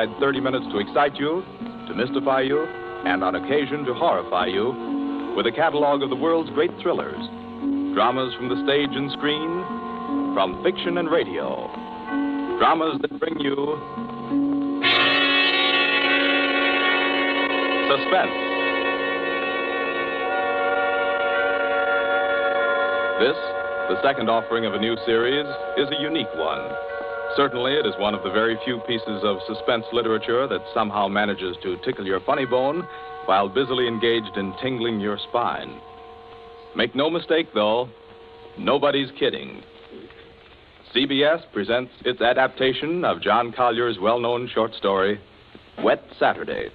30 minutes to excite you, to mystify you, and on occasion to horrify you with a catalog of the world's great thrillers, dramas from the stage and screen, from fiction and radio, dramas that bring you suspense. This, the second offering of a new series, is a unique one. Certainly, it is one of the very few pieces of suspense literature that somehow manages to tickle your funny bone while busily engaged in tingling your spine. Make no mistake, though, nobody's kidding. CBS presents its adaptation of John Collier's well-known short story, Wet Saturday.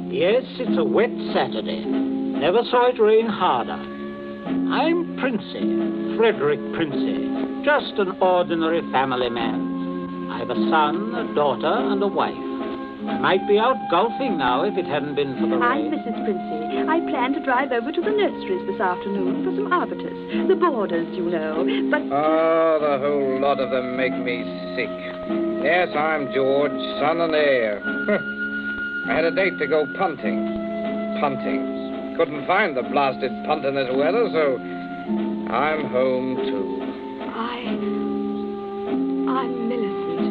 Yes, it's a wet Saturday. Never saw it rain harder. I'm Princey, Frederick Princey, just an ordinary family man. I have a son, a daughter, and a wife. I might be out golfing now if it hadn't been for the I'm rain. Mrs. Princey. I plan to drive over to the nurseries this afternoon for some arbutus. The borders, you know. But... Oh, the whole lot of them make me sick. Yes, I'm George, son and heir. I had a date to go punting. Couldn't find the blasted punt in this weather, so I'm home, too. I'm Millicent.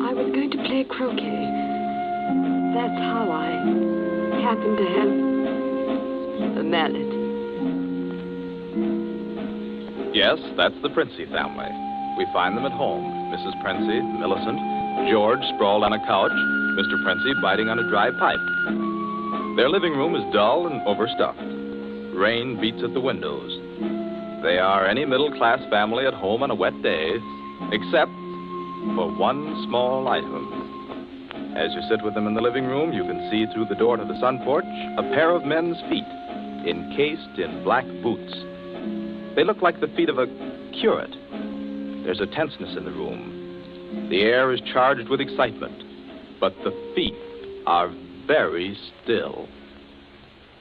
I was going to play croquet. That's how I happened to have a mallet. Yes, that's the Princey family. We find them at home. Mrs. Princey, Millicent, George sprawled on a couch, Mr. Princey biting on a dry pipe. Their living room is dull and overstuffed. Rain beats at the windows. They are any middle-class family at home on a wet day, except for one small item. As you sit with them in the living room, you can see through the door to the sun porch a pair of men's feet, encased in black boots. They look like the feet of a curate. There's a tenseness in the room. The air is charged with excitement, but the feet are very still.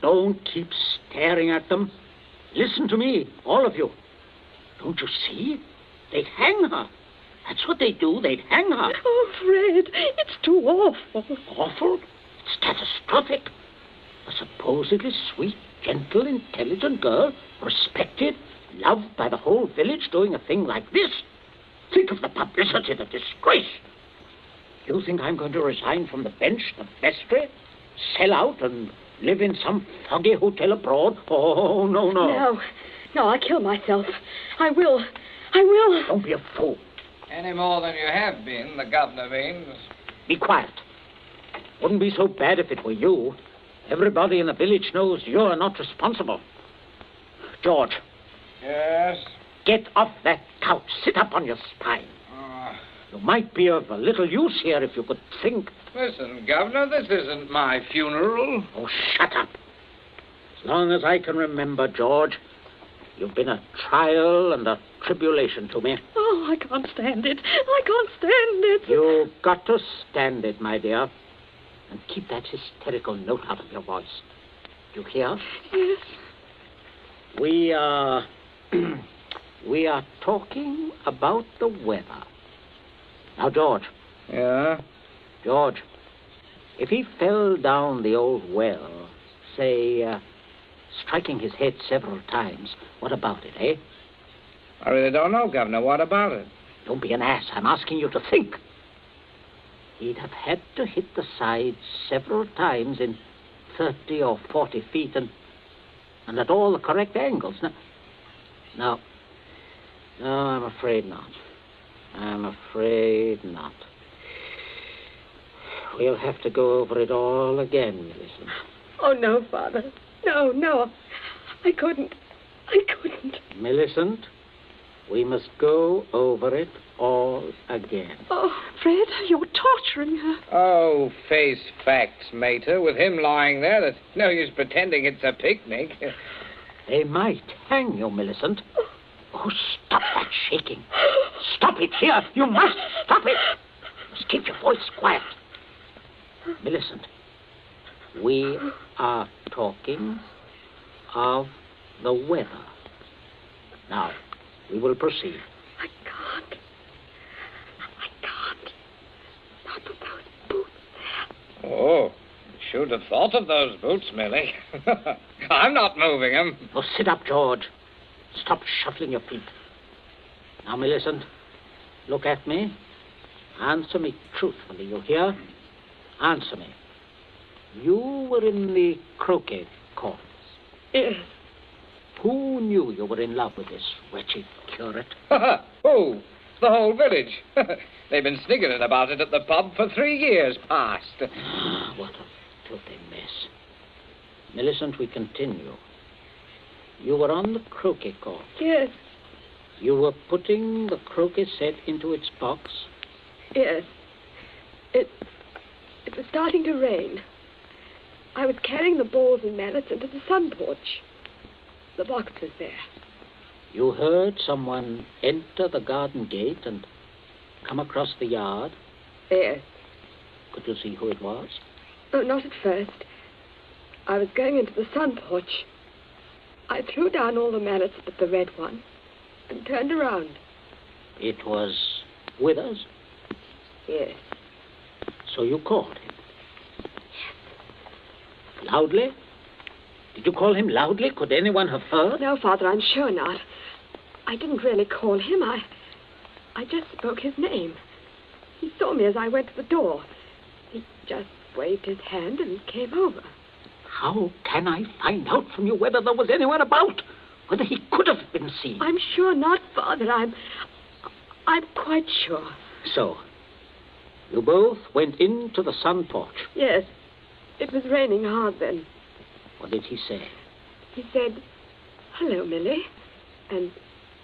Don't keep staring at them. Listen to me, all of you. Don't you see? They'd hang her. That's what they do. They'd hang her. Oh, Fred, it's too awful. Awful? It's catastrophic. A supposedly sweet, gentle, intelligent girl, respected, loved by the whole village, doing a thing like this. Think of the publicity, the disgrace. You think I'm going to resign from the bench, the vestry, sell out and live in some foggy hotel abroad? Oh, no. No, I'll kill myself. I will. Don't be a fool. Any more than you have been, the governor means. Be quiet. Wouldn't be so bad if it were you. Everybody in the village knows you're not responsible. George. Yes? Get off that couch. Sit up on your spine. You might be of a little use here if you could think. Listen, Governor, this isn't my funeral. Oh, shut up. As long as I can remember, George, you've been a trial and a tribulation to me. Oh, I can't stand it. You've got to stand it, my dear. And keep that hysterical note out of your voice. You hear? Yes. We are talking about the weather. Now, George. Yeah? George, if he fell down the old well, say, striking his head several times, what about it, eh? I really don't know, Governor. What about it? Don't be an ass. I'm asking you to think. He'd have had to hit the sides several times in 30 or 40 feet and at all the correct angles. No, I'm afraid not. We'll have to go over it all again, Millicent. Oh, no, Father. No. I couldn't. Millicent, we must go over it all again. Oh, Fred, you're torturing her. Oh, face facts, Mater. With him lying there, there's no use pretending it's a picnic. They might hang you, Millicent. Oh, stop that shaking. Stop it here. You must stop it. Just keep your voice quiet. Millicent, we are talking of the weather. Now, we will proceed. I can't. Not with those boots there. Oh, should have thought of those boots, Millie. I'm not moving them. Oh, sit up, George. Stop shuffling your feet. Now, Millicent, look at me. Answer me truthfully, you hear? Answer me. You were in the croquet courts. Yes. Who knew you were in love with this wretched curate? Oh, the whole village. They've been sniggering about it at the pub for 3 years past. What a filthy mess. Millicent, we continue. You were on the croquet court. Yes. You were putting the croquet set into its box. Yes. It was starting to rain. I was carrying the balls and mallets into the sun porch. The box was there. You heard someone enter the garden gate and come across the yard. Yes. Could you see who it was? Oh, not at first. I was going into the sun porch. I threw down all the mallets but the red one and turned around. It was Withers? Yes. So you called him? Yes. Loudly? Did you call him loudly? Could anyone have heard? No, Father, I'm sure not. I didn't really call him. I just spoke his name. He saw me as I went to the door. He just waved his hand and came over. How can I find out from you whether there was anyone about? Whether he could have been seen? I'm sure not, Father. I'm quite sure. So, you both went into the sun porch. Yes. It was raining hard then. What did he say? He said, "Hello, Millie," and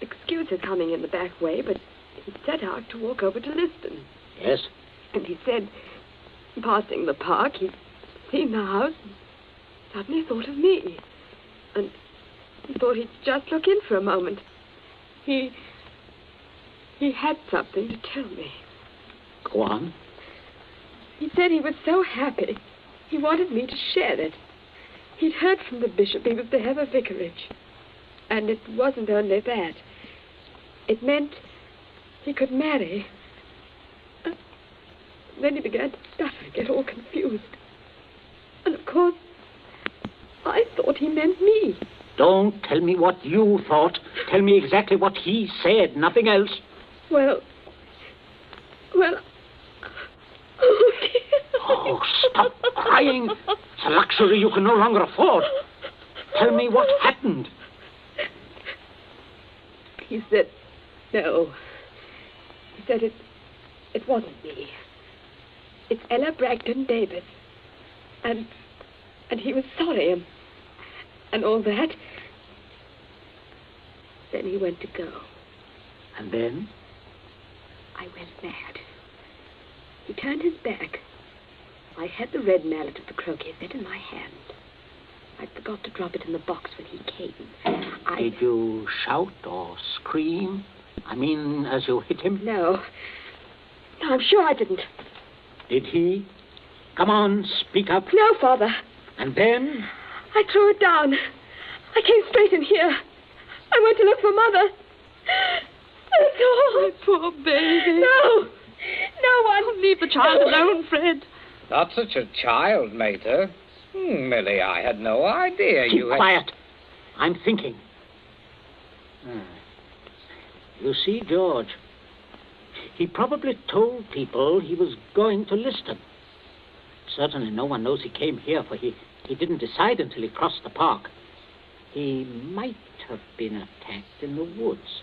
excuse his coming in the back way, but he set out to walk over to Liston. Yes? And he said, passing the park, he'd seen the house and suddenly thought of me. And he thought he'd just look in for a moment. He had something to tell me. Go on. He said he was so happy, he wanted me to share it. He'd heard from the bishop he was to have a vicarage. And it wasn't only that. It meant he could marry. Then he began to stutter and get all confused. And of course, I thought he meant me. Don't tell me what you thought. Tell me exactly what he said, nothing else. Well, oh, dear. Oh, stop crying. It's a luxury you can no longer afford. Tell me what happened. He said, no. He said it wasn't me. It's Ella Bragdon Davis. And he was sorry and all that. Then he went to go. And then? I went mad. He turned his back. I had the red mallet of the croquet set in my hand. I forgot to drop it in the box when he came. Did you shout or scream? I mean, as you hit him? No, I'm sure I didn't. Did he? Come on, speak up. No, Father. And then? I threw it down. I came straight in here. I went to look for Mother. That's all. My poor baby. No one. Leave the child alone, Fred. Not such a child, mater. Millie, I had no idea Keep you had... quiet. I'm thinking. You see, George, he probably told people he was going to Liston. Certainly no one knows he came here, for he didn't decide until he crossed the park. He might have been attacked in the woods.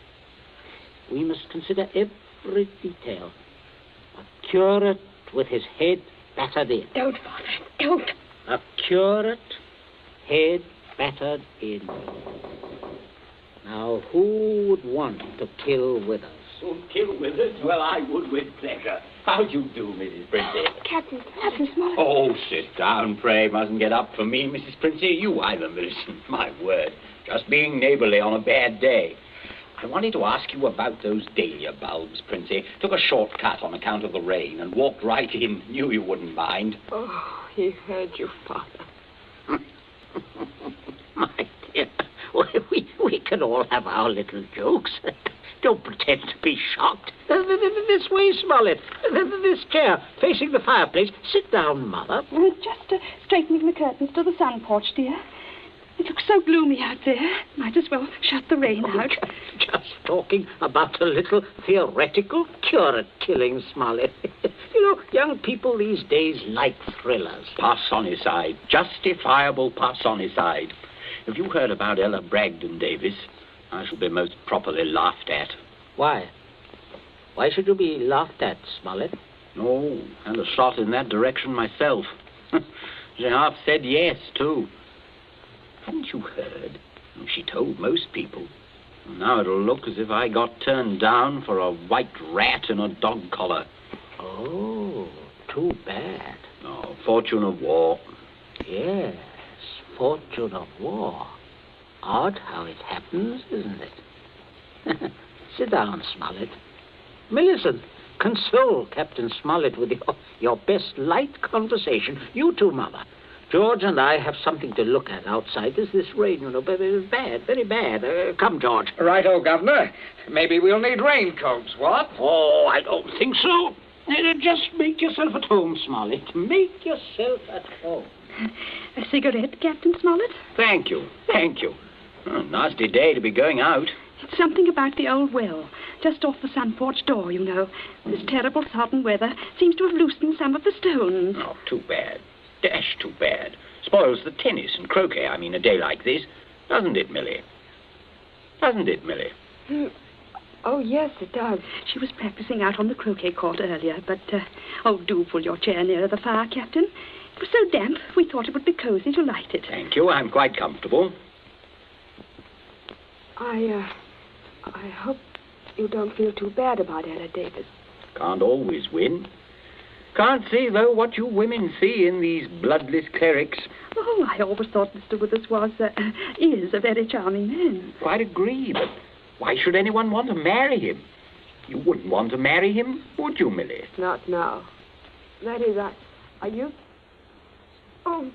We must consider every detail. A curate with his head battered in. Don't, Father, don't. A curate, head battered in. Now, who would want to kill Withers? Kill Withers? Well, I would with pleasure. How do you do, Mrs. Princey? Captain Smollett. Oh, sit down, pray. Mustn't get up for me, Mrs. Princey. You either, Millicent. My word. Just being neighborly on a bad day. I wanted to ask you about those dahlia bulbs, Princey. Took a shortcut on account of the rain and walked right in. Knew you wouldn't mind. Oh, he heard you, Father. My dear, we can all have our little jokes. Don't pretend to be shocked. This way, Smollett. This chair, facing the fireplace. Sit down, Mother. Just straightening the curtains to the sun porch, dear. It looks so gloomy out there. Might as well shut the rain out. Just talking about a little theoretical cure at killing, Smollett. You know, young people these days like thrillers. Parsonicide. Justifiable parsonicide. Have you heard about Ella Bragdon, Davis? I shall be most properly laughed at. Why? Why should you be laughed at, Smollett? No, and a shot in that direction myself. She half said yes, too. Hadn't you heard? She told most people. Now it'll look as if I got turned down for a white rat in a dog collar. Oh, too bad. Oh, fortune of war. Yes, fortune of war. Odd how it happens, isn't it? Sit down, Smollett. Millicent, console Captain Smollett with your best light conversation. You too, Mother. George and I have something to look at outside. There's this rain, you know, very bad, very bad. Come, George. Righto, Governor. Maybe we'll need raincoats, what? Oh, I don't think so. Just make yourself at home, Smollett. Make yourself at home. A cigarette, Captain Smollett? Thank you, thank you. Nasty day to be going out. It's something about the old well, just off the sun porch door, you know. This terrible sodden weather seems to have loosened some of the stones. Oh, too bad. Dash too bad. Spoils the tennis and croquet, a day like this. Doesn't it, Millie? Doesn't it, Millie? Oh, yes, it does. She was practicing out on the croquet court earlier, but, do pull your chair nearer the fire, Captain. It was so damp, we thought it would be cozy to light it. Thank you, I'm quite comfortable. I hope you don't feel too bad about Ella Davis. Can't always win. Can't see, though, what you women see in these bloodless clerics. Oh, I always thought Mr. Withers is a very charming man. Quite agree, but why should anyone want to marry him? You wouldn't want to marry him, would you, Millie? Not now. That is, are you? Oh,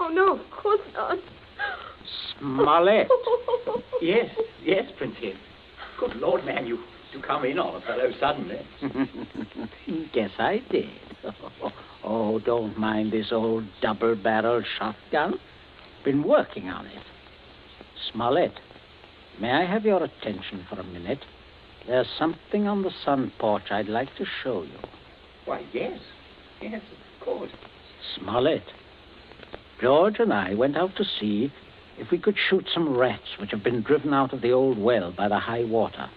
no, of course not. Smollett. Yes, Princess. Good Lord, man, you come in on a fellow suddenly. Guess I did. Oh, don't mind this old double-barrel shotgun. Been working on it. Smollett, may I have your attention for a minute? There's something on the sun porch I'd like to show you. Why, yes, of course. Smollett, George and I went out to see if we could shoot some rats which have been driven out of the old well by the high water.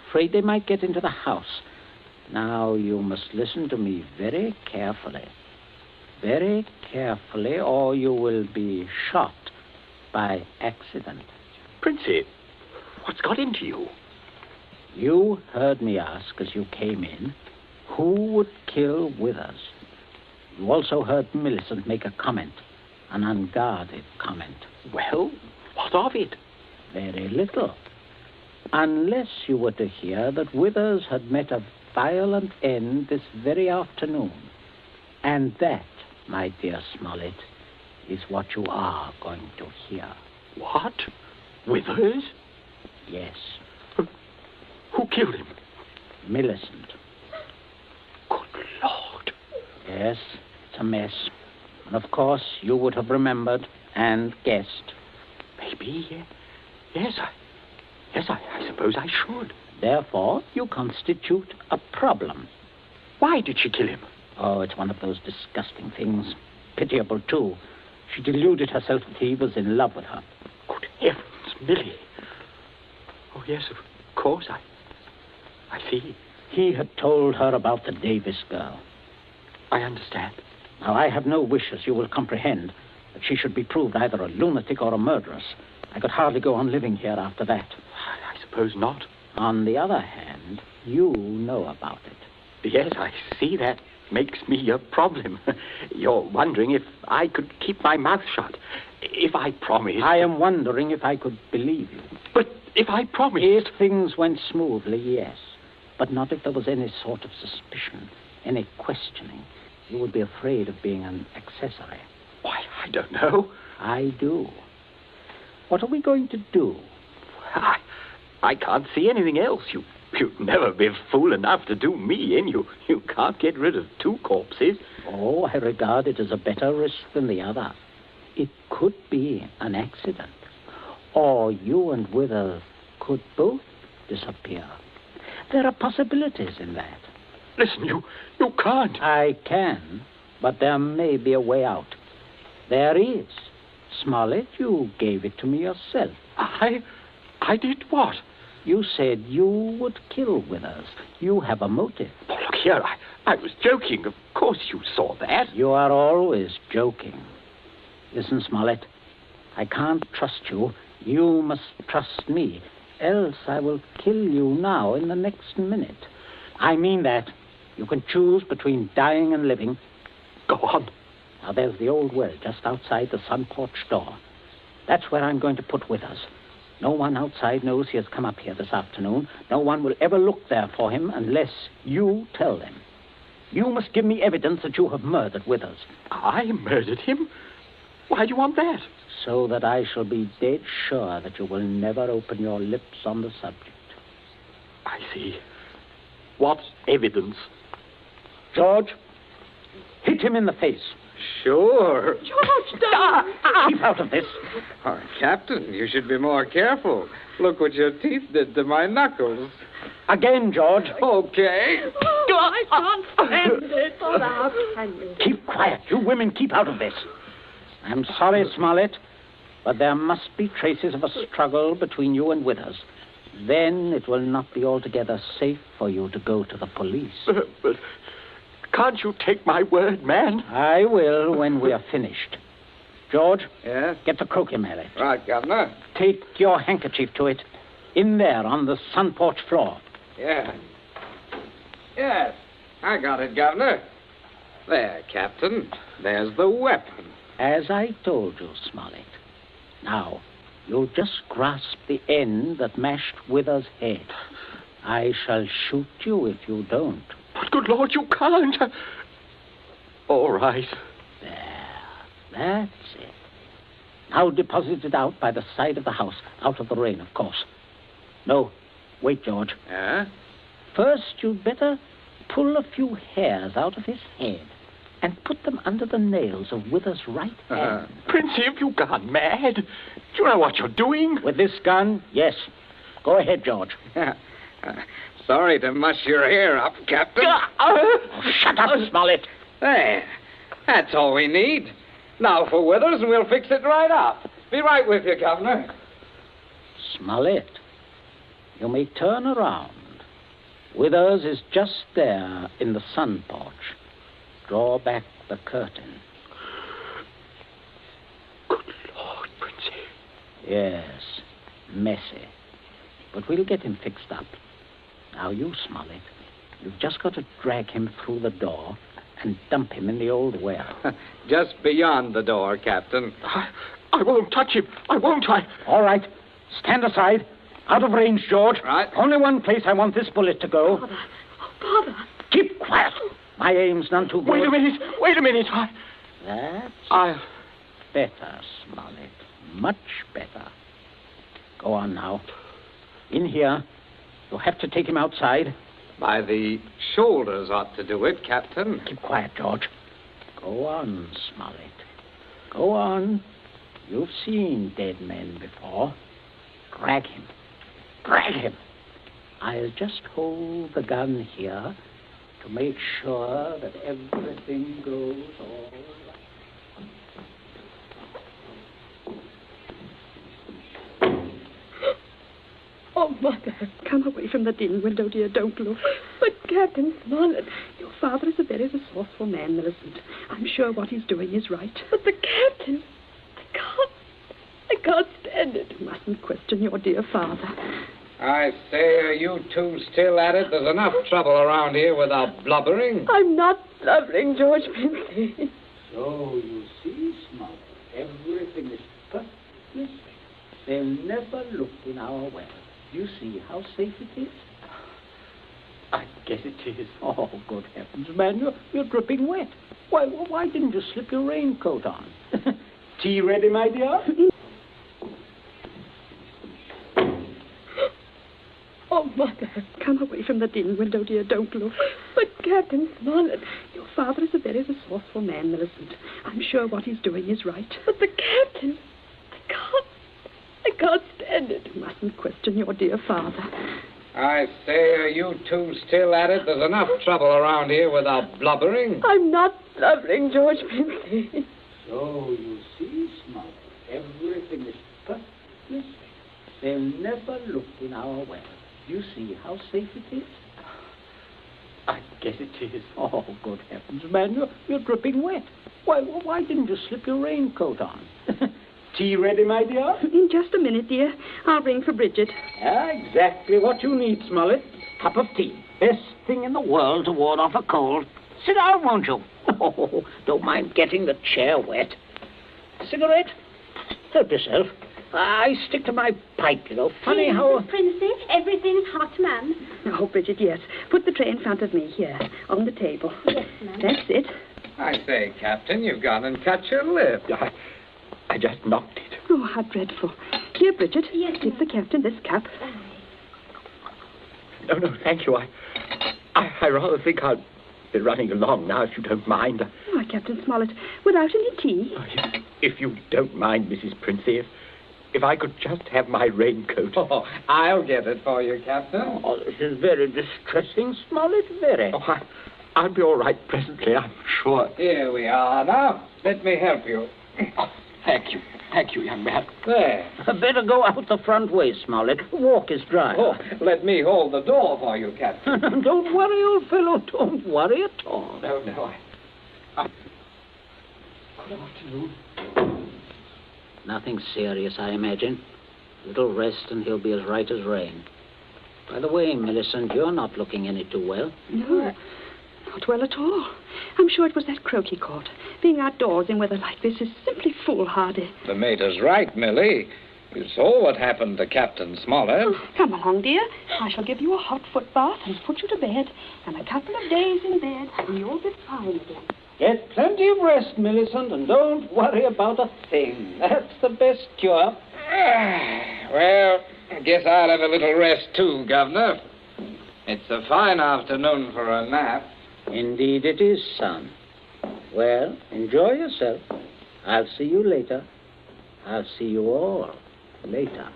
Afraid they might get into the house. Now, you must listen to me very carefully. Very carefully, or you will be shot by accident. Princey, what's got into you? You heard me ask as you came in, who would kill Withers? You also heard Millicent make a comment, an unguarded comment. Well, what of it? Very little. Unless you were to hear that Withers had met a violent end this very afternoon. And that, my dear Smollett, is what you are going to hear. What? Withers? Yes. Who killed him? Millicent. Good Lord. Yes, it's a mess. And of course, you would have remembered and guessed. Maybe, yes, I suppose I should. Therefore, you constitute a problem. Why did she kill him? Oh, it's one of those disgusting things. Pitiable, too. She deluded herself that he was in love with her. Good heavens, Millie. Oh, yes, of course, I see. He had told her about the Davis girl. I understand. Now, I have no wish, as you will comprehend, that she should be proved either a lunatic or a murderess. I could hardly go on living here after that. I suppose not. On the other hand, you know about it. Yes, I see that makes me a problem. You're wondering if I could keep my mouth shut. If I promised... I am wondering if I could believe you. But if I promised... If things went smoothly, yes. But not if there was any sort of suspicion, any questioning. You would be afraid of being an accessory. Why, I don't know. I do. What are we going to do? I can't see anything else. You'd never be fool enough to do me in. You can't get rid of two corpses. Oh, I regard it as a better risk than the other. It could be an accident. Or you and Withers could both disappear. There are possibilities in that. Listen, you can't. I can, but there may be a way out. There is. Smollett, you gave it to me yourself. I did what? You said you would kill Withers. You have a motive. Oh, look here, I was joking. Of course you saw that. You are always joking. Listen, Smollett, I can't trust you. You must trust me. Else I will kill you now in the next minute. I mean that. You can choose between dying and living. Go on. Now, there's the old well just outside the sun porch door. That's where I'm going to put Withers. No one outside knows he has come up here this afternoon. No one will ever look there for him unless you tell them. You must give me evidence that you have murdered Withers. I murdered him? Why do you want that? So that I shall be dead sure that you will never open your lips on the subject. I see. What evidence? George, hit him in the face. Sure. George, don't! Keep out of this. Oh, Captain, you should be more careful. Look what your teeth did to my knuckles. Again, George. Okay. Oh, I can't stand it. Oh, how can you? Keep quiet. You women keep out of this. I'm sorry, Smollett, but there must be traces of a struggle between you and Withers. Then it will not be altogether safe for you to go to the police. But can't you take my word, man? I will when we are finished. George, Yes? get the croquet mallet. Right, Governor. Take your handkerchief to it. In there on the sun porch floor. Yeah. Yes, I got it, Governor. There, Captain. There's the weapon. As I told you, Smollett. Now, you'll just grasp the end that mashed Withers' head. I shall shoot you if you don't. But good Lord, you can't. All right. There. That's it. Now deposit it out by the side of the house, out of the rain, of course. No, wait, George. Yeah? First, you'd better pull a few hairs out of his head and put them under the nails of Withers' right hand. Princey, have you gone mad? Do you know what you're doing? With this gun, yes. Go ahead, George. Sorry to muss your hair up, Captain. Oh, shut up, Smollett. There. That's all we need. Now for Withers, and we'll fix it right up. Be right with you, Governor. Smollett, you may turn around. Withers is just there in the sun porch. Draw back the curtain. Good Lord, Princey. Yes, messy. But we'll get him fixed up. Now, you, Smollett, you've just got to drag him through the door and dump him in the old well. Just beyond the door, Captain. I won't touch him. I won't. All right. Stand aside. Out of range, George. Right. Only one place I want this bullet to go. Father. Oh, Father. Keep quiet. My aim's none too good. Wait a minute. That's better, Smollett. Much better. Go on now. In here. You'll have to take him outside. By the shoulders ought to do it, Captain. Keep quiet, George. Go on, Smollett. Go on. You've seen dead men before. Drag him. Drag him. I'll just hold the gun here to make sure that everything goes all right. Oh, Mother, come away from the dim window, dear. Don't look. But, Captain Smollett, your father is a very resourceful man, Millicent. I'm sure what he's doing is right. But the captain, I can't stand it. You mustn't question your dear father. I say, are you two still at it? There's enough trouble around here without blubbering. I'm not blubbering, George Princey. So, you see, Smollett, everything is perfectly safe. They'll never look in our well. Do you see how safe it is? I guess it is. Oh, good heavens, man, you're dripping wet. Why didn't you slip your raincoat on? Tea ready, my dear? Oh, Mother, come away from the dim window, dear. Don't look. But, Captain Smollett, your father is a very resourceful man, Millicent. I'm sure what he's doing is right. But the captain, I can't stand it. You mustn't question your dear father. I say, are you two still at it? There's enough trouble around here without blubbering. I'm not blubbering, George Princey. So, you see, Smollett, everything is perfectly safe. They'll never look in our well. Do you see how safe it is? I guess it is. Oh, good heavens, man, you're dripping wet. Why didn't you slip your raincoat on? Tea ready, my dear? In just a minute, dear. I'll ring for Bridget. Exactly what you need, Smollett. Cup of tea. Best thing in the world to ward off a cold. Sit down, won't you? Oh, don't mind getting the chair wet. Cigarette? Help yourself. I stick to my pipe, you know. Funny how... Mrs. Princey, everything's hot, ma'am. Oh, Bridget, yes. Put the tray in front of me here, on the table. Yes, ma'am. That's it. I say, Captain, you've gone and cut your lip. I just knocked it. Oh, how dreadful. Here, Bridget, Yes, give ma'am. the captain this cup. No, thank you. I rather think I'll be running along now, if you don't mind. Oh, Captain Smollett, without any tea? If you don't mind, Mrs. Princey, if I could just have my raincoat. Oh, I'll get it for you, Captain. Oh, this is very distressing, Smollett, very. Oh, I'll be all right presently, I'm sure. Here we are now. Let me help you. Oh, thank you. Thank you, young man. There. Better go out the front way, Smollett. Walk is dry. Oh, let me hold the door for you, Captain. Don't worry, old fellow. Don't worry at all. No. Good afternoon. Nothing serious, I imagine. A little rest and he'll be as right as rain. By the way, Millicent, you're not looking any too well. No, not well at all. I'm sure it was that croak he caught. Being outdoors in weather like this is simply foolhardy. The mater's right, Millie. You saw what happened to Captain Smollett. Oh, come along, dear. I shall give you a hot foot bath and put you to bed. And a couple of days in bed, and you'll be fine again. Get plenty of rest, Millicent, and don't worry about a thing. That's the best cure. Well, I guess I'll have a little rest too, Governor. It's a fine afternoon for a nap. Indeed it is, son. Well, enjoy yourself. I'll see you later. I'll see you all later.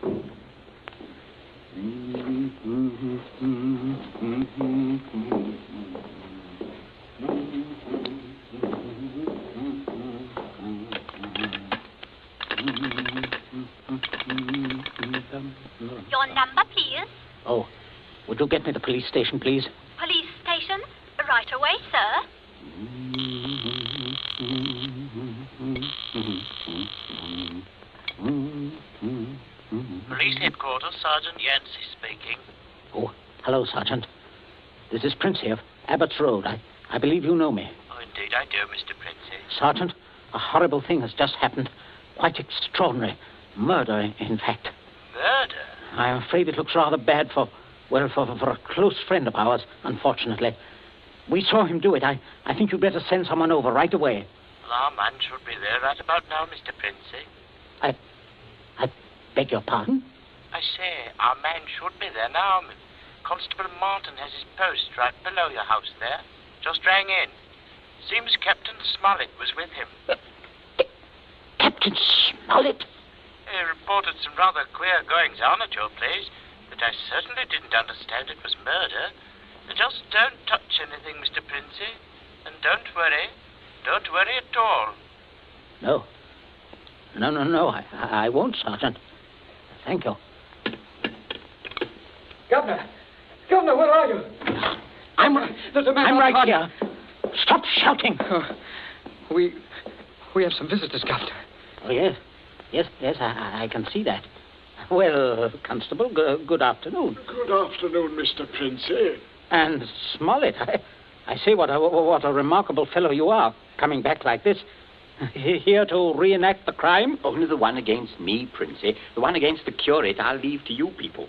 Your number, please. Oh, would you get me the police station, please? Police station. Right away, sir. Police headquarters, Sergeant Yancey speaking. Oh, hello, Sergeant. This is Prince here, Abbott's Road. I believe you know me. Oh, indeed I do, Mr. Princey. Sergeant, a horrible thing has just happened. Quite extraordinary. Murder, in fact. Murder? I'm afraid it looks rather bad for a close friend of ours, unfortunately. We saw him do it. I think you'd better send someone over right away. Well, our man should be there right about now, Mr. Princey. I beg your pardon? I say, our man should be there now. Constable Martin has his post right below your house there. Just rang in. Seems Captain Smollett was with him. Captain Smollett? He reported some rather queer goings-on at your place, but I certainly didn't understand it was murder. Just don't touch anything, Mr. Princey. And don't worry. Don't worry at all. No. No. I won't, Sergeant. Thank you. Governor, where are you? There's a man I'm right outside. here. Stop shouting. We have some visitors, Governor. Oh, yes. Yes, I can see that. Well, Constable, good afternoon. Good afternoon, Mr. Princey. And Smollett, I say what a remarkable fellow you are, coming back like this. Here to reenact the crime? Only the one against me, Princey. The one against the curate I'll leave to you people.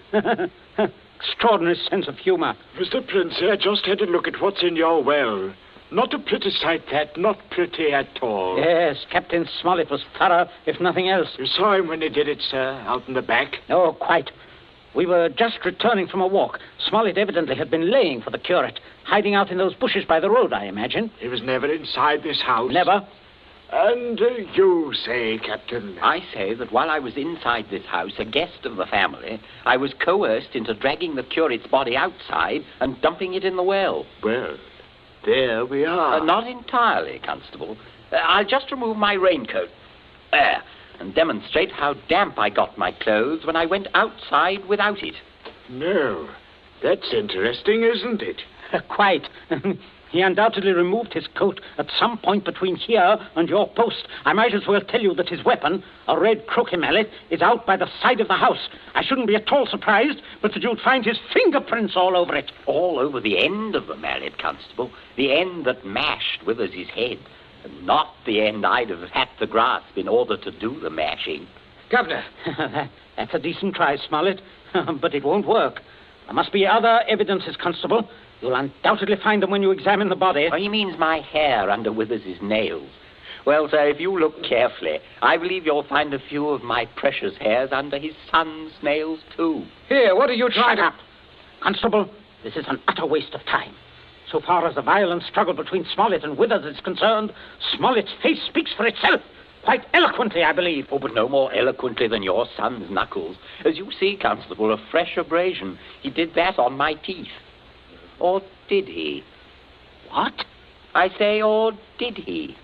Extraordinary sense of humor. Mr. Princey, I just had a look at what's in your well. Not a pretty sight, that. Not pretty at all. Yes, Captain Smollett was thorough, if nothing else. You saw him when he did it, sir, out in the back? Oh, quite. We were just returning from a walk. Smollett evidently had been laying for the curate, hiding out in those bushes by the road, I imagine. He was never inside this house? Never. And you say, Captain? I say that while I was inside this house, a guest of the family, I was coerced into dragging the curate's body outside and dumping it in the well. Well, there we are. Not entirely, Constable. I'll just remove my raincoat. There. And demonstrate how damp I got my clothes when I went outside without it. No. That's interesting, isn't it? Quite. He undoubtedly removed his coat at some point between here and your post. I might as well tell you that his weapon, a red croquet mallet, is out by the side of the house. I shouldn't be at all surprised, but that you'd find his fingerprints all over it. All over the end of the mallet, Constable. The end that mashed Withers' head. And not the end I'd have had to grasp in order to do the mashing. Governor. That's a decent try, Smollett, but it won't work. There must be other evidences, Constable. You'll undoubtedly find them when you examine the body. Oh, he means my hair under Withers' nails. Well, sir, if you look carefully, I believe you'll find a few of my precious hairs under his son's nails, too. Here, what are you trying to... Shut up. Constable, this is an utter waste of time. So far as the violent struggle between Smollett and Withers is concerned, Smollett's face speaks for itself. Quite eloquently, I believe. Oh, but no more eloquently than your son's knuckles. As you see, Constable, a fresh abrasion. He did that on my teeth. Or did he? What? I say, or did he?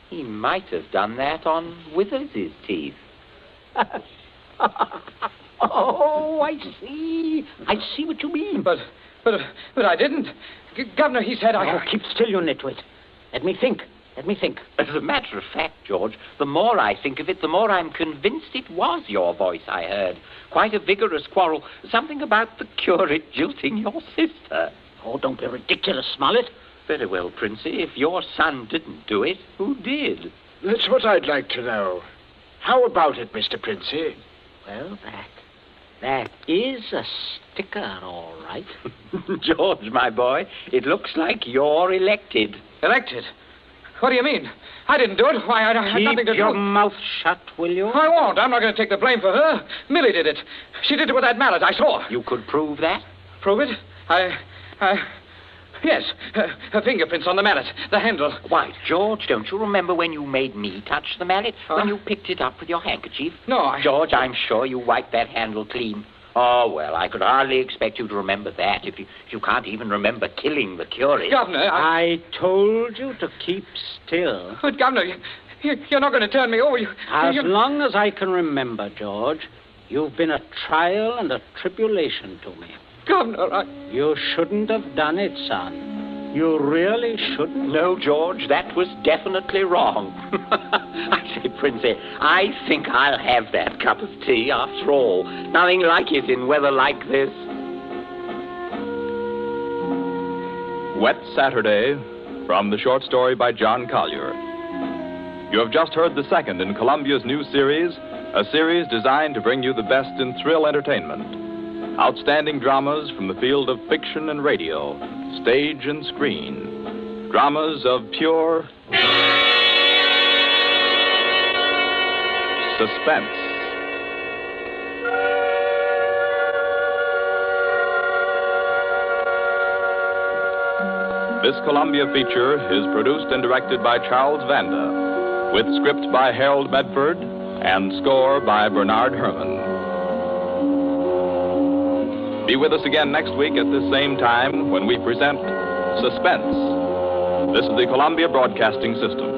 He might have done that on Withers' teeth. Oh, I see. I see what you mean. But I didn't. Governor, he said I... Oh, keep still, you nitwit. Let me think. As a matter of fact, George, the more I think of it, the more I'm convinced it was your voice I heard. Quite a vigorous quarrel. Something about the curate jilting your sister. Oh, don't be ridiculous, Smollett. Very well, Princey. If your son didn't do it, who did? That's what I'd like to know. How about it, Mr. Princey? Well, that is a sticker, all right. George, my boy, it looks like you're elected. Elected? What do you mean? I didn't do it. Why, I had nothing to do. Keep your mouth shut, will you? I won't. I'm not going to take the blame for her. Millie did it. She did it with that mallet. I saw. You could prove that? Prove it? Yes. Her fingerprints on the mallet. The handle. Why, George, don't you remember when you made me touch the mallet? When you picked it up with your handkerchief? No, George, I'm sure you wiped that handle clean. Oh, well, I could hardly expect you to remember that if you can't even remember killing the curate. Governor, I told you to keep still. But, Governor, you're not going to turn me over. As long as I can remember, George, you've been a trial and a tribulation to me. Governor, You shouldn't have done it, son. You really shouldn't. No, George, that was definitely wrong. I say, Princey, I think I'll have that cup of tea after all. Nothing like it in weather like this. Wet Saturday, from the short story by John Collier. You have just heard the second in Columbia's new series, a series designed to bring you the best in thrill entertainment. Outstanding dramas from the field of fiction and radio, stage and screen. Dramas of pure suspense. This Columbia feature is produced and directed by Charles Vanda, with script by Harold Medford and score by Bernard Herrmann. Be with us again next week at this same time when we present Suspense. This is the Columbia Broadcasting System.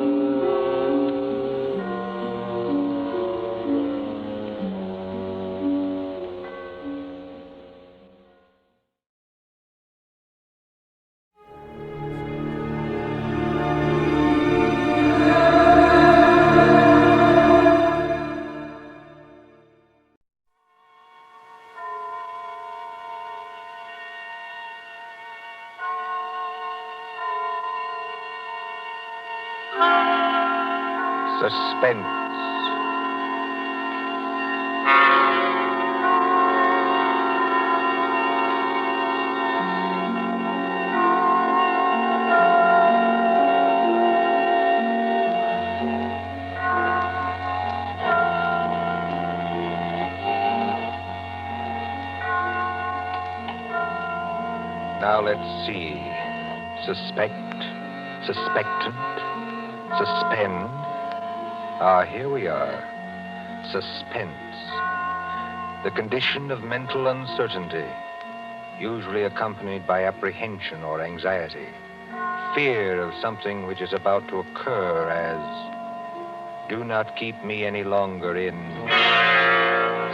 Suspense. Now let's see. Suspect, suspectant, suspend. Ah, here we are. Suspense. The condition of mental uncertainty, usually accompanied by apprehension or anxiety. Fear of something which is about to occur, as do not keep me any longer in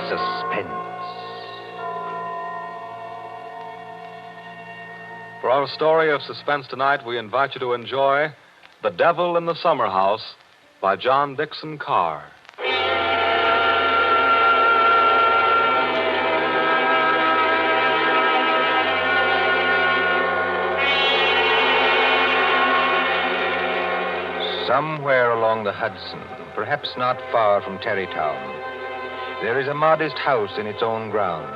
suspense. For our story of suspense tonight, we invite you to enjoy The Devil in the Summer House by John Dixon Carr. Somewhere along the Hudson, perhaps not far from Tarrytown, there is a modest house in its own grounds.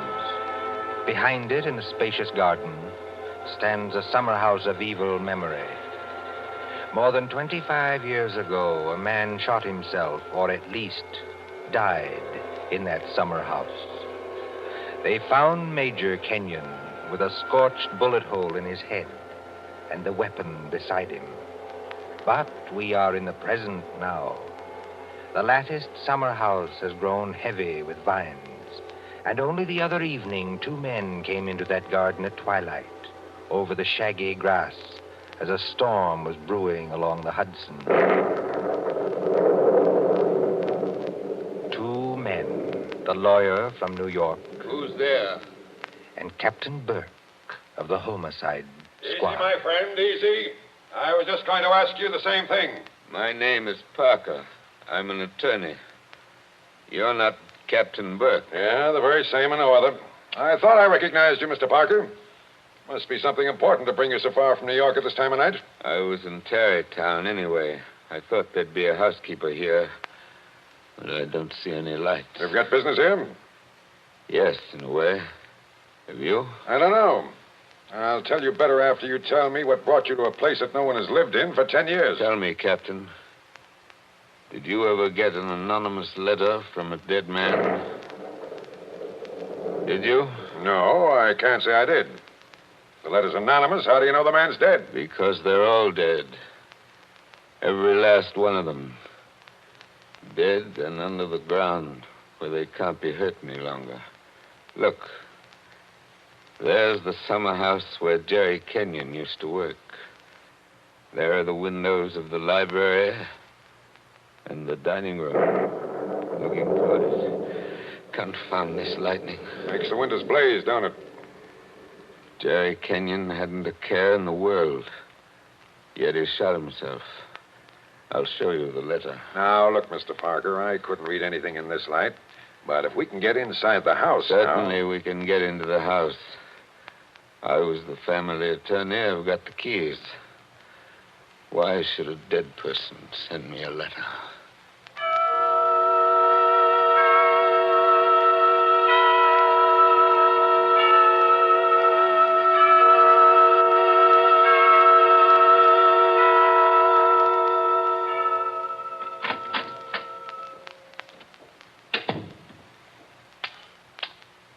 Behind it, in a spacious garden, stands a summer house of evil memory. More than 25 years ago, a man shot himself, or at least died, in that summer house. They found Major Kenyon with a scorched bullet hole in his head and the weapon beside him. But we are in the present now. The latticed summer house has grown heavy with vines, and only the other evening 2 men came into that garden at twilight, over the shaggy grass, as a storm was brewing along the Hudson. 2 men, the lawyer from New York. Who's there? And Captain Burke of the homicide squad. Easy, my friend, easy. I was just going to ask you the same thing. My name is Parker. I'm an attorney. You're not Captain Burke. Yeah, the very same and no other. I thought I recognized you, Mr. Parker. Must be something important to bring you so far from New York at this time of night. I was in Tarrytown anyway. I thought there'd be a housekeeper here, but I don't see any lights. You've got business here? Yes, in a way. Have you? I don't know. I'll tell you better after you tell me what brought you to a place that no one has lived in for 10 years. Tell me, Captain. Did you ever get an anonymous letter from a dead man? Did you? No, I can't say I did. The letter's anonymous. How do you know the man's dead? Because they're all dead. Every last one of them. Dead and under the ground, where they can't be hurt any longer. Look. There's the summer house where Jerry Kenyon used to work. There are the windows of the library and the dining room. Looking for it. Confound this lightning. Makes the windows blaze, don't it? Jerry Kenyon hadn't a care in the world. Yet he shot himself. I'll show you the letter. Now, look, Mr. Parker, I couldn't read anything in this light. But if we can get inside the house Certainly we can get into the house. I was the family attorney. I've got the keys. Why should a dead person send me a letter?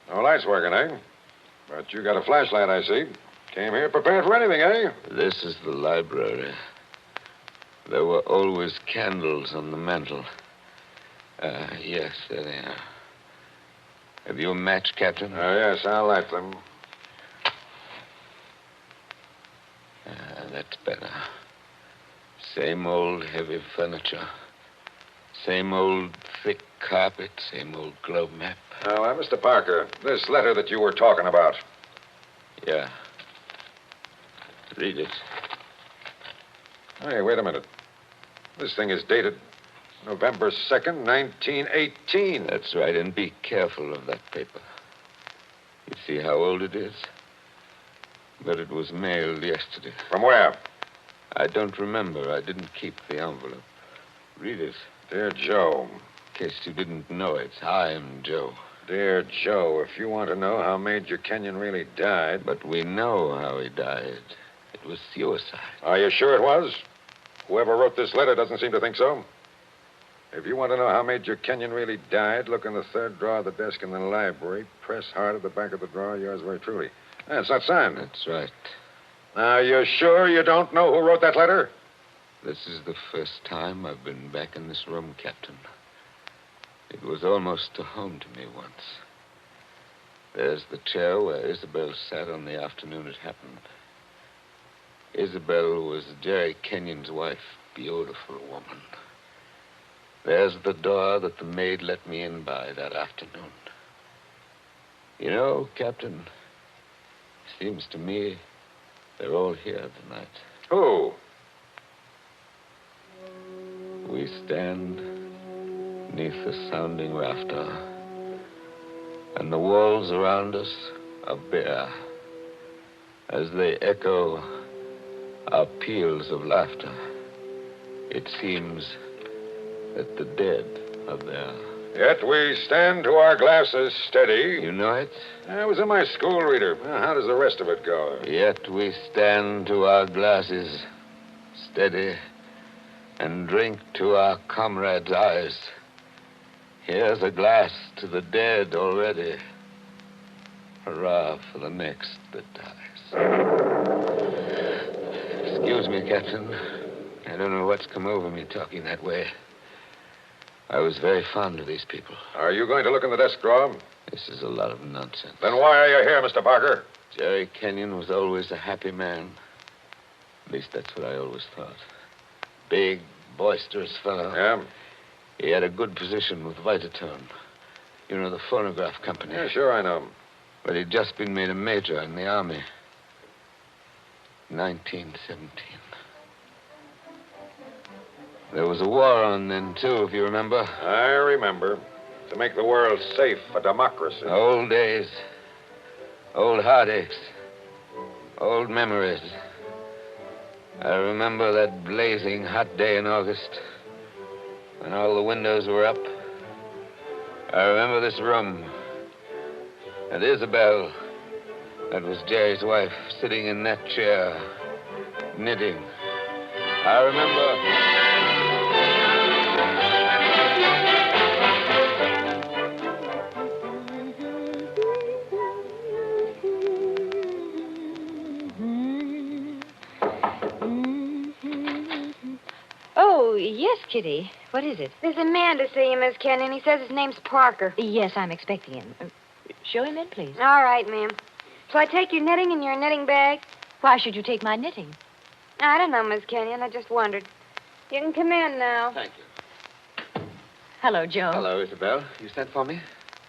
No lights working, eh? But you got a flashlight, I see. Came here prepared for anything, eh? This is the library. There were always candles on the mantel. Yes, there they are. Have you a match, Captain? Oh, yes, I'll light them. That's better. Same old heavy furniture. Same old thick carpet. Same old globe map. Now, Mr. Parker, this letter that you were talking about. Yeah. Read it. Hey, wait a minute. This thing is dated November 2nd, 1918. That's right, and be careful of that paper. You see how old it is? But it was mailed yesterday. From where? I don't remember. I didn't keep the envelope. Read it. Dear Joe. In case you didn't know it, I'm Joe. Dear Joe, if you want to know how Major Kenyon really died... But we know how he died. It was suicide. Are you sure it was? Whoever wrote this letter doesn't seem to think so. If you want to know how Major Kenyon really died, look in the third drawer of the desk in the library. Press hard at the back of the drawer. Yours very truly. It's not signed. That's right. Now, you're sure you don't know who wrote that letter? This is the first time I've been back in this room, Captain. It was almost a home to me once. There's the chair where Isabel sat on the afternoon it happened. Isabel was Jerry Kenyon's wife. Beautiful woman. There's the door that the maid let me in by that afternoon. You know, Captain, seems to me they're all here tonight. Who? We stand beneath the sounding rafter, and the walls around us are bare as they echo our peals of laughter. It seems that the dead are there. Yet we stand to our glasses steady. You know it? I was in my school reader. Well, how does the rest of it go? Yet we stand to our glasses steady and drink to our comrades' eyes. Here's a glass to the dead already. Hurrah for the next that dies. Excuse me, Captain. I don't know what's come over me talking that way. I was very fond of these people. Are you going to look in the desk drawer? This is a lot of nonsense. Then why are you here, Mr. Parker? Jerry Kenyon was always a happy man. At least that's what I always thought. Big, boisterous fellow. Yeah? He had a good position with Vitaton. You know, the phonograph company. Yeah, sure, I know. But he'd just been made a major in the Army. 1917. There was a war on then, too, if you remember. I remember. To make the world safe for democracy. Old days. Old heartaches. Old memories. I remember that blazing hot day in August when all the windows were up. I remember this room. And Isabel, that was Jerry's wife, sitting in that chair, knitting. I remember... Oh, yes, Kitty. What is it? There's a man to see you, Miss Kenyon. He says his name's Parker. Yes, I'm expecting him. Show him in, please. All right, ma'am. Shall I take your knitting in your knitting bag? Why should you take my knitting? I don't know, Miss Kenyon. I just wondered. You can come in now. Thank you. Hello, Joe. Hello, Isabel. You sent for me?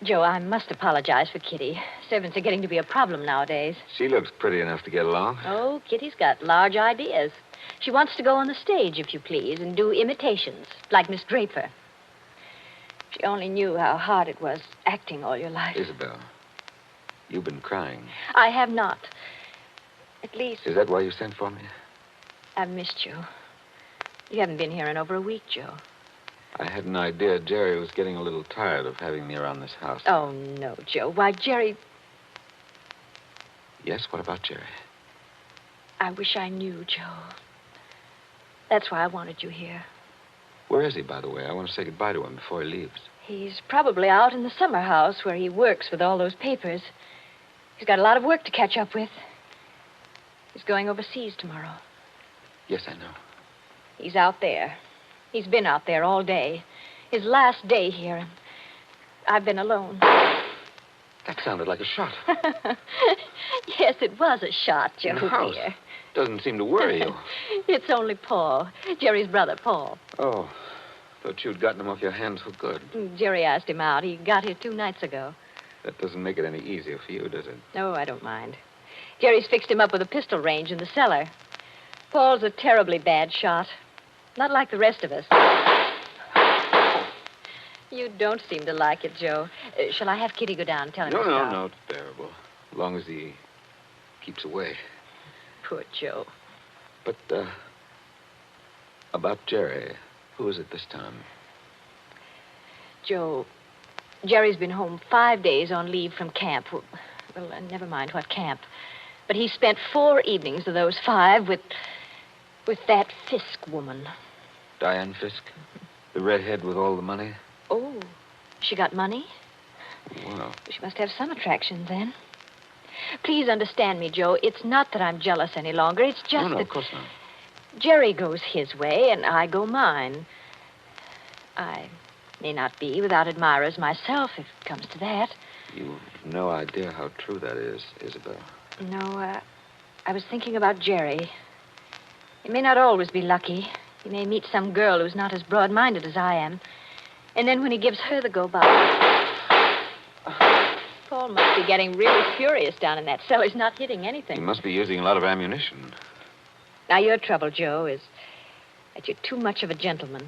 Joe, I must apologize for Kitty. Servants are getting to be a problem nowadays. She looks pretty enough to get along. Oh, Kitty's got large ideas. She wants to go on the stage, if you please, and do imitations, like Miss Draper. She only knew how hard it was acting all your life. Isabel, you've been crying. I have not. At least... Is that why you sent for me? I've missed you. You haven't been here in over a week, Joe. I had an idea Jerry was getting a little tired of having me around this house. Oh, no, Joe. Why, Jerry... Yes, what about Jerry? I wish I knew, Joe. That's why I wanted you here. Where is he, by the way? I want to say goodbye to him before he leaves. He's probably out in the summer house where he works with all those papers. He's got a lot of work to catch up with. He's going overseas tomorrow. Yes, I know. He's out there. He's been out there all day. His last day here, and I've been alone. That sounded like a shot. Yes, it was a shot, Joe, In the house. dear. Doesn't seem to worry you. It's only Paul, Jerry's brother, Paul. Oh, thought you'd gotten him off your hands for good. Jerry asked him out. He got here 2 nights ago. That doesn't make it any easier for you, does it? No, I don't mind. Jerry's fixed him up with a pistol range in the cellar. Paul's a terribly bad shot. Not like the rest of us. You don't seem to like it, Joe. Shall I have Kitty go down and tell him to stop? No, it's bearable. As long as he keeps away. Poor Joe. But, about Jerry, who is it this time? Joe, Jerry's been home 5 days on leave from camp. Well, never mind what camp. But he spent 4 evenings of those 5 with that Fisk woman. Diane Fisk? The redhead with all the money? Oh, she got money? Well. She must have some attraction then. Please understand me, Joe. It's not that I'm jealous any longer. It's just No, that of course not. Jerry goes his way and I go mine. I may not be without admirers myself, if it comes to that. You've no idea how true that is, Isabel. No, I was thinking about Jerry. He may not always be lucky. He may meet some girl who's not as broad-minded as I am. And then when he gives her the go-by... Paul must be getting really furious down in that cell. He's not hitting anything. He must be using a lot of ammunition. Now, your trouble, Joe, is that you're too much of a gentleman.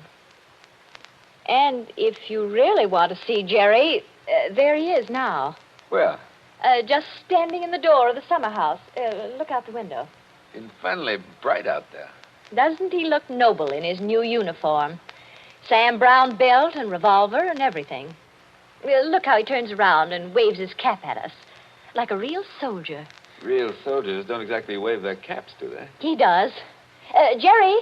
And if you really want to see Jerry, there he is now. Where? Just standing in the door of the summer house. Look out the window. Infernally bright out there. Doesn't he look noble in his new uniform? Sam Brown belt and revolver and everything. Look how he turns around and waves his cap at us. Like a real soldier. Real soldiers don't exactly wave their caps, do they? He does. Jerry!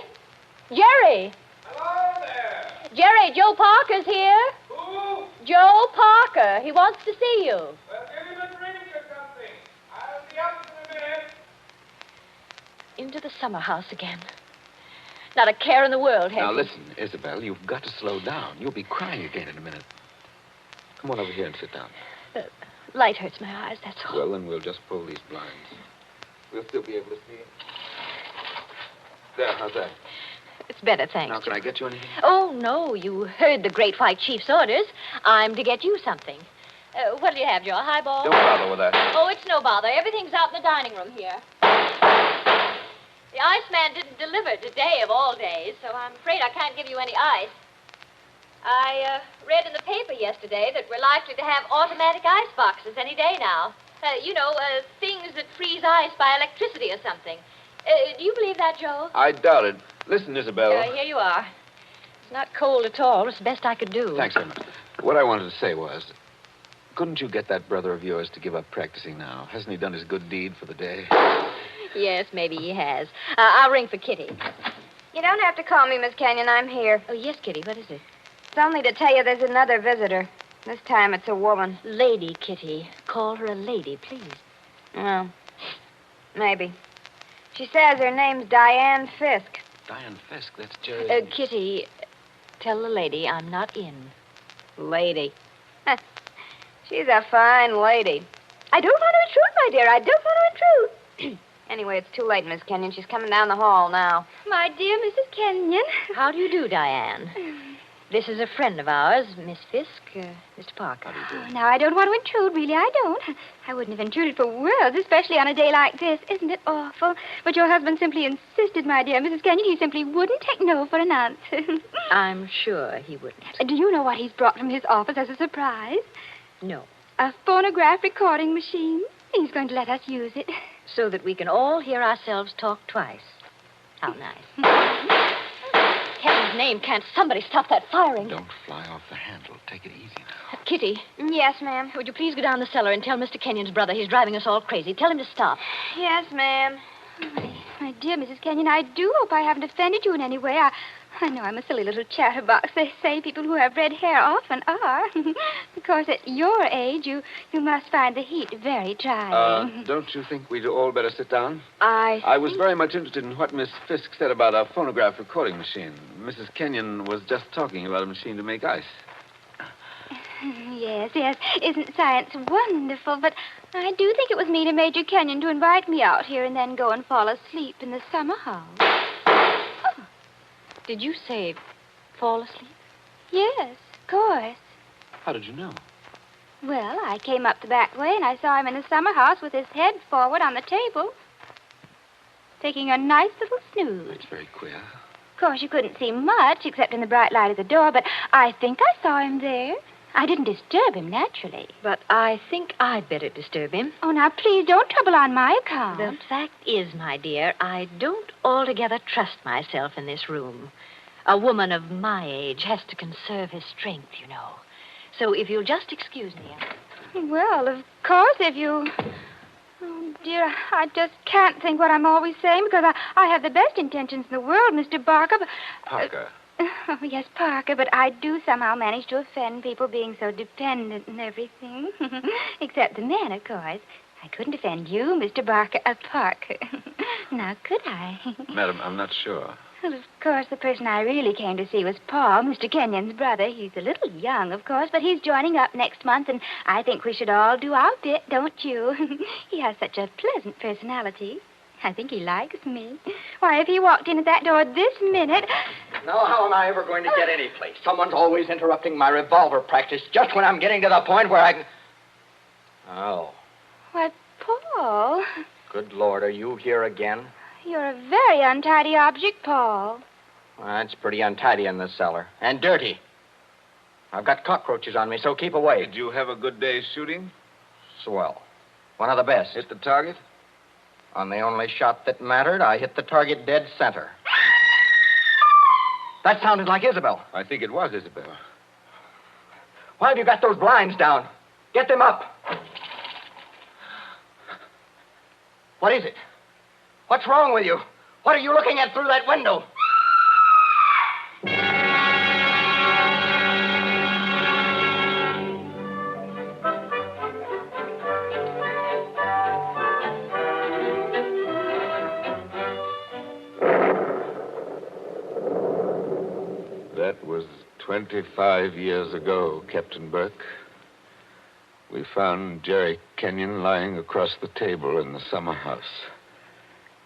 Jerry! Hello there! Jerry, Joe Parker's here. Who? Joe Parker. He wants to see you. Well, give him a drink or something. I'll be up in a minute. Into the summer house again. Not a care in the world, has Now, he? listen, Isabel, you've got to slow down. You'll be crying again in a minute. Come on over here and sit down. Light hurts my eyes, that's all. Well, then we'll just pull these blinds. We'll still be able to see. There, how's that? It's better, thanks. Now, can I get you anything? Oh, no, you heard the Great White Chief's orders. I'm to get you something. What'll you have, Joe? A highball? Don't bother with that. Oh, it's no bother. Everything's out in the dining room here. The iceman didn't deliver today of all days, so I'm afraid I can't give you any ice. I read in the paper yesterday that we're likely to have automatic ice boxes any day now. Things that freeze ice by electricity or something. Do you believe that, Joe? I doubt it. Listen, Isabel. Here you are. It's not cold at all. It's the best I could do. Thanks very much. What I wanted to say was, couldn't you get that brother of yours to give up practicing now? Hasn't he done his good deed for the day? Yes, maybe he has. I'll ring for Kitty. You don't have to call me, Miss Kenyon. I'm here. Oh, yes, Kitty. What is it? It's only to tell you there's another visitor. This time it's a woman. Lady, Kitty. Call her a lady, please. Well, maybe. She says her name's Diane Fisk. Diane Fisk, that's Jerry. Kitty, tell the lady I'm not in. Lady. She's a fine lady. I don't want to intrude, my dear. I don't want to intrude. Anyway, it's too late, Miss Kenyon. She's coming down the hall now. My dear Mrs. Kenyon. How do you do, Diane? This is a friend of ours, Miss Fisk, Mr. Parker. How do you do? Now, I don't want to intrude, really. I don't. I wouldn't have intruded for worlds, especially on a day like this. Isn't it awful? But your husband simply insisted, my dear Mrs. Kenyon. He simply wouldn't take no for an answer. I'm sure he wouldn't. Do you know what he's brought from his office as a surprise? No. A phonograph recording machine. He's going to let us use it. So that we can all hear ourselves talk twice. How nice. Heaven's name, can't somebody stop that firing? Don't fly off the handle. Take it easy now. Kitty. Yes, ma'am. Would you please go down the cellar and tell Mr. Kenyon's brother he's driving us all crazy. Tell him to stop. Yes, ma'am. My dear Mrs. Kenyon, I do hope I haven't offended you in any way. I know I'm a silly little chatterbox. They say people who have red hair often are. Of course, at your age, you must find the heat very trying. Don't you think we'd all better sit down? I was very much interested in what Miss Fisk said about a phonograph recording machine. Mrs. Kenyon was just talking about a machine to make ice. Yes. Isn't science wonderful? But I do think it was mean of Major Kenyon to invite me out here and then go and fall asleep in the summer house. Did you say fall asleep? Yes, of course. How did you know? Well, I came up the back way and I saw him in the summer house with his head forward on the table, taking a nice little snooze. That's very queer. Of course, you couldn't see much except in the bright light of the door, but I think I saw him there. I didn't disturb him, naturally. But I think I'd better disturb him. Oh, now, please, don't trouble on my account. The fact is, my dear, I don't altogether trust myself in this room. A woman of my age has to conserve her strength, you know. So if you'll just excuse me. Well, of course, if you... Oh, dear, I just can't think what I'm always saying because I have the best intentions in the world, Mr. Barker. But, Parker. Oh, yes, Parker, but I do somehow manage to offend people being so dependent and everything. Except the men, of course. I couldn't offend you, Mr. Parker. Now, could I? Madam, I'm not sure. Well, of course, the person I really came to see was Paul, Mr. Kenyon's brother. He's a little young, of course, but he's joining up next month, and I think we should all do our bit, don't you? He has such a pleasant personality. I think he likes me. Why, if he walked in at that door this minute... Now, how am I ever going to get any place? Someone's always interrupting my revolver practice just when I'm getting to the point where I can... Oh, Why, Paul, good Lord, are you here again? you're a very untidy object, Paul. Well, it's pretty untidy in this cellar. And dirty. I've got cockroaches on me, so keep away. Did you have a good day's shooting? Swell. One of the best. Hit the target? On the only shot that mattered, I hit the target dead center. That sounded like Isabel. I think it was Isabel. Why have you got those blinds down? Get them up. What is it? What's wrong with you? What are you looking at through that window? That was 25 years ago, Captain Burke. We found Jerry Kenyon lying across the table in the summer house.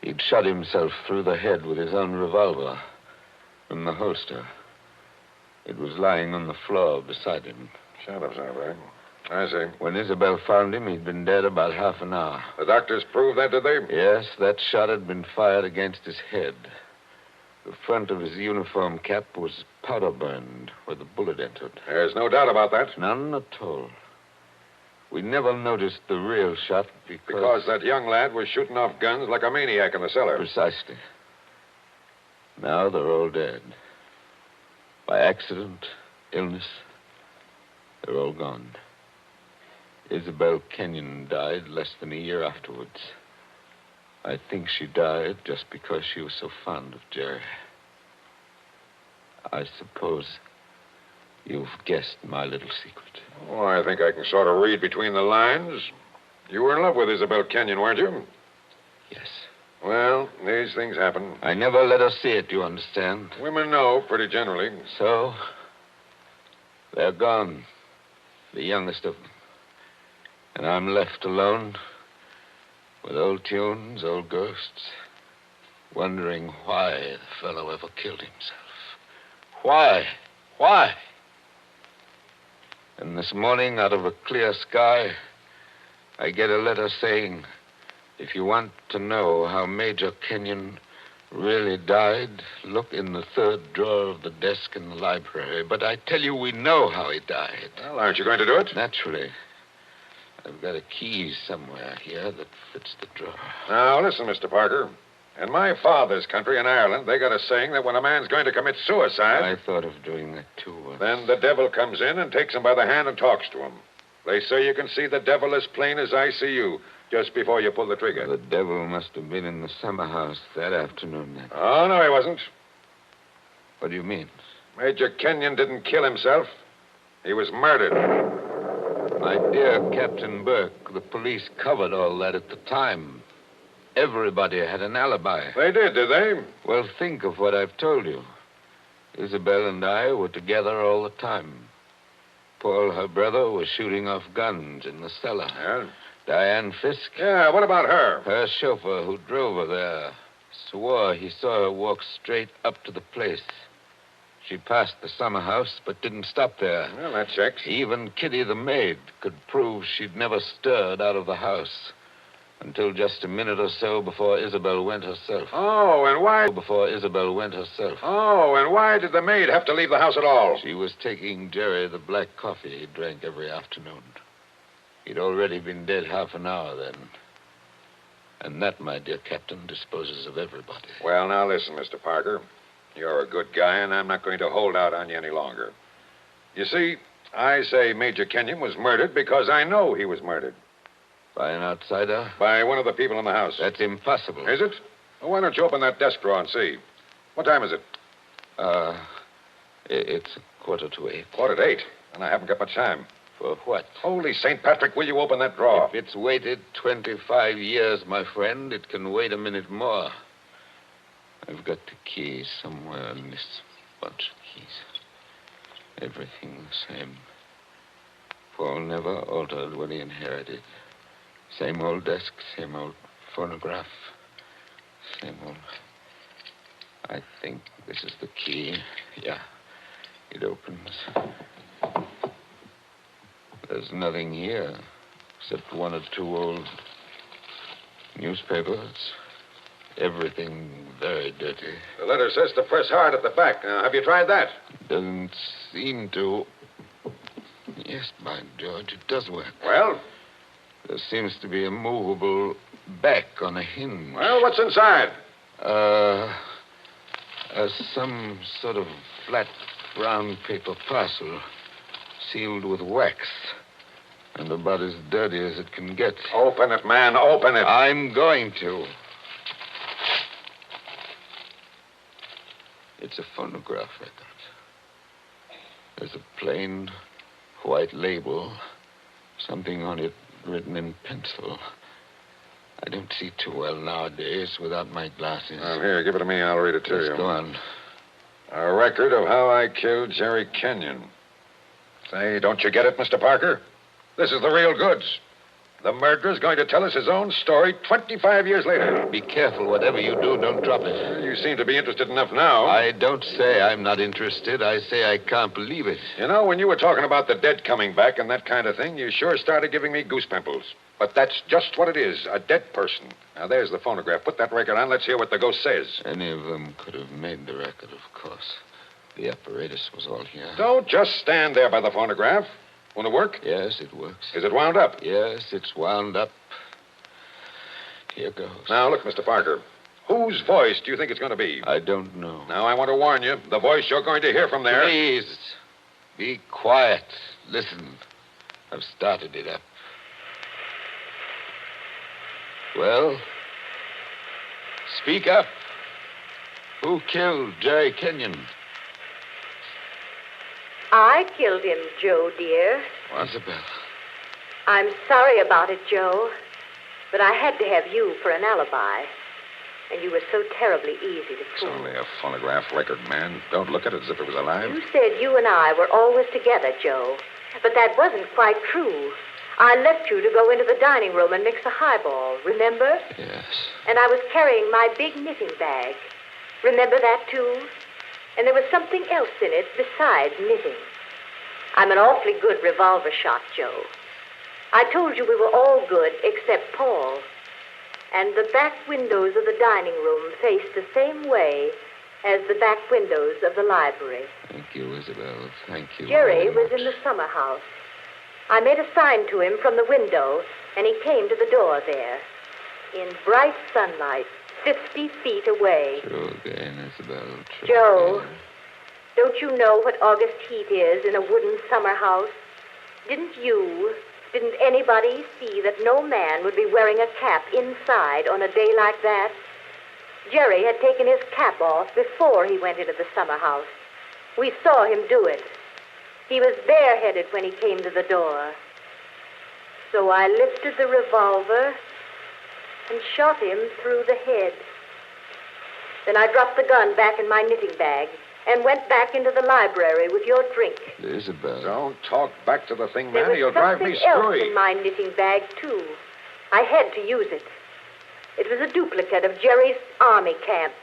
He'd shot himself through the head with his own revolver from the holster. It was lying on the floor beside him. Shadows, all right. I see. When Isabel found him, he'd been dead about half an hour. The doctors proved that, did they? Yes, that shot had been fired against his head. The front of his uniform cap was powder burned where the bullet entered. There's no doubt about that. None at all. We never noticed the real shot Because that young lad was shooting off guns like a maniac in the cellar. Precisely. Now they're all dead. By accident, illness, they're all gone. Isabel Kenyon died less than a year afterwards. I think she died just because she was so fond of Jerry. I suppose you've guessed my little secret. Oh, I think I can sort of read between the lines. You were in love with Isabel Kenyon, weren't you? Yes. Well, these things happen. I never let her see it, you understand? Women know, pretty generally. So, they're gone. The youngest of them. And I'm left alone with old tunes, old ghosts, wondering why the fellow ever killed himself. Why? Why? And this morning, out of a clear sky, I get a letter saying, if you want to know how Major Kenyon really died, look in the third drawer of the desk in the library. But I tell you, we know how he died. Well, aren't you going to do it? Naturally. I've got a key somewhere here that fits the drawer. Now, listen, Mr. Parker. In my father's country in Ireland, they got a saying that when a man's going to commit suicide... I thought of doing that, too. Then the devil comes in and takes him by the hand and talks to him. They say you can see the devil as plain as I see you just before you pull the trigger. The devil must have been in the summer house that afternoon, then. Oh, no, he wasn't. What do you mean? Major Kenyon didn't kill himself. He was murdered. My dear Captain Burke, the police covered all that at the time. Everybody had an alibi. They did they? Well, think of what I've told you. Isabel and I were together all the time. Paul, her brother, was shooting off guns in the cellar. Yeah? Diane Fisk. Yeah, what about her? Her chauffeur who drove her there swore he saw her walk straight up to the place. She passed the summer house, but didn't stop there. Well, that checks. Even Kitty, the maid, could prove she'd never stirred out of the house until just a minute or so before Isabel went herself. Oh, and why... Before Isabel went herself. Oh, and why did the maid have to leave the house at all? She was taking Jerry the black coffee he drank every afternoon. He'd already been dead half an hour then. And that, my dear Captain, disposes of everybody. Well, now listen, Mr. Parker. You're a good guy, and I'm not going to hold out on you any longer. You see, I say Major Kenyon was murdered because I know he was murdered. By an outsider? By one of the people in the house. That's impossible. Is it? Well, why don't you open that desk drawer and see? What time is it? It's 7:45. 7:45? And I haven't got much time. For what? Holy St. Patrick, will you open that drawer? If it's waited 25 years, my friend, it can wait a minute more. I've got the key somewhere in this bunch of keys. Everything the same. Paul never altered what he inherited. Same old desk, same old phonograph, same old... I think this is the key. Yeah, it opens. There's nothing here except one or two old newspapers. Everything very dirty. The letter says to press hard at the back. Now, have you tried that? Doesn't seem to. Yes, by George, it does work. Well? There seems to be a movable back on a hinge. Well, what's inside? Some sort of flat brown paper parcel sealed with wax. And about as dirty as it can get. Open it, man. Open it. I'm going to. It's a phonograph record. There's a plain white label. Something on it written in pencil. I don't see too well nowadays without my glasses. Well, here, give it to me. I'll read it to you. Go on. A record of how I killed Jerry Kenyon. Say, don't you get it, Mr. Parker? This is the real goods. The murderer's going to tell us his own story 25 years later. Be careful. Whatever you do, don't drop it. You seem to be interested enough now. I don't say I'm not interested. I say I can't believe it. You know, when you were talking about the dead coming back and that kind of thing, you sure started giving me goose pimples. But that's just what it is, a dead person. Now, there's the phonograph. Put that record on. Let's hear what the ghost says. Any of them could have made the record, of course. The apparatus was all here. Don't just stand there by the phonograph. Won't it work? Yes, it works. Is it wound up? Yes, it's wound up. Here goes. Now, look, Mr. Parker. Whose voice do you think it's going to be? I don't know. Now, I want to warn you. The voice you're going to hear from there... Please, be quiet. Listen. I've started it up. Well, speak up. Who killed Jerry Kenyon? I killed him, Joe, dear. Isabel. I'm sorry about it, Joe, but I had to have you for an alibi. And you were so terribly easy to It's fool. only a phonograph record, man. Don't look at it as if it was alive. You said you and I were always together, Joe, but that wasn't quite true. I left you to go into the dining room and mix a highball, remember? Yes. And I was carrying my big knitting bag. Remember that, too? And there was something else in it besides knitting. I'm an awfully good revolver shot, Joe. I told you we were all good except Paul. And the back windows of the dining room faced the same way as the back windows of the library. Thank you, Isabel. Thank you. Jerry was in the summer house. I made a sign to him from the window, and he came to the door there. In bright sunlight, 50 feet away. True again, Isabel. True Joe, again. don't you know what August heat is in a wooden summer house? Didn't anybody see that no man would be wearing a cap inside on a day like that? Jerry had taken his cap off before he went into the summer house. We saw him do it. He was bareheaded when he came to the door. So I lifted the revolver and shot him through the head. Then I dropped the gun back in my knitting bag and went back into the library with your drink. Isabel. Don't talk back to the thing, There man, or was you'll drive me something else screwy. in my knitting bag, too. I had to use it. It was a duplicate of Jerry's army camp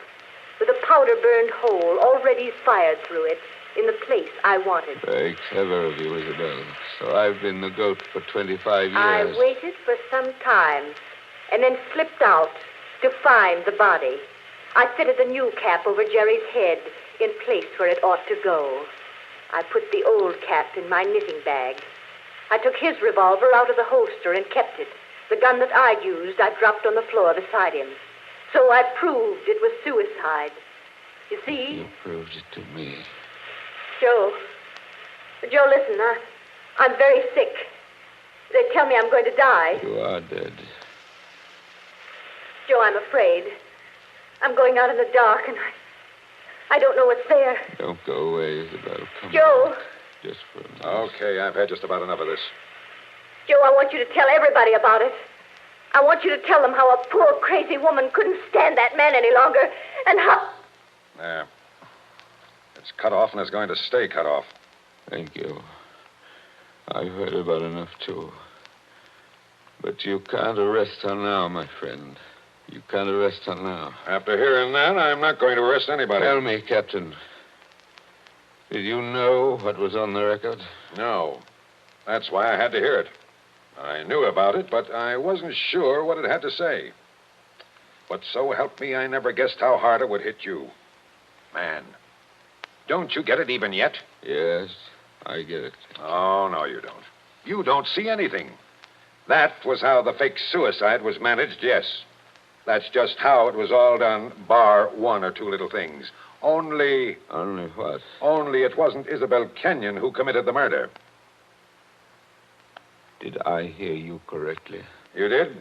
with a powder-burned hole already fired through it in the place I wanted. Very clever of you, Isabel. So I've been the goat for 25 years. I waited for some time and then slipped out to find the body. I fitted the new cap over Jerry's head in place where it ought to go. I put the old cap in my knitting bag. I took his revolver out of the holster and kept it. The gun that I used, I dropped on the floor beside him. So I proved it was suicide. You see? You proved it to me. Joe, listen, I'm very sick. They tell me I'm going to die. You are dead. Joe, I'm afraid. I'm going out in the dark, and I don't know what's there. Don't go away, Isabel. Come Joe. on. Just for a minute. Okay, I've had just about enough of this. Joe, I want you to tell everybody about it. I want you to tell them how a poor, crazy woman couldn't stand that man any longer, and how... There. It's cut off and it's going to stay cut off. Thank you. I've heard about enough, too. But you can't arrest her now, my friend. You can't arrest her now. After hearing that, I'm not going to arrest anybody. Tell me, Captain. Did you know what was on the record? No. That's why I had to hear it. I knew about it, but I wasn't sure what it had to say. But so help me, I never guessed how hard it would hit you. Man, don't you get it even yet? Yes, I get it. Oh, no, you don't. You don't see anything. That was how the fake suicide was managed, yes. That's just how it was all done, bar one or two little things. Only... Only what? Only it wasn't Isabel Kenyon who committed the murder. Did I hear you correctly? You did?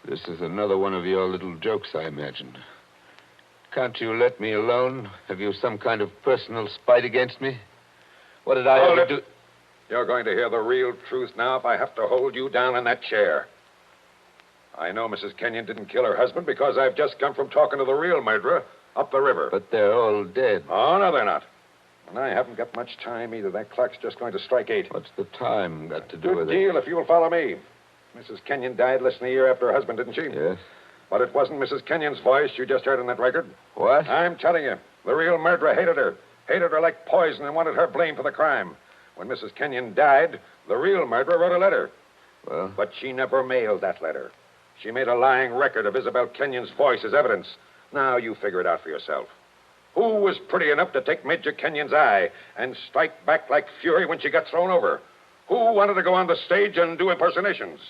This is another one of your little jokes, I imagine. Can't you let me alone? Have you some kind of personal spite against me? What did I ever do? You're going to hear the real truth now if I have to hold you down in that chair. I know Mrs. Kenyon didn't kill her husband because I've just come from talking to the real murderer up the river. But they're all dead. Oh, no, they're not. And I haven't got much time either. That clock's just going to strike 8. What's the time got to do with it? Good deal if you'll follow me. Mrs. Kenyon died less than a year after her husband, didn't she? Yes. But it wasn't Mrs. Kenyon's voice you just heard on that record. What? I'm telling you, the real murderer hated her. Hated her like poison and wanted her blamed for the crime. When Mrs. Kenyon died, the real murderer wrote a letter. Well? But she never mailed that letter. She made a lying record of Isabel Kenyon's voice as evidence. Now you figure it out for yourself. Who was pretty enough to take Major Kenyon's eye and strike back like fury when she got thrown over? Who wanted to go on the stage and do impersonations?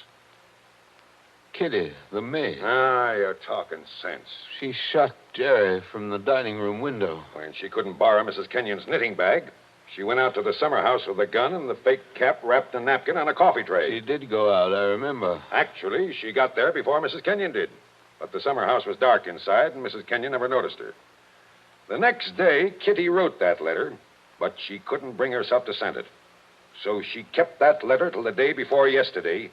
Kitty, the maid. Ah, you're talking sense. She shot Jerry from the dining room window. When she couldn't borrow Mrs. Kenyon's knitting bag, she went out to the summer house with a gun and the fake cap wrapped in a napkin on a coffee tray. She did go out, I remember. Actually, she got there before Mrs. Kenyon did. But the summer house was dark inside, and Mrs. Kenyon never noticed her. The next day, Kitty wrote that letter, but she couldn't bring herself to send it. So she kept that letter till the day before yesterday.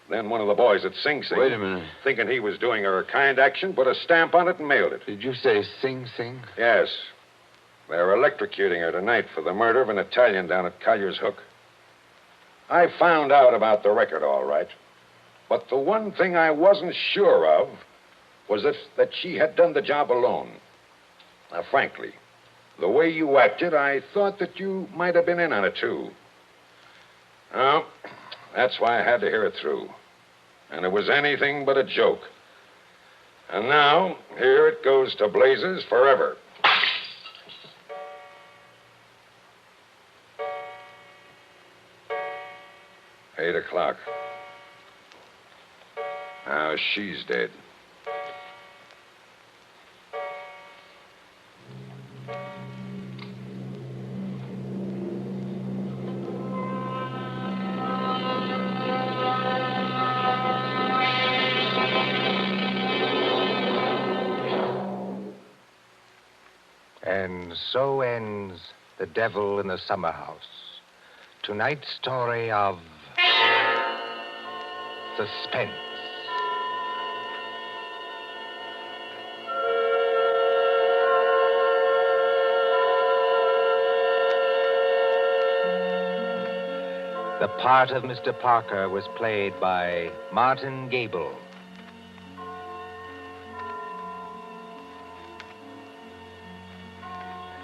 Then one of the boys at Sing Sing... Wait a minute. Thinking he was doing her a kind action, put a stamp on it and mailed it. Did you say Sing Sing? Yes. They're electrocuting her tonight for the murder of an Italian down at Collier's Hook. I found out about the record, all right. But the one thing I wasn't sure of was that she had done the job alone. Now, frankly, the way you acted, I thought that you might have been in on it, too. Well, that's why I had to hear it through. And it was anything but a joke. And now, here it goes to blazes forever. Eight o'clock. Now she's dead. And so ends The Devil in the Summer House. Tonight's story of Suspense. The part of Mr. Parker was played by Martin Gable.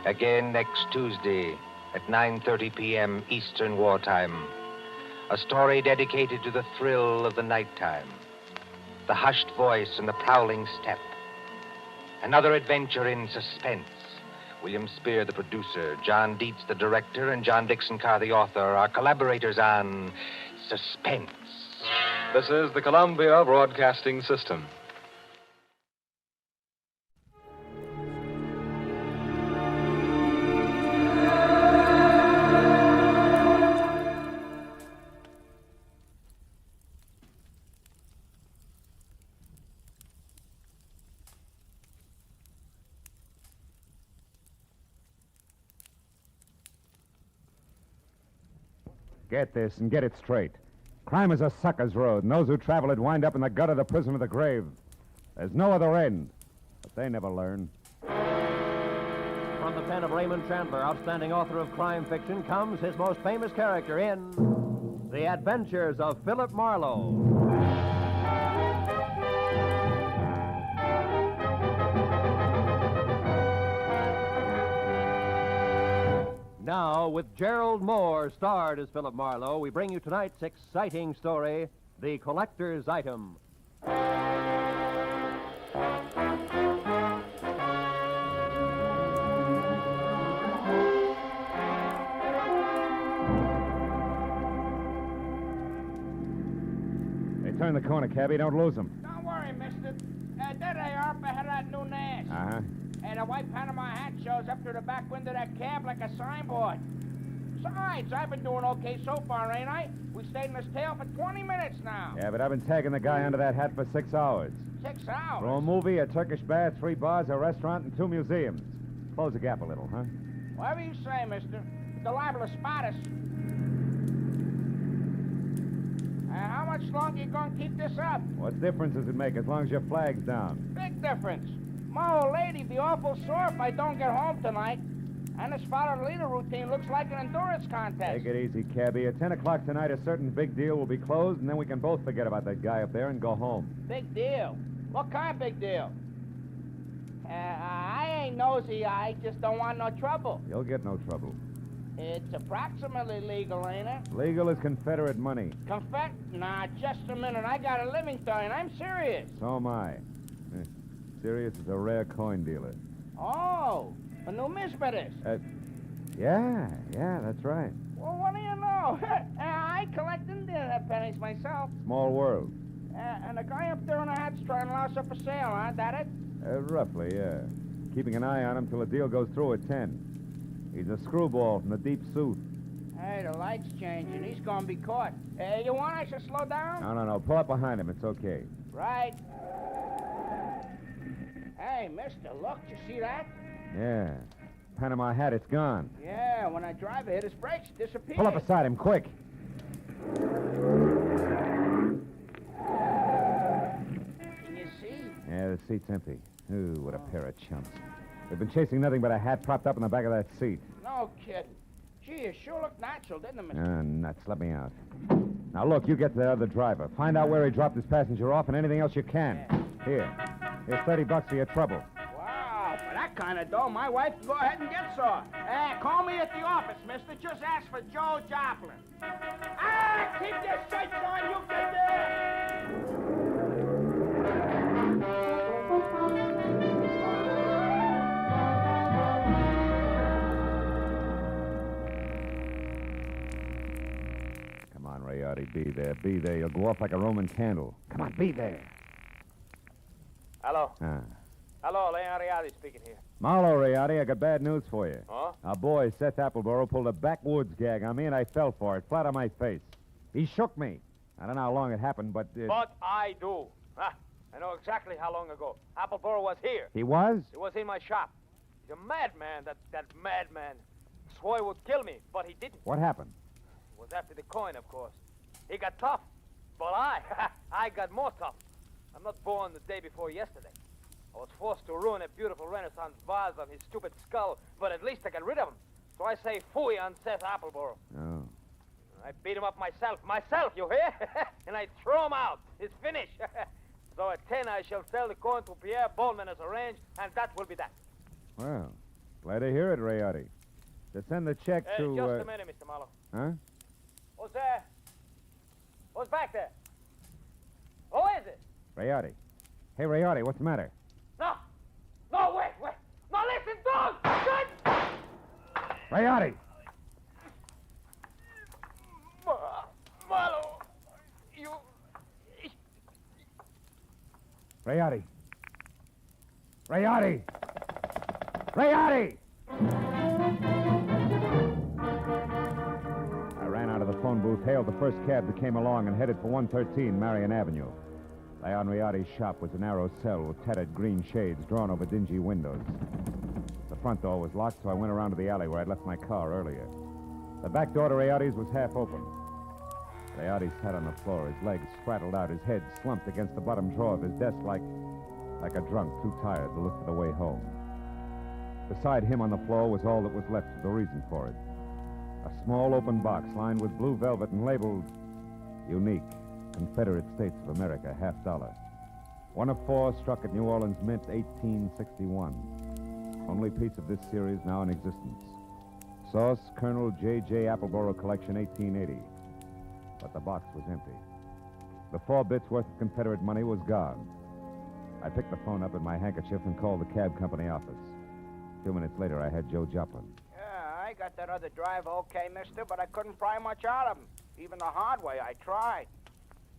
Again next Tuesday at 9:30 p.m. Eastern Wartime. A story dedicated to the thrill of the nighttime, the hushed voice and the prowling step. Another adventure in suspense. William Spear, the producer, John Dietz, the director, and John Dixon Carr, the author, are collaborators on Suspense. This is the Columbia Broadcasting System. Get this and get it straight. Crime is a sucker's road, and those who travel it wind up in the gut of the prison of the grave. There's no other end, but they never learn. From the pen of Raymond Chandler, outstanding author of crime fiction, comes his most famous character in The Adventures of Philip Marlowe. Now, with Gerald Moore starred as Philip Marlowe, we bring you tonight's exciting story, The Collector's Item. Hey, turn the corner, cabby. Don't lose them. Don't worry, mister. There they are up ahead of that new nest. Uh-huh. And a white Panama hat shows up through the back window of that cab like a signboard. Besides, I've been doing okay so far, ain't I? We stayed in this tail for 20 minutes now. Yeah, but I've been tagging the guy under that hat for 6 hours. 6 hours? For a movie, a Turkish bath, 3 bars, a restaurant, and 2 museums. Close the gap a little, huh? Whatever you say, mister. They're liable to spot us. How much longer you gonna keep this up? What difference does it make as long as your flag's down? Big difference. My old lady'd be awful sore if I don't get home tonight. And this follow-the-leader routine looks like an endurance contest. Take it easy, cabby. At 10 o'clock tonight, a certain big deal will be closed, and then we can both forget about that guy up there and go home. Big deal? What kind of big deal? I ain't nosy. I just don't want no trouble. You'll get no trouble. It's approximately legal, ain't it? Legal as Confederate money. Nah, just a minute. I got a living to earn. I'm serious. So am I. Serious as a rare coin dealer. Oh, a numismatist. Yeah, that's right. Well, what do you know? I collect Indian pennies myself. Small world. And the guy up there in the hat's trying to louse up for sale, huh? That it? Roughly, yeah. Keeping an eye on him till the deal goes through at 10. He's a screwball from the deep south. Hey, the light's changing. He's gonna be caught. You want I should slow down? No. Pull up behind him. It's okay. Right. Hey, mister, look. You see that? Yeah. Panama hat, it's gone. Yeah, when I drive, I hit his brakes. It disappeared. Pull up beside him, quick. Can you see? Yeah, the seat's empty. Ooh, what a pair of chumps. They've been chasing nothing but a hat propped up in the back of that seat. No kidding. Gee, it sure looked natural, didn't it, mister? Nuts. Let me out. Now, look, you get to the other driver. Find out where he dropped his passenger off and anything else you can. Yeah. Here's $30 for your trouble. Wow, for that kind of dough, my wife can go ahead and get some. Call me at the office, mister. Just ask for Joe Joplin. Keep your sights on, you can do it! Come on, Rayardi, be there. Be there. You'll go off like a Roman candle. Come on, be there. Hello. Ah. Hello, Leon Rialdi speaking here. Marlowe, Rayardi, I got bad news for you. Oh? Our boy, Seth Appleboro, pulled a backwoods gag on me, and I fell for it, flat on my face. He shook me. I don't know how long it happened, but... But I do. I know exactly how long ago. Appleboro was here. He was? He was in my shop. He's a madman, that madman. Swore he would kill me, but he didn't. What happened? It was after the coin, of course. He got tough. But I got more tough. I'm not born the day before yesterday. I was forced to ruin a beautiful Renaissance vase on his stupid skull, but at least I got rid of him. So I say phooey on Seth Appleboro. Oh. I beat him up myself, you hear? And I throw him out. It's finished. So at 10 I shall sell the coin to Pierre Baldwin as arranged, and that will be that. Well, glad to hear it, Rayardi. To send the check to... Just a minute, Mr. Marlowe. Huh? Who's there? Who's back there? Who is it? Rayardi. Hey, Rayardi, what's the matter? No, wait. No, listen, don't! Rayardi! Marlowe, you... Rayardi! Rayardi! Rayardi! I ran out of the phone booth, hailed the first cab that came along, and headed for 113 Marion Avenue. Leon Rayardi's shop was a narrow cell with tattered green shades drawn over dingy windows. The front door was locked, so I went around to the alley where I'd left my car earlier. The back door to Rayardi's was half open. Leotti sat on the floor, his legs spraddled out, his head slumped against the bottom drawer of his desk like a drunk too tired to look for the way home. Beside him on the floor was all that was left of the reason for it. A small open box lined with blue velvet and labeled Unique, Confederate States of America, $50. One of 4 struck at New Orleans Mint, 1861. Only piece of this series now in existence. Source, Colonel J.J. Appleboro Collection, 1880. But the box was empty. The 4 bits worth of Confederate money was gone. I picked the phone up in my handkerchief and called the cab company office. 2 minutes later, I had Joe Joplin. Yeah, I got that other driver okay, mister, but I couldn't pry much out of him. Even the hard way, I tried.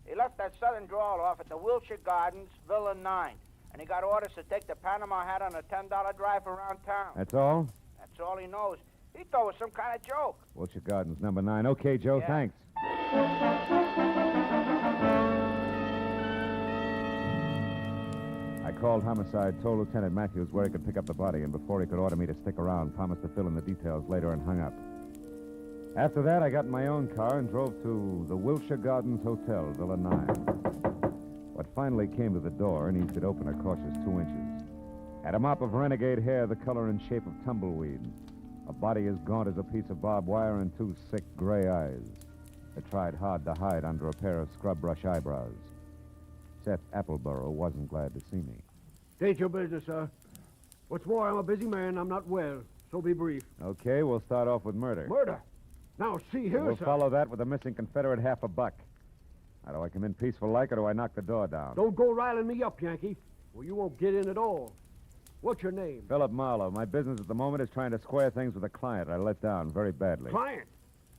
He left that southern drawl off at the Wilshire Gardens, Villa 9. And he got orders to take the Panama hat on a $10 drive around town. That's all? That's all he knows. He thought it was some kind of joke. Wilshire Gardens, number 9. Okay, Joe, Yeah. thanks. I called Homicide, told Lieutenant Matthews where he could pick up the body, and before he could order me to stick around, promised to fill in the details later and hung up. After that, I got in my own car and drove to the Wilshire Gardens Hotel, Villa 9. What finally came to the door and eased it open a cautious 2 inches. Had a mop of renegade hair the color and shape of tumbleweed, a body as gaunt as a piece of barbed wire, and 2 sick gray eyes that tried hard to hide under a pair of scrub brush eyebrows. Seth Appleboro wasn't glad to see me. State your business, sir. What's more, I'm a busy man. I'm not well, so be brief. Okay, we'll start off with murder. Murder? Now, see here, We'll sir. follow that with a missing Confederate $50. Now, do I come in peaceful like, or do I knock the door down? Don't go riling me up, Yankee, or you won't get in at all. What's your name? Philip Marlowe. My business at the moment is trying to square things with a client I let down very badly. Client?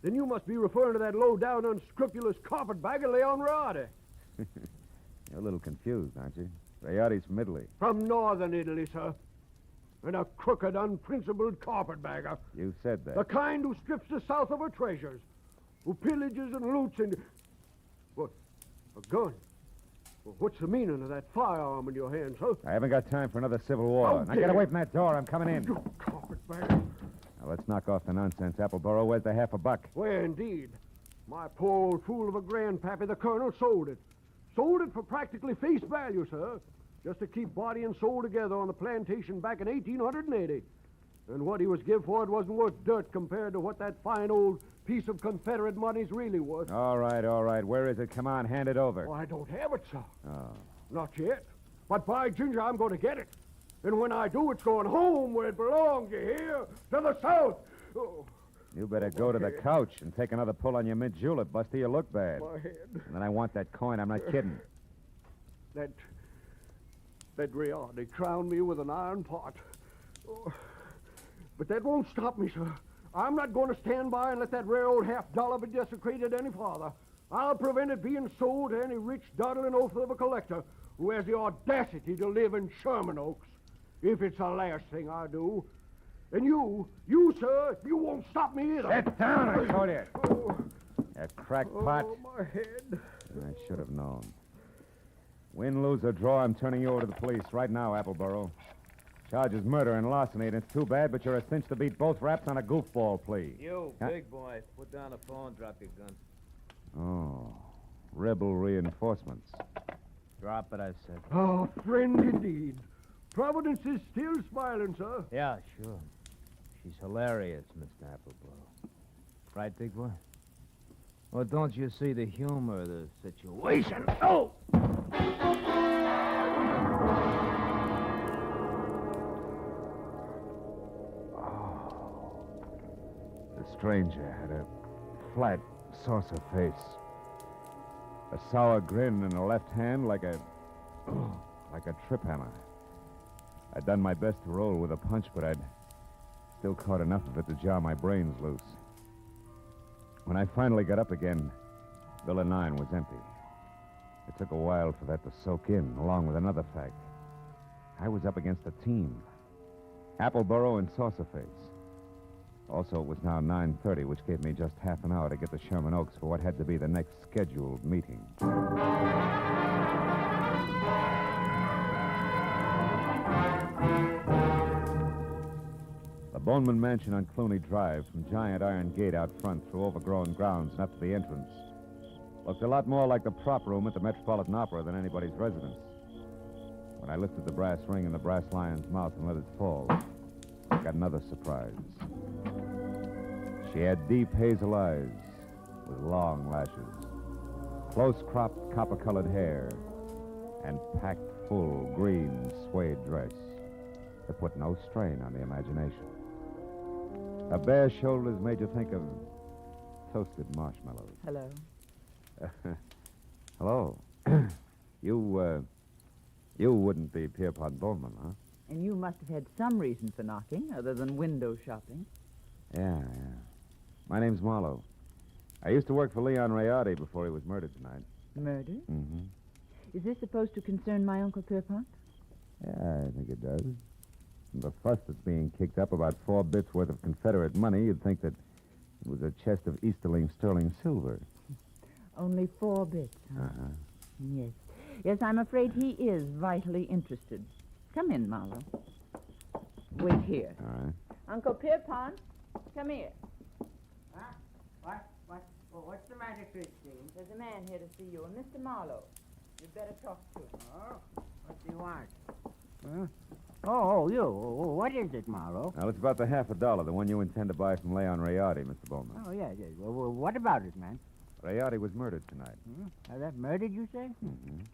Then you must be referring to that low-down, unscrupulous carpetbagger, Leon Rade. You're a little confused, aren't you? Rayotti's from Italy. From northern Italy, sir. And a crooked, unprincipled carpetbagger. You said that. The kind who strips the South of her treasures, who pillages and loots and... What? A gun? Well, what's the meaning of that firearm in your hand, sir? I haven't got time for another civil war. Now get away from that door. I'm coming in. You carpetbagger. Now, let's knock off the nonsense, Appleboro. Where's the $50? Where, indeed? My poor old fool of a grandpappy, the colonel, sold it. Sold it for practically face value, sir. Just to keep body and soul together on the plantation back in 1880. And what he was give for it wasn't worth dirt compared to what that fine old piece of Confederate money's really worth. All right, all right. Where is it? Come on, hand it over. Well, I don't have it, sir. Oh. Not yet. But by ginger, I'm going to get it. And when I do, it's going home where it belongs, you hear? To the South. Oh. You better go to the couch and take another pull on your mint julep, Busty. You look bad. My head. And then I want that coin. I'm not kidding. That Rayotty crowned me with an iron pot. Oh. But that won't stop me, sir. I'm not going to stand by and let that rare old $50 be desecrated any farther. I'll prevent it being sold to any rich, dawdling oaf of a collector who has the audacity to live in Sherman Oaks. If it's the last thing I do. And you, sir, you won't stop me either. Sit down, I told you. Oh. A crackpot. Oh, my head. I should have known. Win, lose, or draw, I'm turning you over to the police right now, Appleboro. Charge is murder and larceny, and it's too bad, but you're a cinch to beat both raps on a goofball plea. You, big boy, put down the phone, drop your gun. Oh, rebel reinforcements. Drop it, I said. Oh, friend indeed. Providence is still smiling, sir. Yeah, sure. She's hilarious, Mr. Appleboro. Right, big boy? Well, don't you see the humor of the situation? Oh! The stranger had a flat, saucer face. A sour grin in the left hand like a trip hammer. I'd done my best to roll with a punch, but I'd still caught enough of it to jar my brains loose. When I finally got up again, Villa 9 was empty. It took a while for that to soak in, along with another fact. I was up against a team. Appleboro and Saucerface. Also, it was now 9:30, which gave me just half an hour to get to Sherman Oaks for what had to be the next scheduled meeting. The Boneman Mansion on Clooney Drive, from giant iron gate out front through overgrown grounds and up to the entrance, Looked a lot more like the prop room at the Metropolitan Opera than anybody's residence. When I lifted the brass ring in the brass lion's mouth and let it fall, I got another surprise. She had deep hazel eyes with long lashes, close-cropped copper-colored hair, and packed full green suede dress that put no strain on the imagination. Her bare shoulders made you think of toasted marshmallows. Hello. Hello. You wouldn't be Pierpont Bowman, huh? And you must have had some reason for knocking, other than window shopping. Yeah. My name's Marlowe. I used to work for Leon Rayardi before he was murdered tonight. Murder? Mm-hmm. Is this supposed to concern my Uncle Pierpont? Yeah, I think it does. From the fuss that's being kicked up about 4 bits worth of Confederate money, you'd think that it was a chest of Easterling sterling silver. Only 4 bits, huh? Uh-huh. Yes. Yes, I'm afraid he is vitally interested. Come in, Marlowe. Wait here. All right. Uncle Pierpont, come here. Huh? What's the matter, Christine? There's a man here to see you, a Mr. Marlowe. You'd better talk to him. Oh, what do you want? Huh? Oh, you. What is it, Marlowe? Now, it's about the $50, the one you intend to buy from Leon Rayardi, Mr. Bowman. Oh, yeah. Well, what about it, man? Rayardi was murdered tonight. That murdered, you say? Mm-hmm.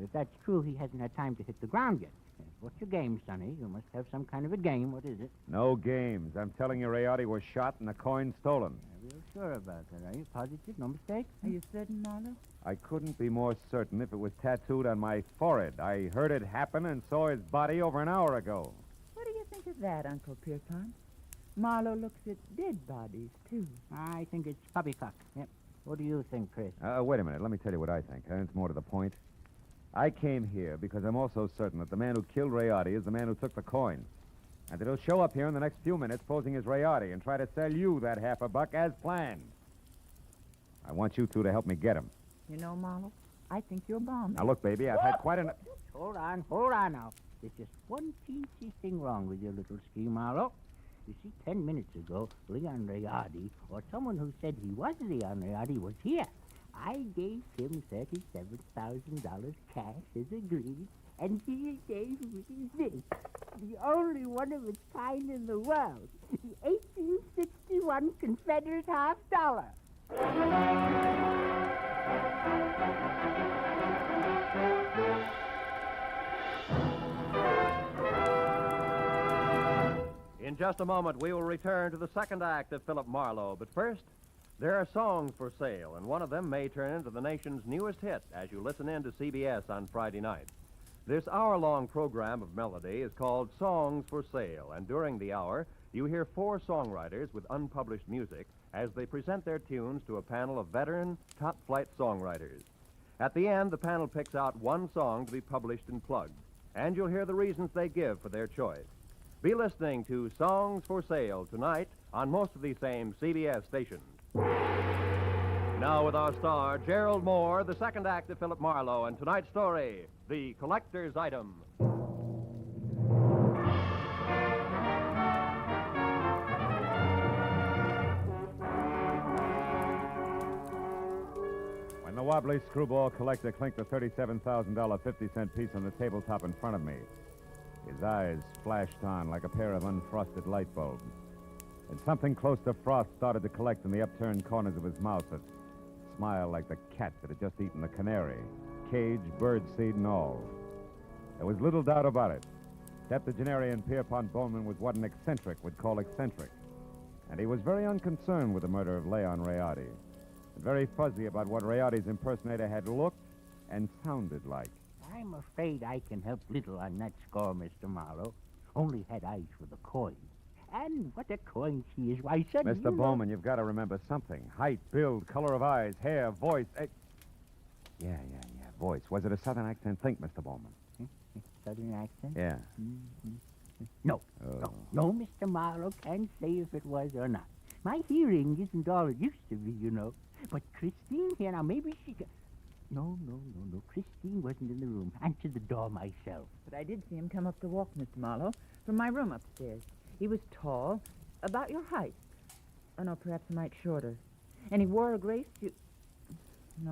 If that's true, he hasn't had time to hit the ground yet. What's your game, Sonny? You must have some kind of a game. What is it? No games. I'm telling you, Rayardi was shot and the coin stolen. Are you sure about that? Are you positive? No mistake? Are you certain, Marlowe? I couldn't be more certain if it was tattooed on my forehead. I heard it happen and saw his body over an hour ago. What do you think of that, Uncle Pierpont? Marlowe looks at dead bodies, too. I think it's poppycock. Yep. What do you think, Chris? Wait a minute. Let me tell you what I think. It's more to the point. I came here because I'm also certain that the man who killed Rayardi is the man who took the coin. And that he'll show up here in the next few minutes posing as Rayardi and try to sell you that $50 as planned. I want you two to help me get him. You know, Marlowe, I think you're bombing. Now, look, baby, I've had quite enough... Hold on now. There's just one teensy thing wrong with your little scheme, Marlowe. You see, 10 minutes ago, Leon Rayardi, or someone who said he was Leon Rayardi, was here. I gave him $37,000 cash as agreed, and he gave me this, the only one of its kind in the world, the 1861 Confederate $50. In just a moment, we will return to the second act of Philip Marlowe. But first, there are songs for sale, and one of them may turn into the nation's newest hit as you listen in to CBS on Friday night. This hour-long program of melody is called Songs for Sale, and during the hour, you hear 4 songwriters with unpublished music as they present their tunes to a panel of veteran, top-flight songwriters. At the end, the panel picks out one song to be published and plugged, and you'll hear the reasons they give for their choice. Be listening to Songs for Sale tonight on most of these same CBS stations. Now with our star, Gerald Moore, the second act of Philip Marlowe, and tonight's story, The Collector's Item. When the wobbly screwball collector clinked the $37,000 50-cent piece on the tabletop in front of me, his eyes flashed on like a pair of unfrosted light bulbs. And something close to frost started to collect in the upturned corners of his mouth, that smile like the cat that had just eaten the canary, cage, birdseed, and all. There was little doubt about it. Septuagenarian Pierpont Bowman was what an eccentric would call eccentric. And he was very unconcerned with the murder of Leon Rayardi, and very fuzzy about what Rayardi's impersonator had looked and sounded like. I'm afraid I can help little on that score, Mr. Marlowe. Only had eyes for the coin. And what a coin she is. Why, son, Mr. Bowman, you've got to remember something. Height, build, color of eyes, hair, voice. Yeah, voice. Was it a southern accent? Think, Mr. Bowman. Southern accent? Yeah. Mm-hmm. No, Mr. Marlowe can't say if it was or not. My hearing isn't all it used to be, you know. But Christine here, now maybe she... No. Christine wasn't in the room. Answered the door myself. But I did see him come up the walk, Mr. Marlowe, from my room upstairs. He was tall, about your height. Oh, no, perhaps a mite shorter. And he wore a gray suit.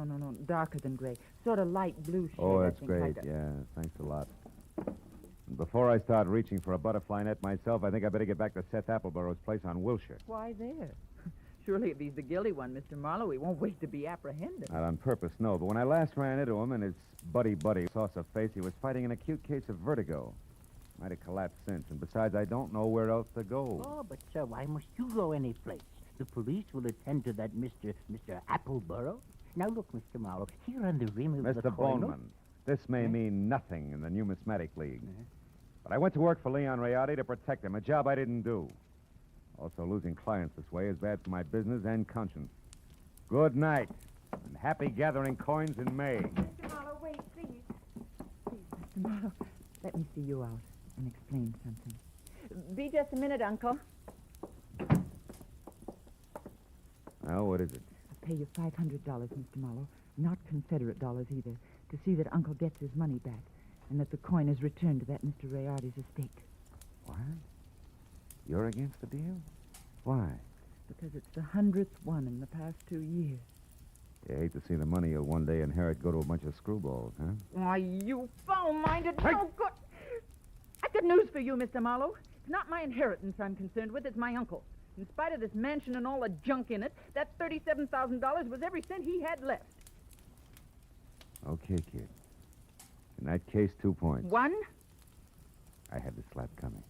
No. Darker than gray. Sort of light blue shade. Oh, I that's think, great. like a- Yeah, thanks a lot. And before I start reaching for a butterfly net myself, I think I better get back to Seth Appleborough's place on Wilshire. Why there? Surely if he's the guilty one, Mr. Marlowe, he won't wait to be apprehended. Not on purpose, no. But when I last ran into him and his buddy saucer face, he was fighting an acute case of vertigo. Might have collapsed since. And besides, I don't know where else to go. Oh, but, sir, why must you go any place? The police will attend to that Mr. Appleborough. Now, look, Mr. Marlowe, here on the rim of the Mr. coin... Boneman, this may mean nothing in the Numismatic League. But I went to work for Leon Rayardi to protect him, a job I didn't do. Also, losing clients this way is bad for my business and conscience. Good night, and happy gathering coins in May. Mr. Marlowe, wait, please. Please, Mr. Marlowe, let me see you out and explain something. Be just a minute, Uncle. Now, what is it? I'll pay you $500, Mr. Marlowe, not Confederate dollars either, to see that Uncle gets his money back and that the coin is returned to that Mr. Rayardi's estate. What? You're against the deal? Why? Because it's the 100th one in the past 2 years. You hate to see the money you'll one day inherit go to a bunch of screwballs, huh? Why, you foul-minded, no good... I've got news for you, Mr. Marlowe. It's not my inheritance I'm concerned with, it's my uncle. In spite of this mansion and all the junk in it, that $37,000 was every cent he had left. Okay, kid. In that case, 2 points. 1? I had the slap coming.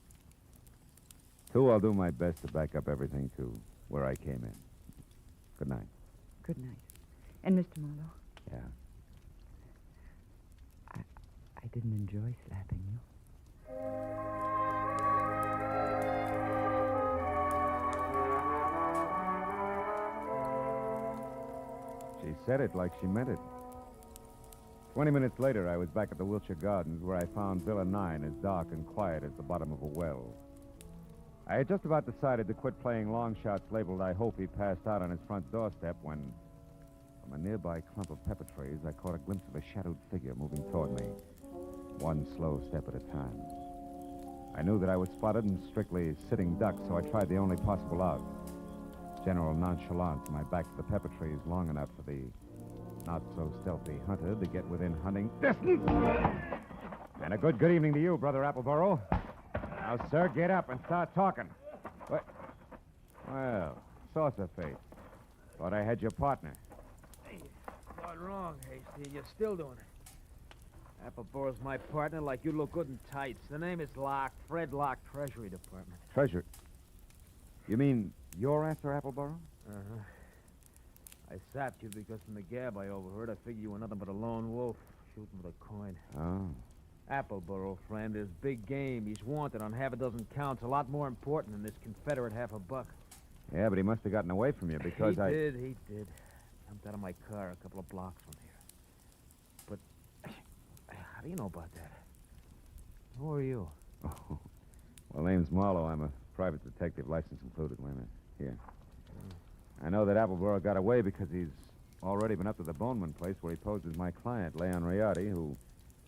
2, I'll do my best to back up everything to where I came in. Good night. Good night. And Mr. Marlowe, Yeah. I didn't enjoy slapping you. She said it like she meant it. 20 minutes later, I was back at the Wilshire Gardens where I found Villa 9 as dark and quiet as the bottom of a well. I had just about decided to quit playing long shots labeled I hope he passed out on his front doorstep when, from a nearby clump of pepper trees, I caught a glimpse of a shadowed figure moving toward me, one slow step at a time. I knew that I was spotted and strictly sitting duck, so I tried the only possible out. General nonchalance, my back to the pepper trees long enough for the not-so-stealthy hunter to get within hunting distance. And a good evening to you, Brother Appleborough. Now, sir, get up and start talking. What? Well, saucer face. Thought I had your partner. Hey, not wrong, Hasty. You're still doing it. Appleborough's my partner like you look good in tights. The name is Locke, Fred Locke, Treasury Department. Treasure. You mean you're after Appleborough? Uh-huh. I sapped you because from the gab I overheard, I figured you were nothing but a lone wolf shooting with a coin. Oh. Appleborough, friend, is big game. He's wanted on half a dozen counts, a lot more important than this Confederate $50. Yeah, but he must have gotten away from you because He did. Jumped out of my car a couple of blocks from here. But how do you know about that? Who are you? Oh. Well, name's Marlowe. I'm a private detective, license included. Wait a minute. Here. I know that Appleborough got away because he's already been up to the Boneman place where he posed as my client, Leon Rayardi, who,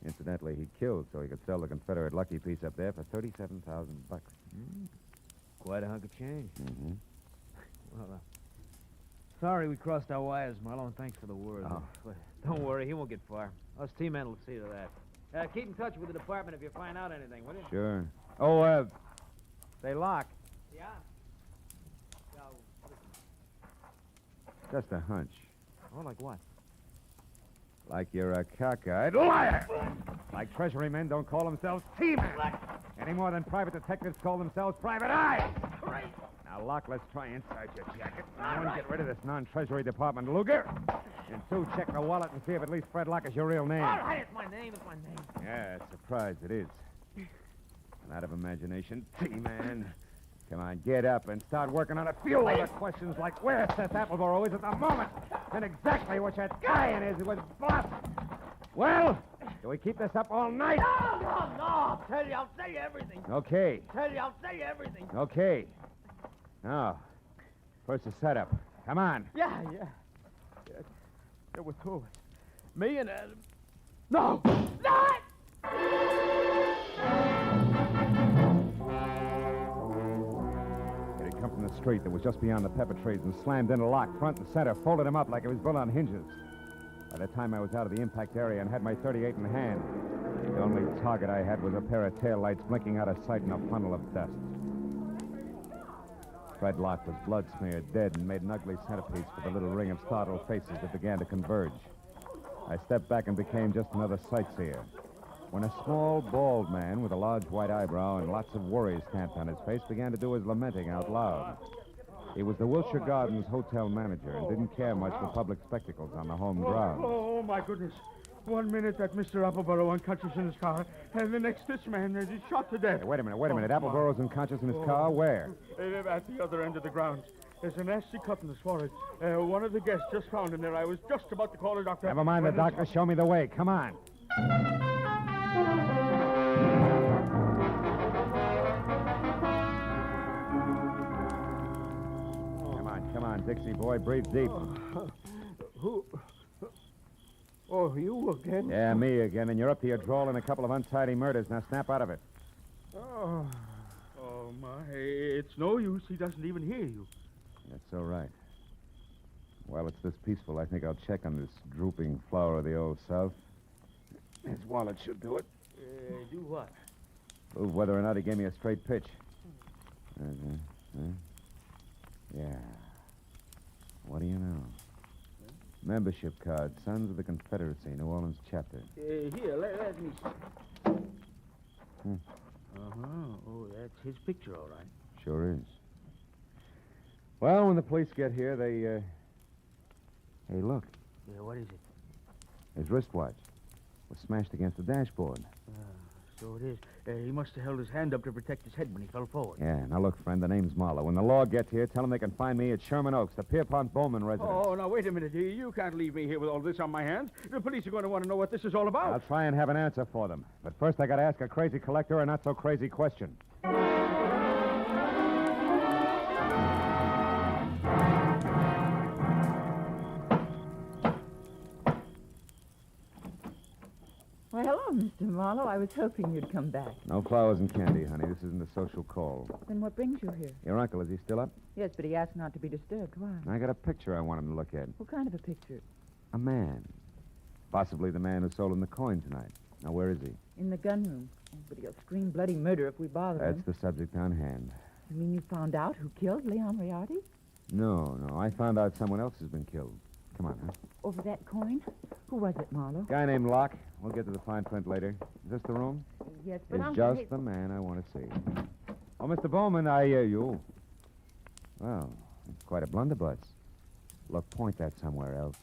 incidentally, he killed so he could sell the Confederate lucky piece up there for $37,000. Quite a hunk of change. Mm-hmm. Well, sorry we crossed our wires, Marlowe, and thanks for the word. Oh. But don't worry, he won't get far. Us T-men will see to that. Keep in touch with the department if you find out anything, will you? Sure. Oh, Say, Locke. Yeah? just a hunch. Oh, like what? Like you're a cockeyed liar. Like Treasury men don't call themselves T-men. Any more than private detectives call themselves private eyes. Now, Locke, let's try inside your jacket. One, get rid of this non-Treasury Department Luger. And 2, check the wallet and see if at least Fred Locke is your real name. All right, it's my name. Yeah, surprise it is. Out of imagination, T-man. Come on, get up and start working on a few other questions like where Seth Appleborough is at the moment and exactly what that guy in is with boss. Well, do we keep this up all night? No, I'll tell you, I'll say everything. Okay. I'll say everything. Okay. Now, first the setup. Come on. Yeah. There were 2 of us. Me and Adam. No! Come from the street that was just beyond the pepper trees and slammed into Locke front and center, folded him up like it was built on hinges. By the time I was out of the impact area and had my .38 in hand, the only target I had was a pair of taillights blinking out of sight in a funnel of dust. Fred Locke was blood-smeared, dead, and made an ugly centerpiece for the little ring of startled faces that began to converge. I stepped back and became just another sightseer. When a small, bald man with a large white eyebrow and lots of worry stamped on his face began to do his lamenting out loud. He was the Wilshire Gardens hotel manager and didn't care much for public spectacles on the home grounds. Oh, my goodness. 1 minute that Mr. Appleborough unconscious in his car, and the next this man is shot to death. Hey, wait a minute. Appleborow's unconscious in his car? Where? At the other end of the grounds. There's a nasty cut in his forehead. One of the guests just found him there. I was just about to call a doctor. Never mind the doctor. Show me the way. Come on. Come on, Dixie boy. Breathe deep. Who? Oh, you again? Yeah, me again. And you're up to your drawl in a couple of untidy murders. Now snap out of it. Oh, my. It's no use. He doesn't even hear you. That's all right. While it's this peaceful, I think I'll check on this drooping flower of the old South. His wallet should do it. Do what? Prove whether or not he gave me a straight pitch. Yeah. What do you know? Membership card, Sons of the Confederacy, New Orleans chapter. Here, let me see. Oh, that's his picture, all right. Sure is. Well, when the police get here, they, Hey, look. Yeah, what is it? His wristwatch was smashed against the dashboard. So it is. He must have held his hand up to protect his head when he fell forward. Yeah, now look, friend, the name's Marlowe. When the law gets here, tell them they can find me at Sherman Oaks, the Pierpont Bowman residence. Oh, now, wait a minute. You can't leave me here with all this on my hands. The police are going to want to know what this is all about. I'll try and have an answer for them. But first, I got to ask a crazy collector a not-so-crazy question. Well, hello, Mr. Marlowe. I was hoping you'd come back. No flowers and candy, honey. This isn't a social call. Then what brings you here? Your uncle, is he still up? Yes, but he asked not to be disturbed. Why? I got a picture I want him to look at. What kind of a picture? A man. Possibly the man who sold him the coin tonight. Now, where is he? In the gun room. Oh, but he'll scream bloody murder if we bother him. That's the subject on hand. You mean you found out who killed Leon Riardi? No. I found out someone else has been killed. Come on, huh? Over that coin? Who was it, Marlowe? Guy named Locke. We'll get to the fine print later. Is this the room? Yes, but It's just the man I want to see. Oh, Mr. Bowman, I hear you. Well, it's quite a blunderbuss. Look, point that somewhere else.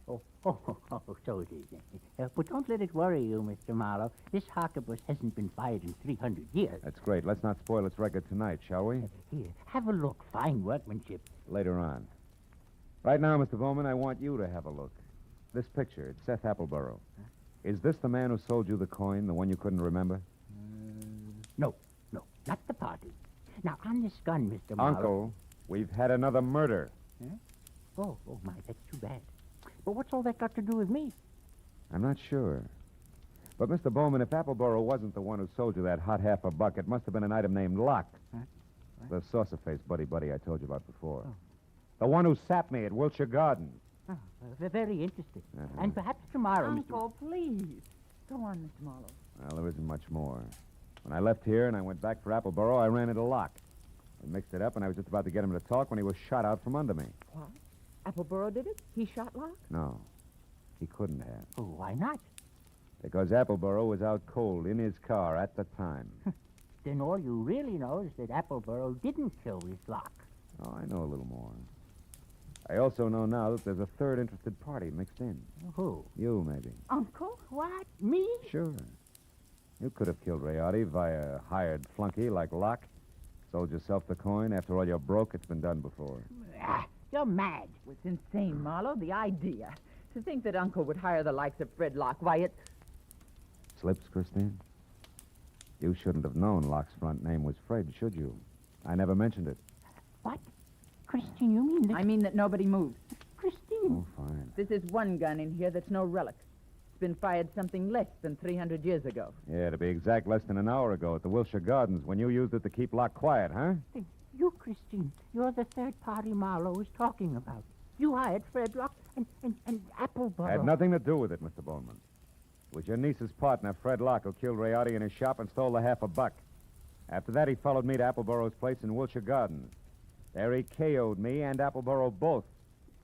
So it is. But don't let it worry you, Mr. Marlowe. This harquebus hasn't been fired in 300 years. That's great. Let's not spoil its record tonight, shall we? Here, have a look. Fine workmanship. Later on. Right now, Mr. Bowman, I want you to have a look. This picture, it's Seth Appleborough. Is this the man who sold you the coin, the one you couldn't remember? No, not the party. Now, on this gun, Mr. Marlowe... Uncle, we've had another murder. Huh? Oh, my, that's too bad. But what's all that got to do with me? I'm not sure. But, Mr. Bowman, if Appleborough wasn't the one who sold you that hot half a buck, it must have been an item named Locke. Huh? The saucer-faced buddy I told you about before. Oh. The one who sapped me at Wilshire Gardens. Oh, very interesting. And perhaps tomorrow, Uncle, please. Go on, Mr. Marlowe. Well, there isn't much more. When I left here and I went back for Appleborough, I ran into Locke. We mixed it up, and I was just about to get him to talk when he was shot out from under me. What? Appleborough did it? He shot Locke? No, he couldn't have. Oh, why not? Because Appleborough was out cold in his car at the time. Then all you really know is that Appleborough didn't kill his Locke. Oh, I know a little more. I also know now that there's a third interested party mixed in. Who? You, maybe. Uncle? What? Me? Sure. You could have killed Riardi via a hired flunky like Locke. Sold yourself the coin. After all, you're broke. It's been done before. You're mad. It's insane, Marlowe. The idea. To think that Uncle would hire the likes of Fred Locke. Why, it... Slips, Christine? You shouldn't have known Locke's front name was Fred, should you? I never mentioned it. What? Christine, you mean that... I mean that nobody moves. Christine. Oh, fine. This is one gun in here that's no relic. It's been fired something less than 300 years ago. Yeah, to be exact, less than an hour ago at the Wilshire Gardens when you used it to keep Locke quiet, huh? You, Christine, you're the third party Marlowe was talking about. You hired Fred Locke And Appleboro. Had nothing to do with it, Mr. Bowman. It was your niece's partner, Fred Locke, who killed Rayardi in his shop and stole the $50. After that, he followed me to Appleboro's place in Wilshire Gardens. There he KO'd me and Appleboro both.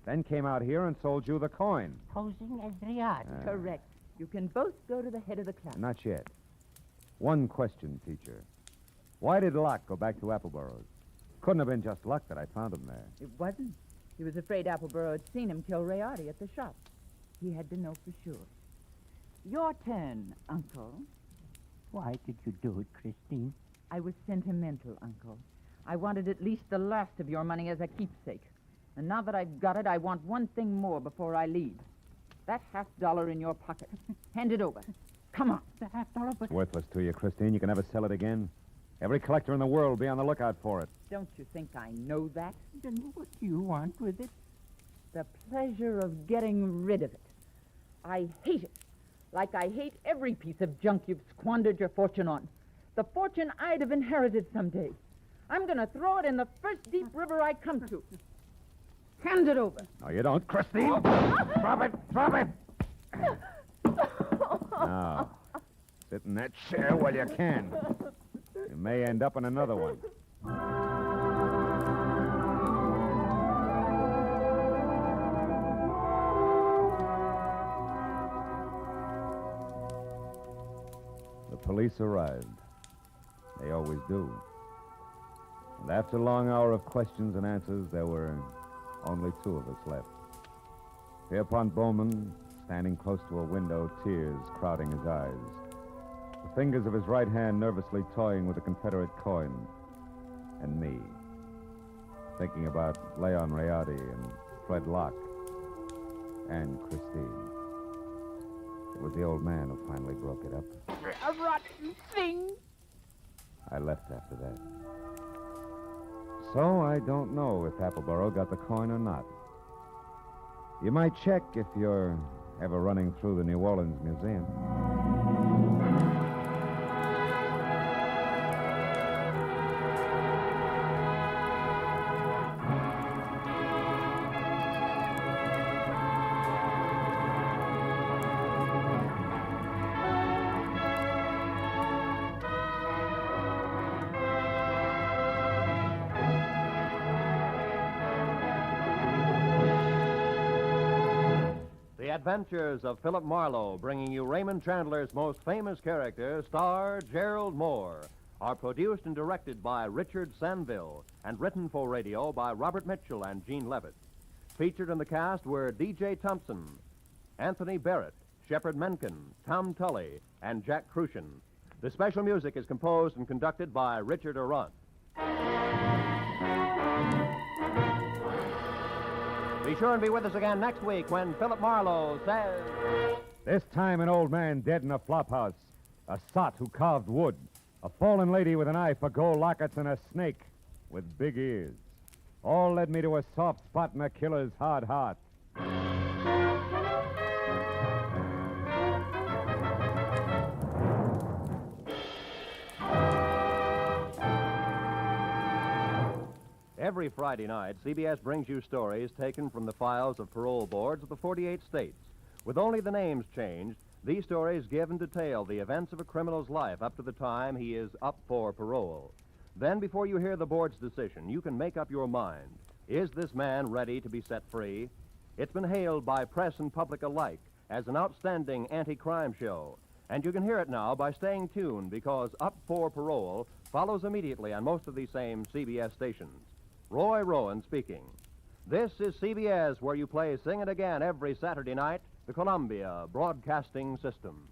Then came out here and sold you the coin. Posing as Rayardi. Correct. You can both go to the head of the class. Not yet. One question, teacher. Why did Locke go back to Appleboro's? Couldn't have been just luck that I found him there. It wasn't. He was afraid Appleboro had seen him kill Rayardi at the shop. He had to know for sure. Your turn, Uncle. Why did you do it, Christine? I was sentimental, Uncle. I wanted at least the last of your money as a keepsake. And now that I've got it, I want one thing more before I leave. That $50 in your pocket. Hand it over. Come on. The $50, but... It's worthless to you, Christine. You can never sell it again. Every collector in the world will be on the lookout for it. Don't you think I know that? Then what do you want with it? The pleasure of getting rid of it. I hate it. Like I hate every piece of junk you've squandered your fortune on. The fortune I'd have inherited someday. I'm going to throw it in the first deep river I come to. Hand it over. No, you don't, Christine. Drop it. Drop it. Now, sit in that chair while you can. You may end up in another one. The police arrived. They always do. And after a long hour of questions and answers, there were only two of us left. Pierpont Bowman, standing close to a window, tears crowding his eyes. The fingers of his right hand nervously toying with the Confederate coin. And me, thinking about Leon Rayardi and Fred Locke and Christine. It was the old man who finally broke it up. A rotten thing. I left after that. So I don't know if Appleboro got the coin or not. You might check if you're ever running through the New Orleans Museum. The Adventures of Philip Marlowe, bringing you Raymond Chandler's most famous character, star Gerald Moore, are produced and directed by Richard Sanville and written for radio by Robert Mitchell and Gene Levitt. Featured in the cast were D.J. Thompson, Anthony Barrett, Shepard Menken, Tom Tully, and Jack Crucian. The special music is composed and conducted by Richard Arant. Be sure and be with us again next week when Philip Marlowe says... This time an old man dead in a flophouse, a sot who carved wood, a fallen lady with an eye for gold lockets, and a snake with big ears. All led me to a soft spot in a killer's hard heart. Every Friday night, CBS brings you stories taken from the files of parole boards of the 48 states. With only the names changed, these stories give and detail the events of a criminal's life up to the time he is up for parole. Then, before you hear the board's decision, you can make up your mind. Is this man ready to be set free? It's been hailed by press and public alike as an outstanding anti-crime show. And you can hear it now by staying tuned, because Up for Parole follows immediately on most of these same CBS stations. Roy Rowan speaking. This is CBS, where you play Sing It Again every Saturday night, the Columbia Broadcasting System.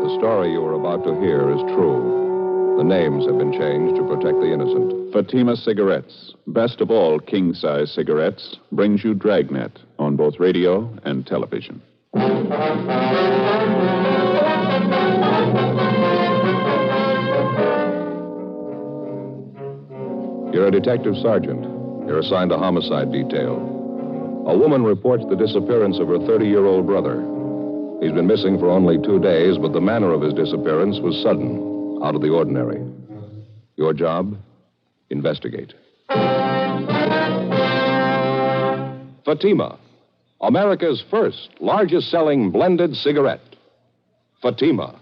The story you are about to hear is true. The names have been changed to protect the innocent. Fatima Cigarettes, best of all king-size cigarettes, brings you Dragnet on both radio and television. You're a detective sergeant. You're assigned a homicide detail. A woman reports the disappearance of her 30-year-old brother. He's been missing for only 2 days, but the manner of his disappearance was sudden, out of the ordinary. Your job? Investigate. Fatima, America's first largest-selling blended cigarette. Fatima,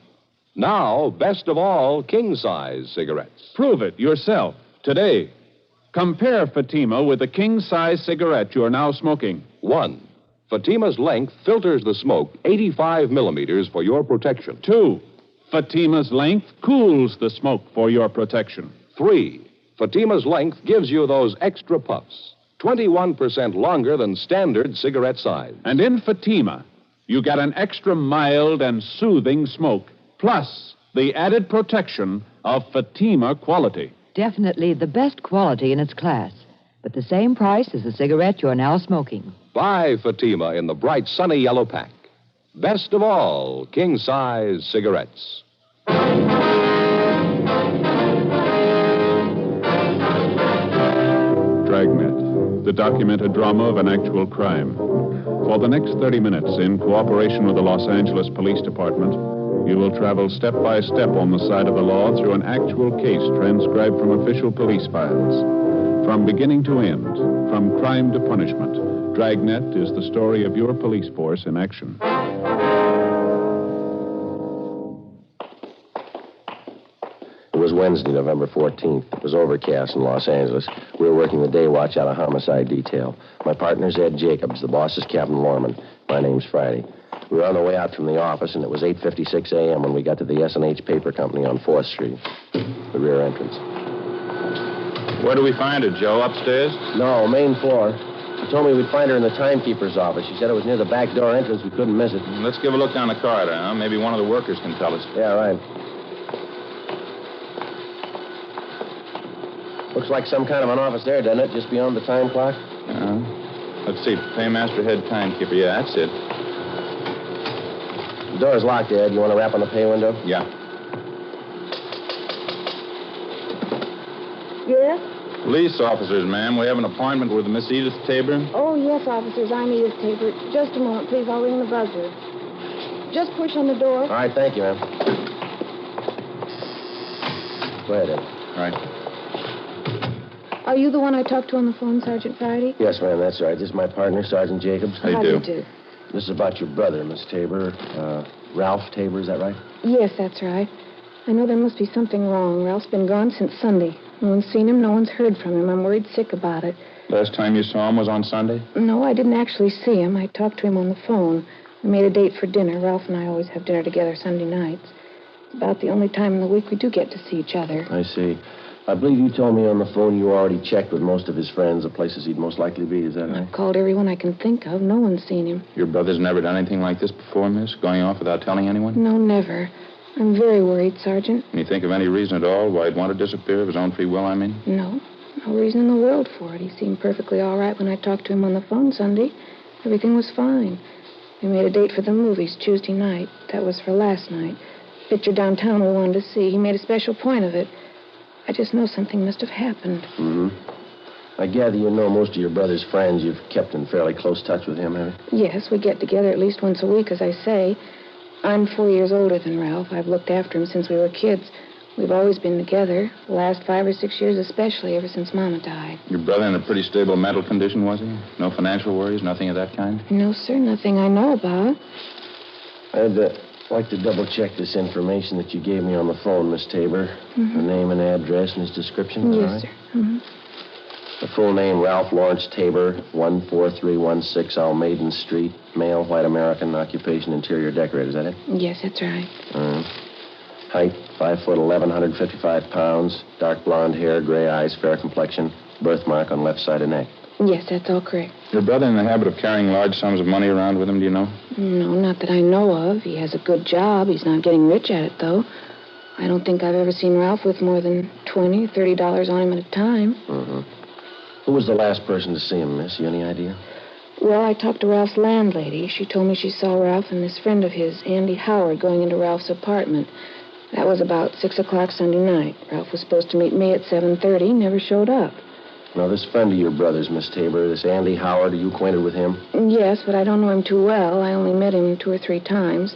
now best of all king-size cigarettes. Prove it yourself today. Compare Fatima with the king-size cigarette you're now smoking. 1. Fatima's length filters the smoke 85 millimeters for your protection. 2. Fatima's length cools the smoke for your protection. 3. Fatima's length gives you those extra puffs, 21% longer than standard cigarette size. And in Fatima, you get an extra mild and soothing smoke, plus the added protection of Fatima quality. Definitely the best quality in its class, but the same price as the cigarette you're now smoking. Buy Fatima in the bright sunny yellow pack. Best of all king-size cigarettes. Dragnet, the documented drama of an actual crime. For the next 30 minutes, in cooperation with the Los Angeles Police Department, you will travel step by step on the side of the law through an actual case transcribed from official police files. From beginning to end, from crime to punishment, Dragnet is the story of your police force in action. It was Wednesday, November 14th. It was overcast in Los Angeles. We were working the day watch out of homicide detail. My partner's Ed Jacobs. The boss is Captain Lorman. My name's Friday. We were on the way out from the office, and it was 8:56 a.m. when we got to the S&H Paper Company on 4th Street, the rear entrance. Where do we find her, Joe? Upstairs? No, main floor. She told me we'd find her in the timekeeper's office. She said it was near the back door entrance. We couldn't miss it. Let's give a look down the corridor, huh? Maybe one of the workers can tell us. Yeah, right. Looks like some kind of an office there, doesn't it? Just beyond the time clock? Let's see. Paymaster, head timekeeper. Yeah, that's it. The door's locked, Ed. You want to rap on the pay window? Yeah. Yes? Police officers, ma'am. We have an appointment with Miss Edith Tabor. Oh, yes, officers. I'm Edith Tabor. Just a moment, please. I'll ring the buzzer. Just push on the door. All right, thank you, ma'am. Go ahead, Ed. All right. Are you the one I talked to on the phone, Sergeant Friday? Yes, ma'am, that's right. This is my partner, Sergeant Jacobs. How do you do? This is about your brother, Miss Tabor. Ralph Tabor, is that right? Yes, that's right. I know there must be something wrong. Ralph's been gone since Sunday. No one's seen him. No one's heard from him. I'm worried sick about it. Last time you saw him was on Sunday? No, I didn't actually see him. I talked to him on the phone. We made a date for dinner. Ralph and I always have dinner together Sunday nights. It's about the only time in the week we do get to see each other. I see. I believe you told me on the phone you already checked with most of his friends the places he'd most likely be. Is that right? I've called everyone I can think of. No one's seen him. Your brother's never done anything like this before, miss? Going off without telling anyone? No, never. I'm very worried, Sergeant. Can you think of any reason at all why he'd want to disappear of his own free will, I mean? No. No reason in the world for it. He seemed perfectly all right when I talked to him on the phone Sunday. Everything was fine. We made a date for the movies Tuesday night. That was for last night. Picture downtown we wanted to see. He made a special point of it. I just know something must have happened. Mm-hmm. I gather you know most of your brother's friends. You've kept in fairly close touch with him, have you? Yes, we get together at least once a week, as I say. I'm 4 years older than Ralph. I've looked after him since we were kids. We've always been together, the last 5 or 6 years especially, ever since Mama died. Your brother in a pretty stable mental condition, was he? No financial worries, nothing of that kind? No, sir, nothing I know about. I'd like to double-check this information that you gave me on the phone, Miss Tabor. Mm-hmm. The name and address and his description, Yes, all right? sir. Mm-hmm. The full name, Ralph Lawrence Tabor, 14316 Almaden Street, male, white American, occupation, interior decorator. Is that it? Yes, that's right. Height, 5'11", 155 pounds, dark blonde hair, gray eyes, fair complexion, birthmark on left side of neck. Yes, that's all correct. Your brother in the habit of carrying large sums of money around with him, do you know? No, not that I know of. He has a good job. He's not getting rich at it, though. I don't think I've ever seen Ralph with more than $20, $30 on him at a time. Mm-hmm. Who was the last person to see him, miss? You any idea? Well, I talked to Ralph's landlady. She told me she saw Ralph and this friend of his, Andy Howard, going into Ralph's apartment. That was about 6 o'clock Sunday night. Ralph was supposed to meet me at 7:30, never showed up. Now, this friend of your brother's, Miss Tabor, this Andy Howard, are you acquainted with him? Yes, but I don't know him too well. I only met him 2 or 3 times.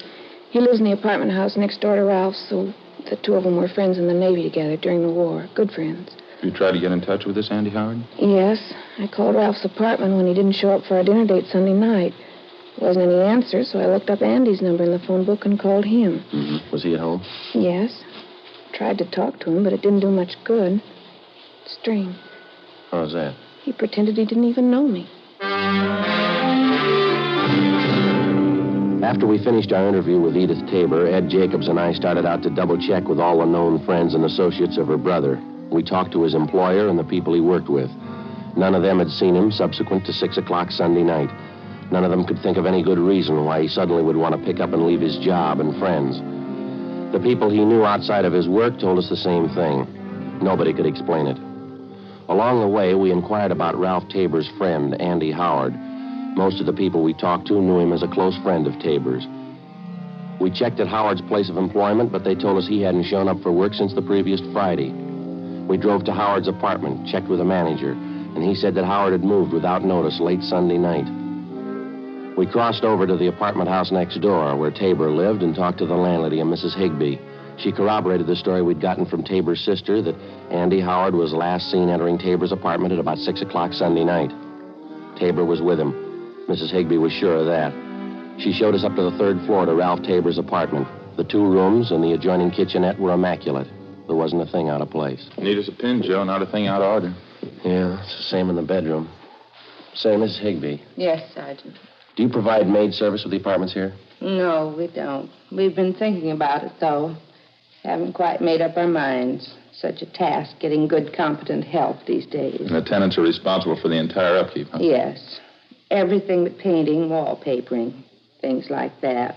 He lives in the apartment house next door to Ralph's, so the two of them were friends in the Navy together during the war. Good friends. You tried to get in touch with this Andy Howard? Yes. I called Ralph's apartment when he didn't show up for our dinner date Sunday night. There wasn't any answer, so I looked up Andy's number in the phone book and called him. Mm-hmm. Was he at home? Yes. Tried to talk to him, but it didn't do much good. Strange. How's that? He pretended he didn't even know me. After we finished our interview with Edith Tabor, Ed Jacobs and I started out to double-check with all the known friends and associates of her brother. We talked to his employer and the people he worked with. None of them had seen him subsequent to 6 o'clock Sunday night. None of them could think of any good reason why he suddenly would want to pick up and leave his job and friends. The people he knew outside of his work told us the same thing. Nobody could explain it. Along the way, we inquired about Ralph Tabor's friend, Andy Howard. Most of the people we talked to knew him as a close friend of Tabor's. We checked at Howard's place of employment, but they told us he hadn't shown up for work since the previous Friday. We drove to Howard's apartment, checked with the manager, and he said that Howard had moved without notice late Sunday night. We crossed over to the apartment house next door, where Tabor lived, and talked to the landlady, a Mrs. Higbee. She corroborated the story we'd gotten from Tabor's sister that Andy Howard was last seen entering Tabor's apartment at about 6 o'clock Sunday night. Tabor was with him. Mrs. Higbee was sure of that. She showed us up to the 3rd floor to Ralph Tabor's apartment. The 2 rooms and the adjoining kitchenette were immaculate. There wasn't a thing out of place. Neat as a pin, Joe. Not a thing out of order. Yeah, it's the same in the bedroom. Say, Mrs. Higbee, Yes, Sergeant. do you provide maid service with the apartments here? No, we don't. We've been thinking about it, though. Haven't quite made up our minds. Such a task, getting good, competent help these days. And the tenants are responsible for the entire upkeep, huh? Yes. Everything but painting, wallpapering, things like that.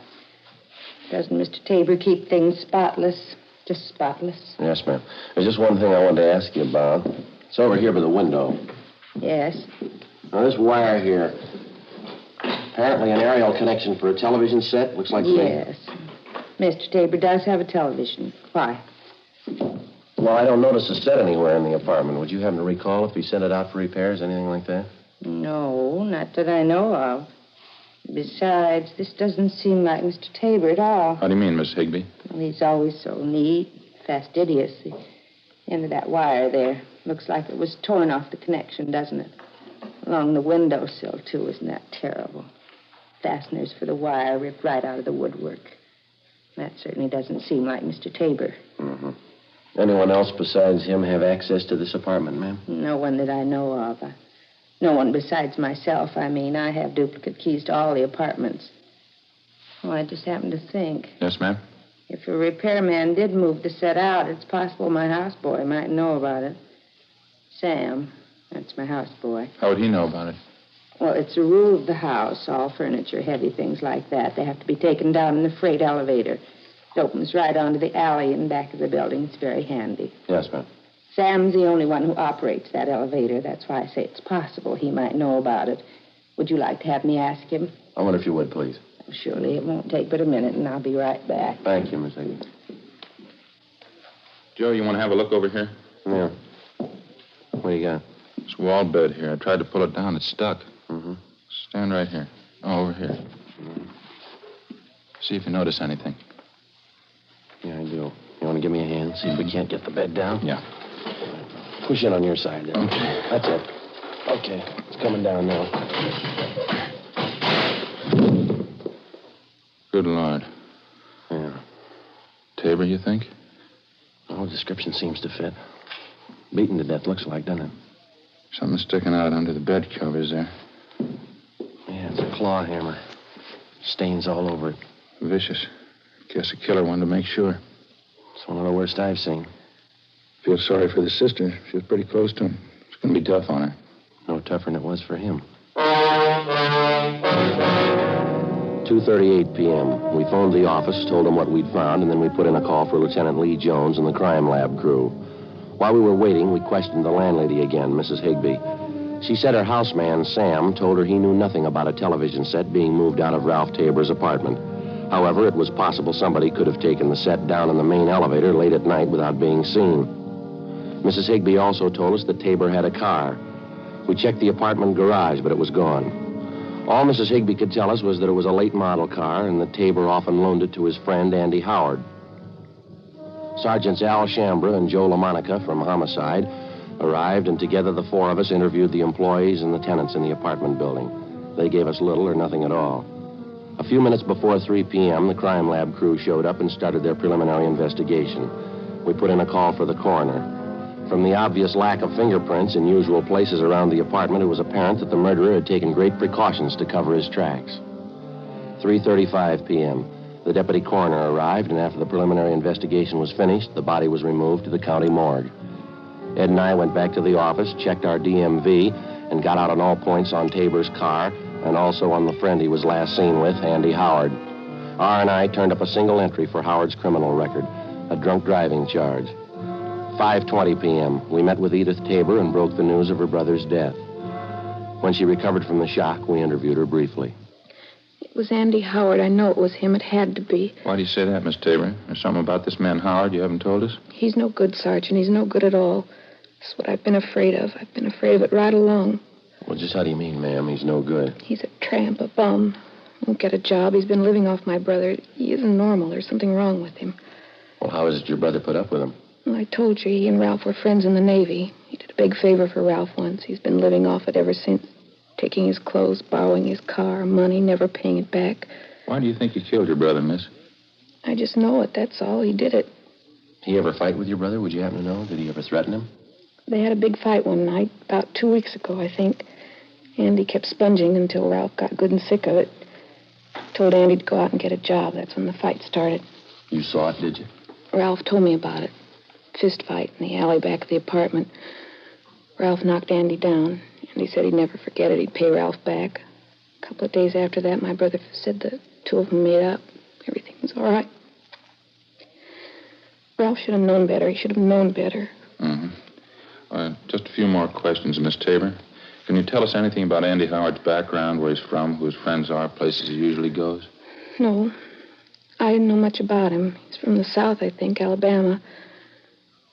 Doesn't Mr. Tabor keep things spotless? Just spotless? Yes, ma'am. There's just one thing I wanted to ask you about. It's over here by the window. Yes. Now, this wire here, apparently an aerial connection for a television set. Looks like... Yes. Mr. Tabor does have a television. Why? Well, I don't notice a set anywhere in the apartment. Would you happen to recall if he sent it out for repairs, anything like that? No, not that I know of. Besides, this doesn't seem like Mr. Tabor at all. How do you mean, Miss Higbee? Well, he's always so neat, fastidious. The end of that wire there looks like it was torn off the connection, doesn't it? Along the windowsill, too. Isn't that terrible? Fasteners for the wire ripped right out of the woodwork. That certainly doesn't seem like Mr. Tabor. Mm-hmm. Anyone else besides him have access to this apartment, ma'am? No one that I know of. No one besides myself, I mean. I have duplicate keys to all the apartments. Oh, I just happened to think. Yes, ma'am? If a repairman did move the set out, it's possible my houseboy might know about it. Sam, that's my houseboy. How would he know about it? Well, it's a rule of the house. All furniture, heavy things like that, they have to be taken down in the freight elevator. It opens right onto the alley in back of the building. It's very handy. Yes, ma'am. Sam's the only one who operates that elevator. That's why I say it's possible he might know about it. Would you like to have me ask him? I wonder if you would, please. Surely it won't take but a minute, and I'll be right back. Thank you, Miss Higgins. Joe, you want to have a look over here? Yeah. What do you got? This wall bed here. I tried to pull it down. It's stuck. Mm-hmm. Stand right here. Oh, over here. Mm-hmm. See if you notice anything. Yeah, I do. You want to give me a hand? See if we can't get the bed down? Yeah. Push in on your side there. Okay. That's it. Okay. It's coming down now. Good Lord. Yeah. Tabor, you think? Oh, description seems to fit. Beaten to death, looks like, doesn't it? Something sticking out under the bed covers there. Yeah, it's a claw hammer. Stains all over it. Vicious. Guess a killer wanted to make sure. It's one of the worst I've seen. Feel sorry for the sister. She was pretty close to him. It's going to be tough on her. No tougher than it was for him. 2:38 p.m. We phoned the office, told them what we'd found, and then we put in a call for Lieutenant Lee Jones and the crime lab crew. While we were waiting, we questioned the landlady again, Mrs. Higbee. She said her houseman, Sam, told her he knew nothing about a television set being moved out of Ralph Tabor's apartment. However, it was possible somebody could have taken the set down in the main elevator late at night without being seen. Mrs. Higbee also told us that Tabor had a car. We checked the apartment garage, but it was gone. All Mrs. Higbee could tell us was that it was a late model car and that Tabor often loaned it to his friend, Andy Howard. Sergeants Al Shambra and Joe LaMonica from Homicide arrived, and together the four of us interviewed the employees and the tenants in the apartment building. They gave us little or nothing at all. A few minutes before 3 p.m., the crime lab crew showed up and started their preliminary investigation. We put in a call for the coroner. From the obvious lack of fingerprints in usual places around the apartment, it was apparent that the murderer had taken great precautions to cover his tracks. 3:35 p.m. The deputy coroner arrived, and after the preliminary investigation was finished, the body was removed to the county morgue. Ed and I went back to the office, checked our DMV, and got out on all points on Tabor's car and also on the friend he was last seen with, Andy Howard. R&I turned up a single entry for Howard's criminal record, a drunk driving charge. 5:20 p.m., we met with Edith Tabor and broke the news of her brother's death. When she recovered from the shock, we interviewed her briefly. It was Andy Howard. I know it was him. It had to be. Why do you say that, Miss Tabor? There's something about this man Howard you haven't told us? He's no good, Sergeant. He's no good at all. That's what I've been afraid of. I've been afraid of it right along. Well, just how do you mean, ma'am? He's no good. He's a tramp, a bum. Won't get a job. He's been living off my brother. He isn't normal. There's something wrong with him. Well, how is it your brother put up with him? Well, I told you he and Ralph were friends in the Navy. He did a big favor for Ralph once. He's been living off it ever since. Taking his clothes, borrowing his car, money, never paying it back. Why do you think he killed your brother, miss? I just know it, that's all. He did it. He ever fight with your brother? Would you happen to know? Did he ever threaten him? They had a big fight one night, about 2 weeks ago, I think. Andy kept sponging until Ralph got good and sick of it. Told Andy to go out and get a job. That's when the fight started. You saw it, did you? Ralph told me about it. Fist fight in the alley back of the apartment. Ralph knocked Andy down. Andy said he'd never forget it. He'd pay Ralph back. A couple of days after that, my brother said the two of them made up. Everything was all right. Ralph should have known better. He should have known better. Mm-hmm. Just a few more questions, Miss Tabor. Can you tell us anything about Andy Howard's background, where he's from, who his friends are, places he usually goes? No. I didn't know much about him. He's from the South, I think, Alabama.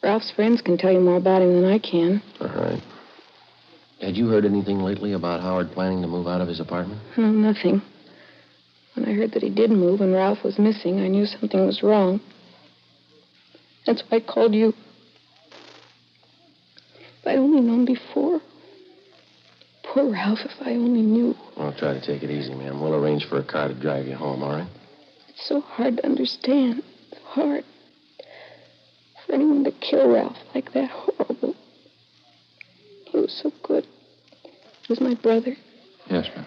Ralph's friends can tell you more about him than I can. All right. Had you heard anything lately about Howard planning to move out of his apartment? No, nothing. When I heard that he did move and Ralph was missing, I knew something was wrong. That's why I called you. If I'd only known before. Poor Ralph, if I only knew. Well, try to take it easy, ma'am. We'll arrange for a car to drive you home, all right? It's so hard to understand. It's hard. For anyone to kill Ralph like that, horrible. He was so good. He was my brother. Yes, ma'am.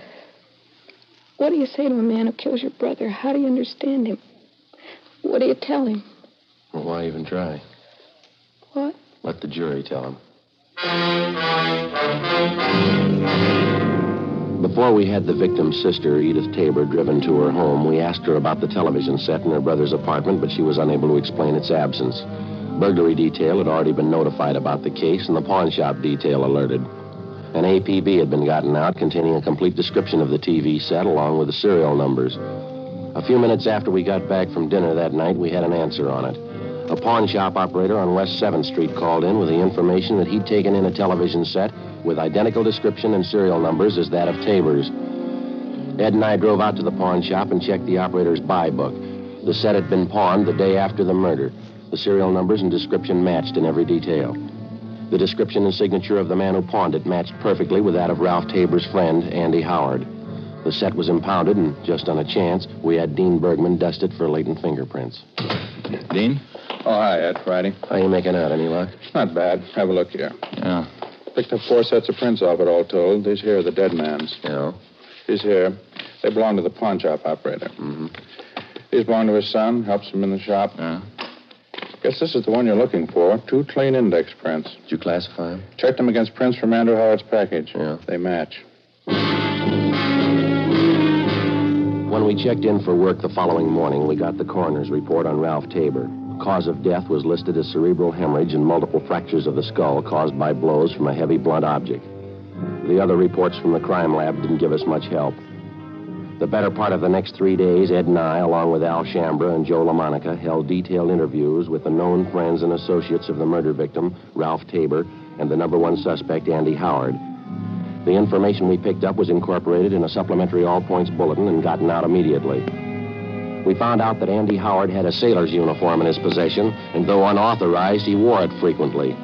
What do you say to a man who kills your brother? How do you understand him? What do you tell him? Well, why even try? What? Let the jury tell him. Before we had the victim's sister, Edith Tabor, driven to her home, we asked her about the television set in her brother's apartment, but she was unable to explain its absence. Burglary detail had already been notified about the case, and the pawn shop detail alerted. An APB had been gotten out containing a complete description of the TV set along with the serial numbers. A few minutes after we got back from dinner that night, we had an answer on it. A pawn shop operator on West 7th Street called in with the information that he'd taken in a television set with identical description and serial numbers as that of Tabor's. Ed and I drove out to the pawn shop and checked the operator's buy book. The set had been pawned the day after the murder. The serial numbers and description matched in every detail. The description and signature of the man who pawned it matched perfectly with that of Ralph Tabor's friend, Andy Howard. The set was impounded, and just on a chance, we had Dean Bergman dust it for latent fingerprints. Dean? Oh, hi, Ed. Friday. How you making out? Any luck? Not bad. Have a look here. Yeah. Picked up 4 sets of prints off it, all told. These here are the dead man's. Yeah? These here, they belong to the pawn shop operator. Mm-hmm. These belong to his son, helps him in the shop. Yeah. Guess this is the one you're looking for. 2 clean index prints. Did you classify them? Checked them against prints from Andrew Howard's package. Yeah. They match. When we checked in for work the following morning, we got the coroner's report on Ralph Tabor. Cause of death was listed as cerebral hemorrhage and multiple fractures of the skull caused by blows from a heavy blunt object. The other reports from the crime lab didn't give us much help. The better part of the next 3 days, Ed and I, along with Al Shambra and Joe LaMonica, held detailed interviews with the known friends and associates of the murder victim, Ralph Tabor, and the number one suspect, Andy Howard. The information we picked up was incorporated in a supplementary all-points bulletin and gotten out immediately. We found out that Andy Howard had a sailor's uniform in his possession, and though unauthorized, he wore it frequently.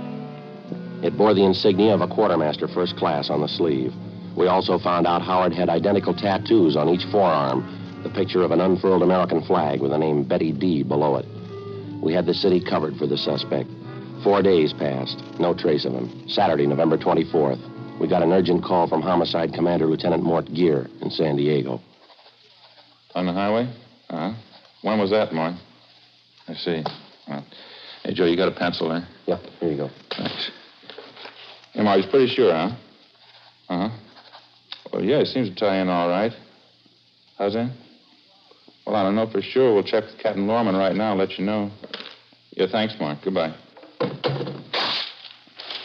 It bore the insignia of a quartermaster first class on the sleeve. We also found out Howard had identical tattoos on each forearm, the picture of an unfurled American flag with the name Betty D below it. We had the city covered for the suspect. 4 days passed, no trace of him. Saturday, November 24th, we got an urgent call from Homicide Commander Lieutenant Mort Gear in San Diego. On the highway? When was that, Mort? I see. Hey, Joe, you got a pencil there? Yeah, here you go. Thanks. Hey, Mort, he's pretty sure, huh? Uh-huh. Well, yeah, it seems to tie in all right. How's that? Well, I don't know for sure. We'll check with Captain Lorman right now and let you know. Yeah, thanks, Mark. Goodbye.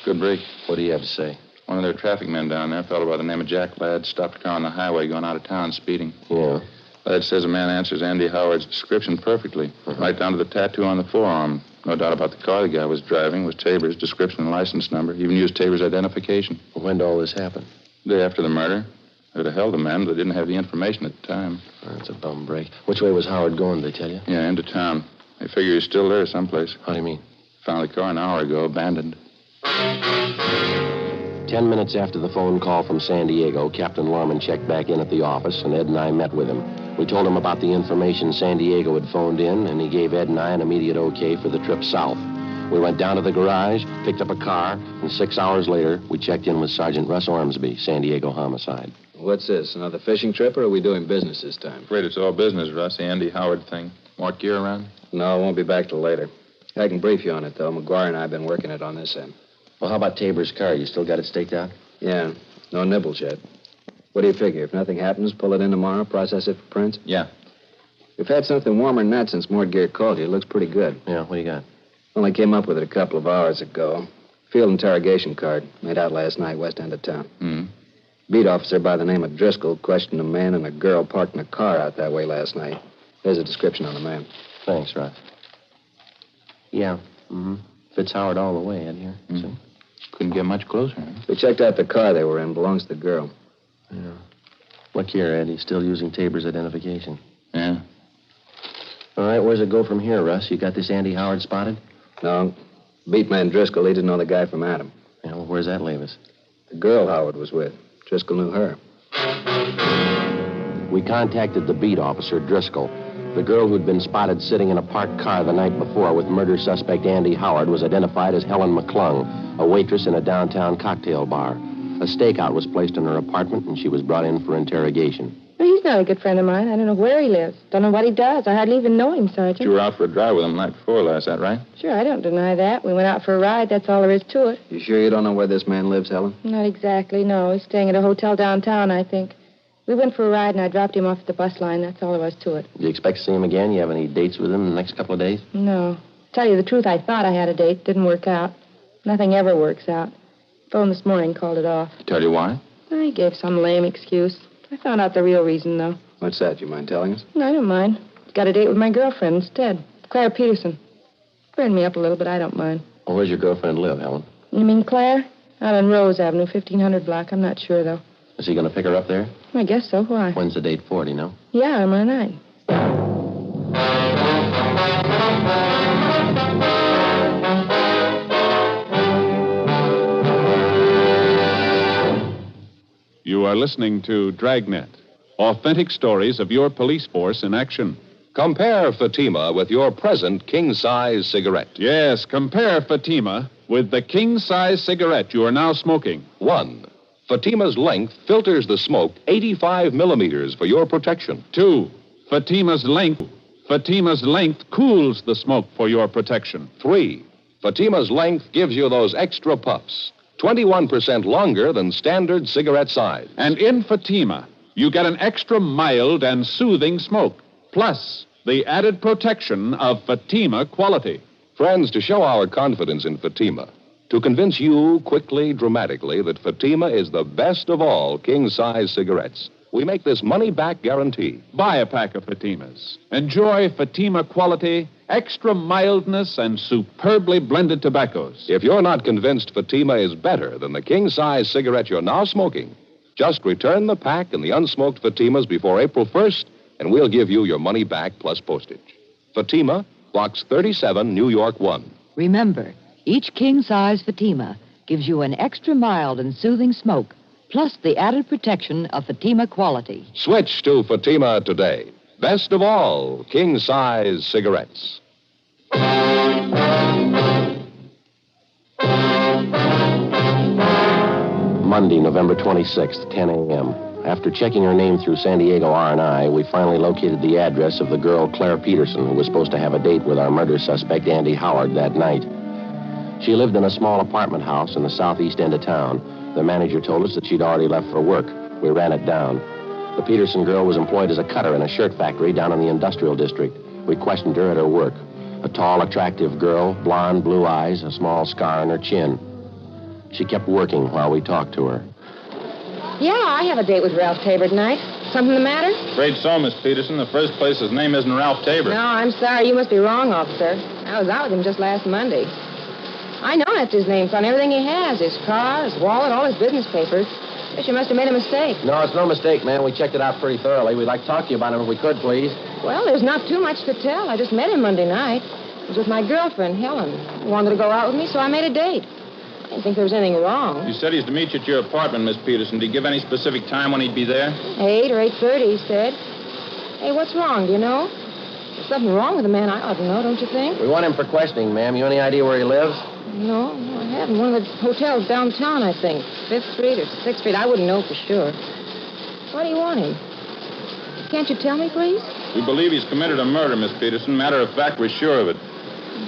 Good break. What do you have to say? One of their traffic men down there, a fellow by the name of Jack Ladd, stopped a car on the highway going out of town speeding. Yeah. Ladd says a man answers Andy Howard's description perfectly, right down to the tattoo on the forearm. No doubt about the car the guy was driving was Tabor's description and license number. Even used Tabor's identification. When did all this happen? The day after the murder. They'd have held the man, but they didn't have the information at the time. That's a bum break. Which way was Howard going, did they tell you? Yeah, into town. They figure he's still there someplace. How do you mean? Found the car an hour ago, abandoned. 10 minutes after the phone call from San Diego, Captain Lorman checked back in at the office, and Ed and I met with him. We told him about the information San Diego had phoned in, and he gave Ed and I an immediate okay for the trip south. We went down to the garage, picked up a car, and 6 hours later, we checked in with Sergeant Russ Ormsby, San Diego Homicide. What's this, another fishing trip, or are we doing business this time? Afraid it's all business, Russ. The Andy Howard thing. Mort Gear around? No, I won't be back till later. I can brief you on it, though. McGuire and I have been working it on this end. Well, how about Tabor's car? You still got it staked out? Yeah, no nibbles yet. What do you figure? If nothing happens, pull it in tomorrow, process it for prints? Yeah. We've had something warmer than that since Mort Gear called you. It looks pretty good. Yeah, what do you got? Only came up with it a couple of hours ago. Field interrogation card, made out last night, west end of town. Hmm. Beat officer by the name of Driscoll questioned a man and a girl parked in a car out that way last night. There's a description on the man. Thanks, Russ. Yeah, fits Howard all the way, Ed, here. See? Couldn't get much closer. Huh? We checked out the car they were in. Belongs to the girl. Yeah. Look here, Ed. He's still using Tabor's identification. Yeah. All right, where's it go from here, Russ? You got this Andy Howard spotted? No. Beat man Driscoll, he didn't know the guy from Adam. Yeah, well, where's that leave us? The girl Howard was with. Driscoll knew her. We contacted the beat officer, Driscoll. The girl who'd been spotted sitting in a parked car the night before with murder suspect Andy Howard was identified as Helen McClung, a waitress in a downtown cocktail bar. A stakeout was placed in her apartment, and she was brought in for interrogation. Well, he's not a good friend of mine. I don't know where he lives. Don't know what he does. I hardly even know him, Sergeant. You were out for a drive with him the night before last, that right? Sure, I don't deny that. We went out for a ride. That's all there is to it. You sure you don't know where this man lives, Helen? Not exactly, no. He's staying at a hotel downtown, I think. We went for a ride, and I dropped him off at the bus line. That's all there was to it. Do you expect to see him again? You have any dates with him in the next couple of days? No. Tell you the truth, I thought I had a date. Didn't work out. Nothing ever works out. Phone this morning, called it off. Tell you why? I gave some lame excuse. I found out the real reason, though. What's that? You mind telling us? No, I don't mind. Got a date with my girlfriend instead. Claire Peterson. Burned me up a little, but I don't mind. Well, where's your girlfriend live, Helen? You mean Claire? Out on Rose Avenue, 1500 block. I'm not sure, though. Is he going to pick her up there? I guess so. Why? When's the date for, do you know? Yeah, tomorrow night. You are listening to Dragnet, authentic stories of your police force in action. Compare Fatima with your present king-size cigarette. Yes, compare Fatima with the king-size cigarette you are now smoking. 1. Fatima's length filters the smoke 85 millimeters for your protection. 2. Fatima's length cools the smoke for your protection. 3. Fatima's length gives you those extra puffs, 21% longer than standard cigarette size. And in Fatima, you get an extra mild and soothing smoke, plus the added protection of Fatima quality. Friends, to show our confidence in Fatima, to convince you quickly, dramatically, that Fatima is the best of all king-size cigarettes, we make this money-back guarantee. Buy a pack of Fatimas. Enjoy Fatima quality, extra mildness, and superbly blended tobaccos. If you're not convinced Fatima is better than the king-size cigarette you're now smoking, just return the pack and the unsmoked Fatimas before April 1st, and we'll give you your money back plus postage. Fatima, Box 37, New York 1. Remember, each king-size Fatima gives you an extra mild and soothing smoke, plus the added protection of Fatima quality. Switch to Fatima today. Best of all, king-size cigarettes. Monday, November 26th, 10 a.m. After checking her name through San Diego R&I, we finally located the address of the girl Claire Peterson, who was supposed to have a date with our murder suspect, Andy Howard, that night. She lived in a small apartment house in the southeast end of town. The manager told us that she'd already left for work. We ran it down. The Peterson girl was employed as a cutter in a shirt factory down in the industrial district. We questioned her at her work. A tall, attractive girl, blonde, blue eyes, a small scar on her chin. She kept working while we talked to her. Yeah, I have a date with Ralph Tabor tonight. Something the matter? Afraid so, Miss Peterson. The first place, his name isn't Ralph Tabor. No, I'm sorry. You must be wrong, officer. I was out with him just last Monday. I know that's his name on everything he has. His car, his wallet, all his business papers. Guess you must have made a mistake. No, it's no mistake, ma'am. We checked it out pretty thoroughly. We'd like to talk to you about him if we could, please. Well, there's not too much to tell. I just met him Monday night. I was with my girlfriend, Helen. He wanted to go out with me, so I made a date. I didn't think there was anything wrong. You said he's to meet you at your apartment, Miss Peterson. Did he give any specific time when he'd be there? 8 or 8:30, he said. Hey, what's wrong, do you know? There's something wrong with the man. I ought to know, don't you think? We want him for questioning, ma'am. You any idea where he lives? No, I haven't. One of the hotels downtown, I think. 5th Street or 6th Street. I wouldn't know for sure. Why do you want him? Can't you tell me, please? We believe he's committed a murder, Miss Peterson. Matter of fact, we're sure of it.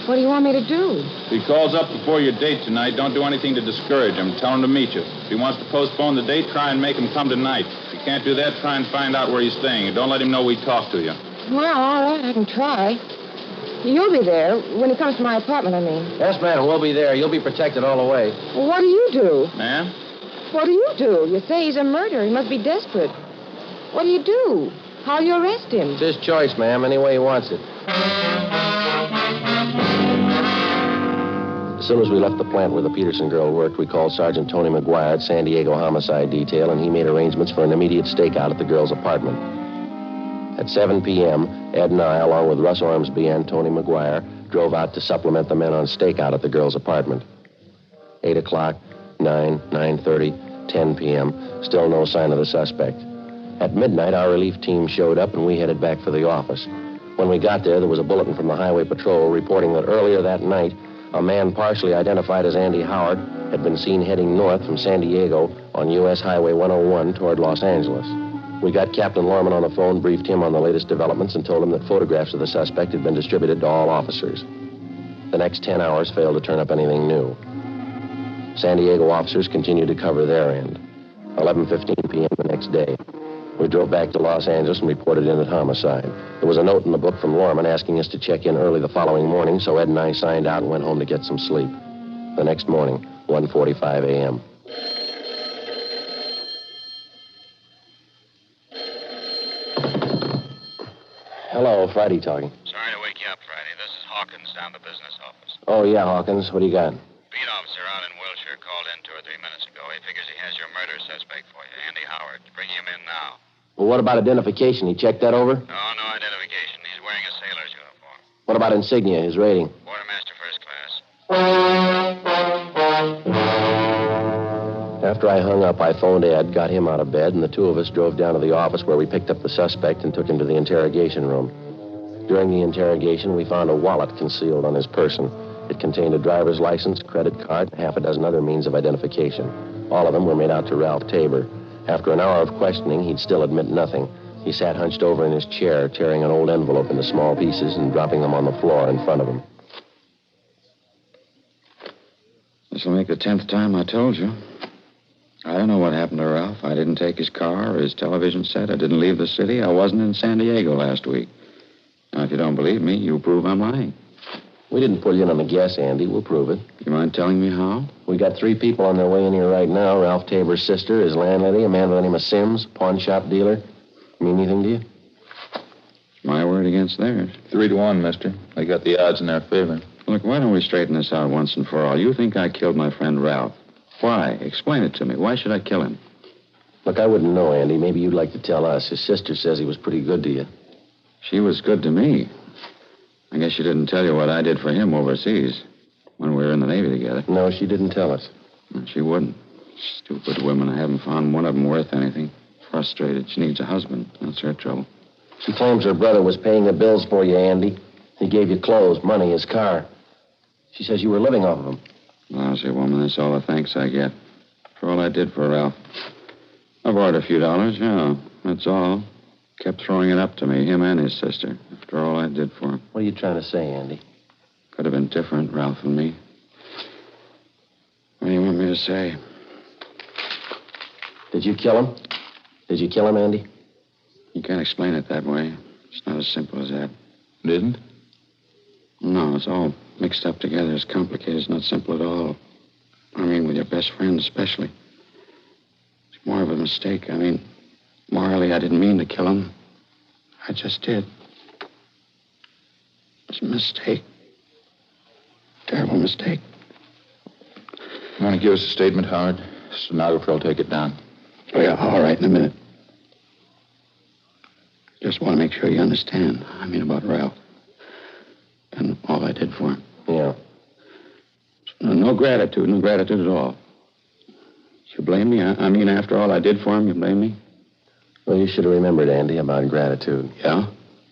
What do you want me to do? If he calls up before your date tonight, don't do anything to discourage him. Tell him to meet you. If he wants to postpone the date, try and make him come tonight. If you can't do that, try and find out where he's staying. Don't let him know we talked to you. Well, all right, I can try. You'll be there when he comes to my apartment, I mean. Yes, ma'am. We'll be there. You'll be protected all the way. Well, what do you do? Ma'am? What do you do? You say he's a murderer. He must be desperate. What do you do? How'll you arrest him? It's his choice, ma'am. Any way he wants it. As soon as we left the plant where the Peterson girl worked, we called Sergeant Tony McGuire at San Diego Homicide Detail, and he made arrangements for an immediate stakeout at the girl's apartment. At 7 p.m., Ed and I, along with Russ Ormsby and Tony McGuire, drove out to supplement the men on stakeout at the girl's apartment. 8 o'clock, 9, 9:30, 10 p.m., still no sign of the suspect. At midnight, our relief team showed up, and we headed back for the office. When we got there was a bulletin from the Highway Patrol reporting that earlier that night, a man partially identified as Andy Howard had been seen heading north from San Diego on U.S. Highway 101 toward Los Angeles. We got Captain Lorman on the phone, briefed him on the latest developments, and told him that photographs of the suspect had been distributed to all officers. The next 10 hours failed to turn up anything new. San Diego officers continued to cover their end. 11:15 p.m. the next day. We drove back to Los Angeles and reported in at homicide. There was a note in the book from Lorman asking us to check in early the following morning, so Ed and I signed out and went home to get some sleep. The next morning, 1:45 a.m. Hello, Friday talking. Sorry to wake you up, Friday. This is Hawkins down the business office. Oh, yeah, Hawkins. What do you got? Beat officer out in Wilshire called in 2 or 3 minutes ago. He figures he has your murder suspect for you, Andy Howard. Bring him in now. Well, what about identification? He checked that over? No identification. He's wearing a sailor's uniform. What about insignia, his rating? Quartermaster first class. After I hung up, I phoned Ed, got him out of bed, and the two of us drove down to the office where we picked up the suspect and took him to the interrogation room. During the interrogation, we found a wallet concealed on his person. It contained a driver's license, credit card, and half a dozen other means of identification. All of them were made out to Ralph Tabor. After an hour of questioning, he'd still admit nothing. He sat hunched over in his chair, tearing an old envelope into small pieces and dropping them on the floor in front of him. This'll make the 10th time I told you. I don't know what happened to Ralph. I didn't take his car or his television set. I didn't leave the city. I wasn't in San Diego last week. Now, if you don't believe me, you prove I'm lying. We didn't pull you in on the guess, Andy. We'll prove it. You mind telling me how? We got 3 people on their way in here right now. Ralph Tabor's sister, his landlady, a man by the name of Sims, pawn shop dealer. Mean anything to you? My word against theirs. 3-1, mister. They got the odds in their favor. Look, why don't we straighten this out once and for all? You think I killed my friend Ralph. Why? Explain it to me. Why should I kill him? Look, I wouldn't know, Andy. Maybe you'd like to tell us. His sister says he was pretty good to you. She was good to me. I guess she didn't tell you what I did for him overseas when we were in the Navy together. No, she didn't tell us. She wouldn't. Stupid women. I haven't found one of them worth anything. Frustrated. She needs a husband. That's her trouble. She claims her brother was paying the bills for you, Andy. He gave you clothes, money, his car. She says you were living off of him. Lousy woman. That's all the thanks I get for all I did for Ralph. I borrowed a few dollars, yeah. That's all. Kept throwing it up to me, him and his sister, after all I did for him. What are you trying to say, Andy? Could have been different, Ralph and me. What do you want me to say? Did you kill him? Did you kill him, Andy? You can't explain it that way. It's not as simple as that. Didn't? No, it's all mixed up together. It's complicated. It's not simple at all. I mean, with your best friend especially. It's more of a mistake. I mean, morally, I didn't mean to kill him. I just did. It's a mistake. Terrible mistake. You want to give us a statement, Howard? The stenographer will take it down. Oh, yeah, all right, in a minute. Just want to make sure you understand. I mean about Ralph. And all I did for him. Yeah. No gratitude at all. You blame me? I mean, after all I did for him, you blame me? Well, you should have remembered, Andy, about gratitude. Yeah?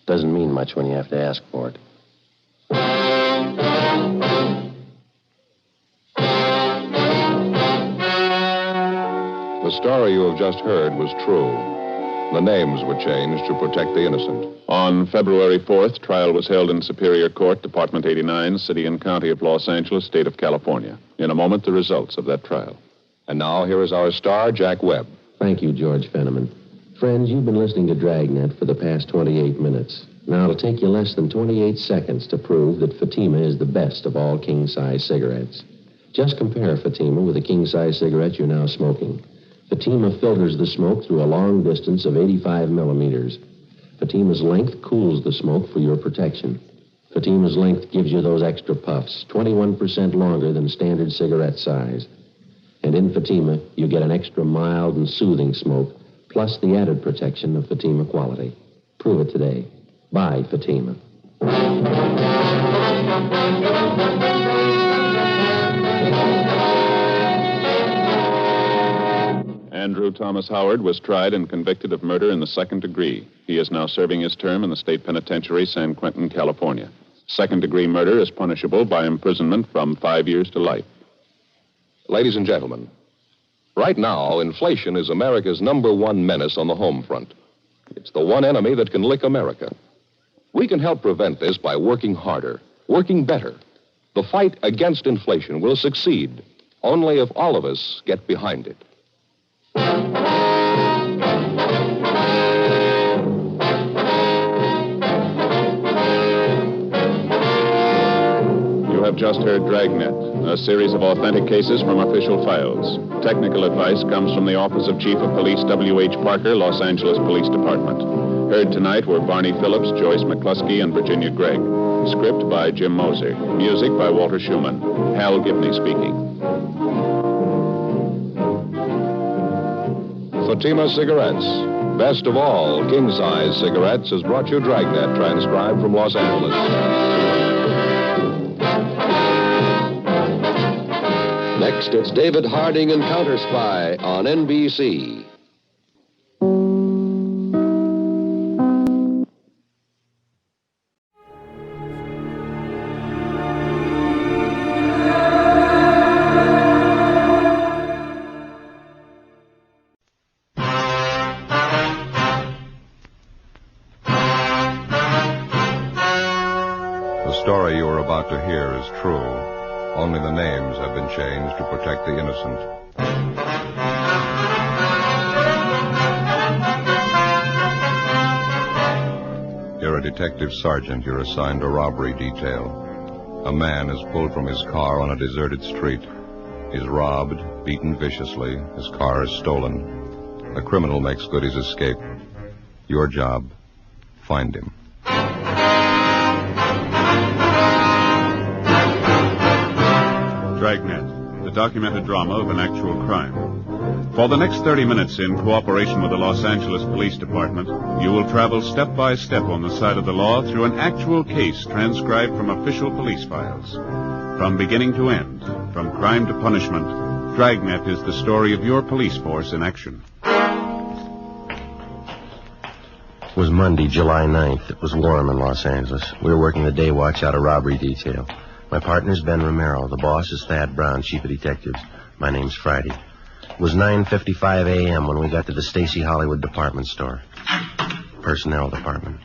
Doesn't mean much when you have to ask for it. The story you have just heard was true. The names were changed to protect the innocent. On February 4th, trial was held in Superior Court, Department 89, City and County of Los Angeles, State of California. In a moment, the results of that trial. And now, here is our star, Jack Webb. Thank you, George Fenneman. Friends, you've been listening to Dragnet for the past 28 minutes. Now, it'll take you less than 28 seconds to prove that Fatima is the best of all king-size cigarettes. Just compare Fatima with the king-size cigarette you're now smoking. Fatima filters the smoke through a long distance of 85 millimeters. Fatima's length cools the smoke for your protection. Fatima's length gives you those extra puffs, 21% longer than standard cigarette size. And in Fatima, you get an extra mild and soothing smoke, plus the added protection of Fatima quality. Prove it today. Buy Fatima. Andrew Thomas Howard was tried and convicted of murder in the second degree. He is now serving his term in the state penitentiary, San Quentin, California. Second-degree murder is punishable by imprisonment from 5 years to life. Ladies and gentlemen, right now, inflation is America's #1 menace on the home front. It's the one enemy that can lick America. We can help prevent this by working harder, working better. The fight against inflation will succeed only if all of us get behind it. You have just heard Dragnet, a series of authentic cases from official files. Technical advice comes from the Office of Chief of Police W.H. Parker, Los Angeles Police Department. Heard tonight were Barney Phillips, Joyce McCluskey, and Virginia Gregg. Script by Jim Moser. Music by Walter Schumann. Hal Gibney speaking. Fatima Cigarettes, best of all king-size cigarettes, has brought you Dragnet, transcribed from Los Angeles. Next, it's David Harding and Counter Spy on NBC. The story you are about to hear is true. Only the names have been changed to protect the innocent. a detective sergeant. You're assigned a robbery detail. A man is pulled from his car on a deserted street. He's robbed, beaten viciously. His car is stolen. The criminal makes good his escape. Your job, find him. Dragnet, the documented drama of an actual crime. For the next 30 minutes, in cooperation with the Los Angeles Police Department, you will travel step by step on the side of the law through an actual case transcribed from official police files. From beginning to end, from crime to punishment, Dragnet is the story of your police force in action. It was Monday, July 9th. It was warm in Los Angeles. We were working the day watch out of robbery detail. My partner's Ben Romero. The boss is Thad Brown, chief of detectives. My name's Friday. It was 9:55 a.m. when we got to the Stacy Hollywood department store. Personnel department.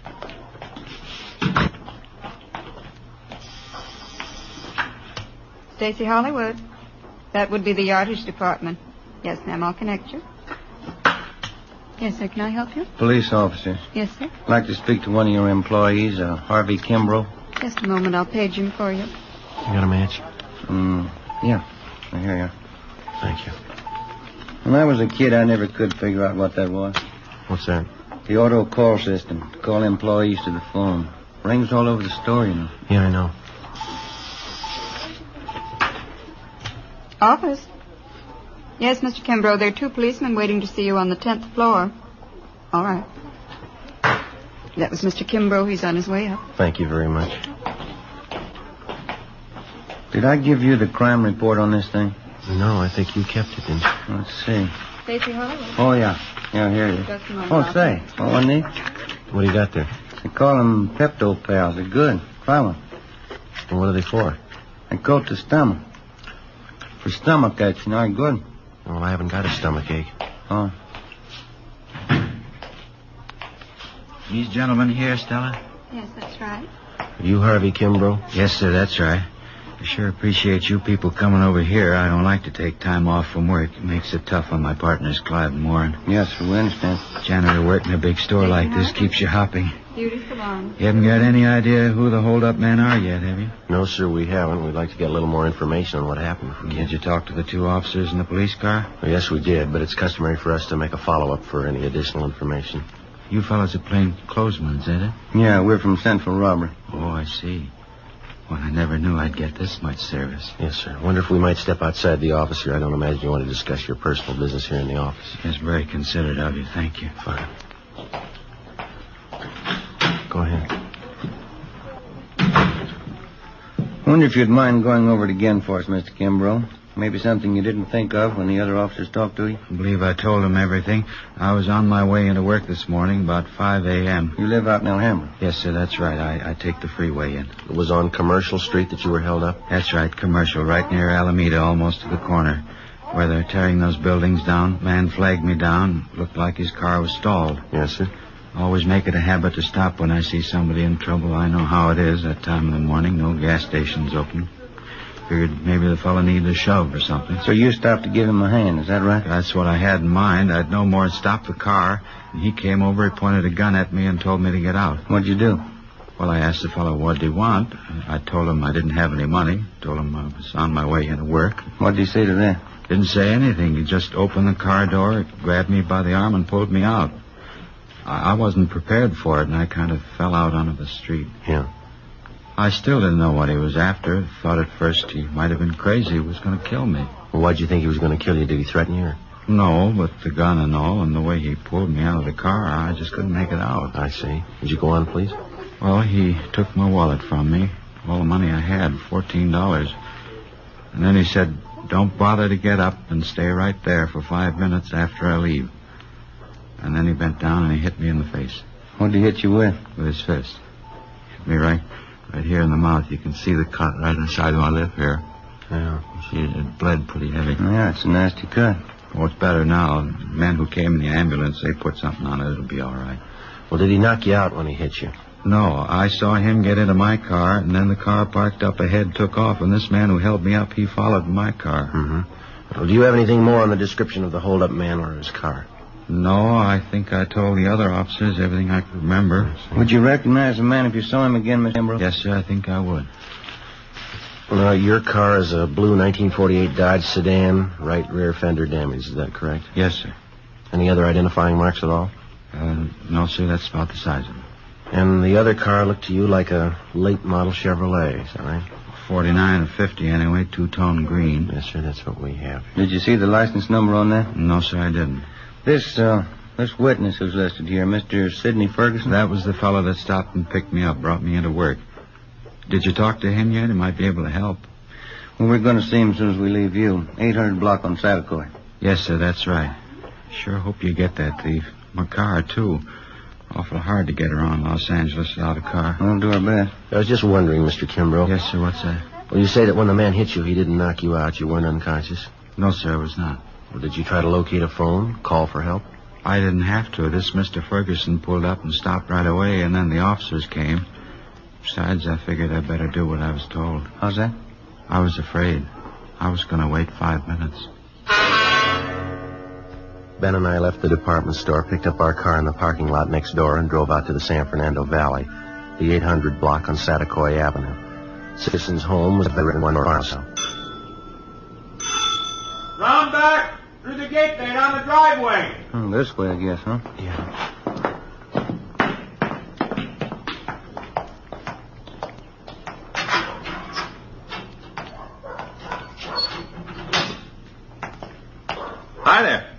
Stacy Hollywood. That would be the yardage department. Yes, ma'am, I'll connect you. Yes, sir, can I help you? Police officer. Yes, sir. I'd like to speak to one of your employees, Harvey Kimbrough. Just a moment, I'll page him for you. You got a match? Yeah. Here you are. Thank you. When I was a kid, I never could figure out what that was. What's that? The auto call system. To call employees to the phone. Rings all over the store, you know. Yeah, I know. Office. Yes, Mr. Kimbrough, there are 2 policemen waiting to see you on the 10th floor. All right. That was Mr. Kimbrough. He's on his way up. Thank you very much. Did I give you the crime report on this thing? No, I think you kept it, didn't you? Let's see. Stacy Hollywood. Oh, yeah. Yeah, here it is. Just a moment, Oh, say. Oh, wasn't he? What do you got there? They call them Pepto Pals. They're good. Try one. And what are they for? They coat the stomach. For stomach aches, you know, they're good. Well, I haven't got a stomach ache. Oh. These gentlemen here, Stella? Yes, that's right. Are you Harvey Kimbrough? Yes, sir, that's right. I sure appreciate you people coming over here. I don't like to take time off from work. It makes it tough on my partners, Clive and Warren. Yes, sir, we understand. Janitor work in a big store like this keeps you hopping. Beauties, come on. You haven't got any idea who the hold-up men are yet, have you? No, sir, we haven't. We'd like to get a little more information on what happened. Did you talk to the 2 officers in the police car? Well, yes, we did, but it's customary for us to make a follow-up for any additional information. You fellas are plain clothesmen, is it? Yeah, we're from Central Robbery. Oh, I see. Well, I never knew I'd get this much service. Yes, sir. Wonder if we might step outside the office here. I don't imagine you want to discuss your personal business here in the office. That's very considerate of you. Thank you. Fine. Go ahead. Wonder if you'd mind going over it again for us, Mr. Kimbrough. Maybe something you didn't think of when the other officers talked to you? I believe I told them everything. I was on my way into work this morning about 5 a.m. You live out in Alhambra? Yes, sir, that's right. I take the freeway in. It was on Commercial Street that you were held up? That's right, Commercial, right near Alameda, almost to the corner. Where they're tearing those buildings down. Man flagged me down. Looked like his car was stalled. Yes, sir. Always make it a habit to stop when I see somebody in trouble. I know how it is that time of the morning. No gas stations open. Figured maybe the fellow needed a shove or something. So you stopped to give him a hand, is that right? That's what I had in mind. I'd no more stop the car. And he came over, he pointed a gun at me and told me to get out. What'd you do? Well, I asked the fellow what did he want. I told him I didn't have any money. Told him I was on my way into work. What'd he say to that? Didn't say anything. He just opened the car door, grabbed me by the arm, and pulled me out. I wasn't prepared for it, and I kind of fell out onto the street. Yeah. I still didn't know what he was after. Thought at first he might have been crazy. He was going to kill me. Well, why'd you think he was going to kill you? Did he threaten you? Or? No, but the gun and all, and the way he pulled me out of the car, I just couldn't make it out. I see. Would you go on, please? Well, he took my wallet from me, all the money I had, $14. And then he said, don't bother to get up and stay right there for 5 minutes after I leave. And then he bent down and he hit me in the face. What'd he hit you with? With his fist. Hit me right here in the mouth. You can see the cut right inside my lip here. Yeah. It bled pretty heavy. Yeah, it's a nasty cut. Oh, it's better now. The men who came in the ambulance, they put something on it. It'll be all right. Well, did he knock you out when he hit you? No, I saw him get into my car, and then the car parked up ahead took off, and this man who held me up, he followed my car. Mm-hmm. Well, do you have anything more on the description of the hold-up man or his car? No, I think I told the other officers everything I could remember. Would you recognize the man if you saw him again, Mr. Kimbrough? Yes, sir, I think I would. Well, your car is a blue 1948 Dodge sedan, right rear fender damage. Is that correct? Yes, sir. Any other identifying marks at all? No, sir, that's about the size of it. And the other car looked to you like a late model Chevrolet, is that right? 49 or 50 anyway, two-tone green. Yes, sir, that's what we have. Did you see the license number on that? No, sir, I didn't. This witness who's listed here, Mr. Sidney Ferguson? That was the fellow that stopped and picked me up, brought me into work. Did you talk to him yet? He might be able to help. Well, we're going to see him as soon as we leave you. 800 block on Cynical. Yes, sir, that's right. Sure hope you get that thief. My car, too. Awful hard to get around Los Angeles without a car. We'll do our best. I was just wondering, Mr. Kimbrough. Yes, sir, what's that? Well, you say that when the man hit you, he didn't knock you out. You weren't unconscious? No, sir, I was not. Well, did you try to locate a phone, call for help? I didn't have to. This Mr. Ferguson pulled up and stopped right away, and then the officers came. Besides, I figured I'd better do what I was told. How's that? I was afraid. I was going to wait 5 minutes. Ben and I left the department store, picked up our car in the parking lot next door, and drove out to the San Fernando Valley, the 800 block on Satacoy Avenue. Citizen's home was better than one or so. Round back! Through the gate there, down the driveway. This way, I guess, huh? Yeah. Hi there.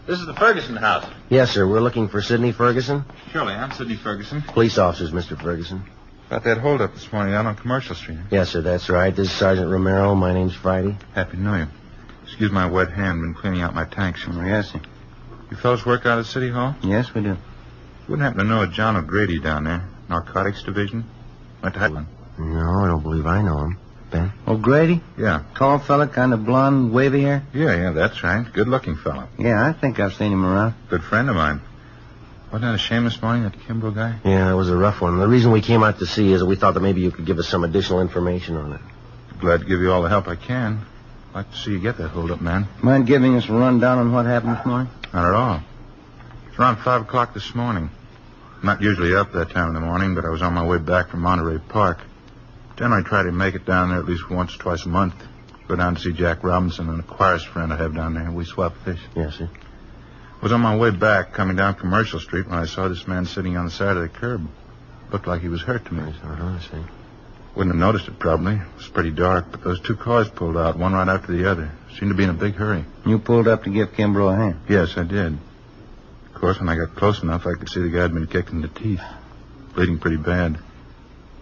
This is the Ferguson house. Yes, sir. We're looking for Sidney Ferguson. Surely, I'm Sidney Ferguson. Police officers, Mr. Ferguson. Got that holdup this morning out on Commercial Street. Yes, sir, that's right. This is Sergeant Romero. My name's Friday. Happy to know you. Excuse my wet hand. Been cleaning out my tanks. Yes, sir. You fellas work out at City Hall? Yes, we do. Wouldn't happen to know a John O'Grady down there. Narcotics Division? Went to Highland. No, I don't believe I know him. Ben? O'Grady? Yeah. Tall fella, kind of blonde, wavy hair? Yeah, that's right. Good-looking fellow. Yeah, I think I've seen him around. Good friend of mine. Wasn't that a shame this morning, that Kimbrough guy? Yeah, it was a rough one. The reason we came out to see you is that we thought that maybe you could give us some additional information on it. Glad to give you all the help I can. I'd like to see you get that hold-up, man. Mind giving us a rundown on what happened this morning? Not at all. It's around 5 o'clock this morning. I'm not usually up that time in the morning, but I was on my way back from Monterey Park. Generally try to make it down there at least once or twice a month. Go down to see Jack Robinson, an aquarist friend I have down there. We swap fish. Yes, sir. I was on my way back, coming down Commercial Street, when I saw this man sitting on the side of the curb. Looked like he was hurt to me. I see. Wouldn't have noticed it, probably. It was pretty dark, but those two cars pulled out, one right after the other. Seemed to be in a big hurry. You pulled up to give Kimbrough a hand? Yes, I did. Of course, when I got close enough, I could see the guy had been kicked in the teeth. Bleeding pretty bad.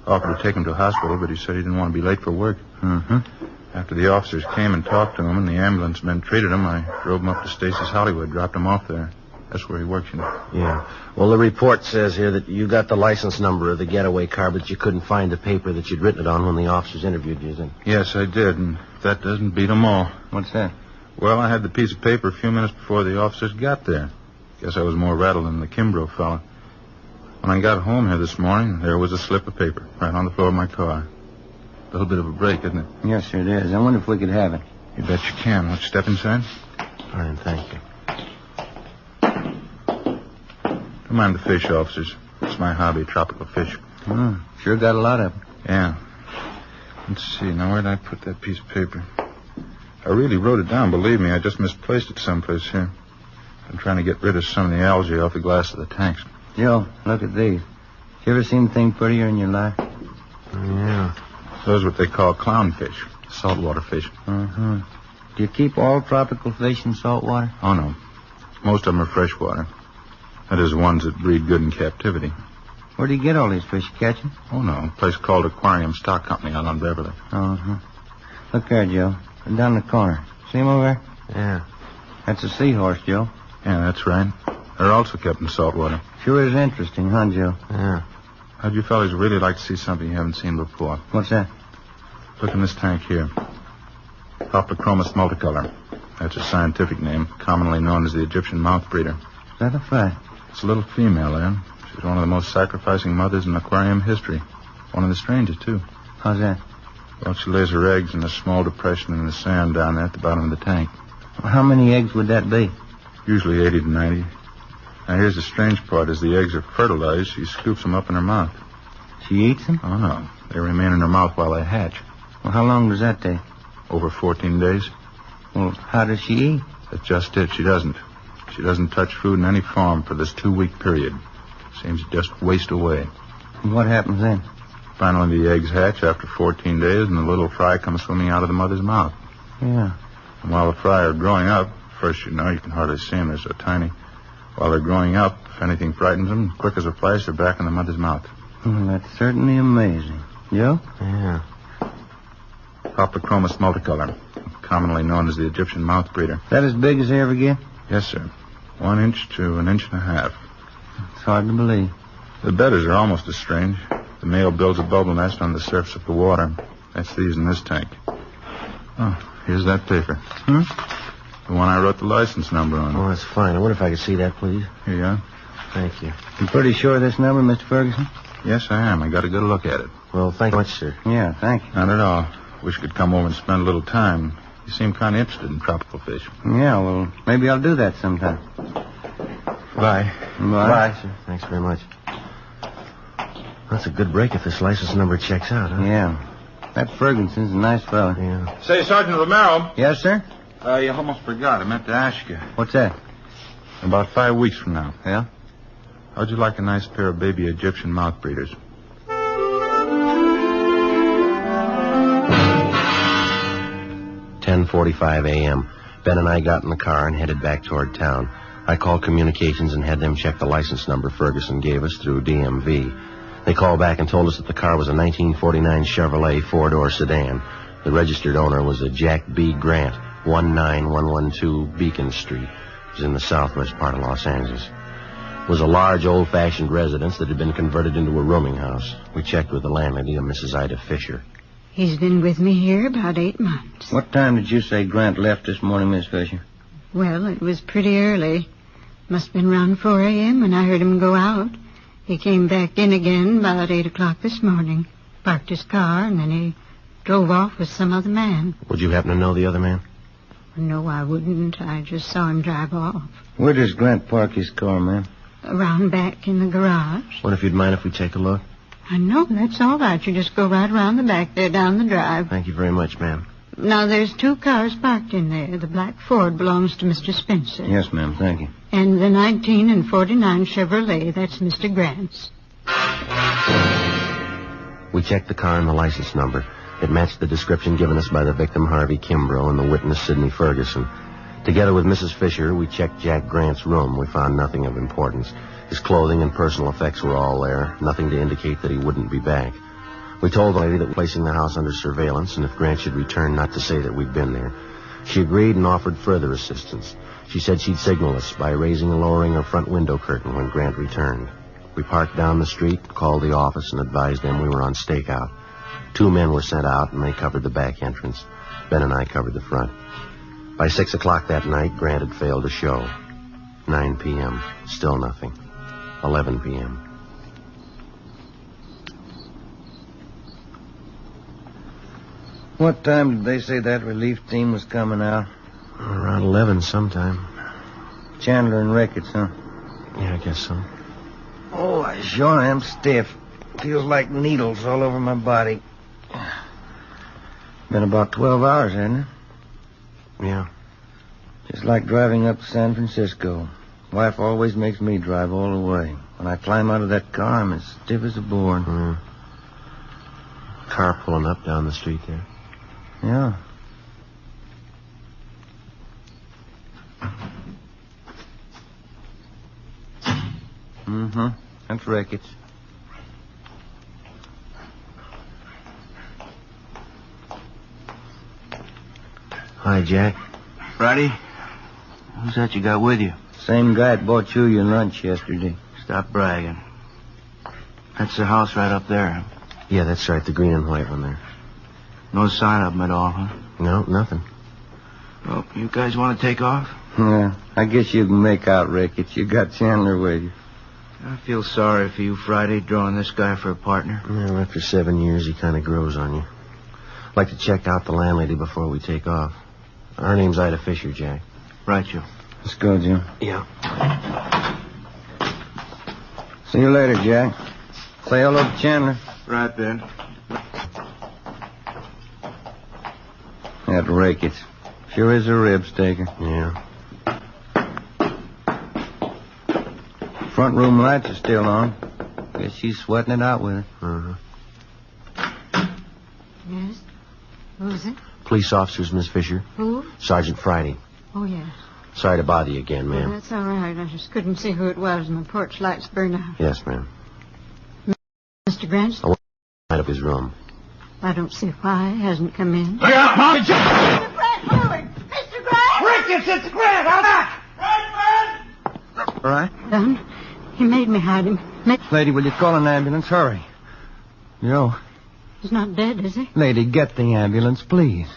Offered to take him to a hospital, but he said he didn't want to be late for work. Mm-hmm. After the officers came and talked to him and the ambulance men treated him, I drove him up to Stacy's Hollywood, dropped him off there. That's where he works, you know. Yeah. Well, the report says here that you got the license number of the getaway car, but you couldn't find the paper that you'd written it on when the officers interviewed you, then? Yes, I did, and that doesn't beat them all. What's that? Well, I had the piece of paper a few minutes before the officers got there. Guess I was more rattled than the Kimbrough fella. When I got home here this morning, there was a slip of paper right on the floor of my car. A little bit of a break, isn't it? Yes, sir, it is. I wonder if we could have it. You bet you can. Want you step inside? Fine, thank you. Don't mind the fish, officers. It's my hobby, tropical fish. Sure got a lot of them. Yeah. Let's see. Now, where did I put that piece of paper? I really wrote it down, believe me. I just misplaced it someplace here. I'm trying to get rid of some of the algae off the glass of the tanks. Joe, look at these. You ever seen anything prettier in your life? Yeah. Those are what they call clownfish, saltwater fish. Mm-hmm. Do you keep all tropical fish in salt water? Oh, no. Most of them are freshwater. That is, ones that breed good in captivity. Where do you get all these fish? You catch them? Oh, no. A place called Aquarium Stock Company out on Beverly. Uh-huh. Look there, Joe. Down the corner. See him over there? Yeah. That's a seahorse, Joe. Yeah, that's right. They're also kept in salt water. Sure is interesting, huh, Joe? Yeah. How'd you fellas really like to see something you haven't seen before? What's that? Look in this tank here. Hoplochromos multicolor. That's a scientific name, commonly known as the Egyptian mouth breeder. Is that a fact? It's a little female there. She's one of the most sacrificing mothers in aquarium history. One of the strangest, too. How's that? Well, she lays her eggs in a small depression in the sand down there at the bottom of the tank. Well, how many eggs would that be? Usually 80 to 90. Now, here's the strange part. As the eggs are fertilized, she scoops them up in her mouth. She eats them? Oh, no. They remain in her mouth while they hatch. Well, how long does that take? Over 14 days. Well, how does she eat? That's just it. She doesn't. She doesn't touch food in any form for this 2-week period. Seems to just waste away. And what happens then? Finally, the eggs hatch after 14 days, and the little fry comes swimming out of the mother's mouth. Yeah. And while the fry are growing up, first, you can hardly see them. They're so tiny. While they're growing up, if anything frightens them, quick as a flash, they're back in the mother's mouth. Well, that's certainly amazing. Joe? Yeah. Poplachromis multicolor, commonly known as the Egyptian mouth breeder. That as big as they ever get? Yes, sir. 1 inch to 1.5 inches. It's hard to believe. The bedders are almost as strange. The male builds a bubble nest on the surface of the water. That's these in this tank. Oh, here's that paper. Hmm? The one I wrote the license number on. Oh, that's fine. I wonder if I could see that, please. Here you are. Thank you. You pretty sure of this number, Mr. Ferguson? Yes, I am. I got a good look at it. Well, thank you much, sir. Yeah, thank you. Not at all. Wish you could come over and spend a little time. You seem kind of interested in tropical fish. Yeah, well, maybe I'll do that sometime. Bye. Bye. Sir. Thanks very much. That's a good break if this license number checks out, huh? Yeah. That Ferguson's a nice fellow. Yeah. Say, Sergeant Romero. Yes, sir? You almost forgot. I meant to ask you. What's that? About 5 weeks from now. Yeah? How'd you like a nice pair of baby Egyptian mouth breeders? 10:45 a.m. Ben and I got in the car and headed back toward town. I called communications and had them check the license number Ferguson gave us through DMV. They called back and told us that the car was a 1949 Chevrolet 4-door sedan. The registered owner was a Jack B. Grant, 19112 Beacon Street. It was in the southwest part of Los Angeles. It was a large, old-fashioned residence that had been converted into a rooming house. We checked with the landlady, a Mrs. Ida Fisher. He's been with me here about 8 months. What time did you say Grant left this morning, Miss Fisher? Well, it was pretty early. Must have been around 4 a.m. when I heard him go out. He came back in again about 8 o'clock this morning, parked his car, and then he drove off with some other man. Would you happen to know the other man? No, I wouldn't. I just saw him drive off. Where does Grant park his car, ma'am? Around back in the garage. What if you'd mind if we take a look? I know, that's all right. You just go right around the back there down the drive. Thank you very much, ma'am. Now, there's 2 cars parked in there. The black Ford belongs to Mr. Spencer. Yes, ma'am. Thank you. And the 1949 Chevrolet, that's Mr. Grant's. We checked the car and the license number. It matched the description given us by the victim, Harvey Kimbrough, and the witness, Sidney Ferguson. Together with Mrs. Fisher, we checked Jack Grant's room. We found nothing of importance. His clothing and personal effects were all there, nothing to indicate that he wouldn't be back. We told the lady that we're placing the house under surveillance, and if Grant should return, not to say that we'd been there. She agreed and offered further assistance. She said she'd signal us by raising and lowering her front window curtain when Grant returned. We parked down the street, called the office, and advised them we were on stakeout. 2 men were sent out, and they covered the back entrance. Ben and I covered the front. By 6 o'clock that night, Grant had failed to show. 9 p.m., still nothing. 11 p.m. What time did they say that relief team was coming out? Around 11 sometime. Chandler and Ricketts, huh? Yeah, I guess so. Oh, I sure am stiff. Feels like needles all over my body. Been about 12 hours, hasn't it? Yeah. Just like driving up to San Francisco. Wife always makes me drive all the way. When I climb out of that car, I'm as stiff as a board. Car pulling up down the street there. Yeah. Mm-hmm. That's Ricketts. Hi, Jack. Friday? Who's that you got with you? Same guy that bought you your lunch yesterday. Stop bragging. That's the house right up there. Yeah, that's right, the green and white one there. No sign of him at all, huh? No, nothing. Well, you guys want to take off? Yeah, I guess you can make out Ricketts. You got Chandler with you. I feel sorry for you, Friday, drawing this guy for a partner. Well, after 7 years, he kind of grows on you. I'd like to check out the landlady before we take off. Her name's Ida Fisher, Jack. Right, you. Let's go, Jim. Yeah. See you later, Jack. Say hello to Chandler. Right then. That Ricketts. Sure is a rib staker. Yeah. Front room lights are still on. Guess she's sweating it out with it. Uh-huh. Yes? Who's it? Police officers, Miss Fisher. Who? Sergeant Friday. Oh, yes. Sorry to bother you again, Well, ma'am. that's all right. I just couldn't see who it was, and the porch lights burned out. Yes, ma'am. Mr. Grant? I want to light up his room. I don't see why he hasn't come in. Look out, Mom! Mr. Grant, forward! Mr. Grant! Ricketts, it's Grant! I'm back! All right? Done. He made me hide him. Lady, will you call an ambulance? Hurry. Joe. He's not dead, is he? Lady, get the ambulance, please.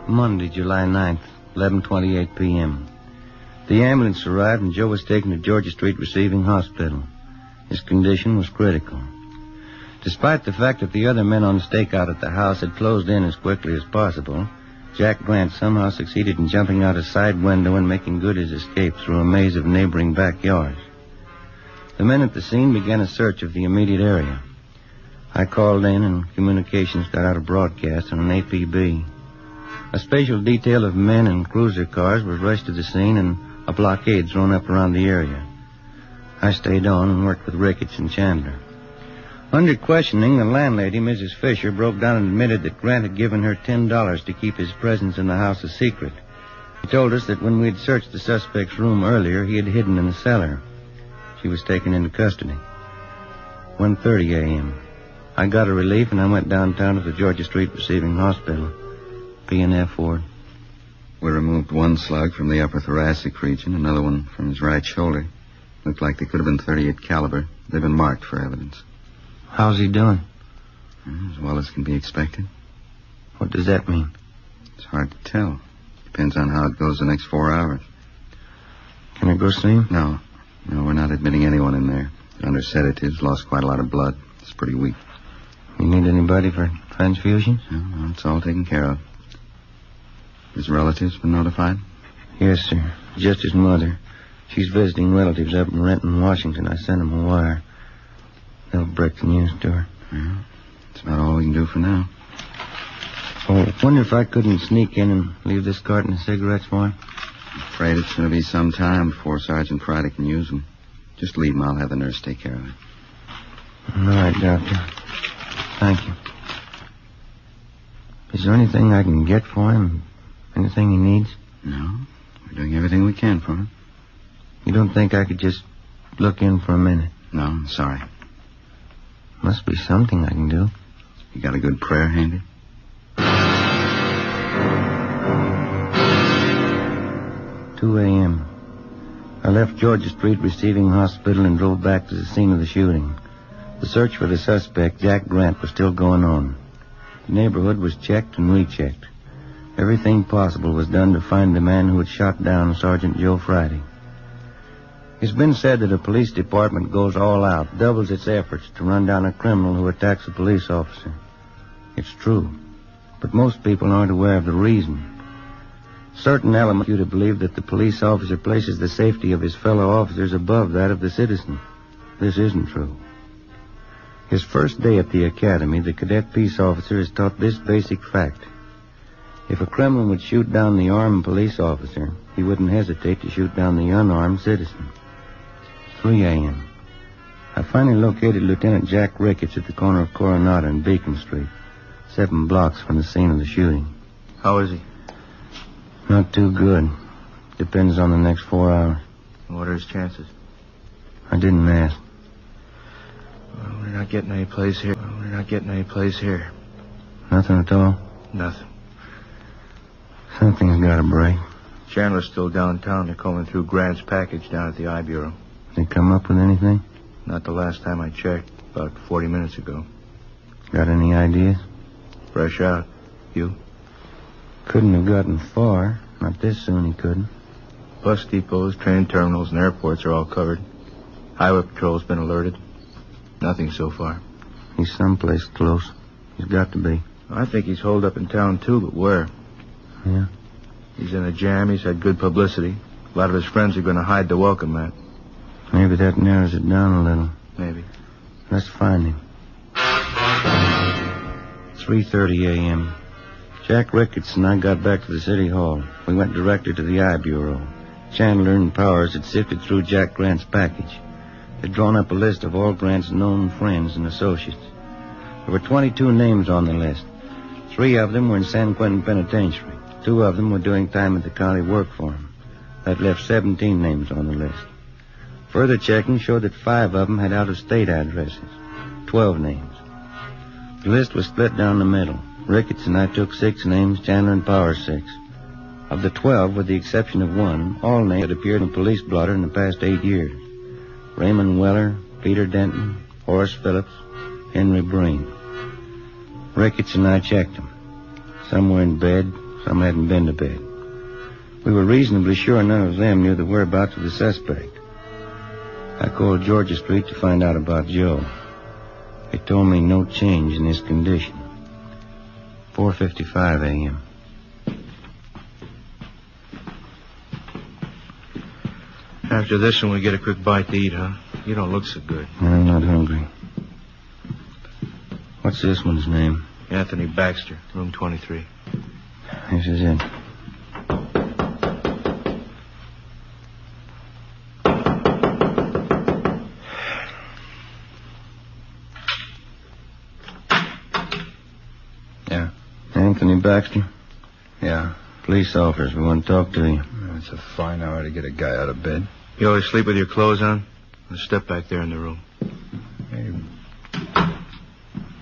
Monday, July 9th, 11:28 p.m. The ambulance arrived and Joe was taken to Georgia Street Receiving Hospital. His condition was critical. Despite the fact that the other men on stakeout at the house had closed in as quickly as possible, Jack Grant somehow succeeded in jumping out a side window and making good his escape through a maze of neighboring backyards. The men at the scene began a search of the immediate area. I called in and communications got out a broadcast on an APB. A special detail of men and cruiser cars was rushed to the scene and a blockade thrown up around the area. I stayed on and worked with Ricketts and Chandler. Under questioning, the landlady, Mrs. Fisher, broke down and admitted that Grant had given her $10 to keep his presence in the house a secret. He told us that when we'd searched the suspect's room earlier, he had hidden in the cellar. She was taken into custody. 1:30 a.m. I got a relief and I went downtown to the Georgia Street Receiving Hospital. P&F ward. We removed one slug from the upper thoracic region, another one from his right shoulder. Looked like they could have been .38 caliber. They've been marked for evidence. How's he doing? As well as can be expected. What does that mean? It's hard to tell. Depends on how it goes the next 4 hours. Can I go see him? No, we're not admitting anyone in there. Under sedatives, lost quite a lot of blood. It's pretty weak. You need anybody for transfusions? No, it's all taken care of. His relatives been notified? Yes, sir. Just his mother. She's visiting relatives up in Renton, Washington. I sent them a wire. They'll break the news to her. Yeah, that's about all we can do for now. Oh, I wonder if I couldn't sneak in and leave this carton of cigarettes for him. I'm afraid it's going to be some time before Sergeant Friday can use them. Just leave them. I'll have the nurse take care of it. All right, Doctor. Thank you. Is there anything I can get for him? Anything he needs? No. We're doing everything we can for him. You don't think I could just look in for a minute? No, I'm sorry. Must be something I can do. You got a good prayer handy? 2 a.m. I left Georgia Street Receiving Hospital and drove back to the scene of the shooting. The search for the suspect, Jack Grant, was still going on. The neighborhood was checked and rechecked. Everything possible was done to find the man who had shot down Sergeant Joe Friday. It's been said that a police department goes all out, doubles its efforts to run down a criminal who attacks a police officer. It's true, but most people aren't aware of the reason. Certain elements you to believe that the police officer places the safety of his fellow officers above that of the citizen. This isn't true. His first day at the academy, the cadet peace officer is taught this basic fact. If a criminal would shoot down the armed police officer, he wouldn't hesitate to shoot down the unarmed citizen. 3 a.m. I finally located Lieutenant Jack Ricketts at the corner of Coronado and Beacon Street, 7 blocks from the scene of the shooting. How is he? Not too good. Depends on the next 4 hours. What are his chances? I didn't ask. Well, we're not getting any place here. Nothing at all? Nothing. Something's got to break. Chandler's still downtown. They're combing through Grant's package down at the I Bureau. They come up with anything? Not the last time I checked. About 40 minutes ago. Got any ideas? Fresh out. You? Couldn't have gotten far. Not this soon he couldn't. Bus depots, train terminals, and airports are all covered. Highway Patrol's been alerted. Nothing so far. He's someplace close. He's got to be. I think he's holed up in town, too, but where? Yeah? He's in a jam. He's had good publicity. A lot of his friends are going to hide to welcome that. Maybe that narrows it down a little. Maybe. Let's find him. 3:30 a.m. Jack Ricketts and I got back to the city hall. We went directly to the I Bureau. Chandler and Powers had sifted through Jack Grant's package. They'd drawn up a list of all Grant's known friends and associates. There were 22 names on the list. 3 of them were in San Quentin Penitentiary. 2 of them were doing time at the county work for him. That left 17 names on the list. Further checking showed that 5 of them had out-of-state addresses. 12 names. The list was split down the middle. Ricketts and I took 6 names, Chandler and Powers 6. Of the 12, with the exception of 1, all names had appeared in police blotter in the past 8 years. Raymond Weller, Peter Denton, Horace Phillips, Henry Breen. Ricketts and I checked them. Some were in bed, some hadn't been to bed. We were reasonably sure none of them knew the whereabouts of the suspect. I called Georgia Street to find out about Joe. They told me no change in his condition. 4:55 a.m. After this one, we get a quick bite to eat, huh? You don't look so good. I'm not hungry. What's this one's name? Anthony Baxter, room 23. This is it. Yeah. Anthony Baxter? Yeah. Police officers, we want to talk to you. It's a fine hour to get a guy out of bed. You always sleep with your clothes on? Let's step back there in the room. Hey.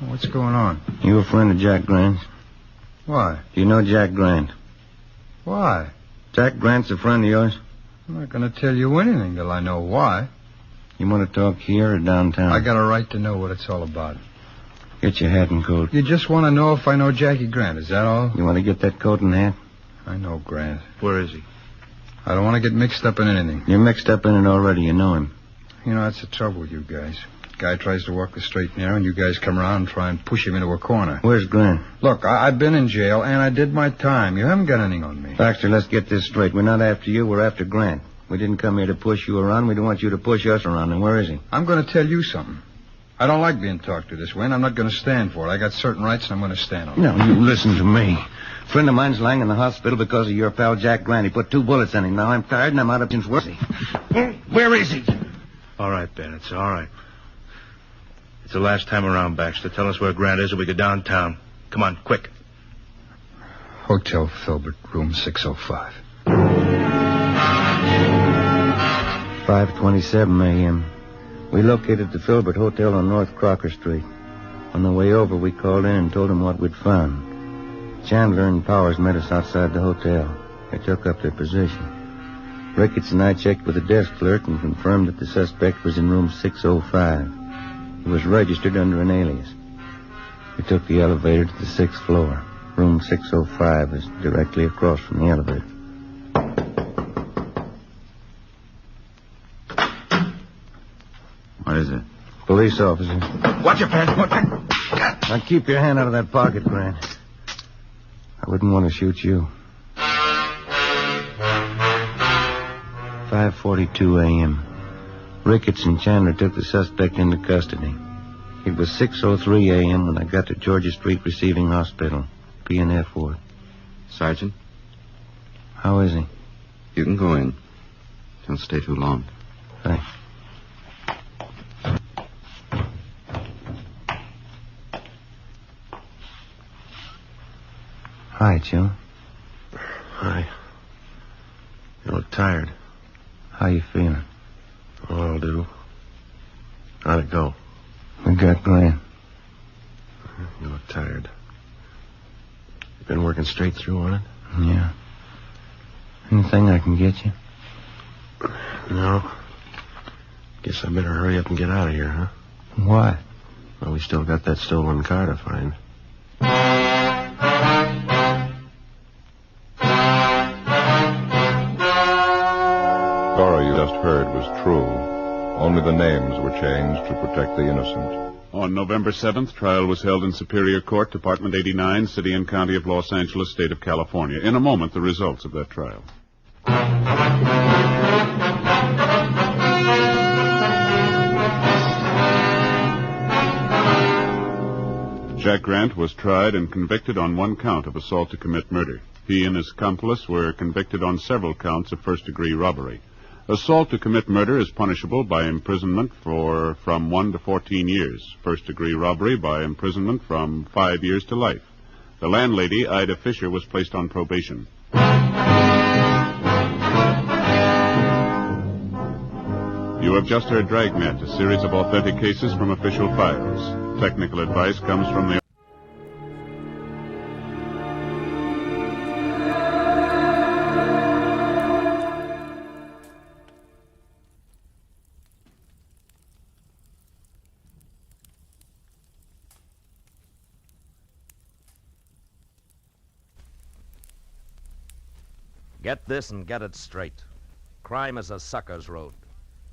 What's going on? You a friend of Jack Grant's? Why? Do you know Jack Grant? Why? Jack Grant's a friend of yours? I'm not going to tell you anything till I know why. You want to talk here or downtown? I got a right to know what it's all about. Get your hat and coat. You just want to know if I know Jackie Grant, is that all? You want to get that coat and hat? I know Grant. Where is he? I don't want to get mixed up in anything. You're mixed up in it already. You know him. You know, that's the trouble with you guys. Guy tries to walk the straight and narrow, and you guys come around and try and push him into a corner. Where's Grant? Look, I've been in jail, and I did my time. You haven't got anything on me. Baxter, let's get this straight. We're not after you. We're after Grant. We didn't come here to push you around. We don't want you to push us around. And where is he? I'm going to tell you something. I don't like being talked to this way, and I'm not going to stand for it. I got certain rights, and I'm going to stand on them. No, you listen to me. A friend of mine's lying in the hospital because of your pal Jack Grant. He put 2 bullets in him. Now I'm tired, and I'm out of his work. Where is he? All right, Ben. It's all right. It's the last time around, Baxter. Tell us where Grant is, or we go downtown. Come on, quick. Hotel Filbert, room 605. 5:27 a.m. We located the Filbert Hotel on North Crocker Street. On the way over, we called in and told them what we'd found. Chandler and Powers met us outside the hotel. They took up their position. Ricketts and I checked with the desk clerk and confirmed that the suspect was in room 605. He was registered under an alias. We took the elevator to the 6th floor. Room 605 is directly across from the elevator. What is it? Police officer. Watch your pants. Now keep your hand out of that pocket, Grant. I wouldn't want to shoot you. 5:42 a.m. Ricketts and Chandler took the suspect into custody. It was 6:03 a.m. when I got to Georgia Street Receiving Hospital, P&F ward. Sergeant? How is he? You can go in. Don't stay too long. Thanks. Hi, Joe. Hi. You look tired. How you feeling? Oh, I'll do. How'd it go? We got Grant. You look tired. You been working straight through on it? Yeah. Anything I can get you? No. Guess I better hurry up and get out of here, huh? Why? Well, we still got that stolen car to find. Story you just heard was true. Only the names were changed to protect the innocent. On November 7th, trial was held in Superior Court, Department 89, City and County of Los Angeles, State of California. In a moment, the results of that trial. Jack Grant was tried and convicted on one count of assault to commit murder. He and his accomplice were convicted on several counts of first-degree robbery. Assault to commit murder is punishable by imprisonment for from 1 to 14 years. First-degree robbery by imprisonment from 5 years to life. The landlady, Ida Fisher, was placed on probation. You have just heard Dragnet, a series of authentic cases from official files. Technical advice comes from the... Get this and get it straight. Crime is a sucker's road,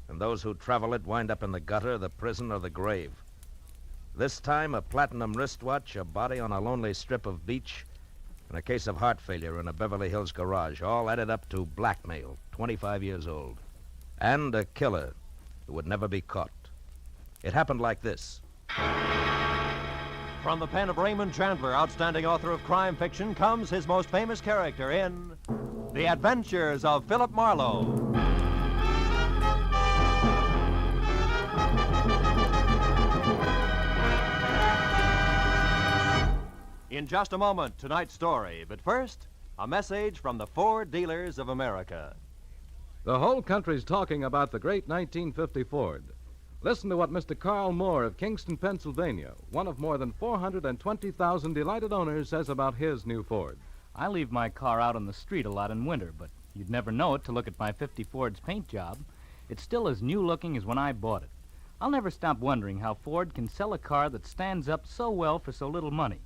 and those who travel it wind up in the gutter, the prison, or the grave. This time, a platinum wristwatch, a body on a lonely strip of beach, and a case of heart failure in a Beverly Hills garage, all added up to blackmail, 25 years old. And a killer who would never be caught. It happened like this. From the pen of Raymond Chandler, outstanding author of crime fiction, comes his most famous character in The Adventures of Philip Marlowe. In just a moment, tonight's story. But first, a message from the Ford Dealers of America. The whole country's talking about the great 1950 Ford. Listen to what Mr. Carl Moore of Kingston, Pennsylvania, one of more than 420,000 delighted owners, says about his new Ford. I leave my car out on the street a lot in winter, but you'd never know it to look at my 50 Ford's paint job. It's still as new-looking as when I bought it. I'll never stop wondering how Ford can sell a car that stands up so well for so little money.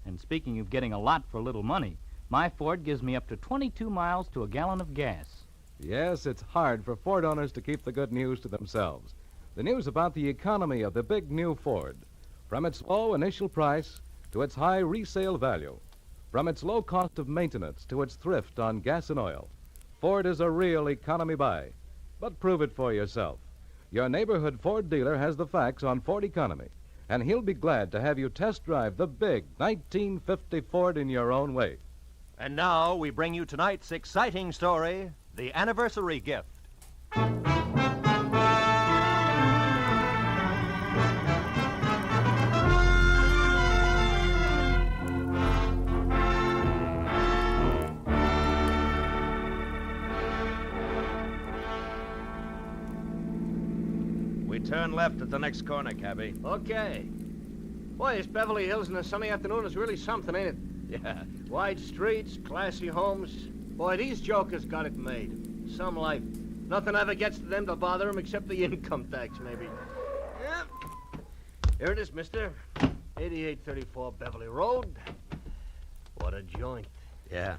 And speaking of getting a lot for little money, my Ford gives me up to 22 miles to a gallon of gas. Yes, it's hard for Ford owners to keep the good news to themselves. The news about the economy of the big new Ford. From its low initial price to its high resale value. From its low cost of maintenance to its thrift on gas and oil. Ford is a real economy buy. But prove it for yourself. Your neighborhood Ford dealer has the facts on Ford economy. And he'll be glad to have you test drive the big 1950 Ford in your own way. And now we bring you tonight's exciting story, The Anniversary Gift. We turn left at the next corner, cabby. Okay. Boy, this Beverly Hills in a sunny afternoon is really something, ain't it? Yeah. Wide streets, classy homes. Boy, these jokers got it made. Some life. Nothing ever gets to them to bother them except the income tax, maybe. Yep. Here it is, mister. 8834 Beverly Road. What a joint. Yeah.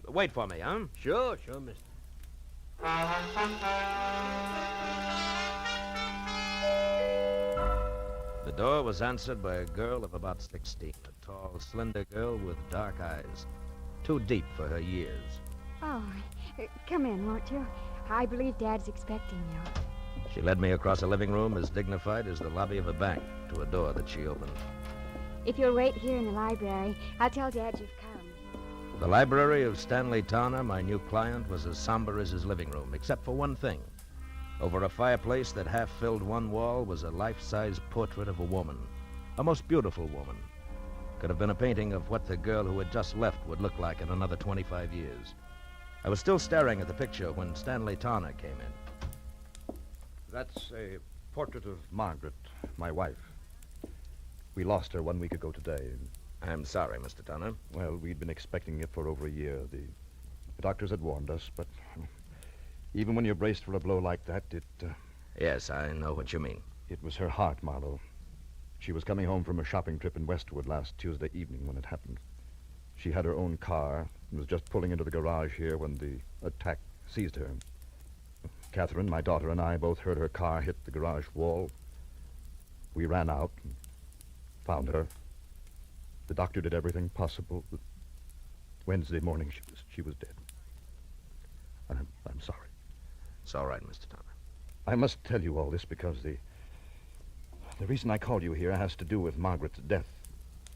Wait for me, huh? Sure, mister. The door was answered by a girl of about 16, a tall, slender girl with dark eyes, too deep for her years. Oh, come in, won't you? I believe Dad's expecting you. She led me across a living room as dignified as the lobby of a bank to a door that she opened. If you'll wait here in the library, I'll tell Dad you've come. The library of Stanley Towner, my new client, was as somber as his living room, except for one thing. Over a fireplace that half-filled one wall was a life-size portrait of a woman. A most beautiful woman. Could have been a painting of what the girl who had just left would look like in another 25 years. I was still staring at the picture when Stanley Towner came in. That's a portrait of Margaret, my wife. We lost her 1 week ago today. I'm sorry, Mr. Towner. Well, we'd been expecting it for over a year. The doctors had warned us, but even when you're braced for a blow like that, Yes, I know what you mean. It was her heart, Marlowe. She was coming home from a shopping trip in Westwood last Tuesday evening when it happened. She had her own car and was just pulling into the garage here when the attack seized her. Catherine, my daughter, and I both heard her car hit the garage wall. We ran out and found her. The doctor did everything possible. Wednesday morning, she was dead. I'm sorry. It's all right, Mr. Turner. I must tell you all this because the reason I called you here has to do with Margaret's death.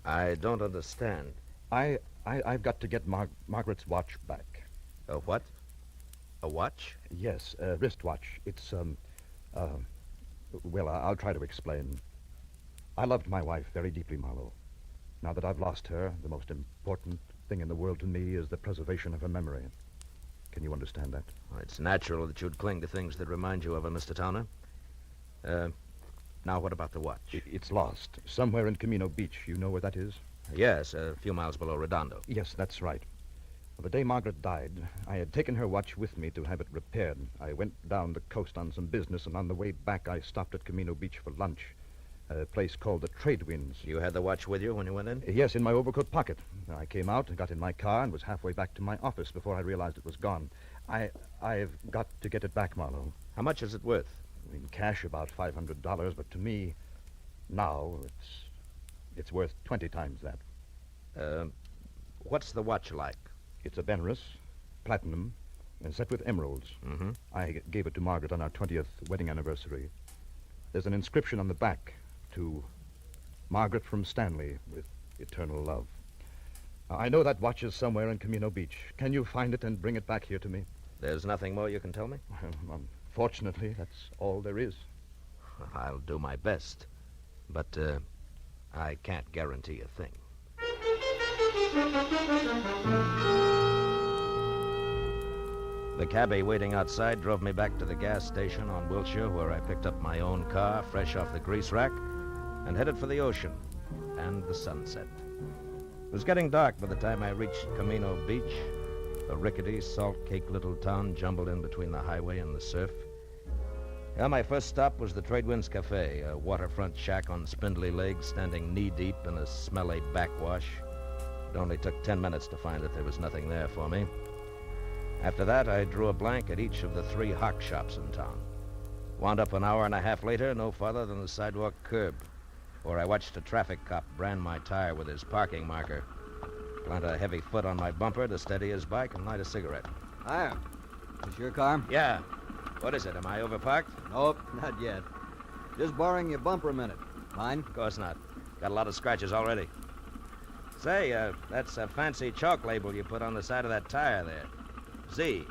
I don't understand. I've got to get Margaret's watch back. A what? A watch? Yes, a wristwatch. It's, well, I'll try to explain. I loved my wife very deeply, Marlowe. Now that I've lost her, the most important thing in the world to me is the preservation of her memory. Can you understand that? Well, it's natural that you'd cling to things that remind you of her, Mr. Towner. Now, what about the watch? It's lost. Somewhere in Camino Beach. You know where that is? Yes, a few miles below Redondo. Yes, that's right. Well, the day Margaret died, I had taken her watch with me to have it repaired. I went down the coast on some business, and on the way back, I stopped at Camino Beach for lunch. A place called the Trade Winds. You had the watch with you when you went in? Yes, in my overcoat pocket. I came out and got in my car and was halfway back to my office before I realized it was gone. I've got to get it back, Marlowe. How much is it worth? In cash, about $500, but to me, now, it's worth 20 times that. What's the watch like? It's a Benris, platinum, and set with emeralds. Mm-hmm. I gave it to Margaret on our 20th wedding anniversary. There's an inscription on the back to Margaret from Stanley with eternal love. I know that watch is somewhere in Camino Beach. Can you find it and bring it back here to me? There's nothing more you can tell me? Unfortunately, that's all there is. Well, I'll do my best. But I can't guarantee a thing. The cabbie waiting outside drove me back to the gas station on Wilshire, where I picked up my own car, fresh off the grease rack, and headed for the ocean and the sunset. It was getting dark by the time I reached Camino Beach, a rickety, salt-caked little town jumbled in between the highway and the surf. Well, my first stop was the Trade Winds Cafe, a waterfront shack on spindly legs standing knee-deep in a smelly backwash. It only took 10 minutes to find that there was nothing there for me. After that, I drew a blank at each of the 3 hock shops in town. Wound up an hour and a half later, no farther than the sidewalk curb, where I watched a traffic cop brand my tire with his parking marker, plant a heavy foot on my bumper to steady his bike, and light a cigarette. Hiya. Is your car? Yeah. What is it? Am I overparked? Nope, not yet. Just borrowing your bumper a minute. Mine? Of course not. Got a lot of scratches already. Say, that's a fancy chalk label you put on the side of that tire there. Z,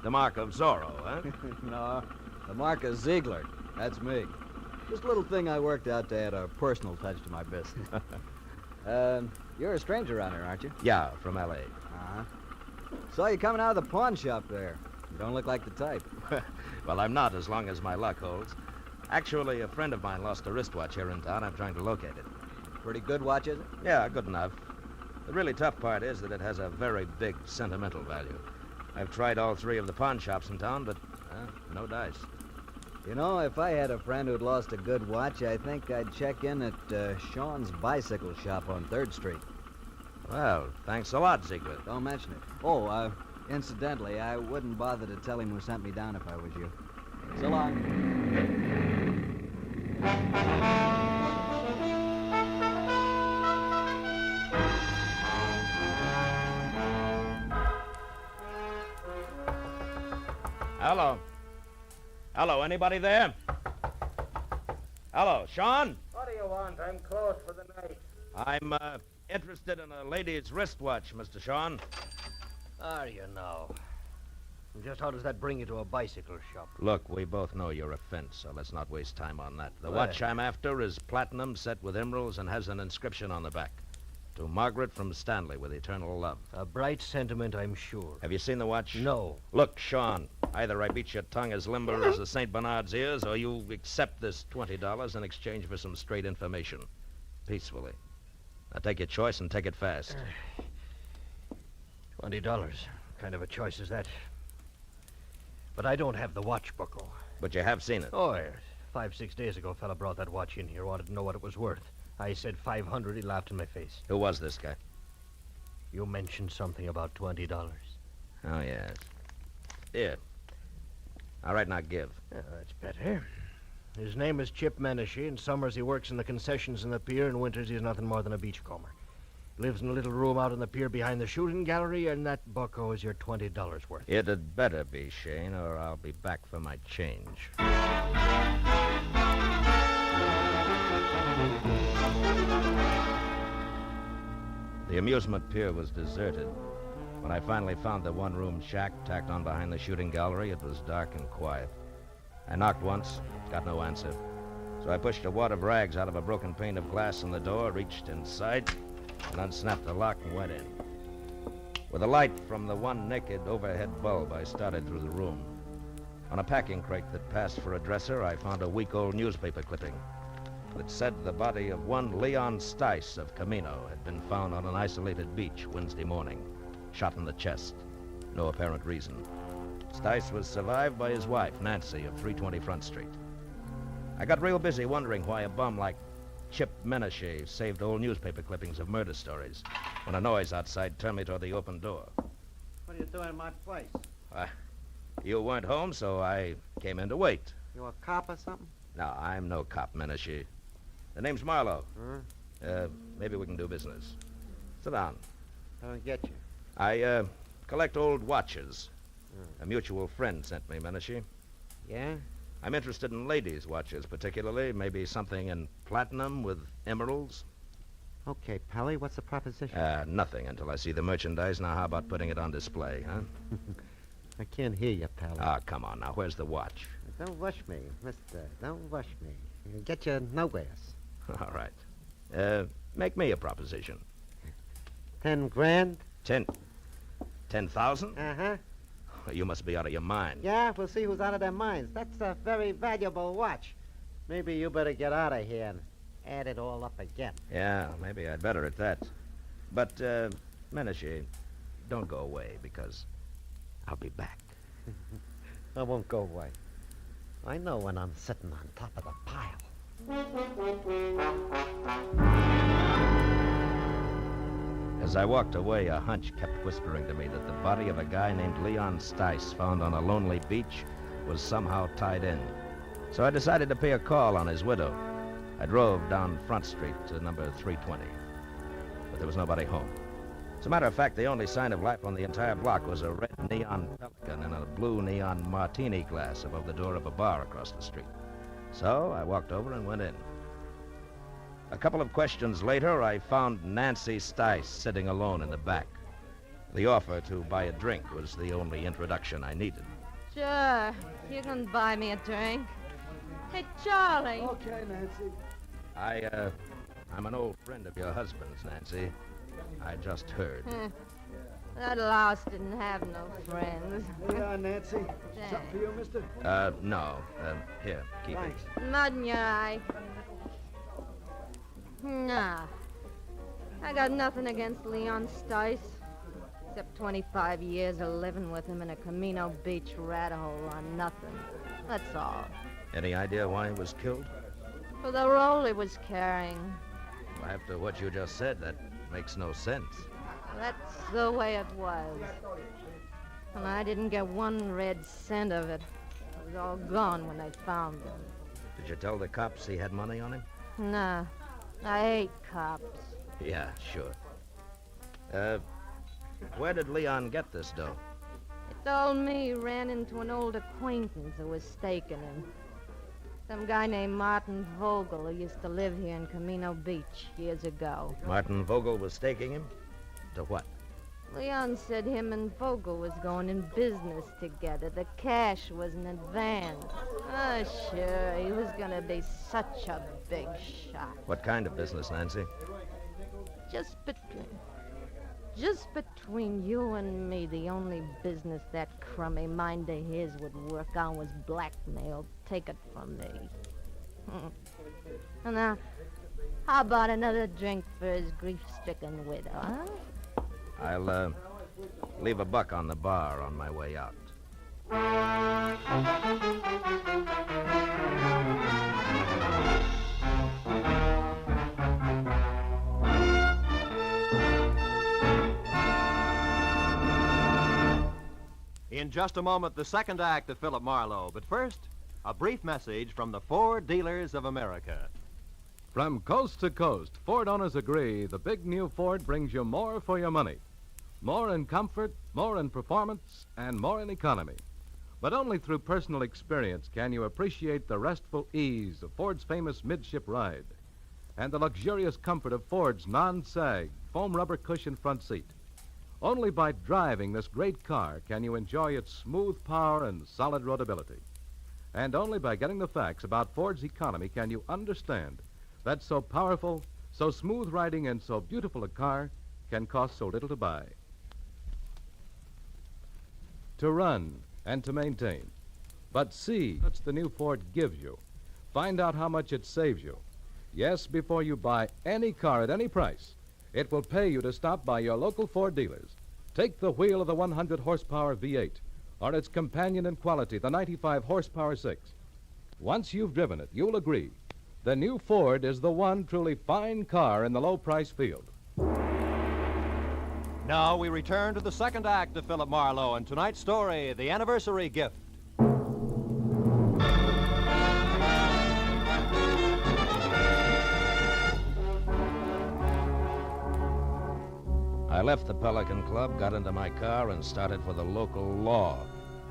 the mark of Zorro, huh? No, the mark of Ziegler. That's me. Just a little thing I worked out to add a personal touch to my business. You're a stranger around here, aren't you? Yeah, from L.A. Uh-huh. Saw you coming out of the pawn shop there. You don't look like the type. Well, I'm not, as long as my luck holds. Actually, a friend of mine lost a wristwatch here in town. I'm trying to locate it. Pretty good watch, is it? Yeah, good enough. The really tough part is that it has a very big sentimental value. I've tried all 3 of the pawn shops in town, but no dice. You know, if I had a friend who'd lost a good watch, I think I'd check in at Sean's bicycle shop on 3rd Street. Well, thanks a lot, Ziegler. Don't mention it. Oh, incidentally, I wouldn't bother to tell him who sent me down if I was you. So long. Hello. Hello, anybody there? Hello, Sean? What do you want? I'm closed for the night. I'm interested in a lady's wristwatch, Mr. Sean. How do you know? And just how does that bring you to a bicycle shop? Look, we both know your offense, so let's not waste time on that. The Right. watch I'm after is platinum set with emeralds and has an inscription on the back. To Margaret from Stanley with eternal love. A bright sentiment, I'm sure. Have you seen the watch? No. Look, Sean, either I beat your tongue as limber as the St. Bernard's ears, or you accept this $20 in exchange for some straight information. Peacefully. Now take your choice and take it fast. $20. Kind of a choice is that? But I don't have the watch buckle. But you have seen it. Oh, yes. 5-6 days ago, a fella brought that watch in here, wanted to know what it was worth. I said $500. He laughed in my face. Who was this guy? You mentioned something about $20. Oh, yes. Here. All right, now give. Yeah, that's better. His name is Chip Menashe. In summers, he works in the concessions in the pier. In winters, he's nothing more than a beachcomber. Lives in a little room out on the pier behind the shooting gallery, and that bucko is your $20 worth. It had better be, Shane, or I'll be back for my change. The amusement pier was deserted. When I finally found the one-room shack tacked on behind the shooting gallery, it was dark and quiet. I knocked once, got no answer. So I pushed a wad of rags out of a broken pane of glass in the door, reached inside, and unsnapped the lock and went in. With a light from the one naked overhead bulb, I started through the room. On a packing crate that passed for a dresser, I found a week-old newspaper clipping that said the body of one Leon Stice of Camino had been found on an isolated beach Wednesday morning, shot in the chest. No apparent reason. Stice was survived by his wife, Nancy, of 320 Front Street. I got real busy wondering why a bum like Chip Menashe saved old newspaper clippings of murder stories when a noise outside turned me toward the open door. What are you doing in my place? You weren't home, so I came in to wait. You a cop or something? No, I'm no cop, Menashe. The name's Marlowe. Maybe we can do business. Sit down. I don't get you. I collect old watches. A mutual friend sent me, Menashe. Yeah? I'm interested in ladies' watches, particularly. Maybe something in platinum with emeralds. Okay, Pally, what's the proposition? Nothing until I see the merchandise. Now, how about putting it on display, huh? I can't hear you, Pally. Ah, come on now. Where's the watch? Don't rush me, mister. Don't rush me. You'll get you nowheres. All right. Make me a proposition. 10 grand? 10,000? Uh-huh. You must be out of your mind. Yeah, we'll see who's out of their minds. That's a very valuable watch. Maybe you better get out of here and add it all up again. Yeah, maybe I'd better at that. But, Menashe, don't go away, because I'll be back. I won't go away. I know when I'm sitting on top of the pile. As I walked away, a hunch kept whispering to me that the body of a guy named Leon Stice, found on a lonely beach, was somehow tied in. So I decided to pay a call on his widow. I drove down Front Street to number 320. But there was nobody home. As a matter of fact, the only sign of life on the entire block was a red neon Pelican in a blue neon martini glass above the door of a bar across the street. So I walked over and went in. A couple of questions later, I found Nancy Stice sitting alone in the back. The offer to buy a drink was the only introduction I needed. Sure. You can buy me a drink. Hey, Charlie. Okay, Nancy. I'm an old friend of your husband's, Nancy. I just heard. That louse didn't have no friends. Yeah, Nancy. Something for you, mister? No. Here, keep Thanks. Mud in your eye. Nah. I got nothing against Leon Stice. Except 25 years of living with him in a Camino Beach rat hole on nothing. That's all. Any idea why he was killed? For the role he was carrying. After what you just said, that makes no sense. That's the way it was. And I didn't get one red cent of it. It was all gone when they found him. Did you tell the cops he had money on him? Nah. I hate cops. Yeah, sure. Where did Leon get this dough? He told me he ran into an old acquaintance who was staking him. Some guy named Martin Vogel who used to live here in Camino Beach years ago. Martin Vogel was staking him? To what? Leon said him and Vogel was going in business together. The cash was in advance. Oh, sure, he was going to be such a big shot. What kind of business, Nancy? Just between you and me, the only business that crummy mind of his would work on was blackmail. Take it from me. And now, how about another drink for his grief-stricken widow, huh? I'll, leave a buck on the bar on my way out. In just a moment, the second act of Philip Marlowe. But first, a brief message from the Ford Dealers of America. From coast to coast, Ford owners agree the big new Ford brings you more for your money. More in comfort, more in performance, and more in economy. But only through personal experience can you appreciate the restful ease of Ford's famous midship ride and the luxurious comfort of Ford's non-sag foam rubber cushion front seat. Only by driving this great car can you enjoy its smooth power and solid roadability. And only by getting the facts about Ford's economy can you understand that so powerful, so smooth riding, and so beautiful a car can cost so little to buy. To run and to maintain. But see what the new Ford gives you. Find out how much it saves you. Yes, before you buy any car at any price, it will pay you to stop by your local Ford dealers. Take the wheel of the 100-horsepower V8, or its companion in quality, the 95-horsepower 6. Once you've driven it, you'll agree the new Ford is the one truly fine car in the low-price field. Now we return to the second act of Philip Marlowe and tonight's story, The Anniversary Gift. I left the Pelican Club, got into my car, and started for the local law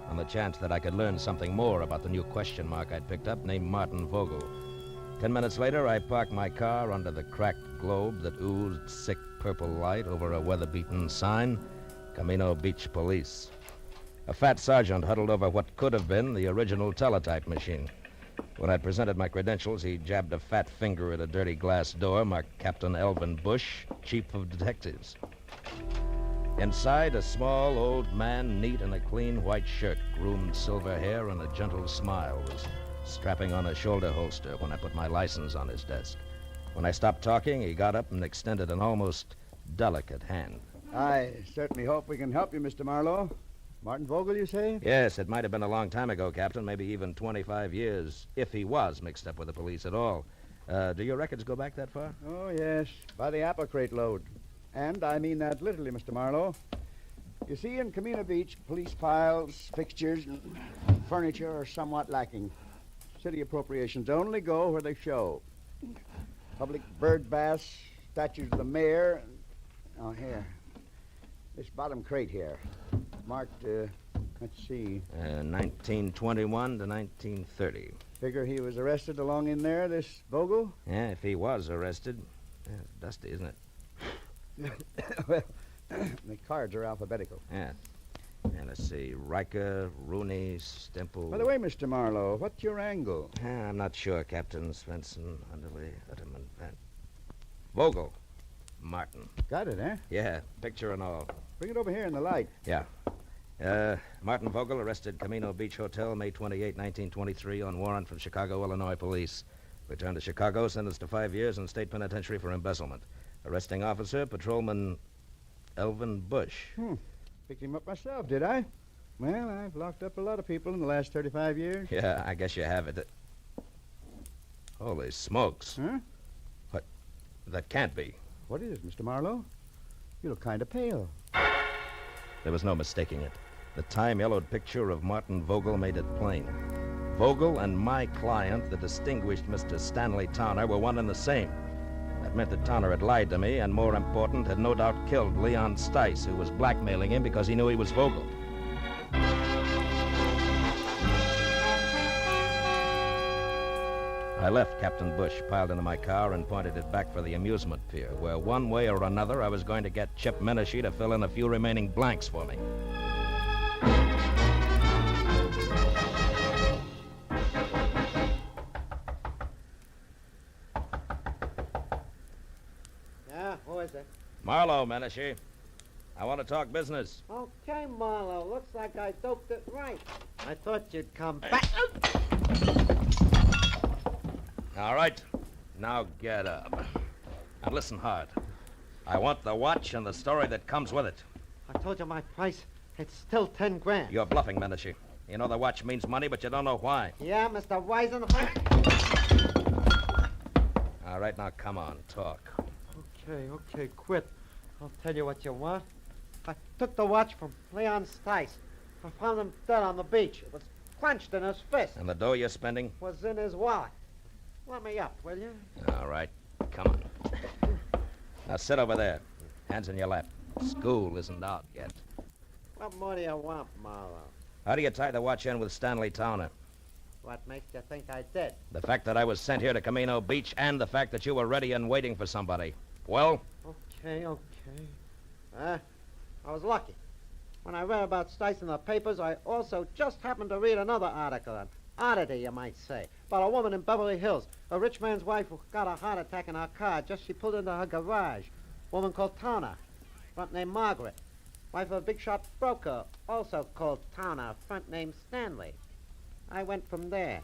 on the chance that I could learn something more about the new question mark I'd picked up named Martin Vogel. 10 minutes later, I parked my car under the cracked globe that oozed sick purple light over a weather-beaten sign, Camino Beach Police. A fat sergeant huddled over what could have been the original teletype machine. When I presented my credentials, he jabbed a fat finger at a dirty glass door marked Captain Elvin Bush, Chief of Detectives. Inside, a small old man, neat in a clean white shirt, groomed silver hair, and a gentle smile, was strapping on a shoulder holster when I put my license on his desk. When I stopped talking, he got up and extended an almost delicate hand. I certainly hope we can help you, Mr. Marlowe. Martin Vogel, you say? Yes, it might have been a long time ago, Captain, maybe even 25 years, if he was mixed up with the police at all. Do your records go back that far? Oh, yes, by the apple crate load. And I mean that literally, Mr. Marlowe. You see, in Camino Beach, police files, fixtures, and furniture are somewhat lacking. City appropriations only go where they show. Public bird baths, statues of the mayor. Oh, here. This bottom crate here. Marked, let's see. 1921 to 1930. Figure he was arrested along in there, this Vogel? Yeah, if he was arrested. Yeah, it's dusty, isn't it? Well, the cards are alphabetical. Yeah. And let's see. Riker, Rooney, Stemple. By the way, Mr. Marlowe, what's your angle? I'm not sure, Captain. Svensson, Underley, Utterman, Van. Vogel. Martin. Got it, eh? Yeah, picture and all. Bring it over here in the light. Yeah. Martin Vogel arrested Camino Beach Hotel, May 28, 1923, on warrant from Chicago, Illinois police. Returned to Chicago, sentenced to 5 years in state penitentiary for embezzlement. Arresting officer, Patrolman Elvin Bush. Picked him up myself, did I? Well, I've locked up a lot of people in the last 35 years. Yeah, I guess you have it. Holy smokes. Huh? What? That can't be. What is it, Mr. Marlowe? You look kind of pale. There was no mistaking it. The time-yellowed picture of Martin Vogel made it plain. Vogel and my client, the distinguished Mr. Stanley Towner, were one and the same. That meant that Towner had lied to me, and more important, had no doubt killed Leon Stice, who was blackmailing him because he knew he was Vogel. I left Captain Bush piled into my car and pointed it back for the amusement pier, where one way or another I was going to get Chip Menashe to fill in a few remaining blanks for me. Yeah, who is it? Marlowe, Menashe. I want to talk business. Okay, Marlowe. Looks like I doped it right. I thought you'd come back. All right. Now get up. And listen hard. I want the watch and the story that comes with it. I told you my price. It's still 10 grand. You're bluffing, Menashe. You know the watch means money, but you don't know why. Yeah, Mr. Wise in the All right, now come on, talk. Okay, quit. I'll tell you what you want. I took the watch from Leon Stice. I found him dead on the beach. It was clenched in his fist. And the dough you're spending? Was in his wallet. Let me up, will you? All right. Come on. Now sit over there. Hands in your lap. School isn't out yet. What more do you want, Marlowe? How do you tie the watch in with Stanley Towner? What makes you think I did? The fact that I was sent here to Camino Beach and the fact that you were ready and waiting for somebody. Well? Okay. I was lucky. When I read about Stice in the papers, I also just happened to read another article, an oddity, you might say, about a woman in Beverly Hills, a rich man's wife who got a heart attack in her car just she pulled into her garage. Woman called Towner, front name Margaret. Wife of a big shot broker, also called Towner, front name Stanley. I went from there.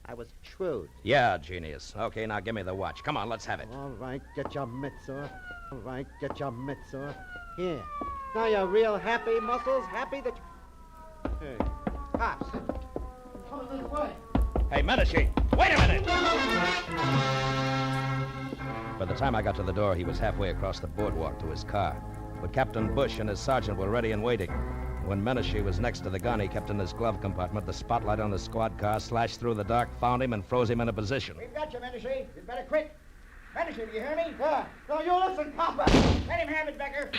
I was shrewd. Yeah, genius. Okay, now give me the watch. Come on, let's have it. All right, get your mitts off. All right, get your mitts off. Here. Now you're real happy, Muscles? Happy that you... Hey, cops. Coming this way. Hey, Medici, wait a minute! By the time I got to the door, he was halfway across the boardwalk to his car. But Captain Bush and his sergeant were ready and waiting. When Medici was next to the gun he kept in his glove compartment, the spotlight on the squad car slashed through the dark, found him, and froze him in a position. We've got you, Medici. You'd better quit. Medici, do you hear me? No, you listen, Papa. Let him have it, Becker.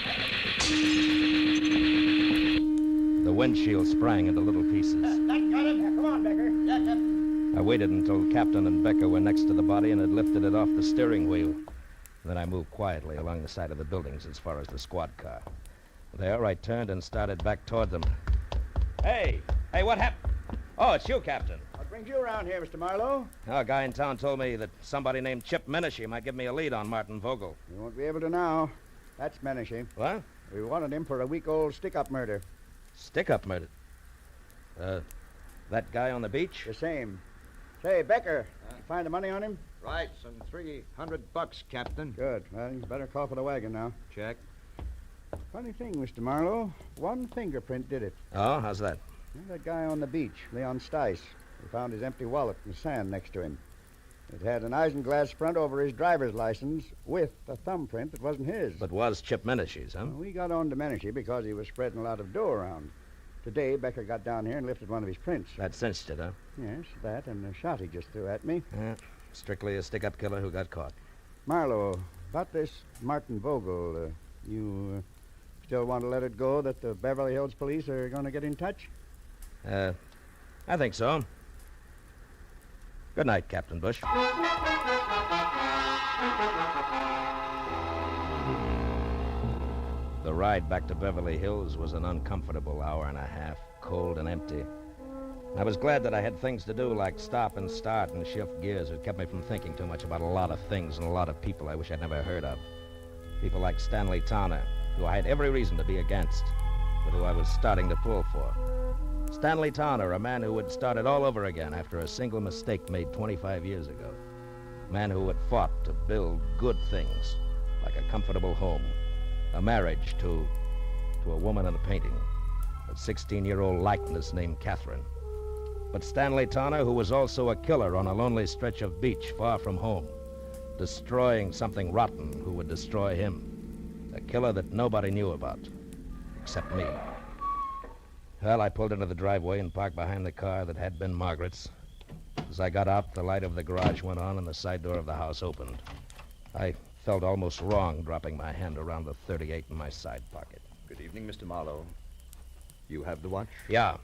The windshield sprang into little pieces. That got him. Come on, Becker. I waited until Captain and Becker were next to the body and had lifted it off the steering wheel. Then I moved quietly along the side of the buildings as far as the squad car. There, I turned and started back toward them. Hey, what happened? Oh, it's you, Captain. What brings you around here, Mr. Marlowe? A guy in town told me that somebody named Chip Menashe might give me a lead on Martin Vogel. You won't be able to now. That's Menashe. What? We wanted him for a week-old stick-up murder. Stick-up murder? That guy on the beach? The same. Say, Becker, you find the money on him? Right, some $300, Captain. Good. Well, you better call for the wagon now. Check. Funny thing, Mr. Marlowe. One fingerprint did it. Oh, how's that? That guy on the beach, Leon Stice. We found his empty wallet in the sand next to him. It had an isinglass front over his driver's license with a thumbprint that wasn't his. But was Chip Menashe's, huh? Well, we got on to Menashe because he was spreading a lot of dough around. Today, Becker got down here and lifted one of his prints. That cinched it, huh? Yes, that and the shot he just threw at me. Strictly a stick-up killer who got caught. Marlowe, about this Martin Vogel, you still want to let it go that the Beverly Hills police are going to get in touch? I think so. Good night, Captain Bush. The ride back to Beverly Hills was an uncomfortable hour and a half, cold and empty. I was glad that I had things to do like stop and start and shift gears. It kept me from thinking too much about a lot of things and a lot of people I wish I'd never heard of. People like Stanley Towner, who I had every reason to be against, but who I was starting to pull for. Stanley Towner, a man who had started all over again after a single mistake made 25 years ago. A man who had fought to build good things, like a comfortable home, a marriage to a woman in a painting, a 16-year-old likeness named Catherine. But Stanley Towner, who was also a killer on a lonely stretch of beach far from home, destroying something rotten who would destroy him. A killer that nobody knew about, except me. Well, I pulled into the driveway and parked behind the car that had been Margaret's. As I got out, the light of the garage went on and the side door of the house opened. I felt almost wrong dropping my hand around the .38 in my side pocket. Good evening, Mr. Marlowe. You have the watch? Yeah.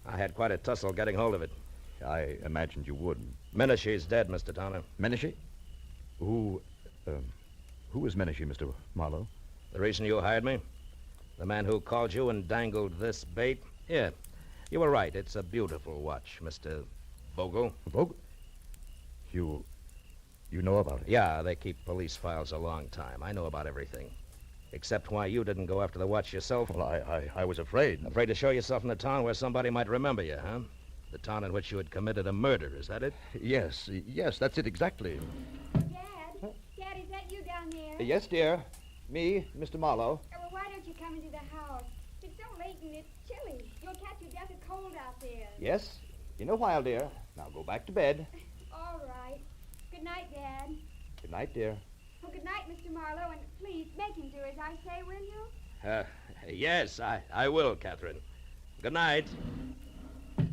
I had quite a tussle getting hold of it. I imagined you would. Menashe's dead, Mr. Towner. Menashe? Who is Menashe, Mr. Marlowe? The reason you hired me? The man who called you and dangled this bait? Yeah, you were right. It's a beautiful watch, Mr. Vogel. Vogel? You know about it? Yeah, they keep police files a long time. I know about everything. Except why you didn't go after the watch yourself. Well, I was afraid. Afraid to show yourself in the town where somebody might remember you, huh? The town in which you had committed a murder, is that it? Yes, that's it exactly. Dad, is that you down there? Yes, dear. Me, Mr. Marlowe. Well, why don't you come into the house? It's so late and it's chilly. You'll catch your death of cold out there. Yes, in a while, dear. Now go back to bed. All right. Good night, Dad. Good night, dear. Well, good night, Mr. Marlowe, and please make him do as I say, will you? Yes, I will, Catherine. Good night. Do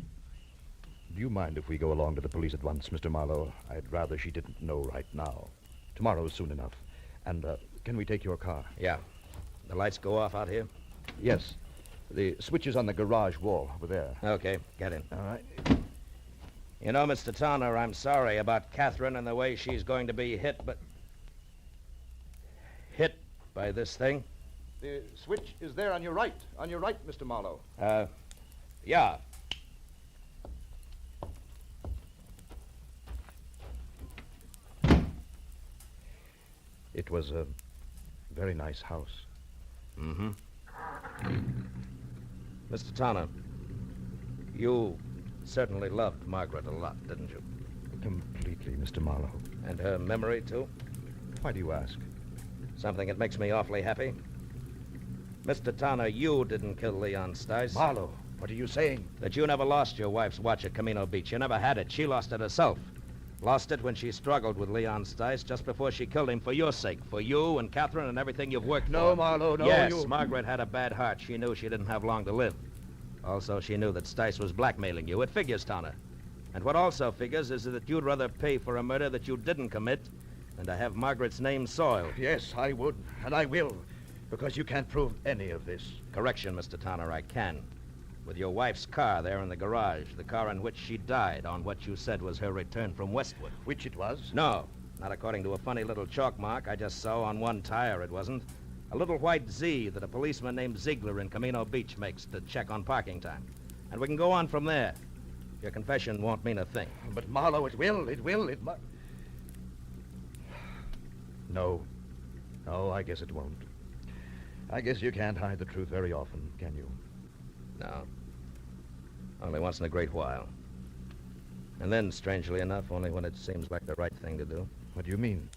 you mind if we go along to the police at once, Mr. Marlowe? I'd rather she didn't know right now. Tomorrow's soon enough. And, can we take your car? Yeah. The lights go off out here? Yes. The switch is on the garage wall over there. Okay, get in. All right. You know, Mr. Towner, I'm sorry about Catherine and the way she's going to be hit, but... hit by this thing? The switch is there on your right. On your right, Mr. Marlowe. Yeah. It was a very nice house. Mm-hmm. Mr. Towner, you certainly loved Margaret a lot, didn't you? Completely, Mr. Marlowe. And her memory, too? Why do you ask? Something that makes me awfully happy. Mr. Towner, you didn't kill Leon Stice. Marlowe, what are you saying? That you never lost your wife's watch at Camino Beach. You never had it. She lost it herself. Lost it when she struggled with Leon Stice just before she killed him for your sake. For you and Catherine and everything you've worked for. No, Marlowe, no. Yes, Margaret had a bad heart. She knew she didn't have long to live. Also, she knew that Stice was blackmailing you. It figures, Towner. And what also figures is that you'd rather pay for a murder that you didn't commit than to have Margaret's name soiled. Yes, I would, and I will, because you can't prove any of this. Correction, Mr. Towner, I can. With your wife's car there in the garage, the car in which she died on what you said was her return from Westwood. Which it was? No, not according to a funny little chalk mark I just saw on one tire, it wasn't. A little white Z that a policeman named Ziegler in Camino Beach makes to check on parking time. And we can go on from there. Your confession won't mean a thing. But, Marlowe, it must... No, I guess it won't. I guess you can't hide the truth very often, can you? No. Only once in a great while. And then, strangely enough, only when it seems like the right thing to do. What do you mean?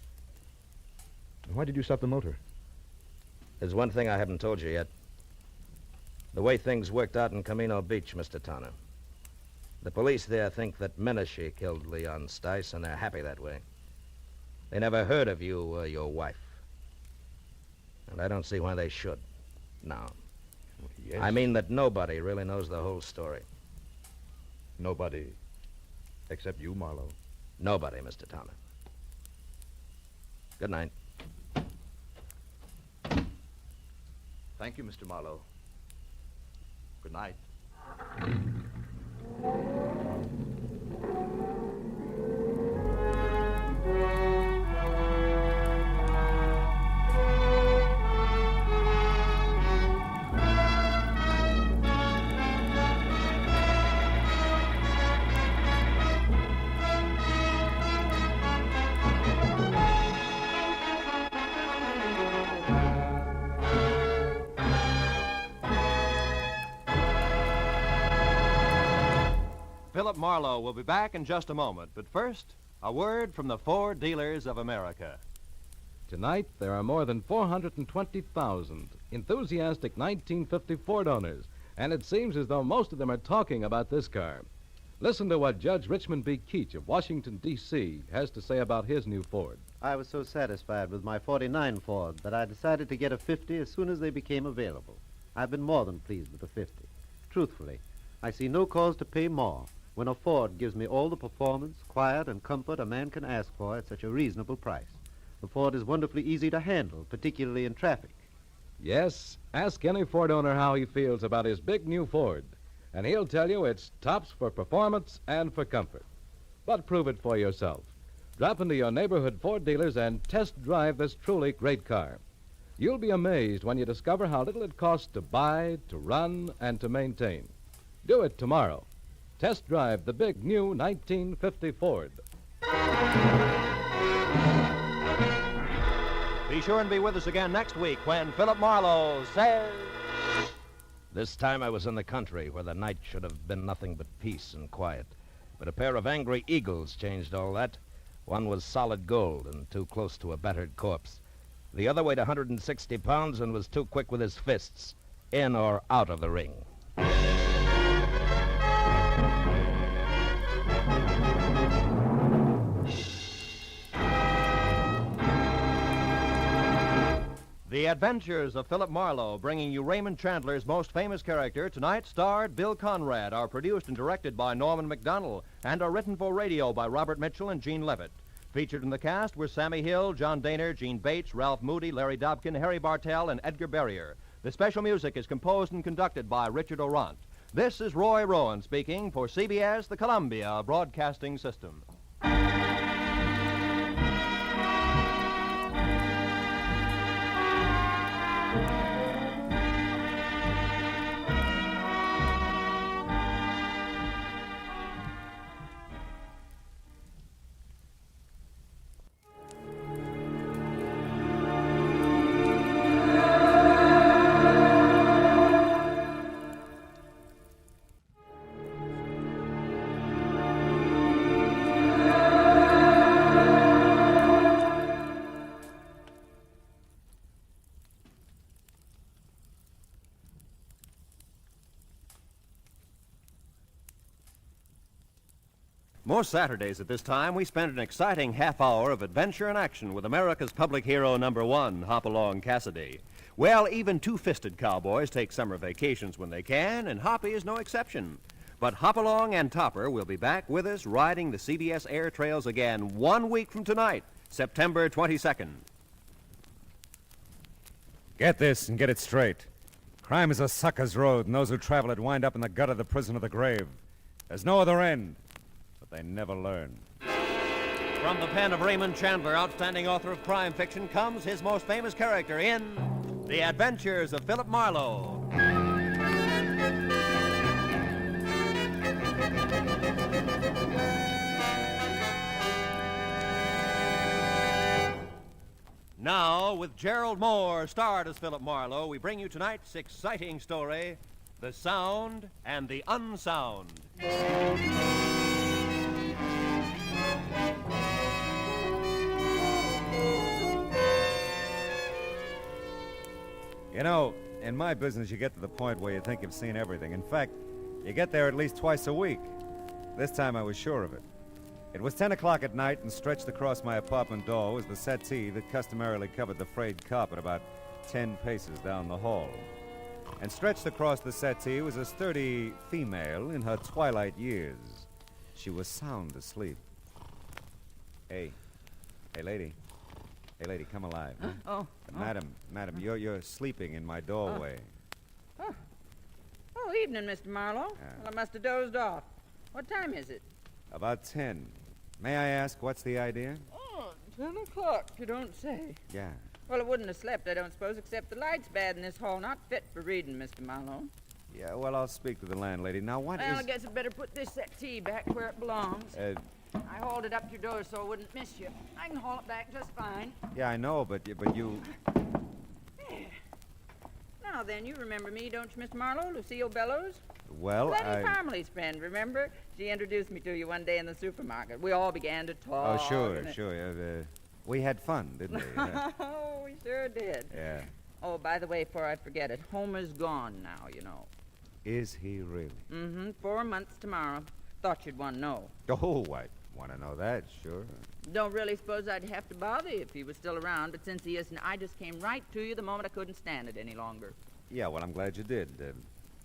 Why did you stop the motor? There's one thing I haven't told you yet. The way things worked out in Camino Beach, Mr. Towner. The police there think that Menashe killed Leon Stice, and they're happy that way. They never heard of you or your wife. And I don't see why they should. No. Yes. I mean that nobody really knows the whole story. Nobody except you, Marlowe. Nobody, Mr. Towner. Good night. Thank you, Mr. Marlowe. Good night. Philip Marlowe will be back in just a moment. But first, a word from the Ford Dealers of America. Tonight, there are more than 420,000 enthusiastic 1950 Ford owners, and it seems as though most of them are talking about this car. Listen to what Judge Richmond B. Keach of Washington, D.C. has to say about his new Ford. I was so satisfied with my 49 Ford that I decided to get a 50 as soon as they became available. I've been more than pleased with the 50. Truthfully, I see no cause to pay more when a Ford gives me all the performance, quiet, and comfort a man can ask for at such a reasonable price. The Ford is wonderfully easy to handle, particularly in traffic. Yes, ask any Ford owner how he feels about his big new Ford, and he'll tell you it's tops for performance and for comfort. But prove it for yourself. Drop into your neighborhood Ford dealers and test drive this truly great car. You'll be amazed when you discover how little it costs to buy, to run, and to maintain. Do it tomorrow. Test drive the big new 1950 Ford. Be sure and be with us again next week when Philip Marlowe says... This time I was in the country where the night should have been nothing but peace and quiet. But a pair of angry eagles changed all that. One was solid gold and too close to a battered corpse. The other weighed 160 pounds and was too quick with his fists, in or out of the ring. The The Adventures of Philip Marlowe, bringing you Raymond Chandler's most famous character, tonight starred Bill Conrad, are produced and directed by Norman McDonnell, and are written for radio by Robert Mitchell and Gene Levitt. Featured in the cast were Sammy Hill, John Daner, Gene Bates, Ralph Moody, Larry Dobkin, Harry Bartell, and Edgar Barrier. The special music is composed and conducted by Richard Orant. This is Roy Rowan speaking for CBS, the Columbia Broadcasting System. Most Saturdays at this time, we spend an exciting half hour of adventure and action with America's public hero number one, Hopalong Cassidy. Well, even two-fisted cowboys take summer vacations when they can, and Hoppy is no exception. But Hopalong and Topper will be back with us riding the CBS air trails again 1 week from tonight, September 22nd. Get this and get it straight. Crime is a sucker's road, and those who travel it wind up in the gut of the prison or the grave. There's no other end. They never learn. From the pen of Raymond Chandler, outstanding author of crime fiction, comes his most famous character in The Adventures of Philip Marlowe. Now, with Gerald Moore starred as Philip Marlowe, we bring you tonight's exciting story, The Sound and the Unsound. You know, in my business, you get to the point where you think you've seen everything. In fact, you get there at least twice a week. This time I was sure of it. It was 10 o'clock at night, and stretched across my apartment door was the settee that customarily covered the frayed carpet about 10 paces down the hall. And stretched across the settee was a sturdy female in her twilight years. She was sound asleep. Hey, lady. Hey, lady, come alive. Huh? Madam, you're sleeping in my doorway. Oh, evening, Mr. Marlowe. Well, I must have dozed off. What time is it? About 10. May I ask, what's the idea? Oh, 10 o'clock, you don't say. Yeah. Well, I wouldn't have slept, I don't suppose, except the light's bad in this hall. Not fit for reading, Mr. Marlowe. Yeah, well, I'll speak to the landlady. Now, Well, I guess I'd better put this settee back where it belongs. I hauled it up to your door so I wouldn't miss you. I can haul it back just fine. Yeah, I know, but you... Now then, you remember me, don't you, Mr. Marlowe? Lucille Bellows? Well, Letty Parmley's friend, remember? She introduced me to you one day in the supermarket. We all began to talk. Oh, sure. We had fun, didn't we? Oh, we sure did. Yeah. Oh, by the way, before I forget it, Homer's gone now, you know. Is he really? Mm-hmm. 4 months tomorrow. Thought you'd want to know. Oh, I want to know that, sure. Don't really suppose I'd have to bother you if he was still around, but since he isn't, I just came right to you the moment I couldn't stand it any longer. Yeah, well, I'm glad you did.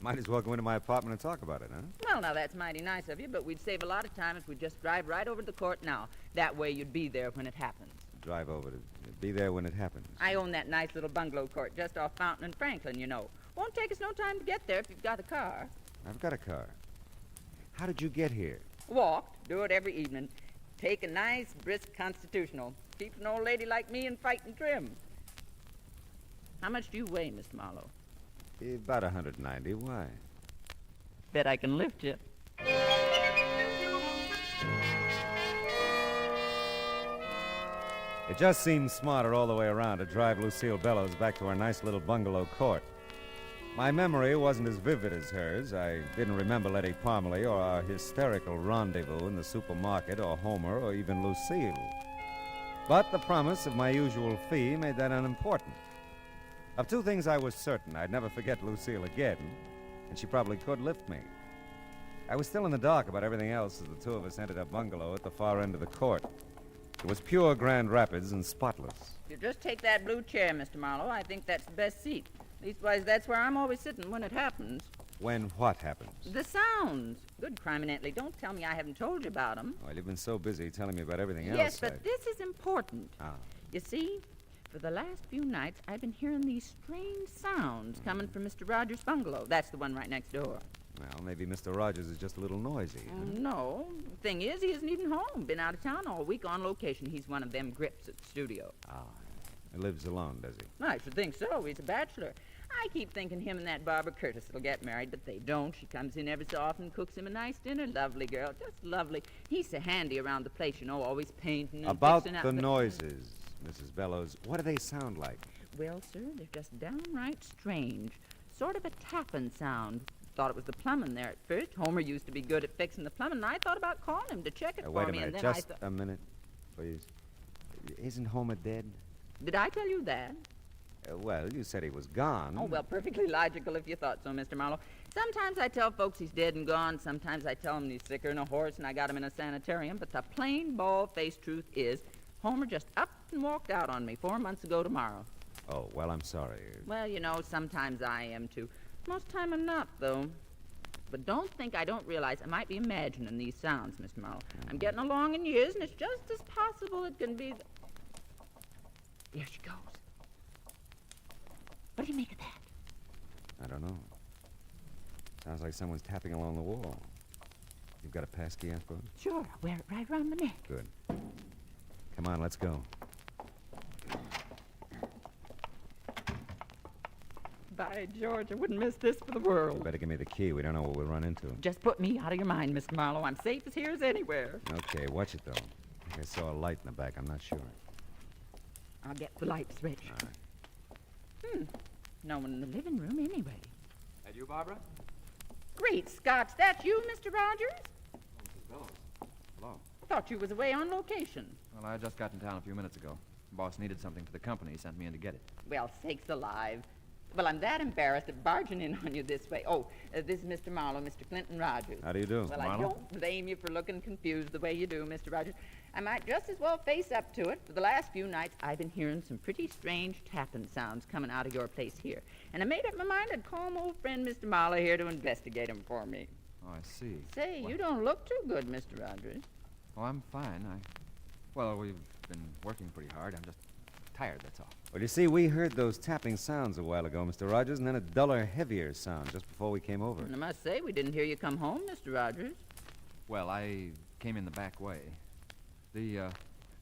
Might as well go into my apartment and talk about it, huh? Well, now, that's mighty nice of you, but we'd save a lot of time if we'd just drive right over to the court now. That way you'd be there when it happens. Drive over to be there when it happens. I own that nice little bungalow court just off Fountain and Franklin, you know. Won't take us no time to get there if you've got a car. I've got a car. How did you get here? Walked. Do it every evening. Take a nice, brisk constitutional. Keeps an old lady like me in fighting trim. How much do you weigh, Mr. Marlowe? About 190. Why? Bet I can lift you. It just seems smarter all the way around to drive Lucille Bellows back to our nice little bungalow court. My memory wasn't as vivid as hers. I didn't remember Letty Parmley or our hysterical rendezvous in the supermarket or Homer or even Lucille. But the promise of my usual fee made that unimportant. Of two things I was certain: I'd never forget Lucille again, and she probably could lift me. I was still in the dark about everything else as the two of us entered a bungalow at the far end of the court. It was pure Grand Rapids and spotless. If you just take that blue chair, Mr. Marlowe, I think that's the best seat. Leastwise, that's where I'm always sitting when it happens. When what happens? The sounds. Good criminally. Don't tell me I haven't told you about them. Well, you've been so busy telling me about everything else. Yes, but this is important. Ah. You see, for the last few nights, I've been hearing these strange sounds coming from Mr. Rogers' bungalow. That's the one right next door. Well, maybe Mr. Rogers is just a little noisy. Huh? No. The thing is, he isn't even home. Been out of town all week on location. He's one of them grips at the studio. Ah. He lives alone, does he? I should think so. He's a bachelor. I keep thinking him and that Barbara Curtis will get married, but they don't. She comes in every so often, cooks him a nice dinner. Lovely girl, just lovely. He's so handy around the place, you know, always painting and About fixing the up noises, Mrs. Bellows, what do they sound like? Well, sir, they're just downright strange. Sort of a tapping sound. Thought it was the plumbing there at first. Homer used to be good at fixing the plumbing, and I thought about calling him to check it for Wait a me. minute, And then just a minute, please. Isn't Homer dead? Did I tell you that? Well, you said he was gone. Oh, well, perfectly logical if you thought so, Mr. Marlowe. Sometimes I tell folks he's dead and gone. Sometimes I tell them he's sicker than a horse and I got him in a sanitarium. But the plain, bald-faced truth is, Homer just up and walked out on me 4 months ago tomorrow. Oh, well, I'm sorry. Well, you know, sometimes I am, too. Most time I'm not, though. But don't think I don't realize I might be imagining these sounds, Mr. Marlowe. I'm getting along in years, and it's just as possible it can be... There she goes. What do you make of that? I don't know. Sounds like someone's tapping along the wall. You've got a passkey, I suppose? Sure, I'll wear it right around my neck. Good. Come on, let's go. By George, I wouldn't miss this for the world. You better give me the key. We don't know what we'll run into. Just put me out of your mind, Mr. Marlowe. I'm safe as here as anywhere. Okay, watch it, though. I think I saw a light in the back. I'm not sure. I'll get the light switch. All right. No one in the living room anyway. That you, Barbara? Great Scots, that's you, Mr. Rogers? Mrs. Bellows. Hello. Thought you was away on location. Well, I just got in town a few minutes ago. Boss needed something for the company. He sent me in to get it. Well, sakes alive. Well, I'm that embarrassed at barging in on you this way. Oh, this is Mr. Marlowe, Mr. Clinton Rogers. How do you do? Well, I don't blame you for looking confused the way you do, Mr. Rogers. I might just as well face up to it. For the last few nights, I've been hearing some pretty strange tapping sounds coming out of your place here. And I made up my mind I'd call my old friend Mr. Marlowe here to investigate them for me. Oh, I see. Say, you don't look too good, Mr. Rogers. Oh, I'm fine. Well, we've been working pretty hard. I'm just tired, that's all. Well, you see, we heard those tapping sounds a while ago, Mr. Rogers, and then a duller, heavier sound just before we came over. And I must say, we didn't hear you come home, Mr. Rogers. Well, I came in the back way. The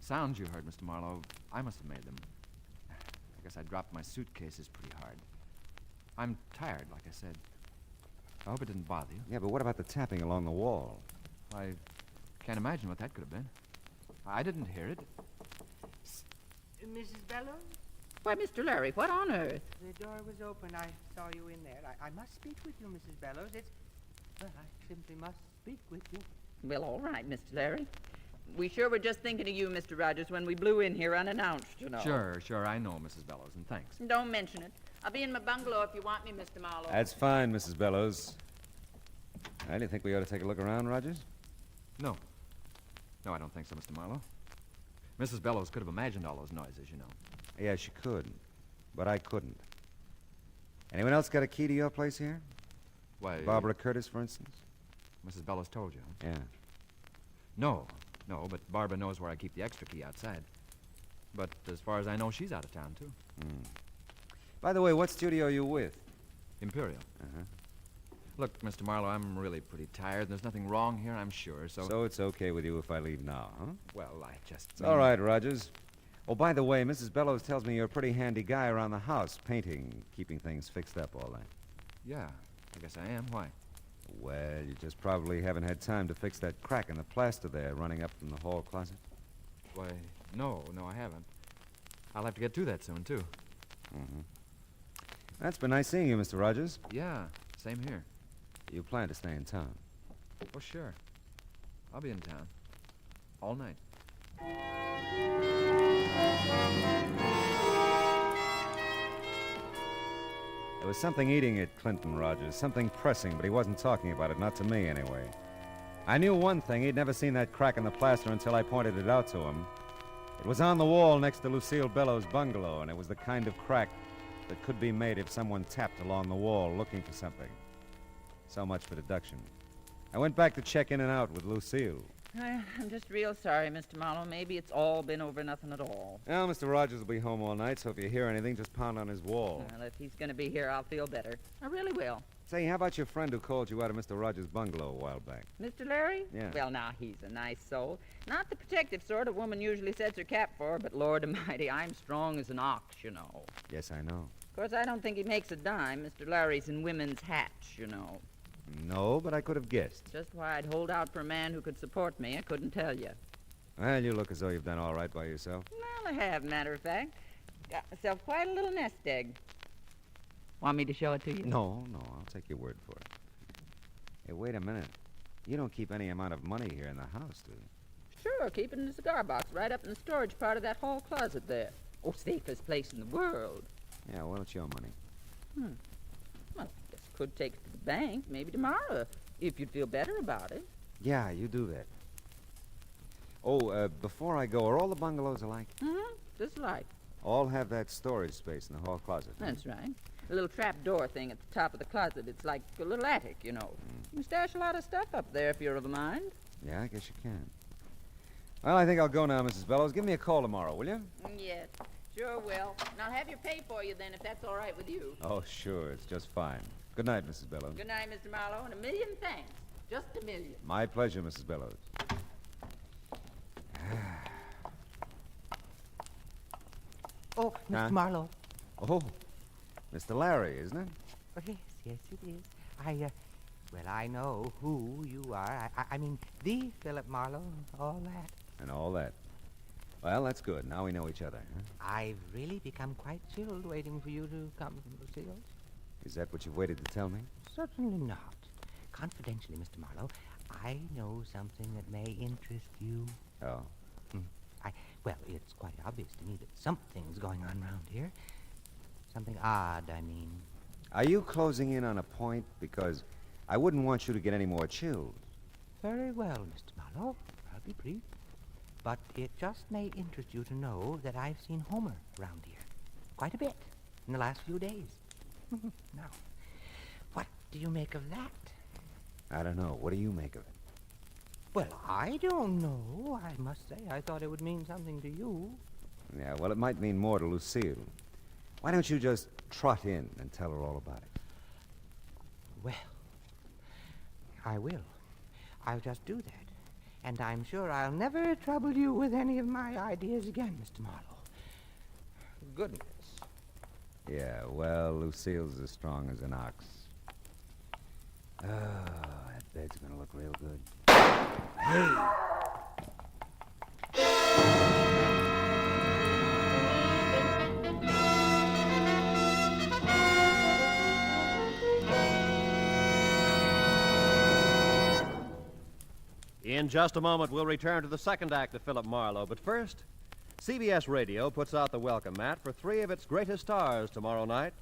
sounds you heard, Mr. Marlowe, I must have made them. I guess I dropped my suitcases pretty hard. I'm tired, like I said. I hope it didn't bother you. Yeah, but what about the tapping along the wall? I can't imagine what that could have been. I didn't hear it. Mrs. Bellows? Why, Mr. Larry, what on earth? The door was open. I saw you in there. I must speak with you, Mrs. Bellows. Well, I simply must speak with you. Well, all right, Mr. Larry. We sure were just thinking of you, Mr. Rogers, when we blew in here unannounced, you know. Sure, I know, Mrs. Bellows, and thanks. Don't mention it. I'll be in my bungalow if you want me, Mr. Marlowe. That's fine, Mrs. Bellows. Do you think we ought to take a look around, Rogers? No, I don't think so, Mr. Marlowe. Mrs. Bellows could have imagined all those noises, you know. Yeah, she could, but I couldn't. Anyone else got a key to your place here? Why? Barbara Curtis, for instance? Mrs. Bellows told you, huh? Yeah. No, but Barbara knows where I keep the extra key outside. But as far as I know, she's out of town, too. By the way, what studio are you with? Imperial. Uh-huh. Look, Mr. Marlowe, I'm really pretty tired. There's nothing wrong here, I'm sure, so... So it's okay with you if I leave now, huh? Well, I just... It's all right, Rogers. Oh, by the way, Mrs. Bellows tells me you're a pretty handy guy around the house, painting, keeping things fixed up all that. Yeah, I guess I am. Why? Well, you just probably haven't had time to fix that crack in the plaster there running up from the hall closet. Why, no, I haven't. I'll have to get to that soon, too. Mm-hmm. It's been nice seeing you, Mr. Rogers. Yeah, same here. You plan to stay in town? Oh, sure. I'll be in town. All night. There was something eating at Clinton, Rogers, something pressing, but he wasn't talking about it, not to me anyway. I knew one thing, he'd never seen that crack in the plaster until I pointed it out to him. It was on the wall next to Lucille Bellows' bungalow, and it was the kind of crack that could be made if someone tapped along the wall looking for something. So much for deduction. I went back to check in and out with Lucille. I'm just real sorry, Mr. Marlowe. Maybe it's all been over nothing at all. Well, Mr. Rogers will be home all night, so if you hear anything, just pound on his wall. Well, if he's going to be here, I'll feel better. I really will. Say, how about your friend who called you out of Mr. Rogers' bungalow a while back? Mr. Larry? Yeah. Well, now, he's a nice soul. Not the protective sort a woman usually sets her cap for, but Lord Almighty, I'm strong as an ox, you know. Yes, I know. Of course, I don't think he makes a dime. Mr. Larry's in women's hats, you know. No, but I could have guessed. Just why I'd hold out for a man who could support me, I couldn't tell you. Well, you look as though you've done all right by yourself. Well, I have, matter of fact. Got myself quite a little nest egg. Want me to show it to you? No, I'll take your word for it. Hey, wait a minute. You don't keep any amount of money here in the house, do you? Sure, keep it in the cigar box right up in the storage part of that hall closet there. Oh, safest place in the world. Yeah, well, it's your money. Well, I guess could take it to the bank, maybe tomorrow, if you'd feel better about it. Yeah, you do that. Oh, before I go, are all the bungalows alike? Just like. All have that storage space in the hall closet. huh? That's right. A little trap door thing at the top of the closet. It's like a little attic, you know. You can stash a lot of stuff up there if you're of a mind. Yeah, I guess you can. Well, I think I'll go now, Mrs. Bellows. Give me a call tomorrow, will you? Yes, sure will. And I'll have your pay for you then, if that's all right with you. Oh, sure. It's just fine. Good night, Mrs. Bellows. Good night, Mr. Marlowe, and a million thanks. Just a million. My pleasure, Mrs. Bellows. Oh, Mr. Marlowe. Oh, Mr. Larry, isn't it? Oh, yes, it is. I know who you are. I mean, the Philip Marlowe, all that. And all that. Well, that's good. Now we know each other. Huh? I've really become quite chilled waiting for you to come, Lucille. Is that what you've waited to tell me? Certainly not. Confidentially, Mr. Marlowe, I know something that may interest you. Oh. Well, it's quite obvious to me that something's going on around here. Something odd, I mean. Are you closing in on a point? Because I wouldn't want you to get any more chills. Very well, Mr. Marlowe. I'll be brief. But it just may interest you to know that I've seen Homer around here. Quite a bit in the last few days. Now, what do you make of that? I don't know. What do you make of it? Well, I don't know. I must say, I thought it would mean something to you. Yeah, well, it might mean more to Lucille. Why don't you just trot in and tell her all about it? Well, I will. I'll just do that. And I'm sure I'll never trouble you with any of my ideas again, Mr. Marlowe. Goodness. Yeah, well, Lucille's as strong as an ox. Oh, that bed's gonna look real good. Hey! In just a moment, we'll return to the second act of Philip Marlowe. But first, CBS Radio puts out the welcome mat for three of its greatest stars tomorrow night.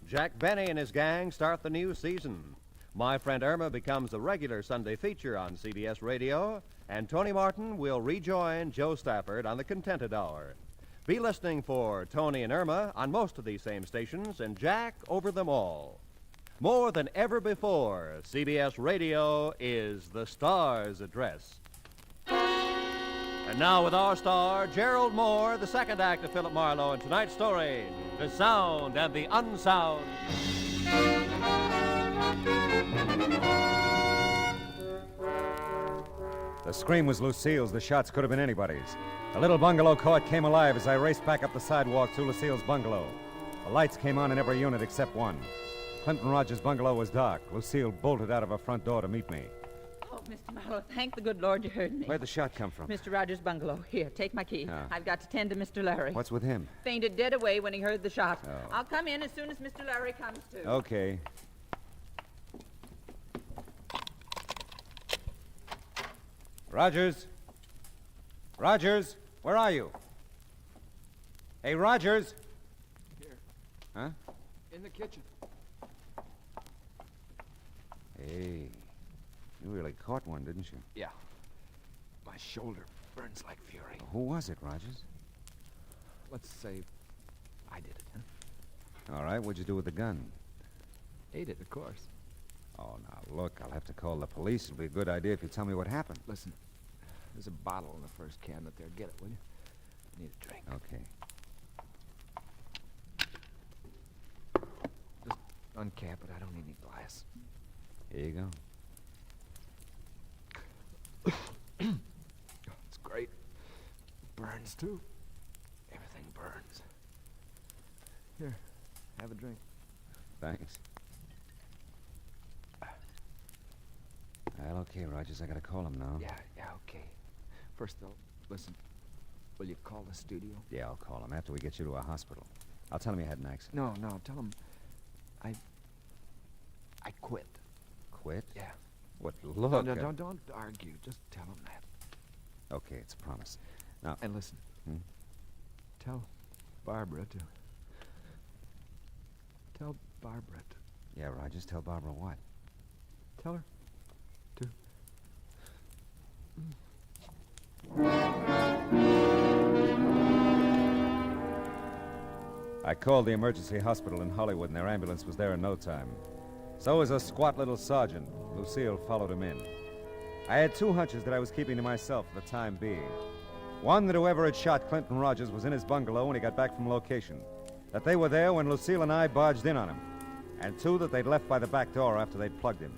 Jack Benny and his gang start the new season. My Friend Irma becomes a regular Sunday feature on CBS Radio, and Tony Martin will rejoin Joe Stafford on the Contented Hour. Be listening for Tony and Irma on most of these same stations, and Jack over them all. More than ever before, CBS Radio is the star's address. And now with our star, Gerald Moore, the second act of Philip Marlowe, and tonight's story, The Sound and the Unsound. The scream was Lucille's. The shots could have been anybody's. The little bungalow court came alive as I raced back up the sidewalk to Lucille's bungalow. The lights came on in every unit except one. Clinton Rogers' bungalow was dark. Lucille bolted out of her front door to meet me. Oh, Mr. Marlowe, thank the good Lord you heard me. Where'd the shot come from? Mr. Rogers' bungalow. Here, take my key. Ah. I've got to tend to Mr. Larry. What's with him? Fainted dead away when he heard the shot. Oh. I'll come in as soon as Mr. Larry comes to. Okay. Rogers? Rogers, where are you? Hey, Rogers! Here. Huh? In the kitchen. Hey, you really caught one, didn't you? Yeah. My shoulder burns like fury. Who was it, Rogers? let's say I did it, huh? All right, what'd you do with the gun? Ate it, of course. Oh, now, look, I'll have to call the police. It'll be a good idea if you tell me what happened. Listen, there's a bottle in the first cabinet there. Get it, will you? I need a drink. Okay. Just uncap it. I don't need any glass. Here you go. It's great. Burns, too. Everything burns. Here, have a drink. Thanks. Well, okay, Rogers, I gotta call him now. Yeah, okay. First, though, listen. Will you call the studio? Yeah, I'll call him after we get you to a hospital. I'll tell him you had an accident. No, tell him I quit. Quit? Yeah. What, look... No, don't argue. Just tell him that. Okay, it's a promise. Now... And listen. Tell Barbara to... Tell Barbara to... Yeah, Rogers, tell Barbara what? Tell her to... I called the emergency hospital in Hollywood, and their ambulance was there in no time. So was a squat little sergeant. Lucille followed him in. I had two hunches that I was keeping to myself for the time being. One, that whoever had shot Clinton Rogers was in his bungalow when he got back from location. That they were there when Lucille and I barged in on him. And two, that they'd left by the back door after they'd plugged him.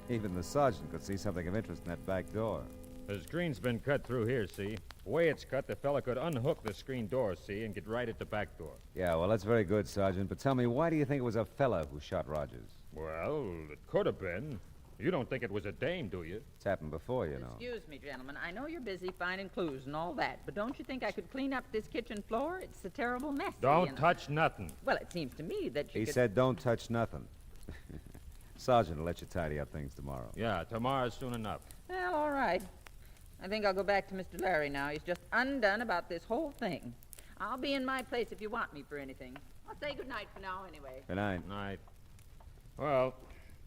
Even the sergeant could see something of interest in that back door. The screen's been cut through here, see? The way it's cut, the fella could unhook the screen door, see, and get right at the back door. Yeah, well, that's very good, Sergeant. But tell me, why do you think it was a fella who shot Rogers? Well, it could have been. You don't think it was a dame, do you? It's happened before, you know. Excuse me, gentlemen. I know you're busy finding clues and all that, but don't you think I could clean up this kitchen floor? It's a terrible mess. Don't touch nothing. Well, it seems to me that you He could... said don't touch nothing. Sergeant will let you tidy up things tomorrow. Yeah, tomorrow's soon enough. Well, all right. I think I'll go back to Mr. Larry now. He's just undone about this whole thing. I'll be in my place if you want me for anything. I'll say good night for now, anyway. Good night. Night. Well,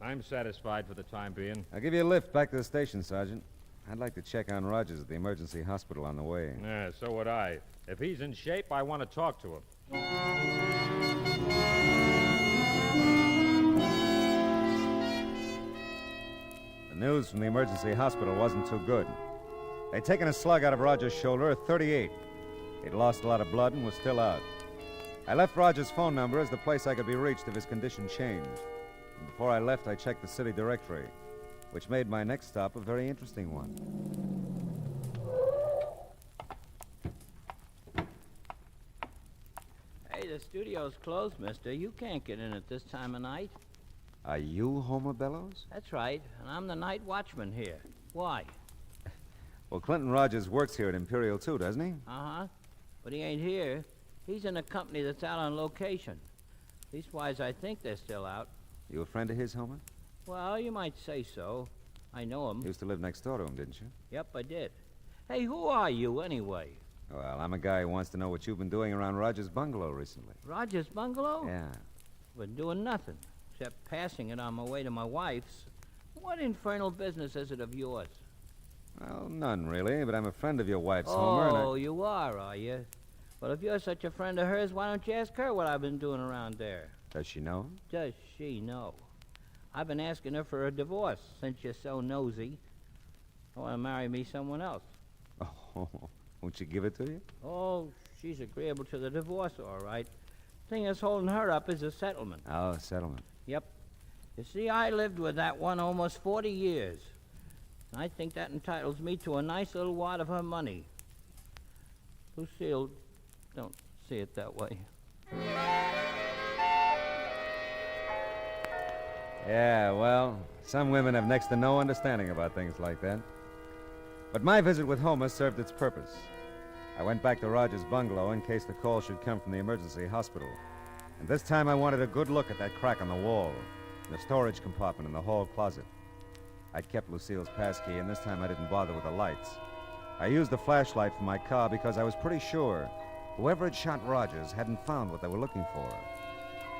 I'm satisfied for the time being. I'll give you a lift back to the station, Sergeant. I'd like to check on Rogers at the emergency hospital on the way. Yeah, so would I. If he's in shape, I want to talk to him. The news from the emergency hospital wasn't too good. They'd taken a slug out of Rogers' shoulder at 38. He'd lost a lot of blood and was still out. I left Rogers' phone number as the place I could be reached if his condition changed. And before I left, I checked the city directory, which made my next stop a very interesting one. Hey, the studio's closed, mister. You can't get in at this time of night. Are you Homer Bellows? That's right, and I'm the night watchman here. Why? Well, Clinton Rogers works here at Imperial, too, doesn't he? Uh-huh. But he ain't here. He's in a company that's out on location. Leastwise, I think they're still out. You a friend of his, Homer? Well, you might say so. I know him. You used to live next door to him, didn't you? Yep, I did. Hey, who are you, anyway? Well, I'm a guy who wants to know what you've been doing around Rogers' bungalow recently. Rogers' bungalow? Yeah. Been doing nothing, except passing it on my way to my wife's. What infernal business is it of yours? Well, none, really, but I'm a friend of your wife's, Homer, and Oh, you are you? Well, if you're such a friend of hers, why don't you ask her what I've been doing around there? Does she know? Does she know? I've been asking her for a divorce since you're so nosy. I want to marry me someone else. Oh, won't she give it to you? Oh, she's agreeable to the divorce, all right. Thing that's holding her up is a settlement. Oh, settlement. Yep. You see, I lived with that one almost 40 years. I think that entitles me to a nice little wad of her money. Lucille, don't see it that way. Yeah, well, some women have next to no understanding about things like that. But my visit with Homer served its purpose. I went back to Rogers' bungalow in case the call should come from the emergency hospital. And this time I wanted a good look at that crack on the wall, the storage compartment in the hall closet. I'd kept Lucille's passkey, and this time I didn't bother with the lights. I used the flashlight from my car because I was pretty sure whoever had shot Rogers hadn't found what they were looking for.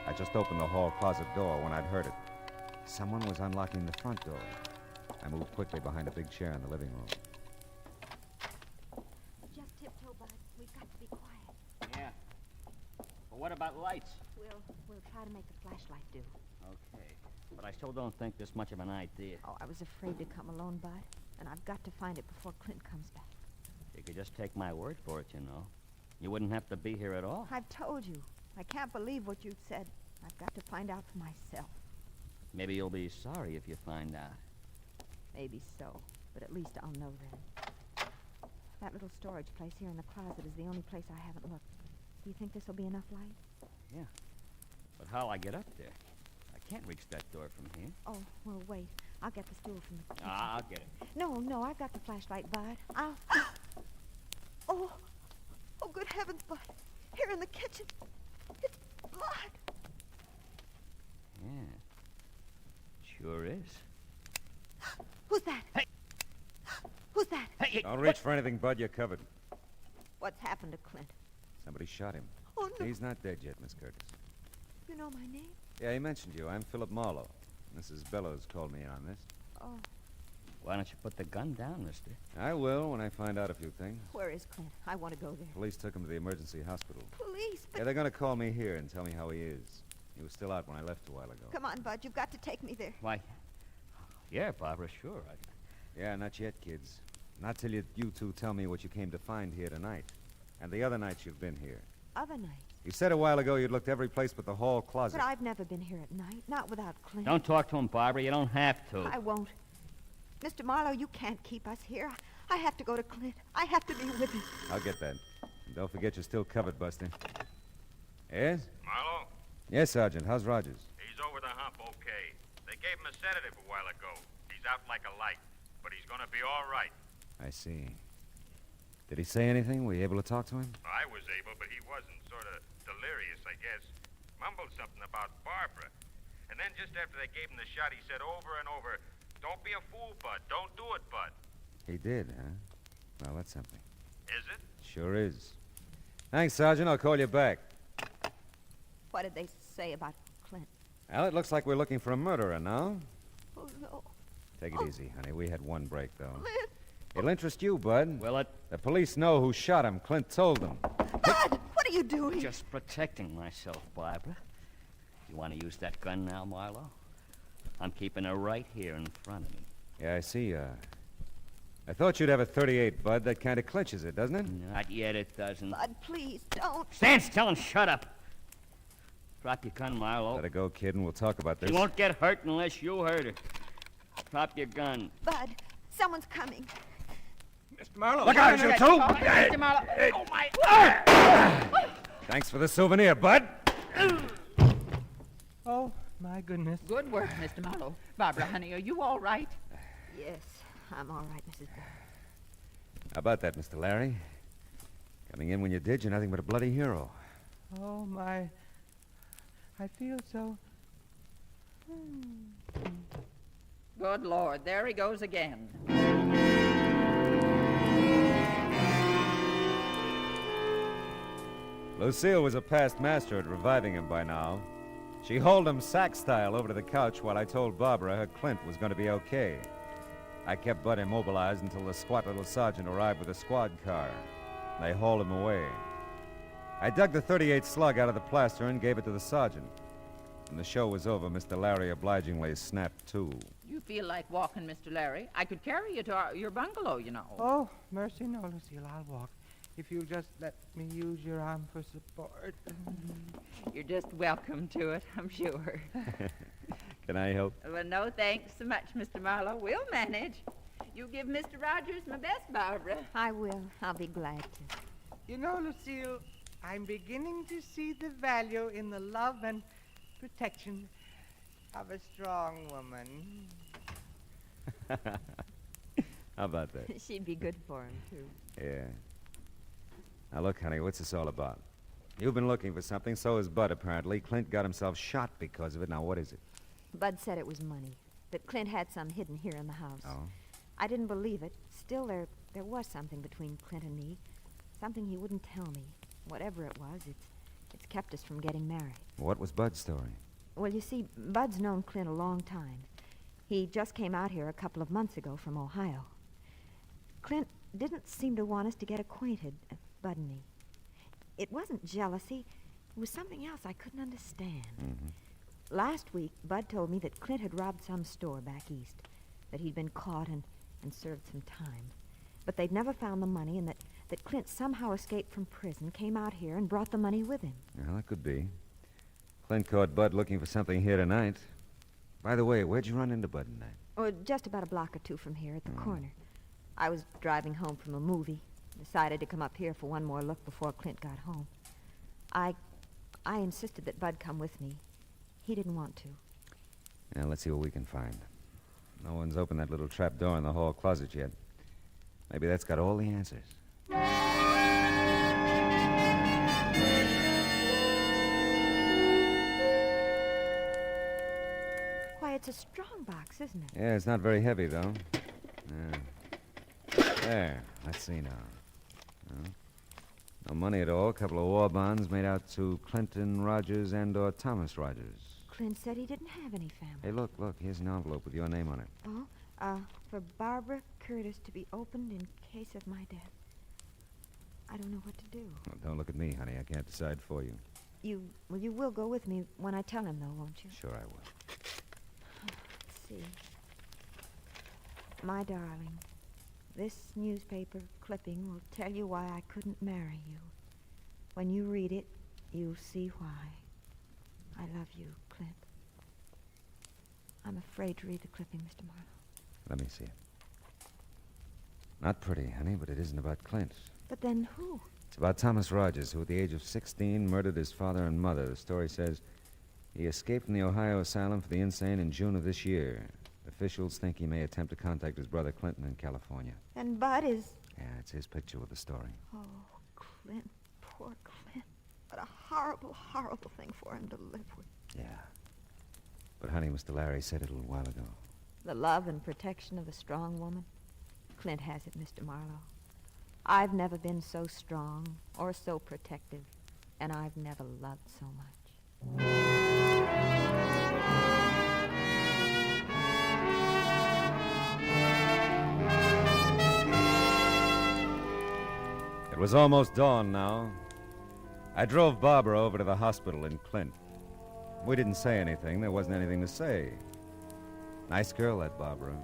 I just opened the hall closet door when I'd heard it. Someone was unlocking the front door. I moved quickly behind a big chair in the living room. Just tiptoe, Bud. We've got to be quiet. Yeah. But what about lights? We'll try to make the flashlight do. Okay. But I still don't think there's much of an idea. Oh, I was afraid to come alone, Bud. And I've got to find it before Clint comes back. You could just take my word for it, you know. You wouldn't have to be here at all. I've told you. I can't believe what you've said. I've got to find out for myself. Maybe you'll be sorry if you find out. Maybe so. But at least I'll know then. That little storage place here in the closet is the only place I haven't looked. Do you think this will be enough light? Yeah. But how'll I get up there? I can't reach that door from here. Oh, well, wait. I'll get the stool from the kitchen. I'll get it. No, I've got the flashlight, Bud. I'll... Oh, good heavens, Bud. Here in the kitchen. It's blood. Yeah. Sure is. Who's that? Hey! Who's that? Hey! Don't reach for anything, Bud. You're covered. What's happened to Clint? Somebody shot him. Oh, no. He's not dead yet, Miss Curtis. You know my name? Yeah, he mentioned you. I'm Philip Marlowe. Mrs. Bellows called me in on this. Oh, Why don't you put the gun down, mister? I will when I find out a few things. where is Clint? I want to go there. Police took him to the emergency hospital. Police? But Yeah, they're going to call me here and tell me how he is. He was still out when I left a while ago. come on, Bud. You've got to take me there. Why, yeah, Barbara, sure. Yeah, not yet, kids. Not till you two tell me what you came to find here tonight. And the other nights you've been here. Other night. You said a while ago you'd looked every place but the hall closet. But I've never been here at night. Not without Clint. Don't talk to him, Barbara. You don't have to. I won't. Mr. Marlowe, you can't keep us here. I have to go to Clint. I have to be with him. I'll get that. And don't forget you're still covered, Buster. Yes? Marlowe, Yes, Sergeant. How's Rogers? he's over the hump okay. They gave him a sedative a while ago. He's out like a light, but he's gonna be all right. I see. Did he say anything? Were you able to talk to him? I was able, but he wasn't. Sort of delirious, I guess. Mumbled something about Barbara. And then just after they gave him the shot, he said over and over, "Don't be a fool, Bud. Don't do it, Bud." He did, huh? Well, that's something. Is it? Sure is. Thanks, Sergeant. I'll call you back. What did they say about Clint? Well, it looks like we're looking for a murderer now. Oh, no. Take it easy, honey. We had one break, though. Clint! It'll interest you, Bud. Will it? The police know who shot him. Clint told them. Bud! What are you doing? Just protecting myself, Barbara. You want to use that gun now, Marlowe? I'm keeping it right here in front of me. Yeah, I see. I thought you'd have a 38, Bud. That kind of clinches it, doesn't it? Not yet, it doesn't. Bud, please, don't. Stand still and shut up. Drop your gun, Marlowe. Let her go, kid, and we'll talk about this. She won't get hurt unless you hurt her. Drop your gun. Bud, someone's coming. Mr. Marlowe. Look out, you two! Mr. Marlowe. Oh, my... Thanks for the souvenir, Bud. Oh, my goodness. Good work, Mr. Marlowe. Barbara, honey, are you all right? Yes, I'm all right, Mrs. Bell. How about that, Mr. Larry? Coming in when you did, you're nothing but a bloody hero. Oh, my. I feel so. Good Lord, there he goes again. Lucille was a past master at reviving him by now. She hauled him sack-style over to the couch while I told Barbara her Clint was going to be okay. I kept Bud immobilized until the squat little sergeant arrived with a squad car. They hauled him away. I dug the 38 slug out of the plaster and gave it to the sergeant. When the show was over, Mr. Larry obligingly snapped to. You feel like walking, Mr. Larry? I could carry you to your bungalow, you know. Oh, mercy, no, Lucille. I'll walk. If you'll just let me use your arm for support. You're just welcome to it, I'm sure. Can I help? Well, no, thanks so much, Mr. Marlowe. We'll manage. You give Mr. Rogers my best, Barbara. I will. I'll be glad to. You know, Lucille, I'm beginning to see the value in the love and protection of a strong woman. How about that? She'd be good for him, too. Yeah. Now, look, honey, what's this all about? You've been looking for something, so has Bud, apparently. Clint got himself shot because of it. Now, what is it? Bud said it was money, that Clint had some hidden here in the house. Oh? I didn't believe it. Still, there was something between Clint and me. Something he wouldn't tell me. Whatever it was, it's kept us from getting married. What was Bud's story? Well, you see, Bud's known Clint a long time. He just came out here a couple of months ago from Ohio. Clint didn't seem to want us to get acquainted, Bud and me. It wasn't jealousy. It was something else I couldn't understand. Mm-hmm. Last week, Bud told me that Clint had robbed some store back east, that he'd been caught and served some time. But they'd never found the money, and that Clint somehow escaped from prison, came out here, and brought the money with him. Well, that could be. Clint caught Bud looking for something here tonight. By the way, where'd you run into Bud tonight? Oh, just about a block or two from here at the corner. I was driving home from a movie. Decided to come up here for one more look before Clint got home. I insisted that Bud come with me. He didn't want to. Now, let's see what we can find. No one's opened that little trap door in the hall closet yet. Maybe that's got all the answers. Why, it's a strong box, isn't it? Yeah, it's not very heavy, though. There, let's see now. No money at all. A couple of war bonds made out to Clinton Rogers and/or Thomas Rogers. Clint said he didn't have any family. Hey, look. Here's an envelope with your name on it. Oh, for Barbara Curtis to be opened in case of my death. I don't know what to do. Well, don't look at me, honey. I can't decide for you. You will go with me when I tell him, though, won't you? Sure I will. Let's see. My darling, this newspaper clipping will tell you why I couldn't marry you. When you read it, you'll see why. I love you, Clint. I'm afraid to read the clipping, Mr. Marlowe. Let me see it. Not pretty, honey, but it isn't about Clint. But then who? It's about Thomas Rogers, who at the age of 16 murdered his father and mother. The story says he escaped from the Ohio asylum for the insane in June of this year. Officials think he may attempt to contact his brother Clinton in California. And Bud is... Yeah, it's his picture with the story. Oh, Clint, poor Clint. What a horrible, horrible thing for him to live with. Yeah. But, honey, Mr. Larry said it a little while ago. The love and protection of a strong woman. Clint has it, Mr. Marlowe. I've never been so strong or so protective, and I've never loved so much. It was almost dawn now. I drove Barbara over to the hospital in Clint. We didn't say anything. There wasn't anything to say. Nice girl, that Barbara.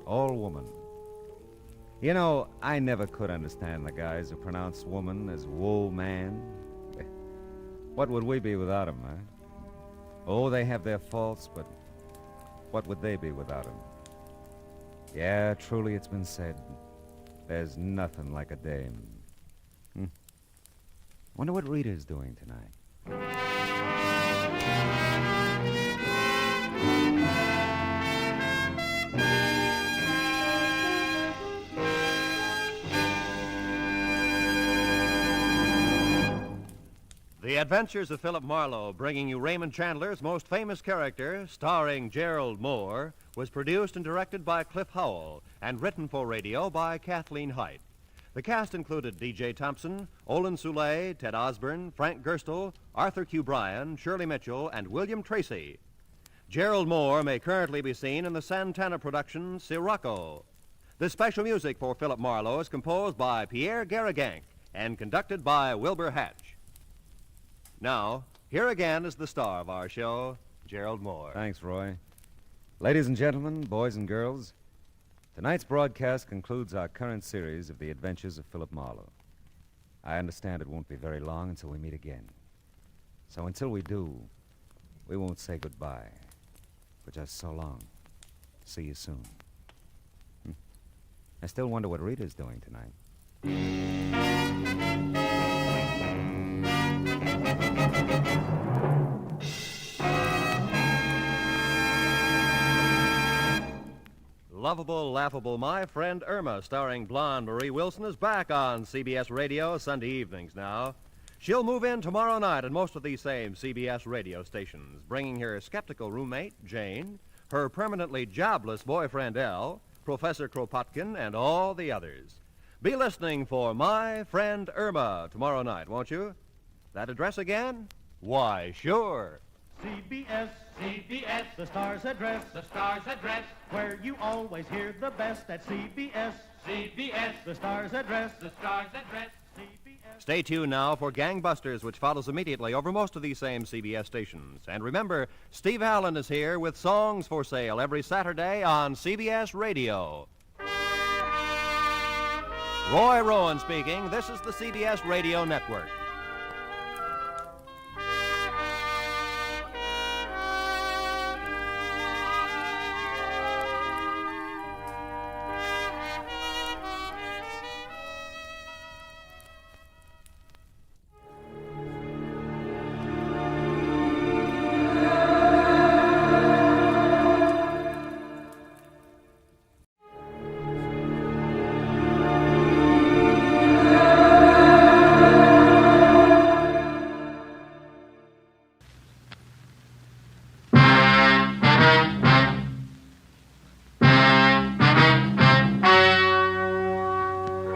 All woman. You know, I never could understand the guys who pronounce woman as woe man. What would we be without 'em, huh? Oh, they have their faults, but what would they be without 'em? Yeah, truly it's been said. There's nothing like a dame. Wonder what Rita's doing tonight. The Adventures of Philip Marlowe, bringing you Raymond Chandler's most famous character, starring Gerald Moore, was produced and directed by Cliff Howell and written for radio by Kathleen Height. The cast included D.J. Thompson, Olin Soule, Ted Osborne, Frank Gerstle, Arthur Q. Bryan, Shirley Mitchell, and William Tracy. Gerald Moore may currently be seen in the Santana production Sirocco. The special music for Philip Marlowe is composed by Pierre Garrigank and conducted by Wilbur Hatch. Now, here again is the star of our show, Gerald Moore. Thanks, Roy. Ladies and gentlemen, boys and girls, tonight's broadcast concludes our current series of the adventures of Philip Marlowe. I understand it won't be very long until we meet again. So until we do, we won't say goodbye, but just so long. See you soon. I still wonder what Rita's doing tonight. Lovable, laughable My Friend Irma, starring blonde Marie Wilson, is back on CBS Radio Sunday evenings now. She'll move in tomorrow night at most of these same CBS radio stations, bringing her skeptical roommate, Jane, her permanently jobless boyfriend, Al, Professor Kropotkin, and all the others. Be listening for My Friend Irma tomorrow night, won't you? That address again? Why, sure. CBS, CBS, the star's address, where you always hear the best at CBS, the star's address, CBS. Stay tuned now for Gangbusters, which follows immediately over most of these same CBS stations. And remember, Steve Allen is here with Songs for Sale every Saturday on CBS Radio. Roy Rowan speaking. This is the CBS Radio Network.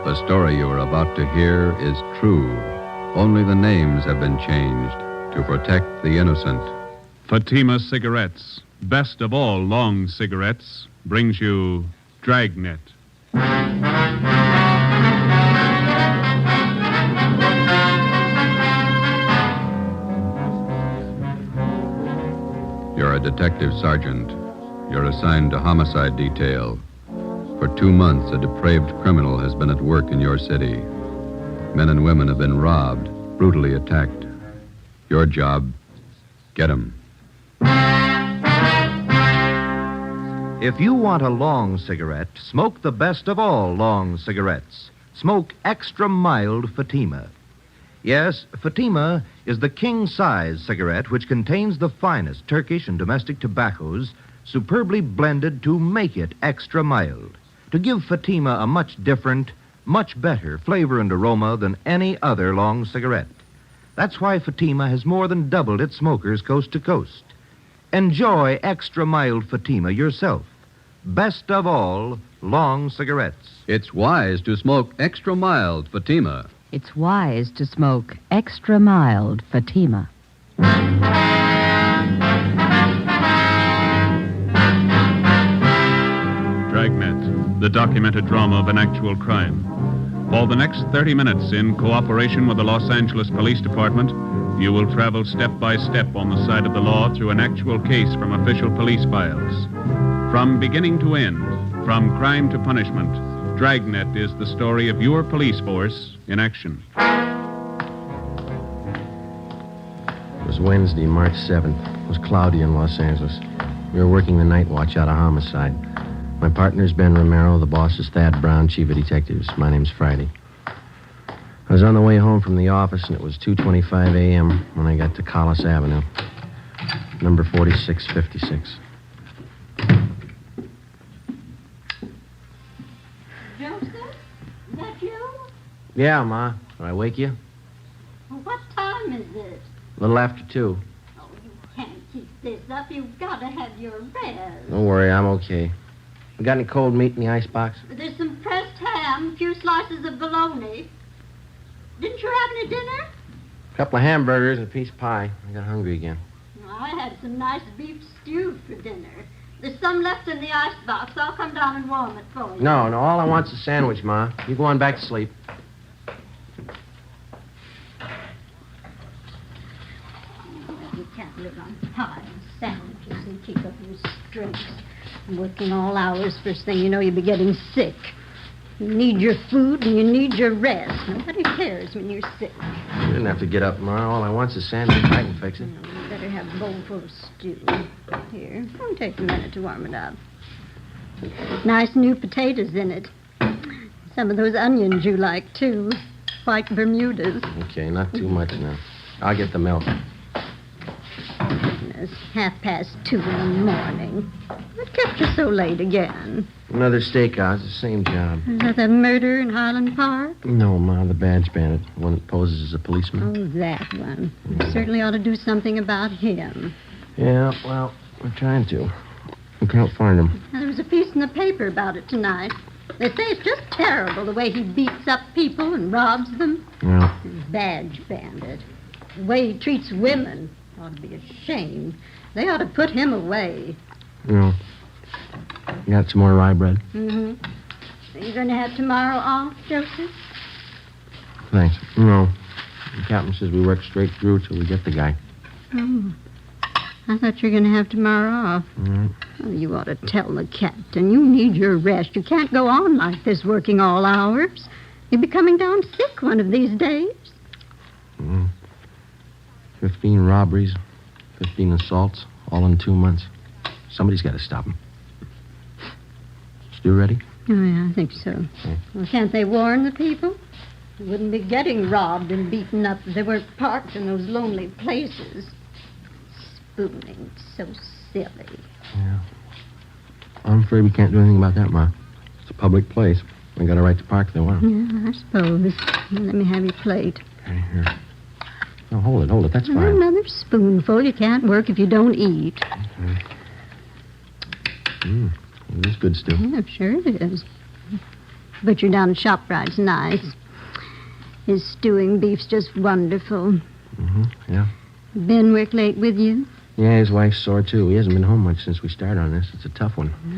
The story you are about to hear is true. Only the names have been changed to protect the innocent. Fatima Cigarettes, best of all long cigarettes, brings you Dragnet. You're a detective sergeant. You're assigned to homicide detail. For 2 months, a depraved criminal has been at work in your city. Men and women have been robbed, brutally attacked. Your job, get him. If you want a long cigarette, smoke the best of all long cigarettes. Smoke extra mild Fatima. Yes, Fatima is the king-size cigarette which contains the finest Turkish and domestic tobaccos superbly blended to make it extra mild, to give Fatima a much different, much better flavor and aroma than any other long cigarette. That's why Fatima has more than doubled its smokers coast to coast. Enjoy extra mild Fatima yourself. Best of all, long cigarettes. It's wise to smoke extra mild Fatima. It's wise to smoke extra mild Fatima. Dragnet, the documented drama of an actual crime. For the next 30 minutes, in cooperation with the Los Angeles Police Department, you will travel step by step on the side of the law through an actual case from official police files. From beginning to end, from crime to punishment, Dragnet is the story of your police force in action. It was Wednesday, March 7th. It was cloudy in Los Angeles. We were working the night watch out of homicide. My partner's Ben Romero. The boss is Thad Brown, chief of detectives. My name's Friday. I was on the way home from the office, and it was 2:25 a.m. when I got to Collis Avenue, number 4656. Joseph, is that you? Yeah, Ma. Did I wake you? Well, what time is it? A little after 2. Oh, you can't keep this up. You've got to have your rest. Don't worry, I'm okay. You got any cold meat in the icebox? There's some pressed ham, a few slices of bologna. Didn't you have any dinner? A couple of hamburgers and a piece of pie. I got hungry again. Well, I had some nice beef stew for dinner. There's some left in the icebox. I'll come down and warm it for you. No, all I want's a sandwich, Ma. You go on back to sleep. You can't live on pie and sandwiches and keep up your strength. Working all hours, first thing you know, you'll be getting sick. You need your food and you need your rest. Nobody cares when you're sick. You didn't have to get up, Ma. All I want's a sandwich. I can fix it. You better have a bowl full of stew. Here, it'll take a minute to warm it up. Nice new potatoes in it. Some of those onions you like, too. White Bermudas. Okay, not too much now. I'll get the milk. Goodness, 2:30 in the morning. What kept you so late again? Another stakeout. It's the same job. Is that the murder in Highland Park? No, Ma, the badge bandit. The one that poses as a policeman. Oh, that one. You certainly ought to do something about him. Yeah, well, we're trying to. We can't find him. Now, there was a piece in the paper about it tonight. They say it's just terrible the way he beats up people and robs them. Yeah. Badge bandit. The way he treats women ought to be ashamed. They ought to put him away. Yeah. You got some more rye bread? Mm-hmm. Are you going to have tomorrow off, Joseph? Thanks. No. The captain says we work straight through till we get the guy. Oh. I thought you were going to have tomorrow off. Mm-hmm. Oh, you ought to tell the captain. You need your rest. You can't go on like this working all hours. You'll be coming down sick one of these days. 15 robberies, 15 assaults, all in 2 months. Somebody's got to stop him. Stew ready? Oh, yeah, I think so. Okay. Well, can't they warn the people? They wouldn't be getting robbed and beaten up if they weren't parked in those lonely places. Spooning, so silly. Yeah. I'm afraid we can't do anything about that, Ma. It's a public place. They got a right to park if they want. Yeah, I suppose. Well, let me have your plate. Okay, here. No, hold it. That's fine. Another spoonful. You can't work if you don't eat. Okay. It is good stew. Yeah, sure it is. Butcher down at ShopRite's nice. His stewing beef's just wonderful. Mm-hmm, yeah. Ben work late with you? Yeah, his wife's sore, too. He hasn't been home much since we started on this. It's a tough one. Oh,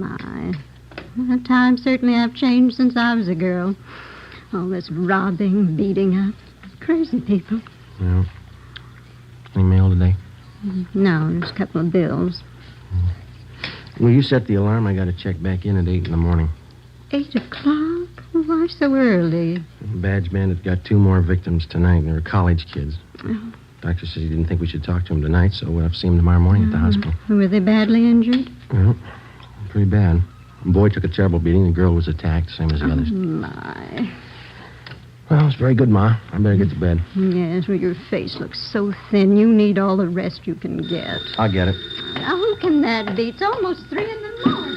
my. Well, times certainly have changed since I was a girl. All this robbing, beating up. Crazy people. Yeah. Any mail today? No, there's a couple of bills. Well, you set the alarm. I got to check back in at 8 in the morning. 8 o'clock? Why so early? Badge Bandit got 2 more victims tonight. They were college kids. Oh. Doctor says he didn't think we should talk to him tonight, so we'll have to see him tomorrow morning at the hospital. Were they badly injured? Well, pretty bad. The boy took a terrible beating. The girl was attacked, same as the others. My. Well, it's very good, Ma. I better get to bed. Yes, well, your face looks so thin. You need all the rest you can get. I'll get it. Now, who can that be? It's almost 3 in the morning.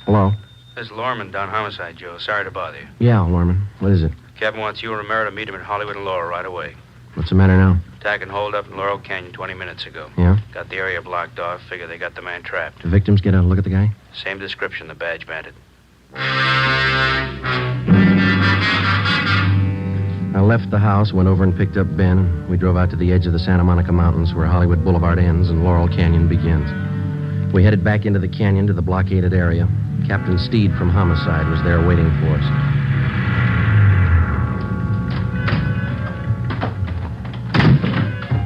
Hello? This is Lorman down Homicide, Joe. Sorry to bother you. Yeah, Lorman. What is it? Captain wants you and Romero to meet him at Hollywood and Laurel right away. What's the matter now? Attack and hold up in Laurel Canyon 20 minutes ago. Yeah? Got the area blocked off. Figure they got the man trapped. The victims get a look at the guy? Same description, the badge bandit. I left the house, went over and picked up Ben. We drove out to the edge of the Santa Monica Mountains where Hollywood Boulevard ends and Laurel Canyon begins. We headed back into the canyon to the blockaded area. Captain Steed from Homicide was there waiting for us.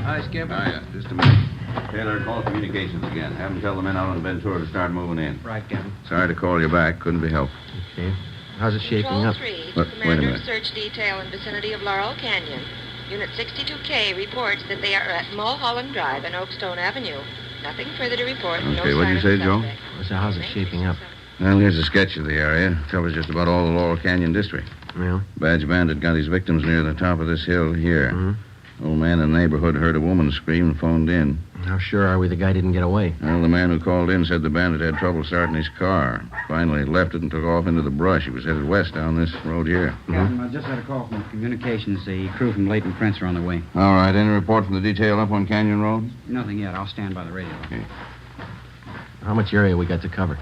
Hi, Skip. Hiya. Just a minute. Taylor, call communications again. Have them tell the men out on Ventura to start moving in. Right, Captain. Sorry to call you back. Couldn't be helped. Okay. How's it shaping up? Wait a minute. Search detail in vicinity of Laurel Canyon. Unit 62K reports that they are at Mulholland Drive and Oakstone Avenue. Nothing further to report. Okay, what did you say, Joe? So how's it shaping up? Well, here's a sketch of the area. Covers just about all the Laurel Canyon district. Yeah? Badge Bandit got his victims near the top of this hill here. Mm-hmm. Old man in the neighborhood heard a woman scream and phoned in. How sure are we the guy didn't get away? Well, the man who called in said the bandit had trouble starting his car. Finally left it and took off into the brush. He was headed west down this road here. Captain, I just had a call from communications. The crew from Leighton Prince are on the way. All right. Any report from the detail up on Canyon Road? Nothing yet. I'll stand by the radio. Okay. How much area we got to cover?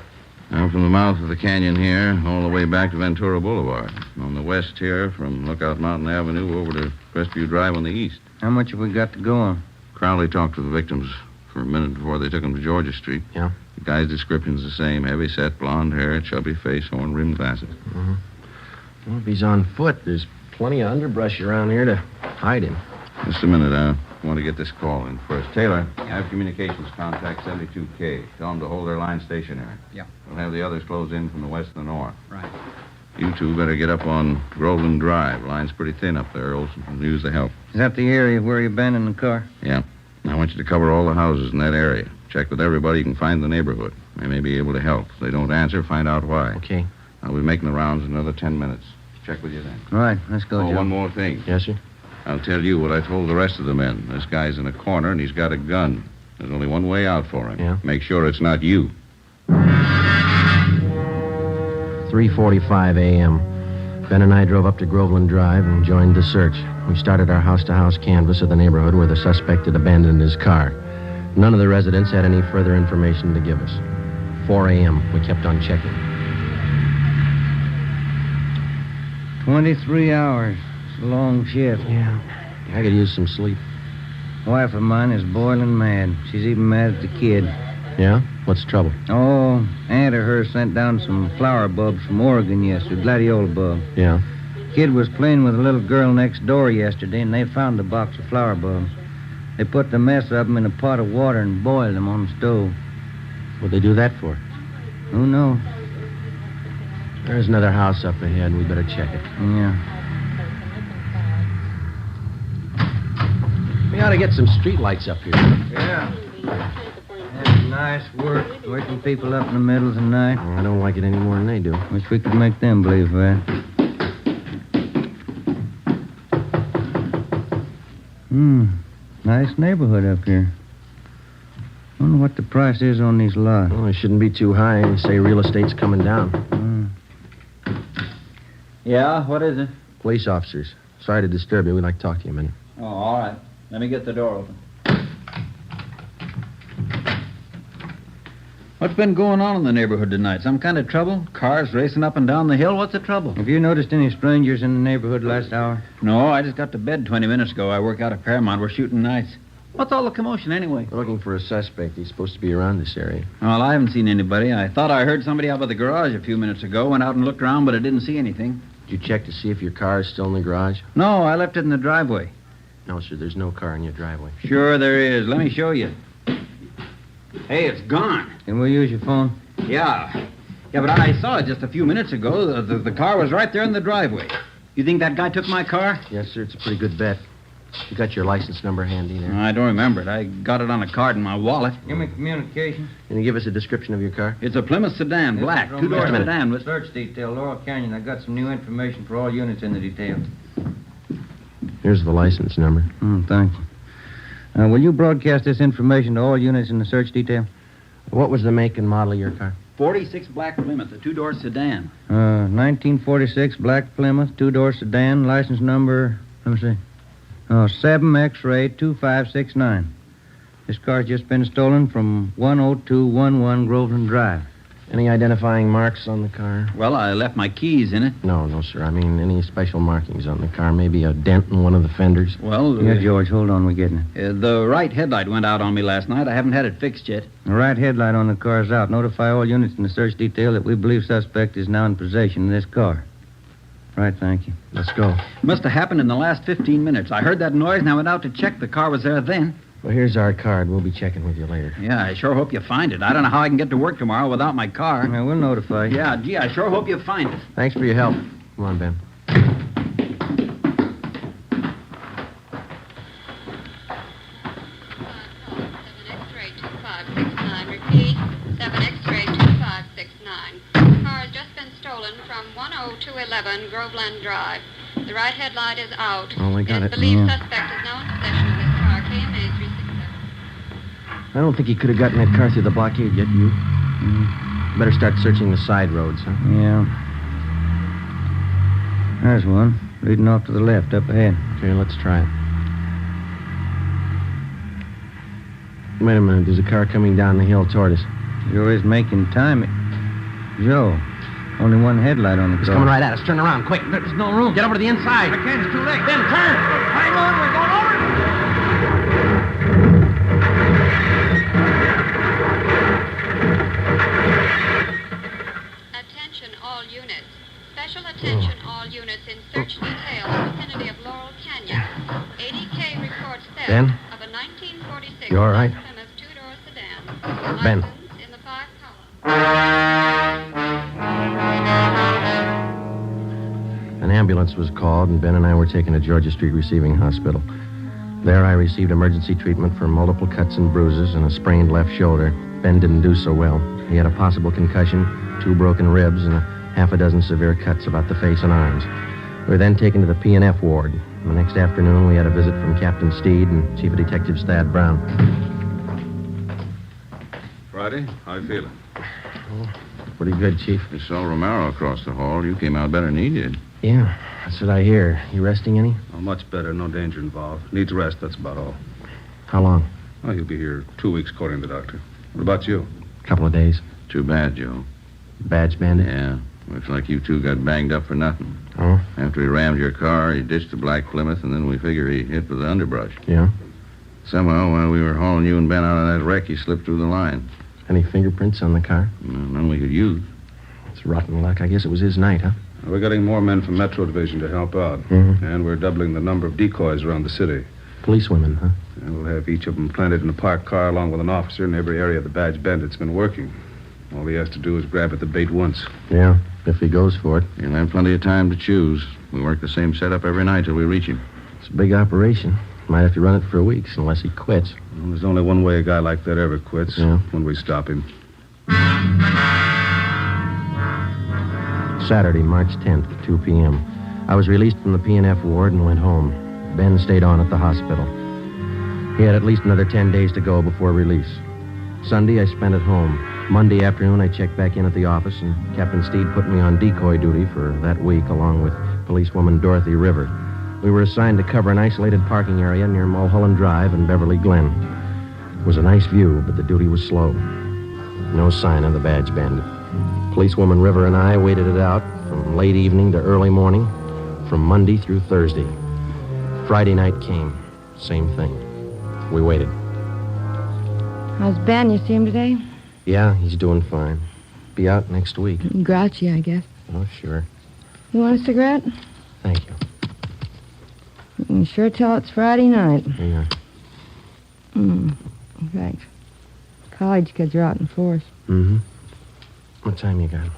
Now, from the mouth of the canyon here, all the way back to Ventura Boulevard. On the west here, from Lookout Mountain Avenue over to Crestview Drive on the east. How much have we got to go on? Crowley talked to the victims for a minute before they took him to Georgia Street. Yeah? The guy's description's the same. Heavy-set, blonde hair, chubby face, horn-rimmed glasses. Mm-hmm. Well, if he's on foot, there's plenty of underbrush around here to hide him. Just a minute. I want to get this call in first. Taylor, have communications contact 72K. Tell them to hold their line stationary. Yeah. We'll have the others close in from the west and the north. Right. You two better get up on Groveland Drive. Line's pretty thin up there. Olson can use the help. Is that the area where you've been in the car? Yeah. I want you to cover all the houses in that area. Check with everybody you can find in the neighborhood. They may be able to help. If they don't answer, find out why. Okay. I'll be making the rounds in another 10 minutes. Check with you then. All right, let's go, Joe. One more thing. Yes, sir? I'll tell you what I told the rest of the men. This guy's in a corner, and he's got a gun. There's only one way out for him. Yeah? Make sure it's not you. 3:45 a.m. Ben and I drove up to Groveland Drive and joined the search. We started our house-to-house canvass of the neighborhood where the suspect had abandoned his car. None of the residents had any further information to give us. 4 a.m. We kept on checking. 23 hours. It's a long shift. Yeah. I could use some sleep. Wife of mine is boiling mad. She's even mad at the kid. Yeah? What's the trouble? Oh, Aunt of hers sent down some flower bulbs from Oregon yesterday, gladiola bulb. Yeah. Kid was playing with a little girl next door yesterday, and they found the box of flower bulbs. They put the mess of them in a pot of water and boiled them on the stove. What'd they do that for? Who knows? There's another house up ahead. We better check it. Yeah. We ought to get some street lights up here. Yeah. That's nice work, waking people up in the middle of the night. Well, I don't like it any more than they do. Wish we could make them believe that. Nice neighborhood up here. Wonder what the price is on these lots. Well, it shouldn't be too high. They say real estate's coming down. Yeah, what is it? Police officers. Sorry to disturb you. We'd like to talk to you a minute. Oh, all right. Let me get the door open. What's been going on in the neighborhood tonight? Some kind of trouble? Cars racing up and down the hill? What's the trouble? Have you noticed any strangers in the neighborhood last hour? No, I just got to bed 20 minutes ago. I work out at Paramount. We're shooting nights. What's all the commotion anyway? We're looking for a suspect. He's supposed to be around this area. Well, I haven't seen anybody. I thought I heard somebody out by the garage a few minutes ago. Went out and looked around, but I didn't see anything. Did you check to see if your car is still in the garage? No, I left it in the driveway. No, sir. There's no car in your driveway. Sure there is. Let me show you. Hey, it's gone. Can we use your phone? Yeah. Yeah, but I saw it just a few minutes ago. The car was right there in the driveway. You think that guy took my car? Yes, sir. It's a pretty good bet. You got your license number handy there? I don't remember it. I got it on a card in my wallet. Give me communications. Can you give us a description of your car? It's a Plymouth sedan, black, two-door sedan. With... Search detail, Laurel Canyon. I got some new information for all units in the detail. Here's the license number. Thank you. Will you broadcast this information to all units in the search detail? What was the make and model of your car? 46 black Plymouth, a two-door sedan. 1946 black Plymouth, two-door sedan, license number, let me see. 7X-ray 2569. This car's just been stolen from 10211 Groveland Drive. Any identifying marks on the car? Well, I left my keys in it. No, sir. I mean, any special markings on the car? Maybe a dent in one of the fenders? Well... Yeah, George, hold on. We're getting it. The right headlight went out on me last night. I haven't had it fixed yet. The right headlight on the car's out. Notify all units in the search detail that we believe suspect is now in possession of this car. Right, thank you. Let's go. Must have happened in the last 15 minutes. I heard that noise and I went out to check. The car was there then. Well, here's our card. We'll be checking with you later. Yeah, I sure hope you find it. I don't know how I can get to work tomorrow without my car. Yeah, we'll notify you. Yeah, gee, I sure hope you find it. Thanks for your help. Come on, Ben. 2569. Repeat, 7 X-ray 2569. Car has just been stolen from 10211 Groveland Drive. The right headlight is out. Oh, I got it. Believed suspect is now in possession of this car. KMA 367. I don't think he could have gotten that car through the blockade yet, you. Better start searching the side roads, huh? Yeah. There's one, leading off to the left, up ahead. Okay, let's try it. Wait a minute, there's a car coming down the hill toward us. Sure is making time. Joe, only one headlight on the car. It's coming right at us. Turn around, quick. There's no room. Get over to the inside. I can't, it's too late. Ben, turn! Hang on, we're going over. Attention all units. Special attention all units in search detail in the vicinity of Laurel Canyon. 80K reports theft Ben? of a 1946 You all right? Plymouth two-door sedan. Ben. License in the 5 column. An ambulance was called, and Ben and I were taken to Georgia Street Receiving Hospital. There I received emergency treatment for multiple cuts and bruises and a sprained left shoulder. Ben didn't do so well. He had a possible concussion, 2 broken ribs, and a half a dozen severe cuts about the face and arms. We were then taken to the P&F ward. The next afternoon, we had a visit from Captain Steed and Chief of Detectives Thad Brown. Friday, how you feeling? Oh, pretty good, Chief. I saw Romero across the hall. You came out better than he did. Yeah, that's what I hear. You resting any? Oh, much better. No danger involved. Needs rest, that's about all. How long? Oh, he'll be here 2 weeks, according to the doctor. What about you? A couple of days. Too bad, Joe. Badge bandit? Yeah. Looks like you two got banged up for nothing. Oh? After he rammed your car, he ditched the black Plymouth, and then we figure he hit with the underbrush. Yeah? Somehow, while we were hauling you and Ben out of that wreck, he slipped through the line. Any fingerprints on the car? None we could use. It's rotten luck. I guess it was his night, huh? We're getting more men from Metro Division to help out. And we're doubling the number of decoys around the city. Policewomen, huh? And we'll have each of them planted in a parked car along with an officer in every area of the badge bandit's been working. All he has to do is grab at the bait once. Yeah, if he goes for it. He'll have plenty of time to choose. We work the same setup every night till we reach him. It's a big operation. Might have to run it for weeks unless he quits. Well, there's only one way a guy like that ever quits. Yeah. When we stop him. Saturday, March 10th, 2 p.m. I was released from the P&F ward and went home. Ben stayed on at the hospital. He had at least another 10 days to go before release. Sunday, I spent at home. Monday afternoon, I checked back in at the office, and Captain Steed put me on decoy duty for that week, along with policewoman Dorothy River. We were assigned to cover an isolated parking area near Mulholland Drive and Beverly Glen. It was a nice view, but the duty was slow. No sign of the badge bandit. Policewoman River and I waited it out from late evening to early morning, from Monday through Thursday. Friday night came. Same thing. We waited. How's Ben? You see him today? Yeah, he's doing fine. Be out next week. Grouchy, I guess. Oh, sure. You want a cigarette? Thank you. You can sure tell it's Friday night. Yeah. Thanks. College kids are out in force. Mm-hmm. What time you got?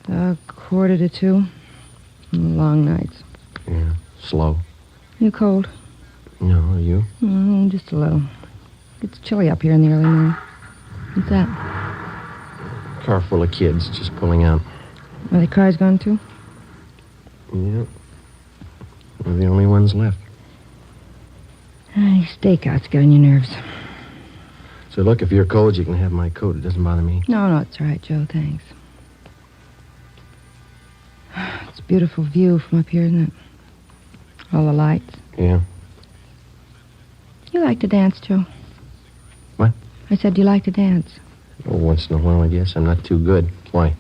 1:45. Long nights. Yeah. Slow. You cold? No, are you? Just a little. It's chilly up here in the early morning. What's that? Car full of kids just pulling out. Are the cars gone too? Yeah. We're the only ones left. These stakeouts get on your nerves. So, look, if you're cold, you can have my coat. It doesn't bother me. No, it's all right, Joe. Thanks. It's a beautiful view from up here, isn't it? All the lights. Yeah. You like to dance, Joe? What? I said, do you like to dance? Oh, once in a while, I guess. I'm not too good. Why?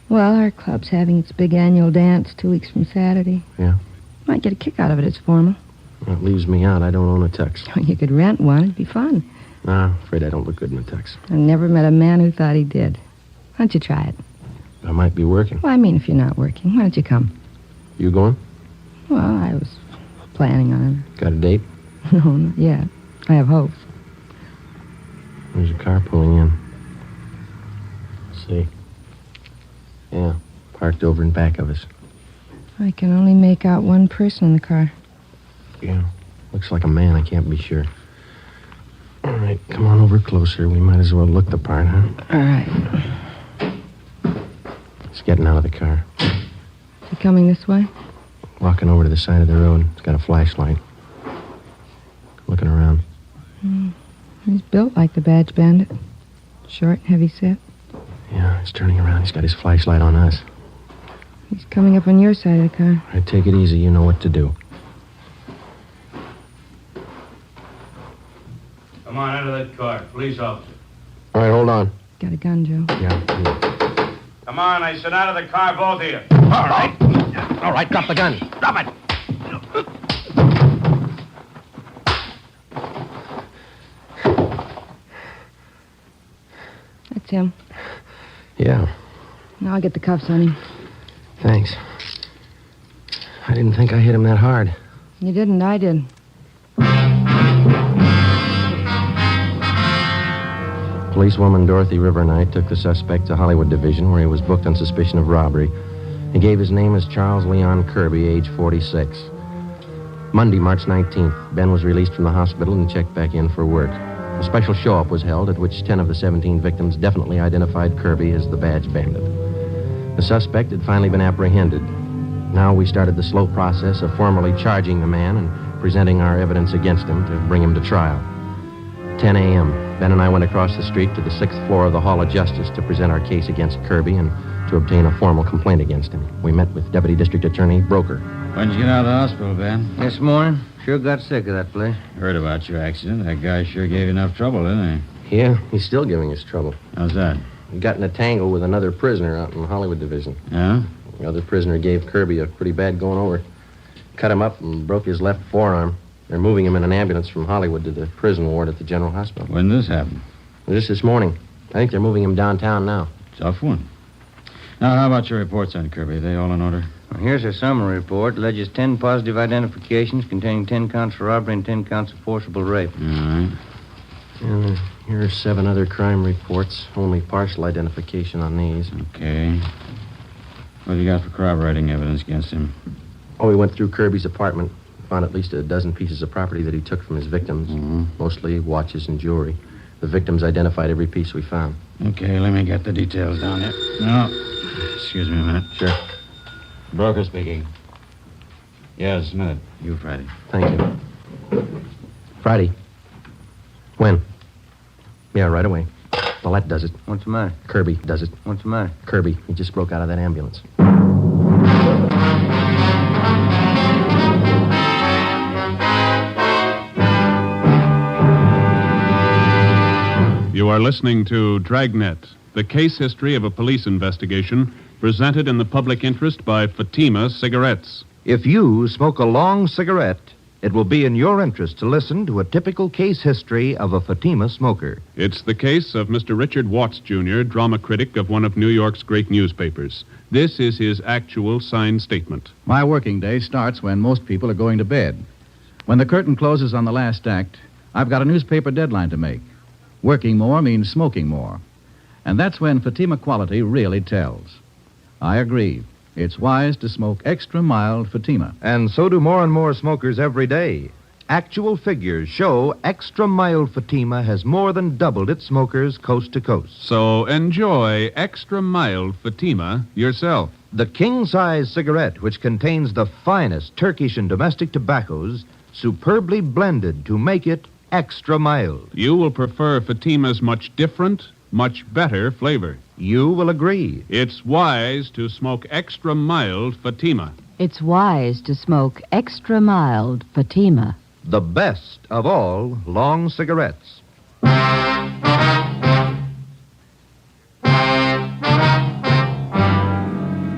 Well, our club's having its big annual dance 2 weeks from Saturday. Yeah? Might get a kick out of it. It's formal. Well, it leaves me out. I don't own a tux. You could rent one. It'd be fun. Nah, afraid I don't look good in a tux. I never met a man who thought he did. Why don't you try it? I might be working. Well, I mean, if you're not working, why don't you come? You going? Well, I was planning on Got a date? it. No, not yet. I have hopes. There's a car pulling in. Let's see. Yeah, parked over in back of us. I can only make out one person in the car. Yeah, looks like a man. I can't be sure. All right, come on over closer. We might as well look the part, huh? All right. He's getting out of the car. Is he coming this way? Walking over to the side of the road. He's got a flashlight. Looking around. He's built like the badge bandit. Short and heavy set. Yeah, he's turning around. He's got his flashlight on us. He's coming up on your side of the car. All right, take it easy. You know what to do. Come on, out of that car. Police officer. All right, hold on. Got a gun, Joe. Yeah. Come on, I said out of the car, both of you. All right. All right, drop the gun. Drop it. That's him. Yeah, Now I'll get the cuffs on him. thanks. I didn't think I hit him that hard. You didn't, I did. Policewoman Dorothy River and I took the suspect to Hollywood Division, where he was booked on suspicion of robbery. He gave his name as Charles Leon Kirby, age 46. Monday, March 19th, Ben was released from the hospital and checked back in for work. A special show-up was held at which 10 of the 17 victims definitely identified Kirby as the badge bandit. The suspect had finally been apprehended. Now we started the slow process of formally charging the man and presenting our evidence against him to bring him to trial. 10 a.m., Ben and I went across the street to the 6th floor of the Hall of Justice to present our case against Kirby and to obtain a formal complaint against him. We met with Deputy District Attorney Broker. When'd you get out of the hospital, Ben? This morning. Sure got sick of that place. Heard about your accident. That guy sure gave you enough trouble, didn't he? Yeah, he's still giving us trouble. How's that? He got in a tangle with another prisoner out in the Hollywood Division. Yeah? The other prisoner gave Kirby a pretty bad going over. Cut him up and broke his left forearm. They're moving him in an ambulance from Hollywood to the prison ward at the General Hospital. When did this happen? Just this morning. I think they're moving him downtown now. Tough one. Now, how about your reports on Kirby? Are they all in order? Well, here's a summary report. Alleges 10 positive identifications containing 10 counts of robbery and 10 counts of forcible rape. All right. And here are 7 other crime reports. Only partial identification on these. Okay. What have you got for corroborating evidence against him? Oh, we went through Kirby's apartment. Found at least a dozen pieces of property that he took from his victims. Mostly watches and jewelry. The victims identified every piece we found. Okay, let me get the details down here. No. Excuse me a minute. Sure. Broker speaking. Yes, a minute. You, Friday. Thank you. Friday. When? Yeah, right away. Well, that does it. What's the matter? Kirby does it. What's the matter? Kirby. He just broke out of that ambulance. You are listening to Dragnet, the case history of a police investigation presented in the public interest by Fatima Cigarettes. If you smoke a long cigarette, it will be in your interest to listen to a typical case history of a Fatima smoker. It's the case of Mr. Richard Watts, Jr., drama critic of one of New York's great newspapers. This is his actual signed statement. My working day starts when most people are going to bed. When the curtain closes on the last act, I've got a newspaper deadline to make. Working more means smoking more. And that's when Fatima quality really tells. I agree. It's wise to smoke extra mild Fatima. And so do more and more smokers every day. Actual figures show extra mild Fatima has more than doubled its smokers coast to coast. So enjoy extra mild Fatima yourself. The king-size cigarette, which contains the finest Turkish and domestic tobaccos, superbly blended to make it extra mild. You will prefer Fatima's much different, much better flavor. You will agree. It's wise to smoke extra mild Fatima. It's wise to smoke extra mild Fatima. The best of all long cigarettes.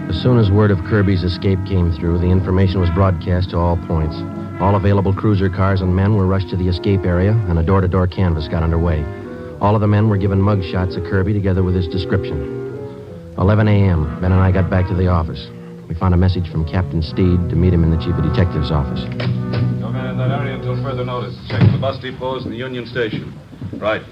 As soon as word of Kirby's escape came through, the information was broadcast to all points. All available cruiser cars and men were rushed to the escape area, and a door-to-door canvass got underway. All of the men were given mug shots of Kirby together with his description. 11 a.m., Ben and I got back to the office. We found a message from Captain Steed to meet him in the chief of detective's office. No man in that area until further notice. Check the bus depots and the Union Station. Right.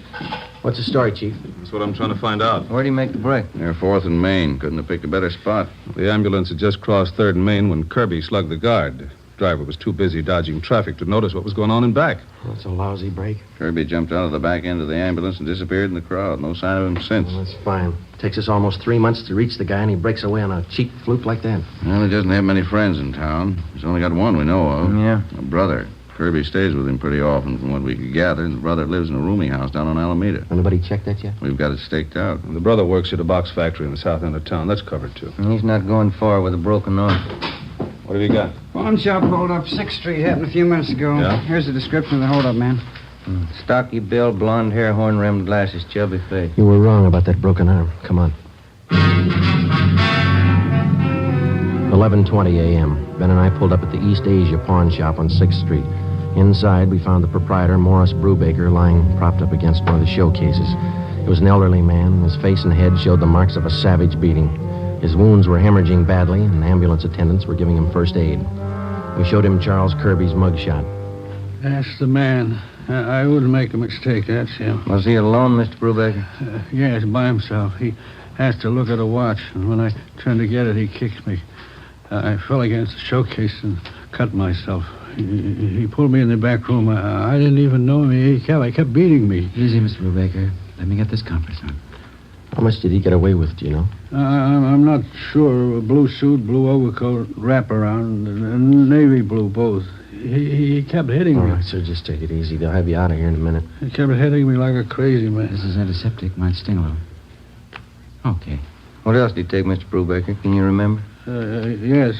What's the story, Chief? That's what I'm trying to find out. Where do you make the break? Near 4th and Main. Couldn't have picked a better spot. The ambulance had just crossed 3rd and Main when Kirby slugged the guard. Driver was too busy dodging traffic to notice what was going on in back. That's a lousy break. Kirby jumped out of the back end of the ambulance and disappeared in the crowd. No sign of him since. Well, that's fine. Takes us almost 3 months to reach the guy, and he breaks away on a cheap fluke like that. Well, he doesn't have many friends in town. He's only got one we know of. Yeah? A brother. Kirby stays with him pretty often, from what we could gather. The brother lives in a rooming house down on Alameda. Anybody checked that yet? We've got it staked out. The brother works at a box factory in the south end of town. That's covered, too. And he's not going far with a broken arm. What have you got? Pawn shop hold up 6th Street. Happened a few minutes ago. Yeah? Here's the description of the hold up, man. Stocky build, blonde hair, horn-rimmed glasses, chubby face. You were wrong about that broken arm. Come on. 11:20 a.m. Ben and I pulled up at the East Asia pawn shop on 6th Street. Inside, we found the proprietor, Morris Brubaker, lying propped up against one of the showcases. He was an elderly man. His face and head showed the marks of a savage beating. His wounds were hemorrhaging badly, and ambulance attendants were giving him first aid. We showed him Charles Kirby's mugshot. That's the man. I wouldn't make a mistake. That's him. Was he alone, Mr. Brubaker? Yes, by himself. He has to look at a watch, and when I turned to get it, he kicked me. I fell against the showcase and cut myself. He pulled me in the back room. I didn't even know him. He kept beating me. Easy, Mr. Brubaker. Let me get this compress on. How much did he get away with, do you know? I'm not sure. Blue suit, blue overcoat, wraparound, and navy blue, both. He kept hitting me. All right, sir, just take it easy. They'll have you out of here in a minute. He kept hitting me like a crazy man. This is antiseptic. Might sting a little. Okay. What else did he take, Mr. Brubaker? Can you remember? Yes,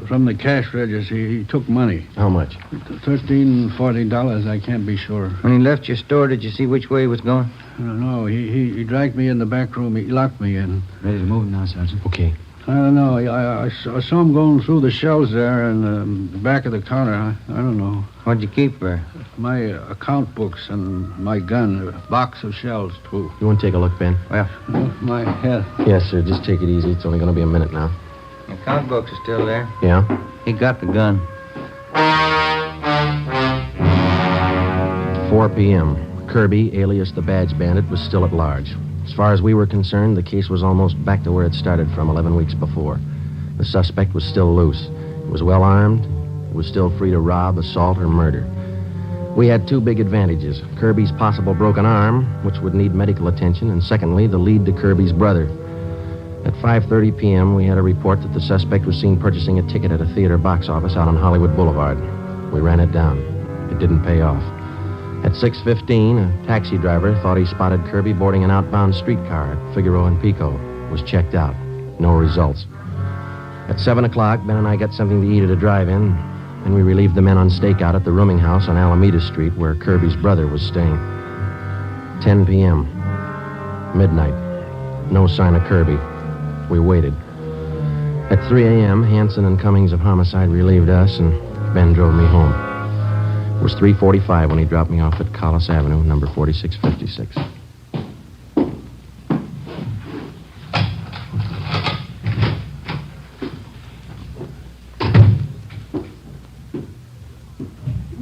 from the cash register, he took money. How much? $13, $40, I can't be sure. When he left your store, did you see which way he was going? No, he dragged me in the back room. He locked me in. Ready to move now, Sergeant? Okay. I don't know. I saw him going through the shelves there in the back of the counter. I don't know. What'd you keep there? My account books and my gun, a box of shells, too. You want to take a look, Ben? Well, my head. Yes, sir. Just take it easy. It's only going to be a minute now. the account books are still there. Yeah? He got the gun. 4 p.m. Kirby, alias the Badge Bandit, was still at large. As far as we were concerned, the case was almost back to where it started from 11 weeks before. The suspect was still loose. He was well armed. He was still free to rob, assault, or murder. We had two big advantages. Kirby's possible broken arm, which would need medical attention, and secondly, the lead to Kirby's brother. At 5:30 p.m., we had a report that the suspect was seen purchasing a ticket at a theater box office out on Hollywood Boulevard. We ran it down. It didn't pay off. At 6:15, a taxi driver thought he spotted Kirby boarding an outbound streetcar at Figaro and Pico. Was checked out. No results. At 7 o'clock, Ben and I got something to eat at a drive-in, and we relieved the men on stakeout at the rooming house on Alameda Street where Kirby's brother was staying. 10 p.m. Midnight. No sign of Kirby. We waited. At 3 a.m., Hanson and Cummings of Homicide relieved us, and Ben drove me home. It was 3:45 when he dropped me off at Collis Avenue, number 4656.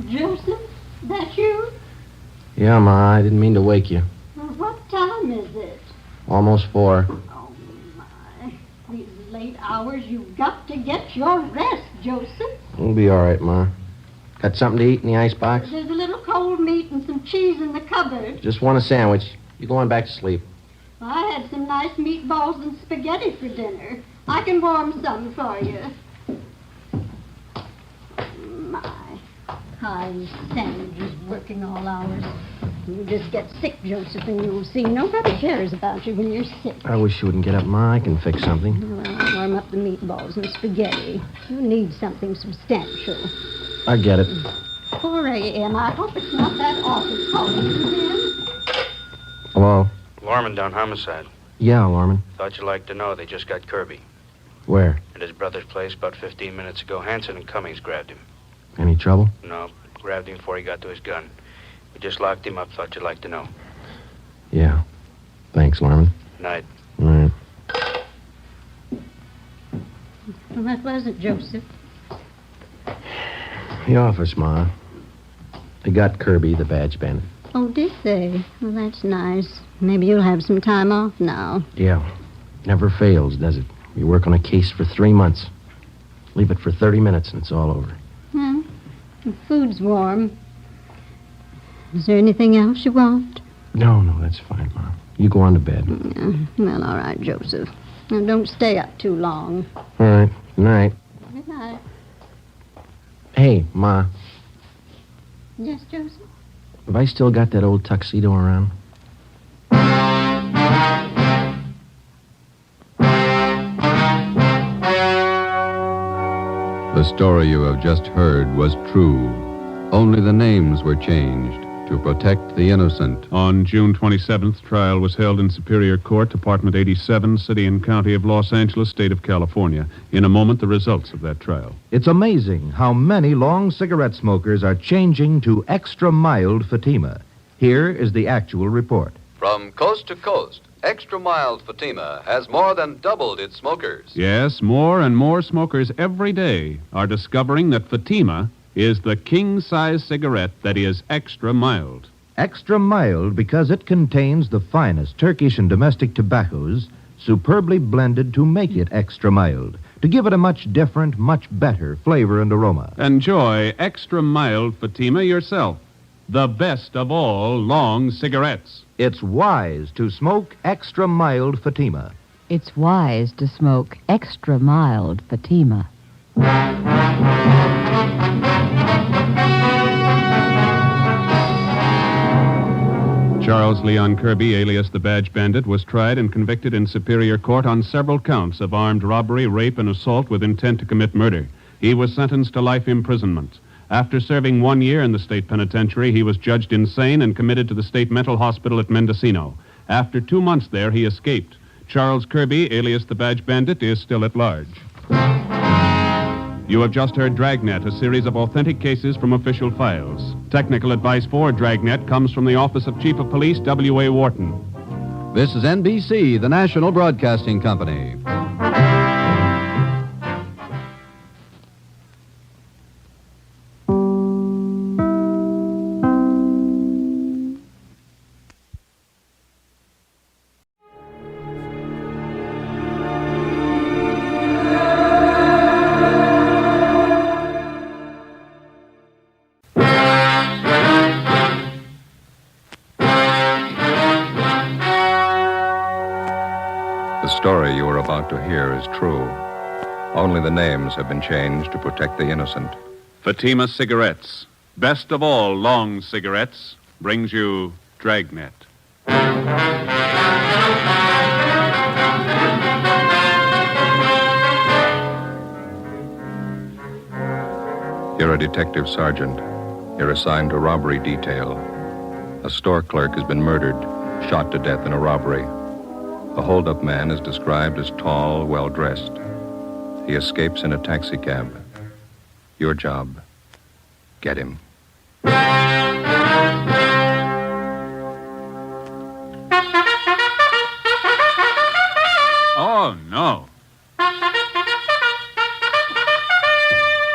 Joseph, that you? Yeah, Ma, I didn't mean to wake you. Well, what time is it? Almost 4. Oh, my. These late hours, you've got to get your rest, Joseph. We'll be all right, Ma. Got something to eat in the icebox? There's a little cold meat and some cheese in the cupboard. Just want a sandwich. You go on back to sleep. I had some nice meatballs and spaghetti for dinner. I can warm some for you. My, high sandwiches working all hours. You just get sick, Joseph, and you'll see nobody cares about you when you're sick. I wish you wouldn't get up, Ma. I can fix something. Well, I'll warm up the meatballs and spaghetti. You need something substantial. I get it. 4 a.m. I hope it's not that office calling you, Ben. Hello? Lorman down homicide. Yeah, Lorman. Thought you'd like to know they just got Kirby. Where? At his brother's place about 15 minutes ago. Hanson and Cummings grabbed him. Any trouble? No, grabbed him before he got to his gun. We just locked him up. Thought you'd like to know. Yeah. Thanks, Lorman. Night. All right. Well, that wasn't Joseph. The office, Ma. They got Kirby, the Badge Bandit. Oh, did they? Well, that's nice. Maybe you'll have some time off now. Yeah. Never fails, does it? You work on a case for 3 months. Leave it for 30 minutes and it's all over. Well, the food's warm. Is there anything else you want? No, that's fine, Ma. You go on to bed. Yeah. Well, all right, Joseph. Now, don't stay up too long. All right. Good night. Good night. Hey, Ma. Yes, Joseph? Have I still got that old tuxedo around? The story you have just heard was true. Only the names were changed to protect the innocent. On June 27th, trial was held in Superior Court, Department 87, City and County of Los Angeles, State of California. In a moment, the results of that trial. It's amazing how many long cigarette smokers are changing to extra mild Fatima. Here is the actual report. From coast to coast, Extra Mild Fatima has more than doubled its smokers. Yes, more and more smokers every day are discovering that Fatima is the king-size cigarette that is extra mild. Extra mild because it contains the finest Turkish and domestic tobaccos, superbly blended to make it extra mild, to give it a much different, much better flavor and aroma. Enjoy extra mild Fatima yourself. The best of all long cigarettes. It's wise to smoke extra mild Fatima. It's wise to smoke extra mild Fatima. Charles Leon Kirby, alias the Badge Bandit, was tried and convicted in Superior Court on several counts of armed robbery, rape, and assault with intent to commit murder. He was sentenced to life imprisonment. After serving 1 year in the state penitentiary, he was judged insane and committed to the state mental hospital at Mendocino. After 2 months there, he escaped. Charles Kirby, alias the Badge Bandit, is still at large. You have just heard Dragnet, a series of authentic cases from official files. Technical advice for Dragnet comes from the Office of Chief of Police W.A. Wharton. This is NBC, the national broadcasting company. The story you are about to hear is true. Only the names have been changed to protect the innocent. Fatima Cigarettes, best of all long cigarettes, brings you Dragnet. You're a detective sergeant. You're assigned to robbery detail. A store clerk has been murdered, shot to death in a robbery. The holdup man is described as tall, well-dressed. He escapes in a taxicab. Your job, get him. Oh, no.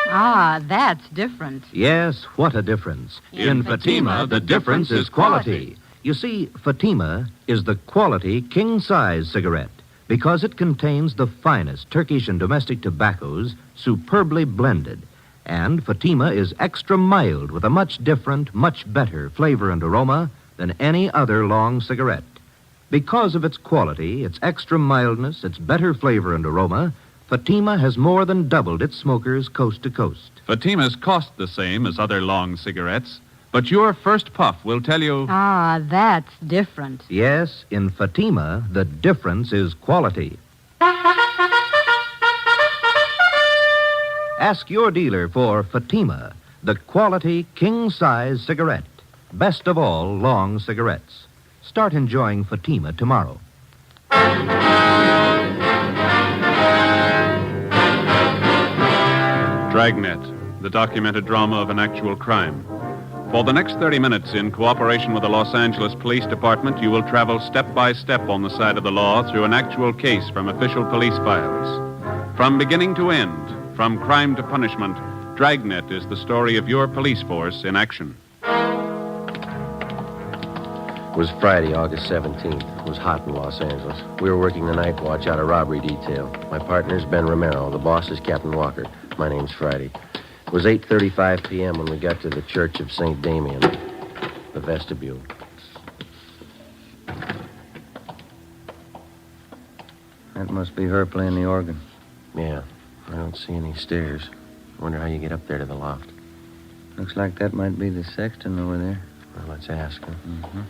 Ah, that's different. Yes, what a difference. In Fatima, the difference is quality. You see, Fatima is the quality king-size cigarette because it contains the finest Turkish and domestic tobaccos superbly blended. And Fatima is extra mild with a much different, much better flavor and aroma than any other long cigarette. Because of its quality, its extra mildness, its better flavor and aroma, Fatima has more than doubled its smokers coast to coast. Fatimas cost the same as other long cigarettes, but your first puff will tell you... Ah, that's different. Yes, in Fatima, the difference is quality. Ask your dealer for Fatima, the quality king-size cigarette. Best of all long cigarettes. Start enjoying Fatima tomorrow. Dragnet, the documented drama of an actual crime. For the next 30 minutes, in cooperation with the Los Angeles Police Department, you will travel step by step on the side of the law through an actual case from official police files. From beginning to end, from crime to punishment, Dragnet is the story of your police force in action. It was Friday, August 17th. It was hot in Los Angeles. We were working the night watch out of robbery detail. My partner's Ben Romero. The boss is Captain Walker. My name's Friday. It was 8:35 p.m. when we got to the Church of St. Damien, the vestibule. That must be her playing the organ. Yeah, I don't see any stairs. I wonder how you get up there to the loft. Looks like that might be the sexton over there. Well, let's ask her. Mm-hmm.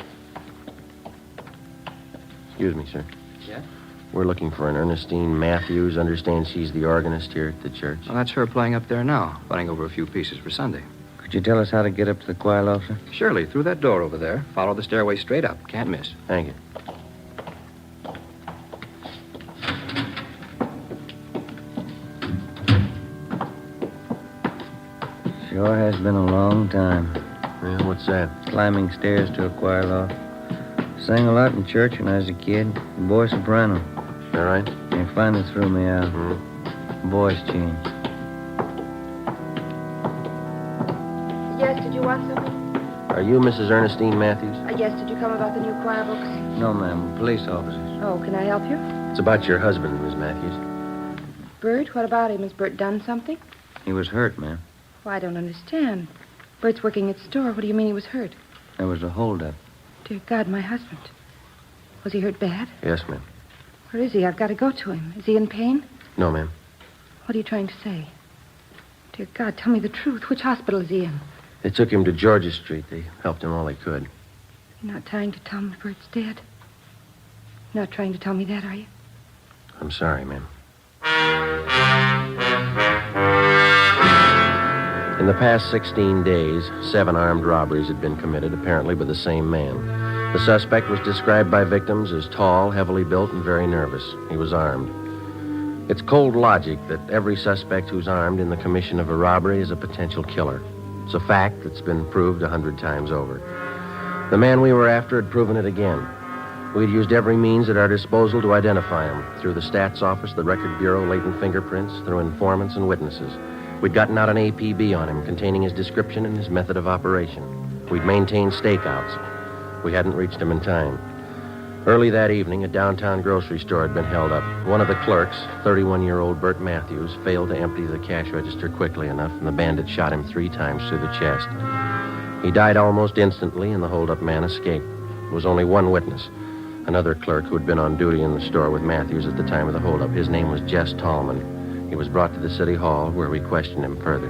Excuse me, sir. Yeah? We're looking for an Ernestine Matthews. Understand she's the organist here at the church. Well, that's her playing up there now, playing over a few pieces for Sunday. Could you tell us how to get up to the choir loft, sir? Surely, through that door over there. Follow the stairway straight up. Can't miss. Thank you. Sure has been a long time. Yeah, what's that? Climbing stairs to a choir loft. Sang a lot in church when I was a kid. Boy soprano. All right? They finally threw me out. Voice change. Yes, did you want something? Are you Mrs. Ernestine Matthews? Yes, did you come about the new choir books? No, ma'am. Police officers. Oh, can I help you? It's about your husband, Miss Matthews. Bert, what about him? Has Bert done something? He was hurt, ma'am. Well, I don't understand. Bert's working at store. What do you mean he was hurt? There was a holdup. Dear God, my husband. Was he hurt bad? Yes, ma'am. Where is he? I've got to go to him. Is he in pain? No, ma'am. What are you trying to say? Dear God, tell me the truth. Which hospital is he in? They took him to Georgia Street. They helped him all they could. You're not trying to tell me Bert's dead? You're not trying to tell me that, are you? I'm sorry, ma'am. In the past 16 days, 7 armed robberies had been committed, apparently by the same man. The suspect was described by victims as tall, heavily built, and very nervous. He was armed. It's cold logic that every suspect who's armed in the commission of a robbery is a potential killer. It's a fact that's been proved 100 times over. The man we were after had proven it again. We'd used every means at our disposal to identify him, through the stats office, the record bureau, latent fingerprints, through informants and witnesses. We'd gotten out an APB on him containing his description and his method of operation. We'd maintained stakeouts. We hadn't reached him in time. Early that evening, a downtown grocery store had been held up. One of the clerks, 31-year-old Bert Matthews, failed to empty the cash register quickly enough, and the bandit shot him 3 times through the chest. He died almost instantly, and the hold-up man escaped. There was only one witness, another clerk who had been on duty in the store with Matthews at the time of the hold-up. His name was Jess Tallman. He was brought to the city hall, where we questioned him further.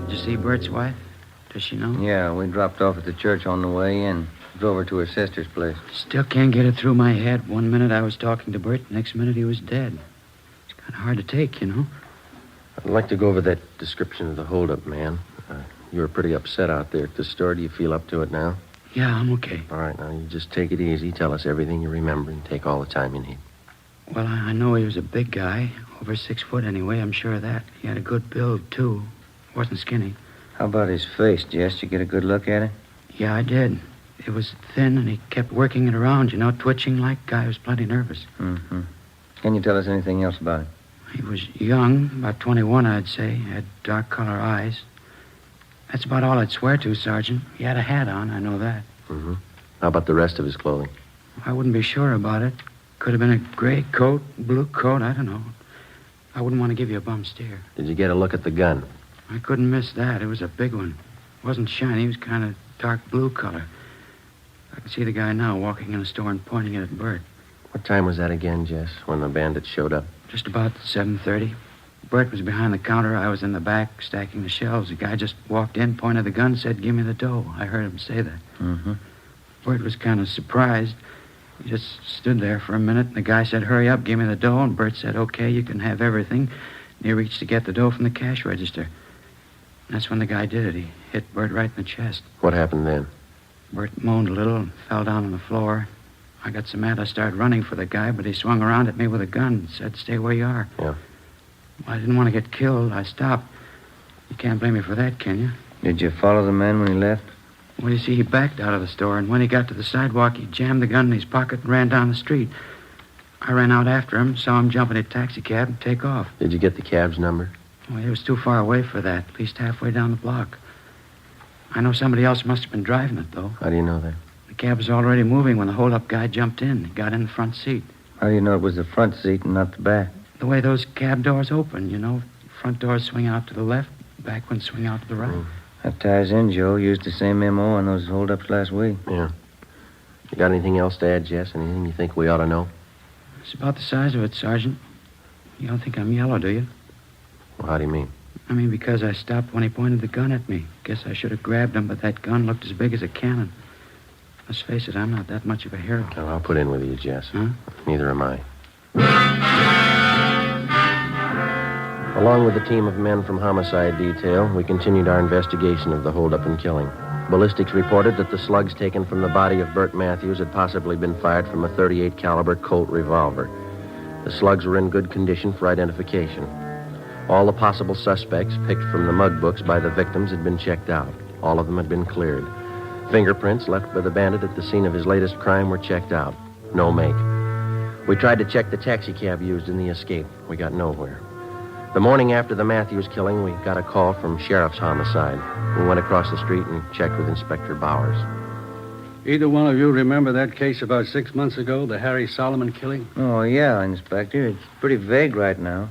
Did you see Bert's wife? Does she know? Yeah, we dropped off at the church on the way in. Drove her to her sister's place. Still can't get it through my head. One minute I was talking to Bert, the next minute he was dead. It's kind of hard to take, you know. I'd like to go over that description of the hold-up man. You were pretty upset out there at the store. Do you feel up to it now? Yeah, I'm okay. All right, now you just take it easy. Tell us everything you remember and take all the time you need. Well, I know he was a big guy. Over 6 foot anyway, I'm sure of that. He had a good build, too. Wasn't skinny. How about his face, Jess? Did you get a good look at it? Yeah, I did. It was thin, and he kept working it around, you know, twitching like guy was plenty nervous. Mm-hmm. Can you tell us anything else about him? He was young, about 21, I'd say. Had dark color eyes. That's about all I'd swear to, Sergeant. He had a hat on, I know that. Mm-hmm. How about the rest of his clothing? I wouldn't be sure about it. Could have been a gray coat, blue coat, I don't know. I wouldn't want to give you a bum steer. Did you get a look at the gun? I couldn't miss that. It was a big one. It wasn't shiny. It was kind of dark blue color. I can see the guy now walking in the store and pointing it at Bert. What time was that again, Jess, when the bandits showed up? Just about 7:30. Bert was behind the counter. I was in the back stacking the shelves. The guy just walked in, pointed the gun, said, "Give me the dough." I heard him say that. Mm-hmm. Bert was kind of surprised. He just stood there for a minute, and the guy said, "Hurry up, give me the dough." And Bert said, "Okay, you can have everything." And he reached to get the dough from the cash register. And that's when the guy did it. He hit Bert right in the chest. What happened then? Bert moaned a little and fell down on the floor. I got so mad I started running for the guy, but he swung around at me with a gun and said, "Stay where you are." Yeah. Well, I didn't want to get killed. I stopped. You can't blame me for that, can you? Did you follow the man when he left? Well, you see, he backed out of the store, and when he got to the sidewalk, he jammed the gun in his pocket and ran down the street. I ran out after him, saw him jump in a taxicab and take off. Did you get the cab's number? Well, he was too far away for that, at least halfway down the block. I know somebody else must have been driving it, though. How do you know that? The cab was already moving when the hold-up guy jumped in. He got in the front seat. How do you know it was the front seat and not the back? The way those cab doors open, you know. Front doors swing out to the left, back ones swing out to the right. That ties in, Joe. Used the same M.O. on those hold-ups last week. Yeah. You got anything else to add, Jess? Anything you think we ought to know? It's about the size of it, Sergeant. You don't think I'm yellow, do you? Well, how do you mean? I mean, because I stopped when he pointed the gun at me. Guess I should have grabbed him, but that gun looked as big as a cannon. Let's face it, I'm not that much of a hero. No, I'll put in with you, Jess. Huh? Neither am I. Along with the team of men from Homicide Detail, we continued our investigation of the holdup and killing. Ballistics reported that the slugs taken from the body of Bert Matthews had possibly been fired from a .38 caliber Colt revolver. The slugs were in good condition for identification. All the possible suspects picked from the mug books by the victims had been checked out. All of them had been cleared. Fingerprints left by the bandit at the scene of his latest crime were checked out. No make. We tried to check the taxicab used in the escape. We got nowhere. The morning after the Matthews killing, we got a call from Sheriff's Homicide. We went across the street and checked with Inspector Bowers. Either one of you remember that case about 6 months ago, the Harry Solomon killing? Oh, yeah, Inspector. It's pretty vague right now.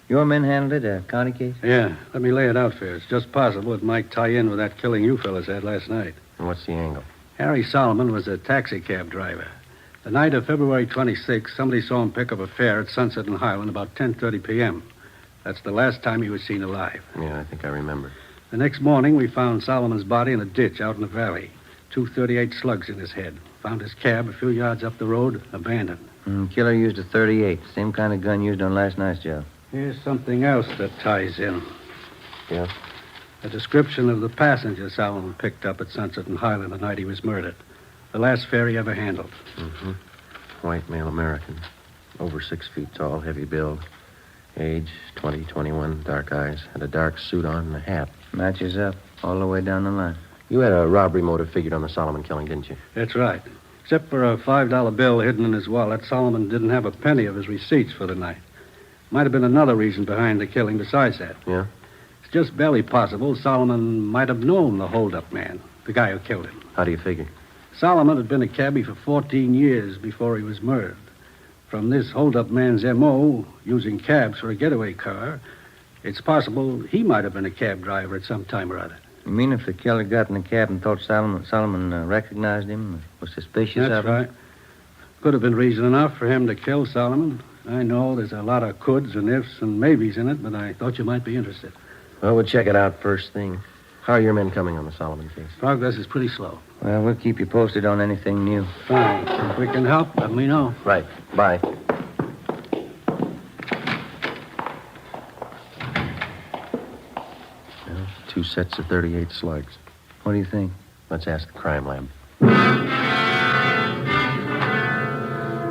Your men handled it, a county case? Yeah. Let me lay it out for you. It's just possible it might tie in with that killing you fellas had last night. And what's the angle? Harry Solomon was a taxicab driver. The night of February 26th, somebody saw him pick up a fare at Sunset and Highland about 10:30 p.m. That's the last time he was seen alive. Yeah, I think I remember. The next morning, we found Solomon's body in a ditch out in the valley. 238 slugs in his head. Found his cab a few yards up the road, abandoned. Killer used a .38, same kind of gun used on last night's job. Here's something else that ties in. Yeah? A description of the passenger Solomon picked up at Sunset and Highland the night he was murdered. The last fare he ever handled. Mm-hmm. White male American. Over 6 feet tall, heavy build. Age, 20, 21, dark eyes. Had a dark suit on and a hat. Matches up all the way down the line. You had a robbery motive figured on the Solomon killing, didn't you? That's right. Except for a $5 bill hidden in his wallet, Solomon didn't have a penny of his receipts for the night. Might have been another reason behind the killing besides that. Yeah? It's just barely possible Solomon might have known the hold-up man, the guy who killed him. How do you figure? Solomon had been a cabbie for 14 years before he was murdered. From this hold-up man's M.O., using cabs for a getaway car, it's possible he might have been a cab driver at some time or other. You mean if the killer got in the cab and thought Solomon recognized him, was suspicious That's of him? right. Could have been reason enough for him to kill Solomon. I know there's a lot of coulds and ifs and maybes in it, but I thought you might be interested. Well, we'll check it out first thing. How are your men coming on the Solomon case? Progress is pretty slow. Well, we'll keep you posted on anything new. Fine. If we can help, let me know. Right. Bye. Well, 2 sets of 38 slugs. What do you think? Let's ask the crime lab.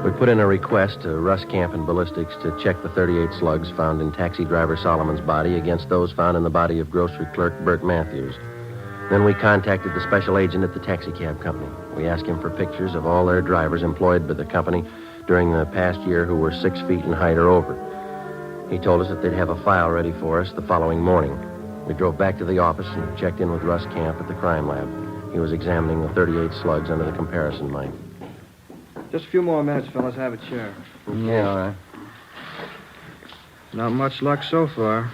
We put in a request to Russ Camp and Ballistics to check the 38 slugs found in taxi driver Solomon's body against those found in the body of grocery clerk Bert Matthews. Then we contacted the special agent at the taxi cab company. We asked him for pictures of all their drivers employed by the company during the past year who were 6 feet in height or over. He told us that they'd have a file ready for us the following morning. We drove back to the office and checked in with Russ Camp at the crime lab. He was examining the 38 slugs under the comparison line. Just a few more minutes, fellas. Have a chair. Yeah, all right. Not much luck so far.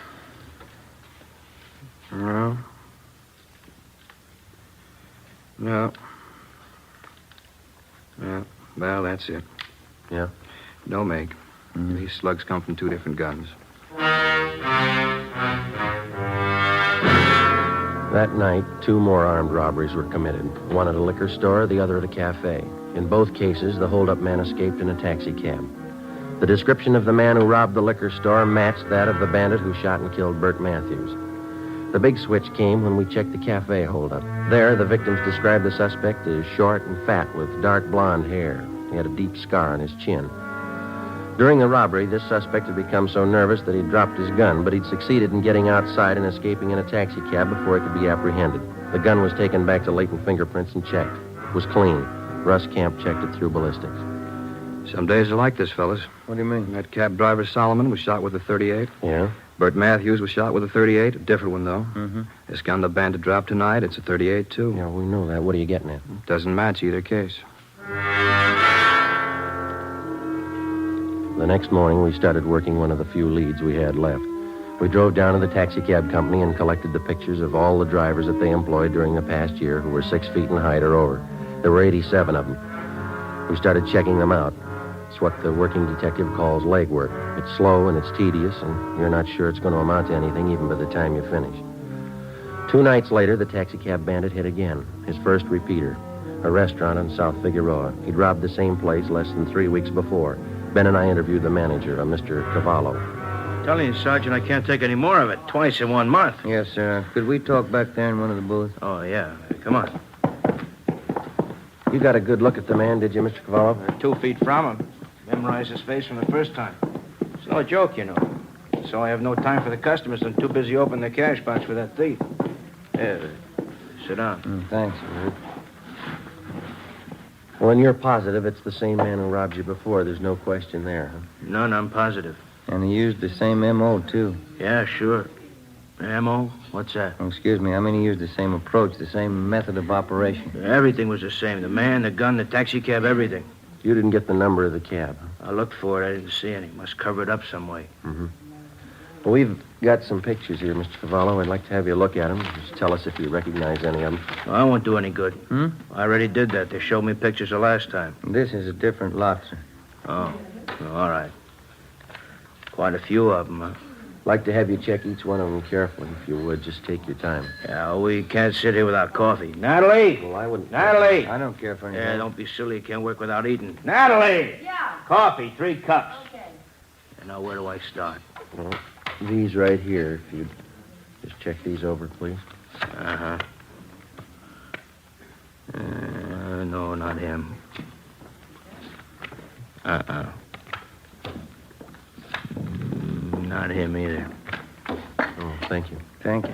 No. No. Yeah. Well, that's it. Yeah? No make. These slugs come from 2 different guns. That night, 2 more armed robberies were committed. One at a liquor store, the other at a cafe. In both cases, the hold-up man escaped in a taxi cab. The description of the man who robbed the liquor store matched that of the bandit who shot and killed Bert Matthews. The big switch came when we checked the cafe hold-up. There, the victims described the suspect as short and fat with dark blonde hair. He had a deep scar on his chin. During the robbery, this suspect had become so nervous that he'd dropped his gun, but he'd succeeded in getting outside and escaping in a taxi cab before he could be apprehended. The gun was taken back to latent fingerprints and checked. It was clean. Russ Camp checked it through ballistics. Some days are like this, fellas. What do you mean? That cab driver Solomon was shot with a 38. Yeah? Bert Matthews was shot with a 38. A different one, though. Mm-hmm. This gun the bandit dropped tonight, it's a 38, too. Yeah, we know that. What are you getting at? Doesn't match either case. The next morning, we started working one of the few leads we had left. We drove down to the taxi cab company and collected the pictures of all the drivers that they employed during the past year who were 6 feet in height or over. There were 87 of them. We started checking them out. It's what the working detective calls legwork. It's slow and it's tedious, and you're not sure it's going to amount to anything even by the time you finish. 2 nights later, the taxi cab bandit hit again, his first repeater, a restaurant on South Figueroa. He'd robbed the same place less than 3 weeks before. Ben and I interviewed the manager, a Mr. Cavallo. Telling you, Sergeant, I can't take any more of it. Twice in 1 month. Yes, sir. Could we talk back there in one of the booths? Oh, yeah. Come on. You got a good look at the man, did you, Mr. Cavallo? 2 feet from him. Memorized his face from the first time. It's no joke, you know. So I have no time for the customers. I'm too busy opening the cash box for that thief. Here, sit down. Thanks. Well, and you're positive it's the same man who robbed you before. There's no question there, huh? None, I'm positive. And he used the same M.O., too. Yeah, sure. M.O.? What's that? Oh, excuse me. I mean, he used the same approach, the same method of operation. Everything was the same. The man, the gun, the taxi cab, everything. You didn't get the number of the cab, huh? I looked for it. I didn't see any. Must cover it up some way. Mm-hmm. Well, we've got some pictures here, Mr. Cavallo. I'd like to have you look at them. Just tell us if you recognize any of them. Well, I won't do any good. I already did that. They showed me pictures the last time. This is a different lot, sir. Oh, all right. Quite a few of them, huh? Like to have you check each one of them carefully, if you would. Just take your time. Yeah, we can't sit here without coffee. Natalie! Well, I wouldn't... Natalie! I don't care for anything. Yeah, don't be silly. You can't work without eating. Natalie! Yeah. Coffee, 3 cups. Okay. And now, where do I start? Well, these right here, if you'd just check these over, please. No, not Not him. Not him either. Oh, thank you. Thank you.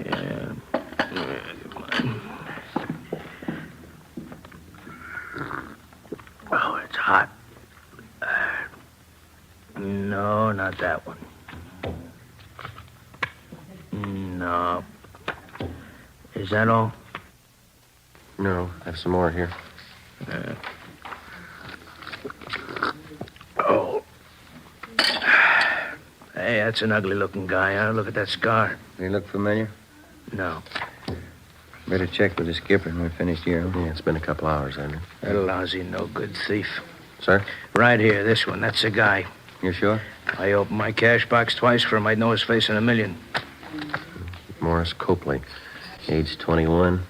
Oh, it's hot. No, not that one. No. Is that all? No, I have some more here. Oh. Hey, that's an ugly-looking guy, huh? Look at that scar. They look familiar? No. Better check with the skipper when we're finished here. Yeah, it's been a couple hours, hasn't it? That lousy, no-good thief. Sir? Right here, this one. That's the guy. You sure? I opened my cash box twice for him. I'd know his face in a million. Morris Copley, age 21.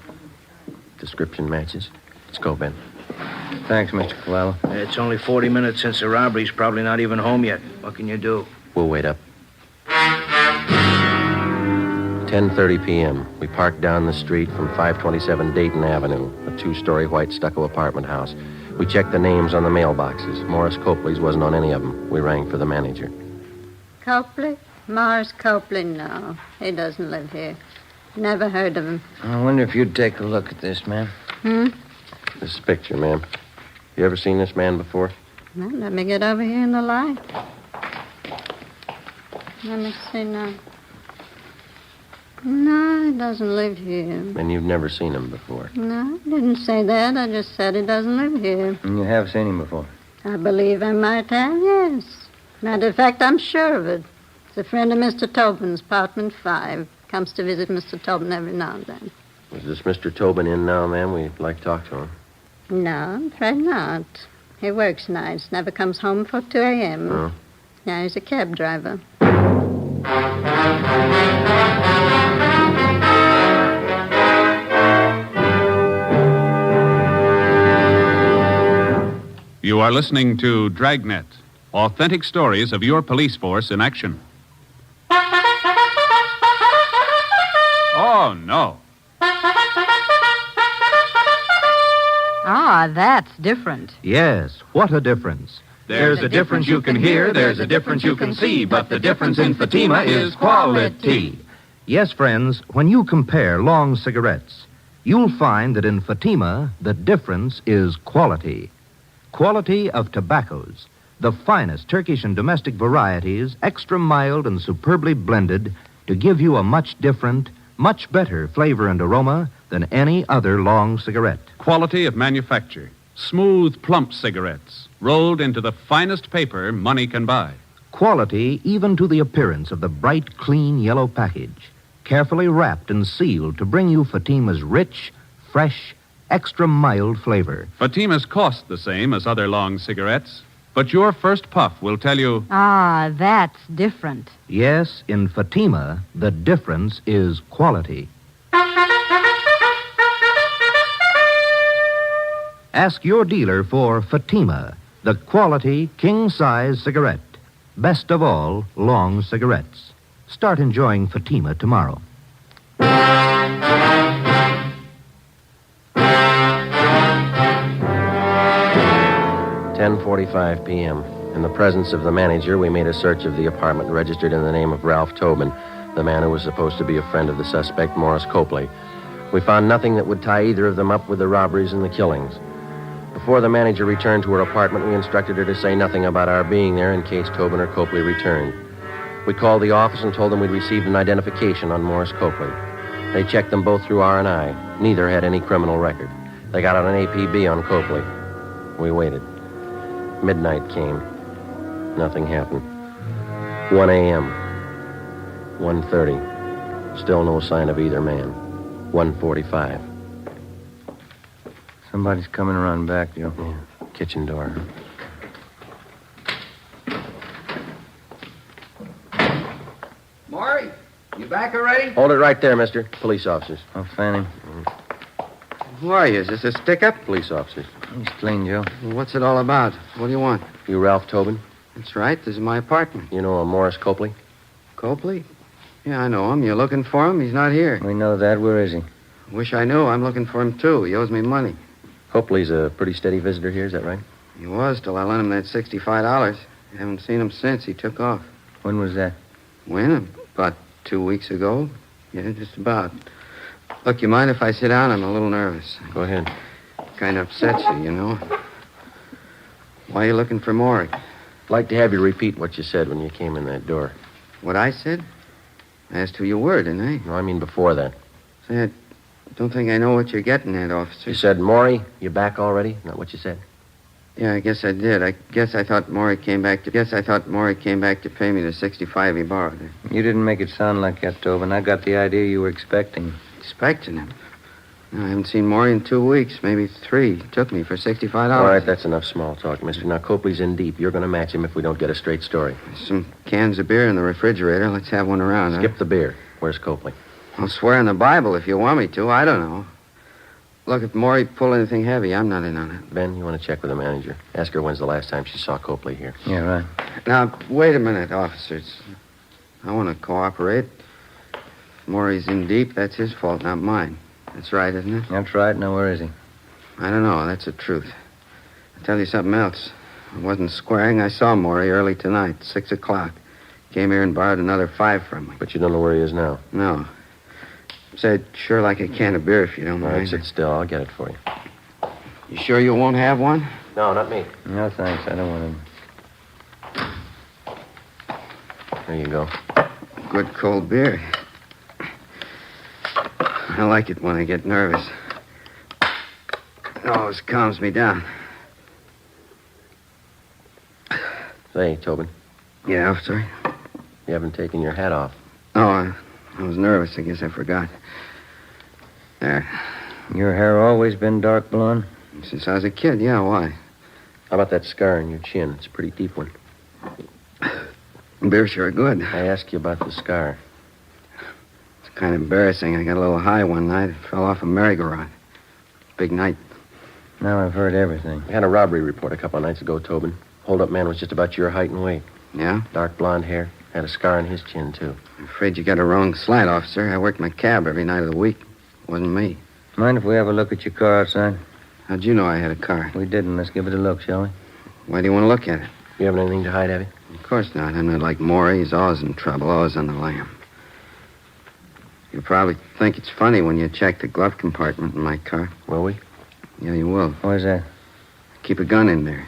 Description matches. Let's go, Ben. Thanks, Mr. Colella. It's only 40 minutes since the robbery. He's probably not even home yet. What can you do? We'll wait up. 10:30 p.m. We parked down the street from 527 Dayton Avenue, a 2-story white stucco apartment house. We checked the names on the mailboxes. Morris Copley's wasn't on any of them. We rang for the manager. Copley? Morris Copley? No, he doesn't live here. Never heard of him. I wonder if you'd take a look at this, ma'am. This is a picture, ma'am. You ever seen this man before? Well, let me get over here in the light. Let me see now. No, he doesn't live here. And you've never seen him before. No, I didn't say that. I just said he doesn't live here. And you have seen him before? I believe I might have, yes. Matter of fact, I'm sure of it. It's a friend of Mr. Tobin's, apartment 5. Comes to visit Mr. Tobin every now and then. Is this Mr. Tobin in now, ma'am? We'd like to talk to him. No, I'm afraid not. He works nights, never comes home before 2 a.m. Oh. Yeah, he's a cab driver. You are listening to Dragnet, authentic stories of your police force in action. Oh, no. Ah, that's different. Yes, what a difference. There's a difference you can hear, there's a difference you can see, but the difference in Fatima is quality. Yes, friends, when you compare long cigarettes, you'll find that in Fatima, the difference is quality. Quality of tobaccos, the finest Turkish and domestic varieties, extra mild and superbly blended to give you a much different, much better flavor and aroma than any other long cigarette. Quality of manufacture. Smooth, plump cigarettes, rolled into the finest paper money can buy. Quality even to the appearance of the bright, clean yellow package, carefully wrapped and sealed to bring you Fatima's rich, fresh, extra mild flavor. Fatimas cost the same as other long cigarettes, but your first puff will tell you... Ah, that's different. Yes, in Fatima, the difference is quality. Ask your dealer for Fatima, the quality king-size cigarette. Best of all, long cigarettes. Start enjoying Fatima tomorrow. 10:45 p.m. In the presence of the manager, we made a search of the apartment registered in the name of Ralph Tobin, the man who was supposed to be a friend of the suspect, Morris Copley. We found nothing that would tie either of them up with the robberies and the killings. Before the manager returned to her apartment, we instructed her to say nothing about our being there in case Tobin or Copley returned. We called the office and told them we'd received an identification on Morris Copley. They checked them both through R&I. Neither had any criminal record. They got out an APB on Copley. We waited. Midnight came. Nothing happened. 1 a.m. 1:30. Still no sign of either man. 1:45. Somebody's coming around back, Joe. Yeah. Kitchen door. Maury, you back already? Hold it right there, mister. Police officers. Oh, Fanny. Who are you? Is this a stick-up? Police officers. He's clean, Joe. What's it all about? What do you want? You Ralph Tobin? That's right. This is my apartment. You know a Morris Copley? Copley? Yeah, I know him. You're looking for him? He's not here. We know that. Where is he? Wish I knew. I'm looking for him, too. He owes me money. Copley's a pretty steady visitor here, is that right? He was till I lent him that $65. Haven't seen him since. He took off. When was that? When? About 2 weeks ago. Yeah, just about. Look, you mind if I sit down? I'm a little nervous. Go ahead. Kind of upsets you, you know. Why are you looking for Maury? I'd like to have you repeat what you said when you came in that door. What I said? I asked who you were, didn't I? No, I mean before that. Say, I don't think I know what you're getting at, officer. You said, Maury, you back already? Isn't that what you said? Yeah, I guess I did. I thought Maury came back to pay me the $65 he borrowed. You didn't make it sound like that, Tobin. I got the idea you were expecting. Expecting him? No, I haven't seen Maury in 2 weeks, maybe 3. He took me for $65. All right, that's enough small talk, mister. Now, Copley's in deep. You're going to match him if we don't get a straight story. Some cans of beer in the refrigerator. Let's have one around, Skip the beer. Where's Copley? I'll swear on the Bible if you want me to. I don't know. Look, if Maury pulled anything heavy, I'm not in on it. Ben, you want to check with the manager? Ask her when's the last time she saw Copley here. Yeah, right. Now, wait a minute, officers. I want to cooperate. If Maury's in deep, that's his fault, not mine. That's right, isn't it? That's right. Now, where is he? I don't know. That's the truth. I'll tell you something else. I wasn't squaring. I saw Maury early tonight, 6 o'clock. Came here and borrowed another $5 from me. But you don't know where he is now? No. Say, sure like a can of beer if you don't mind. All right, sit still. I'll get it for you. You sure you won't have one? No, not me. No, thanks. I don't want him. There you go. Good cold beer. I like it when I get nervous. It always calms me down. Say, Tobin. Yeah, officer? You haven't taken your hat off. Oh, I was nervous. I guess I forgot. There. Your hair always been dark blonde? Since I was a kid, yeah. Why? How about that scar on your chin? It's a pretty deep one. Beer's sure good. I asked you about the scar. It's kind of embarrassing. I got a little high one night. It fell off a merry-go-round. Big night. Now I've heard everything. We had a robbery report a couple of nights ago, Tobin. Hold-up man was just about your height and weight. Yeah? Dark blonde hair. Had a scar on his chin, too. I'm afraid you got a wrong slant, officer. I worked my cab every night of the week. It wasn't me. Mind if we have a look at your car outside? How'd you know I had a car? We didn't. Let's give it a look, shall we? Why do you want to look at it? You haven't anything to hide, have you? Of course not. I'm not like Maury. He's always in trouble, always on the lam. You probably think it's funny when you check the glove compartment in my car. Will we? Yeah, you will. Why's that? Keep a gun in there.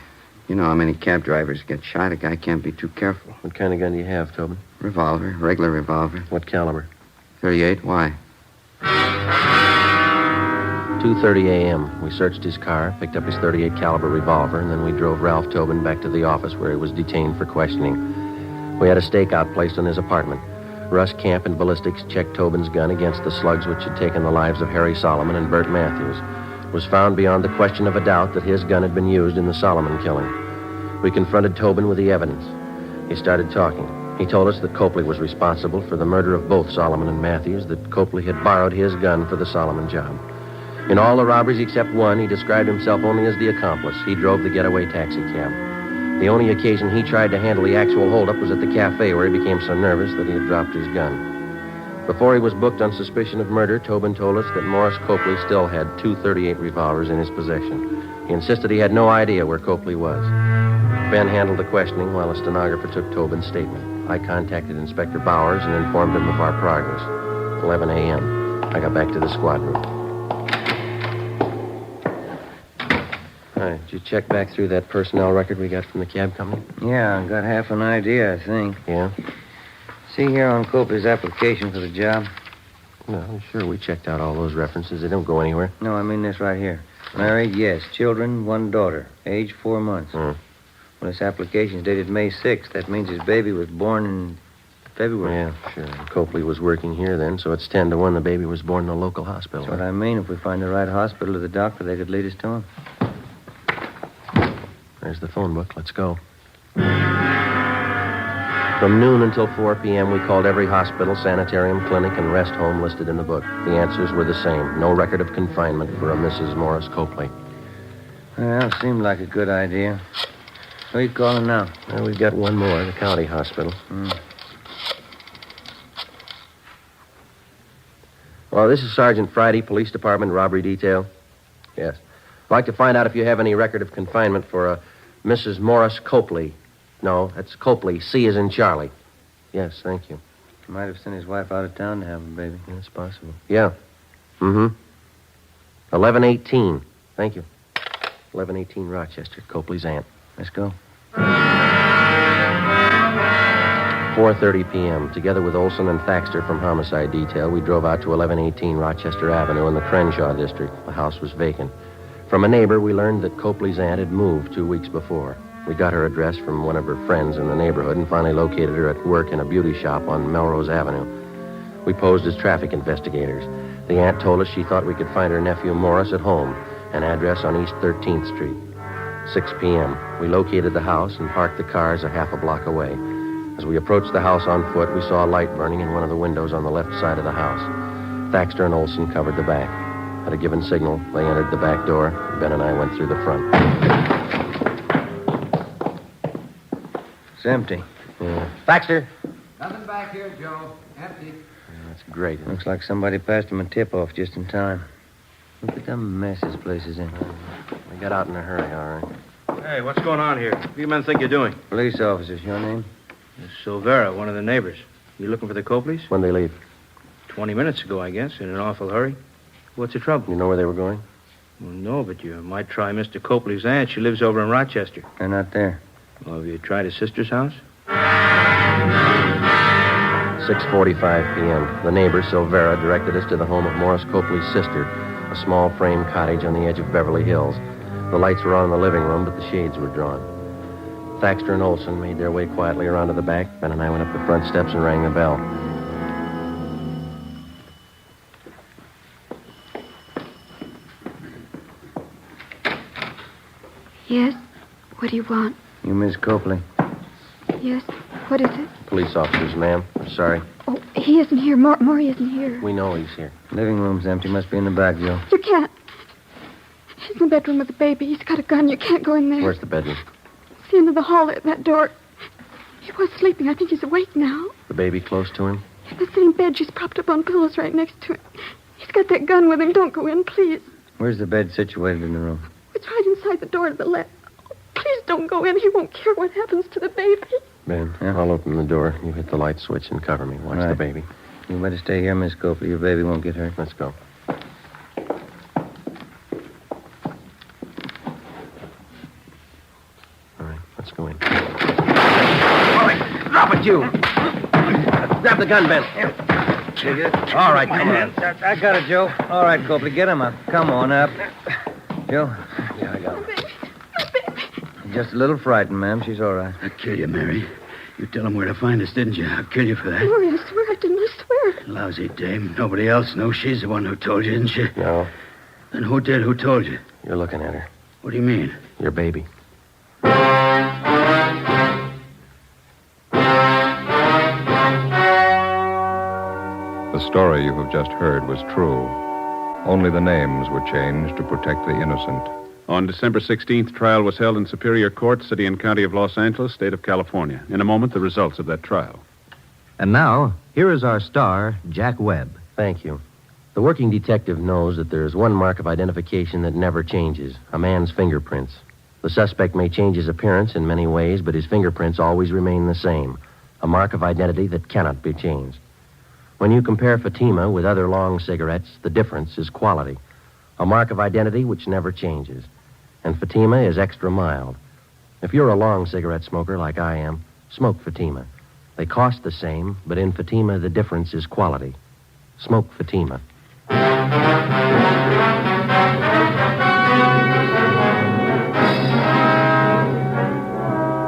You know how many cab drivers get shot. A guy can't be too careful. What kind of gun do you have, Tobin? Revolver. Regular revolver. What caliber? 38. Why? 2:30 a.m. We searched his car, picked up his 38 caliber revolver, and then we drove Ralph Tobin back to the office where he was detained for questioning. We had a stakeout placed on his apartment. Russ Camp and ballistics checked Tobin's gun against the slugs which had taken the lives of Harry Solomon and Bert Matthews. It was found beyond the question of a doubt that his gun had been used in the Solomon killing. We confronted Tobin with the evidence. He started talking. He told us that Copley was responsible for the murder of both Solomon and Matthews, that Copley had borrowed his gun for the Solomon job. In all the robberies except one, he described himself only as the accomplice. He drove the getaway taxi cab. The only occasion he tried to handle the actual holdup was at the cafe, where he became so nervous that he had dropped his gun. Before he was booked on suspicion of murder, Tobin told us that Morris Copley still had 2 .38 revolvers in his possession. He insisted he had no idea where Copley was. Ben handled the questioning while a stenographer took Tobin's statement. I contacted Inspector Bowers and informed him of our progress. 11 a.m. I got back to the squad room. All right, did you check back through that personnel record we got from the cab company? Yeah, I got half an idea, I think. Yeah? See here on Copley's application for the job? No, sure, we checked out all those references. They don't go anywhere. No, I mean this right here. Married, yes. Children, 1 daughter. Age 4 months. Well, this application's dated May 6th. That means his baby was born in February. Yeah, sure. Copley was working here then, so it's 10 to 1 the baby was born in a local hospital. That's what I mean. If we find the right hospital or the doctor, they could lead us to him. There's the phone book. Let's go. From noon until 4 p.m., we called every hospital, sanitarium, clinic, and rest home listed in the book. The answers were the same. No record of confinement for a Mrs. Morris Copley. Well, seemed like a good idea. Who are you calling now? Well, we've got one more, the county hospital. Well, this is Sergeant Friday, Police Department, Robbery Detail. Yes. I'd like to find out if you have any record of confinement for Mrs. Morris Copley. No, that's Copley. C is in Charlie. Yes, thank you. He might have sent his wife out of town to have a baby. That's possible. Yeah. Mm-hmm. 1118. Thank you. 1118 Rochester, Copley's aunt. Let's go. 4:30 p.m. Together with Olson and Thaxter from Homicide Detail, we drove out to 1118 Rochester Avenue in the Crenshaw district. The house was vacant. From a neighbor, we learned that Copley's aunt had moved 2 weeks before. We got her address from one of her friends in the neighborhood and finally located her at work in a beauty shop on Melrose Avenue. We posed as traffic investigators. The aunt told us she thought we could find her nephew Morris at home, an address on East 13th Street. 6 p.m. We located the house and parked the cars a half a block away. As we approached the house on foot, we saw a light burning in one of the windows on the left side of the house. Thaxter and Olson covered the back. At a given signal, they entered the back door. Ben and I went through the front. It's empty. Yeah. Thaxter! Nothing back here, Joe. Empty. That's great. Looks like somebody passed him a tip-off just in time. Look at the mess this place is in. We got out in a hurry, all right. Hey, what's going on here? What do you men think you're doing? Police officers, your name? Silvera, one of the neighbors. You looking for the Copleys? When'd they leave? 20 minutes ago, I guess, in an awful hurry. What's the trouble? You know where they were going? Well, no, but you might try Mr. Copley's aunt. She lives over in Rochester. They're not there. Well, have you tried his sister's house? 6:45 p.m. The neighbor, Silvera, directed us to the home of Morris Copley's sister, a small frame cottage on the edge of Beverly Hills. The lights were on in the living room, but the shades were drawn. Thaxter and Olson made their way quietly around to the back. Ben and I went up the front steps and rang the bell. Yes? What do you want? You Miss Copley. Yes? What is it? Police officers, ma'am. We're sorry. Oh, he isn't here. Maury isn't here. We know he's here. Living room's empty. Must be in the back, Joe. You can't. He's in the bedroom with the baby. He's got a gun. You can't go in there. Where's the bedroom? It's the end of the hall there, that door. He was sleeping. I think he's awake now. The baby close to him? In the same bed. She's propped up on pillows right next to him. He's got that gun with him. Don't go in, please. Where's the bed situated in the room? It's right inside the door to the left. Oh, please don't go in. He won't care what happens to the baby. Ben, I'll open the door. You hit the light switch and cover me. Watch the baby. You better stay here, Miss Copley. Your baby won't get hurt. Let's go. All right, let's go in. Drop it, you! Grab the gun, Ben. All right, come on. I got it, Joe. All right, Copley, get him up. Come on up. Joe? Yeah, I got him. Just a little frightened, ma'am. She's all right. I'll kill you, Mary. You tell him where to find us, didn't you? I'll kill you for that. Maury, I swear I didn't. I swear. Lousy dame. Nobody else knows. She's the one who told you, isn't she? No. Then who did? Who told you? You're looking at her. What do you mean? Your baby. The story you have just heard was true. Only the names were changed to protect the innocent. On December 16th, trial was held in Superior Court, City and County of Los Angeles, State of California. In a moment, the results of that trial. And now, here is our star, Jack Webb. Thank you. The working detective knows that there is one mark of identification that never changes, a man's fingerprints. The suspect may change his appearance in many ways, but his fingerprints always remain the same, a mark of identity that cannot be changed. When you compare Fatima with other long cigarettes, the difference is quality, a mark of identity which never changes. And Fatima is extra mild. If you're a long cigarette smoker like I am, smoke Fatima. They cost the same, but in Fatima, the difference is quality. Smoke Fatima.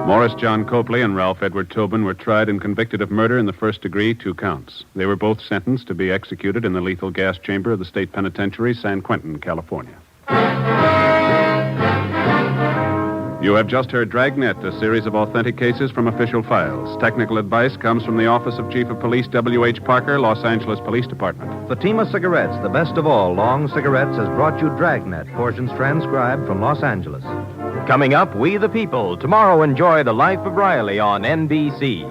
Morris John Copley and Ralph Edward Tobin were tried and convicted of murder in the first degree, 2 counts. They were both sentenced to be executed in the lethal gas chamber of the state penitentiary, San Quentin, California. You have just heard Dragnet, a series of authentic cases from official files. Technical advice comes from the Office of Chief of Police W.H. Parker, Los Angeles Police Department. Fatima Cigarettes, the best of all long cigarettes, has brought you Dragnet, portions transcribed from Los Angeles. Coming up, We the People. Tomorrow, enjoy The Life of Riley on NBC.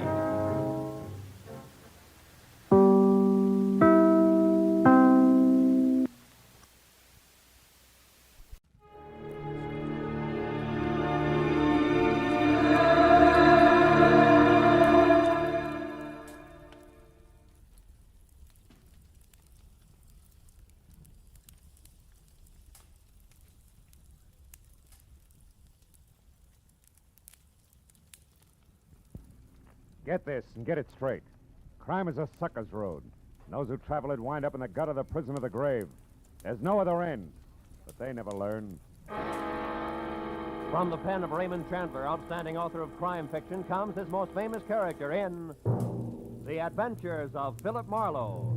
Get this and get it straight. Crime is a sucker's road. And those who travel it wind up in the gut of the prison of the grave. There's no other end. But they never learn. From the pen of Raymond Chandler, outstanding author of crime fiction, comes his most famous character in The Adventures of Philip Marlowe.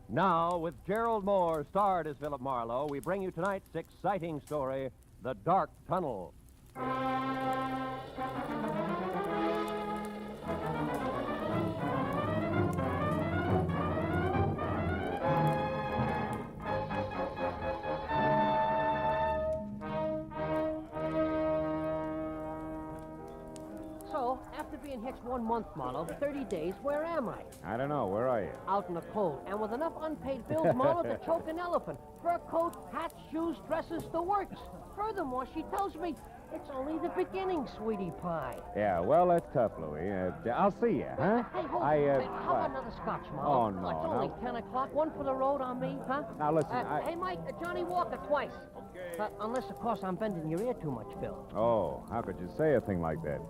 Now, with Gerald Moore starred as Philip Marlowe, we bring you tonight's exciting story, The Dark Tunnel. So, after being hitched 1 month, Marlowe, 30 days, where am I? I don't know. Where are you? Out in the cold, and with enough unpaid bills, Marlowe, to choke an elephant. Fur coat, hats, shoes, dresses, the works. Furthermore, she tells me it's only the beginning, sweetie pie. Yeah, well, that's tough, Louie. I'll see you, huh? Hey, hold I, on. How about another scotch, Marlowe? Oh, no, It's only 10 o'clock. One for the road on me, huh? Now, listen, Hey, Mike, Johnny Walker twice. Okay. Unless, of course, I'm bending your ear too much, Phil. Oh, how could you say a thing like that?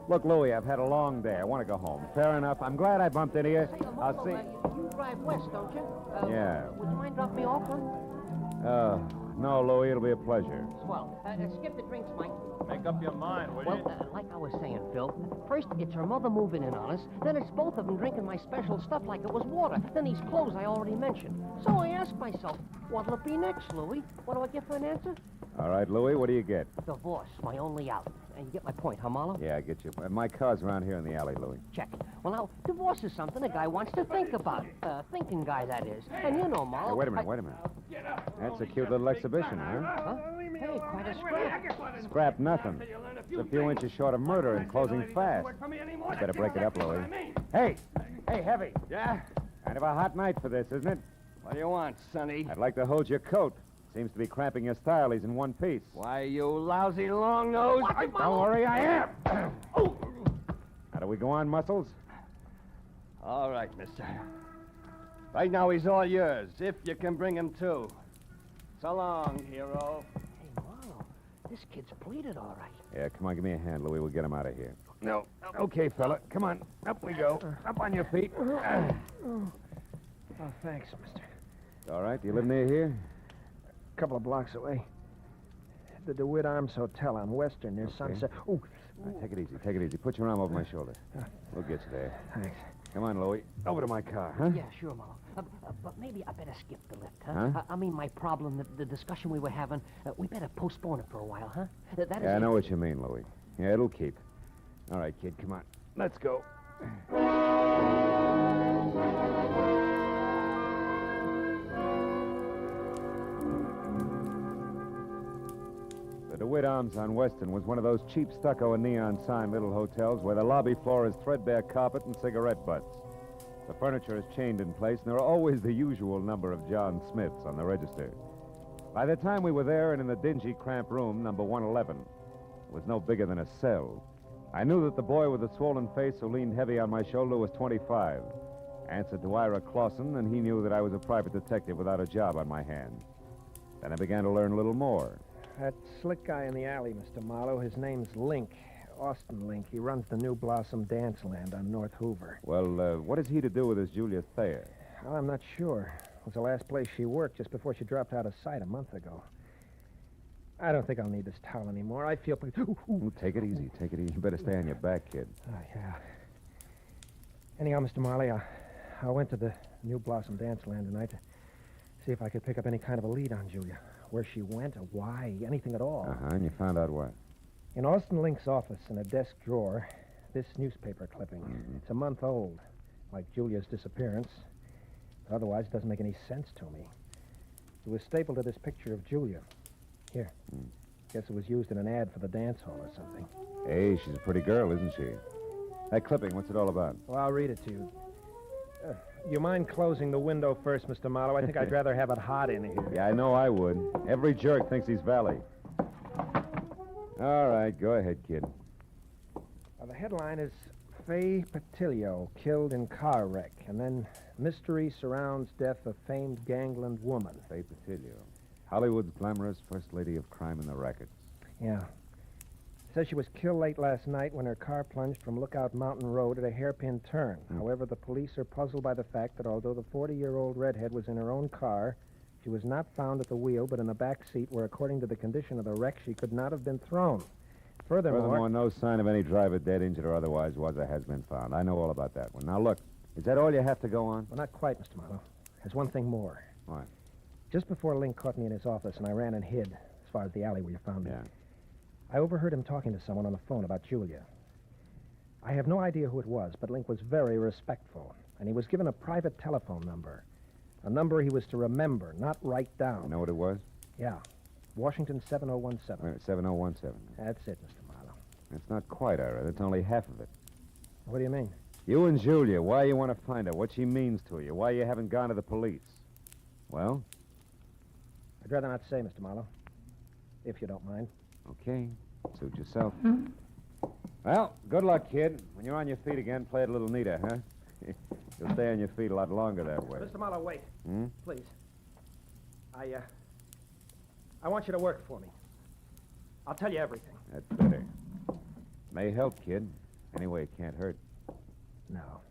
Look, Louie, I've had a long day. I want to go home. Fair enough. I'm glad I bumped into you. Say, I'll see. You drive west, don't you? Yeah. Would you mind dropping me off, huh? No, Louie, it'll be a pleasure. Swell. Skip the drinks, Mike. Make up your mind, will you? Well, like I was saying, Phil, first it's her mother moving in on us, then it's both of them drinking my special stuff like it was water, then these clothes I already mentioned. So I asked myself, what'll it be next, Louie? What do I get for an answer? All right, Louie, what do you get? Divorce, my only out. And you get my point, huh, Marlowe? Yeah, I get you. My car's around here in the alley, Louie. Check. Well, now, divorce is something a guy wants to think about. Thinking guy, that is. And you know, Marlowe... Hey, wait a minute. That's a cute little exhibition, huh? Huh? Hey, quite a scrap. Scrap nothing. It's a few inches short of murder and closing fast. You better break it up, Louie. Hey, Heavy. Yeah? Kind of a hot night for this, isn't it? What do you want, Sonny? I'd like to hold your coat. Seems to be cramping your style. He's in one piece. Why, you lousy long nose. Don't worry, I am. How do we go on, Muscles? All right, mister. Right now, he's all yours, if you can bring him to. So long, hero. Hey, Marlowe, this kid's pleated all right. Yeah, come on, give me a hand, Louie. We'll get him out of here. No. Okay, fella. Come on. Up we go. Up on your feet. Oh, thanks, mister. All right. Do you live near here? A couple of blocks away. The DeWitt Arms Hotel on Western near Sunset. Oh. All right, take it easy. Take it easy. Put your arm over my shoulder. We'll get you there. Thanks. Come on, Louie. Over to my car, huh? Yeah, sure, Marlowe. But maybe I better skip the lift, huh? I mean, my problem, the discussion we were having, we better postpone it for a while, huh? I know what you mean, Louie. Yeah, it'll keep. All right, kid, come on. Let's go. The DeWitt Arms on Weston was one of those cheap stucco and neon sign little hotels where the lobby floor is threadbare carpet and cigarette butts. The furniture is chained in place, and there are always the usual number of John Smiths on the register. By the time we were there and in the dingy, cramped room, number 111, it was no bigger than a cell. I knew that the boy with the swollen face who leaned heavy on my shoulder was 25. Answered to Ira Clausen, and he knew that I was a private detective without a job on my hands. Then I began to learn a little more. That slick guy in the alley, Mr. Marlowe, his name's Link. Austin Link. He runs the New Blossom Dance Land on North Hoover. Well, what has he to do with this Julia Thayer? Well, I'm not sure. It was the last place she worked just before she dropped out of sight a month ago. I don't think I'll need this towel anymore. I feel... Ooh, take it easy. Take it easy. You better stay on your back, kid. Oh, yeah. Anyhow, Mr. Marley, I went to the New Blossom Dance Land tonight to see if I could pick up any kind of a lead on Julia. Where she went or why, anything at all. And you found out what? In Austin Link's office, in a desk drawer, this newspaper clipping. Mm-hmm. It's a month old, like Julia's disappearance. But otherwise, it doesn't make any sense to me. It was stapled to this picture of Julia. Here. Guess it was used in an ad for the dance hall or something. Hey, she's a pretty girl, isn't she? That clipping, what's it all about? Well, I'll read it to you. You mind closing the window first, Mr. Marlowe? I think I'd rather have it hot in here. Yeah, I know I would. Every jerk thinks he's Valley. All right, go ahead, kid. The headline is Faye Patillo killed in car wreck, and then mystery surrounds death of famed gangland woman. Faye Patillo. Hollywood's glamorous first lady of crime in the rackets. Yeah. Says she was killed late last night when her car plunged from Lookout Mountain Road at a hairpin turn. However, the police are puzzled by the fact that although the 40-year-old redhead was in her own car, she was not found at the wheel but in the back seat where, according to the condition of the wreck, she could not have been thrown. Furthermore, no sign of any driver dead, injured, or otherwise was or has been found. I know all about that one. Now, look, is that all you have to go on? Well, not quite, Mr. Marlowe. There's one thing more. What? Just before Link caught me in his office and I ran and hid, as far as the alley where you found me, I overheard him talking to someone on the phone about Julia. I have no idea who it was, but Link was very respectful, and he was given a private telephone number, a number he was to remember, not write down. You know what it was? Yeah. Washington 7017. Wait, 7017. That's it, Mr. Marlowe. It's not quite, Ira. That's only half of it. What do you mean? You and Julia, why you want to find her, what she means to you, why you haven't gone to the police. Well? I'd rather not say, Mr. Marlowe, if you don't mind. Okay. Suit yourself. Well, good luck, kid. When you're on your feet again, play it a little neater, huh? You'll stay on your feet a lot longer that way. Mr. Marlowe, wait. Hmm? Please. I want you to work for me. I'll tell you everything. That's better. May help, kid. Anyway, it can't hurt. No.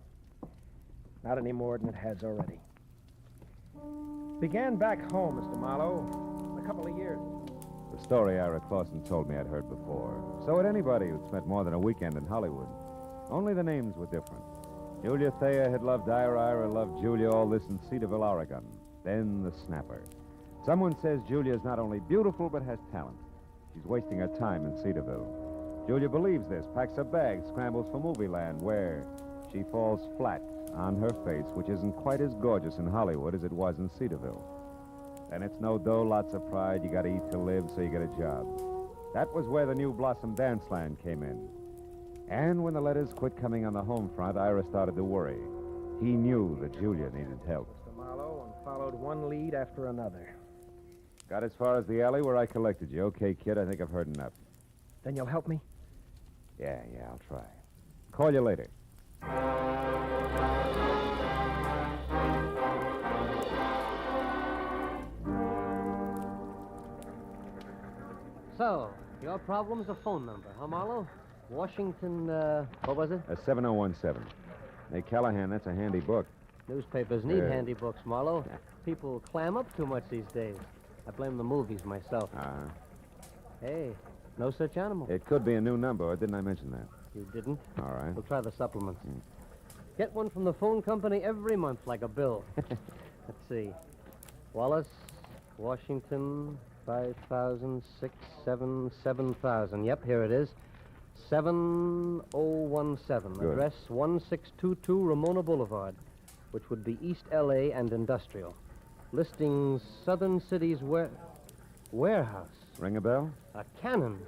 Not any more than it has already. Began back home, Mr. Marlowe, a couple of years. The story Ira Clausen told me I'd heard before. So had anybody who'd spent more than a weekend in Hollywood. Only the names were different. Julia Thayer had loved Ira loved Julia, all this in Cedarville, Oregon. Then the snapper. Someone says Julia's not only beautiful, but has talent. She's wasting her time in Cedarville. Julia believes this, packs her bags, scrambles for movie land, where she falls flat on her face, which isn't quite as gorgeous in Hollywood as it was in Cedarville. Then it's no dough, lots of pride. You got to eat to live, so you get a job. That was where the New Blossom Dance Land came in. And when the letters quit coming on the home front, Ira started to worry. He knew that Julia needed help. Mr. Marlowe, and followed one lead after another. Got as far as the alley where I collected you. Okay, kid, I think I've heard enough. Then you'll help me? Yeah, I'll try. Call you later. So, your problem's a phone number, huh, Marlowe? Washington, what was it? 7017. Hey, Callahan, that's a handy book. Newspapers need handy books, Marlowe. People clam up too much these days. I blame the movies myself. Hey, no such animal. It could be a new number, or didn't I mention that? You didn't? All right. We'll try the supplements. Get one from the phone company every month, like a bill. Let's see. Wallace, Washington, 5,000, 6, 7, 7,000. Yep, here it is. 7017. Good. Address 1622 Ramona Boulevard, which would be East L.A. and Industrial. Listings Southern City's warehouse. Ring a bell? A cannon.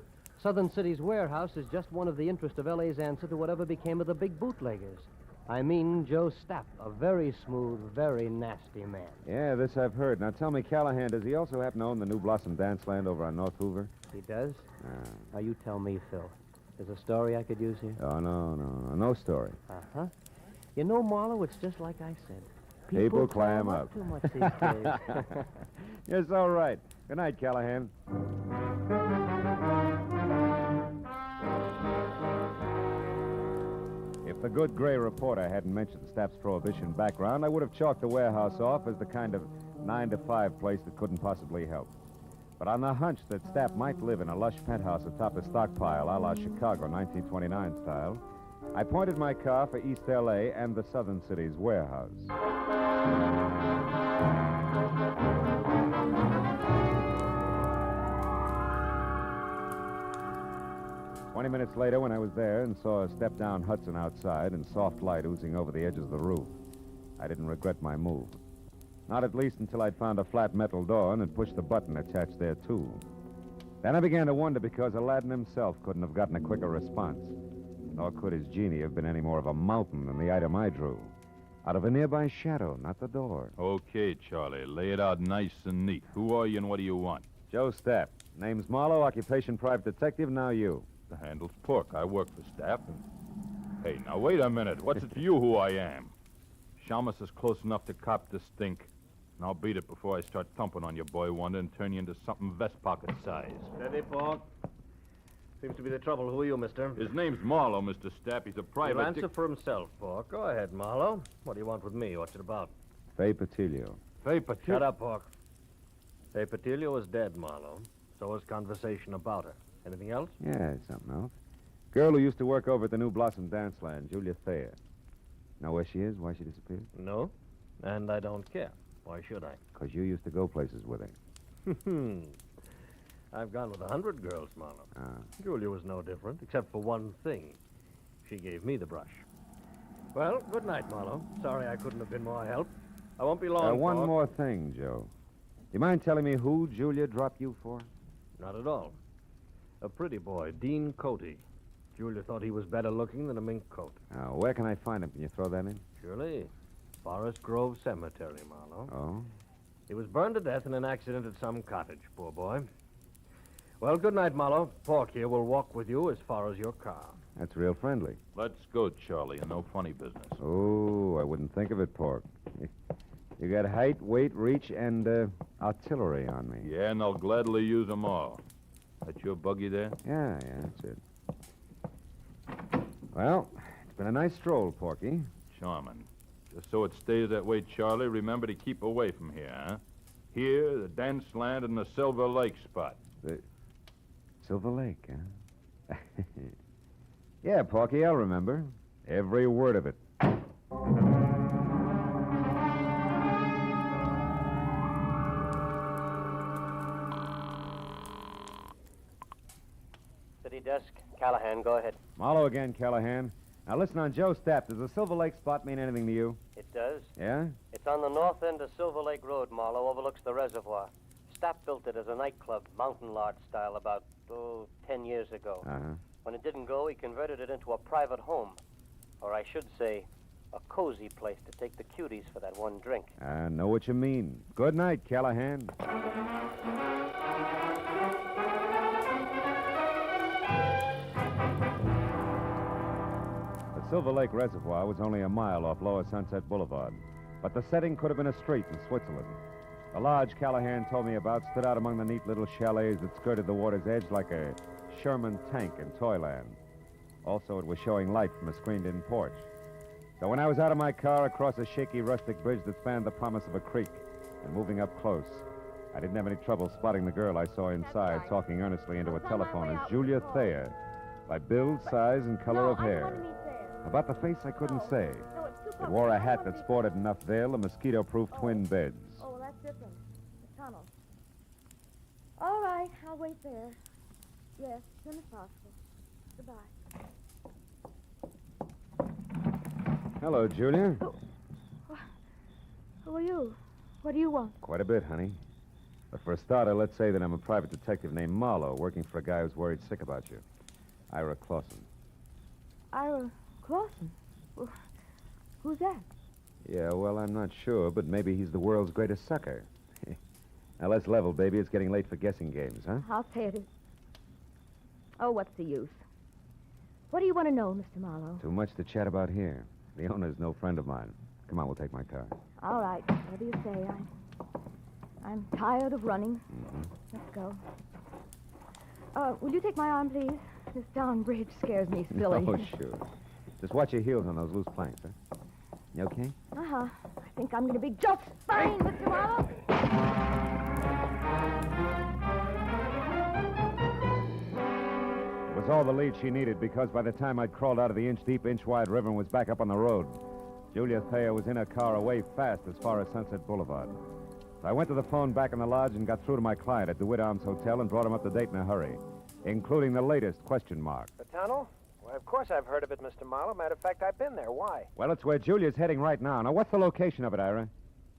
Southern City's warehouse is just one of the interest of L.A.'s answer to whatever became of the big bootleggers. I mean Joe Stapp, a very smooth, very nasty man. Yeah, this I've heard. Now tell me, Callahan, does he also happen to own the New Blossom Dance Land over on North Hoover? He does? Now you tell me, Phil. There's a story I could use here? Oh, no story. Uh-huh. You know, Marlowe, it's just like I said. People clam up. Too much these days. Yes, all right. Good night, Callahan. If the good gray reporter hadn't mentioned Stapp's prohibition background, I would have chalked the warehouse off as the kind of 9-to-5 place that couldn't possibly help. But on the hunch that Stapp might live in a lush penthouse atop a stockpile a la Chicago 1929 style, I pointed my car for East L.A. and the Southern City's warehouse. 20 minutes later, when I was there and saw a step-down Hudson outside and soft light oozing over the edges of the roof, I didn't regret my move. Not at least until I'd found a flat metal door and had pushed the button attached there, too. Then I began to wonder because Aladdin himself couldn't have gotten a quicker response. Nor could his genie have been any more of a mountain than the item I drew. Out of a nearby shadow, not the door. Okay, Charlie. Lay it out nice and neat. Who are you and what do you want? Joe Stapp. Name's Marlowe, occupation private detective, now you. The handle's Pork. I work for Stapp. Hey, now wait a minute. What's it to you who I am? Shamus is close enough to cop the stink. And I'll beat it before I start thumping on your boy Wonder and turn you into something vest pocket size. Steady, Pork. Seems to be the trouble. Who are you, mister? His name's Marlowe, Mr. Stapp. He's a private... He'll answer for himself, Pork. Go ahead, Marlowe. What do you want with me? What's it about? Fay Patilio. Fay Patilio? Shut up, Pork. Fay Patilio is dead, Marlowe. So is conversation about her. Anything else? Yeah, something else. Girl who used to work over at the New Blossom Dance Land, Julia Thayer. Know where she is? Why she disappeared? No, and I don't care. Why should I? Because you used to go places with her. I've gone with 100 girls, Marlowe. Julia was no different, except for one thing. She gave me the brush. Well, good night, Marlowe. Sorry I couldn't have been more help. I won't be long, One Pork. more thing, Joe. You mind telling me who Julia dropped you for? Not at all. A pretty boy, Dean Coty. Julia thought he was better looking than a mink coat. Where can I find him? Can you throw that in? Surely. Forest Grove Cemetery, Marlowe. Oh? He was burned to death in an accident at some cottage, poor boy. Well, good night, Marlowe. Pork here will walk with you as far as your car. That's real friendly. Let's go, Charlie, and no funny business. Oh, I wouldn't think of it, Pork. You got height, weight, reach, and artillery on me. Yeah, and I'll gladly use them all. That your buggy there? Yeah, that's it. Well, it's been a nice stroll, Porky. Charming. Just so it stays that way, Charlie, remember to keep away from here, huh? Here, the dance land, and the Silver Lake spot. The Silver Lake, huh? Yeah, Porky, I'll remember. Every word of it. City desk. Callahan, go ahead. Marlowe again, Callahan. Now listen, on Joe Stapp, does the Silver Lake spot mean anything to you? It does. Yeah? It's on the north end of Silver Lake Road, Marlowe, overlooks the reservoir. Stapp built it as a nightclub, mountain lodge style, about, 10 years ago. Uh-huh. When it didn't go, he converted it into a private home. Or I should say, a cozy place to take the cuties for that one drink. I know what you mean. Good night, Callahan. The Silver Lake Reservoir was only a mile off Lower Sunset Boulevard, but the setting could have been a street in Switzerland. The lodge Callahan told me about stood out among the neat little chalets that skirted the water's edge like a Sherman tank in Toyland. Also, it was showing light from a screened-in porch. So when I was out of my car across a shaky rustic bridge that spanned the promise of a creek and moving up close, I didn't have any trouble spotting the girl I saw inside talking earnestly into a telephone as Julia Thayer, by build, size, and color of hair. About the face, I couldn't say. It wore a hat that sported enough veil and mosquito-proof twin beds. Oh, well, that's different. The tunnel. All right, I'll wait there. Yes, as soon as possible. Goodbye. Hello, Julia. Who are you? What do you want? Quite a bit, honey. But for a starter, let's say that I'm a private detective named Marlowe, working for a guy who's worried sick about you. Ira Clausen. Ira Clausen? Well, who's that? Yeah, well, I'm not sure, but maybe he's the world's greatest sucker. Now, let's level, baby. It's getting late for guessing games, huh? I'll pay it. Oh, what's the use? What do you want to know, Mr. Marlowe? Too much to chat about here. The owner's no friend of mine. Come on, we'll take my car. All right, whatever you say. I'm tired of running. Let's go. Will you take my arm, please? This darn bridge scares me silly. Oh, sure. Just watch your heels on those loose planks, huh? You okay? Uh-huh. I think I'm going to be just fine, Mr. Marlowe. It was all the lead she needed because by the time I'd crawled out of the inch-deep, inch-wide river and was back up on the road, Julia Thayer was in her car away fast as far as Sunset Boulevard. So I went to the phone back in the lodge and got through to my client at the DeWitt Arms Hotel and brought him up to date in a hurry, including the latest question mark. The tunnel? Well, of course I've heard of it, Mr. Marlowe. Matter of fact, I've been there. Why? Well, it's where Julia's heading right now. Now, what's the location of it, Ira?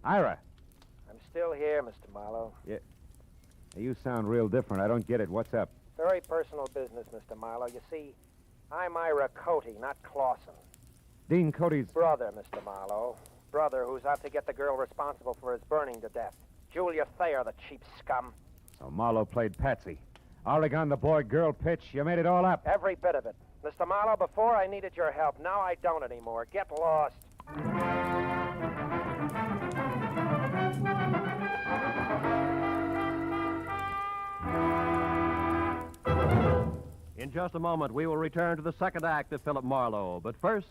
Ira! I'm still here, Mr. Marlowe. Yeah. You sound real different. I don't get it. What's up? Very personal business, Mr. Marlowe. You see, I'm Ira Coty, not Clausen. Dean Coty's... Brother, Mr. Marlowe. Brother who's out to get the girl responsible for his burning to death. Julia Thayer, the cheap scum. So Marlowe played Patsy. Oregon, the boy-girl pitch. You made it all up. Every bit of it. Mr. Marlowe, before I needed your help. Now I don't anymore. Get lost. In just a moment, we will return to the second act of Philip Marlowe. But first,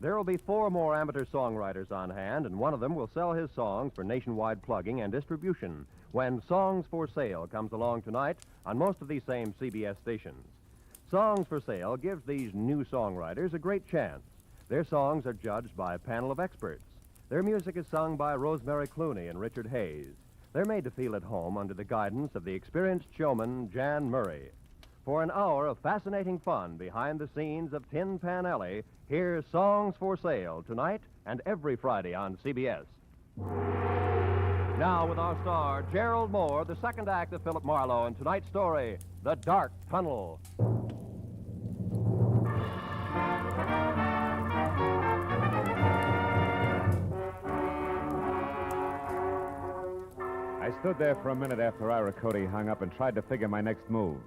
there will be 4 more amateur songwriters on hand, and one of them will sell his songs for nationwide plugging and distribution when Songs for Sale comes along tonight on most of these same CBS stations. Songs for Sale gives these new songwriters a great chance. Their songs are judged by a panel of experts. Their music is sung by Rosemary Clooney and Richard Hayes. They're made to feel at home under the guidance of the experienced showman Jan Murray. For an hour of fascinating fun behind the scenes of Tin Pan Alley, here's Songs for Sale tonight and every Friday on CBS. Now with our star, Gerald Moore, the second act of Philip Marlowe, and tonight's story, The Dark Tunnel. I stood there for a minute after Ira Cody hung up and tried to figure my next move,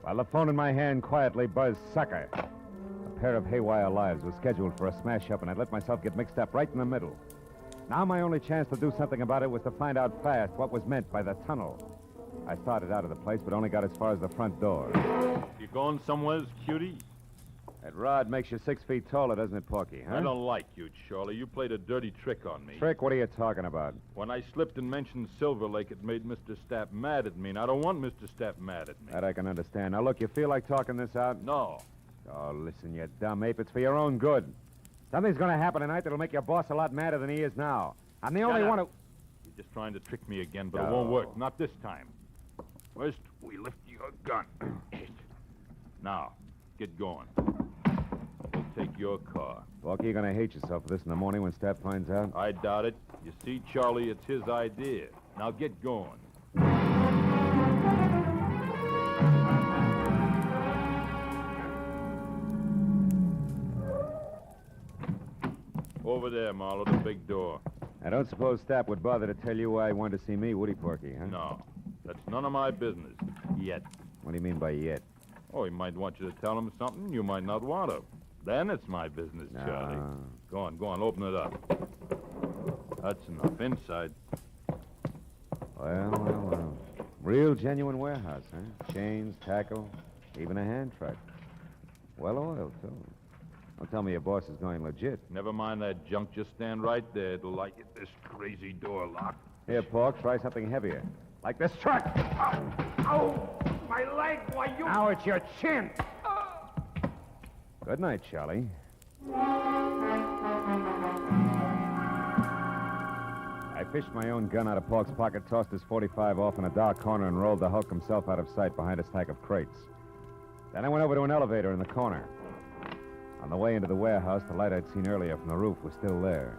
while the phone in my hand quietly buzzed sucker. A pair of haywire lives was scheduled for a smash-up, and I'd let myself get mixed up right in the middle. Now my only chance to do something about it was to find out fast what was meant by the tunnel. I started out of the place, but only got as far as the front door. You going somewheres, cutie? That rod makes you 6 feet taller, doesn't it, Porky, huh? I don't like you, Charlie. You played a dirty trick on me. Trick? What are you talking about? When I slipped and mentioned Silver Lake, it made Mr. Stapp mad at me, and I don't want Mr. Stapp mad at me. That I can understand. Now, look, you feel like talking this out? No. Oh, listen, you dumb ape. It's for your own good. Something's going to happen tonight that'll make your boss a lot madder than he is now. I'm the only one who... You're just trying to trick me again, but it won't work. Not this time. First, we lift your gun. Now, get going. We'll take your car. Porky, you're going to hate yourself for this in the morning when Stapp finds out. I doubt it. You see, Charlie, it's his idea. Now get going. Over there, Marlowe, the big door. I don't suppose Stapp would bother to tell you why he wanted to see me, would he, Porky, huh? No. That's none of my business. Yet. What do you mean by yet? Oh, he might want you to tell him something you might not want to. Then it's my business, Charlie. Go on, open it up. That's enough. Inside. Well. Real genuine warehouse, huh? Chains, tackle, even a hand truck. Well oiled, too. Don't tell me your boss is going legit. Never mind that junk. Just stand right there till I get this crazy door locked. Here, Pork, try something heavier. Like this truck. Ow! My leg! Why, you... Now it's your chin! Good night, Charlie. I fished my own gun out of Pork's pocket, tossed his 45 off in a dark corner, and rolled the Hulk himself out of sight behind a stack of crates. Then I went over to an elevator in the corner. On the way into the warehouse, the light I'd seen earlier from the roof was still there,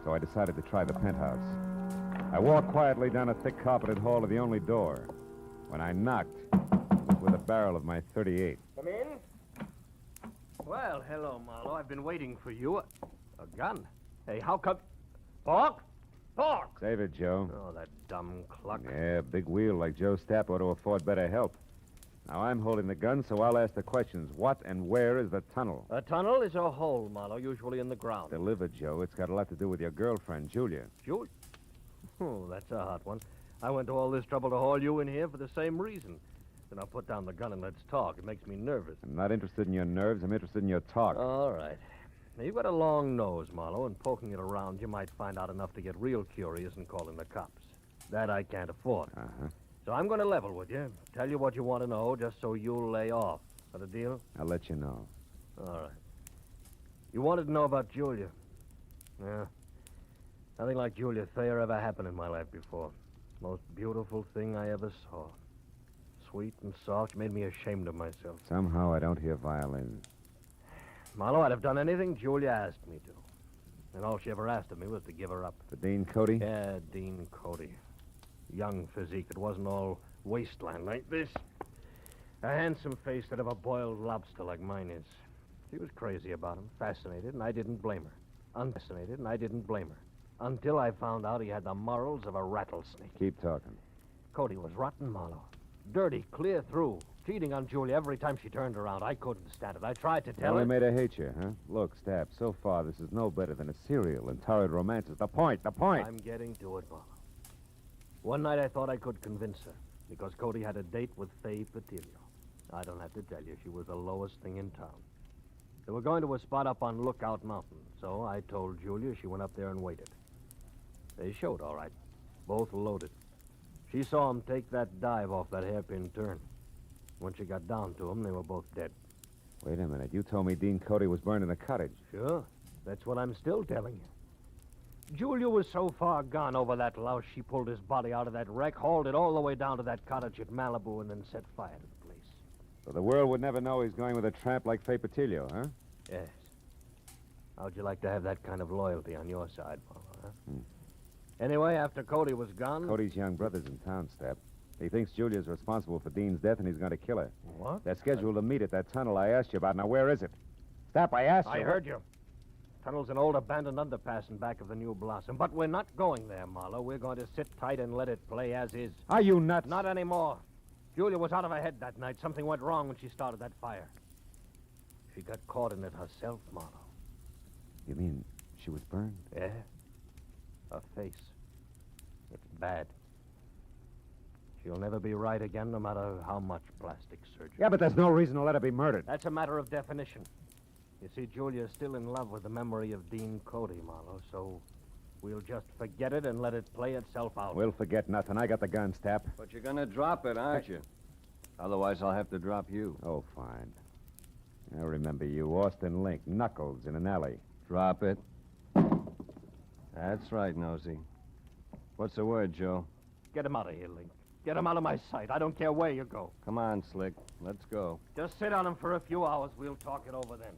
so I decided to try the penthouse. I walked quietly down a thick carpeted hall to the only door. When I knocked, it was with a barrel of my .38. Come in. Well, hello, Marlowe. I've been waiting for you. A gun? Hey, how come... Pork? Pork! Save it, Joe. Oh, that dumb cluck. Yeah, big wheel like Joe Stapp ought to afford better help. Now, I'm holding the gun, so I'll ask the questions. What and where is the tunnel? A tunnel is a hole, Marlowe, usually in the ground. Delivered, Joe. It's got a lot to do with your girlfriend, Julia. Julia? Oh, that's a hot one. I went to all this trouble to haul you in here for the same reason. Then I'll put down the gun and let's talk. It makes me nervous. I'm not interested in your nerves. I'm interested in your talk. All right. Now, you've got a long nose, Marlowe, and poking it around, you might find out enough to get real curious and call in the cops. That I can't afford. Uh-huh. So I'm going to level with you, tell you what you want to know, just so you'll lay off. That a deal? I'll let you know. All right. You wanted to know about Julia. Yeah. Nothing like Julia Thayer ever happened in my life before. Most beautiful thing I ever saw. Sweet and soft, made me ashamed of myself. Somehow I don't hear violins. Marlowe, I'd have done anything Julia asked me to. And all she ever asked of me was to give her up. For Dean Cody? Yeah, Dean Cody. Young physique. It wasn't all wasteland like this. A handsome face that of a boiled lobster like mine is. She was crazy about him, fascinated, and I didn't blame her. Unfascinated, and I didn't blame her. Until I found out he had the morals of a rattlesnake. Keep talking. Cody was rotten, Marlowe. Dirty, clear through. cheating on Julia every time she turned around. I couldn't stand it. I tried to You tell only her. made her hate you, huh? Look, Stab, so far this is no better than a serial and torrid romances. The point. I'm getting to it, Marlowe. One night I thought I could convince her because Cody had a date with Faye Patillo. I don't have to tell you, she was the lowest thing in town. They were going to a spot up on Lookout Mountain, so I told Julia. She went up there and waited. They showed, all right. Both loaded. She saw him take that dive off that hairpin turn. When she got down to him, they were both dead. Wait a minute. You told me Dean Cody was burned in a cottage. Sure. That's what I'm still telling you. Julia was so far gone over that louse, she pulled his body out of that wreck, hauled it all the way down to that cottage at Malibu, and then set fire to the place. So the world would never know he's going with a tramp like Faye Patillo, huh? Yes. How'd you like to have that kind of loyalty on your side, Marlowe, huh? Anyway, after Cody was gone... Cody's young brother's in town, Step. He thinks Julia's responsible for Dean's death, and he's going to kill her. What? They're scheduled to meet at that tunnel I asked you about. Now, where is it? Step, I asked you. I heard you. Tunnel's an old abandoned underpass in back of the New Blossom. But we're not going there, Marlowe. We're going to sit tight and let it play as is. Are you nuts? Not anymore. Julia was out of her head that night. Something went wrong when she started that fire. She got caught in it herself, Marlowe. You mean she was burned? Yeah. Her face. It's bad. She'll never be right again, no matter how much plastic surgery. Yeah, but there's no reason to let her be murdered. That's a matter of definition. You see, Julia's still in love with the memory of Dean Cody, Marlowe, so we'll just forget it and let it play itself out. We'll forget nothing. I got the gun, Step. But you're gonna drop it, aren't you? Otherwise, I'll have to drop you. Oh, fine. I remember you, Austin Link, Knuckles in an alley. Drop it. That's right, Nosy. What's the word, Joe? Get him out of here, Link. Get him out of my sight. I don't care where you go. Come on, Slick. Let's go. Just sit on him for a few hours. We'll talk it over then.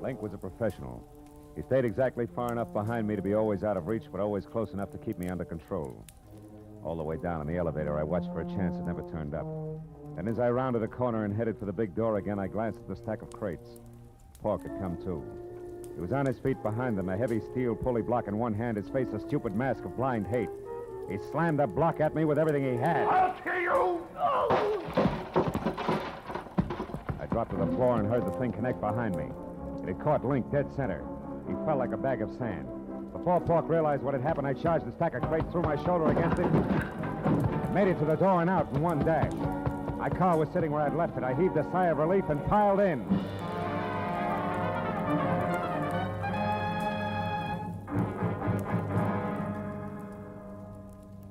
Link was a professional. He stayed exactly far enough behind me to be always out of reach, but always close enough to keep me under control. All the way down in the elevator, I watched for a chance that never turned up. And as I rounded a corner and headed for the big door again, I glanced at the stack of crates. Pork had come too. He was on his feet behind them, a heavy steel pulley block in one hand, his face a stupid mask of blind hate. He slammed the block at me with everything he had. I'll kill you! I dropped to the floor and heard the thing connect behind me. It had caught Link dead center. He fell like a bag of sand. Before Pork realized what had happened, I charged the stack of crates through my shoulder against it. Made it to the door and out in one dash. My car was sitting where I'd left it. I heaved a sigh of relief and piled in.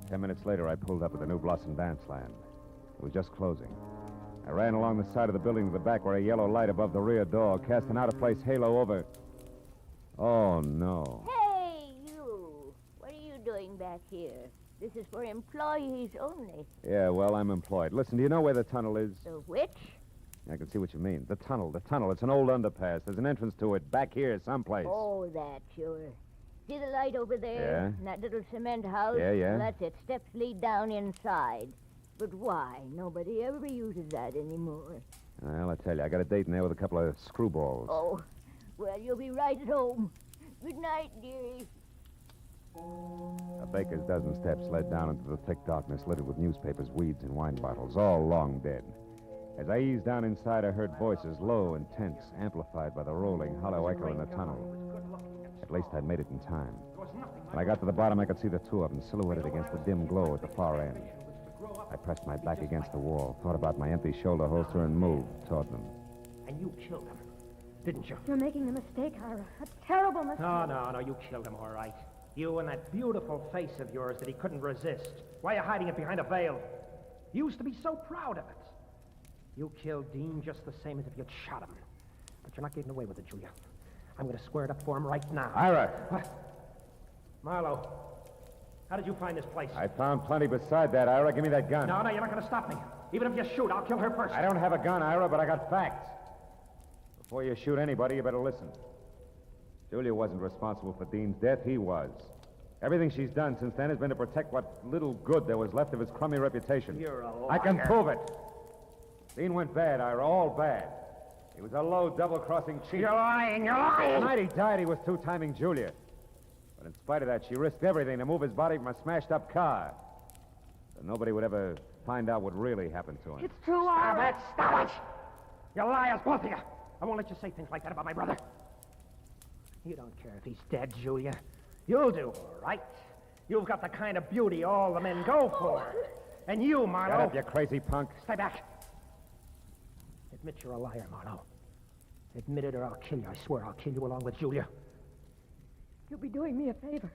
Ten minutes later, I pulled up at the New Blossom Dance Land. It was just closing. I ran along the side of the building to the back where a yellow light above the rear door cast an out-of-place halo over... Oh, no. Hey, you! What are you doing back here? This is for employees only. Yeah, well, I'm employed. Listen, do you know where the tunnel is? The which? I can see what you mean. The tunnel. It's an old underpass. There's an entrance to it back here someplace. Oh, that, sure. See the light over there? Yeah. And that little cement house? Yeah, yeah. Well, that's it. Steps lead down inside. But why? Nobody ever uses that anymore. Well, I tell you, I got a date in there with a couple of screwballs. Oh, well, you'll be right at home. Good night, dearie. A baker's dozen steps led down into the thick darkness littered with newspapers, weeds, and wine bottles, all long dead. As I eased down inside, I heard voices, low and tense, amplified by the rolling, hollow echo in the tunnel. At least I'd made it in time. When I got to the bottom, I could see the two of them silhouetted against the dim glow at the far end. I pressed my back against the wall, thought about my empty shoulder holster, and moved toward them. And you killed him, didn't you? You're making a mistake, Ira. A terrible mistake. No, you killed him, all right. You and that beautiful face of yours that he couldn't resist. Why are you hiding it behind a veil? You used to be so proud of it. You killed Dean just the same as if you'd shot him. But you're not getting away with it, Julia. I'm going to square it up for him right now. Ira! What? Marlowe, how did you find this place? I found plenty beside that, Ira. Give me that gun. No, you're not going to stop me. Even if you shoot, I'll kill her first. I don't have a gun, Ira, but I got facts. Before you shoot anybody, you better listen. Julia wasn't responsible for Dean's death. He was. Everything she's done since then has been to protect what little good there was left of his crummy reputation. You're a liar. I can prove it. Dean went bad, Ira, all bad. He was a low, double-crossing cheat. You're lying. The night he died, he was two-timing Julia. But in spite of that, she risked everything to move his body from a smashed-up car. So nobody would ever find out what really happened to him. It's true, Stop it! Stop it! You liars, both of you! I won't let you say things like that about my brother. You don't care if he's dead, Julia. You'll do all right. You've got the kind of beauty all the men go for. And you, Marlowe... Shut up, you crazy punk. Stay back. Admit you're a liar, Marlowe. Admit it or I'll kill you. I swear I'll kill you along with Julia. You'll be doing me a favor.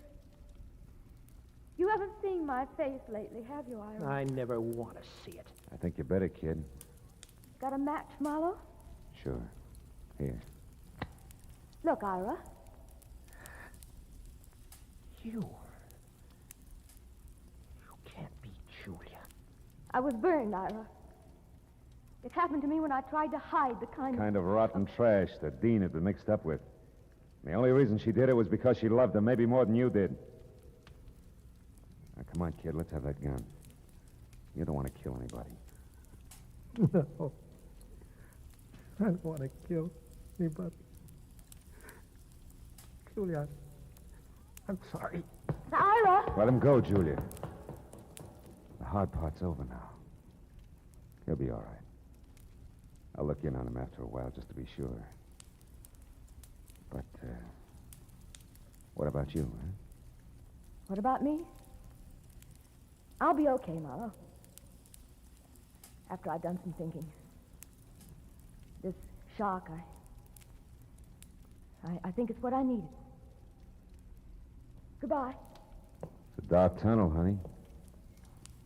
You haven't seen my face lately, have you, Ira? I never want to see it. I think you better, kid. Got a match, Marlowe? Sure. Here. Look, Ira. You can't be Julia. I was burned, Ira. It happened to me when I tried to hide the Kind of rotten trash that Dean had been mixed up with. The only reason she did it was because she loved him, maybe more than you did. Now, come on, kid, let's have that gun. You don't want to kill anybody. No. I don't want to kill anybody. Julia, I'm sorry. Ira! Let him go, Julia. The hard part's over now. He'll be all right. I'll look in on him after a while just to be sure. But, what about you, huh? What about me? I'll be okay, Marlowe. After I've done some thinking. This shock, I think it's what I needed. Goodbye. It's a dark tunnel, honey.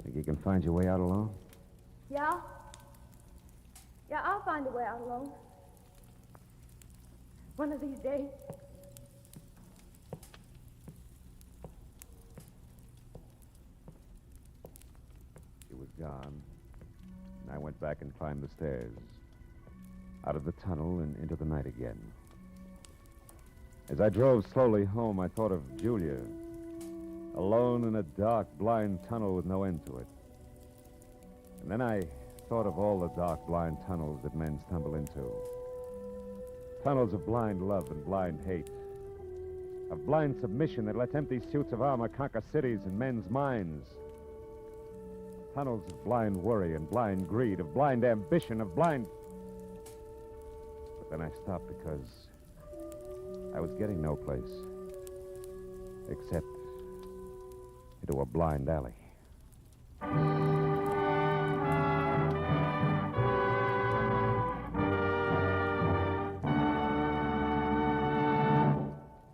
Think you can find your way out alone? Yeah? Yeah, I'll find a way out alone. One of these days. She was gone, and I went back and climbed the stairs. Out of the tunnel and into the night again. As I drove slowly home, I thought of Julia, alone in a dark, blind tunnel with no end to it. And then I thought of all the dark, blind tunnels that men stumble into. Tunnels of blind love and blind hate. Of blind submission that lets empty suits of armor conquer cities and men's minds. Tunnels of blind worry and blind greed, of blind ambition, of blind... But then I stopped because I was getting no place. Except into a blind alley.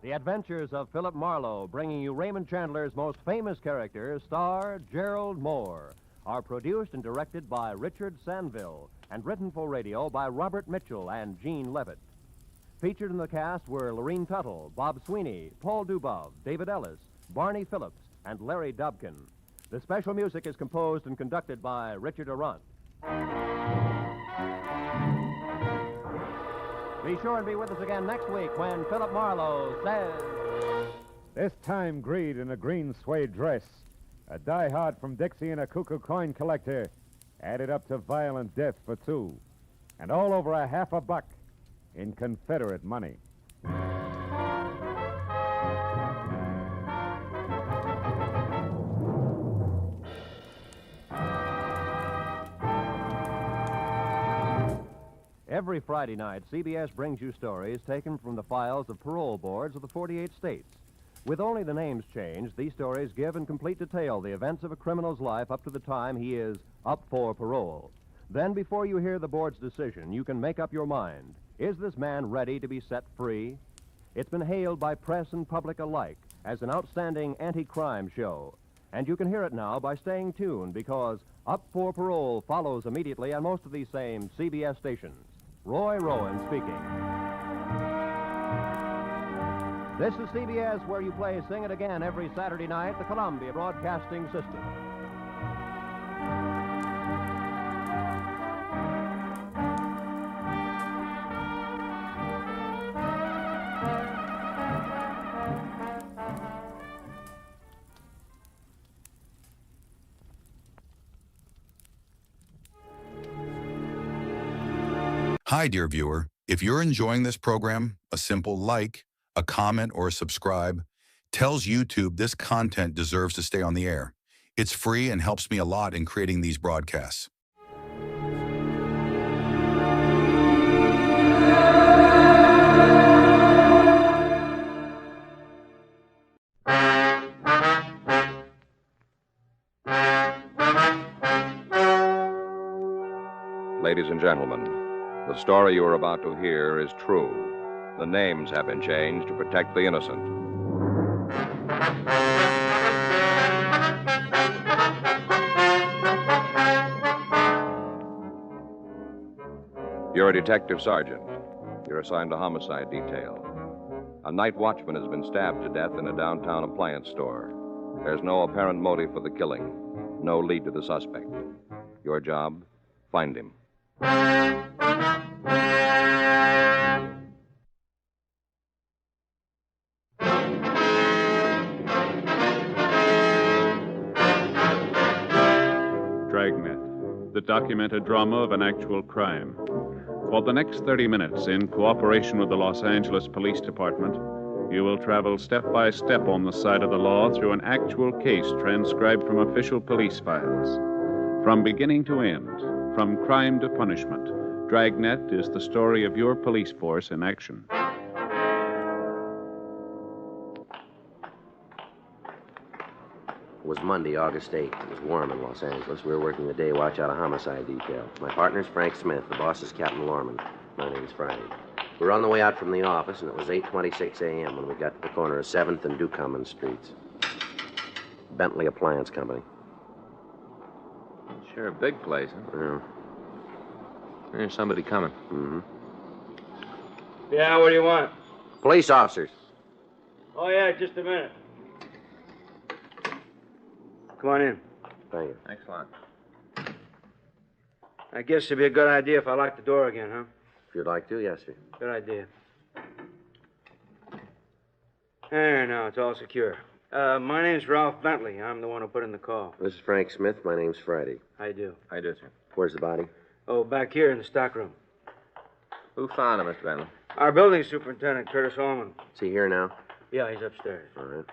The Adventures of Philip Marlowe, bringing you Raymond Chandler's most famous character, star Gerald Moore, are produced and directed by Richard Sanville and written for radio by Robert Mitchell and Gene Levitt. Featured in the cast were Lorene Tuttle, Bob Sweeney, Paul Dubov, David Ellis, Barney Phillips, and Larry Dobkin. The special music is composed and conducted by Richard Arant. Be sure and be with us again next week when Philip Marlowe says... This time, Greed in a green suede dress, a diehard from Dixie and a cuckoo coin collector, added up to violent death for two, and all over $50 in Confederate money. Every Friday night, CBS brings you stories taken from the files of parole boards of the 48 states. With only the names changed, these stories give in complete detail the events of a criminal's life up to the time he is up for parole. Then, before you hear the board's decision, you can make up your mind. Is this man ready to be set free? It's been hailed by press and public alike as an outstanding anti-crime show. And you can hear it now by staying tuned, because Up for Parole follows immediately on most of these same CBS stations. Roy Rowan speaking. This is CBS, where you play Sing It Again every Saturday night, the Columbia Broadcasting System. Hi, dear viewer. If you're enjoying this program, a simple like, a comment, or a subscribe tells YouTube this content deserves to stay on the air. It's free and helps me a lot in creating these broadcasts. Ladies and gentlemen, the story you are about to hear is true. The names have been changed to protect the innocent. You're a detective sergeant. You're assigned to homicide detail. A night watchman has been stabbed to death in a downtown appliance store. There's no apparent motive for the killing, no lead to the suspect. Your job, find him. Dragnet, the documented drama of an actual crime. For the next 30 minutes, in cooperation with the Los Angeles Police Department, you will travel step by step on the side of the law through an actual case transcribed from official police files. From beginning to end, from crime to punishment, Dragnet is the story of your police force in action. It was Monday, August 8th. It was warm in Los Angeles. We were working the day watch out of homicide detail. My partner's Frank Smith. The boss is Captain Lorman. My name's Friday. We were on the way out from the office, and it was 8:26 a.m. when we got to the corner of 7th and Ducommun Streets. Bentley Appliance Company. Sure, a big place, huh? Yeah. There's somebody coming. Mm-hmm. Yeah, what do you want? Police officers. Oh, yeah, just a minute. Come on in. Thank you. Thanks a lot. I guess it'd be a good idea if I locked the door again, huh? If you'd like to, yes, sir. Good idea. There, now, it's all secure. My name's Ralph Bentley. I'm the one who put in the call. This is Frank Smith. My name's Friday. How you do? How you do, sir? Where's the body? Oh, back here in the stockroom. Who found him, Mr. Bentley? Our building superintendent, Curtis Holman. Is he here now? Yeah, he's upstairs. All right.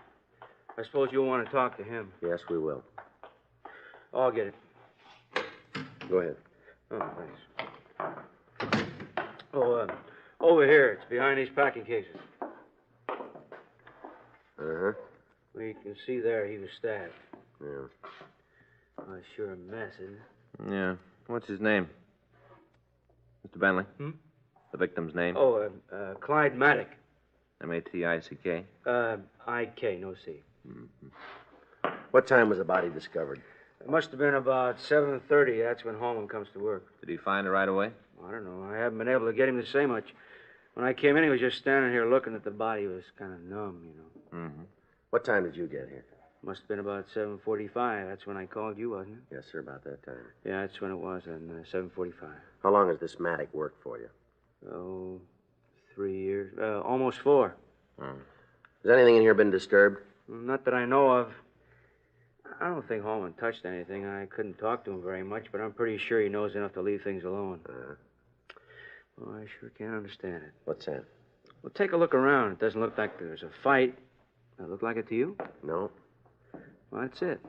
I suppose you'll want to talk to him. Yes, we will. Oh, I'll get it. Go ahead. Oh, thanks. Oh, over here. It's behind these packing cases. Uh-huh. Well, you can see there he was stabbed. Yeah. Oh, it's sure a mess, isn't it? Yeah. What's his name? Mr. Bentley? Hmm? The victim's name? Oh, Clyde Maddock. M-A-T-I-C-K? I-K, no C. Mm-hmm. What time was the body discovered? It must have been about 7:30. That's when Holman comes to work. Did he find it right away? I don't know. I haven't been able to get him to say much. When I came in, he was just standing here looking at the body. He was kind of numb, you know. Mm-hmm. What time did you get here? Must have been about 7:45. That's when I called you, wasn't it? Yes, sir, about that time. Yeah, that's when it was, and 7:45. How long has this Maddock worked for you? Oh, 3 years. Almost 4. Has anything in here been disturbed? Not that I know of. I don't think Holman touched anything. I couldn't talk to him very much, but I'm pretty sure he knows enough to leave things alone. Oh, I sure can't understand it. What's that? Well, take a look around. It doesn't look like there's a fight. Does it look like it to you? No. Well, that's it.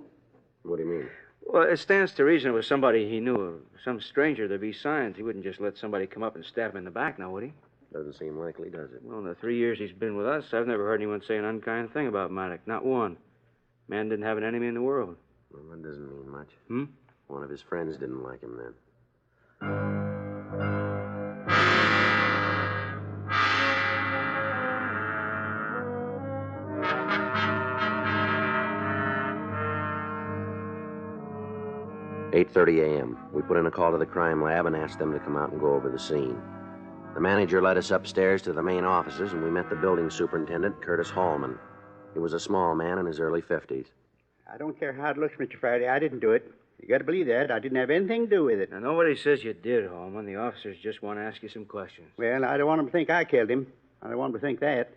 What do you mean? Well, it stands to reason it was somebody he knew, some stranger. There'd be signs. He wouldn't just let somebody come up and stab him in the back, now, would he? Doesn't seem likely, does it? Well, in the 3 years he's been with us, I've never heard anyone say an unkind thing about Maddock. Not one. Man didn't have an enemy in the world. Well, that doesn't mean much. Hmm? One of his friends didn't like him then. "8:30 a.m. We put in a call to the crime lab and asked them to come out and go over the scene. The manager led us upstairs to the main offices, and we met the building superintendent, Curtis Holman. He was a small man in his early 50s. I don't care how it looks, Mr. Friday. I didn't do it. You got to believe that. I didn't have anything to do with it. Now, nobody says you did, Holman. The officers just want to ask you some questions. Well, I don't want them to think I killed him. I don't want them to think that.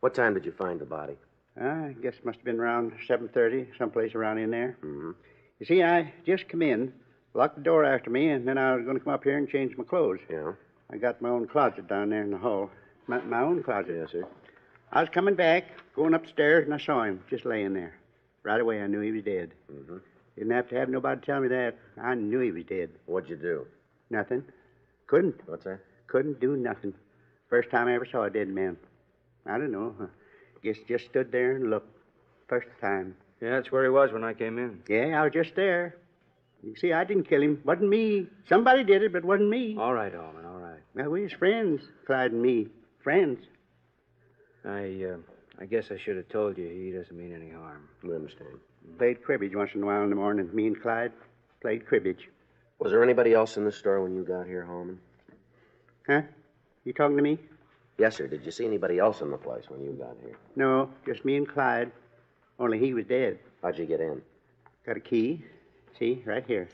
What time did you find the body? I guess it must have been around 7:30, someplace around in there. Mm-hmm. You see, I just come in, locked the door after me, and then I was going to come up here and change my clothes. Yeah? I got my own closet down there in the hall. My own closet. Yes, sir. I was coming back, going upstairs, and I saw him just laying there. Right away, I knew he was dead. Mm-hmm. Didn't have to have nobody tell me that. I knew he was dead. What'd you do? Nothing. Couldn't. What's that? Couldn't do nothing. First time I ever saw a dead man. I don't know. Guess just stood there and looked. First time. Yeah, that's where he was when I came in. Yeah, I was just there. You see, I didn't kill him. Wasn't me. Somebody did it, but wasn't me. All right, Holman, all right. Well, we was friends, Clyde and me. Friends. I guess I should have told you he doesn't mean any harm. We understand. Played cribbage once in a while in the morning. Me and Clyde played cribbage. Was there anybody else in the store when you got here, Holman? Huh? You talking to me? Yes, sir. Did you see anybody else in the place when you got here? No, just me and Clyde. Only he was dead. How'd you get in? Got a key. See, right here.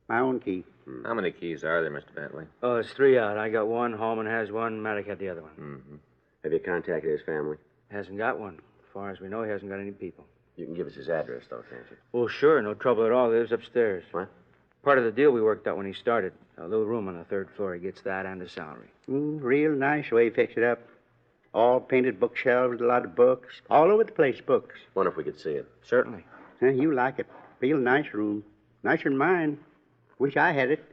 My own key. How many keys are there, Mr. Bentley? Oh, it's 3 out. I got one, Holman has one, Maddock had the other one. Mm-hmm. Have you contacted his family? Hasn't got one. As far as we know, he hasn't got any people. You can give us his address, though, can't you? Oh, sure, no trouble at all. He lives upstairs. What? Part of the deal we worked out when he started. A little room on the 3rd floor. He gets that and a salary. Real nice way he fixed it up. All painted bookshelves, a lot of books. All over the place, books. Wonder if we could see it. Certainly. You like it. Real nice room. Nicer than mine. Wish I had it.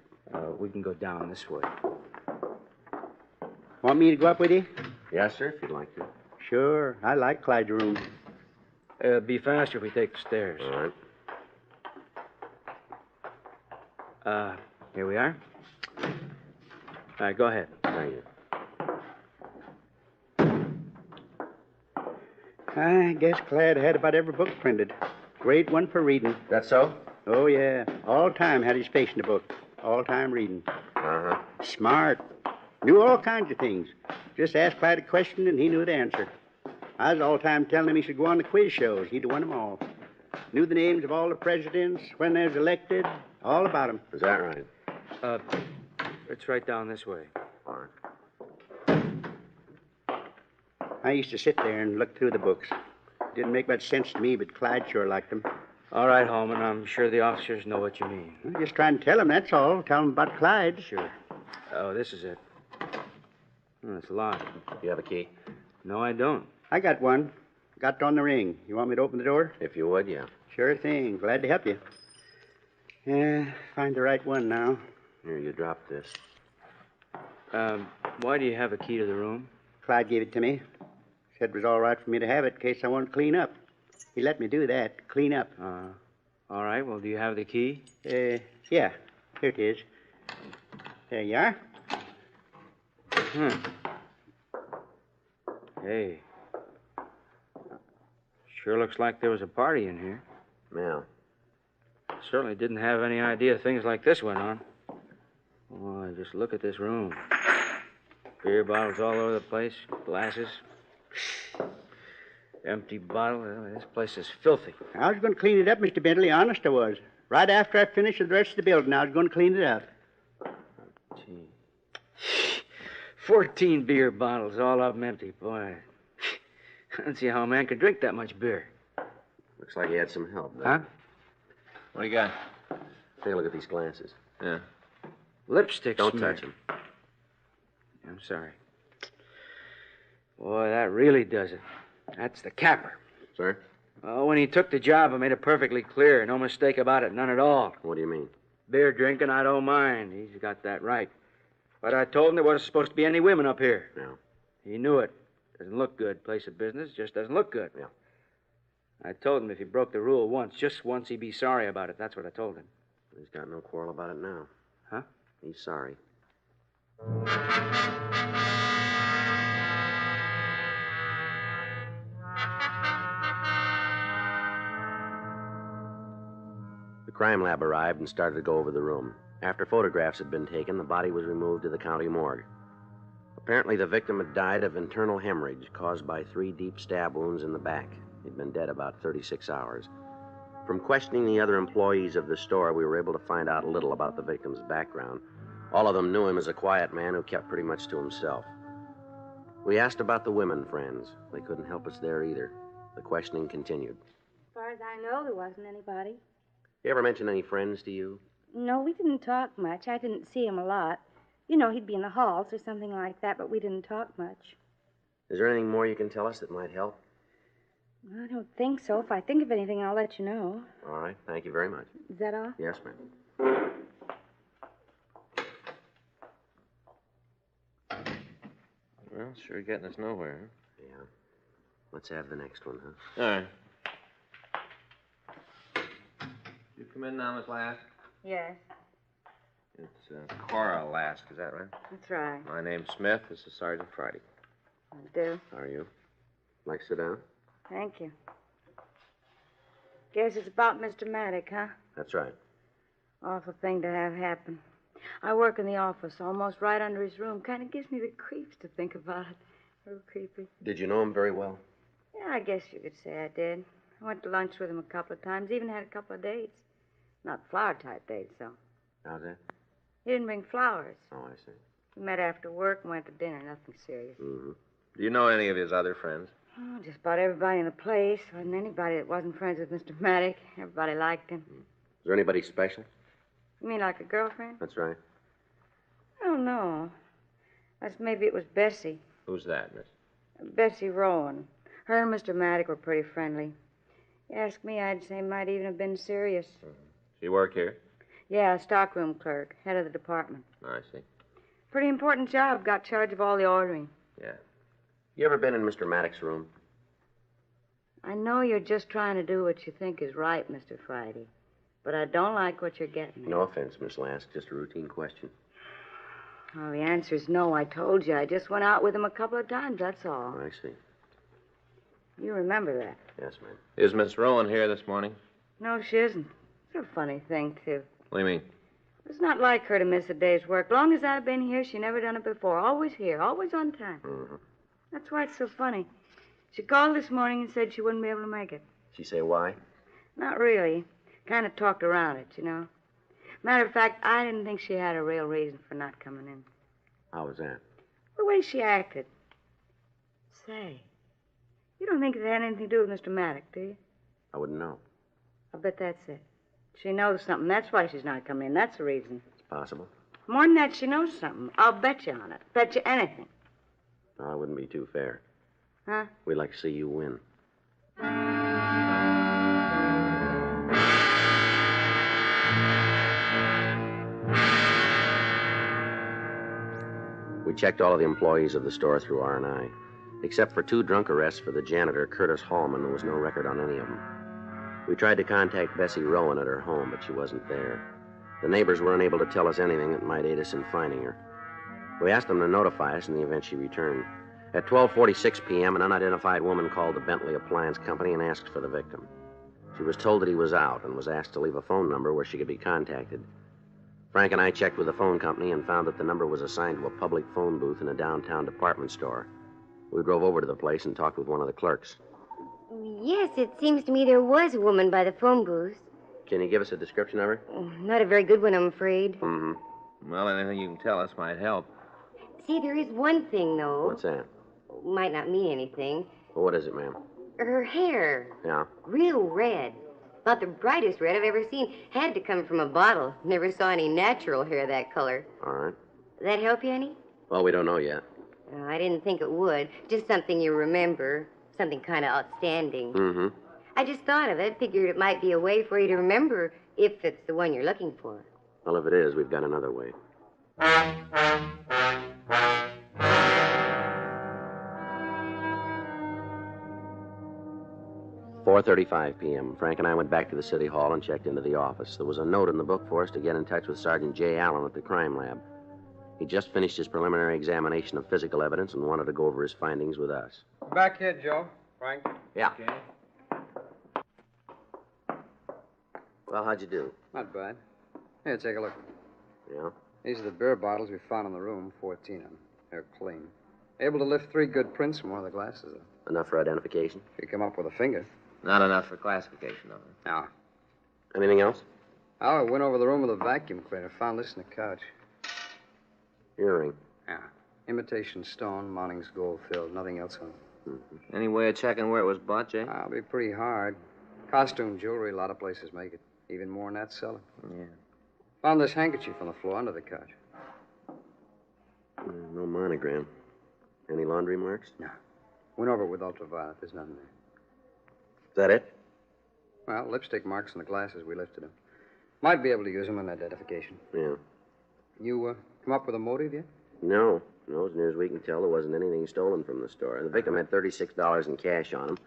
We can go down this way. Want me to go up with you? Yes, sir, if you'd like to. Sure. I like Clyde's room. Be faster if we take the stairs. All right. Here we are. All right, go ahead. Thank you. I guess Clyde had about every book printed. Great one for reading. That so? Oh, yeah. All time had his face in the book. All time reading. Uh-huh. Smart. Knew all kinds of things. Just asked Clyde a question and he knew the answer. I was all time telling him he should go on the quiz shows. He'd won them all. Knew the names of all the presidents, when they was elected, all about them. Is that right? It's right down this way. All right. I used to sit there and look through the books. Didn't make much sense to me, but Clyde sure liked them. All right, Holman. I'm sure the officers know what you mean. I'm just trying to tell them, that's all. Tell them about Clyde. Sure. Oh, this is it. Oh, it's locked. You have a key? No, I don't. I got one. Got it on the ring. You want me to open the door? If you would, yeah. Sure thing. Glad to help you. Yeah, find the right one now. Here, you dropped this. Why do you have a key to the room? Clyde gave it to me. Said it was all right for me to have it in case I wanted to clean up. He let me do that, clean up. All right. Well, do you have the key? Yeah. Here it is. There you are. Hey. Sure looks like there was a party in here. Yeah. Certainly didn't have any idea things like this went on. Oh, just look at this room. Beer bottles all over the place, glasses. Empty bottle. This place is filthy. I was going to clean it up, Mr. Bentley. Honest, I was. Right after I finished with the rest of the building, I was going to clean it up. 14 beer bottles, all of them empty. Boy, I don't see how a man could drink that much beer. Looks like he had some help, Huh? What do you got? Take a look at these glasses. Yeah. Lipstick Don't smear. touch them. I'm sorry. Boy, that really does it. That's the capper. Sir? Oh, when he took the job, I made it perfectly clear. No mistake about it, none at all. What do you mean? Beer drinking, I don't mind. He's got that right. But I told him there wasn't supposed to be any women up here. No. He knew it. Doesn't look good. Place of business just doesn't look good. Yeah. I told him if he broke the rule once, just once, he'd be sorry about it. That's what I told him. He's got no quarrel about it now. Huh? He's sorry. The crime lab arrived and started to go over the room. After photographs had been taken, the body was removed to the county morgue. Apparently, the victim had died of internal hemorrhage caused by 3 deep stab wounds in the back. He'd been dead about 36 hours. From questioning the other employees of the store, we were able to find out a little about the victim's background. All of them knew him as a quiet man who kept pretty much to himself. We asked about the women friends. They couldn't help us there either. The questioning continued. As far as I know, there wasn't anybody. You ever mention any friends to you? No, we didn't talk much. I didn't see him a lot. You know, he'd be in the halls or something like that, but we didn't talk much. Is there anything more you can tell us that might help? I don't think so. If I think of anything, I'll let you know. All right. Thank you very much. Is that all? Yes, ma'am. Well, sure getting us nowhere, huh? Yeah. Let's have the next one, huh? All right. You come in now, Miss Lask? Yes, It's Cora Lask, is that right? that's right. My name's Smith. This is Sergeant Friday. I do. How are you? Like to sit down? Thank you. Guess it's about Mr. Maddock, huh? That's right. Awful thing to have happen. I work in the office, almost right under his room. Kind of gives me the creeps to think about it. A little creepy. Did you know him very well? Yeah, I guess you could say I did. I went to lunch with him a couple of times, even had a couple of dates. Not flower-type dates, though. How's that? He didn't bring flowers. Oh, I see. We met after work and went to dinner, nothing serious. Mm-hmm. Do you know any of his other friends? Oh, just about everybody in the place. Wasn't anybody that wasn't friends with Mr. Maddock. Everybody liked him. Is there anybody special? You mean like a girlfriend? That's right. I don't know. Guess maybe it was Bessie. Who's that, miss? Bessie Rowan. Her and Mr. Maddock were pretty friendly. You ask me, I'd say might even have been serious. She work here? Yeah, stockroom clerk, head of the department. I see. Pretty important job. Got charge of all the ordering. Yeah. You ever been in Mr. Maddox's room? I know you're just trying to do what you think is right, Mr. Friday. But I don't like what you're getting at. No offense, Miss Lask. Just a routine question. Oh, the answer's no. I told you. I just went out with him a couple of times, that's all. I see. You remember that. Yes, ma'am. Is Miss Rowan here this morning? No, she isn't. It's a funny thing, too. What do you mean? It's not like her to miss a day's work. Long as I've been here, she never done it before. Always here, always on time. Mm-hmm. That's why it's so funny. She called this morning and said she wouldn't be able to make it. She say why? Not really. Kind of talked around it, you know. Matter of fact, I didn't think she had a real reason for not coming in. How was that? The way she acted. Say, you don't think it had anything to do with Mr. Maddock, do you? I wouldn't know. I bet that's it. She knows something. That's why she's not coming in. That's the reason. It's possible. More than that, she knows something. I'll bet you on it. Bet you anything. No, I wouldn't be too fair. Huh? We'd like to see you win. We checked all of the employees of the store through R&I. Except for 2 drunk arrests for the janitor, Curtis Hallman, there was no record on any of them. We tried to contact Bessie Rowan at her home, but she wasn't there. The neighbors weren't able to tell us anything that might aid us in finding her. We asked them to notify us in the event she returned. At 12:46 p.m., an unidentified woman called the Bentley Appliance Company and asked for the victim. She was told that he was out and was asked to leave a phone number where she could be contacted. Frank and I checked with the phone company and found that the number was assigned to a public phone booth in a downtown department store. We drove over to the place and talked with one of the clerks. Yes, it seems to me there was a woman by the phone booth. Can you give us a description of her? Not a very good one, I'm afraid. Mm-hmm. Well, anything you can tell us might help. See, there is one thing, though. What's that? Might not mean anything. Well, what is it, ma'am? Her hair. Yeah? Real red. About the brightest red I've ever seen. Had to come from a bottle. Never saw any natural hair that color. All right. That help you any? Well, we don't know yet. I didn't think it would. Just something you remember. Something kind of outstanding. Mm-hmm. I just thought of it. Figured it might be a way for you to remember if it's the one you're looking for. Well, if it is, we've got another way. 4:35 p.m. Frank and I went back to the city hall and checked into the office. There was a note in the book for us to get in touch with Sergeant J. Allen at the crime lab. He just finished his preliminary examination of physical evidence and wanted to go over his findings with us. Back here, Joe. Frank? Yeah. Okay. Well, how'd you do? Not bad. Here, take a look. Yeah? These are the beer bottles we found in the room, 14 of them. They're clean. Able to lift 3 good prints from one of the glasses, though. Enough for identification? You come up with a finger. Not enough for classification, though. No. Anything else? I went over the room with a vacuum cleaner. Found this in the couch. Earring. Yeah. Imitation stone, mounting's gold filled. Nothing else on it. Mm-hmm. Any way of checking where it was bought, Jay? I'll be pretty hard. Costume jewelry, a lot of places make it. Even more than that, sell it. Yeah. Found this handkerchief on the floor under the couch. No monogram. Any laundry marks? No. Went over it with ultraviolet. There's nothing there. Is that it? Well, lipstick marks on the glasses. We lifted them. Might be able to use them in identification. Yeah. You come up with a motive yet? No. No, as near as we can tell, there wasn't anything stolen from the store. The victim had $36 in cash on him.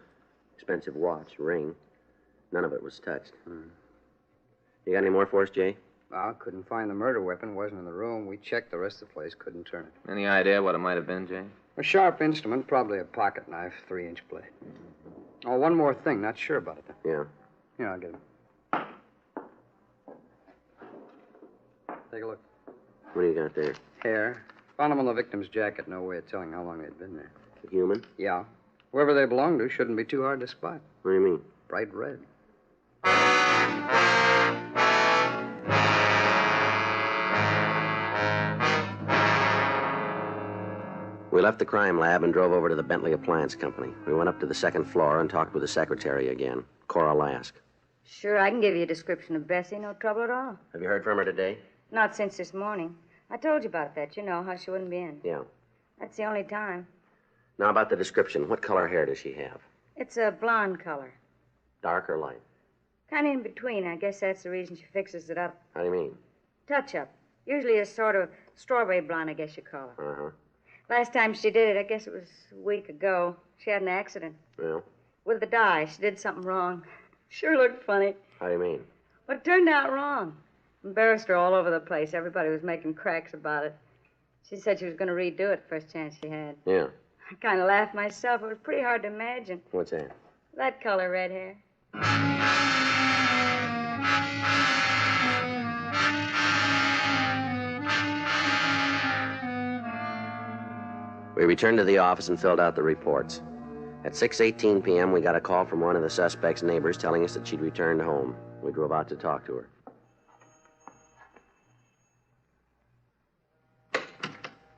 Expensive watch, ring. None of it was touched. You got any more for us, Jay? Well, couldn't find the murder weapon. Wasn't in the room. We checked the rest of the place. Couldn't turn it. Any idea what it might have been, Jay? A sharp instrument, probably a pocket knife, 3-inch blade. Oh, one more thing. Not sure about it, though. Yeah. Here, I'll get him. Take a look. What do you got there? Hair. Found them on the victim's jacket. No way of telling how long they'd been there. A human? Yeah. Whoever they belong to shouldn't be too hard to spot. What do you mean? Bright red. We left the crime lab and drove over to the Bentley Appliance Company. We went up to the second floor and talked with the secretary again, Cora Lask. Sure, I can give you a description of Bessie. No trouble at all. Have you heard from her today? Not since this morning. I told you about that. You know, how she wouldn't be in. Yeah. That's the only time. Now, about the description. What color hair does she have? It's a blonde color. Dark or light? Kind of in between. I guess that's the reason she fixes it up. How do you mean? Touch-up. Usually a sort of strawberry blonde, I guess you call it. Uh-huh. Last time she did it, I guess it was a week ago, she had an accident. Well, With the dye. She did something wrong. Sure looked funny. how do you mean? But it turned out wrong. Embarrassed her all over the place. Everybody was making cracks about it. She said she was going to redo it first chance she had. Yeah. I kind of laughed myself. It was pretty hard to imagine. What's that? That color red hair. We returned to the office and filled out the reports. At 6:18 p.m., we got a call from one of the suspect's neighbors telling us that she'd returned home. We drove out to talk to her.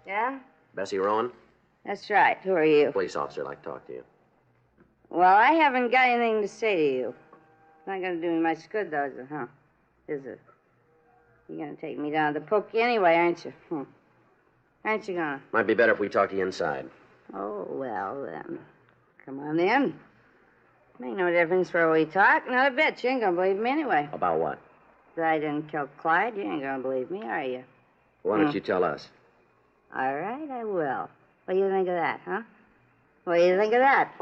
Yeah? Bessie Rowan? That's right. Who are you? Police officer, I'd like to talk to you. Well, I haven't got anything to say to you. It's not going to do me much good, though, is it, huh? Is it? You're going to take me down to the pokey anyway, aren't you? Aren't you going to? Might be better if we talk to you inside. Oh, well, then. Come on in. Make no difference where we talk. Not a bit. You ain't going to believe me anyway. About what? That I didn't kill Clyde. You ain't going to believe me, are you? Why don't you tell us? All right, I will. What do you think of that, huh? What do you think of that?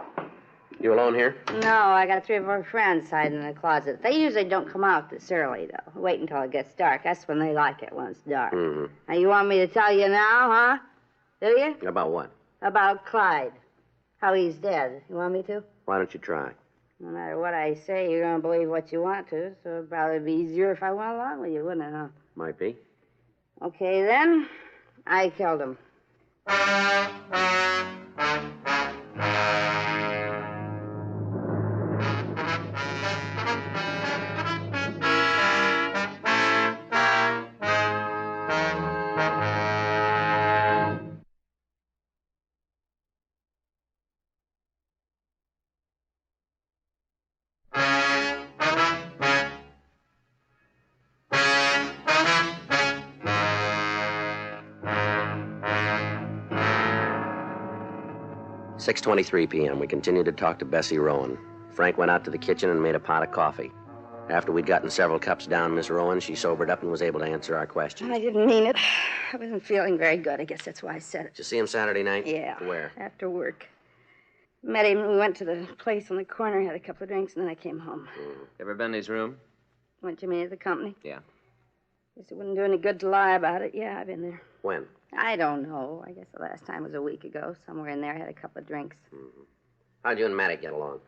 You alone here? No, I got 3 or 4 friends hiding in the closet. They usually don't come out this early, though. Wait until it gets dark. That's when they like it, when it's dark. Mm-hmm. Now, you want me to tell you now, huh? Do you? About what? About Clyde. How he's dead. You want me to? Why don't you try? No matter what I say, you're going to believe what you want to, so it'd probably be easier if I went along with you, wouldn't it, huh? Might be. Okay, then. I killed him. 6:23 p.m. We continued to talk to Bessie Rowan. Frank went out to the kitchen and made a pot of coffee. After we'd gotten several cups down, Miss Rowan, she sobered up and was able to answer our questions. I didn't mean it. I wasn't feeling very good. I guess that's why I said it. Did you see him Saturday night? Yeah. Where? After work. Met him. We went to the place on the corner, had a couple of drinks, and then I came home. Ever been to his room? What, you mean at the company? Yeah. Guess it wouldn't do any good to lie about it. Yeah, I've been there. When? I don't know. I guess the last time was a week ago. Somewhere in there, I had a couple of drinks. Mm-hmm. How'd you and Maddox get along?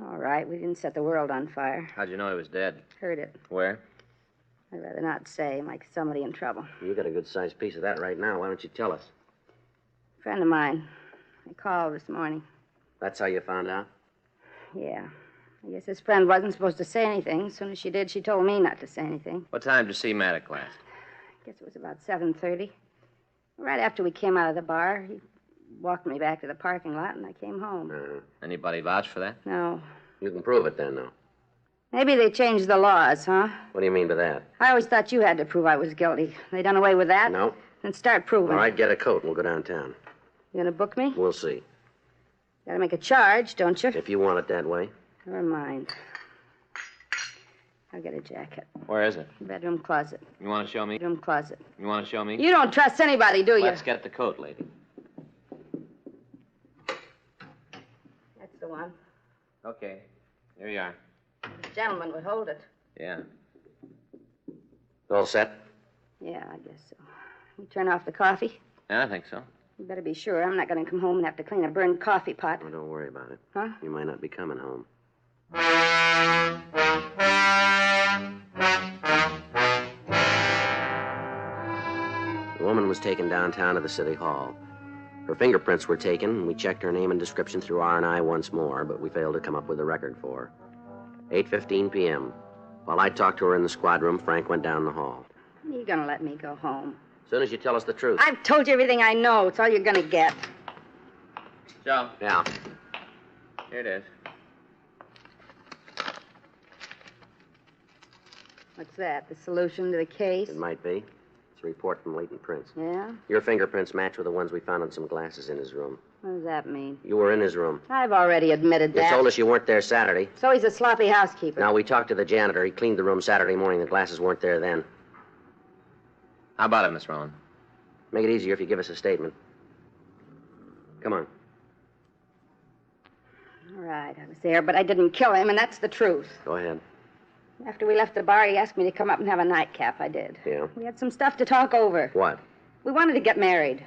All right. We didn't set the world on fire. How'd you know he was dead? Heard it. Where? I'd rather not say. Like somebody in trouble. You got a good-sized piece of that right now. Why don't you tell us? Friend of mine. I called this morning. That's how you found out? Yeah. I guess his friend wasn't supposed to say anything. As soon as she did, she told me not to say anything. What time did you see Maddox last? I guess it was about 7:30. Right after we came out of the bar, he walked me back to the parking lot, and I came home. Anybody vouch for that? No. You can prove it then, though. Maybe they changed the laws, huh? What do you mean by that? I always thought you had to prove I was guilty. They done away with that? No. Then start proving. All right, get a coat and we'll go downtown. You gonna book me? We'll see. Gotta make a charge, don't you? If you want it that way. Never mind. I'll get a jacket. Where is it? Bedroom closet. You want to show me? Bedroom closet. You want to show me? You don't trust anybody, do you? Let's get the coat, lady. That's the one. Okay. Here you are. The gentleman would hold it. Yeah. All set? Yeah, I guess so. You turn off the coffee? Yeah, I think so. You better be sure. I'm not going to come home and have to clean a burned coffee pot. Oh, don't worry about it. Huh? You might not be coming home. The woman was taken downtown to the city hall. Her fingerprints were taken, and we checked her name and description through R&I once more, but we failed to come up with a record for her. 8:15 p.m. While I talked to her in the squad room, Frank went down the hall. You're going to let me go home. As soon as you tell us the truth. I've told you everything I know. It's all you're going to get. Joe. Yeah. Here it is. What's that? The solution to the case? It might be. It's a report from latent prints. Yeah? Your fingerprints match with the ones we found on some glasses in his room. What does that mean? You were in his room. I've already admitted You that. told us you weren't there Saturday. So he's a sloppy housekeeper. Now, we talked to the janitor. He cleaned the room Saturday morning. The glasses weren't there then. How about it, Miss Rowan? Make it easier if you give us a statement. Come on. All right, I was there, but I didn't kill him, and that's the truth. Go ahead. After we left the bar, he asked me to come up and have a nightcap. I did. Yeah? We had some stuff to talk over. What? We wanted to get married.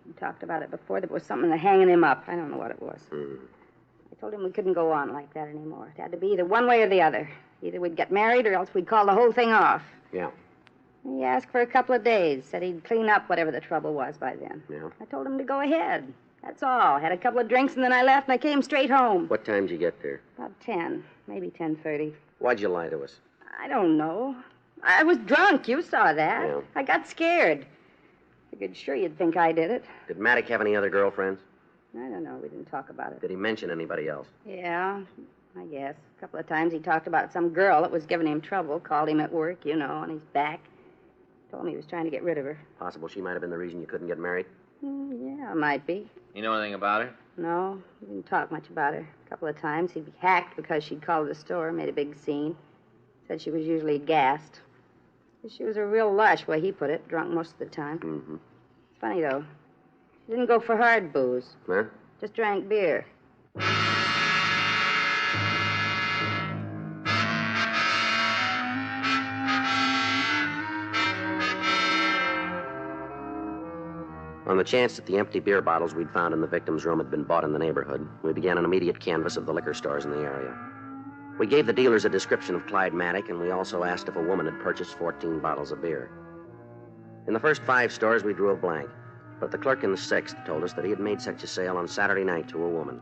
We talked about it before. There was something hanging him up. I don't know what it was. I told him we couldn't go on like that anymore. It had to be either one way or the other. Either we'd get married or else we'd call the whole thing off. Yeah. He asked for a couple of days. Said he'd clean up whatever the trouble was by then. Yeah. I told him to go ahead. That's all. Had a couple of drinks and then I left and I came straight home. What time did you get there? About 10, maybe 10:30. Why'd you lie to us? I don't know. I was drunk. You saw that. Yeah. I got scared. Figured sure you'd think I did it. Did Maddox have any other girlfriends? I don't know. We didn't talk about it. Did he mention anybody else? Yeah, I guess. A couple of times he talked about some girl that was giving him trouble. Called him at work, you know, on his back. Told me he was trying to get rid of her. Possible she might have been the reason you couldn't get married? Yeah, might be. You know anything about her? No, we didn't talk much about her. A couple of times he'd be hacked because she'd called the store, made a big scene. Said she was usually gassed. She was a real lush, the way he put it, drunk most of the time. Mm-hmm. It's funny, though. She didn't go for hard booze. Huh? Just drank beer. On the chance that the empty beer bottles we'd found in the victim's room had been bought in the neighborhood, we began an immediate canvass of the liquor stores in the area. We gave the dealers a description of Clyde Maddox, and we also asked if a woman had purchased 14 bottles of beer. In the first 5 stores, we drew a blank, but the clerk in the 6th told us that he had made such a sale on Saturday night to a woman.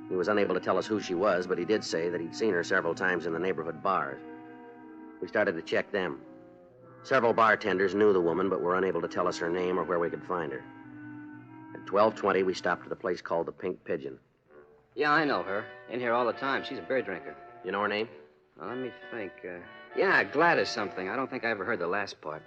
He was unable to tell us who she was, but he did say that he'd seen her several times in the neighborhood bars. We started to check them. Several bartenders knew the woman, but were unable to tell us her name or where we could find her. At 12:20, we stopped at a place called the Pink Pigeon. Yeah, I know her. In here all the time. She's a beer drinker. You know her name? Well, let me think. Yeah, Gladys something. I don't think I ever heard the last part.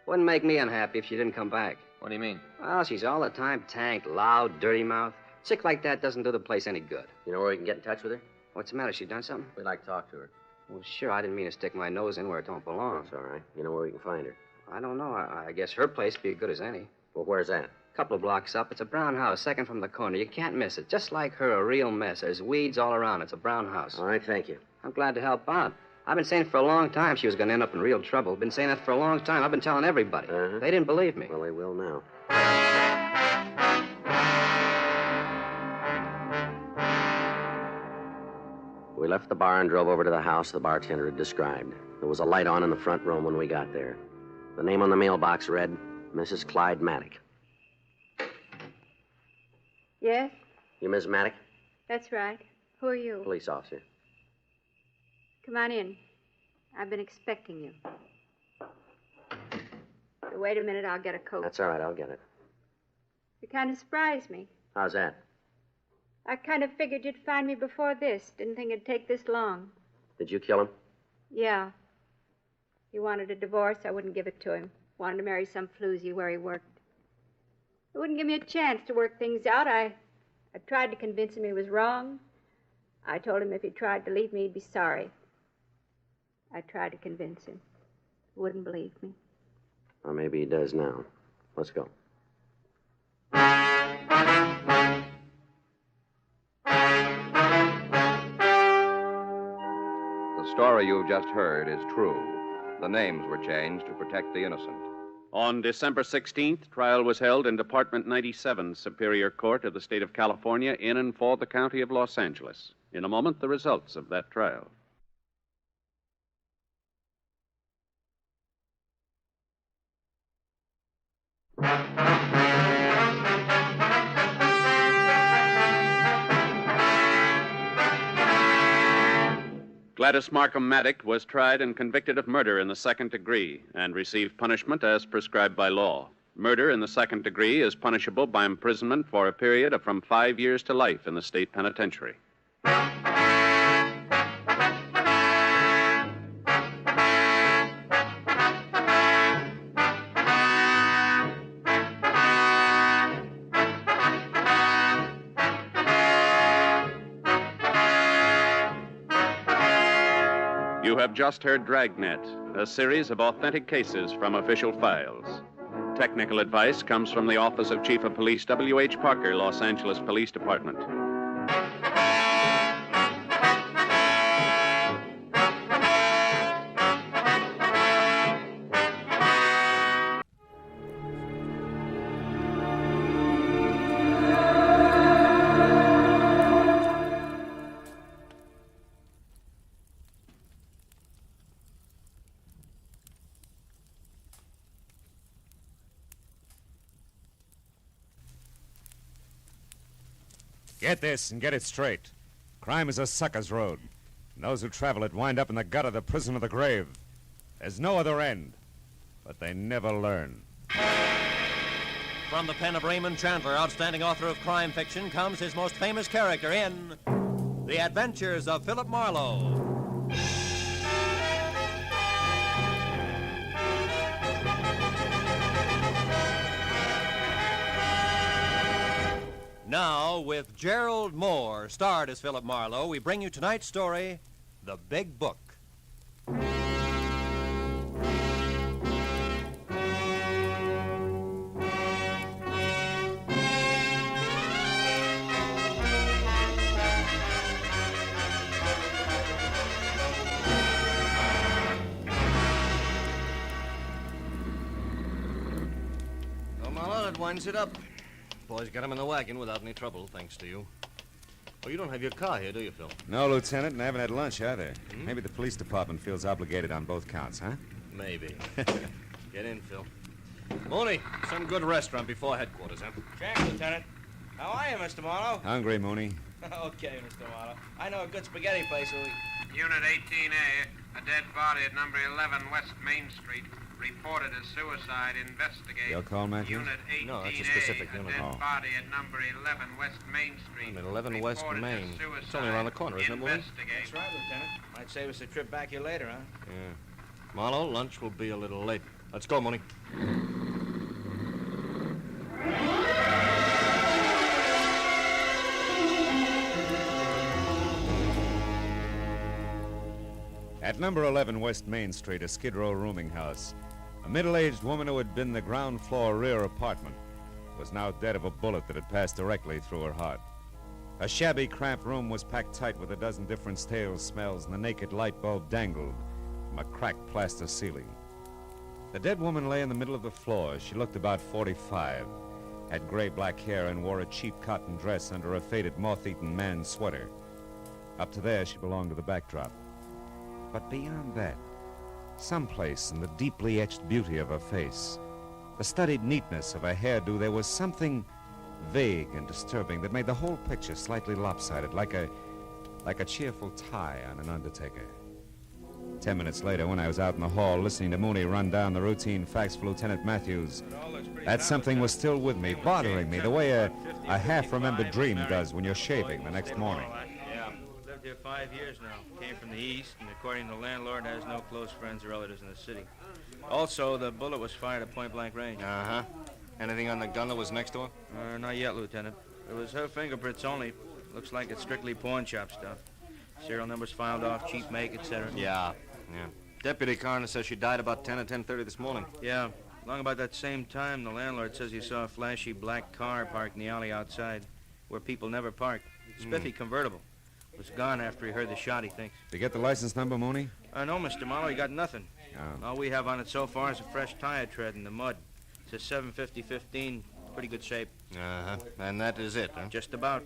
Wouldn't make me unhappy if she didn't come back. What do you mean? Well, she's all the time tanked, loud, dirty mouth. Chick like that doesn't do the place any good. You know where we can get in touch with her? What's the matter? She done something? We'd like to talk to her. Well, sure. I didn't mean to stick my nose in where it don't belong. That's all right. You know where we can find her? I don't know. I guess her place would be as good as any. Well, where's that? Couple of blocks up. It's a brown house, second from the corner. You can't miss it. Just like her, a real mess. There's weeds all around. It's a brown house. All right, thank you. I'm glad to help out. I've been saying for a long time she was going to end up in real trouble. Been saying that for a long time. I've been telling everybody. They didn't believe me. Well, they will now. We left the bar and drove over to the house the bartender had described. There was a light on in the front room when we got there. The name on the mailbox read, Mrs. Clyde Maddox. Yes, You Miss Maddox? that's right. Who are you? Police officer. Come on in. I've been expecting you. Wait a minute, I'll get a coat. That's all right, I'll get it. You kind of surprised me. How's that? I kind of figured you'd find me before this. Didn't think it'd take this long. Did you kill him? Yeah. He wanted a divorce. I wouldn't give it to him. Wanted to marry some floozy where he worked. It wouldn't give me a chance to work things out. I I tried to convince him he was wrong. I told him if he tried to leave me, he'd be sorry. I tried to convince him. He wouldn't believe me. Well, maybe he does now. Let's go. The story you've just heard is true. The names were changed to protect the innocent. On December 16th, trial was held in Department 97, Superior Court of the State of California, in and for the County of Los Angeles. In a moment, the results of that trial. Gladys Markham Maddock was tried and convicted of murder in the second degree and received punishment as prescribed by law. Murder in the second degree is punishable by imprisonment for a period of from 5 years to life in the state penitentiary. You have just heard Dragnet, a series of authentic cases from official files. Technical advice comes from the Office of Chief of Police W.H. Parker, Los Angeles Police Department. Get this and get it straight. Crime is a sucker's road. And those who travel it wind up in the gut of the prison of the grave. There's no other end. But they never learn. From the pen of Raymond Chandler, outstanding author of crime fiction, comes his most famous character in The Adventures of Philip Marlowe. Now, with Gerald Moore, starred as Philip Marlowe, we bring you tonight's story, The Big Book. Well, Marlowe, that winds it up. Boys got him in the wagon without any trouble, thanks to you. Oh, you don't have your car here, do you, Phil? No, Lieutenant, and I haven't had lunch either. Maybe the police department feels obligated on both counts, huh? Maybe. Get in, Phil. Mooney, some good restaurant before headquarters, huh? Check, Lieutenant. How are you, Mr. Marlowe? Hungry, Mooney. Okay, Mr. Marlowe. I know a good spaghetti place. Unit 18A, a dead body at number 11 West Main Street. Reported as suicide. Investigate. Your call, Matthews? Unit 18A, No, that's a specific a unit. dead body at number 11 West Main Street. I'm at 11 West Reported Main. as suicide. It's only around the corner, isn't it, Mooney? Investigate. That's right, Lieutenant. Might save us a trip back here later, huh? Yeah. Marlowe, lunch will be a little late. Let's go, Mooney. At number 11 West Main Street, a Skid Row rooming house, a middle-aged woman who had been the ground floor rear apartment was now dead of a bullet that had passed directly through her heart. A shabby, cramped room was packed tight with a dozen different stale smells, and the naked light bulb dangled from a cracked plaster ceiling. The dead woman lay in the middle of the floor. She looked about 45, had gray-black hair, and wore a cheap cotton dress under a faded, moth-eaten man's sweater. Up to there, she belonged to the backdrop. But beyond that, someplace in the deeply etched beauty of her face, the studied neatness of her hairdo, there was something vague and disturbing that made the whole picture slightly lopsided, like a cheerful tie on an undertaker. 10 minutes later, when I was out in the hall listening to Mooney run down the routine facts for Lieutenant Matthews, that something was still with me, bothering me, the way a half-remembered dream does when you're shaving the next morning. Yeah, lived here 5 years now. Came from the east, and according to the landlord, has no close friends or relatives in the city. Also, the bullet was fired at point-blank range. Uh-huh. Anything on the gun that was next to her? Not yet, Lieutenant. It was her fingerprints only. Looks like it's strictly pawn shop stuff. Serial numbers filed off, cheap make, etc. Yeah. Deputy coroner says she died about 10 or 10:30 this morning. Yeah. Along about that same time, the landlord says he saw a flashy black car parked in the alley outside, where people never park. Spiffy convertible. Was gone after he heard the shot, he thinks. Did you get the license number, Mooney? No, Mr. Marlowe, he got nothing. Oh. All we have on it so far is a fresh tire tread in the mud. It's a 750-15, pretty good shape. Uh-huh. And that is it, huh? Just about.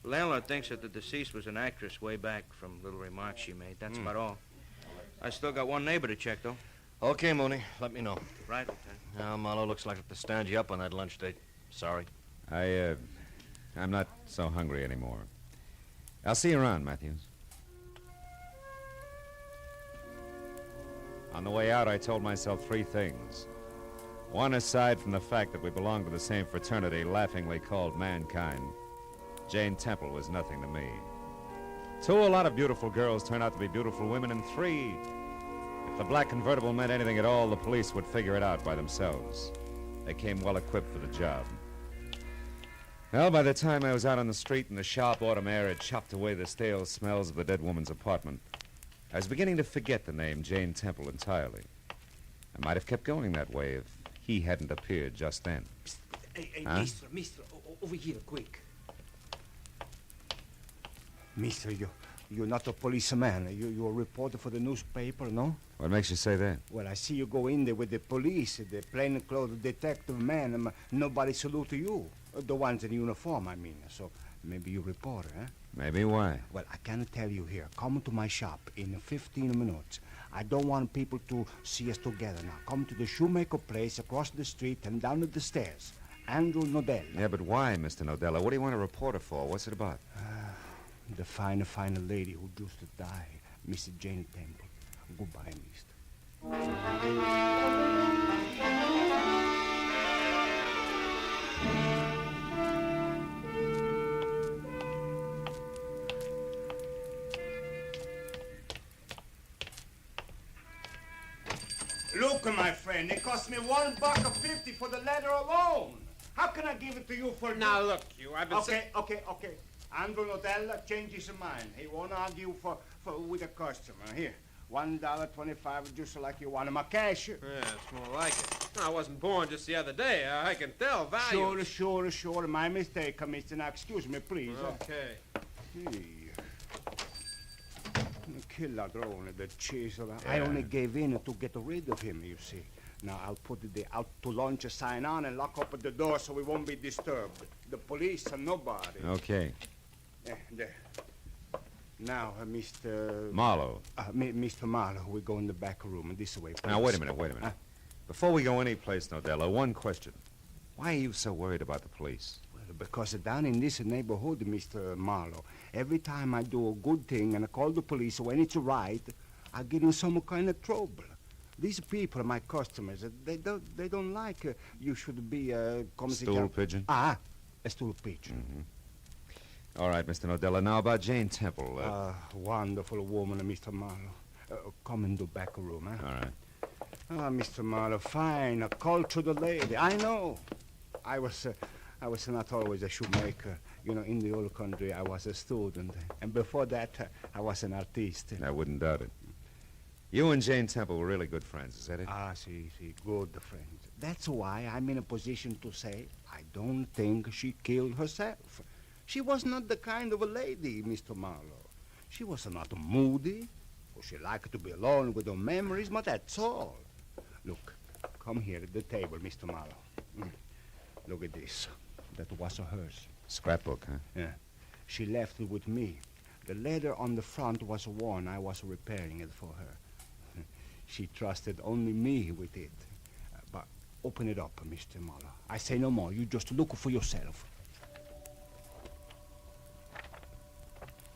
The landlord thinks that the deceased was an actress way back from little remarks she made. That's about all. I still got one neighbor to check, though. Okay, Mooney. Let me know. Right, Lieutenant. Now, Marlowe, looks like I have to stand you up on that lunch date. Sorry. I'm not so hungry anymore. I'll see you around, Matthews. On the way out, I told myself 3 things. One, aside from the fact that we belong to the same fraternity laughingly called mankind, Jane Temple was nothing to me. 2, a lot of beautiful girls turn out to be beautiful women. And 3, if the black convertible meant anything at all, the police would figure it out by themselves. They came well equipped for the job. Well, by the time I was out on the street and the sharp autumn air had chopped away the stale smells of the dead woman's apartment, I was beginning to forget the name Jane Temple entirely. I might have kept going that way if he hadn't appeared just then. Hey, Huh? mister, over here, quick. Mister, you're not a policeman. You're a reporter for the newspaper, no? What makes you say that? Well, I see you go in there with the police, the plainclothes detective man, and nobody salute to you. The ones in uniform, I mean. So maybe you're a reporter, huh? Maybe. Why? Well, I can tell you here. Come to my shop in 15 minutes. I don't want people to see us together now. Come to the shoemaker place across the street and down the stairs. Andrew Nodell. Yeah, but why, Mr. Nodella? What do you want a reporter for? What's it about? The fine lady who just died, Mrs. Jane Temple. Goodbye, mister. Look, my friend, it cost me $1.50 for the letter alone. How can I give it to you for... Now, look, I've been... Okay. Andrew Nodella changed his mind. He won't argue with a customer. Here, $1.25, just like you want him. A cash. Yeah, it's more like it. I wasn't born just the other day. I can tell value. Sure. My mistake, mister. Now, excuse me, please. Okay. Hey. Kill ladrone, the chisel. I only gave in to get rid of him, you see. Now, I'll put the out to lunch sign on and lock up the door so we won't be disturbed. The police and nobody. Okay. There. Now, Mr... Marlowe. Mr. Marlowe, we go in the back room. This way, please. Now, wait a minute. Before we go anyplace, Nodella, one question. Why are you so worried about the police? Well, because down in this neighborhood, Mr. Marlowe, every time I do a good thing and I call the police when it's right, I get in some kind of trouble. These people are my customers. They don't like you should be a... Stool pigeon? A stool pigeon. Mm-hmm. All right, Mr. Nodella. Now about Jane Temple. Wonderful woman, Mr. Marlowe. Come in the back room, huh? All right. Mr. Marlowe, fine, a cultured lady. I know. I was not always a shoemaker. You know, in the old country, I was a student. And before that, I was an artist. I wouldn't doubt it. You and Jane Temple were really good friends, is that it? See, good friends. That's why I'm in a position to say I don't think she killed herself. She was not the kind of a lady, Mr. Marlowe. She was not moody, or she liked to be alone with her memories, but that's all. Look, come here at the table, Mr. Marlowe. Look at this. That was hers. Scrapbook, huh? Yeah. She left it with me. The letter on the front was worn. I was repairing it for her. She trusted only me with it. But open it up, Mr. Marlowe. I say no more. You just look for yourself.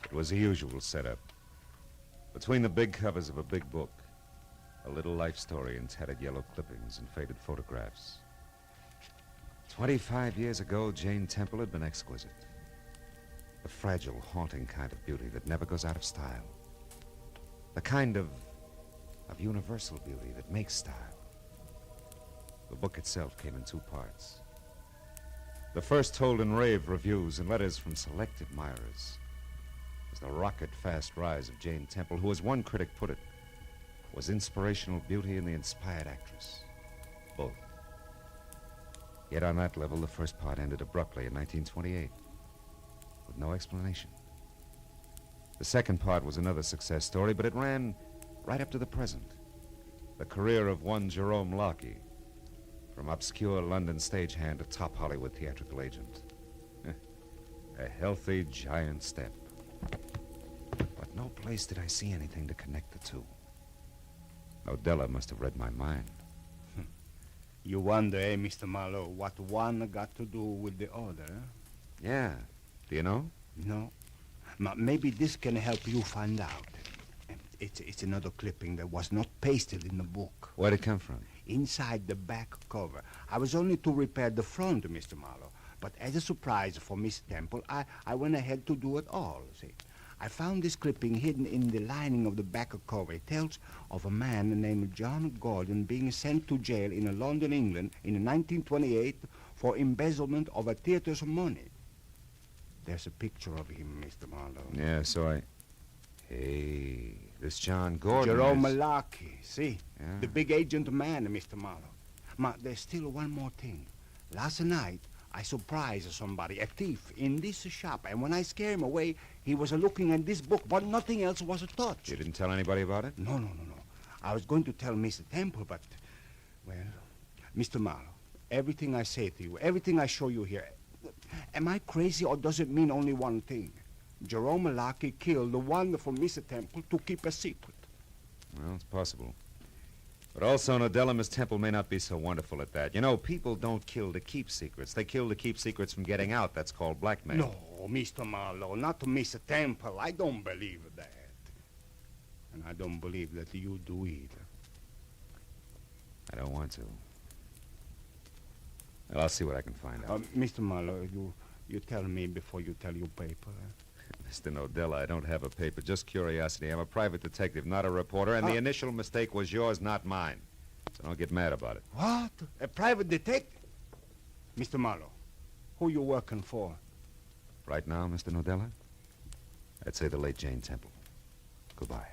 It was the usual setup. Between the big covers of a big book, a little life story in tattered yellow clippings and faded photographs. 25 years ago, Jane Temple had been exquisite. The fragile, haunting kind of beauty that never goes out of style. The kind of universal beauty that makes style. The book itself came in 2 parts. The first told in rave reviews and letters from select admirers was the rocket-fast rise of Jane Temple, who, as one critic put it, was inspirational beauty and the inspired actress. Both. Yet on that level, the first part ended abruptly in 1928, with no explanation. The second part was another success story, but it ran right up to the present. The career of one Jerome Locke, from obscure London stagehand to top Hollywood theatrical agent. A healthy giant step. But no place did I see anything to connect the two. Nodella must have read my mind. You wonder, Mr. Marlowe, what one got to do with the other, eh? Yeah. Do you know? No. Maybe this can help you find out. It's another clipping that was not pasted in the book. Where'd it come from? Inside the back cover. I was only to repair the front, Mr. Marlowe. But as a surprise for Miss Temple, I went ahead to do it all, see. I found this clipping hidden in the lining of the back cover. It tells of a man named John Gordon being sent to jail in London, England in 1928 for embezzlement of a theater's money. There's a picture of him, Mr. Marlowe. Yeah, so I... Hey, this John Gordon Jerome is... Locke, see? Yeah. The big agent man, Mr. Marlowe. There's still one more thing. Last night, I surprised somebody, a thief, in this shop, and when I scared him away, he was looking at this book, but nothing else was touched. You didn't tell anybody about it? No. I was going to tell Mr. Temple, but, well, Mr. Marlowe, everything I say to you, everything I show you here, am I crazy or does it mean only one thing? Jerome Locke killed the wonderful Mr. Temple to keep a secret. Well, it's possible. But also, Nodella, Miss Temple may not be so wonderful at that. You know, people don't kill to keep secrets. They kill to keep secrets from getting out. That's called blackmail. No, Mr. Marlowe, not to Mr. Temple. I don't believe that. And I don't believe that you do either. I don't want to. Well, I'll see what I can find out. Mr. Marlowe, you tell me before you tell your paper. Mr. Nodella, I don't have a paper, just curiosity. I'm a private detective, not a reporter, and the initial mistake was yours, not mine. So don't get mad about it. What? A private detective? Mr. Marlowe, who you working for? Right now, Mr. Nodella? I'd say the late Jane Temple. Goodbye.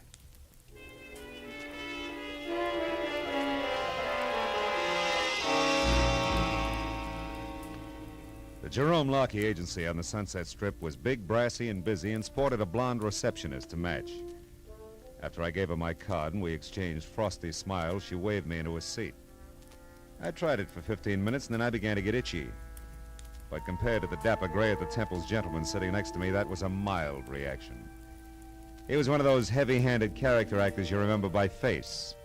The Jerome Locke agency on the Sunset Strip was big, brassy, and busy, and sported a blonde receptionist to match. After I gave her my card and we exchanged frosty smiles, she waved me into a seat. I tried it for 15 minutes, and then I began to get itchy. But compared to the dapper gray at the Temple's gentleman sitting next to me, that was a mild reaction. He was one of those heavy-handed character actors you remember by face,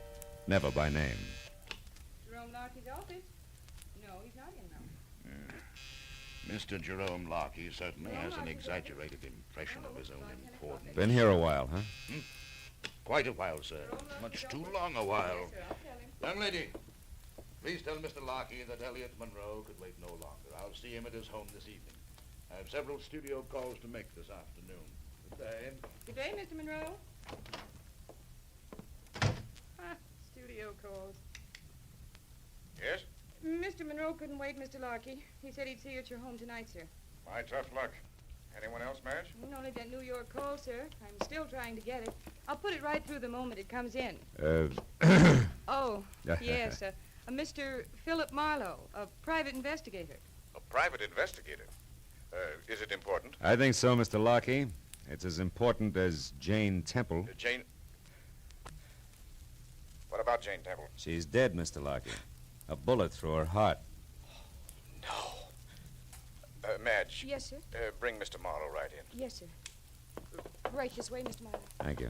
never by name. Jerome Locke's office? No, he's not in now. Mr. Jerome Locke certainly has an exaggerated impression of his own importance. Been here a while, huh? Quite a while, sir. Much too long a while. Young lady, please tell Mr. Locke that Elliot Monroe could wait no longer. I'll see him at his home this evening. I have several studio calls to make this afternoon. Good day. Good day, Mr. Monroe. Studio calls. Yes? Mr. Monroe couldn't wait, Mr. Locke. He said he'd see you at your home tonight, sir. My tough luck. Anyone else, Madge? Only that New York call, sir. I'm still trying to get it. I'll put it right through the moment it comes in. Oh, yes, a Mr. Philip Marlowe, a private investigator. A private investigator? Is it important? I think so, Mr. Locke. It's as important as Jane Temple. Jane? What about Jane Temple? She's dead, Mr. Locke. A bullet through her heart. Madge. Yes, sir? Bring Mr. Marlowe right in. Yes, sir. Right this way, Mr. Marlowe. Thank you.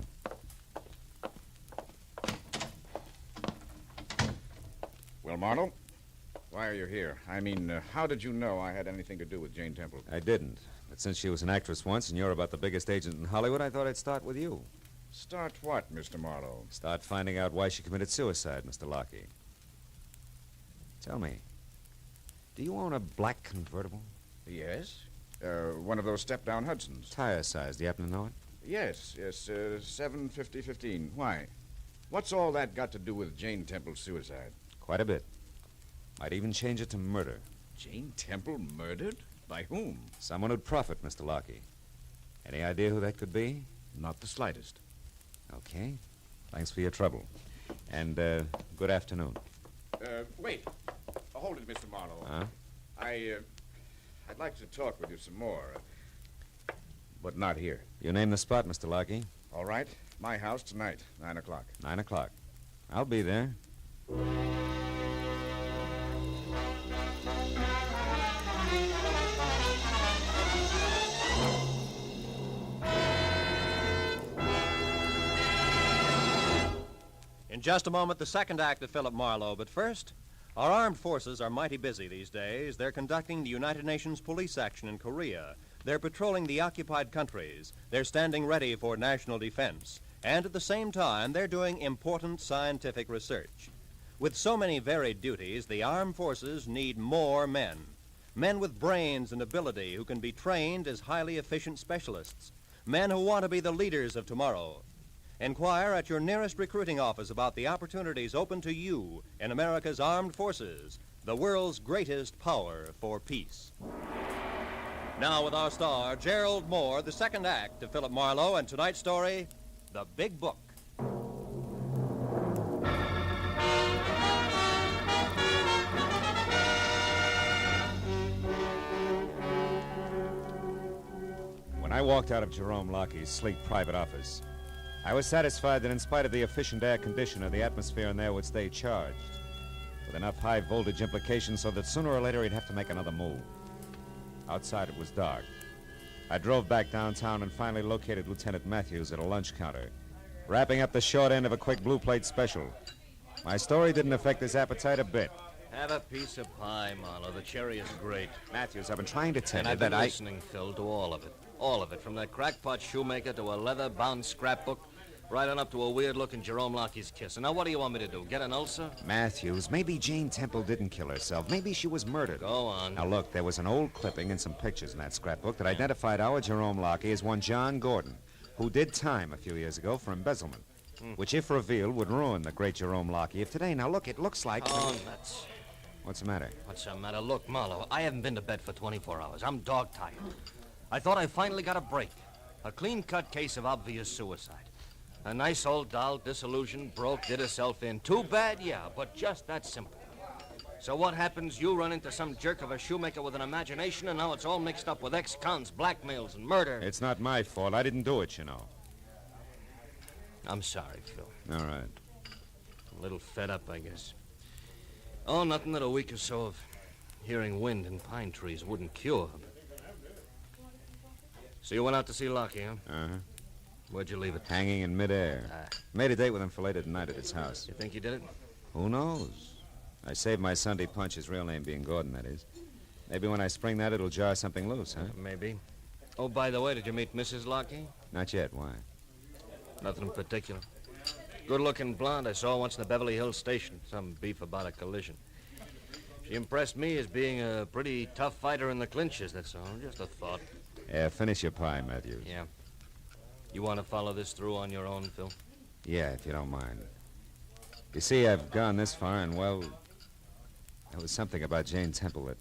Well, Marlowe, why are you here? I mean, how did you know I had anything to do with Jane Temple? I didn't. But since she was an actress once and you're about the biggest agent in Hollywood, I thought I'd start with you. Start what, Mr. Marlowe? Start finding out why she committed suicide, Mr. Locke. Tell me, do you own a black convertible? Yes. One of those step-down Hudsons. Tire size, do you happen to know it? Yes, 750-15. Why? What's all that got to do with Jane Temple's suicide? Quite a bit. Might even change it to murder. Jane Temple murdered? By whom? Someone who'd profit, Mr. Larkey. Any idea who that could be? Not the slightest. Okay. Thanks for your trouble. And, good afternoon. Wait. Hold it, Mr. Marlowe. Huh? I'd like to talk with you some more. But not here. You name the spot, Mr. Larkey. All right. My house tonight, 9 o'clock. 9 o'clock. I'll be there. In just a moment, the second act of Philip Marlowe. But first, our armed forces are mighty busy these days. They're conducting the United Nations police action in Korea. They're patrolling the occupied countries. They're standing ready for national defense. And at the same time, they're doing important scientific research. With so many varied duties, the armed forces need more men. Men with brains and ability who can be trained as highly efficient specialists. Men who want to be the leaders of tomorrow. Inquire at your nearest recruiting office about the opportunities open to you in America's armed forces, the world's greatest power for peace. Now with our star, Gerald Moore, the second act of Philip Marlowe, and tonight's story, The Big Book. When I walked out of Jerome Lockey's sleek private office, I was satisfied that in spite of the efficient air conditioner, the atmosphere in there would stay charged, with enough high-voltage implications so that sooner or later he'd have to make another move. Outside it was dark. I drove back downtown and finally located Lieutenant Matthews at a lunch counter, wrapping up the short end of a quick blue plate special. My story didn't affect his appetite a bit. Have a piece of pie, Marlowe. The cherry is great. Matthews, I've been trying to tell and you I've that been listening, Phil, to all of it. All of it, from that crackpot shoemaker to a leather-bound scrapbook, right on up to a weird-looking Jerome Lockey's kiss. And now what do you want me to do, get an ulcer? Matthews, maybe Jane Temple didn't kill herself. Maybe she was murdered. Go on. Now, look, there was an old clipping and some pictures in that scrapbook that identified our Jerome Lockey as one John Gordon, who did time a few years ago for embezzlement, which, if revealed, would ruin the great Jerome Lockey of today. Now, look, it looks like... Oh, nuts. What's the matter? What's the matter? Look, Marlowe, I haven't been to bed for 24 hours. I'm dog-tired. I thought I finally got a break. A clean-cut case of obvious suicide. A nice old doll, disillusioned, broke, did herself in. Too bad, yeah, but just that simple. So what happens? You run into some jerk of a shoemaker with an imagination, and now it's all mixed up with ex-cons, blackmails, and murder. It's not my fault. I didn't do it, you know. I'm sorry, Phil. All right. A little fed up, I guess. Oh, nothing that a week or so of hearing wind in pine trees wouldn't cure. So you went out to see Lockey, huh? Uh-huh. Where'd you leave it? Hanging in midair. Made a date with him for later tonight at his house. You think you did it? Who knows? I saved my Sunday punch, his real name being Gordon, that is. Maybe when I spring that, it'll jar something loose, huh? Maybe. Oh, by the way, did you meet Mrs. Lockey? Not yet. Why? Nothing in particular. Good-looking blonde I saw once in the Beverly Hills station. Some beef about a collision. She impressed me as being a pretty tough fighter in the clinches, that's all. Just a thought. Yeah, finish your pie, Matthews. Yeah. You want to follow this through on your own, Phil? Yeah, if you don't mind. You see, I've gone this far, and, well, there was something about Jane Temple that,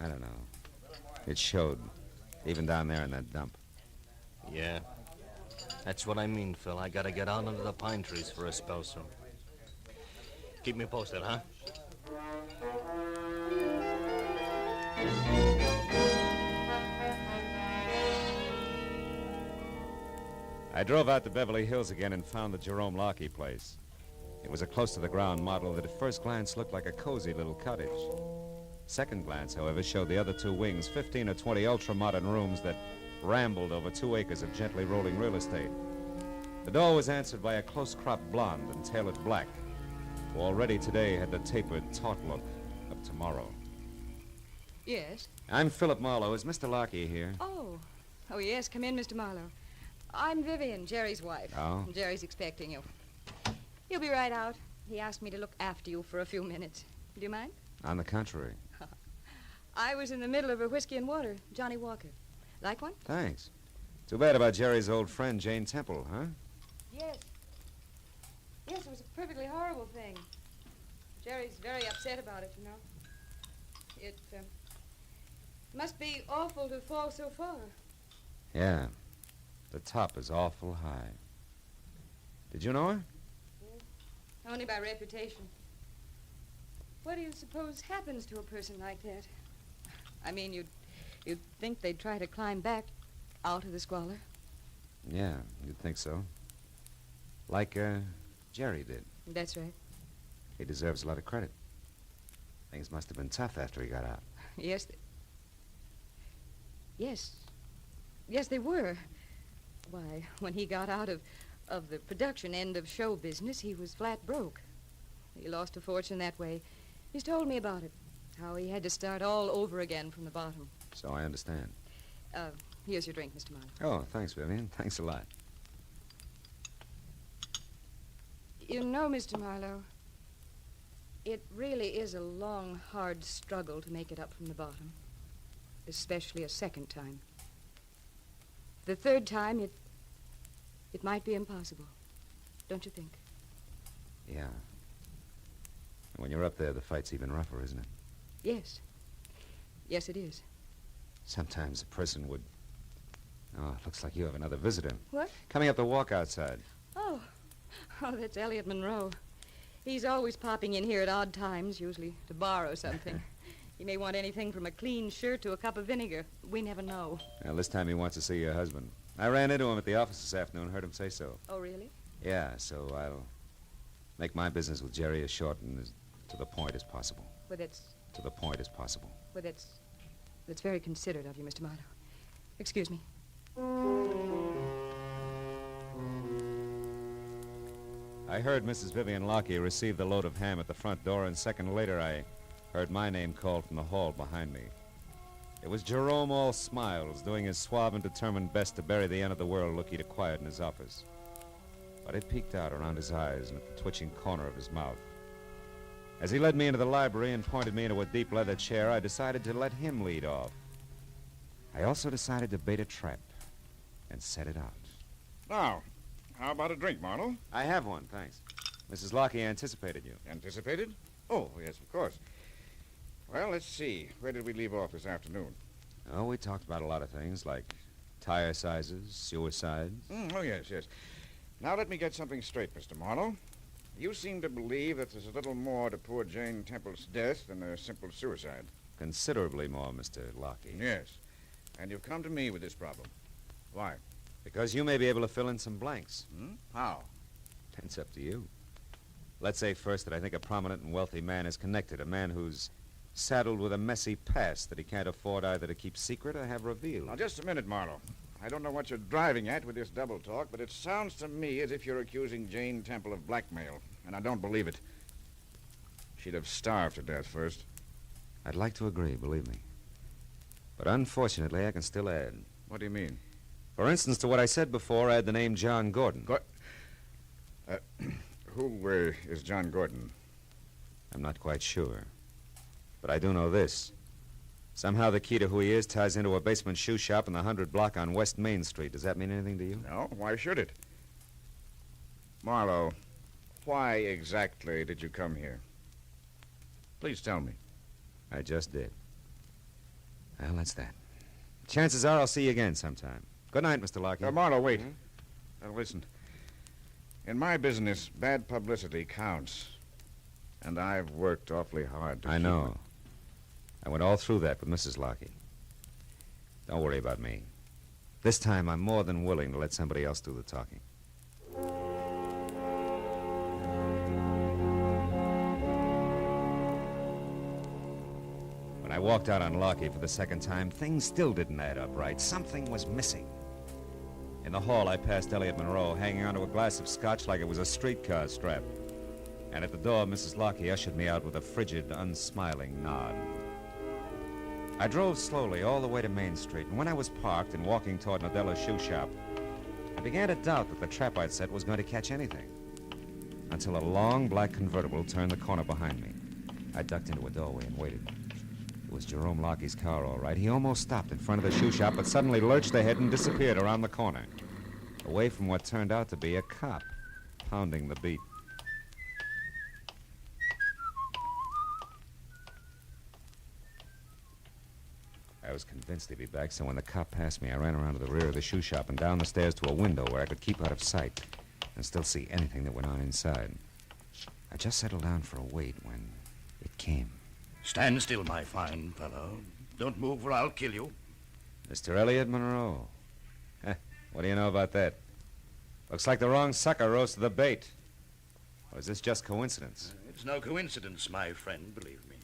I don't know, it showed, even down there in that dump. Yeah. That's what I mean, Phil. I gotta get out under the pine trees for a spell soon. Keep me posted, huh? I drove out to Beverly Hills again and found the Jerome Lockey place. It was a close-to-the-ground model that at first glance looked like a cozy little cottage. Second glance, however, showed the other two wings, 15 or 20 ultra-modern rooms that rambled over 2 acres of gently rolling real estate. The door was answered by a close-cropped blonde and tailored black, who already today had the tapered, taut look of tomorrow. Yes? I'm Philip Marlowe. Is Mr. Lockey here? Oh, yes. Come in, Mr. Marlowe. I'm Vivian, Jerry's wife. Oh? Jerry's expecting you. He'll be right out. He asked me to look after you for a few minutes. Do you mind? On the contrary. I was in the middle of a whiskey and water. Johnny Walker. Like one? Thanks. Too bad about Jerry's old friend, Jane Temple, huh? Yes. Yes, it was a perfectly horrible thing. Jerry's very upset about it, you know. It must be awful to fall so far. Yeah. The top is awful high. Did you know her? Only by reputation. What do you suppose happens to a person like that? I mean, you'd think they'd try to climb back out of the squalor. Yeah, you'd think so. Like, Jerry did. That's right. He deserves a lot of credit. Things must have been tough after he got out. Yes. Yes, they were. Why, when he got out of the production end of show business, he was flat broke. He lost a fortune that way. He's told me about it, how he had to start all over again from the bottom. So I understand. Here's your drink, Mr. Marlowe. Oh, thanks, Vivian. Thanks a lot. You know, Mr. Marlowe, it really is a long, hard struggle to make it up from the bottom, especially a second time. The third time, it might be impossible, don't you think? Yeah. And when you're up there, the fight's even rougher, isn't it? Yes. Yes, it is. Sometimes a person would... Oh, it looks like you have another visitor. What? Coming up the walk outside. Oh, that's Elliot Monroe. He's always popping in here at odd times, usually to borrow something. He may want anything from a clean shirt to a cup of vinegar. We never know. Well, this time he wants to see your husband. I ran into him at the office this afternoon, heard him say so. Oh, really? Yeah, so I'll make my business with Jerry as short and as to the point as possible. Well, that's To the point as possible. that's very considerate of you, Mr. Marlowe. Excuse me. I heard Mrs. Vivian Lockyer receive the load of ham at the front door, and a second later I heard my name called from the hall behind me. It was Jerome, all smiles, doing his suave and determined best to bury the end of the world look he'd acquired in his office. But it peeked out around his eyes and at the twitching corner of his mouth. As he led me into the library and pointed me into a deep leather chair, I decided to let him lead off. I also decided to bait a trap and set it out. Now, how about a drink, Marlowe? I have one, thanks. Mrs. Lockyer anticipated you. Anticipated? Oh, yes, of course. Well, let's see. Where did we leave off this afternoon? Oh, we talked about a lot of things, like tire sizes, suicides. Oh, yes. Now let me get something straight, Mr. Marlowe. You seem to believe that there's a little more to poor Jane Temple's death than a simple suicide. Considerably more, Mr. Lockyer. Yes. And you've come to me with this problem. Why? Because you may be able to fill in some blanks. How? It's up to you. Let's say first that I think a prominent and wealthy man is connected, a man who's saddled with a messy past that he can't afford either to keep secret or have revealed. Now, just a minute, Marlowe. I don't know what you're driving at with this double talk, but it sounds to me as if you're accusing Jane Temple of blackmail, and I don't believe it. She'd have starved to death first. I'd like to agree, believe me. But unfortunately, I can still add. What do you mean? For instance, to what I said before, add the name John Gordon. Who is John Gordon? I'm not quite sure. But I do know this. Somehow the key to who he is ties into a basement shoe shop in the 100 block on West Main Street. Does that mean anything to you? No, why should it? Marlowe, why exactly did you come here? Please tell me. I just did. Well, that's that. Chances are I'll see you again sometime. Good night, Mr. Lockyer. Marlowe, wait. Now, listen. In my business, bad publicity counts. And I've worked awfully hard to I know. I went all through that with Mrs. Lockyer. Don't worry about me. This time, I'm more than willing to let somebody else do the talking. When I walked out on Lockyer for the second time, things still didn't add up right. Something was missing. In the hall, I passed Elliot Monroe, hanging onto a glass of scotch like it was a streetcar strap. And at the door, Mrs. Lockyer ushered me out with a frigid, unsmiling nod. I drove slowly all the way to Main Street, and when I was parked and walking toward Nadella's shoe shop, I began to doubt that the trap I'd set was going to catch anything. Until a long black convertible turned the corner behind me. I ducked into a doorway and waited. It was Jerome Lockyer's car, all right. He almost stopped in front of the shoe shop, but suddenly lurched ahead and disappeared around the corner, away from what turned out to be a cop pounding the beat. was convinced he'd be back, so when the cop passed me, I ran around to the rear of the shoe shop and down the stairs to a window where I could keep out of sight and still see anything that went on inside. I just settled down for a wait when it came. Stand still, my fine fellow. Don't move or I'll kill you. Mr. Elliot Monroe. What do you know about that? Looks like the wrong sucker rose to the bait. Or is this just coincidence? It's no coincidence, my friend, believe me.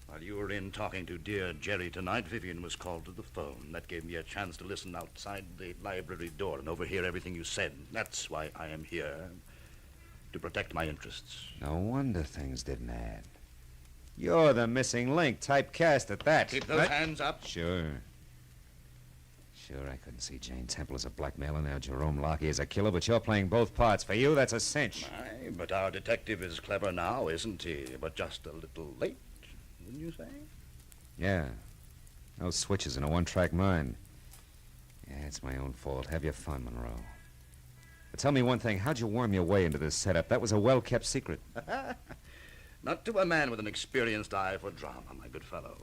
While you were in talking to dear Jerry tonight, Vivian was called to the phone. That gave me a chance to listen outside the library door and overhear everything you said. That's why I am here, to protect my interests. No wonder things didn't add. You're the missing link, typecast at that. Keep those hands up. Sure, I couldn't see Jane Temple as a blackmailer, now Jerome Lockie as a killer, but you're playing both parts. For you, that's a cinch. Aye, but our detective is clever now, isn't he? But just a little late, wouldn't you say? Yeah. No switches in a one-track mind. Yeah, it's my own fault. Have your fun, Monroe. But tell me one thing. How'd you worm your way into this setup? That was a well-kept secret. Not to a man with an experienced eye for drama, my good fellow.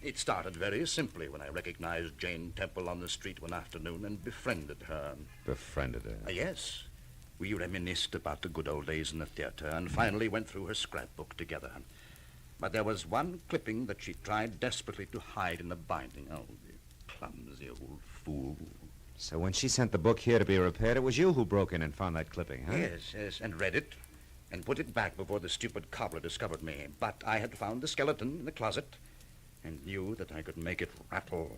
It started very simply when I recognized Jane Temple on the street one afternoon and befriended her. Befriended her? Yes. We reminisced about the good old days in the theater and finally went through her scrapbook together. But there was one clipping that she tried desperately to hide in the binding. Oh, the clumsy old fool. So when she sent the book here to be repaired, it was you who broke in and found that clipping, huh? Yes, and read it and put it back before the stupid cobbler discovered me. But I had found the skeleton in the closet and knew that I could make it rattle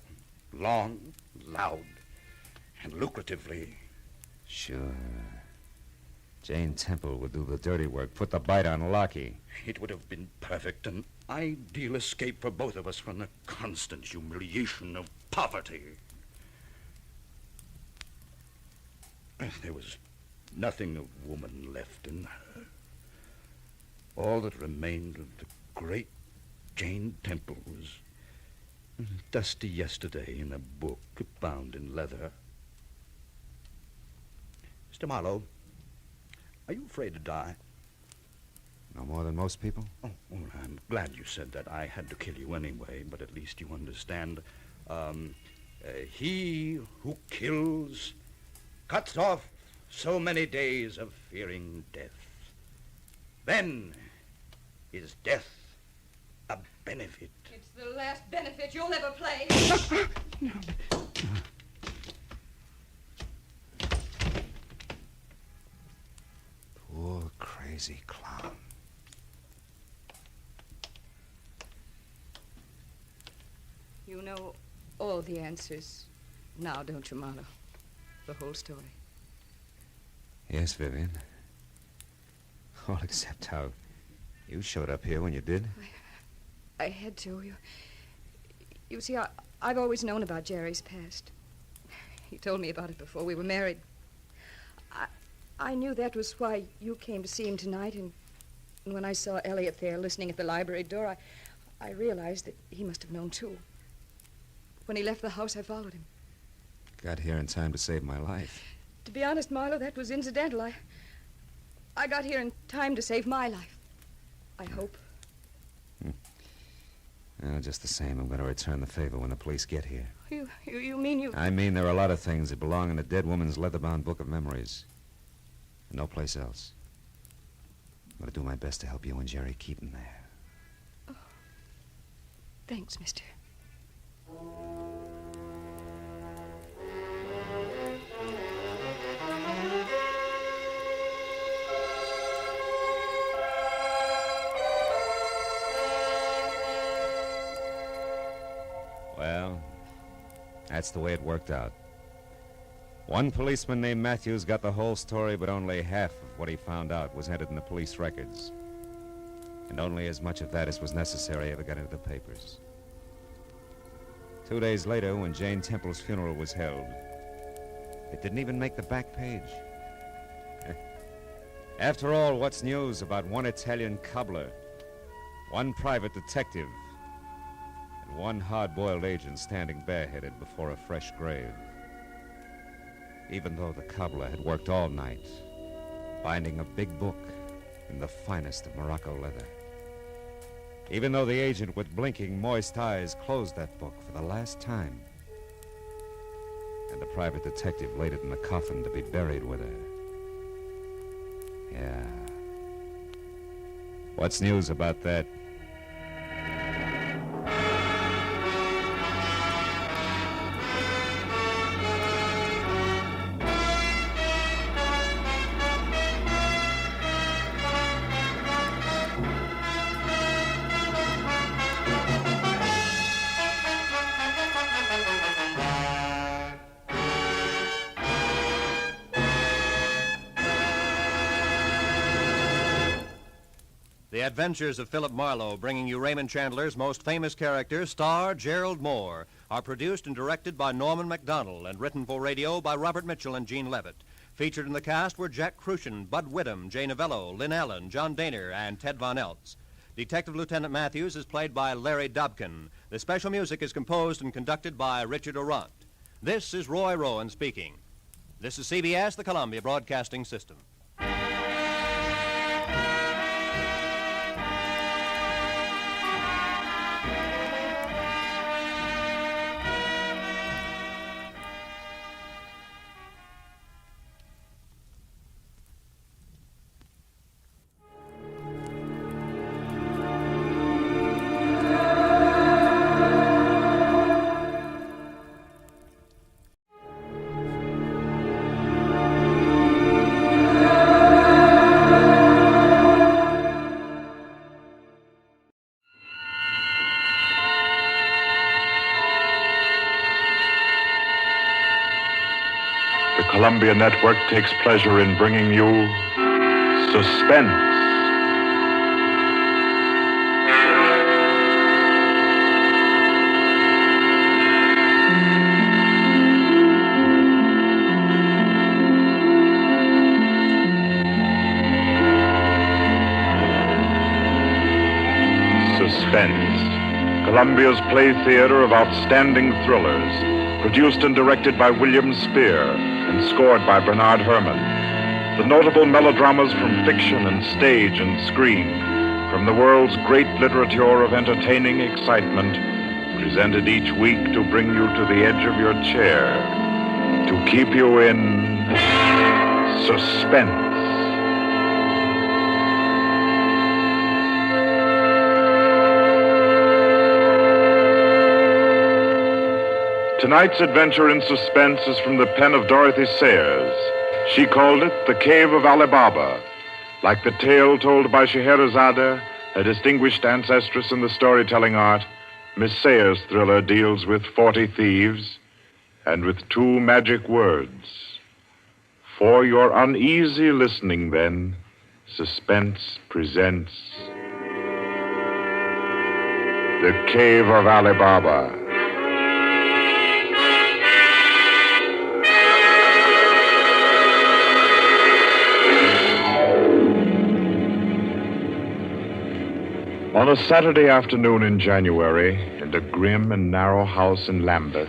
long, loud, and lucratively. Sure. Jane Temple would do the dirty work, put the bite on Lockie. It would have been perfect, an ideal escape for both of us from the constant humiliation of poverty. There was nothing of woman left in her. All that remained of the great Jane Temple was dusty yesterday in a book bound in leather. Mr. Marlowe, are you afraid to die? No more than most people? Oh, well, I'm glad you said that. I had to kill you anyway, but at least you understand. He who kills cuts off so many days of fearing death. Then is death a benefit. It's the last benefit you'll ever play. Poor crazy clown. You know all the answers now, don't you, Marlowe? The whole story. Yes, Vivian. All except how you showed up here when you did. I had to. You see, I've always known about Jerry's past. He told me about it before we were married. I knew that was why you came to see him tonight, and when I saw Elliot there listening at the library door, I realized that he must have known, too. When he left the house, I followed him. Got here in time to save my life. To be honest, Marlowe, that was incidental. I got here in time to save my life. I hope. Well, just the same, I'm going to return the favor when the police get here. You mean you... I mean there are a lot of things that belong in a dead woman's leather-bound book of memories. And no place else. I'm going to do my best to help you and Jerry keep them there. Oh. Thanks, mister. Well, that's the way it worked out. One policeman named Matthews got the whole story, but only half of what he found out was entered in the police records. And only as much of that as was necessary ever got into the papers. 2 days later, when Jane Temple's funeral was held, it didn't even make the back page. After all, what's news about one Italian cobbler, one private detective, and one hard-boiled agent standing bareheaded before a fresh grave? Even though the cobbler had worked all night, binding a big book in the finest of Morocco leather. even though the agent with blinking, moist eyes closed that book for the last time. And the private detective laid it in the coffin to be buried with her. Yeah. What's news about that? The Adventures of Philip Marlowe, bringing you Raymond Chandler's most famous character, star Gerald Moore, are produced and directed by Norman MacDonald and written for radio by Robert Mitchell and Gene Levitt. Featured in the cast were Jack Crucian, Bud Whittam, Jay Novello, Lynn Allen, John Daner, and Ted Von Eltz. Detective Lieutenant Matthews is played by Larry Dobkin. The special music is composed and conducted by Richard Orant. This is Roy Rowan speaking. This is CBS, the Columbia Broadcasting System. Columbia Network takes pleasure in bringing you Suspense. Suspense, Columbia's play theater of outstanding thrillers, produced and directed by William Spear and scored by Bernard Herrmann. The notable melodramas from fiction and stage and screen, from the world's great literature of entertaining excitement, presented each week to bring you to the edge of your chair, to keep you in suspense. Tonight's adventure in suspense is from the pen of Dorothy Sayers. She called it The Cave of Ali Baba. Like the tale told by Scheherazade, a distinguished ancestress in the storytelling art, Miss Sayers' thriller deals with 40 thieves and with 2 magic words. For your uneasy listening, then, Suspense presents The Cave of Ali Baba. On a Saturday afternoon in January, in a grim and narrow house in Lambeth,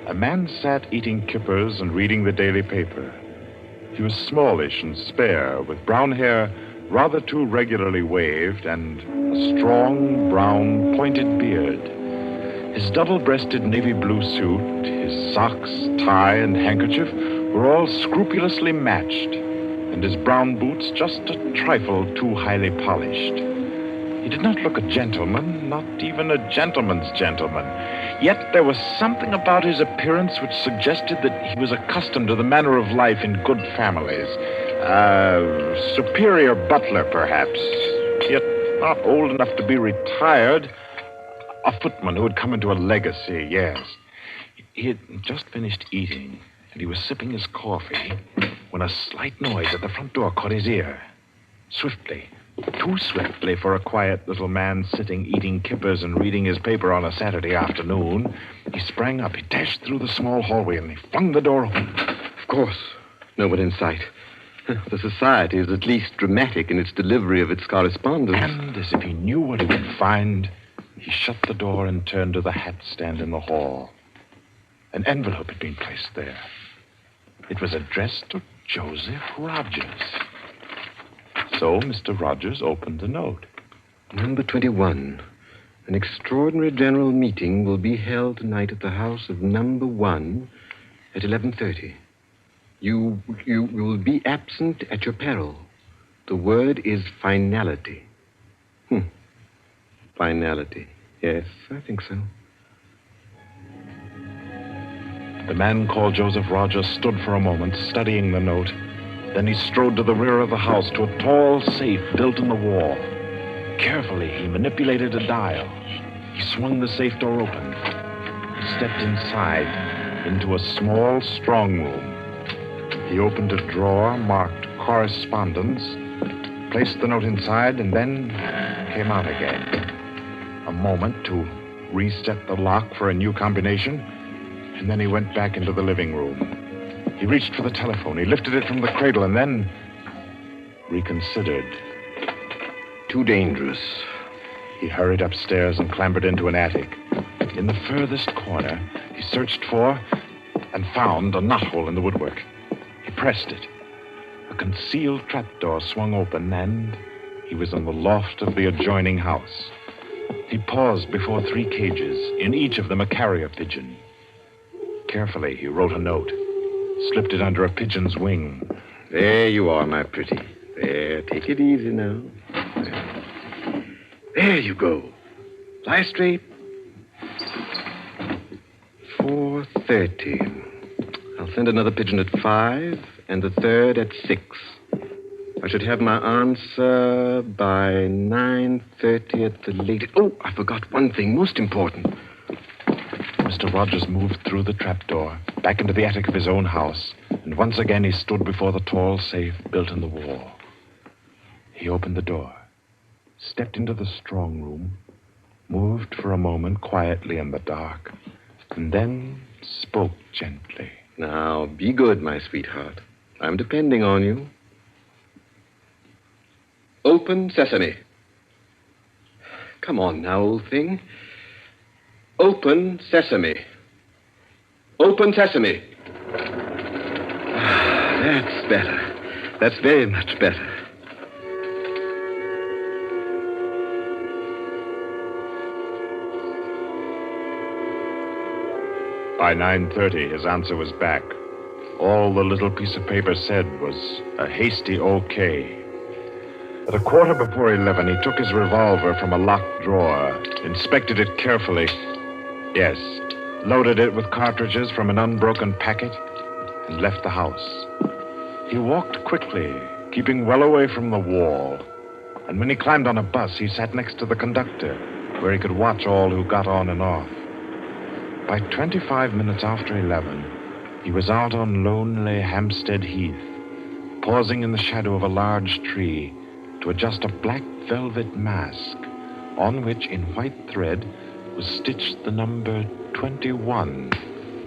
a man sat eating kippers and reading the daily paper. He was smallish and spare, with brown hair rather too regularly waved and a strong, brown, pointed beard. His double-breasted navy blue suit, his socks, tie, and handkerchief were all scrupulously matched, and his brown boots just a trifle too highly polished. He did not look a gentleman, not even a gentleman's gentleman. Yet there was something about his appearance which suggested that he was accustomed to the manner of life in good families. A superior butler, perhaps, yet not old enough to be retired. A footman who had come into a legacy, yes. He had just finished eating, and he was sipping his coffee when a slight noise at the front door caught his ear. Swiftly, too swiftly for a quiet little man sitting eating kippers and reading his paper on a Saturday afternoon, he sprang up. He dashed through the small hallway and he flung the door open. Of course, no one in sight. The Society is at least dramatic in its delivery of its correspondence. And as if he knew what he would find, he shut the door and turned to the hat stand in the hall. An envelope had been placed there. It was addressed to Joseph Rogers. So Mr. Rogers opened the note. Number 21, An extraordinary general meeting will be held tonight at the house of number 1 at 11:30. You will be absent at your peril. The word is finality. Finality. Yes, I think so. The man called Joseph Rogers stood for a moment, studying the note. Then he strode to the rear of the house, to a tall safe built in the wall. Carefully, he manipulated a dial. He swung the safe door open. He stepped inside into a small strong room. He opened a drawer marked correspondence, placed the note inside, and then came out again. A moment to reset the lock for a new combination, and then he went back into the living room. He reached for the telephone. He lifted it from the cradle and then reconsidered. Too dangerous. He hurried upstairs and clambered into an attic. In the furthest corner, he searched for and found a knothole in the woodwork. He pressed it. A concealed trapdoor swung open, and he was in the loft of the adjoining house. He paused before 3 cages, in each of them a carrier pigeon. Carefully, he wrote a note, slipped it under a pigeon's wing. There you are, my pretty. There, take it easy now. There you go. Lie straight. 4:30. I'll send another pigeon at 5 and the third at 6. I should have my answer by 9:30 at the latest. Oh, I forgot one thing most important. Mr. Rogers moved through the trapdoor, back into the attic of his own house, and once again he stood before the tall safe built in the wall. He opened the door, stepped into the strong room, moved for a moment quietly in the dark, and then spoke gently. Now, be good, my sweetheart. I'm depending on you. Open sesame. Come on now, old thing. Open sesame. Open sesame. That's better. That's very much better. By 9:30, his answer was back. All the little piece of paper said was a hasty okay. At a quarter before 11, he took his revolver from a locked drawer, inspected it carefully. Yes, loaded it with cartridges from an unbroken packet, and left the house. He walked quickly, keeping well away from the wall. And when he climbed on a bus, he sat next to the conductor, where he could watch all who got on and off. By 25 minutes after 11, he was out on lonely Hampstead Heath, pausing in the shadow of a large tree to adjust a black velvet mask, on which, in white thread, was stitched the number 21.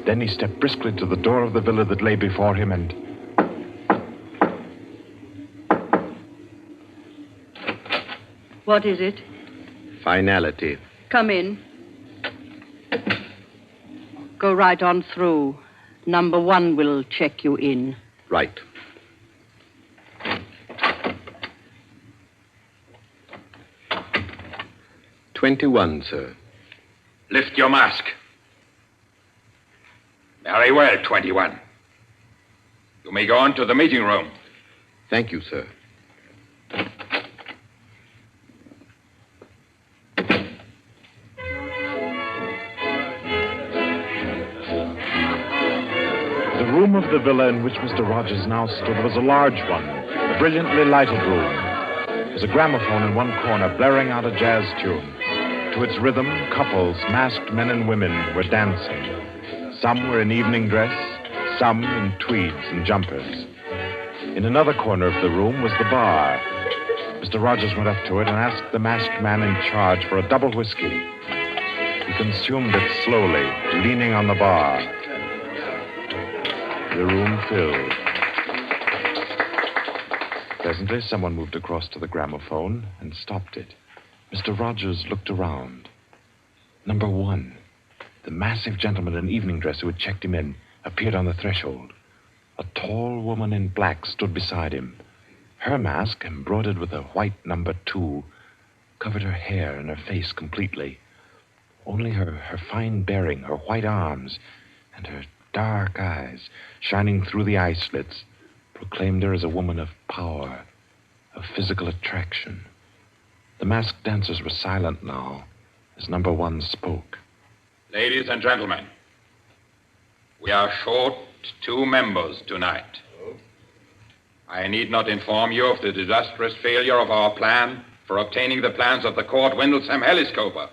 Then he stepped briskly to the door of the villa that lay before him and... What is it? Finality. Come in. Go right on through. Number 1 will check you in. Right. "21, sir. Lift your mask. Very well, 21. You may go on to the meeting room. Thank you, sir. The room of the villa in which Mr. Rogers now stood was a large one, a brilliantly lighted room. There was a gramophone in one corner, blaring out a jazz tune. To its rhythm, couples, masked men and women, were dancing. Some were in evening dress, some in tweeds and jumpers. In another corner of the room was the bar. Mr. Rogers went up to it and asked the masked man in charge for a double whiskey. He consumed it slowly, leaning on the bar. The room filled. Presently, someone moved across to the gramophone and stopped it. Mr. Rogers looked around. Number 1, the massive gentleman in evening dress who had checked him in, appeared on the threshold. A tall woman in black stood beside him. Her mask, embroidered with a white number 2, covered her hair and her face completely. Only her fine bearing, her white arms, and her dark eyes, shining through the eye slits, proclaimed her as a woman of power, of physical attraction. The masked dancers were silent now as number one spoke. Ladies and gentlemen, we are short 2 members tonight. I need not inform you of the disastrous failure of our plan for obtaining the plans of the Court Windlesham Heliscoper.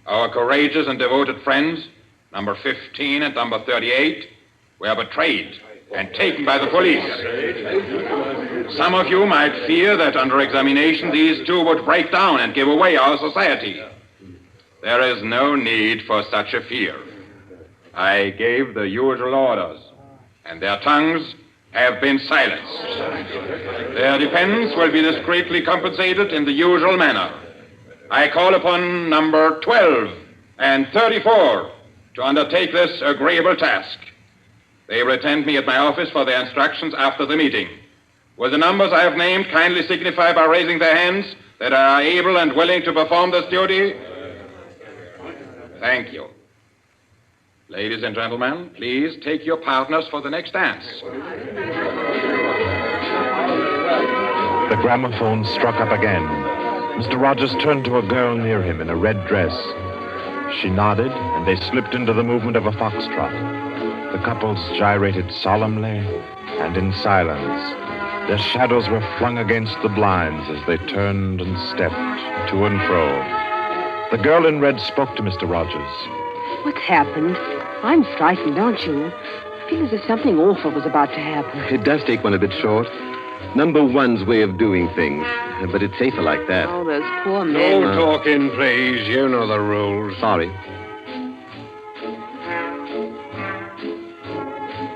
Our courageous and devoted friends, number 15 and number 38, were betrayed and taken by the police. Some of you might fear that under examination these 2 would break down and give away our society. There is no need for such a fear. I gave the usual orders, and their tongues have been silenced. Their defense will be discreetly compensated in the usual manner. I call upon number 12 and 34 to undertake this agreeable task. They will attend me at my office for their instructions after the meeting. Will the numbers I have named kindly signify by raising their hands that they are able and willing to perform this duty? Thank you. Ladies and gentlemen, please take your partners for the next dance. The gramophone struck up again. Mr. Rogers turned to a girl near him in a red dress. She nodded, and they slipped into the movement of a foxtrot. The couples gyrated solemnly and in silence. Their shadows were flung against the blinds as they turned and stepped to and fro. The girl in red spoke to Mr. Rogers. What's happened? I'm frightened, don't you? I feel as if something awful was about to happen. It does take one a bit short. Number one's way of doing things. But it's safer like that. Oh, those poor men. No talking, please. You know the rules. Sorry.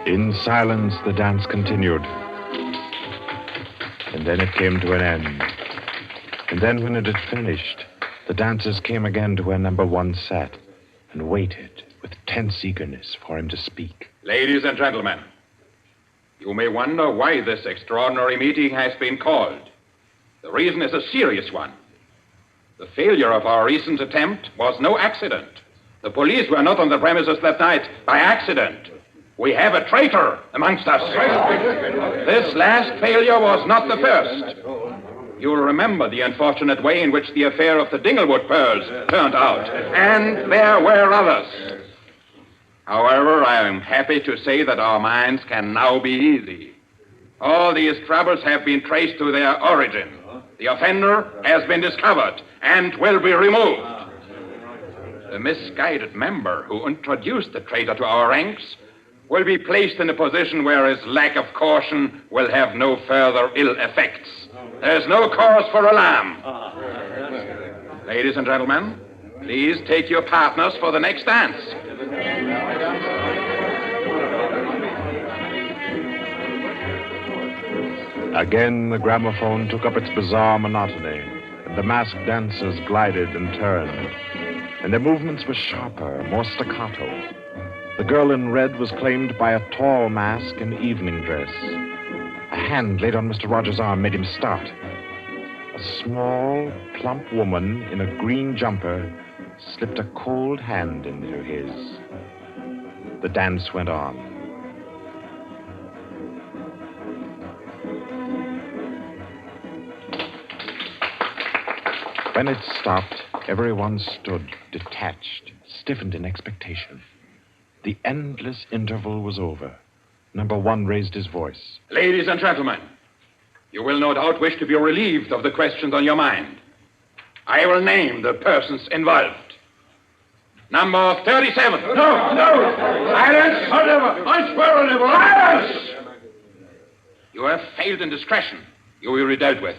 In silence, the dance continued. And then it came to an end. And then when it had finished, the dancers came again to where number one sat and waited with tense eagerness for him to speak. Ladies and gentlemen, you may wonder why this extraordinary meeting has been called. The reason is a serious one. The failure of our recent attempt was no accident. The police were not on the premises that night by accident. We have a traitor amongst us. This last failure was not the first. You'll remember the unfortunate way in which the affair of the Dinglewood pearls turned out. And there were others. However, I am happy to say that our minds can now be easy. All these troubles have been traced to their origin. The offender has been discovered and will be removed. The misguided member who introduced the traitor to our ranks will be placed in a position where his lack of caution will have no further ill effects. There's no cause for alarm. Ladies and gentlemen, please take your partners for the next dance. Again, the gramophone took up its bizarre monotony, and the masked dancers glided and turned. And their movements were sharper, more staccato. The girl in red was claimed by a tall mask in evening dress. A hand laid on Mr. Rogers' arm made him start. A small, plump woman in a green jumper slipped a cold hand into his. The dance went on. When it stopped, everyone stood detached, stiffened in expectation. The endless interval was over. Number one raised his voice. Ladies and gentlemen, you will no doubt wish to be relieved of the questions on your mind. I will name the persons involved. Number 37. No! Silence! I swear on it. Silence! You have failed in discretion. You will be dealt with.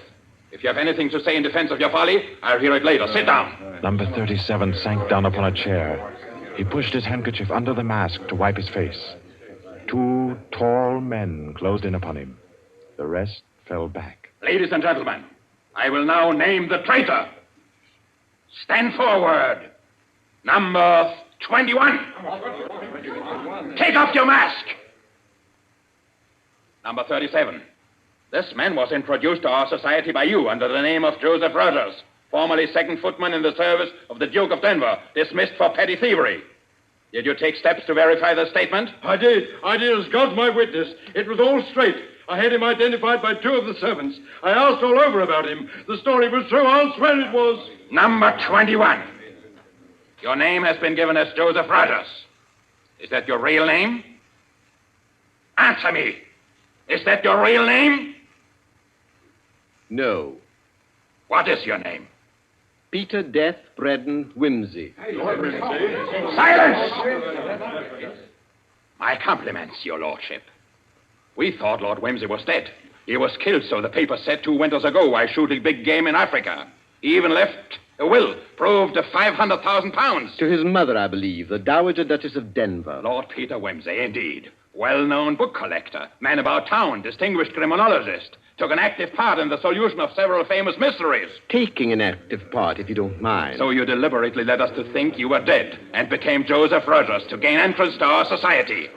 If you have anything to say in defense of your folly, I'll hear it later. Sit down. Number 37 sank down upon a chair. He pushed his handkerchief under the mask to wipe his face. 2 tall men closed in upon him. The rest fell back. Ladies and gentlemen, I will now name the traitor. Stand forward. Number 21. Take off your mask. Number 37. This man was introduced to our society by you under the name of Joseph Rogers. formerly second footman in the service of the Duke of Denver, dismissed for petty thievery. Did you take steps to verify the statement? I did as God's my witness. It was all straight. I had him identified by 2 of the servants. I asked all over about him. The story was true. I'll swear it was. Number 21. Your name has been given as Joseph Rogers. Is that your real name? Answer me. Is that your real name? No. What is your name? Peter Death Braddon Whimsy. Silence! My compliments, your lordship. We thought Lord Whimsy was dead. He was killed, so the paper said 2 winters ago, while shooting big game in Africa. He even left a will, proved of £500,000. To his mother, I believe, the Dowager Duchess of Denver. Lord Peter Whimsy, indeed. Well-known book collector, man about town, distinguished criminologist. Took an active part in the solution of several famous mysteries. Taking an active part, if you don't mind. So you deliberately led us to think you were dead and became Joseph Rogers to gain entrance to our society.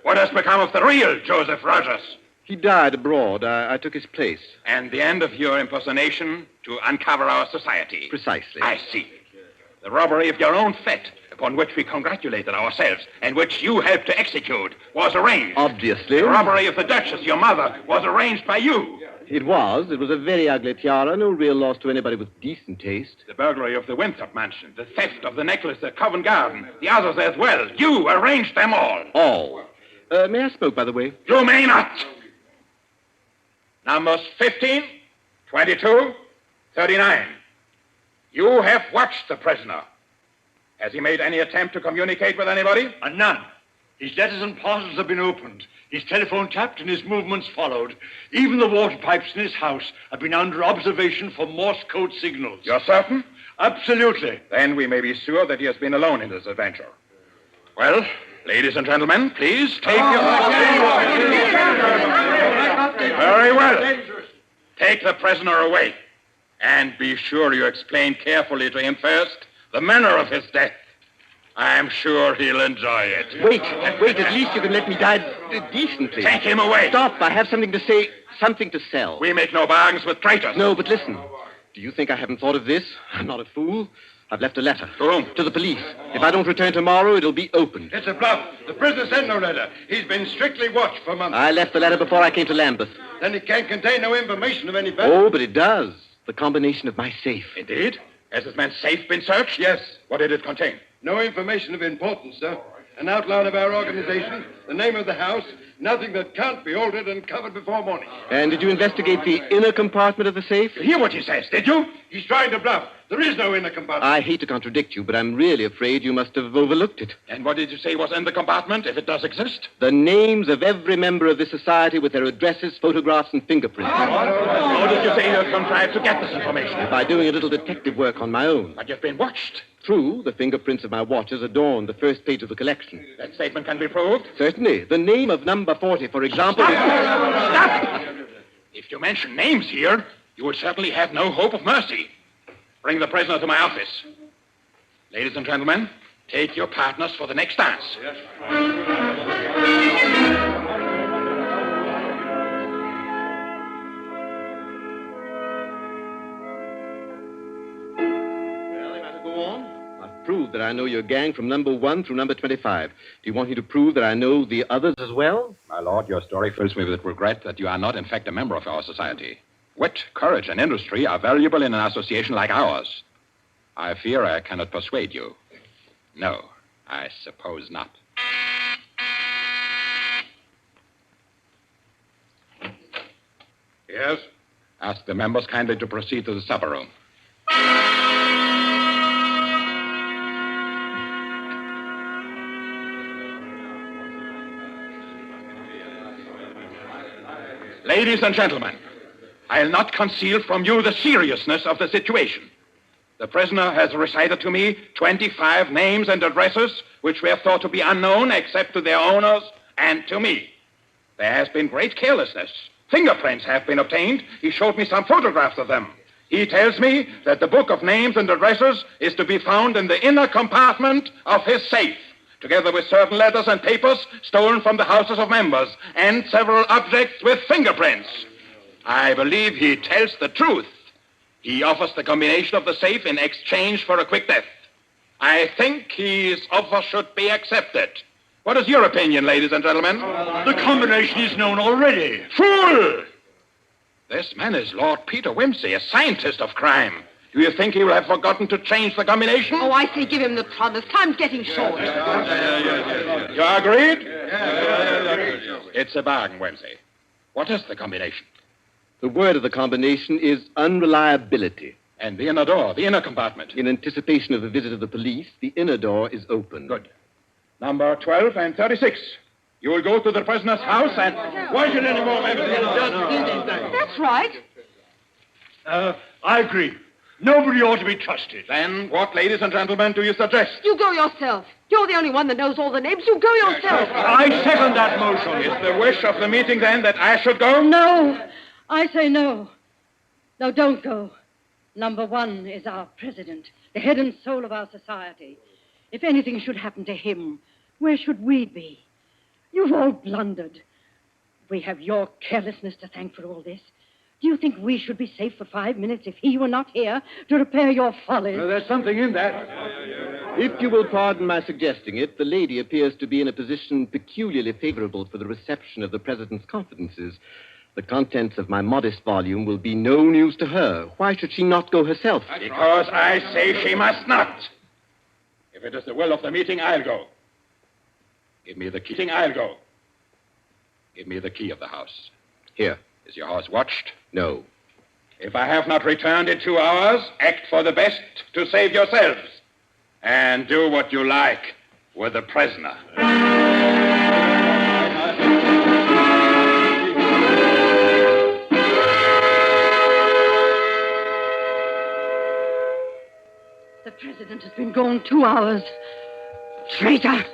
What has become of the real Joseph Rogers? He died abroad. I took his place. And the end of your impersonation to uncover our society. Precisely. I see. The robbery of your own fete, upon which we congratulated ourselves, and which you helped to execute, was arranged. Obviously. The robbery of the Duchess, your mother, was arranged by you. It was. It was a very ugly tiara. No real loss to anybody with decent taste. The burglary of the Winthrop mansion, the theft of the necklace at Covent Garden, the others as well. You arranged them all. All. May I smoke, by the way? You may not. Numbers 15, 22, 39. You have watched the prisoner. Has he made any attempt to communicate with anybody? None. His letters and parcels have been opened. His telephone tapped and his movements followed. Even the water pipes in his house have been under observation for Morse code signals. You're certain? Absolutely. Then we may be sure that he has been alone in this adventure. Well, ladies and gentlemen, please take Very well. Take the prisoner away. And be sure you explain carefully to him first the manner of his death. I'm sure he'll enjoy it. Wait. At least you can let me die decently. Take him away. Stop. I have something to say, something to sell. We make no bargains with traitors. No, but listen. Do you think I haven't thought of this? I'm not a fool. I've left a letter. To whom? To the police. If I don't return tomorrow, it'll be opened. It's a bluff. The prisoner sent no letter. He's been strictly watched for months. I left the letter before I came to Lambeth. Then it can't contain no information of any value. Oh, but it does. The combination of my safe. Indeed? Has this man's safe been searched? Yes. What did it contain? No information of importance, sir. An outline of our organization, the name of the house, nothing that can't be altered and covered before morning. And did you investigate the inner compartment of the safe? Hear what he says, did you? He's trying to bluff. There is no inner compartment. I hate to contradict you, but I'm really afraid you must have overlooked it. And what did you say was in the compartment, if it does exist? The names of every member of this society with their addresses, photographs, and fingerprints. How did you say you contrived to get this information? By doing a little detective work on my own. But you've been watched. True, the fingerprints of my watches adorn the first page of the collection. That statement can be proved? Certainly. The name of number 40, for example... Stop! If you mention names here, you will certainly have no hope of mercy. Bring the prisoner to my office. Ladies and gentlemen, take your partners for the next dance. Yes. Prove that I know your gang from number 1 through number 25. Do you want me to prove that I know the others as well? My lord, your story fills me with regret that you are not, in fact, a member of our society. Wit, courage, and industry are valuable in an association like ours. I fear I cannot persuade you. No, I suppose not. Yes? Ask the members kindly to proceed to the supper room. Ladies and gentlemen, I'll not conceal from you the seriousness of the situation. The prisoner has recited to me 25 names and addresses which were thought to be unknown except to their owners and to me. There has been great carelessness. Fingerprints have been obtained. He showed me some photographs of them. He tells me that the book of names and addresses is to be found in the inner compartment of his safe, together with certain letters and papers stolen from the houses of members, and several objects with fingerprints. I believe he tells the truth. He offers the combination of the safe in exchange for a quick death. I think his offer should be accepted. What is your opinion, ladies and gentlemen? The combination is known already. Fool! This man is Lord Peter Wimsey, a scientist of crime. Do you think he will have forgotten to change the combination? Oh, I say give him the promise. Time's getting short. You agreed? It's a bargain, Wimsey. What is the combination? The word of the combination is unreliability. And the inner door, the inner compartment? In anticipation of the visit of the police, the inner door is open. Good. Number 12 and 36. You will go to the prisoner's house and... Why should any more members... That's right. I agree. Nobody ought to be trusted. Then what, ladies and gentlemen, do you suggest? You go yourself. You're the only one that knows all the names. You go yourself. I second that motion. Is the wish of the meeting, then, that I should go? No. I say no. No, don't go. Number 1 is our president, the head and soul of our society. If anything should happen to him, where should we be? You've all blundered. We have your carelessness to thank for all this. Do you think we should be safe for 5 minutes if he were not here to repair your folly? Well, there's something in that. If you will pardon my suggesting it, the lady appears to be in a position peculiarly favorable for the reception of the president's confidences. The contents of my modest volume will be no news to her. Why should she not go herself? Because I say she must not. If it is the will of the meeting, I'll go. Give me the key. I'll go. Give me the key of the house. Here. Is your house watched? No. If I have not returned in 2 hours, act for the best to save yourselves. And do what you like with the prisoner. The president has been gone 2 hours. Traitor!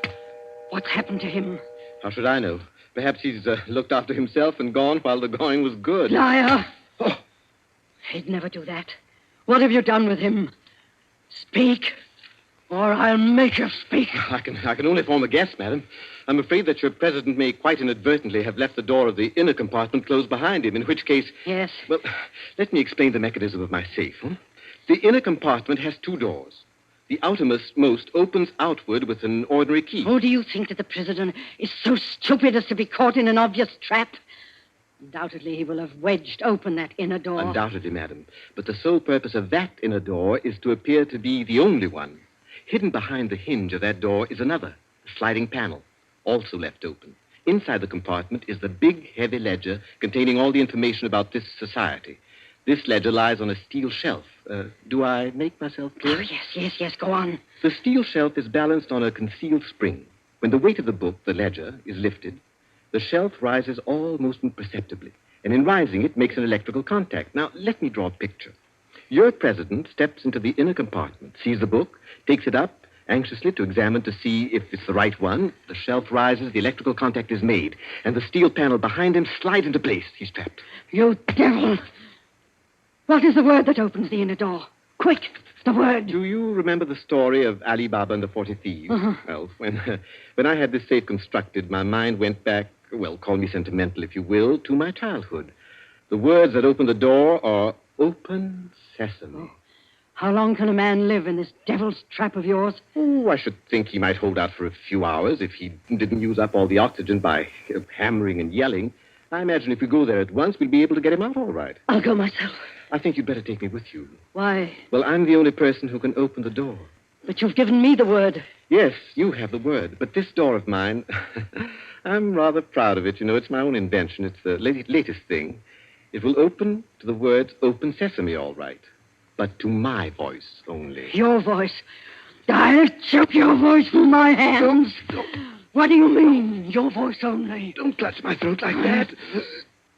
What's happened to him? How should I know? Perhaps he's looked after himself and gone while the going was good. Liar! Oh. He'd never do that. What have you done with him? Speak, or I'll make you speak. I can only form a guess, madam. I'm afraid that your president may quite inadvertently have left the door of the inner compartment closed behind him, in which case... Yes? Well, let me explain the mechanism of my safe. The inner compartment has 2 doors. The outermost opens outward with an ordinary key. Oh, do you think that the president is so stupid as to be caught in an obvious trap? Undoubtedly, he will have wedged open that inner door. Undoubtedly, madam. But the sole purpose of that inner door is to appear to be the only one. Hidden behind the hinge of that door is another, a sliding panel, also left open. Inside the compartment is the big, heavy ledger containing all the information about this society. This ledger lies on a steel shelf. Do I make myself clear? Oh, yes, go on. The steel shelf is balanced on a concealed spring. When the weight of the book, the ledger, is lifted, the shelf rises almost imperceptibly, and in rising it makes an electrical contact. Now, let me draw a picture. Your president steps into the inner compartment, sees the book, takes it up, anxiously to examine to see if it's the right one. The shelf rises, the electrical contact is made, and the steel panel behind him slides into place. He's trapped. You devil! What is the word that opens the inner door? Quick, the word. Do you remember the story of Ali Baba and the 40 Thieves? Uh-huh. Well, when I had this safe constructed, my mind went back, well, call me sentimental if you will, to my childhood. The words that open the door are open sesame. Oh. How long can a man live in this devil's trap of yours? Oh, I should think he might hold out for a few hours if he didn't use up all the oxygen by hammering and yelling. I imagine if we go there at once, we'll be able to get him out all right. I'll go myself. I think you'd better take me with you. Why? Well, I'm the only person who can open the door. But you've given me the word. Yes, you have the word. But this door of mine, I'm rather proud of it. You know, it's my own invention. It's the latest thing. It will open to the words open sesame, all right. But to my voice only. Your voice? I'll choke your voice from my hands. What do you mean, your voice only? Don't clutch my throat like that.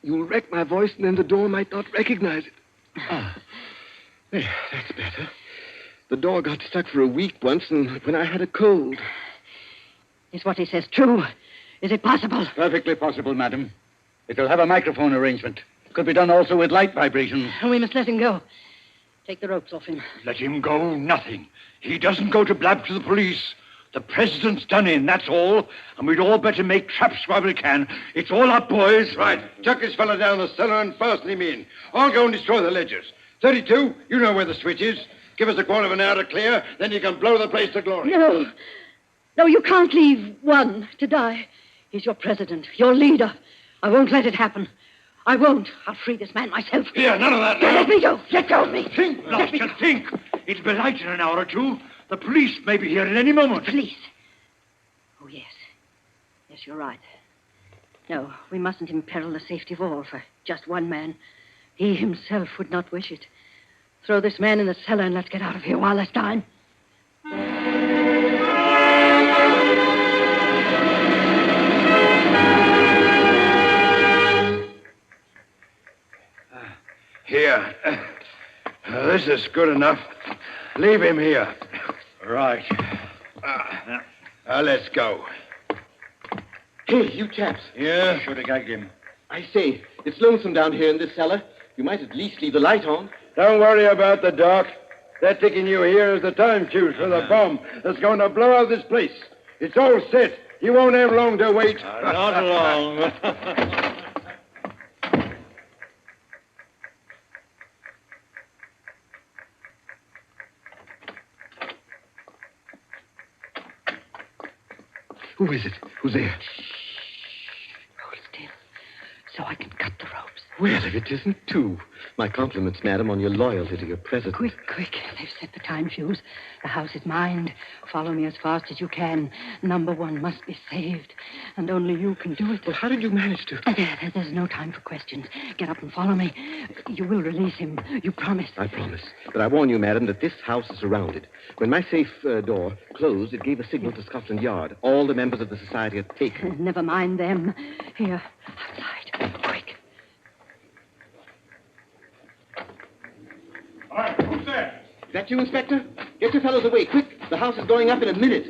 You'll wreck my voice, and then the door might not recognize it. Ah, there, that's better. The door got stuck for a week once, and when I had a cold. Is what he says true? Is it possible? Perfectly possible, madam. It'll have a microphone arrangement. Could be done also with light vibrations. We must let him go. Take the ropes off him. Let him go? Nothing. He doesn't go to blab to the police. The president's done in, that's all. And we'd all better make traps while we can. It's all up, boys. Right. Chuck this fella down the cellar and fasten him in. I'll go and destroy the ledgers. 32, you know where the switch is. Give us a quarter of an hour to clear, then you can blow the place to glory. No. No, you can't leave one to die. He's your president, your leader. I won't let it happen. I won't. I'll free this man myself. Here, none of that now. Let me go. Let go of me. Think, Blaster, think. It'll be light in an hour or two. The police may be here at any moment. Police? Oh, yes. Yes, you're right. No, we mustn't imperil the safety of all for just one man. He himself would not wish it. Throw this man in the cellar and let's get out of here while there's time. Here. This is good enough. Leave him here. Right. Let's go. Hey, you chaps. Yeah? Should have gagged him. I say, it's lonesome down here in this cellar. You might at least leave the light on. Don't worry about the dark. They're taking you here as the time fuse for the bomb that's going to blow out this place. It's all set. You won't have long to wait. Not long. Who is it? Who's there? Hold still, so I can cut the ropes. Well, if it isn't two. My compliments, madam, on your loyalty to your president. Quick. They've set the time fuse. The house is mine. Follow me as fast as you can. Number 1 must be saved. And only you can do it. Well, how did you manage to? There's no time for questions. Get up and follow me. You will release him. You promise. I promise. But I warn you, madam, that this house is surrounded. When my safe door closed, it gave a signal to Scotland Yard. All the members of the society are taken. Never mind them. Here, outside. Quick. All right, who's there? Is that you, Inspector? Get your fellows away, quick. The house is going up in a minute.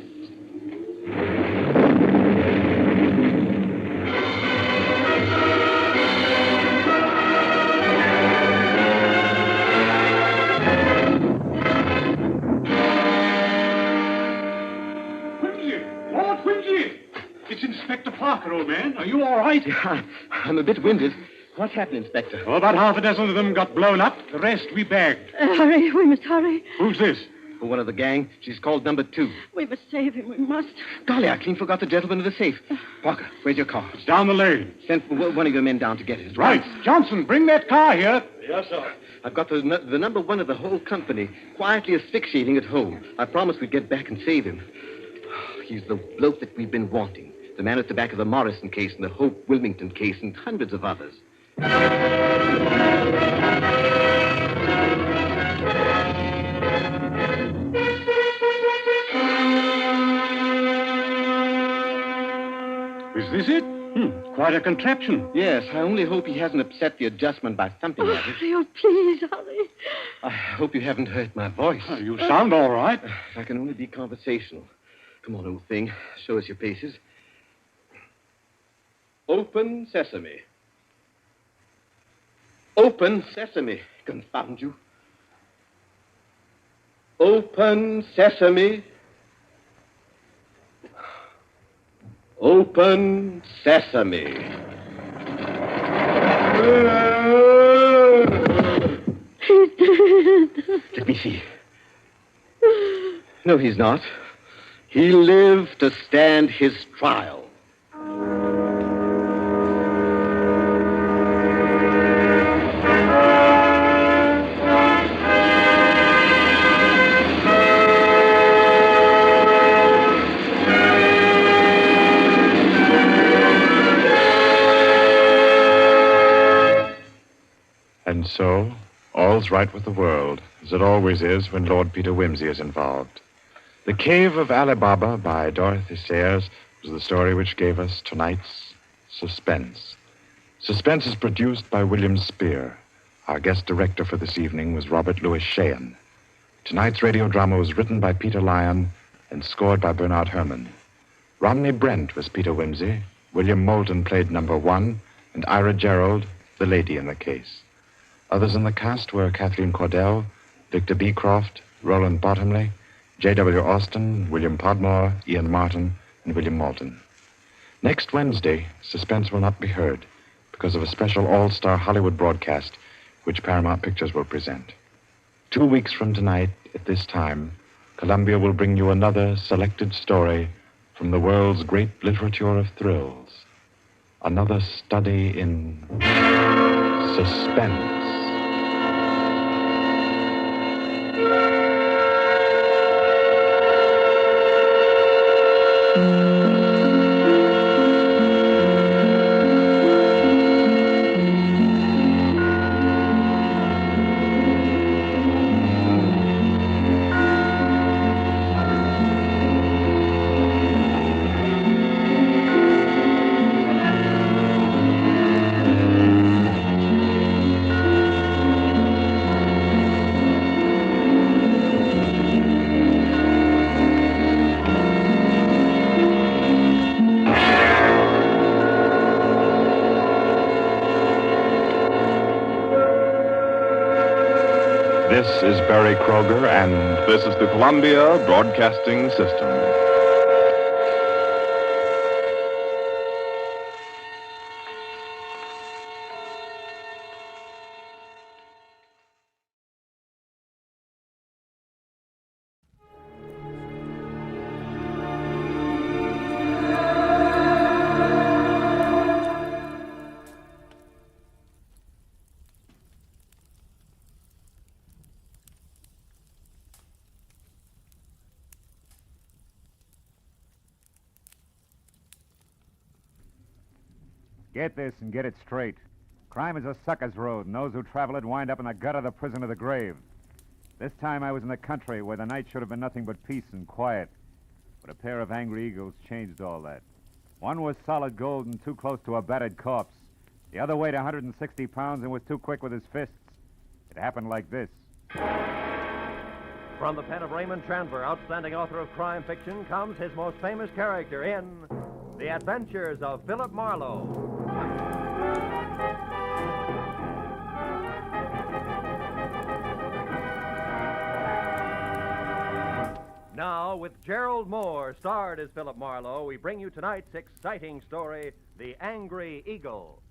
Quincy! It's Inspector Parker, old man. Are you all right? Yeah, I'm a bit winded. What's happened, Inspector? Oh, about half a dozen of them got blown up. The rest we bagged. Hurry, we must hurry. Who's this? One of the gang. She's called number 2. We must save him, we must. Golly, I clean forgot the gentleman of the safe. Parker, where's your car? It's down the lane. Send one of your men down to get it. Right. Johnson, bring that car here. Yes, sir. I've got the number 1 of the whole company quietly asphyxiating at home. I promised we'd get back and save him. He's the bloke that we've been wanting. The man at the back of the Morrison case and the Hope Wilmington case and hundreds of others. Is this it? Quite a contraption. Yes, I only hope he hasn't upset the adjustment by thumping at it. Oh, please, hurry. I hope you haven't hurt my voice. Oh, you sound all right. I can only be conversational. Come on, old thing. Show us your paces. Open sesame. Open sesame. Confound you. Open sesame. Open sesame. He's dead. Let me see. No, he's not. He lived to stand his trial. And so, all's right with the world, as it always is when Lord Peter Wimsey is involved. The Cave of Ali Baba by Dorothy Sayers was the story which gave us tonight's Suspense. Suspense is produced by William Spear. Our guest director for this evening was Robert Louis Sheehan. Tonight's radio drama was written by Peter Lyon and scored by Bernard Herrmann. Romney Brent was Peter Wimsey, William Moulton played number 1, and Ira Gerald, the lady in the case. Others in the cast were Kathleen Cordell, Victor Beecroft, Roland Bottomley, J.W. Austin, William Podmore, Ian Martin, and William Moulton. Next Wednesday, Suspense will not be heard because of a special all-star Hollywood broadcast which Paramount Pictures will present. 2 weeks from tonight, at this time, Columbia will bring you another selected story from the world's great literature of thrills. Another study in suspense. This is Barry Kroger, and this is the Columbia Broadcasting System. Get this and get it straight. Crime is a sucker's road, and those who travel it wind up in the gut of the prison of the grave. This time I was in the country where the night should have been nothing but peace and quiet. But a pair of angry eagles changed all that. One was solid gold and too close to a battered corpse. The other weighed 160 pounds and was too quick with his fists. It happened like this. From the pen of Raymond Chandler, outstanding author of crime fiction, comes his most famous character in The Adventures of Philip Marlowe. Now, with Gerald Moore, starred as Philip Marlowe, we bring you tonight's exciting story, The Angry Eagle.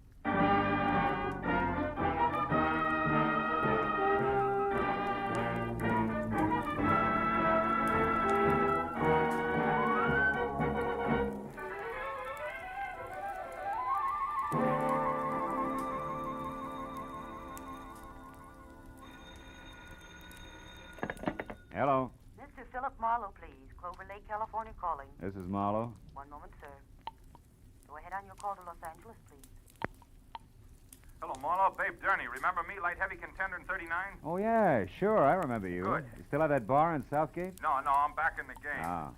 Hello. Mr. Philip Marlowe, please. Clover Lake, California calling. This is Marlowe. One moment, sir. Go ahead on your call to Los Angeles, please. Hello, Marlowe. Babe Durney. Remember me, light heavy contender in 39? Oh, yeah, sure. I remember you. Good. You still have that bar in Southgate? No, I'm back in the game. Ah.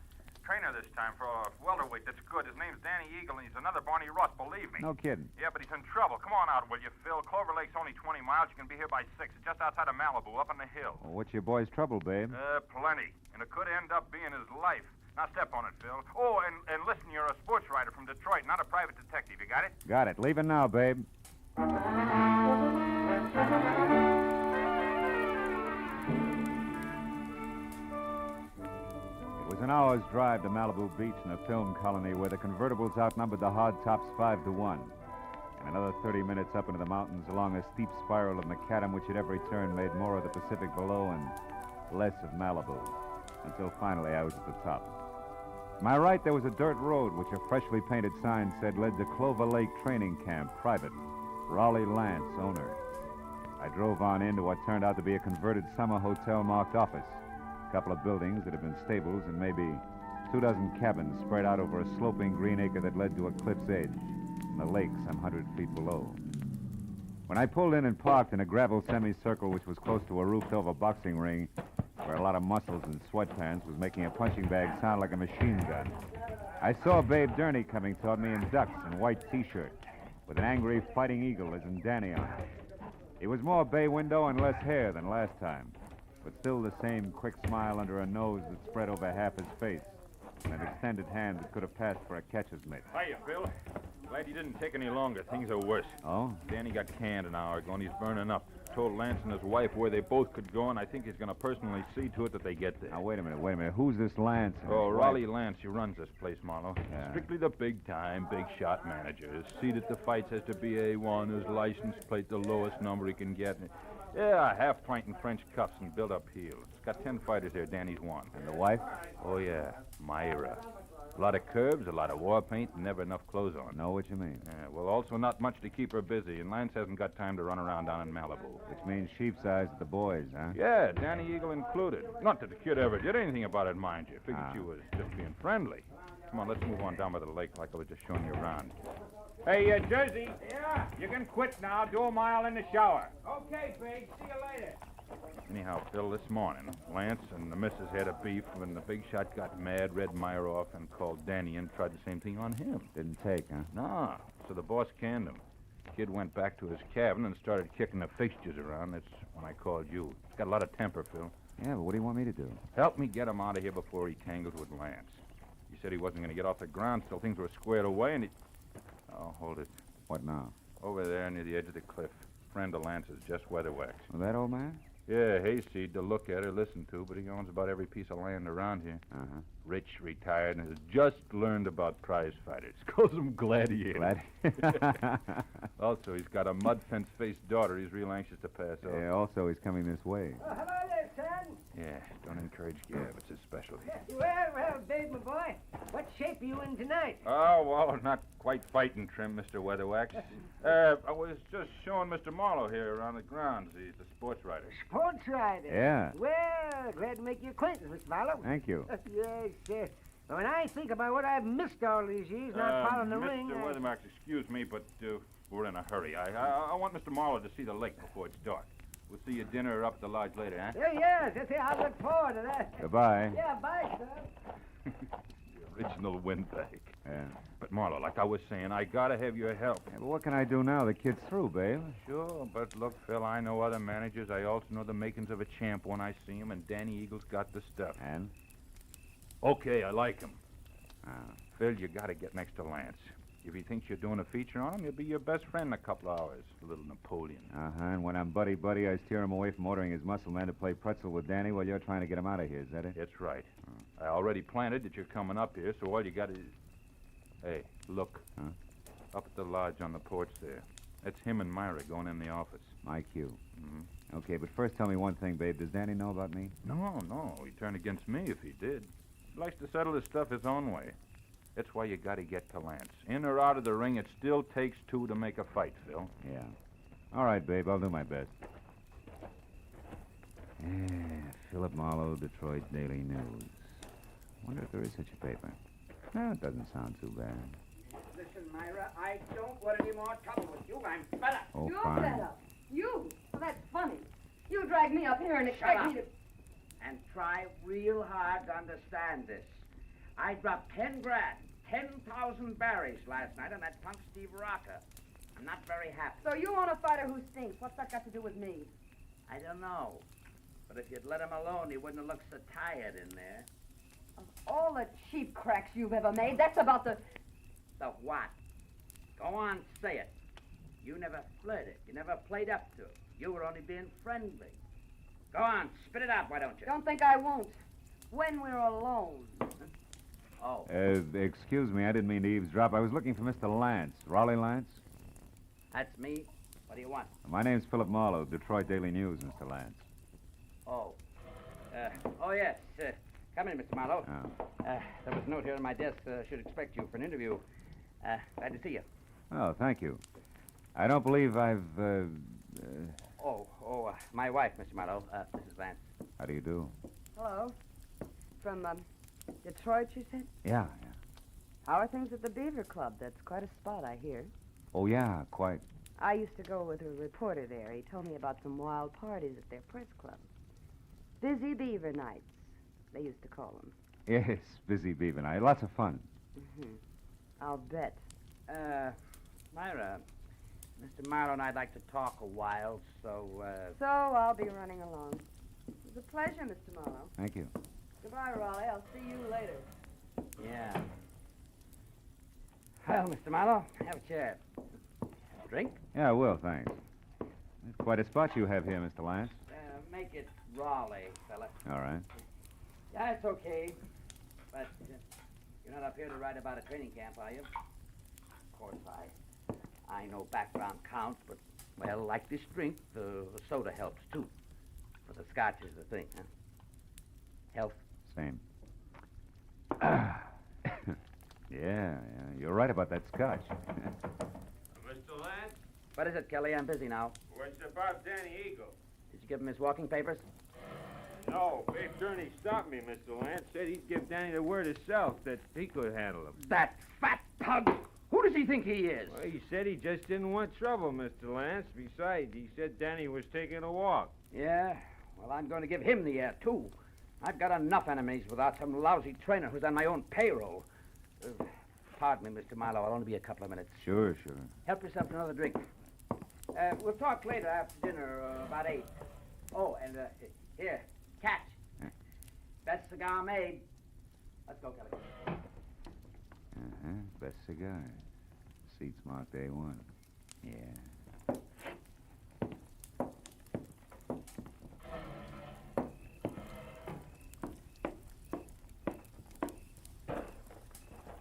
Trainer this time for a welterweight that's good. His name's Danny Eagle, and he's another Barney Russ, believe me. No kidding. Yeah, but he's in trouble. Come on out, will you, Phil? Clover Lake's only 20 miles. You can be here by 6. It's just outside of Malibu, up on the hill. Well, what's your boy's trouble, babe? Plenty. And it could end up being his life. Now, step on it, Phil. Oh, and listen, you're a sports writer from Detroit, not a private detective. You got it? Got it. Leaving now, babe. It was an hour's drive to Malibu Beach in a film colony where the convertibles outnumbered the hardtops 5-1. And another 30 minutes up into the mountains along a steep spiral of macadam which at every turn made more of the Pacific below and less of Malibu. Until finally I was at the top. To my right, there was a dirt road which a freshly painted sign said led to Clover Lake Training Camp, private. Raleigh Lance, owner. I drove on into what turned out to be a converted summer hotel marked office. A couple of buildings that had been stables and maybe 24 cabins spread out over a sloping green acre that led to a cliff's edge and the lake some 100 feet below. When I pulled in and parked in a gravel semicircle which was close to a roofed-over boxing ring where a lot of muscles in sweatpants was making a punching bag sound like a machine gun, I saw Babe Durney coming toward me in ducks and white T-shirt with an angry fighting eagle as in Danny on it. He was more bay window and less hair than last time, but still the same quick smile under a nose that spread over half his face and an extended hand that could have passed for a catcher's mitt. Hiya, Phil. Glad you didn't take any longer. Things are worse. Oh? Danny got canned an hour ago, and he's burning up. Told Lance and his wife where they both could go, and I think he's going to personally see to it that they get there. Now, wait a minute. Who's this Lance? Oh, Raleigh Lance. He runs this place, Marlowe. Yeah. Strictly the big-time, big-shot manager. See that the fights has to be A1, his license plate the lowest number he can get. Yeah, a half-pint in French cuffs and built-up heels. Got 10 fighters there. Danny's one. And the wife? Oh, yeah. Myra. A lot of curves, a lot of war paint, and never enough clothes on. Know what you mean. Yeah, well, also not much to keep her busy, and Lance hasn't got time to run around down in Malibu. Which means sheep's eyes to the boys, huh? Yeah, Danny Eagle included. Not that the kid ever did anything about it, mind you. Figured she was just being friendly. Come on, let's move on down by the lake like I was just showing you around. Hey, Jersey. Yeah? You can quit now. Do a mile in the shower. Okay, Big. See you later. Anyhow, Phil, this morning, Lance and the missus had a beef when the big shot got mad, read Myra off, and called Danny and tried the same thing on him. Didn't take, huh? No. So the boss canned him. Kid went back to his cabin and started kicking the fixtures around. That's when I called you. He's got a lot of temper, Phil. Yeah, but what do you want me to do? Help me get him out of here before he tangles with Lance. He said he wasn't going to get off the ground till things were squared away, and he... Oh, hold it. What now? Over there near the edge of the cliff. Friend of Lance's, just weatherwax. Well, that old man? Yeah, hayseed to look at or listen to, but he owns about every piece of land around here. Uh-huh. Rich, retired, and has just learned about prize fighters. Calls them gladiators. Also, he's got a mud fence-faced daughter he's real anxious to pass off. Yeah, also, he's coming this way. Oh, hello there, son. Yeah, don't encourage Gab. It's his specialty. Well, Babe, my boy. What shape are you in tonight? Oh, well, not quite fighting trim, Mr. Weatherwax. I was just showing Mr. Marlowe here around the grounds. He's a sports writer. Sports rider? Yeah. Well, glad to make your acquaintance, Mr. Marlowe. Thank you. Yes, sir. When I think about what I've missed all these years not following the ring... Mr. Weatherwax, excuse me, but we're in a hurry. I want Mr. Marlowe to see the lake before it's dark. We'll see you at dinner up at the lodge later, huh? Yes, I look forward to that. Goodbye. Yeah, bye, son. The original windbag. Yeah. But, Marlowe, like I was saying, I gotta have your help. Yeah, but what can I do now? The kid's through, babe. Sure, but look, Phil, I know other managers. I also know the makings of a champ when I see him, and Danny Eagle's got the stuff. And? Okay, I like him. Phil, you gotta get next to Lance. If he thinks you're doing a feature on him, he'll be your best friend in a couple of hours. A little Napoleon. Uh-huh, and when I'm buddy-buddy, I steer him away from ordering his muscle man to play pretzel with Danny while you're trying to get him out of here. Is that it? That's right. I already planted that you're coming up here, so all you got is... Hey, look. Huh? Up at the lodge on the porch there. That's him and Myra going in the office. My cue. Mm-hmm. Okay, but first tell me one thing, babe. Does Danny know about me? No. He'd turn against me if he did. He likes to settle his stuff his own way. That's why you gotta get to Lance. In or out of the ring, it still takes two to make a fight, Phil. Yeah. All right, babe. I'll do my best. Yeah, Philip Marlowe, Detroit Daily News. Wonder if there is such a paper. No, it doesn't sound too bad. Listen, Myra, I don't want any more trouble with you. I'm fed up. Oh, You're fine. fed up. You? Well, that's funny. You dragged me up here and expect me to... And try real hard to understand this. I dropped 10 grand, 10,000 berries last night on that punk Steve Rocker. I'm not very happy. So you want a fighter who stinks. What's that got to do with me? I don't know. But if you'd let him alone, he wouldn't have looked so tired in there. Of all the cheap cracks you've ever made, that's about the... The what? Go on, say it. You never flirted. You never played up to it. You were only being friendly. Go on, spit it out, why don't you? Don't think I won't. When we're alone. Oh. Excuse me, I didn't mean to eavesdrop. I was looking for Mr. Lance. Raleigh Lance? That's me. What do you want? My name's Philip Marlowe, Detroit Daily News, Mr. Lance. Oh. Yes. Come in, Mr. Marlowe. Oh. There was a note here on my desk. Should expect you for an interview. Glad to see you. Oh, thank you. I don't believe I've, my wife, Mr. Marlowe, Mrs. Lance. How do you do? Hello. From, Detroit, you said? Yeah. How are things at the Beaver Club? That's quite a spot, I hear. Oh, yeah, quite. I used to go with a reporter there. He told me about some wild parties at their press club. Busy Beaver Nights, they used to call them. Yes, busy beaver night. Lots of fun. Mm-hmm. I'll bet. Myra, Mr. Marlowe and I'd like to talk a while, so... So I'll be running along. It was a pleasure, Mr. Marlowe. Thank you. Goodbye, Raleigh. I'll see you later. Yeah. Well, Mr. Marlowe, have a chair. Drink? Yeah, I will, thanks. It's quite a spot you have here, Mr. Lance. Make it Raleigh, fella. All right. Yeah, it's okay. But you're not up here to write about a training camp, are you? Of course, I know background counts, but Well, like this drink, the soda helps, too. But the scotch is the thing, huh? Health? Same. Yeah, you're right about that scotch. Mr. Lance? What is it, Kelly? I'm busy now. What's about Danny Eagle? Did you give him his walking papers? No, Big Gurney stopped me, Mr. Lance. Said he'd give Danny the word himself that he could handle him. That fat pug! Who does he think he is? Well, he said he just didn't want trouble, Mr. Lance. Besides, he said Danny was taking a walk. Yeah? Well, I'm going to give him the air, too. I've got enough enemies without some lousy trainer who's on my own payroll. Pardon me, Mr. Marlowe. I'll only be a couple of minutes. Sure. Help yourself to another drink. We'll talk later after dinner, about 8. Oh, and here, catch. Best cigar made. Let's go, Kelly. Best cigar. Seats marked A1. Yeah.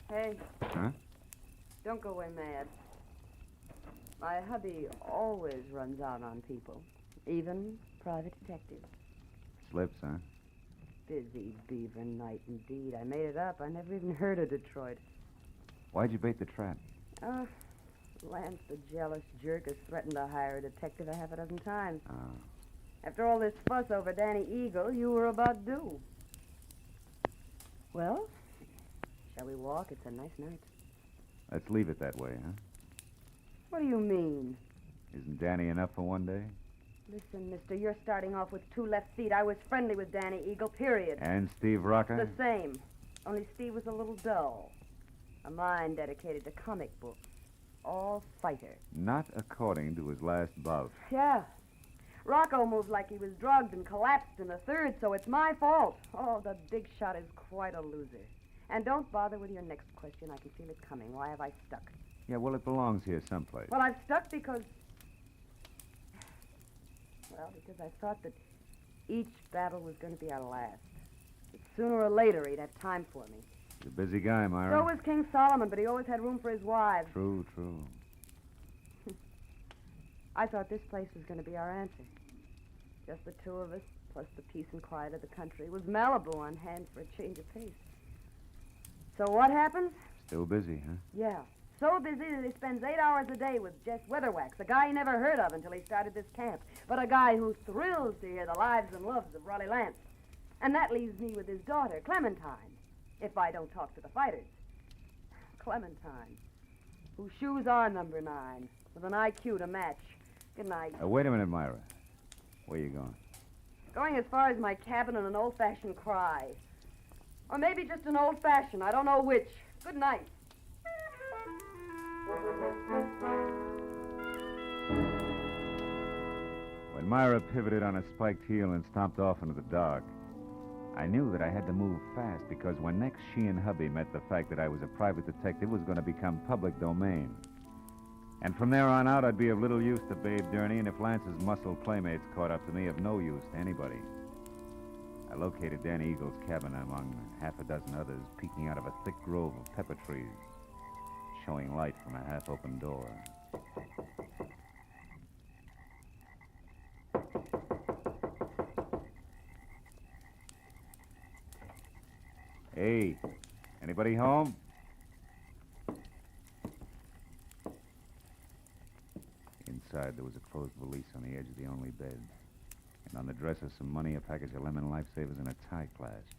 Hey. Huh? Don't go away mad. My hubby always runs out on people, even private detectives. Slips, huh? Busy beaver night indeed. I made it up. I never even heard of Detroit. Why'd you bait the trap? Lance, the jealous jerk, has threatened to hire a detective a half a dozen times. Oh. After all this fuss over Danny Eagle, you were about due. Well, shall we walk? It's a nice night. Let's leave it that way, huh? What do you mean? Isn't Danny enough for one day? Listen, mister, you're starting off with 2 left feet. I was friendly with Danny Eagle, period. And Steve Rocker? The same. Only Steve was a little dull. A mind dedicated to comic books. All fighter. Not according to his last bout. Yeah. Rocco moved like he was drugged and collapsed in the third, so it's my fault. Oh, the big shot is quite a loser. And don't bother with your next question. I can feel it coming. Why have I stuck? Yeah, well, it belongs here someplace. Well, I've stuck because... Well, because I thought that each battle was going to be our last. That sooner or later, he'd have time for me. He's a busy guy, Myra. So was King Solomon, but he always had room for his wives. True. I thought this place was going to be our answer. Just the 2 of us, plus the peace and quiet of the country. With Malibu on hand for a change of pace. So what happens? Still busy, huh? Yeah. So busy that he spends 8 hours a day with Jess Weatherwax, a guy he never heard of until he started this camp, but a guy who thrills to hear the lives and loves of Raleigh Lance. And that leaves me with his daughter, Clementine, if I don't talk to the fighters. Clementine, whose shoes are number 9, with an IQ to match. Good night. Wait a minute, Myra. Where you going? Going as far as my cabin and an old-fashioned cry. Or maybe just an old-fashioned, I don't know which. Good night. When Myra pivoted on a spiked heel and stomped off into the dark, I knew that I had to move fast because when next she and hubby met, the fact that I was a private detective was going to become public domain. And from there on out, I'd be of little use to Babe Durney, and if Lance's muscle playmates caught up to me, of no use to anybody. I located Danny Eagle's cabin among half a dozen others, peeking out of a thick grove of pepper trees, showing light from a half-open door. Hey, anybody home? Inside, there was a closed valise on the edge of the only bed. And on the dresser, some money, a package of lemon lifesavers, and a tie clasp.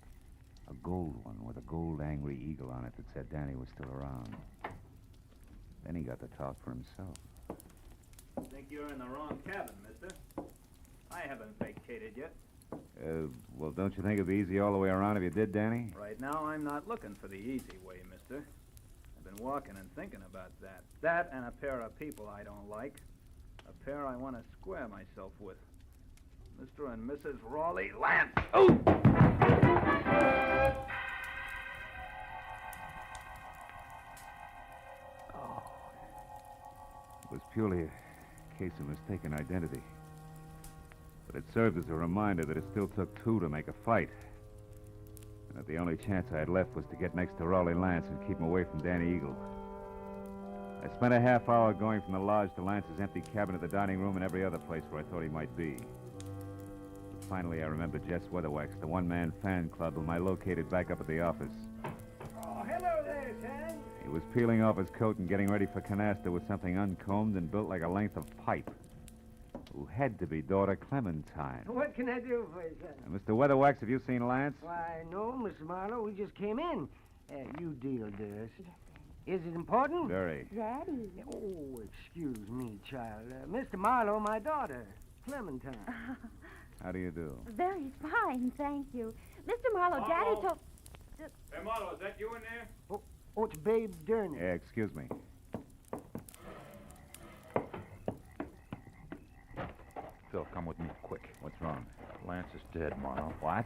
A gold one with a gold angry eagle on it that said Danny was still around. Then he got to talk for himself. I think you're in the wrong cabin, mister. I haven't vacated yet. Well, don't you think it'd be easy all the way around if you did, Danny? Right now, I'm not looking for the easy way, mister. I've been walking and thinking about that. That and a pair of people I don't like. A pair I want to square myself with. Mr. and Mrs. Raleigh Lance. Oh! It was purely a case of mistaken identity. But it served as a reminder that it still took 2 to make a fight. And that the only chance I had left was to get next to Raleigh Lance and keep him away from Danny Eagle. I spent a half hour going from the lodge to Lance's empty cabin to the dining room and every other place where I thought he might be. But finally, I remembered Jess Weatherwax, the one-man fan club whom I located back up at the office. Oh, hello there, son. He was peeling off his coat and getting ready for canasta with something uncombed and built like a length of pipe. Who had to be daughter Clementine. What can I do for you, son? Mr. Weatherwax, have you seen Lance? Why, no, Mr. Marlowe. We just came in. You deal, dearest. Is it important? Very. Daddy. Oh, excuse me, child. Mr. Marlowe, my daughter, Clementine. How do you do? Very fine, thank you. Mr. Marlowe, Daddy told... Hey, Marlowe, is that you in there? Oh, it's Babe Durney. Yeah, excuse me. Phil, come with me, quick. What's wrong? Lance is dead, Marlowe. What?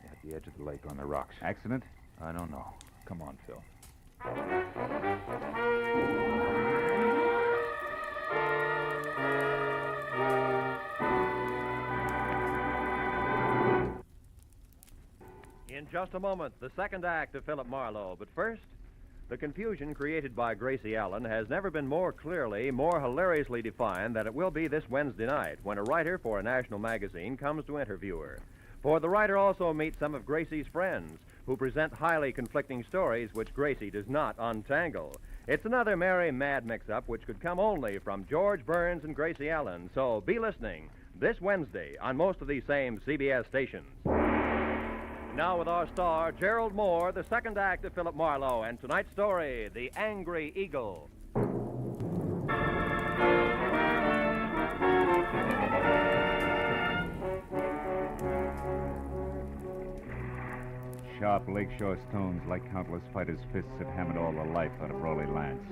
At the edge of the lake on the rocks. Accident? I don't know. Come on, Phil. In just a moment, the second act of Philip Marlowe. But first, the confusion created by Gracie Allen has never been more clearly, more hilariously defined than it will be this Wednesday night when a writer for a national magazine comes to interview her. For the writer also meets some of Gracie's friends who present highly conflicting stories which Gracie does not untangle. It's another merry, mad mix-up which could come only from George Burns and Gracie Allen. So be listening this Wednesday on most of these same CBS stations. Now with our star, Gerald Moore, the second act of Philip Marlowe, and tonight's story, The Angry Eagle. Sharp lakeshore stones, like countless fighters' fists, had hammered all the life out of Raleigh Lance.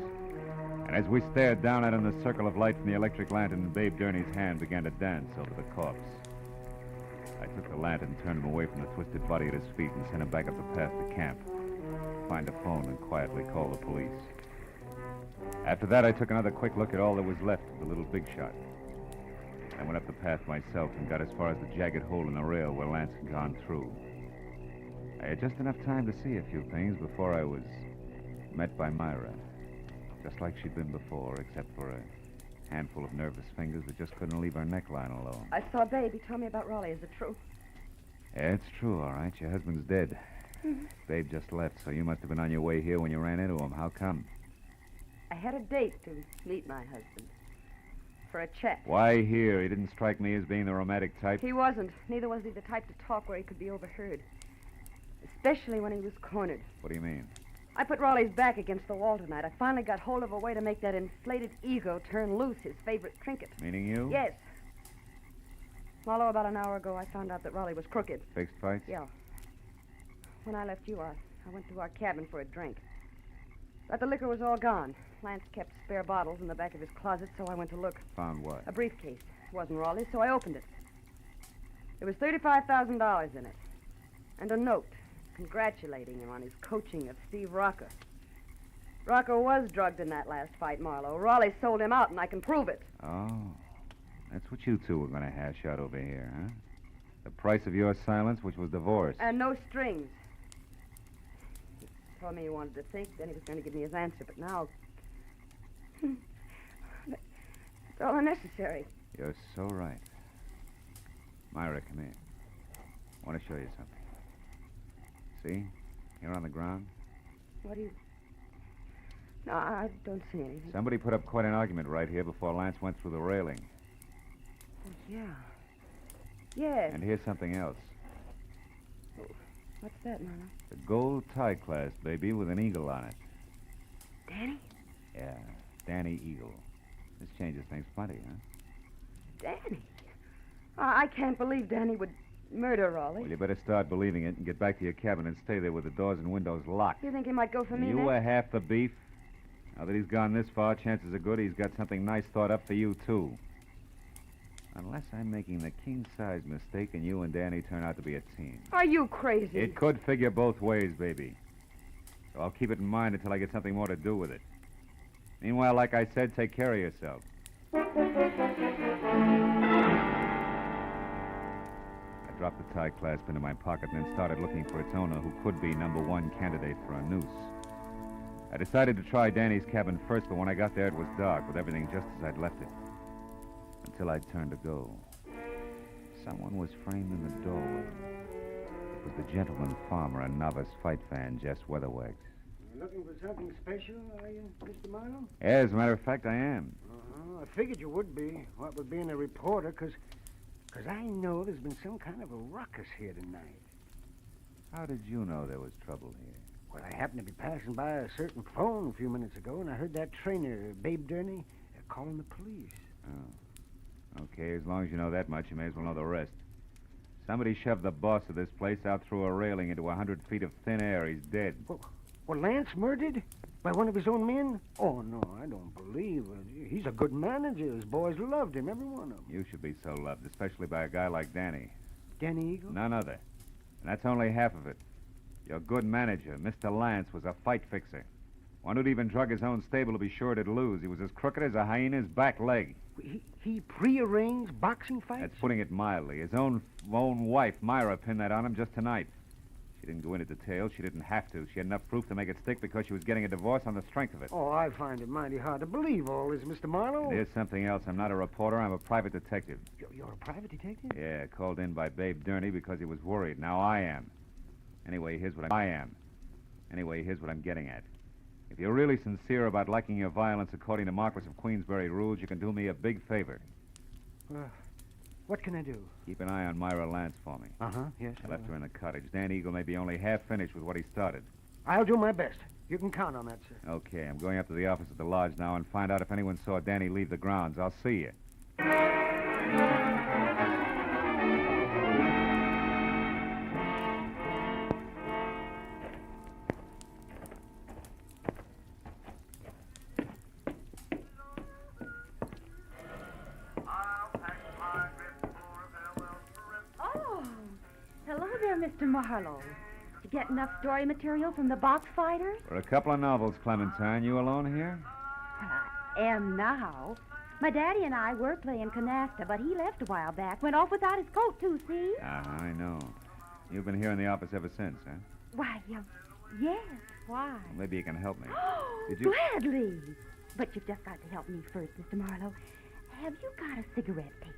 And as we stared down at him, the circle of light from the electric lantern in Babe Durney's hand began to dance over the corpse. I took the lantern, turned him away from the twisted body at his feet, and sent him back up the path to camp. Find a phone and quietly call the police. After that, I took another quick look at all that was left of the little big shot. I went up the path myself and got as far as the jagged hole in the rail where Lance had gone through. I had just enough time to see a few things before I was met by Myra. Just like she'd been before, except for a handful of nervous fingers that just couldn't leave her neckline alone. I saw Babe. He told me about Raleigh. Is it true? Yeah, it's true, all right. Your husband's dead. Babe just left, so you must have been on your way here when you ran into him. How come? I had a date to meet my husband. For a chat. Why here? He didn't strike me as being the romantic type. He wasn't. Neither was he the type to talk where he could be overheard. Especially when he was cornered. What do you mean? I put Raleigh's back against the wall tonight. I finally got hold of a way to make that inflated ego turn loose, his favorite trinket. Meaning you? Yes. Marlowe, about an hour ago, I found out that Raleigh was crooked. Fixed fights? Yeah. When I left you, I went to our cabin for a drink. But the liquor was all gone. Lance kept spare bottles in the back of his closet, so I went to look. Found what? A briefcase. It wasn't Raleigh's, so I opened it. There was $35,000 in it. And a note congratulating him on his coaching of Steve Rocker. Rocker was drugged in that last fight, Marlowe. Raleigh sold him out, and I can prove it. Oh. That's what you two were going to hash out over here, huh? The price of your silence, which was divorce. And no strings. He told me he wanted to think, then he was going to give me his answer, but now... It's all unnecessary. You're so right. Myra, come here. I want to show you something. See? Here on the ground. What do you... No, I don't see anything. Somebody put up quite an argument right here before Lance went through the railing. Oh, yeah. Yes. And here's something else. What's that, Marlowe? The gold tie clasp, baby, with an eagle on it. Danny? Yeah, Danny Eagle. This changes things plenty, huh? Danny? I can't believe Danny would murder Raleigh. Well, you better start believing it and get back to your cabin and stay there with the doors and windows locked. You think he might go for me You next? were half the beef. Now that he's gone this far, chances are good he's got something nice thought up for you, too. Unless I'm making the king-size mistake and you and Danny turn out to be a team. Are you crazy? It could figure both ways, baby. So I'll keep it in mind until I get something more to do with it. Meanwhile, like I said, take care of yourself. I dropped the tie clasp into my pocket and then started looking for its owner, who could be #1 candidate for a noose. I decided to try Danny's cabin first, but when I got there, it was dark, with everything just as I'd left it. Until I turned to go. Someone was framed in the doorway. It was the gentleman farmer and novice fight fan, Jess Weatherwax. Looking for something special, are you, Mr. Marlowe? Yeah, as a matter of fact, I am. I figured you would be, what with being a reporter, because I know there's been some kind of a ruckus here tonight. How did you know there was trouble here? Well, I happened to be passing by a certain phone a few minutes ago, and I heard that trainer, Babe Durney, calling the police. Oh. Okay, as long as you know that much, you may as well know the rest. Somebody shoved the boss of this place out through a railing into 100 feet of thin air. He's dead. Well, Lance murdered? By one of his own men? Oh, no, I don't believe it. He's a good manager. His boys loved him, every one of them. You should be so loved, especially by a guy like Danny. Danny Eagle? None other. And that's only half of it. Your good manager, Mr. Lance, was a fight fixer. One who'd even drug his own stable to be sure it'd lose. He was as crooked as a hyena's back leg. He prearranged boxing fights? That's putting it mildly. His own wife, Myra, pinned that on him just tonight. She didn't go into detail. She didn't have to. She had enough proof to make it stick because she was getting a divorce on the strength of it. Oh, I find it mighty hard to believe all this, Mr. Marlowe. And here's something else. I'm not a reporter. I'm a private detective. You're a private detective? Yeah, called in by Babe Durney because he was worried. Now I am. Anyway, here's what I'm getting at. If you're really sincere about liking your violence according to Marquis of Queensberry rules, you can do me a big favor. What can I do? Keep an eye on Myra Lance for me. Yes. I left her in the cottage. Dan Eagle may be only half finished with what he started. I'll do my best. You can count on that, sir. Okay, I'm going up to the office at the lodge now and find out if anyone saw Danny leave the grounds. I'll see you. Mr. Marlowe. Did you get enough story material from the box fighters? For a couple of novels, Clementine. You alone here? Well, I am now. My daddy and I were playing canasta, but he left a while back. Went off without his coat, too, see? I know. You've been here in the office ever since, huh? Why, yes. Why? Well, maybe you can help me. Did you... Gladly. But you've just got to help me first, Mr. Marlowe. Have you got a cigarette paper?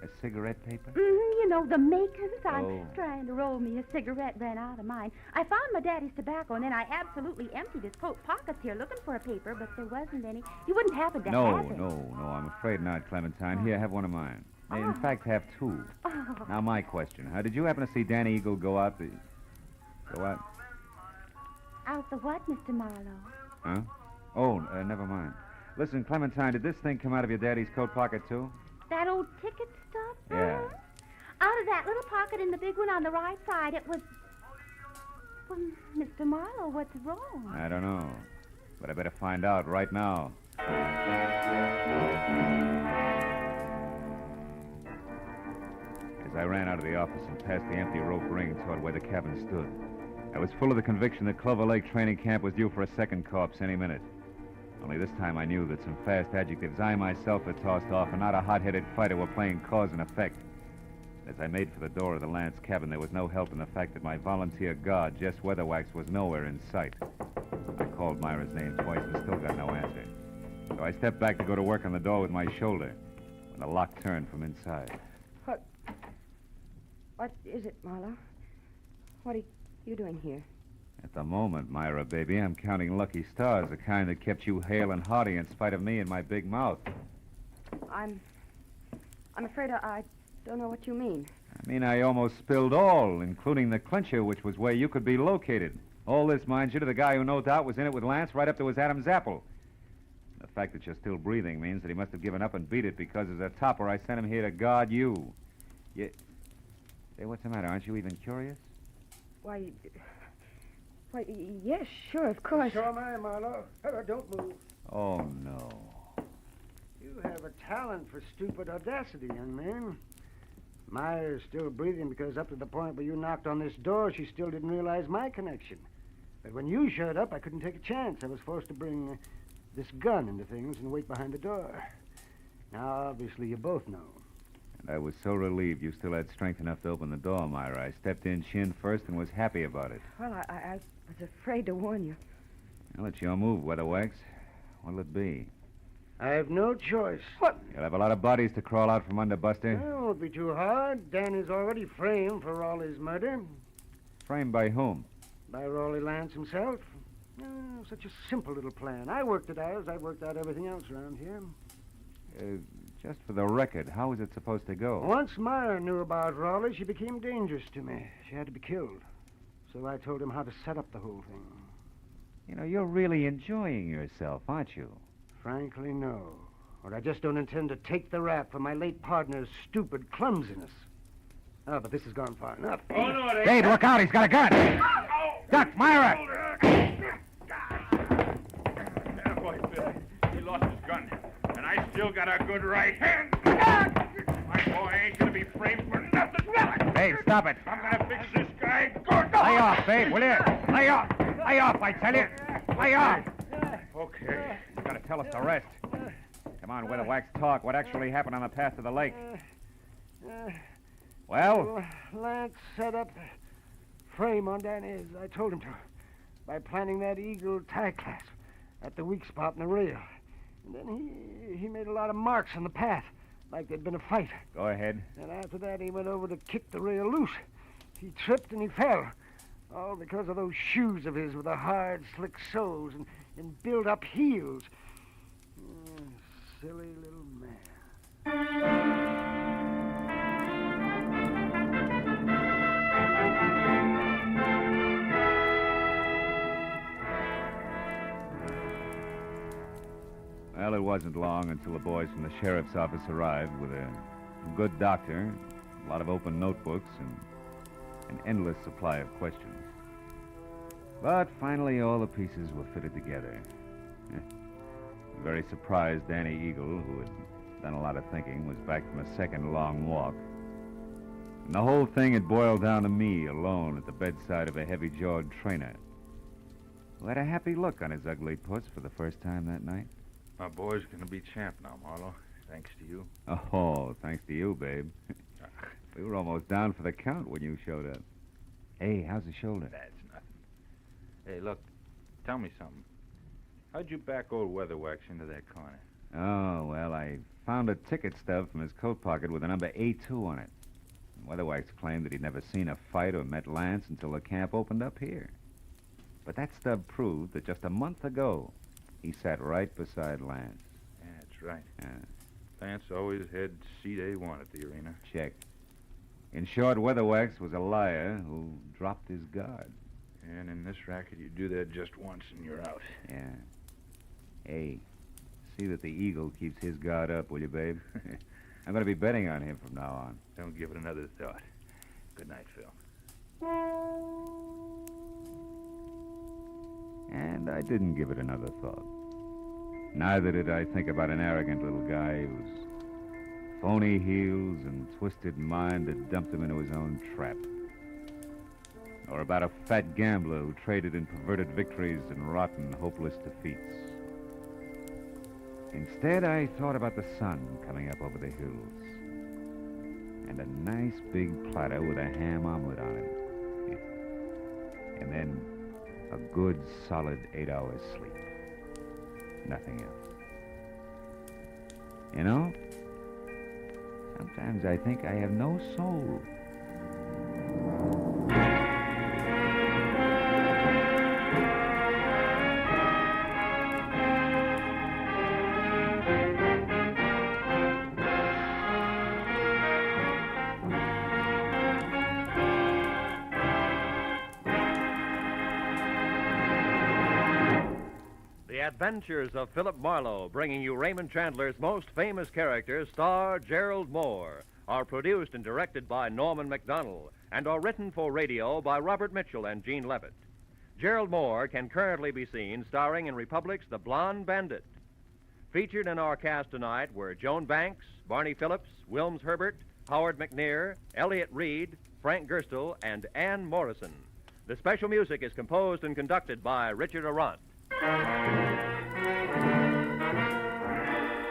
A cigarette paper? You know, the makers. I'm trying to roll me a cigarette, ran out of mine. I found my daddy's tobacco, and then I absolutely emptied his coat pockets here looking for a paper, but there wasn't any. You wouldn't happen to have it. No, I'm afraid not, Clementine. Here, have one of mine. In fact, have two. Now, my question. Did you happen to see Danny Eagle go out the... Go out? Out the what, Mr. Marlowe? Huh? Oh, never mind. Listen, Clementine, did this thing come out of your daddy's coat pocket, too? That old ticket stuff? Yeah. Out of that little pocket in the big one on the right side, it was... Well, Mr. Marlowe, what's wrong? I don't know. But I better find out right now. As I ran out of the office and past the empty rope ring toward where the cabin stood, I was full of the conviction that Clover Lake Training Camp was due for a second corpse any minute. Only this time I knew that some fast adjectives I myself had tossed off and not a hot-headed fighter were playing cause and effect. As I made for the door of the Lance cabin, there was no help in the fact that my volunteer guard, Jess Weatherwax, was nowhere in sight. I called Myra's name twice and still got no answer. So I stepped back to go to work on the door with my shoulder when the lock turned from inside. What is it, Marlowe? What are you doing here? At the moment, Myra, baby, I'm counting lucky stars, the kind that kept you hale and hearty in spite of me and my big mouth. I'm afraid I don't know what you mean. I mean, I almost spilled all, including the clincher, which was where you could be located. All this, mind you, to the guy who no doubt was in it with Lance right up to his Adam's apple. The fact that you're still breathing means that he must have given up and beat it because as a topper, I sent him here to guard you. Say, what's the matter? Aren't you even curious? Why, yes, sure, of course. So am I, Marlowe. Don't move. Oh, no. You have a talent for stupid audacity, young man. Myra's still breathing because up to the point where you knocked on this door, she still didn't realize my connection. But when you showed up, I couldn't take a chance. I was forced to bring this gun into things and wait behind the door. Now, obviously, you both know. And I was so relieved you still had strength enough to open the door, Myra. I stepped in chin first and was happy about it. Well, I was afraid to warn you. Well, it's your move, Weatherwax. What'll it be? I have no choice. What? You'll have a lot of bodies to crawl out from under, Buster. It won't be too hard. Dan is already framed for Raleigh's murder. Framed by whom? By Raleigh Lance himself. Such a simple little plan. I worked it out as I worked out everything else around here. Just for the record, how is it supposed to go? Once Myra knew about Raleigh, she became dangerous to me. She had to be killed. So I told him how to set up the whole thing. You know, you're really enjoying yourself, aren't you? Frankly, no. Or I just don't intend to take the rap for my late partner's stupid clumsiness. Oh, but this has gone far enough. Oh, no, it ain't. Dave, look out. He's got a gun. Duck, Myra! Boy, Bill, he lost his gun, and I still got a good right hand. My boy ain't gonna be framed for nothing. Babe, stop it. I'm gonna fix this guy good. Lay off, babe, will you? Lay off. Lay off, I tell you. Lay off. Okay. You gotta tell us the rest. Come on, Weatherwax, talk. What actually happened on the path to the lake? Well? Lance set up a frame on Dan Is. I told him to. By planting that eagle tie clasp at the weak spot in the rail. And then he made a lot of marks on the path, like there'd been a fight. Go ahead. And after that, he went over to kick the rail loose. He tripped and he fell. All because of those shoes of his with the hard, slick soles and built-up heels. Silly little man. Well, it wasn't long until the boys from the sheriff's office arrived with a good doctor, a lot of open notebooks, and an endless supply of questions. But finally, all the pieces were fitted together. Very surprised, Danny Eagle, who had done a lot of thinking, was back from a second long walk. And the whole thing had boiled down to me, alone at the bedside of a heavy-jawed trainer, who had a happy look on his ugly puss for the first time that night. My boy's gonna be champ now, Marlowe. Thanks to you. Oh, thanks to you, babe. We were almost down for the count when you showed up. Hey, how's the shoulder? That's nothing. Hey, look, tell me something. How'd you back old Weatherwax into that corner? Oh, well, I found a ticket stub from his coat pocket with the number A2 on it. Weatherwax claimed that he'd never seen a fight or met Lance until the camp opened up here. But that stub proved that just a month ago, he sat right beside Lance. Yeah, that's right. Yeah. Lance always had seat A1 at the arena. Check. In short, Weatherwax was a liar who dropped his guard. And in this racket, you do that just once and you're out. Yeah. Hey, see that the Eagle keeps his guard up, will you, babe? I'm going to be betting on him from now on. Don't give it another thought. Good night, Phil. And I didn't give it another thought. Neither did I think about an arrogant little guy whose phony heels and twisted mind had dumped him into his own trap. Or about a fat gambler who traded in perverted victories and rotten, hopeless defeats. Instead, I thought about the sun coming up over the hills. And a nice big platter with a ham omelet on it. And then a good, solid 8 hours sleep. Nothing else. You know, sometimes I think I have no soul. Adventures of Philip Marlowe, bringing you Raymond Chandler's most famous characters, star Gerald Moore, are produced and directed by Norman MacDonald and are written for radio by Robert Mitchell and Gene Levitt. Gerald Moore can currently be seen starring in Republic's The Blonde Bandit. Featured in our cast tonight were Joan Banks, Barney Phillips, Wilms Herbert, Howard McNear, Elliott Reed, Frank Gerstle, and Ann Morrison. The special music is composed and conducted by Richard Arant.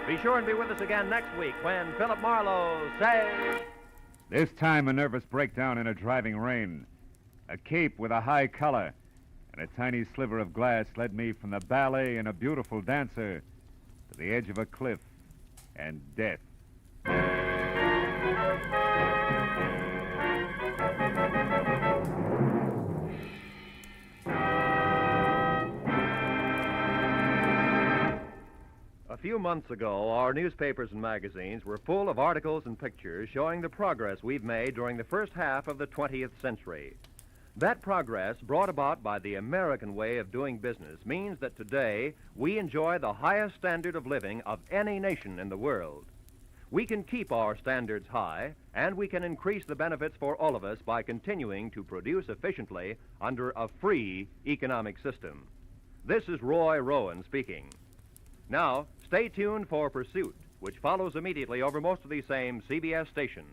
Be sure and be with us again next week when Philip Marlowe says... This time a nervous breakdown in a driving rain. A cape with a high collar. And a tiny sliver of glass led me from the ballet and a beautiful dancer to the edge of a cliff and death. A few months ago, our newspapers and magazines were full of articles and pictures showing the progress we've made during the first half of the 20th century. That progress, brought about by the American way of doing business, means that today we enjoy the highest standard of living of any nation in the world. We can keep our standards high, and we can increase the benefits for all of us by continuing to produce efficiently under a free economic system. This is Roy Rowan speaking. Now, stay tuned for Pursuit, which follows immediately over most of these same CBS stations.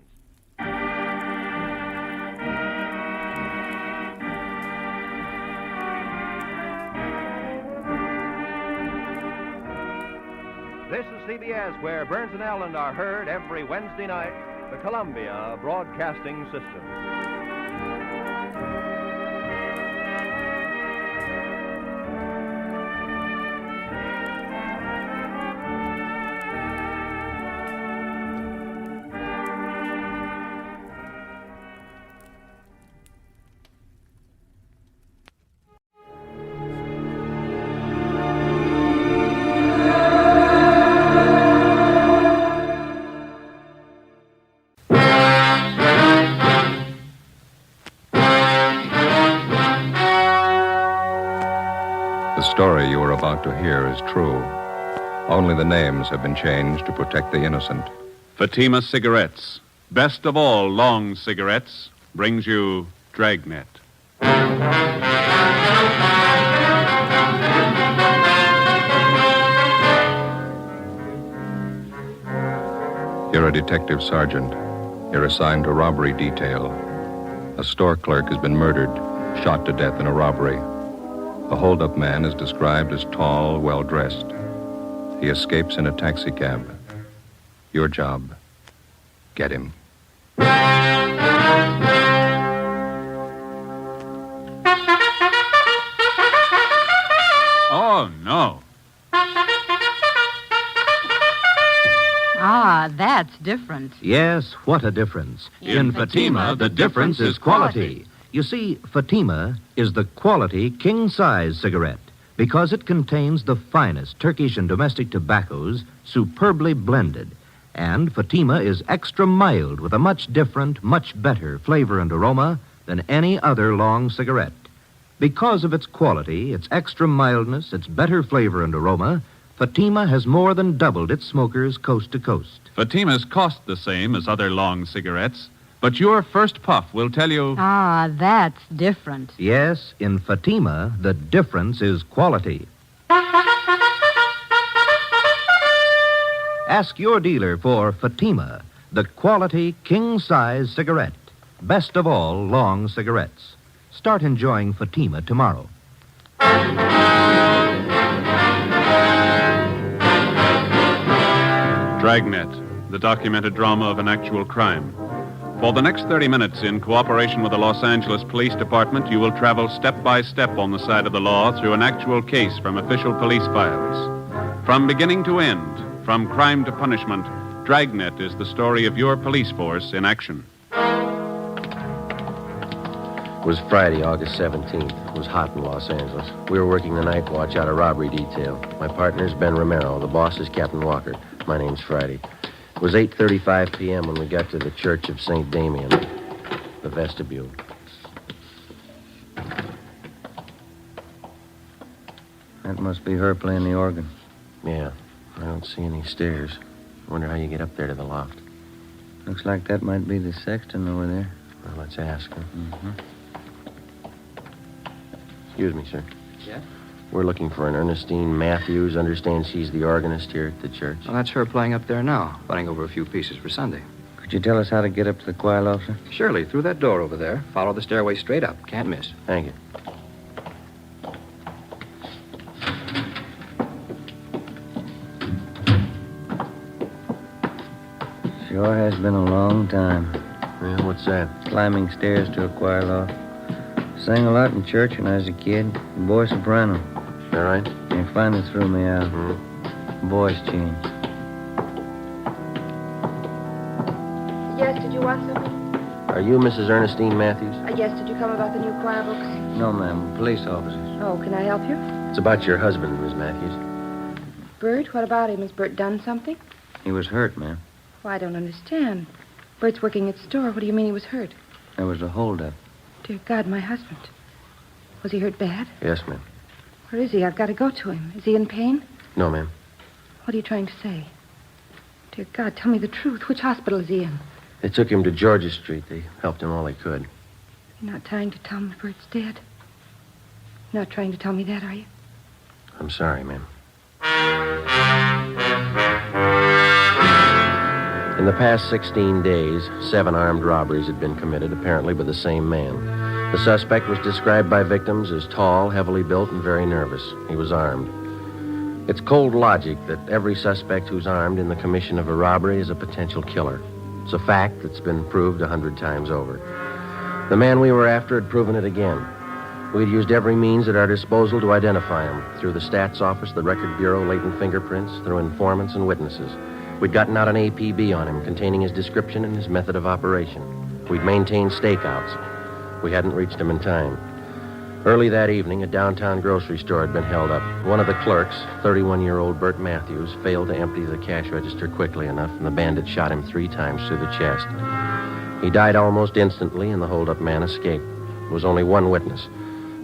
This is CBS, where Burns and Allen are heard every Wednesday night, the Columbia Broadcasting System. The story you are about to hear is true. Only the names have been changed to protect the innocent. Fatima Cigarettes, best of all long cigarettes, brings you Dragnet. You're a detective sergeant. You're assigned to robbery detail. A store clerk has been murdered, shot to death in a robbery. The hold-up man is described as tall, well-dressed. He escapes in a taxicab. Your job, get him. Oh, no. Ah, that's different. Yes, what a difference. In Fatima, the difference is quality. You see, Fatima is the quality king-size cigarette because it contains the finest Turkish and domestic tobaccos superbly blended. And Fatima is extra mild with a much different, much better flavor and aroma than any other long cigarette. Because of its quality, its extra mildness, its better flavor and aroma, Fatima has more than doubled its smokers coast to coast. Fatimas cost the same as other long cigarettes, but your first puff will tell you... Ah, that's different. Yes, in Fatima, the difference is quality. Ask your dealer for Fatima, the quality king-size cigarette. Best of all long cigarettes. Start enjoying Fatima tomorrow. Dragnet, the documented drama of an actual crime. For the next 30 minutes, in cooperation with the Los Angeles Police Department, you will travel step by step on the side of the law through an actual case from official police files. From beginning to end, from crime to punishment, Dragnet is the story of your police force in action. It was Friday, August 17th. It was hot in Los Angeles. We were working the night watch out of robbery detail. My partner's Ben Romero. The boss is Captain Walker. My name's Friday. It was 8:35 p.m. when we got to the Church of St. Damien, the vestibule. That must be her playing the organ. Yeah, I don't see any stairs. I wonder how you get up there to the loft. Looks like that might be the sexton over there. Well, let's ask her. Mm-hmm. Excuse me, sir. Yeah? We're looking for an Ernestine Matthews. Understand she's the organist here at the church. Well, that's her playing up there now, running over a few pieces for Sunday. Could you tell us how to get up to the choir loft, sir? Surely, through that door over there. Follow the stairway straight up. Can't miss. Thank you. Sure has been a long time. Yeah, what's that? Climbing stairs to a choir loft. sang a lot in church when I was a kid. Boy soprano. All right? They finally threw me out. Voice change. Yes, did you want something? Are you Mrs. Ernestine Matthews? Yes, did you come about the new choir books? No, ma'am. Police officers. Oh, can I help you? It's about your husband, Miss Matthews. Bert, what about him? Has Bert done something? He was hurt, ma'am. Well, I don't understand. Bert's working at the store. What do you mean he was hurt? There was a holdup. Dear God, my husband. Was he hurt bad? Yes, ma'am. Where is he? I've got to go to him. Is he in pain? No, ma'am. What are you trying to say? Dear God, tell me the truth. Which hospital is he in? They took him to Georgia Street. They helped him all they could. You're not trying to tell me Bert's dead? You're not trying to tell me that, are you? I'm sorry, ma'am. In the past 16 days, 7 armed robberies had been committed, apparently by the same man. The suspect was described by victims as tall, heavily built, and very nervous. He was armed. It's cold logic that every suspect who's armed in the commission of a robbery is a potential killer. It's a fact that's been proved 100 times over. The man we were after had proven it again. We'd used every means at our disposal to identify him, through the stats office, the record bureau, latent fingerprints, through informants and witnesses. We'd gotten out an APB on him containing his description and his method of operation. We'd maintained stakeouts. We hadn't reached him in time. Early that evening, a downtown grocery store had been held up. One of the clerks, 31-year-old Bert Matthews, failed to empty the cash register quickly enough, and the bandit shot him 3 times through the chest. He died almost instantly, and the hold-up man escaped. There was only one witness,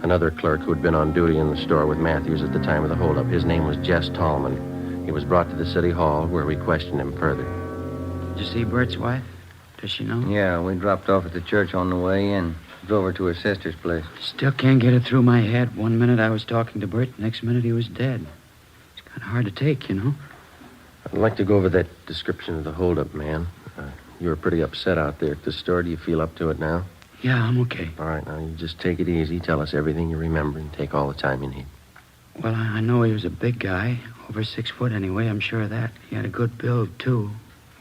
another clerk who had been on duty in the store with Matthews at the time of the hold-up. His name was Jess Tallman. He was brought to the city hall, where we questioned him further. Did you see Bert's wife? Does she know? Yeah, we dropped off at the church on the way in. Drove her to her sister's place. Still can't get it through my head. One minute I was talking to Bert, the next minute he was dead. It's kind of hard to take, you know. I'd like to go over that description of the hold-up man. You were pretty upset out there at the store. Do you feel up to it now? Yeah, I'm okay. All right, now you just take it easy. Tell us everything you remember and take all the time you need. Well, I know he was a big guy. Over 6 foot anyway, I'm sure of that. He had a good build, too.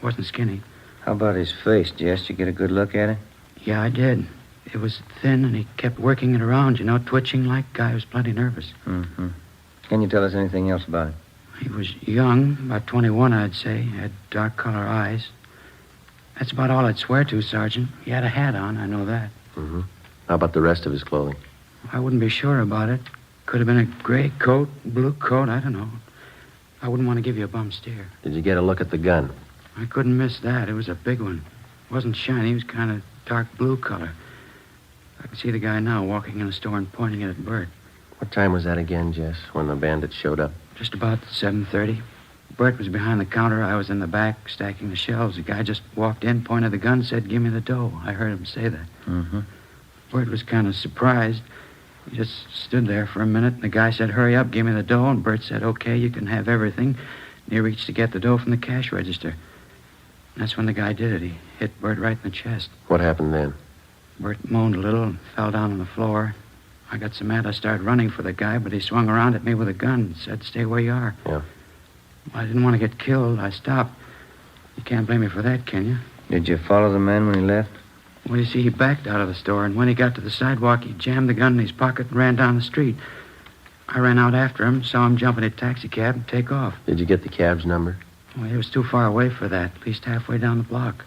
Wasn't skinny. How about his face, Jess? Did you get a good look at it? Yeah, I did. It was thin, and he kept working it around, you know, twitching like a guy who was plenty nervous. Mm-hmm. Can you tell us anything else about him? He was young, about 21, I'd say. Had dark color eyes. That's about all I'd swear to, Sergeant. He had a hat on, I know that. Mm-hmm. How about the rest of his clothing? I wouldn't be sure about it. Could have been a gray coat, blue coat, I don't know. I wouldn't want to give you a bum stare. Did you get a look at the gun? I couldn't miss that. It was a big one. It wasn't shiny. It was kind of dark blue color. I can see the guy now walking in the store and pointing it at Bert. What time was that again, Jess, when the bandits showed up? Just about 7:30. Bert was behind the counter. I was in the back stacking the shelves. The guy just walked in, pointed the gun, said, "Give me the dough." I heard him say that. Mm-hmm. Bert was kind of surprised. He just stood there for a minute, and the guy said, "Hurry up, give me the dough." And Bert said, "Okay, you can have everything." And he reached to get the dough from the cash register. And that's when the guy did it. He hit Bert right in the chest. What happened then? Bert moaned a little and fell down on the floor. I got so mad I started running for the guy, but he swung around at me with a gun and said, "Stay where you are." Yeah. Well, I didn't want to get killed. I stopped. You can't blame me for that, can you? Did you follow the man when he left? Well, you see, he backed out of the store, and when he got to the sidewalk, he jammed the gun in his pocket and ran down the street. I ran out after him, saw him jump in a taxi cab and take off. Did you get the cab's number? Well, he was too far away for that, at least halfway down the block.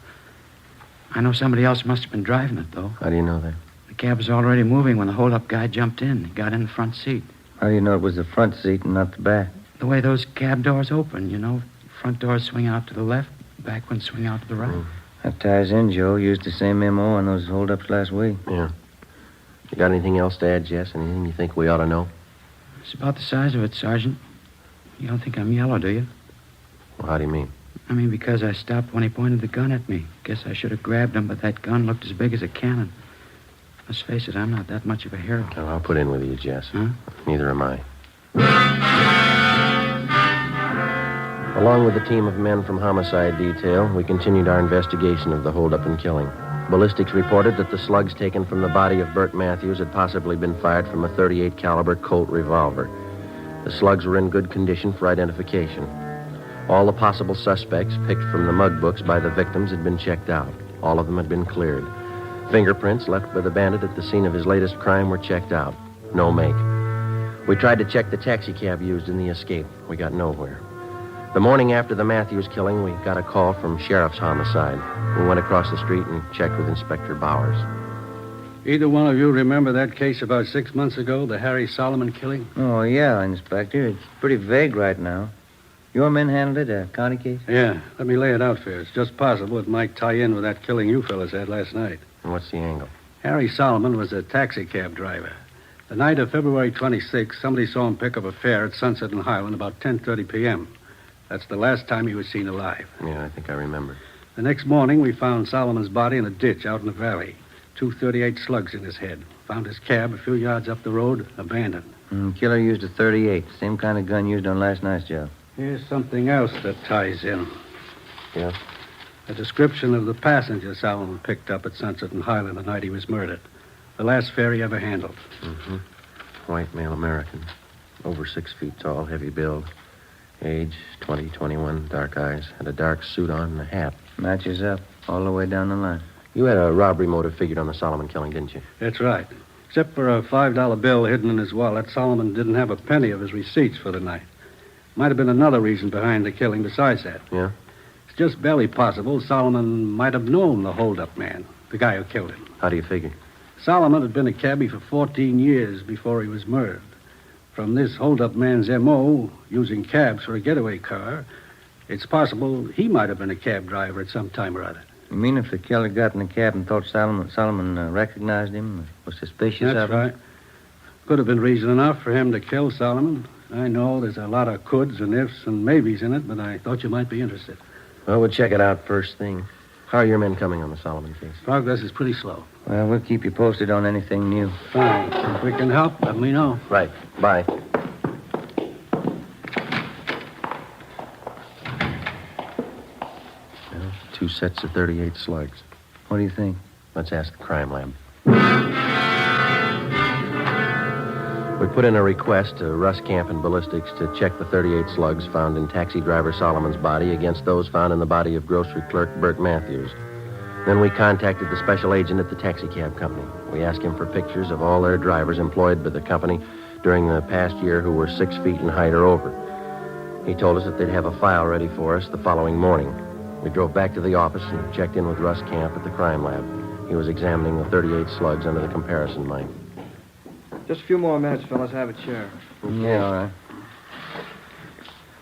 I know somebody else must have been driving it, though. How do you know that? The cab was already moving when the hold-up guy jumped in. He got in the front seat. How do you know it was the front seat and not the back? The way those cab doors open, you know. Front doors swing out to the left, back ones swing out to the right. That ties in, Joe. Used the same MO on those hold-ups last week. Yeah. You got anything else to add, Jess? Anything you think we ought to know? It's about the size of it, Sergeant. You don't think I'm yellow, do you? Well, how do you mean? I mean, because I stopped when he pointed the gun at me. Guess I should have grabbed him, but that gun looked as big as a cannon. Let's face it, I'm not that much of a hero. Well, I'll put in with you, Jess. Huh? Neither am I. Along with a team of men from Homicide Detail, we continued our investigation of the holdup and killing. Ballistics reported that the slugs taken from the body of Bert Matthews had possibly been fired from a .38 caliber Colt revolver. The slugs were in good condition for identification. All the possible suspects picked from the mug books by the victims had been checked out. All of them had been cleared. Fingerprints left by the bandit at the scene of his latest crime were checked out. No make. We tried to check the taxicab used in the escape. We got nowhere. The morning after the Matthews killing, we got a call from Sheriff's Homicide. We went across the street and checked with Inspector Bowers. Either one of you remember that case about 6 months ago, the Harry Solomon killing? Oh, yeah, Inspector. It's pretty vague right now. Your men handled it, a county case? Yeah. Let me lay it out for you. It's just possible it might tie in with that killing you fellas had last night. And what's the angle? Harry Solomon was a taxicab driver. The night of February 26th, somebody saw him pick up a fare at Sunset and Highland about 10:30 p.m. That's the last time he was seen alive. Yeah, I think I remember. The next morning, we found Solomon's body in a ditch out in the valley. 238 slugs in his head. Found his cab a few yards up the road, abandoned. Killer used a .38, same kind of gun used on last night's job. Here's something else that ties in. Yeah? A description of the passenger Solomon picked up at Sunset and Highland the night he was murdered. The last fare he ever handled. Mm-hmm. White male American. Over 6 feet tall, heavy build. Age, 20, 21, dark eyes. Had a dark suit on and a hat. Matches up all the way down the line. You had a robbery motive figured on the Solomon killing, didn't you? That's right. Except for a $5 bill hidden in his wallet, Solomon didn't have a penny of his receipts for the night. Might have been another reason behind the killing besides that. Yeah? It's just barely possible Solomon might have known the hold-up man, the guy who killed him. How do you figure? Solomon had been a cabbie for 14 years before he was murdered. From this hold-up man's M.O., using cabs for a getaway car, it's possible he might have been a cab driver at some time or other. You mean if the killer got in the cab and thought Solomon recognized him, was suspicious of him? That's right. Could have been reason enough for him to kill Solomon. I know there's a lot of coulds and ifs and maybes in it, but I thought you might be interested. Well, we'll check it out first thing. How are your men coming on the Solomon case? Progress is pretty slow. Well, we'll keep you posted on anything new. Fine. If we can help, let me know. Right. Bye. Well, 2 sets of 38 slugs. What do you think? Let's ask the crime lab. We put in a request to Russ Camp and Ballistics to check the 38 slugs found in taxi driver Solomon's body against those found in the body of grocery clerk Bert Matthews. Then we contacted the special agent at the taxicab company. We asked him for pictures of all their drivers employed by the company during the past year who were 6 feet in height or over. He told us that they'd have a file ready for us the following morning. We drove back to the office and checked in with Russ Camp at the crime lab. He was examining the 38 slugs under the comparison mic. Just a few more minutes, fellas. Have a chair. Yeah, all right.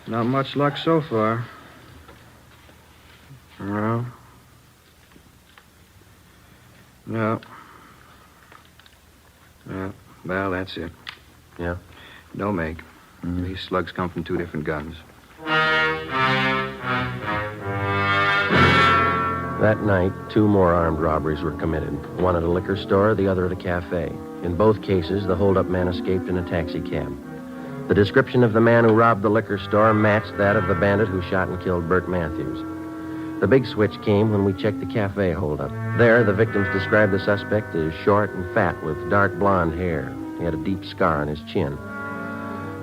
Not much luck so far. No. No. Yeah. Well, that's it. Yeah? No make. These slugs come from 2 different guns. That night, 2 more armed robberies were committed. One at a liquor store, the other at a cafe. In both cases, the hold-up man escaped in a taxi cab. The description of the man who robbed the liquor store matched that of the bandit who shot and killed Bert Matthews. The big switch came when we checked the cafe hold-up. There, the victims described the suspect as short and fat with dark blonde hair. He had a deep scar on his chin.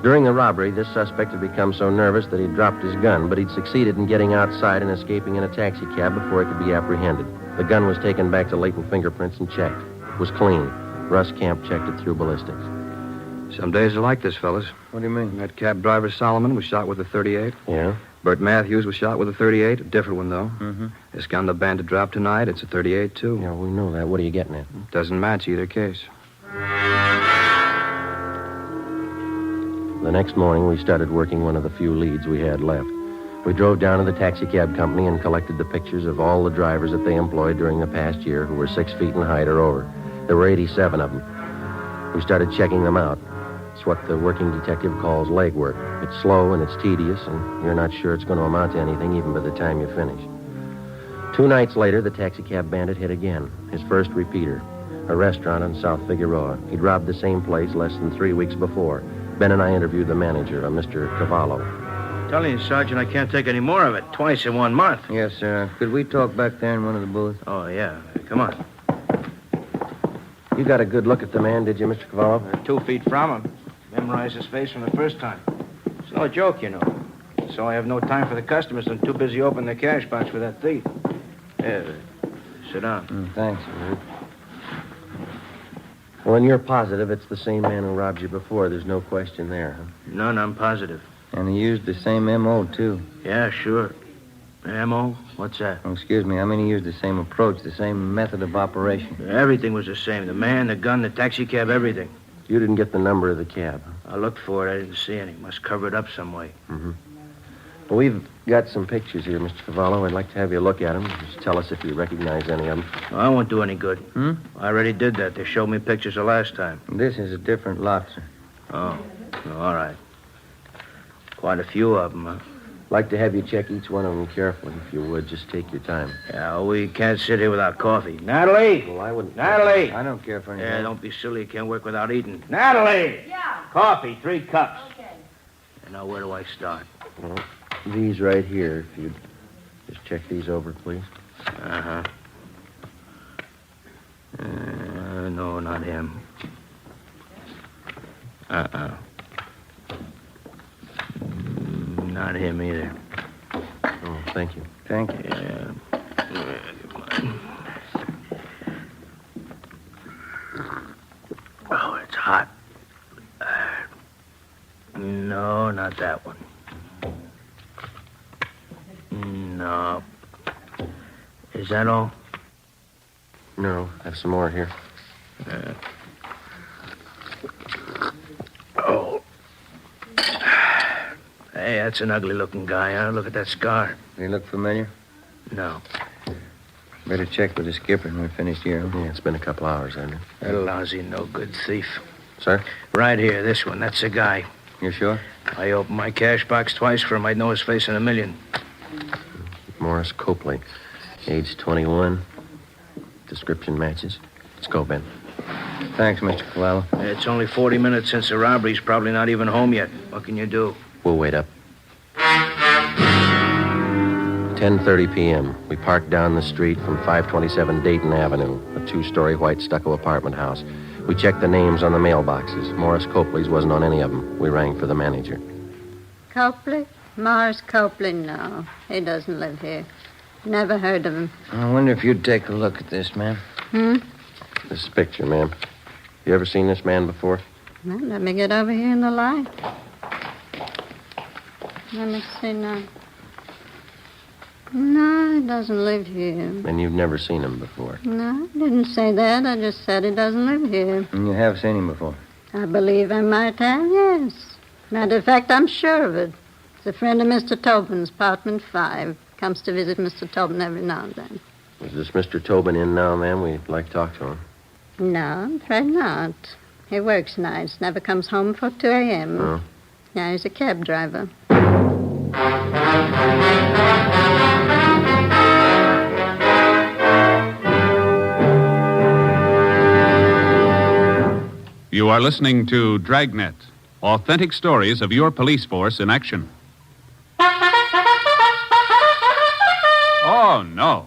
During the robbery, this suspect had become so nervous that he'd dropped his gun, but he'd succeeded in getting outside and escaping in a taxi cab before he could be apprehended. The gun was taken back to latent fingerprints and checked. It was clean. Russ Camp checked it through ballistics. Some days are like this, fellas. What do you mean? That cab driver Solomon was shot with a .38. Yeah? Bert Matthews was shot with a .38, a different one, though. Mm-hmm. This gun the bandit dropped tonight, it's a .38, too. Yeah, we know that. What are you getting at? Doesn't match either case. The next morning, we started working one of the few leads we had left. We drove down to the taxicab company and collected the pictures of all the drivers that they employed during the past year who were 6 feet in height or over. There were 87 of them. We started checking them out. It's what the working detective calls legwork. It's slow and it's tedious, and you're not sure it's going to amount to anything even by the time you finish. 2 nights later, the taxicab bandit hit again, his first repeater, a restaurant on South Figueroa. He'd robbed the same place less than 3 weeks before. Ben and I interviewed the manager, a Mr. Cavallo. Telling you, Sergeant, I can't take any more of it. Twice in 1 month. Yes, sir. Could we talk back there in one of the booths? Oh, yeah. Come on. You got a good look at the man, did you, Mr. Cavallo? 2 feet from him. Memorized his face from the first time. It's no joke, you know. So I have no time for the customers. I'm too busy opening the cash box for that thief. Yeah, sit down. Thanks. Well, and you're positive it's the same man who robbed you before. There's no question there, huh? None, I'm positive. And he used the same M.O., too. Yeah, sure. M.O.? What's that? Oh, excuse me. I mean, he used the same approach, the same method of operation. Everything was the same. The man, the gun, the taxi cab, everything. You didn't get the number of the cab. I looked for it. I didn't see any. Must cover it up some way. Mm-hmm. Well, we've got some pictures here, Mr. Cavallo. I'd like to have you look at them. Just tell us if you recognize any of them. Well, I won't do any good. I already did that. They showed me pictures the last time. This is a different lot, sir. Oh, all right. Quite a few of them, huh? I'd like to have you check each one of them carefully, if you would. Just take your time. Yeah, we can't sit here without coffee. Natalie! Well, I wouldn't... Natalie! I don't care for anything. Yeah, don't be silly. You can't work without eating. Natalie! Yeah. Coffee, 3 cups. Okay. And now, where do I start? Well, these right here, if you'd just check these over, please. Uh-huh. No, not him. Not him either. Oh, thank you. Thank you. Yeah. Oh, it's hot. No, not that one. No. Is that all? No, I have some more here. Oh. Hey, that's an ugly-looking guy, huh? Look at that scar. They look familiar? No. Better check with the skipper when we're finished here. Yeah, it's been a couple hours, hasn't it? That lousy, no-good thief. Sir? Right here, this one. That's the guy. You sure? I opened my cash box twice for him. I'd know his face in a million. Morris Copley, age 21. Description matches. Let's go, Ben. Thanks, Mr. Cavallo. It's only 40 minutes since the robbery. He's probably not even home yet. What can you do? We'll wait up. 10:30 p.m. We parked down the street from 527 Dayton Avenue, a 2-story white stucco apartment house. We checked the names on the mailboxes. Morris Copley's wasn't on any of them. We rang for the manager. Copley? Morris Copley? No, he doesn't live here. Never heard of him. I wonder if you'd take a look at this, ma'am. This picture, ma'am. You ever seen this man before? Well, let me get over here in the light. Let me see now. No, he doesn't live here. And you've never seen him before? No, I didn't say that. I just said he doesn't live here. And you have seen him before? I believe I might have, yes. Matter of fact, I'm sure of it. He's a friend of Mr. Tobin's, apartment 5. Comes to visit Mr. Tobin every now and then. Is this Mr. Tobin in now, ma'am? We'd like to talk to him. No, I'm afraid not. He works nights, never comes home before 2 a.m. Oh. Yeah, he's a cab driver. You are listening to Dragnet, authentic stories of your police force in action. Oh, no.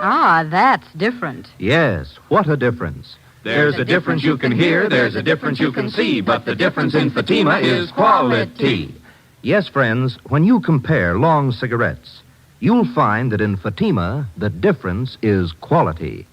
Ah, that's different. Yes, what a difference. There's a difference you can hear, there's a difference you can see, but the difference in Fatima is quality. Yes, friends, when you compare long cigarettes, you'll find that in Fatima, the difference is quality.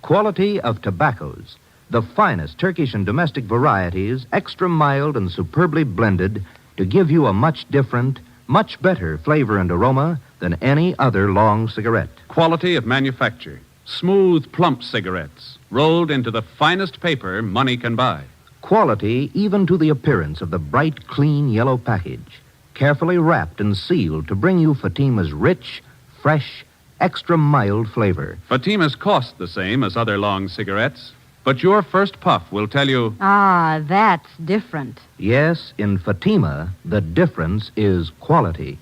Quality of tobaccos, the finest Turkish and domestic varieties, extra mild and superbly blended to give you a much different, much better flavor and aroma than any other long cigarette. Quality of manufacture. Smooth, plump cigarettes, rolled into the finest paper money can buy. Quality even to the appearance of the bright, clean yellow package, carefully wrapped and sealed to bring you Fatima's rich, fresh, extra mild flavor. Fatimas cost the same as other long cigarettes, but your first puff will tell you... Ah, that's different. Yes, in Fatima, the difference is quality.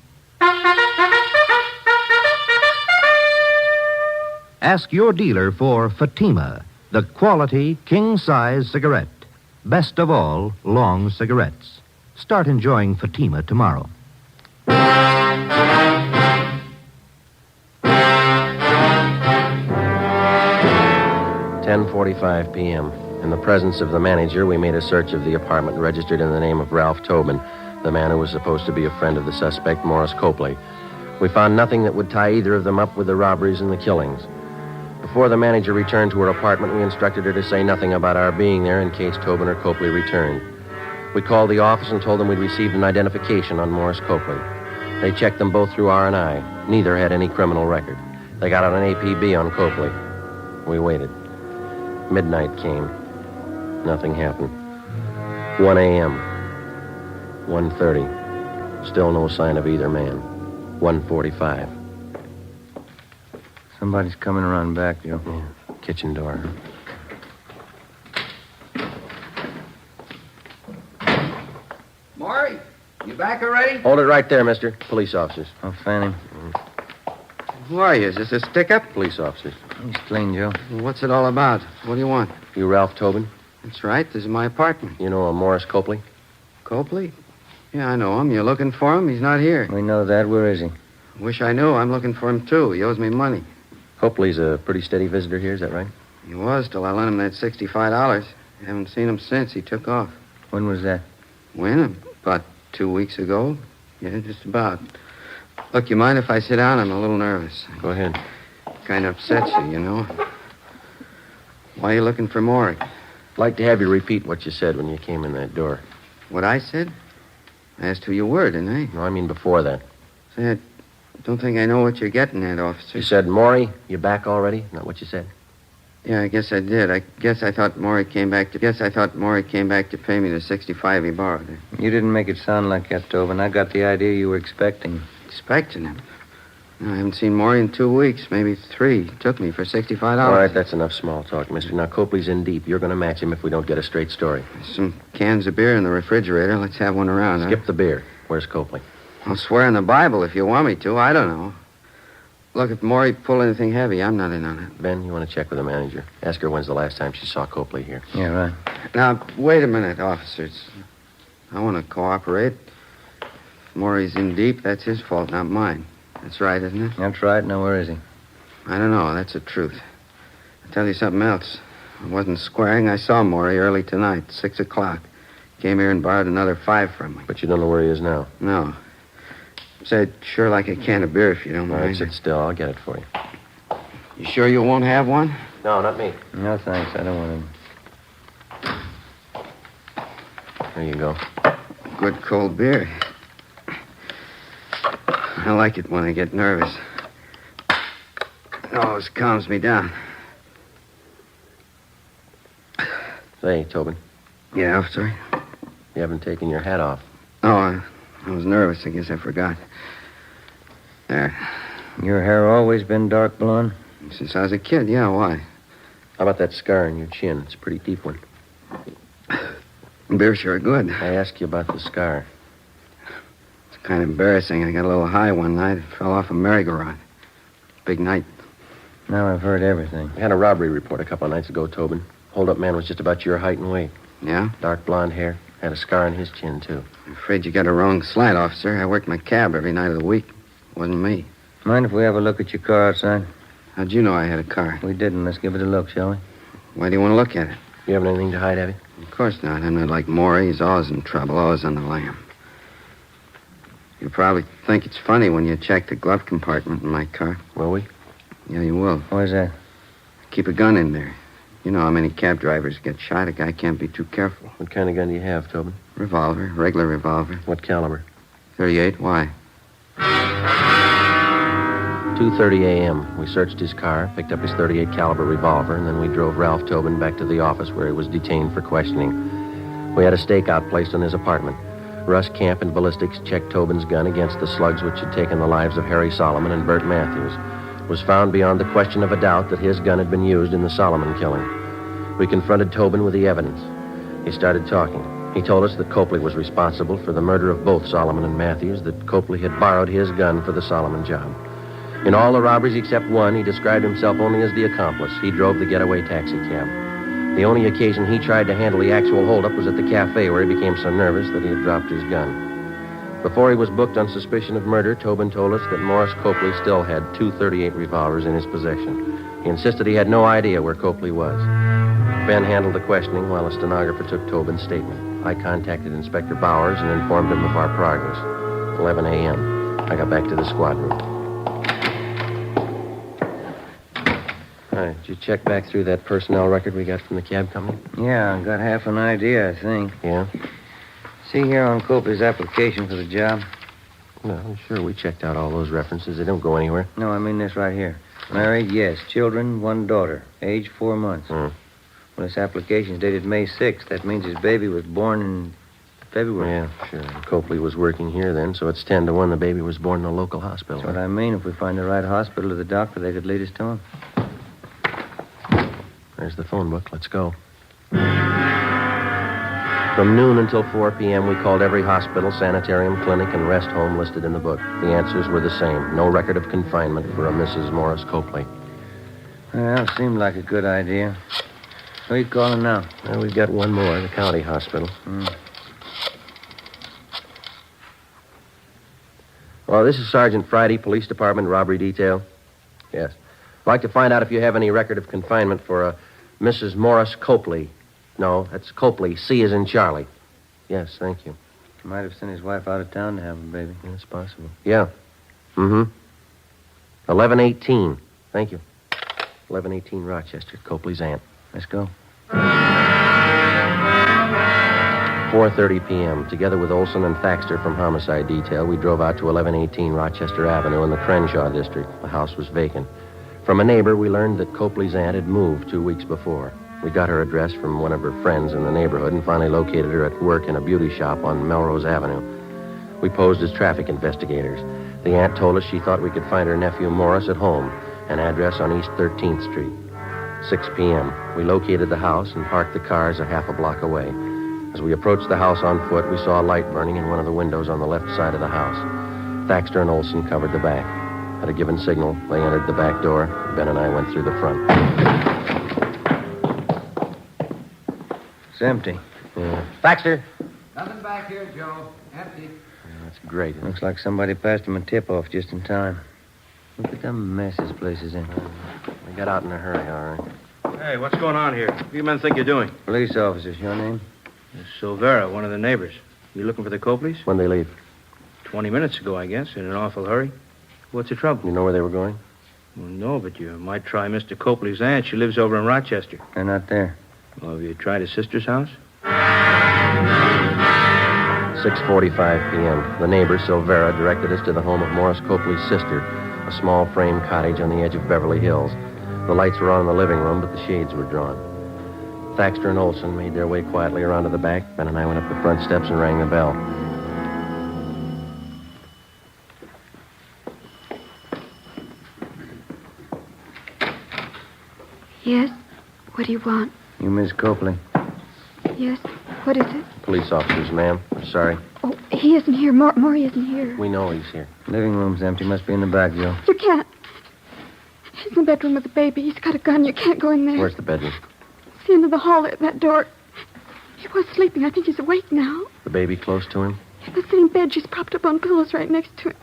Ask your dealer for Fatima, the quality king-size cigarette. Best of all, long cigarettes. Start enjoying Fatima tomorrow. 10:45 p.m. In the presence of the manager, we made a search of the apartment registered in the name of Ralph Tobin, the man who was supposed to be a friend of the suspect, Morris Copley. We found nothing that would tie either of them up with the robberies and the killings. Before the manager returned to her apartment, we instructed her to say nothing about our being there in case Tobin or Copley returned. We called the office and told them we'd received an identification on Morris Copley. They checked them both through R&I. Neither had any criminal record. They got out an APB on Copley. We waited. Midnight came. Nothing happened. 1 a.m. 1:30. Still no sign of either man. 1:45. Somebody's coming around back, Joe. Yeah. Kitchen door. Maury, you back already? Hold it right there, mister. Police officers. Oh, Fanning. Who are you? Is this a stick-up? Police officers. He's clean, Joe. What's it all about? What do you want? You Ralph Tobin? That's right. This is my apartment. You know a Morris Copley? Copley? Yeah, I know him. You looking for him? He's not here. We know that. Where is he? Wish I knew. I'm looking for him, too. He owes me money. Copley's a pretty steady visitor here, is that right? He was till I lent him that $65. Haven't seen him since. He took off. When was that? When? About 2 weeks ago. Yeah, just about. Look, you mind if I sit down? I'm a little nervous. Go ahead. Kind of upsets you, you know. Why are you looking for Maury? I'd like to have you repeat what you said when you came in that door. What I said? I asked who you were, didn't I? No, I mean before that. Say, I don't think I know what you're getting at, officer. You said, Maury, you back already? Not what you said? Yeah, I guess I did. I thought Maury came back to pay me the $65 he borrowed. You didn't make it sound like that, Tobin. I got the idea you were expecting. Expecting him? No, I haven't seen Maury in 2 weeks, maybe 3. He took me for $65. All right, that's enough small talk, mister. Now, Copley's in deep. You're going to match him if we don't get a straight story. There's some cans of beer in the refrigerator. Let's have one around, Skip the beer. Where's Copley? I'll swear on the Bible if you want me to. I don't know. Look, if Maury pulled anything heavy, I'm not in on it. Ben, you want to check with the manager? Ask her when's the last time she saw Copley here. Yeah, right. Now, wait a minute, officers. I want to cooperate. If Maury's in deep, that's his fault, not mine. That's right, isn't it? That's right. Now, where is he? I don't know. That's the truth. I'll tell you something else. I wasn't squaring. I saw Maury early tonight, 6 o'clock. Came here and borrowed another $5 from me. But you don't know where he is now? No. Said, sure like a can of beer if you don't mind. All right, sit still. I'll get it for you. You sure you won't have one? No, not me. No, thanks. I don't want him. There you go. Good cold beer. I like it when I get nervous. It always calms me down. Say, Tobin. Yeah, officer? You haven't taken your hat off. Oh, I was nervous. I guess I forgot. There. Your hair always been dark blonde? Since I was a kid, yeah. Why? How about that scar on your chin? It's a pretty deep one. Beer's sure good. I asked you about the scar. It's kind of embarrassing. I got a little high one night. It fell off a merry-go-round. Big night. Now I've heard everything. We had a robbery report a couple of nights ago, Tobin. Hold-up man was just about your height and weight. Yeah? Dark blonde hair. Had a scar on his chin, too. I'm afraid you got a wrong slant, officer. I worked my cab every night of the week. It wasn't me. Mind if we have a look at your car outside? How'd you know I had a car? We didn't. Let's give it a look, shall we? Why do you want to look at it? You have anything to hide, have you? Of course not. I'm not like Maury. He's always in trouble, always on the lam. You'll probably think it's funny when you check the glove compartment in my car. Will we? Yeah, you will. Why's that? Keep a gun in there. You know how many cab drivers get shot. A guy can't be too careful. What kind of gun do you have, Tobin? Revolver. Regular revolver. What caliber? 38. Why? 2:30 a.m. We searched his car, picked up his 38 caliber revolver, and then we drove Ralph Tobin back to the office where he was detained for questioning. We had a stakeout placed on his apartment. Russ Camp and ballistics checked Tobin's gun against the slugs which had taken the lives of Harry Solomon and Bert Matthews. It was found beyond the question of a doubt that his gun had been used in the Solomon killing. We confronted Tobin with the evidence. He started talking. He told us that Copley was responsible for the murder of both Solomon and Matthews, that Copley had borrowed his gun for the Solomon job. In all the robberies except one, he described himself only as the accomplice. He drove the getaway taxi cab. The only occasion he tried to handle the actual holdup was at the cafe, where he became so nervous that he had dropped his gun. Before he was booked on suspicion of murder, Tobin told us that Morris Copley still had 2 .38 revolvers in his possession. He insisted he had no idea where Copley was. Ben handled the questioning while a stenographer took Tobin's statement. I contacted Inspector Bowers and informed him of our progress. 11 a.m. I got back to the squad room. Right. Did you check back through that personnel record we got from the cab company? Yeah, I got half an idea, I think. Yeah? See here on Copley's application for the job? No, sure. We checked out all those references. They don't go anywhere. No, I mean this right here. Married, yes. Children, 1 daughter. Age 4 months. Mm. Well, this application's dated May 6th. That means his baby was born in February. Yeah, sure. Copley was working here then, so it's 10 to 1 the baby was born in a local hospital. That's what I mean. If we find the right hospital or the doctor, they could lead us to him. There's the phone book. Let's go. From noon until 4 p.m., we called every hospital, sanitarium, clinic, and rest home listed in the book. The answers were the same. No record of confinement for a Mrs. Morris Copley. Well, seemed like a good idea. Who are you calling now? Well, we've got one more, the county hospital. Well, this is Sergeant Friday, Police Department, Robbery Detail. Yes. I'd like to find out if you have any record of confinement for a Mrs. Morris Copley. No, that's Copley. C as in Charlie. Yes, thank you. He might have sent his wife out of town to have a baby. That's possible. Yeah. 1118. Thank you. 1118 Rochester, Copley's aunt. Let's go. 4:30 p.m. Together with Olson and Thaxter from Homicide Detail, we drove out to 1118 Rochester Avenue in the Crenshaw district. The house was vacant. From a neighbor, we learned that Copley's aunt had moved 2 weeks before. We got her address from one of her friends in the neighborhood and finally located her at work in a beauty shop on Melrose Avenue. We posed as traffic investigators. The aunt told us she thought we could find her nephew Morris at home, an address on East 13th Street. 6 p.m. We located the house and parked the cars a half a block away. As we approached the house on foot, we saw a light burning in one of the windows on the left side of the house. Thaxter and Olson covered the back. At a given signal, they entered the back door. Ben and I went through the front. It's empty. Yeah. Thaxter! Nothing back here, Joe. Empty. That's great. Looks like somebody passed him a tip-off just in time. Look at the mess this place is in. We got out in a hurry, all right. Hey, what's going on here? What do you men think you're doing? Police officers, your name? Silvera, one of the neighbors. You looking for the Copleys? When'd they leave? 20 minutes ago, I guess, in an awful hurry. What's the trouble? You know where they were going? Well, no, but you might try Mr. Copley's aunt. She lives over in Rochester. They're not there. Well, have you tried his sister's house? 6:45 p.m. The neighbor, Silvera, directed us to the home of Morris Copley's sister, a small frame cottage on the edge of Beverly Hills. The lights were on in the living room, but the shades were drawn. Thaxter and Olson made their way quietly around to the back. Ben and I went up the front steps and rang the bell. Yes? What do you want? You Miss Copley? Yes? What is it? Police officers, ma'am. I'm sorry. Oh, he isn't here. Maury isn't here. We know he's here. Living room's empty. Must be in the back, Joe. You can't. He's in the bedroom with the baby. He's got a gun. You can't go in there. Where's the bedroom? It's the end of the hall there, that door. He was sleeping. I think he's awake now. The baby close to him? In the same bed. She's propped up on pillows right next to him.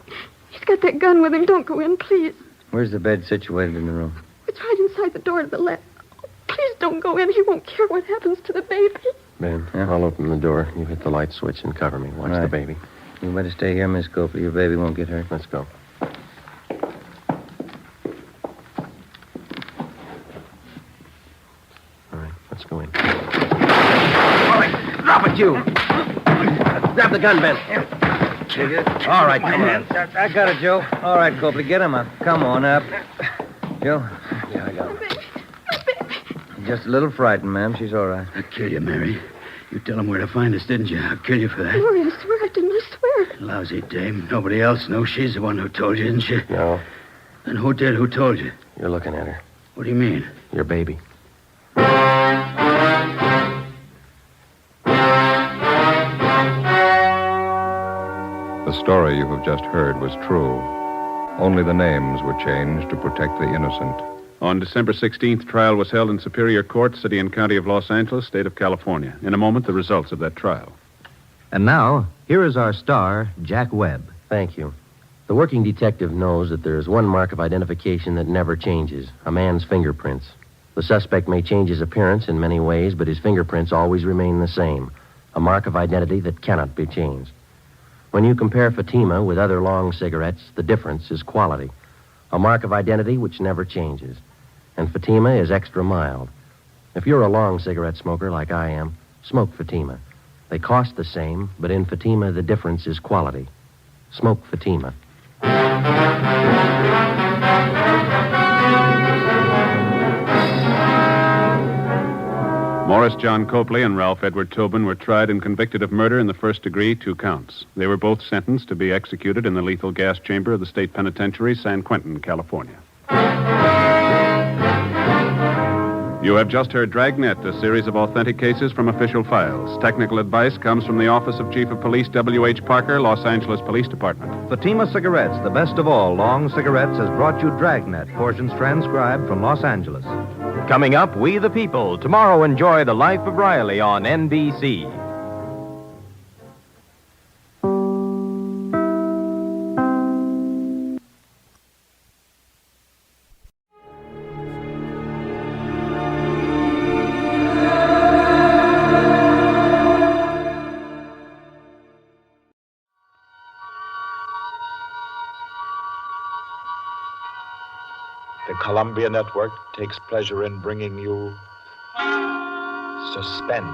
He's got that gun with him. Don't go in, please. Where's the bed situated in the room? It's right inside the door to the left. Oh, please don't go in. He won't care what happens to the baby. Ben, I'll open the door. You hit the light switch and cover me. Watch the baby. You better stay here, Miss Copley. Your baby won't get hurt. Let's go. All right, let's go in. All right, drop it, you. Grab the gun, Ben. All right, come on. I got it, Joe. All right, Copley, get him up. Come on up. Joe? Yeah, I got him. Just a little frightened, ma'am. She's all right. I'll kill you, Mary. You tell him where to find us, didn't you? I'll kill you for that. Maury, I swear I didn't. I swear. Lousy dame. Nobody else knows she's the one who told you, isn't she? No. Then who did? Who told you? You're looking at her. What do you mean? Your baby. The story you have just heard was true. Only the names were changed to protect the innocent. On December 16th, trial was held in Superior Court, City and County of Los Angeles, State of California. In a moment, the results of that trial. And now, here is our star, Jack Webb. Thank you. The working detective knows that there is one mark of identification that never changes, a man's fingerprints. The suspect may change his appearance in many ways, but his fingerprints always remain the same, a mark of identity that cannot be changed. When you compare Fatima with other long cigarettes, the difference is quality, a mark of identity which never changes. and Fatima is extra mild. If you're a long cigarette smoker like I am, smoke Fatima. They cost the same, but in Fatima, the difference is quality. Smoke Fatima. Morris John Copley and Ralph Edward Tobin were tried and convicted of murder in the first degree, 2 counts. They were both sentenced to be executed in the lethal gas chamber of the state penitentiary, San Quentin, California. You have just heard Dragnet, a series of authentic cases from official files. Technical advice comes from the Office of Chief of Police W.H. Parker, Los Angeles Police Department. Fatima Cigarettes, the best of all long cigarettes, has brought you Dragnet, portions transcribed from Los Angeles. Coming up, We the People. Tomorrow, enjoy The Life of Riley on NBC. The Columbia Network takes pleasure in bringing you Suspense.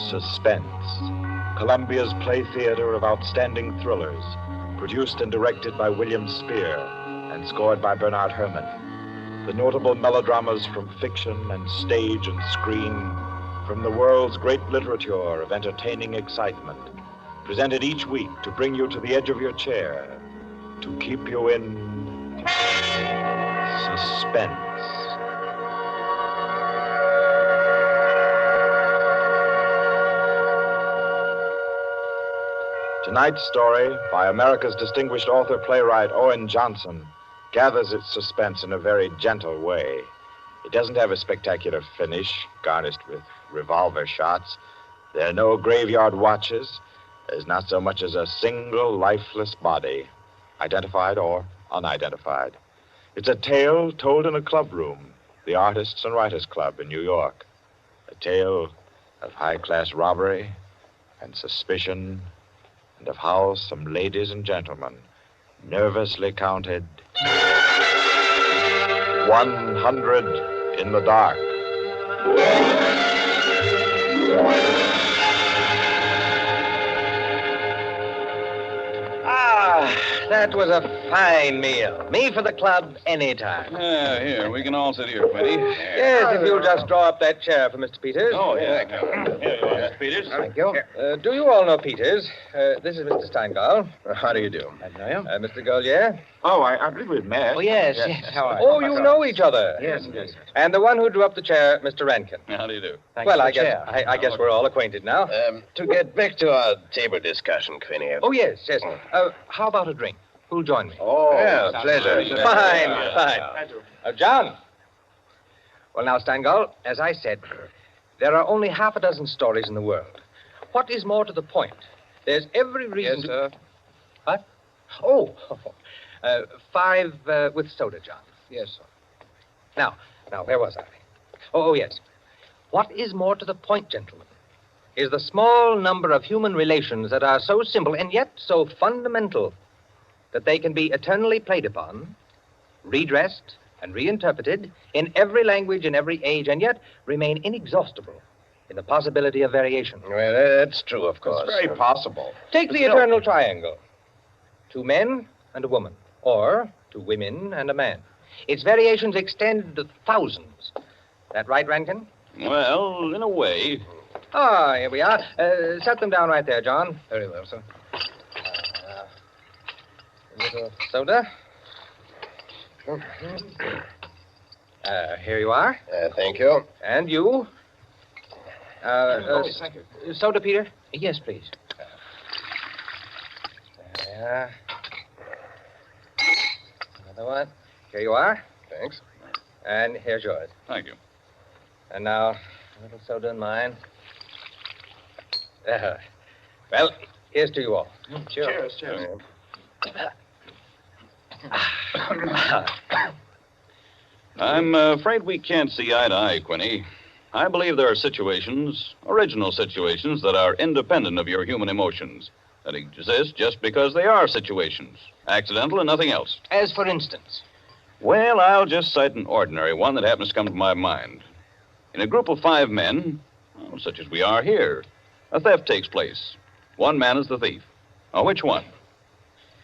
Suspense. Columbia's play theater of outstanding thrillers, produced and directed by William Spear and scored by Bernard Herrmann. The notable melodramas from fiction and stage and screen, from the world's great literature of entertaining excitement, presented each week to bring you to the edge of your chair, to keep you in suspense. Tonight's story, by America's distinguished author-playwright Owen Johnson, gathers its suspense in a very gentle way. It doesn't have a spectacular finish, garnished with revolver shots. There are no graveyard watches. There's not so much as a single lifeless body, identified or unidentified. It's a tale told in a club room, the Artists and Writers Club in New York. A tale of high-class robbery and suspicion, and of how some ladies and gentlemen nervously counted 100 in the dark. That was a fine meal. Me for the club anytime. Here, we can all sit here, Quinty. Yes, if you'll just draw up that chair for Mr. Peters. Oh, yeah. Here you are, Mr. Peters. Thank you. Do you all know Peters? This is Mr. Steingal. How do you do? I know you. Mr. Golier. Oh, I believe we've met. Oh, yes. How are you? Oh, you know each other. Yes. And the one who drew up the chair, Mr. Rankin. How do you do? Well, I guess we're all acquainted now. To get back to our table discussion, Quinty. Oh, yes. How about a drink? Who'll join me? Oh, yeah, pleasure. Fine. John. Well, now, Steingal, as I said, there are only half a dozen stories in the world. What is more to the point? There's every reason Yes, sir. What? Oh, 5 with soda, John. Yes, sir. Now, where was I? Oh, yes. What is more to the point, gentlemen, is the small number of human relations that are so simple and yet so fundamental that they can be eternally played upon, redressed, and reinterpreted in every language, in every age, and yet remain inexhaustible in the possibility of variation. Well, that's true, of course. It's very possible. Take the eternal triangle. 2 men and a woman, or 2 women and a man. Its variations extend to thousands. That right, Rankin? Well, in a way. Ah, here we are. Set them down right there, John. Very well, sir. A little soda. Here you are. Thank you. And you. Thank you. Soda, Peter? Yes, please. Another one. Here you are. Thanks. And here's yours. Thank you. And now, a little soda in mine. Well, here's to you all. Cheers. I'm afraid we can't see eye to eye, Quinny. I believe there are situations, original situations, that are independent of your human emotions, that exist just because they are situations, accidental and nothing else. As for instance? Well, I'll just cite an ordinary one that happens to come to my mind. In a group of 5 men, well, such as we are here, a theft takes place. One man is the thief. Now, which one?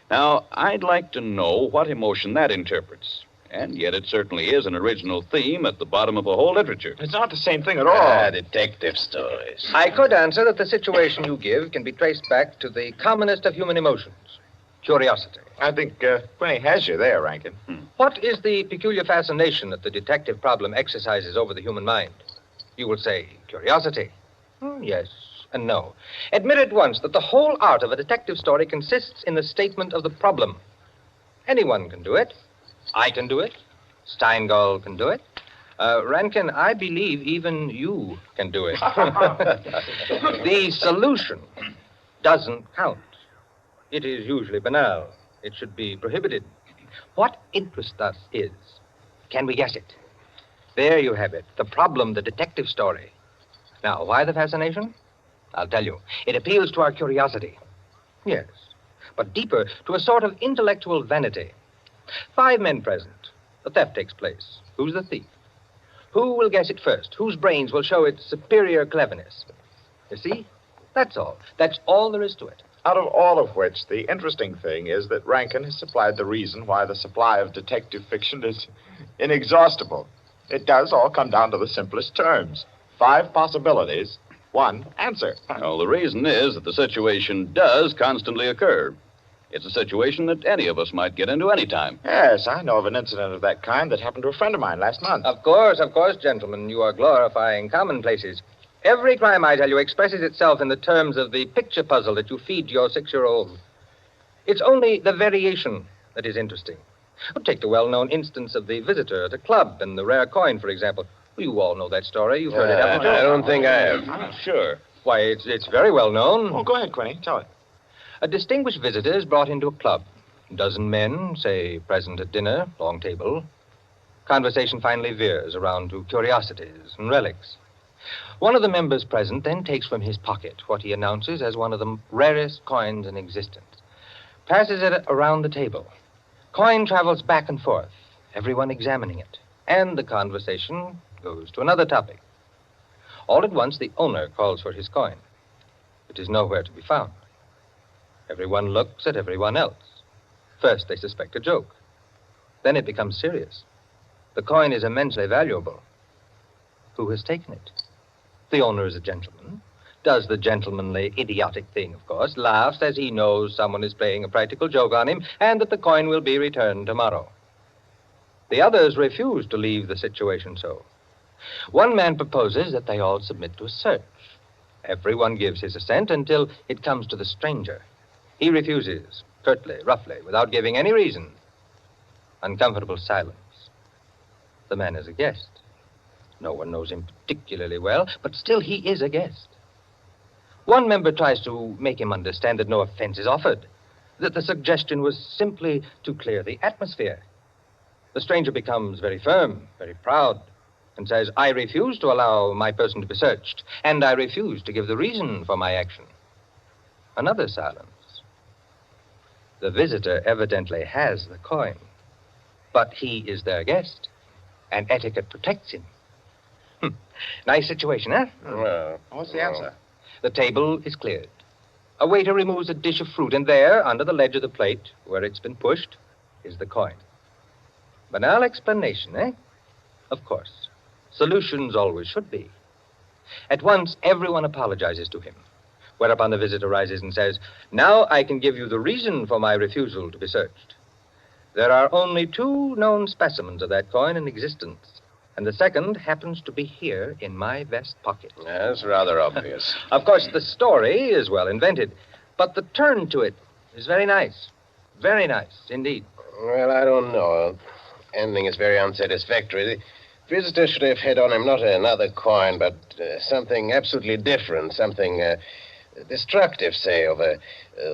Now, I'd like to know what emotion that interprets. And yet it certainly is an original theme at the bottom of a whole literature. It's not the same thing at all. Detective stories. I could answer that the situation you give can be traced back to the commonest of human emotions, curiosity. I think Quinny has you there, Rankin. What is the peculiar fascination that the detective problem exercises over the human mind? You will say curiosity. Yes and no. Admit at once that the whole art of a detective story consists in the statement of the problem. Anyone can do it. I can do it. Steingall can do it. Rankin, I believe even you can do it. The solution doesn't count. It is usually banal. It should be prohibited. What interests us is, can we guess it? There you have it, the problem, the detective story. Now, why the fascination? I'll tell you. It appeals to our curiosity. Yes, but deeper, to a sort of intellectual vanity. 5 men present. The theft takes place. Who's the thief? Who will guess it first? Whose brains will show its superior cleverness? You see? That's all. That's all there is to it. Out of all of which, the interesting thing is that Rankin has supplied the reason why the supply of detective fiction is inexhaustible. It does all come down to the simplest terms. 5 possibilities, 1 answer. Well, the reason is that the situation does constantly occur. It's a situation that any of us might get into any time. Yes, I know of an incident of that kind that happened to a friend of mine last month. Of course, gentlemen. You are glorifying commonplaces. Every crime, I tell you, expresses itself in the terms of the picture puzzle that you feed to your 6-year-old. It's only the variation that is interesting. Take the well-known instance of the visitor at a club and the rare coin, for example. You all know that story. You've heard it, haven't you? I don't think I have. I'm sure. Why, it's very well known. Oh, go ahead, Quinny. Tell it. A distinguished visitor is brought into a club. A dozen men, say, present at dinner, long table. Conversation finally veers around to curiosities and relics. One of the members present then takes from his pocket what he announces as one of the rarest coins in existence. Passes it around the table. Coin travels back and forth, everyone examining it. And the conversation goes to another topic. All at once, the owner calls for his coin. It is nowhere to be found. Everyone looks at everyone else. First, they suspect a joke. Then it becomes serious. The coin is immensely valuable. Who has taken it? The owner is a gentleman. Does the gentlemanly, idiotic thing, of course. Laughs as he knows someone is playing a practical joke on him and that the coin will be returned tomorrow. The others refuse to leave the situation so. One man proposes that they all submit to a search. Everyone gives his assent until it comes to the stranger. He refuses, curtly, roughly, without giving any reason. Uncomfortable silence. The man is a guest. No one knows him particularly well, but still he is a guest. One member tries to make him understand that no offense is offered, that the suggestion was simply to clear the atmosphere. The stranger becomes very firm, very proud, and says, I refuse to allow my person to be searched, and I refuse to give the reason for my action. Another silence. The visitor evidently has the coin, but he is their guest, and etiquette protects him. Nice situation, huh? Well, what's the answer? The table is cleared. A waiter removes a dish of fruit, and there, under the ledge of the plate, where it's been pushed, is the coin. Banal explanation, eh? Of course. Solutions always should be. At once, everyone apologizes to him, whereupon the visitor rises and says, now I can give you the reason for my refusal to be searched. There are only 2 known specimens of that coin in existence, and the second happens to be here in my vest pocket. That's rather obvious. Of course, the story is well invented, but the turn to it is very nice. Very nice, indeed. Well, I don't know. Ending is very unsatisfactory. The visitor should have had on him not another coin, but something absolutely different, something destructive, say, of a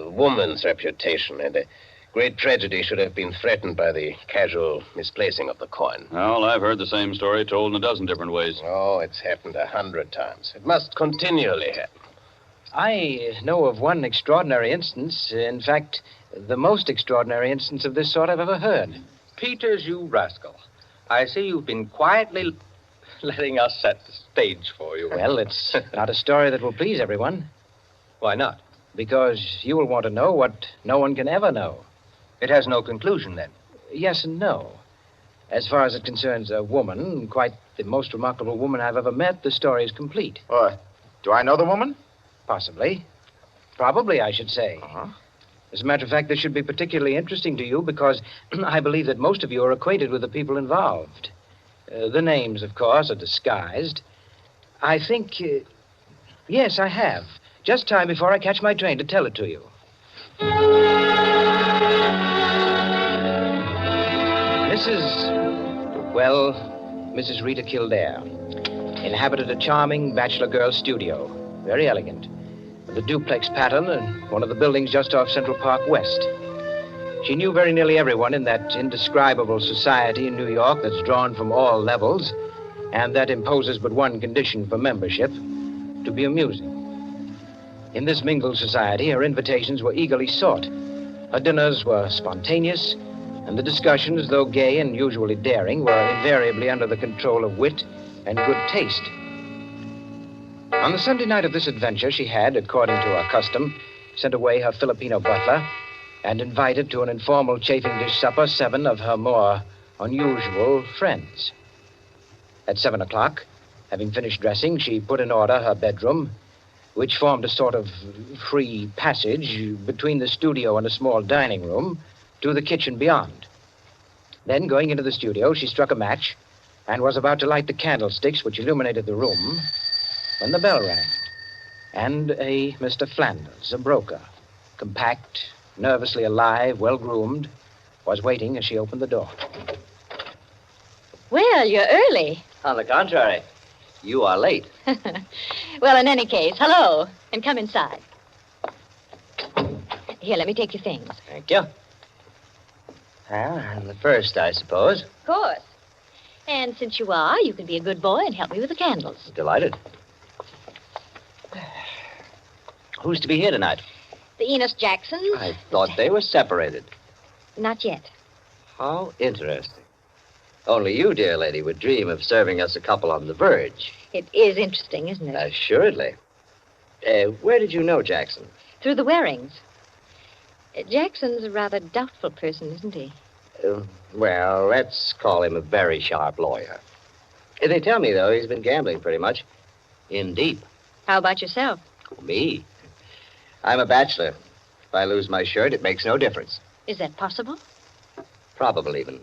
woman's reputation, and Great tragedy should have been threatened by the casual misplacing of the coin. Well, I've heard the same story told in a dozen different ways. Oh, it's happened 100 times. It must continually happen. I know of one extraordinary instance. In fact, the most extraordinary instance of this sort I've ever heard. Peters, you rascal. I see you've been quietly letting us set the stage for you. Well, it's not a story that will please everyone. Why not? Because you will want to know what no one can ever know. It has no conclusion, then? Yes and no. As far as it concerns a woman, quite the most remarkable woman I've ever met, the story is complete. Do I know the woman? Possibly. Probably, I should say. As a matter of fact, this should be particularly interesting to you because I believe that most of you are acquainted with the people involved. The names, of course, are disguised. I think... yes, I have. Just time before I catch my train to tell it to you. Mrs. Rita Kildare inhabited a charming bachelor girl studio. Very elegant. With a duplex pattern and one of the buildings just off Central Park West. She knew very nearly everyone in that indescribable society in New York that's drawn from all levels and that imposes but one condition for membership, to be amusing. In this mingled society, her invitations were eagerly sought. Her dinners were spontaneous, and the discussions, though gay and usually daring, were invariably under the control of wit and good taste. On the Sunday night of this adventure, she had, according to her custom, sent away her Filipino butler and invited to an informal chafing dish supper 7 of her more unusual friends. At 7 o'clock, having finished dressing, she put in order her bedroom, which formed a sort of free passage between the studio and a small dining room to the kitchen beyond. Then, going into the studio, she struck a match and was about to light the candlesticks which illuminated the room when the bell rang. And a Mr. Flanders, a broker, compact, nervously alive, well-groomed, was waiting as she opened the door. Well, you're early. On the contrary, you are late. Well, in any case, hello, and come inside. Here, let me take your things. Thank you. Well, I'm the first, I suppose. Of course. And since you are, you can be a good boy and help me with the candles. Delighted. Who's to be here tonight? The Enos Jacksons. I thought they were separated. Not yet. How interesting. Only you, dear lady, would dream of serving us a couple on the verge. It is interesting, isn't it? Assuredly. Where did you know Jackson? Through the Warings. Jackson's a rather doubtful person, isn't he? Well, let's call him a very sharp lawyer. They tell me, though, he's been gambling pretty much. In deep. How about yourself? Me? I'm a bachelor. If I lose my shirt, it makes no difference. Is that possible? Probable, even.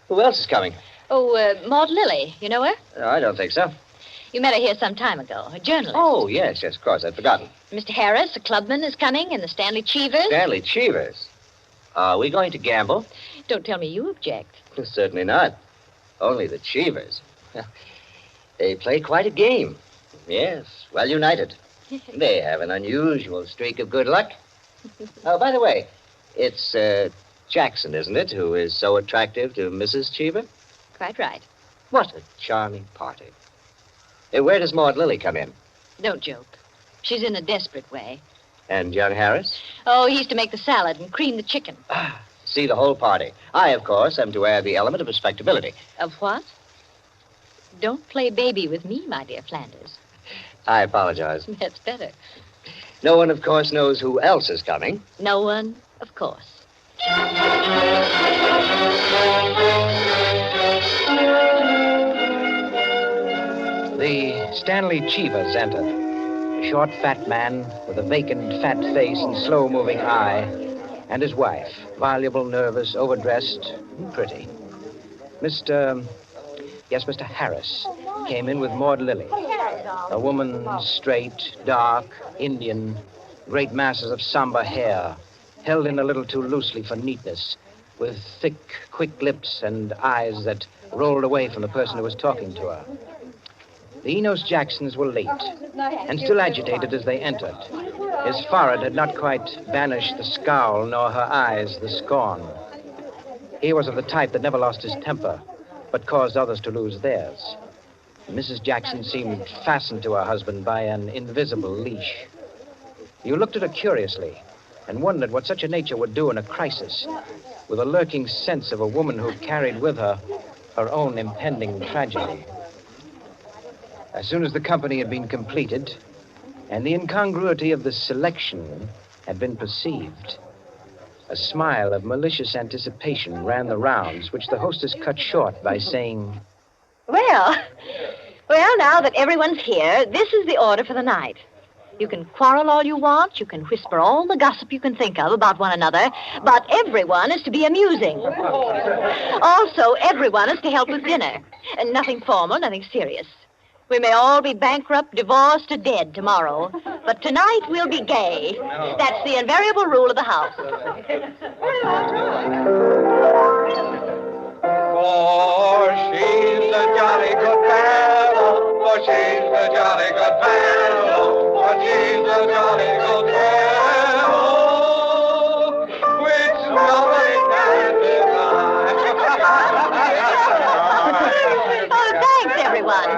Who else is coming? Oh, Maud Lily. You know her? I don't think so. You met her here some time ago. A journalist. Oh, yes, of course. I'd forgotten. Mr. Harris, a clubman, is coming, and the Stanley Cheevers. Stanley Cheevers? Are we going to gamble? Don't tell me you object. Certainly not. Only the Cheevers. They play quite a game. Yes, well united. They have an unusual streak of good luck. Oh, by the way, it's Jackson, isn't it, who is so attractive to Mrs. Cheever? Quite right. What a charming party. Where does Maud Lily come in? Don't joke. She's in a desperate way. And young Harris? Oh, he's to make the salad and cream the chicken. See the whole party. I, of course, am to add the element of respectability. Of what? Don't play baby with me, my dear Flanders. I apologize. That's better. No one, of course, knows who else is coming. No one, of course. The Stanley Cheevers entered. A short, fat man with a vacant, fat face and slow-moving eye, and his wife, voluble, nervous, overdressed, and pretty. Mr. Harris came in with Maud Lily. A woman straight, dark, Indian, great masses of somber hair, held in a little too loosely for neatness, with thick, quick lips and eyes that rolled away from the person who was talking to her. The Enos Jacksons were late, and still agitated as they entered. His forehead had not quite banished the scowl, nor her eyes the scorn. He was of the type that never lost his temper, but caused others to lose theirs. Mrs. Jackson seemed fastened to her husband by an invisible leash. You looked at her curiously and wondered what such a nature would do in a crisis, with a lurking sense of a woman who carried with her her own impending tragedy. As soon as the company had been completed and the incongruity of the selection had been perceived, a smile of malicious anticipation ran the rounds, which the hostess cut short by saying, Well, now that everyone's here, this is the order for the night. You can quarrel all you want, you can whisper all the gossip you can think of about one another, but everyone is to be amusing. Also, everyone is to help with dinner. And nothing formal, nothing serious. We may all be bankrupt, divorced, or dead tomorrow, but tonight we'll be gay. That's the invariable rule of the house. For she's a jolly good fellow, for she's a jolly good fellow, for she's a jolly good fellow, which nobody can deny. Oh, thanks, everyone.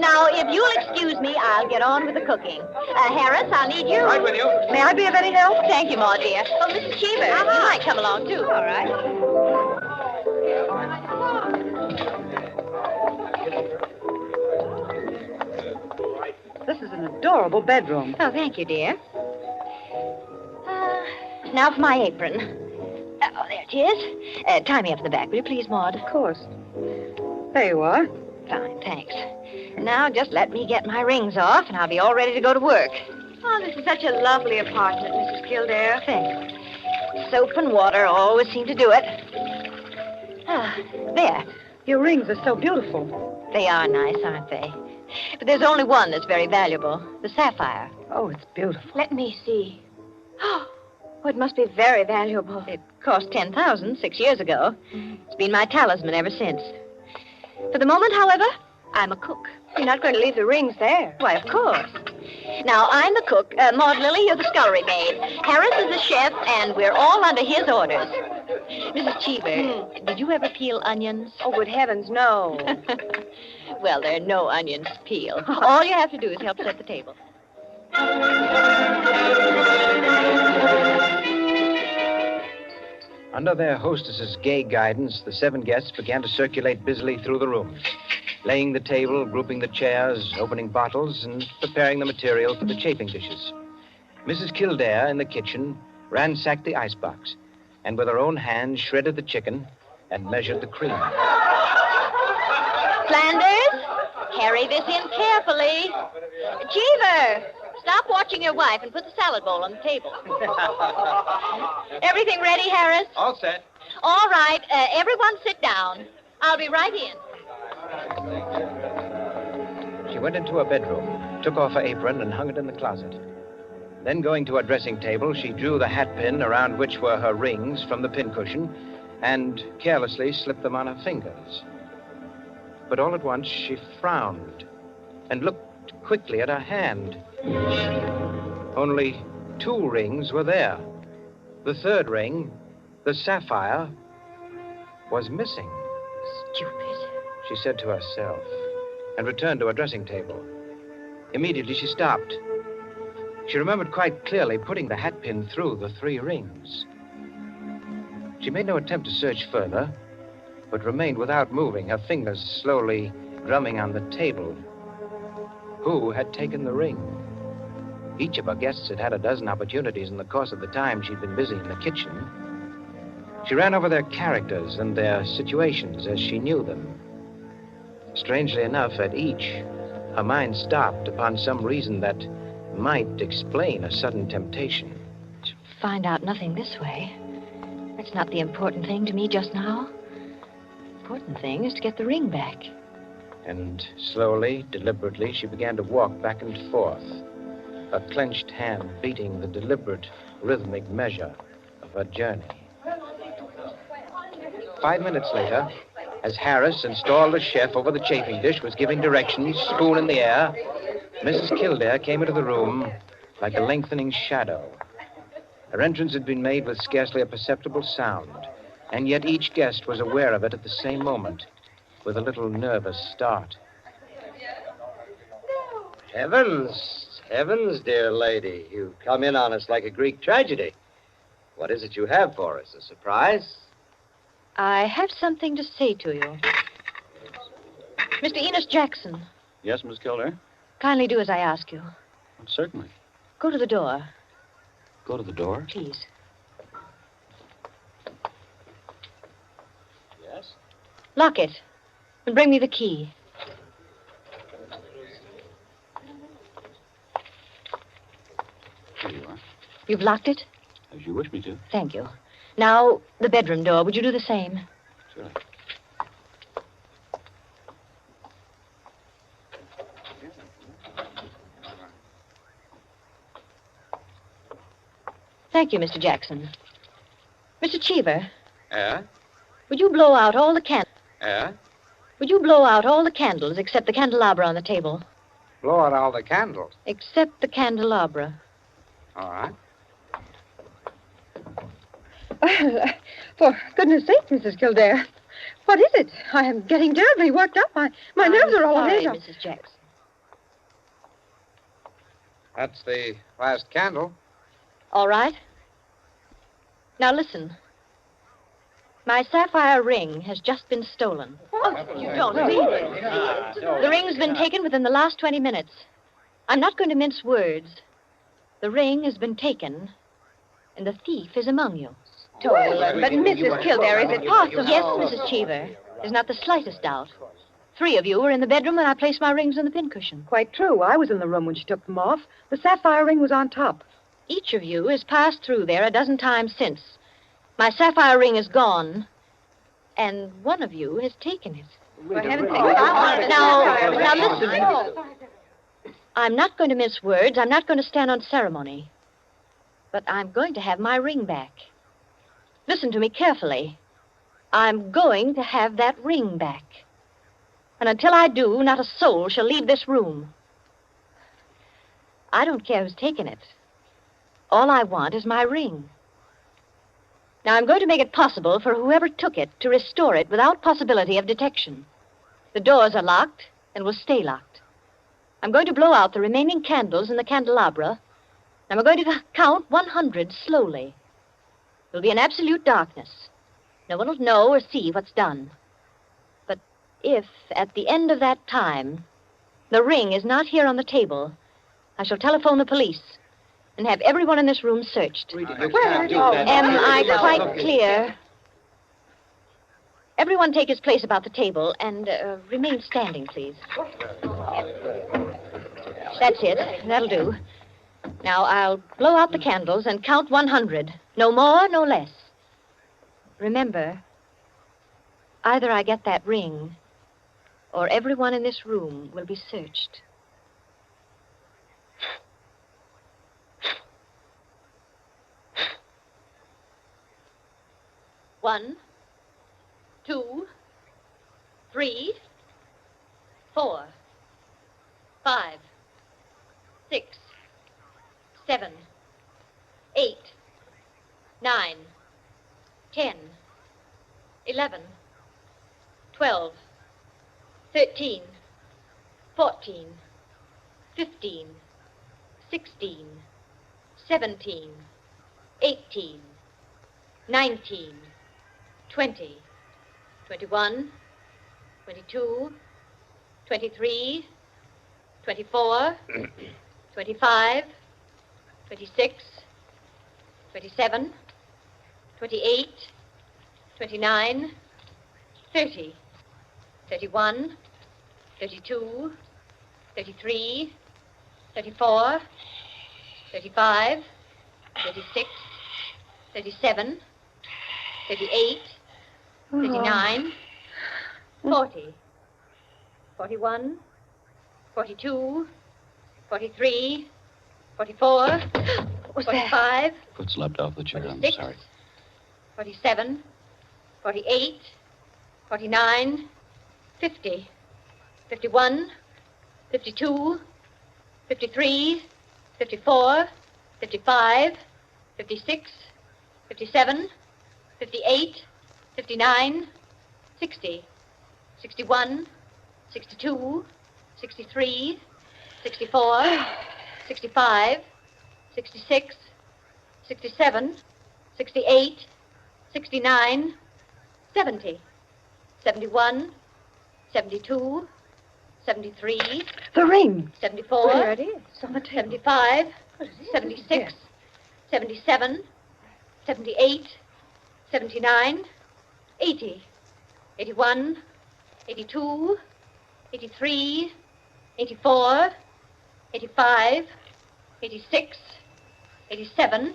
Now, if you'll excuse me, I'll get on with the cooking. Harris, I'll need you. Right with you. May I be of any help? Thank you, Ma, dear. Oh, Mrs. Cheever, you might come along, too. All right. This is an adorable bedroom. Oh, thank you, dear. Now for my apron. Oh, there it is. Tie me up in the back, will you please, Maud? Of course. There you are. Fine, thanks. Now just let me get my rings off, and I'll be all ready to go to work. Oh, this is such a lovely apartment, Mrs. Kildare. Thanks. Soap and water always seem to do it. There. Your rings are so beautiful. They are nice, aren't they? But there's only one that's very valuable, the sapphire. Oh, it's beautiful. Let me see. Oh, it must be very valuable. It cost $10,000 6 years ago. It's been my talisman ever since. For the moment, however, I'm a cook. You're not going to leave the rings there. Why, of course. Now, I'm the cook. Maud Lily, you're the scullery maid. Harris is the chef, and we're all under his orders. Mrs. Cheever, did you ever peel onions? Oh, good heavens, no. Well, there are no onions to peel. All you have to do is help set the table. Under their hostess's gay guidance, the 7 guests began to circulate busily through the rooms, laying the table, grouping the chairs, opening bottles, and preparing the material for the chafing dishes. Mrs. Kildare, in the kitchen, ransacked the icebox, and with her own hands shredded the chicken and measured the cream. Flanders, carry this in carefully. Cheever, stop watching your wife and put the salad bowl on the table. Everything ready, Harris? All set. All right, everyone sit down. I'll be right in. She went into her bedroom, took off her apron, and hung it in the closet. Then, going to her dressing table, she drew the hat pin around which were her rings from the pincushion and carelessly slipped them on her fingers. But all at once, she frowned and looked quickly at her hand. Only 2 rings were there. The 3rd ring, the sapphire, was missing. Stupid, she said to herself, and returned to her dressing table. Immediately, she stopped. She remembered quite clearly putting the hat pin through the 3 rings. She made no attempt to search further, but remained without moving, her fingers slowly drumming on the table. Who had taken the ring? Each of her guests had had a dozen opportunities in the course of the time she'd been busy in the kitchen. She ran over their characters and their situations as she knew them. Strangely enough, at each, her mind stopped upon some reason that might explain a sudden temptation. Find out nothing this way. That's not the important thing to me just now. The important thing is to get the ring back. And slowly, deliberately, she began to walk back and forth, her clenched hand beating the deliberate, rhythmic measure of her journey. 5 minutes later, As Harris, installed as chef over the chafing dish, was giving directions, spoon in the air, Mrs. Kildare came into the room like a lengthening shadow. Her entrance had been made with scarcely a perceptible sound, and yet each guest was aware of it at the same moment, with a little nervous start. Heavens, heavens, dear lady. You've come in on us like a Greek tragedy. What is it you have for us? A surprise? I have something to say to you. Mr. Enos Jackson, Yes, Miss Kildare? kindly do as I ask you. Certainly. Go to the door, Go to the door. please. Yes? Lock it and bring me the key. Here you are. You've locked it? As you wish me to. Thank you. Now, the bedroom door. Would you do the same? Surely. Thank you, Mr. Jackson. Mr. Cheever, Yeah? would you blow out all the candles? Yeah? Would you blow out all the candles except the candelabra on the table? Blow out all the candles. Except the candelabra. All right. For goodness sake, Mrs. Kildare. What is it? I am getting terribly worked up. My nerves are all sorry, a Mrs. Jackson. That's the last candle. All right. Now listen. My sapphire ring has just been stolen. You don't mean it. The ring's been taken within the last 20 minutes. I'm not going to mince words. The ring has been taken, and the thief is among you. Well, but Mrs. Kildare, is it possible? Yes, Mrs. Cheever. There's not the slightest doubt. 3 of you were in the bedroom when I placed my rings on the pincushion. Quite true. I was in the room when she took them off. The sapphire ring was on top. Each of you has passed through there a dozen times since. My sapphire ring is gone, and one of you has taken it. For heaven's sake. Now listen. I'm not going to mince words. I'm not going to stand on ceremony. But I'm going to have my ring back. Listen to me carefully. I'm going to have that ring back. And until I do, not a soul shall leave this room. I don't care who's taken it. All I want is my ring. Now, I'm going to make it possible for whoever took it to restore it without possibility of detection. The doors are locked and will stay locked. I'm going to blow out the remaining candles in the candelabra, and I'm going to count 100 slowly. There'll be an absolute darkness. No one will know or see what's done. But if, at the end of that time, the ring is not here on the table, I shall telephone the police and have everyone in this room searched. Am I quite clear? Everyone take his place about the table and remain standing, please. That's it. That'll do. Now, I'll blow out the candles and count 100. No more, no less. Remember, either I get that ring, or everyone in this room will be searched. One, 2, 3, 4, 5, 6, 7, 8, 9, 10, 11, 12, 13, 14, 15, 16, 17, 18, 19, 20, 21, 22, 23, 24, 25, 26, 27, 28, 29, 30, 31, 32, 33, 34, 35, 36, 37, 38, 39, 40, 41, 42, 43, 44, 45, Foot's leapt off the chair. I'm 46, sorry. 47, 48, 49, 50, 51, 52, 53, 54, 55, 56, 57, 58, 59, 60, 61, 62, 63, 64, 65, 66, 67, 68, 69, 70, 71, 72, 73. The ring. 74. There it is. On the table. 75. 76. 77. 78. 79. 80. 81. 82. 83. 84. 85. 86. 87.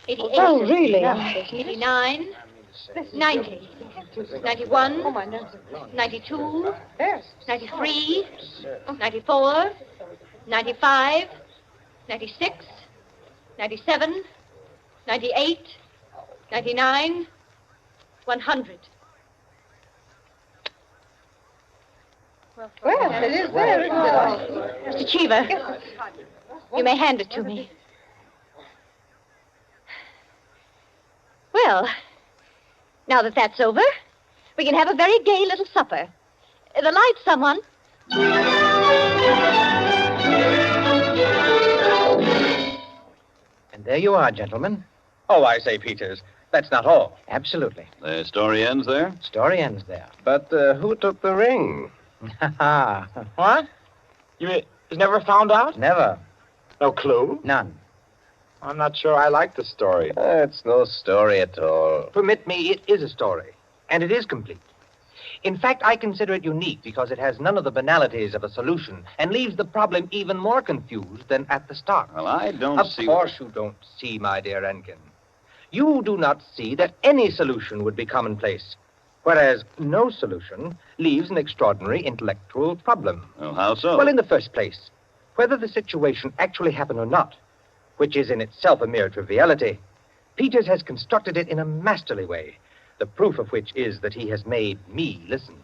88. Oh, really? 89. 90. 91. 92. 93. 94. 95. 96. 97. 98. 99. 100. Well, it is there, isn't it? Mr. Cheever, you may hand it to me. Well, now that that's over, we can have a very gay little supper. The lights, someone. And there you are, gentlemen. Oh, I say, Peters, that's not all. Absolutely. The story ends there? Story ends there. But who took the ring? What? You mean it's never found out? Never. No clue? None. I'm not sure I like the story. It's no story at all. Permit me, it is a story. And it is complete. In fact, I consider it unique because it has none of the banalities of a solution and leaves the problem even more confused than at the start. Well, I don't see... Of course you don't see, my dear Enkin. You do not see that any solution would be commonplace, whereas no solution leaves an extraordinary intellectual problem. Well, how so? Well, in the first place, whether the situation actually happened or not, which is in itself a mere triviality, Peters has constructed it in a masterly way, the proof of which is that he has made me listen.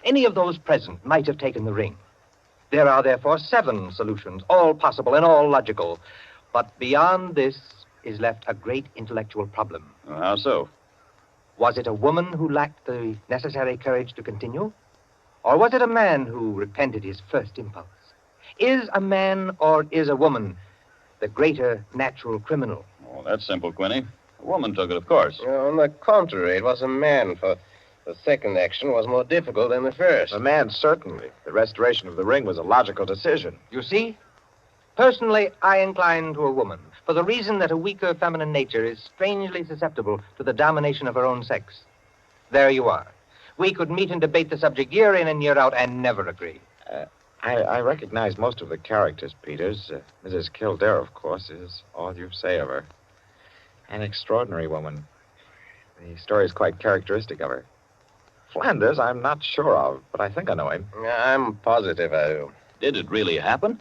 Any of those present might have taken the ring. There are therefore 7 solutions, all possible and all logical. But beyond this is left a great intellectual problem. Well, how so? Was it a woman who lacked the necessary courage to continue? Or was it a man who repented his first impulse? Is a man or is a woman the greater natural criminal? Oh, that's simple, Quinny. A woman took it, of course. On the contrary, it was a man, for the second action was more difficult than the first. A man, certainly. The restoration of the ring was a logical decision. You see? Personally, I incline to a woman, for the reason that a weaker feminine nature is strangely susceptible to the domination of her own sex. There you are. We could meet and debate the subject year in and year out and never agree. I recognize most of the characters, Peters. Mrs. Kildare, of course, is all you say of her. An extraordinary woman. The story is quite characteristic of her. Flanders, I'm not sure of, but I think I know him. I'm positive I do. Did it really happen?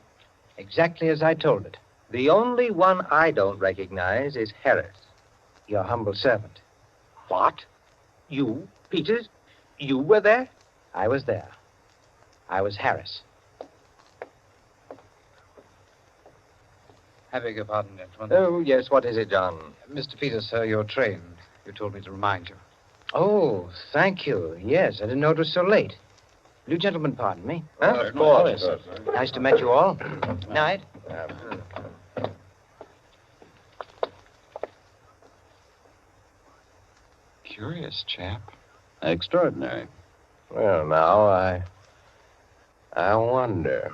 Exactly as I told it. The only one I don't recognize is Harris, your humble servant. What? You, Peters, you were there? I was there. I was Harris. I beg your pardon, gentlemen. Oh, yes, what is it, John? Mr. Peters, sir, your train. You told me to remind you. Oh, thank you. Yes, I didn't know it was so late. Will you gentlemen pardon me? Huh? Of course. Nice to meet you all. Night. Curious chap. Extraordinary. Well, now, I wonder.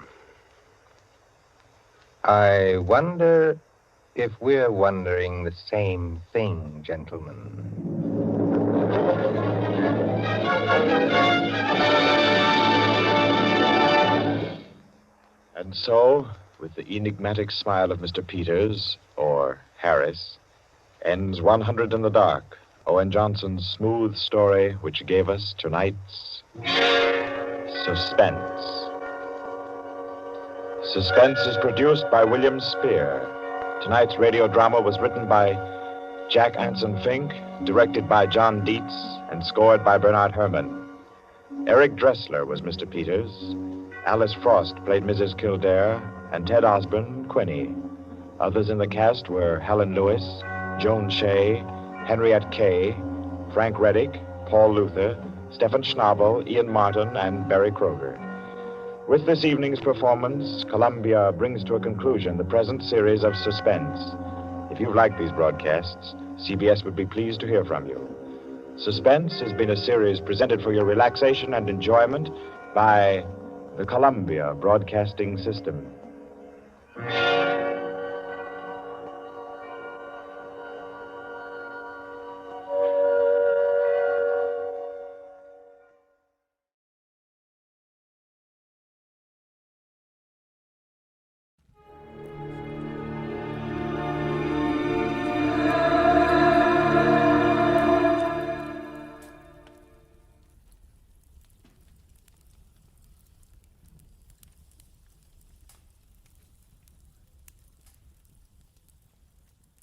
I wonder if we're wondering the same thing, gentlemen. And so, with the enigmatic smile of Mr. Peters, or Harris, ends 100 in the Dark, Owen Johnson's smooth story which gave us tonight's Suspense. Suspense is produced by William Spear. Tonight's radio drama was written by Jack Anson Fink, directed by John Dietz, and scored by Bernard Herrmann. Eric Dressler was Mr. Peters. Alice Frost played Mrs. Kildare, and Ted Osborne, Quinny. Others in the cast were Helen Lewis, Joan Shea, Henriette Kay, Frank Reddick, Paul Luther, Stephen Schnabel, Ian Martin, and Barry Kroger. With this evening's performance, Columbia brings to a conclusion the present series of Suspense. If you've liked these broadcasts, CBS would be pleased to hear from you. Suspense has been a series presented for your relaxation and enjoyment by the Columbia Broadcasting System.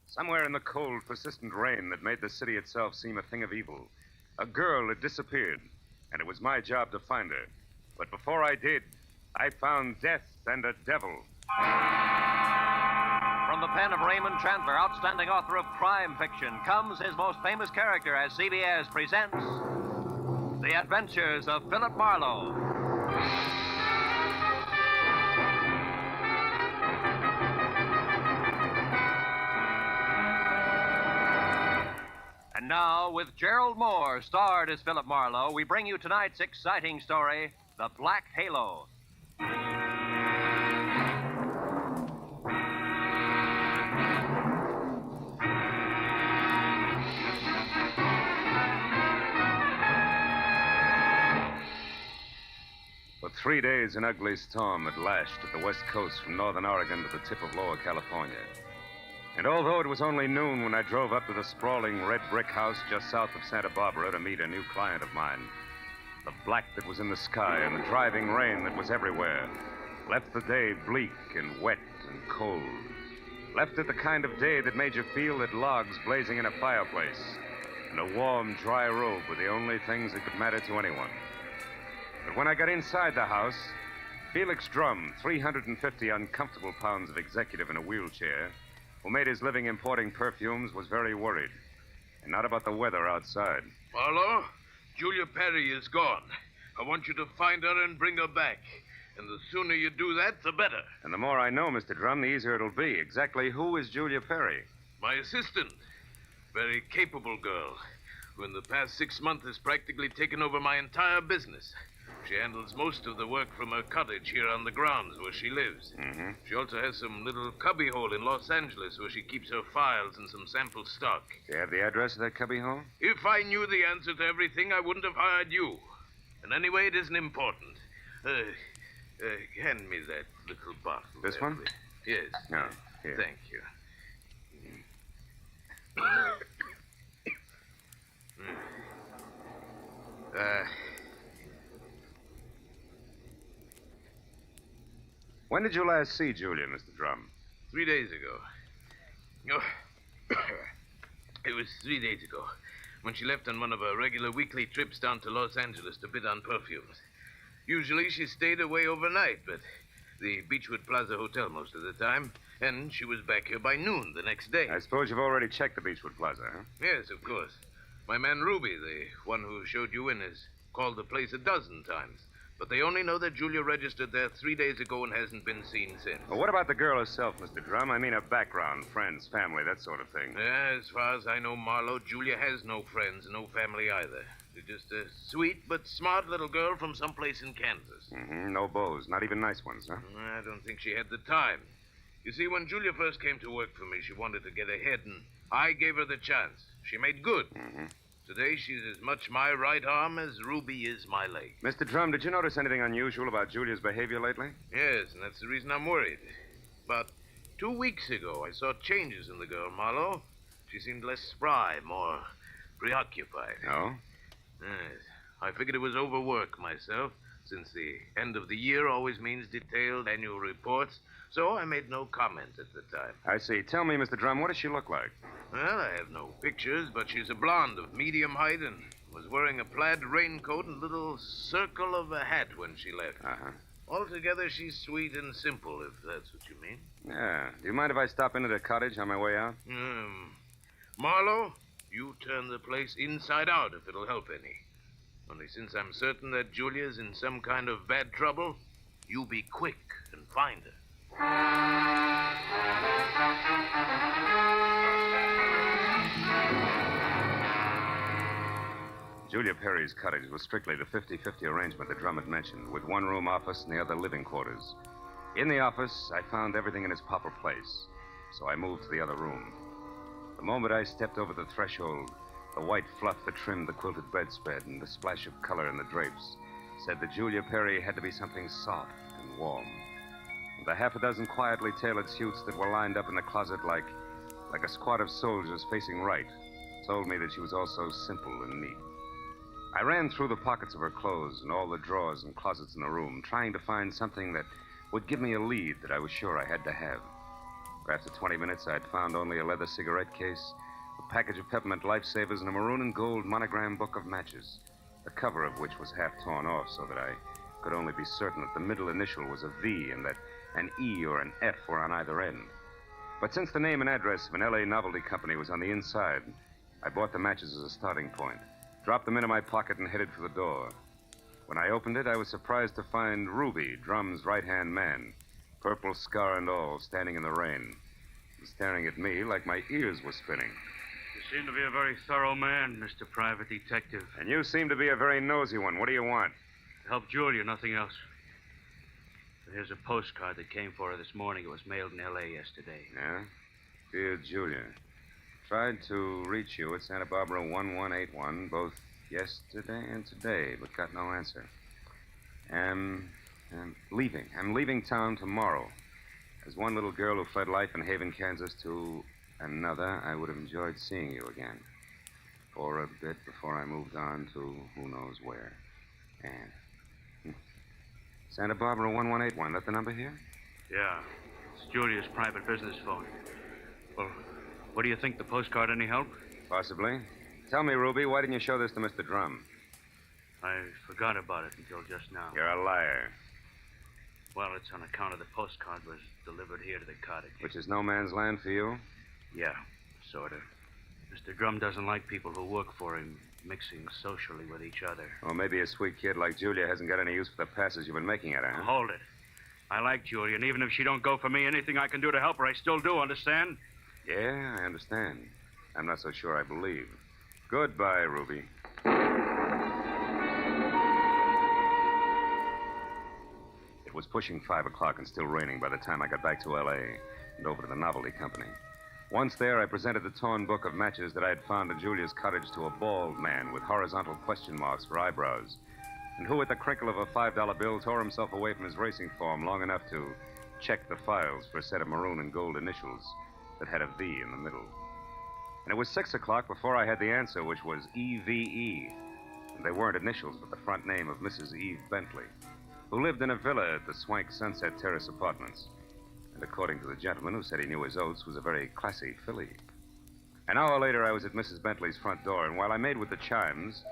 Somewhere in the cold, persistent rain that made the city itself seem a thing of evil, a girl had disappeared, and it was my job to find her. But before I did, I found death and a devil. From the pen of Raymond Chandler, outstanding author of crime fiction, comes his most famous character as CBS presents The Adventures of Philip Marlowe. And now, with Gerald Moore, starred as Philip Marlowe, we bring you tonight's exciting story, The Black Halo. For 3 days, an ugly storm had lashed at the west coast from northern Oregon to the tip of Lower California. And although it was only noon when I drove up to the sprawling red brick house just south of Santa Barbara to meet a new client of mine, the black that was in the sky and the driving rain that was everywhere left the day bleak and wet and cold. Left it the kind of day that made you feel that logs blazing in a fireplace and a warm, dry robe were the only things that could matter to anyone. But when I got inside the house, Felix Drum, 350 uncomfortable pounds of executive in a wheelchair, who made his living importing perfumes, was very worried. And not about the weather outside. Marlowe, Julia Perry is gone. I want you to find her and bring her back. And the sooner you do that, the better. And the more I know, Mr. Drum, the easier it'll be. Exactly who is Julia Perry? My assistant. Very capable girl, who in the past 6 months has practically taken over my entire business. She handles most of the work from her cottage here on the grounds where she lives. Mm-hmm. She also has some little cubbyhole in Los Angeles where she keeps her files and some sample stock. Do you have the address of that cubbyhole? If I knew the answer to everything, I wouldn't have hired you. And anyway, it isn't important. Hand me that little bottle. This there, one? please. Yes. No. Here. Thank you. When did you last see Julia, Mr. Drum? 3 days ago. Oh, it was 3 days ago when she left on one of her regular weekly trips down to Los Angeles to bid on perfumes. Usually she stayed away overnight, but the Beechwood Plaza Hotel most of the time, and she was back here by noon the next day. I suppose you've already checked the Beechwood Plaza, huh? Yes, of course. My man Ruby, the one who showed you in, has called the place a dozen times. But they only know that Julia registered there 3 days ago and hasn't been seen since. Well, what about the girl herself, Mr. Drum? I mean her background, friends, family, that sort of thing. As far as I know, Marlowe, Julia has no friends, no family either. She's just a sweet but smart little girl from someplace in Kansas. Mm-hmm. No beaux, not even nice ones, huh? I don't think she had the time. You see, when Julia first came to work for me, she wanted to get ahead, and I gave her the chance. She made good. Mm-hmm. Today, she's as much my right arm as Ruby is my leg. Mr. Drum, did you notice anything unusual about Julia's behavior lately? Yes, and that's the reason I'm worried. About 2 weeks ago, I saw changes in the girl, Marlowe. She seemed less spry, more preoccupied. Oh? Yes. I figured it was overwork myself, since the end of the year always means detailed annual reports, so I made no comment at the time. I see. Tell me, Mr. Drum, what does she look like? Well, I have no pictures, but she's a blonde of medium height and was wearing a plaid raincoat and a little circle of a hat when she left. Uh-huh. Altogether, she's sweet and simple, if that's what you mean. Yeah. Do you mind if I stop into the cottage on my way out? Marlowe, you turn the place inside out if it'll help any. Only since I'm certain that Julia's in some kind of bad trouble, you be quick and find her. Julia Perry's cottage was strictly the 50-50 arrangement the Drum had mentioned, with one room office and the other living quarters. In the office, I found everything in its proper place, so I moved to the other room. The moment I stepped over the threshold, the white fluff that trimmed the quilted bedspread and the splash of color in the drapes said that Julia Perry had to be something soft and warm. And the half a dozen quietly tailored suits that were lined up in the closet like a squad of soldiers facing right told me that she was also simple and neat. I ran through the pockets of her clothes and all the drawers and closets in the room, trying to find something that would give me a lead that I was sure I had to have. After 20 minutes, I'd found only a leather cigarette case, a package of peppermint lifesavers, and a maroon and gold monogram book of matches, the cover of which was half torn off so that I could only be certain that the middle initial was a V and that an E or an F were on either end. But since the name and address of an L.A. novelty company was on the inside, I bought the matches as a starting point, dropped them into my pocket, and headed for the door. When I opened it, I was surprised to find Ruby, Drum's right-hand man, purple scar and all, standing in the rain, and staring at me like my ears were spinning. You seem to be a very thorough man, Mr. Private Detective. And you seem to be a very nosy one. What do you want? To help Julia, nothing else. Here's a postcard that came for her this morning. It was mailed in L.A. yesterday. Yeah? Dear Julia, tried to reach you at Santa Barbara 1181, both yesterday and today, but got no answer. I'm leaving. I'm leaving town tomorrow. As one little girl who fled life in Haven, Kansas to another, I would have enjoyed seeing you again. For a bit before I moved on to who knows where. And Santa Barbara 1181, that the number here? Yeah. It's Julia's private business phone. Well, what do you think? The postcard any help? Possibly. Tell me, Ruby, why didn't you show this to Mr. Drum? I forgot about it until just now. You're a liar. Well, it's on account of the postcard was delivered here to the cottage. Which is no man's land for you? Yeah, sort of. Mr. Drum doesn't like people who work for him mixing socially with each other. Well, maybe a sweet kid like Julia hasn't got any use for the passes you've been making at her, huh? Hold it. I like Julia, and even if she don't go for me, anything I can do to help her, I still do, understand? Yeah, I understand. I'm not so sure I believe. Goodbye, Ruby. It was pushing 5 o'clock and still raining by the time I got back to L.A. and over to the novelty company. Once there, I presented the torn book of matches that I had found at Julia's cottage to a bald man with horizontal question marks for eyebrows, and who, at the crinkle of a $5 bill, tore himself away from his racing form long enough to check the files for a set of maroon and gold initials that had a V in the middle. And it was 6 o'clock before I had the answer, which was EVE. And they weren't initials, but the front name of Mrs. Eve Bentley, who lived in a villa at the swank Sunset Terrace Apartments. And according to the gentleman who said he knew his oats, was a very classy filly. An hour later, I was at Mrs. Bentley's front door, and while I made with the chimes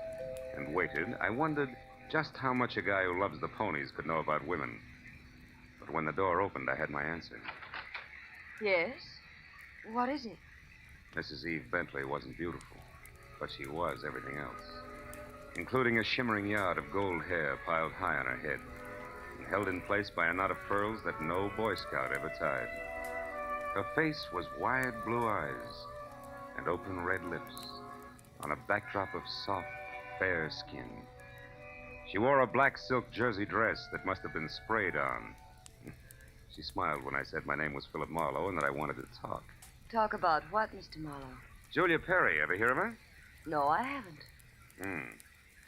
and waited, I wondered just how much a guy who loves the ponies could know about women. But when the door opened, I had my answer. Yes? What is it? Mrs. Eve Bentley wasn't beautiful, but she was everything else, including a shimmering yard of gold hair piled high on her head and held in place by a knot of pearls that no Boy Scout ever tied. Her face was wide blue eyes and open red lips on a backdrop of soft, fair skin. She wore a black silk jersey dress that must have been sprayed on. She smiled when I said my name was Philip Marlowe and that I wanted to talk. Talk about what, Mr. Marlowe? Julia Perry, ever hear of her? No, I haven't.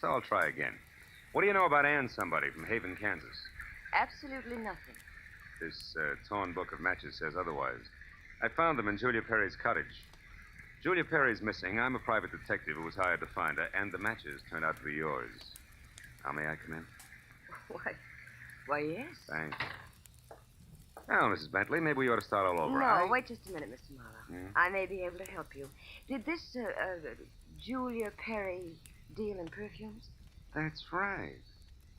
So I'll try again. What do you know about Ann somebody from Haven, Kansas? Absolutely nothing. This torn book of matches says otherwise. I found them in Julia Perry's cottage. Julia Perry's missing. I'm a private detective who was hired to find her, and the matches turned out to be yours. Now, may I come in? Why, yes. Thanks. Now, Mrs. Bentley, maybe we ought to start all over. No, wait just a minute, Mr. Marlowe. Hmm? I may be able to help you. Did this Julia Perry deal in perfumes? That's right.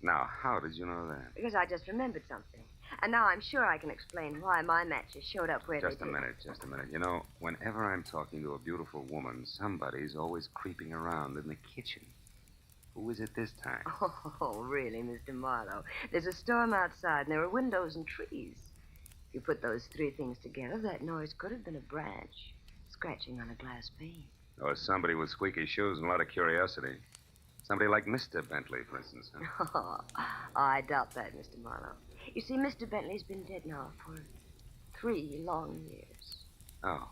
Now, how did you know that? Because I just remembered something. And now I'm sure I can explain why my matches showed up where Just they a did. minute. You know, whenever I'm talking to a beautiful woman, somebody's always creeping around in the kitchen. Who is it this time? Oh, really, Mr. Marlowe? There's a storm outside, and there are windows and trees. If you put those three things together, that noise could have been a branch scratching on a glass pane. Or somebody with squeaky shoes and a lot of curiosity. Somebody like Mr. Bentley, for instance. Huh? Oh, I doubt that, Mr. Marlowe. You see, Mr. Bentley's been dead now for 3 long years. Oh.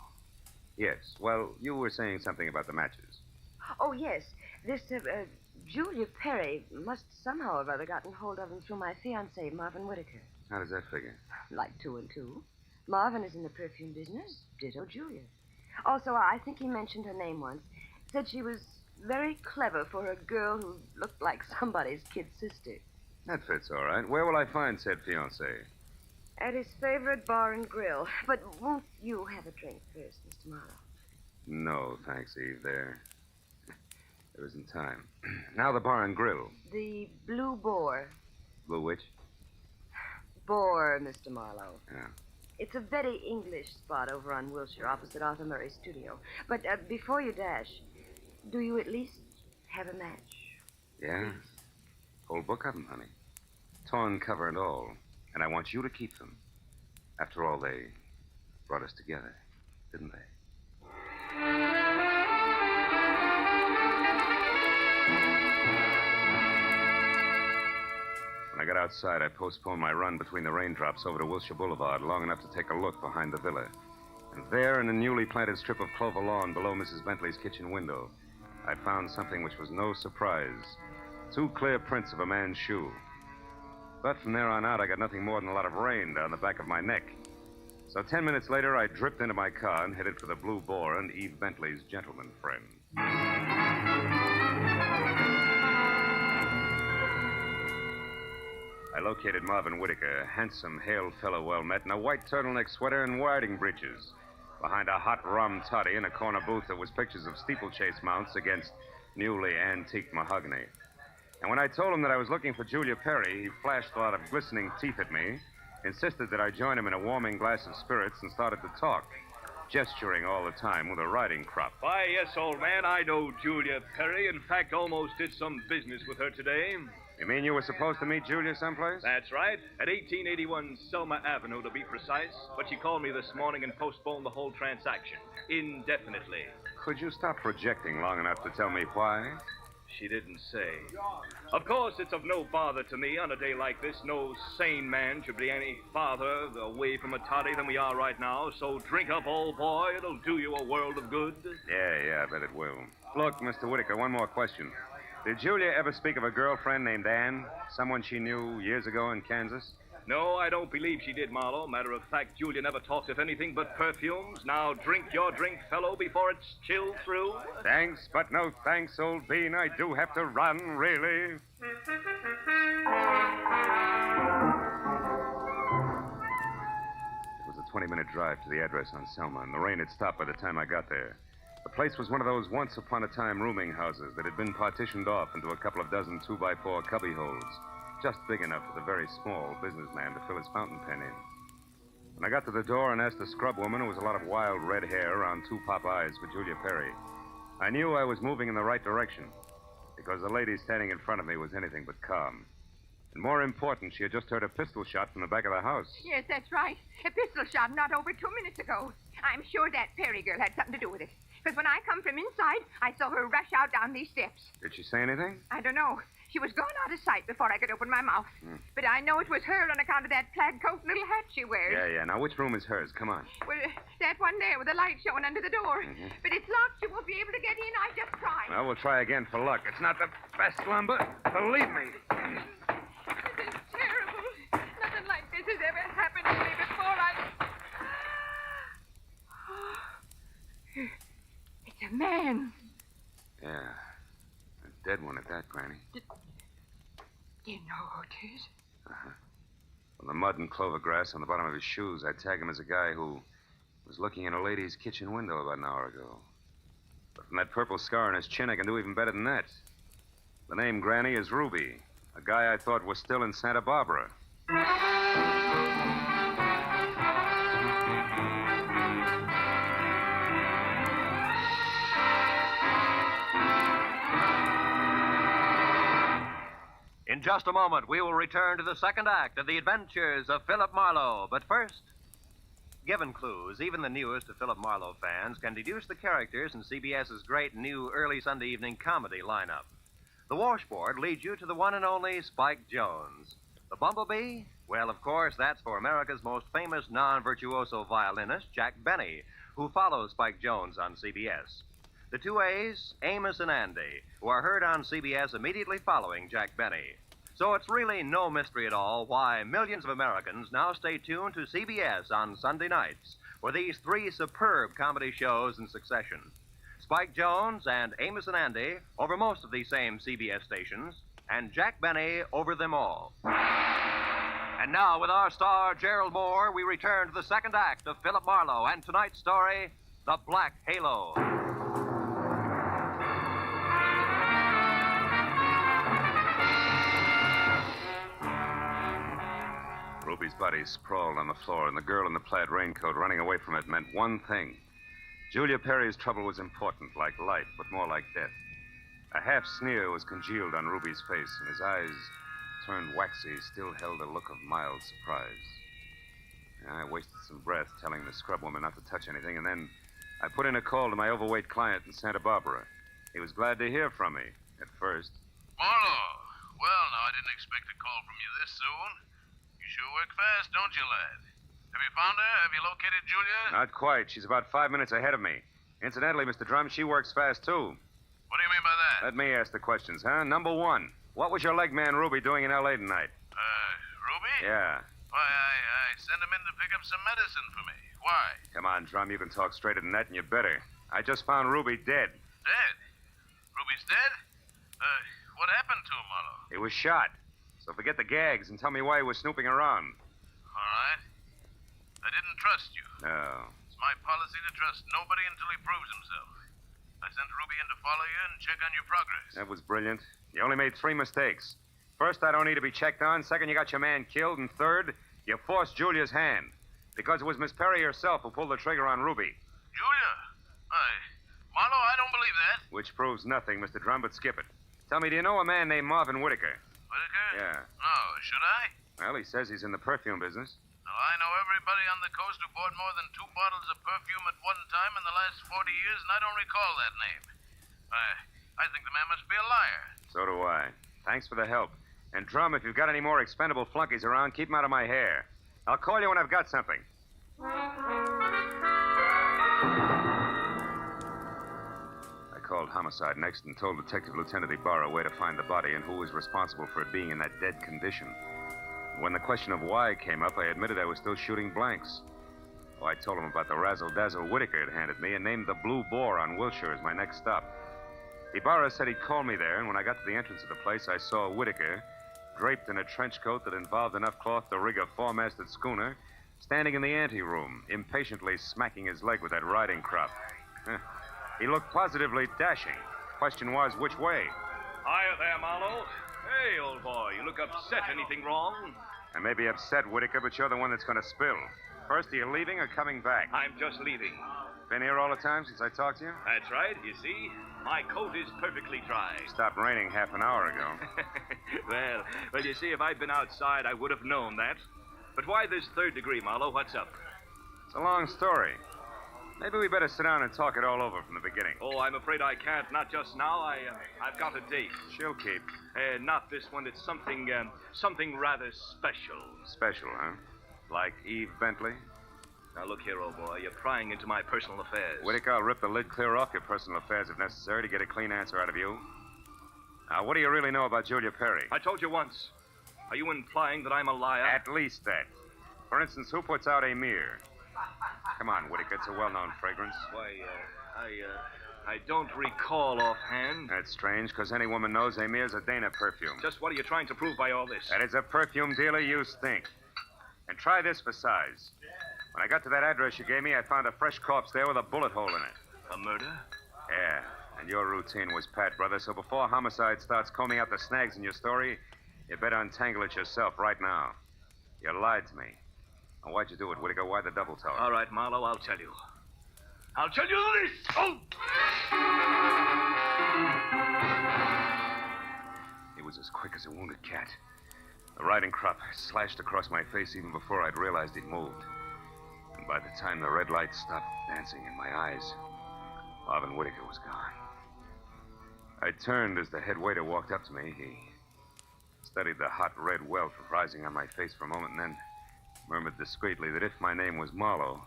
Yes. Well, you were saying something about the matches. Oh, yes. This, Julia Perry must somehow or other gotten hold of him through my fiancé, Marvin Whitaker. How does that figure? Like 2 and 2. Marvin is in the perfume business. Ditto Julia. Also, I think he mentioned her name once. Said she was very clever for a girl who looked like somebody's kid sister. That fits all right. Where will I find said fiancé? At his favorite bar and grill. But won't you have a drink first, Mr. Marlowe? No, thanks, Eve. There isn't time. Now the bar and grill. The Blue Boar. Blue which? Boar, Mr. Marlowe. Yeah. It's a very English spot over on Wilshire, opposite Arthur Murray's studio. But before you dash, do you at least have a match? Yeah. Whole book of them, honey. Torn cover and all. And I want you to keep them. After all, they brought us together, didn't they? When I got outside, I postponed my run between the raindrops over to Wilshire Boulevard long enough to take a look behind the villa. And there, in a newly planted strip of clover lawn below Mrs. Bentley's kitchen window, I found something which was no surprise. 2 clear prints of a man's shoe. But from there on out, I got nothing more than a lot of rain down the back of my neck. So 10 minutes later, I dripped into my car and headed for the Blue Boar and Eve Bentley's gentleman friend. I located Marvin Whitaker, a handsome, hale fellow well met, in a white turtleneck sweater and riding breeches, behind a hot rum toddy in a corner booth that was pictures of steeplechase mounts against newly antique mahogany. And when I told him that I was looking for Julia Perry, he flashed a lot of glistening teeth at me, insisted that I join him in a warming glass of spirits, and started to talk, gesturing all the time with a riding crop. Why, yes, old man, I know Julia Perry. In fact, almost did some business with her today. You mean you were supposed to meet Julia someplace? That's right. At 1881 Selma Avenue, to be precise. But she called me this morning and postponed the whole transaction indefinitely. Could you stop projecting long enough to tell me why? She didn't say. Of course, it's of no bother to me on a day like this. No sane man should be any farther away from a toddy than we are right now. So drink up, old boy. It'll do you a world of good. Yeah, I bet it will. Look, Mr. Whitaker, one more question. Did Julia ever speak of a girlfriend named Anne? Someone she knew years ago in Kansas? No, I don't believe she did, Marlowe. Matter of fact, Julia never talked of anything but perfumes. Now drink your drink, fellow, before it's chilled through. Thanks, but no thanks, old bean. I do have to run, really. It was a 20-minute drive to the address on Selma, and the rain had stopped by the time I got there. The place was one of those once-upon-a-time rooming houses that had been partitioned off into a couple of dozen 2x4 cubbyholes, just big enough for the very small businessman to fill his fountain pen in. When I got to the door and asked the scrub woman, who was a lot of wild red hair around 2 pop eyes, for Julia Perry, I knew I was moving in the right direction, because the lady standing in front of me was anything but calm. And more important, she had just heard a pistol shot from the back of the house. Yes, that's right. A pistol shot not over 2 minutes ago. I'm sure that Perry girl had something to do with it. Because when I come from inside, I saw her rush out down these steps. Did she say anything? I don't know. She was gone out of sight before I could open my mouth. But I know it was her on account of that plaid coat and little hat she wears. Yeah. Now, which room is hers? Come on. Well, that one there with the light showing under the door. Mhm. But it's locked. You won't be able to get in. I just tried. Well, we'll try again for luck. It's not the best lumber. Believe me. This is terrible. Nothing like this has ever happened to me before. It's a man. Yeah. A dead one at that, Granny. You know who it is? Uh-huh. From the mud and clover grass on the bottom of his shoes, I'd tag him as a guy who was looking in a lady's kitchen window about an hour ago. But from that purple scar on his chin, I can do even better than that. The name Granny is Ruby, a guy I thought was still in Santa Barbara. In just a moment, we will return to the second act of the adventures of Philip Marlowe. But first, given clues, even the newest of Philip Marlowe fans can deduce the characters in CBS's great new early Sunday evening comedy lineup. The washboard leads you to the one and only Spike Jones. The bumblebee? Well, of course, that's for America's most famous non-virtuoso violinist, Jack Benny, who follows Spike Jones on CBS. The two A's, Amos and Andy, who are heard on CBS immediately following Jack Benny. So it's really no mystery at all why millions of Americans now stay tuned to CBS on Sunday nights for these three superb comedy shows in succession. Spike Jones and Amos and Andy over most of these same CBS stations, and Jack Benny over them all. And now, with our star, Gerald Moore, we return to the second act of Philip Marlowe and tonight's story, The Black Halo. Ruby's body sprawled on the floor, and the girl in the plaid raincoat running away from it meant one thing. Julia Perry's trouble was important, like life, but more like death. A half sneer was congealed on Ruby's face, and his eyes, turned waxy, still held a look of mild surprise. I wasted some breath telling the scrub woman not to touch anything, and then I put in a call to my overweight client in Santa Barbara. He was glad to hear from me, at first. Marlowe. Well, now, I didn't expect a call from you this soon. You sure work fast, don't you, lad? Have you found her? Have you located Julia? Not quite. She's about 5 minutes ahead of me. Incidentally, Mr. Drum, she works fast, too. What do you mean by that? Let me ask the questions, huh? Number one, what was your leg man Ruby doing in L.A. tonight? Ruby? Yeah. Why, I sent him in to pick up some medicine for me. Why? Come on, Drum, you can talk straighter than that, and you better. I just found Ruby dead. Dead? Ruby's dead? What happened to him, Marlowe? He was shot. So forget the gags and tell me why he was snooping around. All right. I didn't trust you. No. It's my policy to trust nobody until he proves himself. I sent Ruby in to follow you and check on your progress. That was brilliant. You only made 3 mistakes. First, I don't need to be checked on. Second, you got your man killed. And third, you forced Julia's hand. Because it was Miss Perry herself who pulled the trigger on Ruby. Julia? Marlowe, I don't believe that. Which proves nothing, Mr. Drum, but skip it. Tell me, do you know a man named Marvin Whitaker? Whitaker? Yeah. No, should I? Well, he says he's in the perfume business. Well, I know everybody on the coast who bought more than 2 bottles of perfume at one time in the last 40 years, and I don't recall that name. I think the man must be a liar. So do I. Thanks for the help. And, Drum, if you've got any more expendable flunkies around, keep them out of my hair. I'll call you when I've got something. I called Homicide next and told Detective Lieutenant Ibarra where to find the body and who was responsible for it being in that dead condition. When the question of why came up, I admitted I was still shooting blanks. Oh, I told him about the razzle-dazzle Whitaker had handed me and named the Blue Boar on Wilshire as my next stop. Ibarra said he'd call me there, and when I got to the entrance of the place, I saw Whitaker, draped in a trench coat that involved enough cloth to rig a 4-masted schooner, standing in the anteroom, impatiently smacking his leg with that riding crop. He looked positively dashing. Question was, which way? Hiya there, Marlowe. Hey, old boy, you look upset. Anything wrong? I may be upset, Whitaker, but you're the one that's going to spill. First, are you leaving or coming back? I'm just leaving. Been here all the time since I talked to you? That's right, you see. My coat is perfectly dry. Stopped raining half an hour ago. Well, you see, if I'd been outside, I would have known that. But why this 3rd degree, Marlowe? What's up? It's a long story. Maybe we better sit down and talk it all over from the beginning. Oh, I'm afraid I can't. Not just now. I've got a date. She'll keep. Not this one. It's something rather special. Special, huh? Like Eve Bentley? Now, look here, old boy. You're prying into my personal affairs. Whitaker, I'll rip the lid clear off your personal affairs if necessary to get a clean answer out of you. Now, what do you really know about Julia Perry? I told you once. Are you implying that I'm a liar? At least that. For instance, who puts out a mirror? Come on, Whitaker. It's a well-known fragrance. Why, I don't recall offhand. That's strange, because any woman knows Amir's a Dana perfume. Just what are you trying to prove by all this? That it's a perfume dealer you stink. And try this for size. When I got to that address you gave me, I found a fresh corpse there with a bullet hole in it. A murder? Yeah, and your routine was pat, brother, so before homicide starts combing out the snags in your story, you better untangle it yourself right now. You lied to me. Now, why'd you do it, Whittaker? Why the double talk? All right, Marlowe, I'll tell you. I'll tell you this! Oh! He was as quick as a wounded cat. The riding crop slashed across my face even before I'd realized he'd moved. And by the time the red light stopped dancing in my eyes, Marvin Whittaker was gone. I turned as the head waiter walked up to me. He studied the hot red welt rising on my face for a moment and then murmured discreetly that if my name was Marlowe,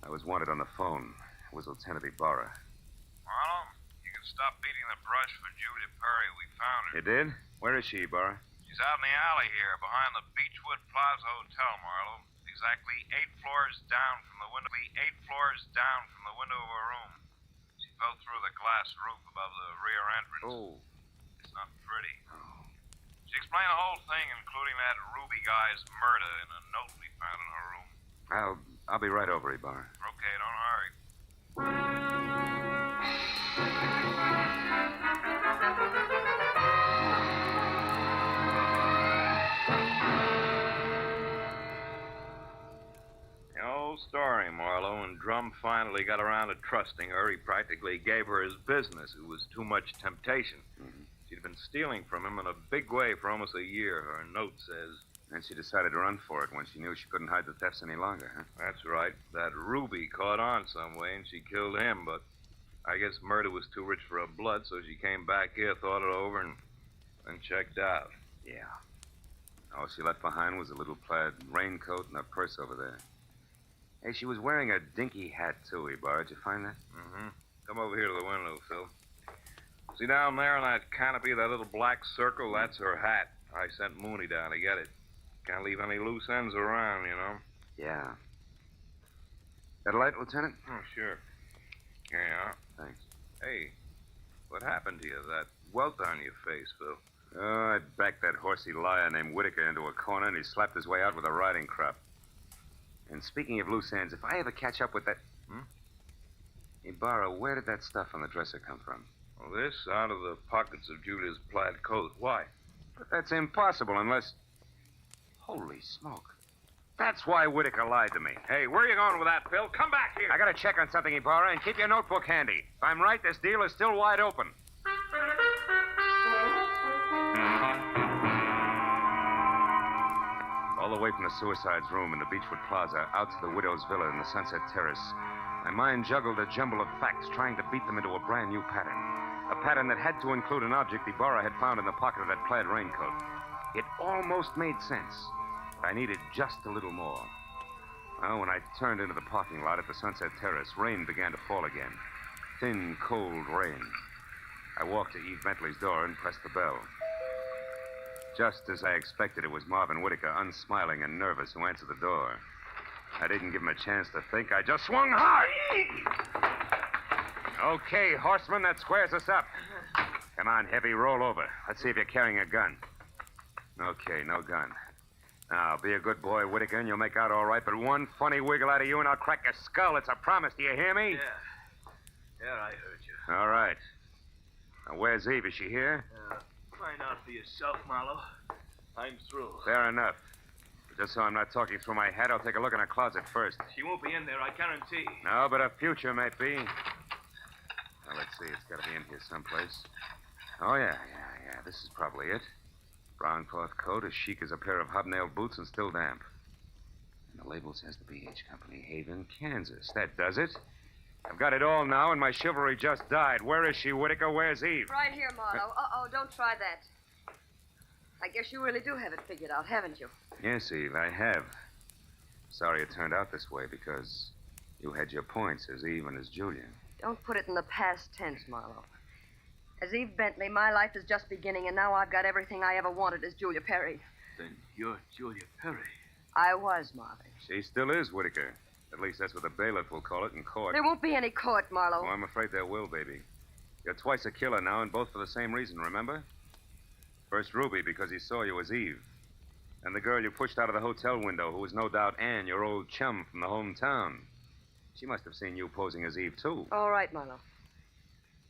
I was wanted on the phone. It was Lieutenant Ibarra. Marlowe, you can stop beating the brush for Julia Perry. We found her. You did? Where is she, Ibarra? She's out in the alley here, behind the Beechwood Plaza Hotel, Marlowe. Exactly 8 floors down from the window. 8 floors down from the window of her room. She fell through the glass roof above the rear entrance. Oh. It's not pretty. She explained the whole thing, including that Ruby guy's murder, in a note we found in her room. I'll be right over, Ibarra. Okay, don't hurry. The old story, Marlowe. When Drum finally got around to trusting her, he practically gave her his business. It was too much temptation. Mm-hmm. She'd been stealing from him in a big way for almost a year, her note says. And she decided to run for it when she knew she couldn't hide the thefts any longer, huh? That's right. That Ruby caught on some way, and she killed him, but I guess murder was too rich for her blood, so she came back here, thought it over, and then checked out. Yeah. All she left behind was a little plaid raincoat and a purse over there. Hey, she was wearing a dinky hat, too, Ibarra. Did you find that? Mm-hmm. Come over here to the window, Phil. See down there on that canopy, that little black circle? That's her hat. I sent Mooney down to get it. Can't leave any loose ends around, you know. Yeah. That a light, Lieutenant? Oh, sure. Here you are. Thanks. Hey, what happened to you? That welt on your face, Phil. Oh, I backed that horsey liar named Whittaker into a corner, and he slapped his way out with a riding crop. And speaking of loose ends, if I ever catch up with that... Ibarra, where did that stuff on the dresser come from? Well, this out of the pockets of Julia's plaid coat. Why? But that's impossible unless... Holy smoke. That's why Whittaker lied to me. Hey, where are you going with that, Phil? Come back here. I gotta check on something, Ibarra, and keep your notebook handy. If I'm right, this deal is still wide open. All the way from the suicide's room in the Beechwood Plaza out to the widow's villa in the Sunset Terrace, my mind juggled a jumble of facts trying to beat them into a brand new pattern. A pattern that had to include an object Ibarra had found in the pocket of that plaid raincoat. It almost made sense. I needed just a little more. Well, when I turned into the parking lot at the Sunset Terrace, rain began to fall again. Thin, cold rain. I walked to Eve Bentley's door and pressed the bell. Just as I expected, it was Marvin Whittaker, unsmiling and nervous, who answered the door. I didn't give him a chance to think. I just swung hard. Okay, horseman, that squares us up. Come on, Heavy, roll over. Let's see if you're carrying a gun. Okay, no gun. Now, be a good boy, Whittaker, and you'll make out all right, but one funny wiggle out of you and I'll crack your skull. It's a promise. Do you hear me? Yeah, I heard you. All right. Now, where's Eve? Is she here? Find out for yourself, Marlowe. I'm through. Fair enough. Just so I'm not talking through my hat, I'll take a look in her closet first. She won't be in there, I guarantee. No, but her future might be. Now, let's see. It's got to be in here someplace. Oh, yeah. This is probably it. Brown cloth coat, as chic as a pair of hobnail boots, and still damp. And the label says the BH Company, Haven, Kansas. That does it. I've got it all now, and my chivalry just died. Where is she, Whittaker? Where's Eve? Right here, Marlowe. Uh-oh, don't try that. I guess you really do have it figured out, haven't you? Yes, Eve, I have. Sorry it turned out this way, because you had your points as Eve and as Julia. Don't put it in the past tense, Marlowe. As Eve Bentley, my life is just beginning, and now I've got everything I ever wanted as Julia Perry. Then you're Julia Perry. I was, Marvin. She still is, Whittaker. At least that's what the bailiff will call it in court. There won't be any court, Marlowe. Oh, I'm afraid there will, baby. You're twice a killer now, and both for the same reason, remember? First Ruby, because he saw you as Eve. And the girl you pushed out of the hotel window, who was no doubt Anne, your old chum from the hometown. She must have seen you posing as Eve, too. All right, Marlowe.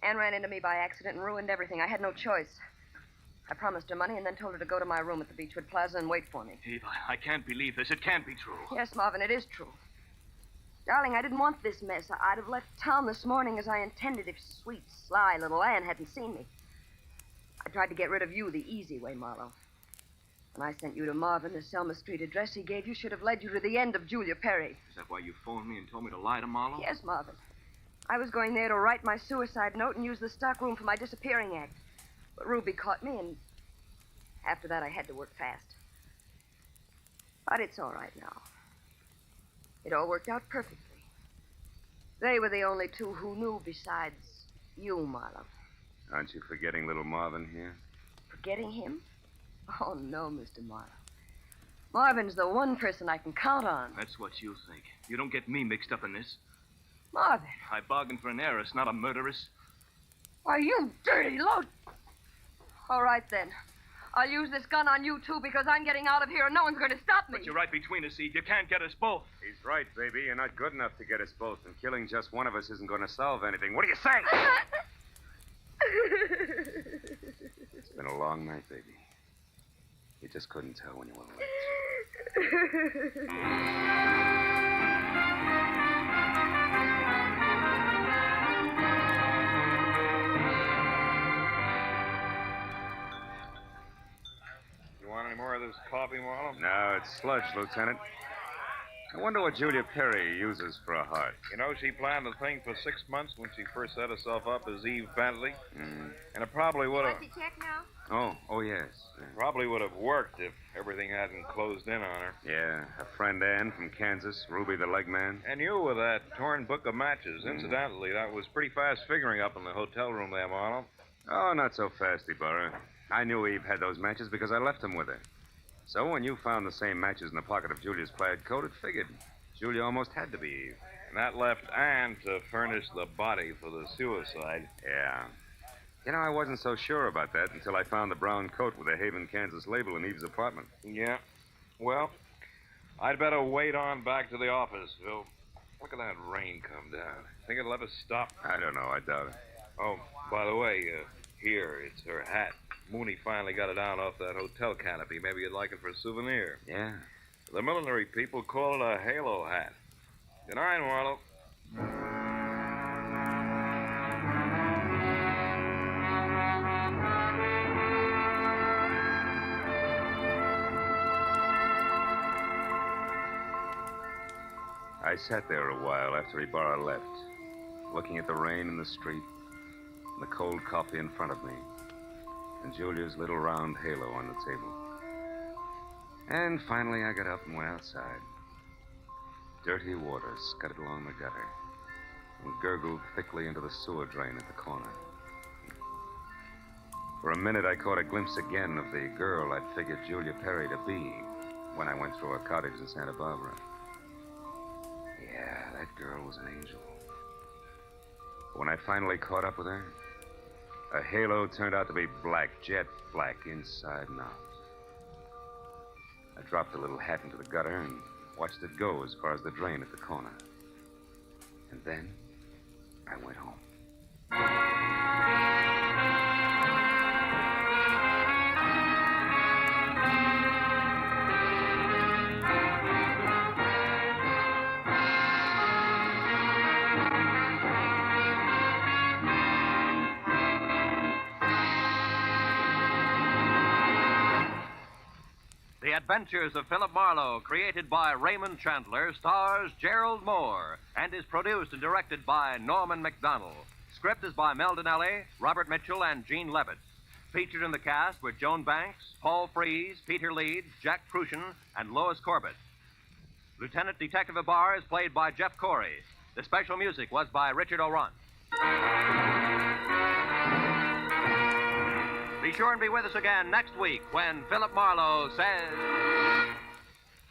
Anne ran into me by accident and ruined everything. I had no choice. I promised her money and then told her to go to my room at the Beechwood Plaza and wait for me. Eve, I can't believe this. It can't be true. Yes, Marvin, it is true. Darling, I didn't want this mess. I'd have left town this morning as I intended if sweet, sly little Anne hadn't seen me. I tried to get rid of you the easy way, Marlowe. When I sent you to Marvin, the Selma Street address he gave you should have led you to the end of Julia Perry. Is that why you phoned me and told me to lie to Marlowe? Yes, Marvin. I was going there to write my suicide note and use the stockroom for my disappearing act. But Ruby caught me, and after that I had to work fast. But it's all right now. It all worked out perfectly. They were the only two who knew besides you, Marlowe. Aren't you forgetting little Marvin here? Forgetting him? Oh, no, Mr. Marlowe. Marvin's the one person I can count on. That's what you think. You don't get me mixed up in this. Marvin. I bargained for an heiress, not a murderess. Why, you dirty load. All right, then. I'll use this gun on you, too, because I'm getting out of here and no one's going to stop me. But you're right between us, Eve. You can't get us both. He's right, baby. You're not good enough to get us both, and killing just one of us isn't going to solve anything. What do you say? It's been a long night, baby. You just couldn't tell when you were late. You want any more of this coffee, Marlowe? No, it's sludge, Lieutenant. I wonder what Julia Perry uses for a heart. You know, she planned the thing for 6 months when she first set herself up as Eve Bentley. Mm. And it probably would have... Want to check now? Oh, yes. Probably would have worked if everything hadn't closed in on her. Yeah, her friend Ann from Kansas, Ruby the leg man. And you with that torn book of matches. Incidentally, that was pretty fast figuring up in the hotel room there, Marlowe. Oh, not so fast, Ibarra. I knew Eve had those matches because I left them with her. So when you found the same matches in the pocket of Julia's plaid coat, it figured. Julia almost had to be Eve. And that left Ann to furnish the body for the suicide. Yeah. You know, I wasn't so sure about that until I found the brown coat with the Haven, Kansas label in Eve's apartment. Yeah. Well, I'd better wait on back to the office, Phil. Look at that rain come down. Think it'll ever stop? I don't know. I doubt it. Oh, by the way, here, it's her hat. Mooney finally got it down off that hotel canopy. Maybe you'd like it for a souvenir. Yeah. The millinery people call it a halo hat. Good night, Marlowe. I sat there a while after Ibarra left, looking at the rain in the street, and the cold coffee in front of me, and Julia's little round halo on the table. And finally I got up and went outside. Dirty water scudded along the gutter and gurgled thickly into the sewer drain at the corner. For a minute I caught a glimpse again of the girl I'd figured Julia Perry to be when I went through her cottage in Santa Barbara. Yeah, that girl was an angel. But when I finally caught up with her, her halo turned out to be black, jet black, inside and out. I dropped the little hat into the gutter and watched it go as far as the drain at the corner. And then I went home. The Adventures of Philip Marlowe, created by Raymond Chandler, stars Gerald Moore, and is produced and directed by Norman McDonald. Script is by Mel Donnelly, Robert Mitchell, and Gene Levitt. Featured in the cast were Joan Banks, Paul Frees, Peter Leeds, Jack Crucian, and Lois Corbett. Lieutenant Detective Ibarra is played by Jeff Corey. The special music was by Richard O'Run. Be sure and be with us again next week when Philip Marlowe says...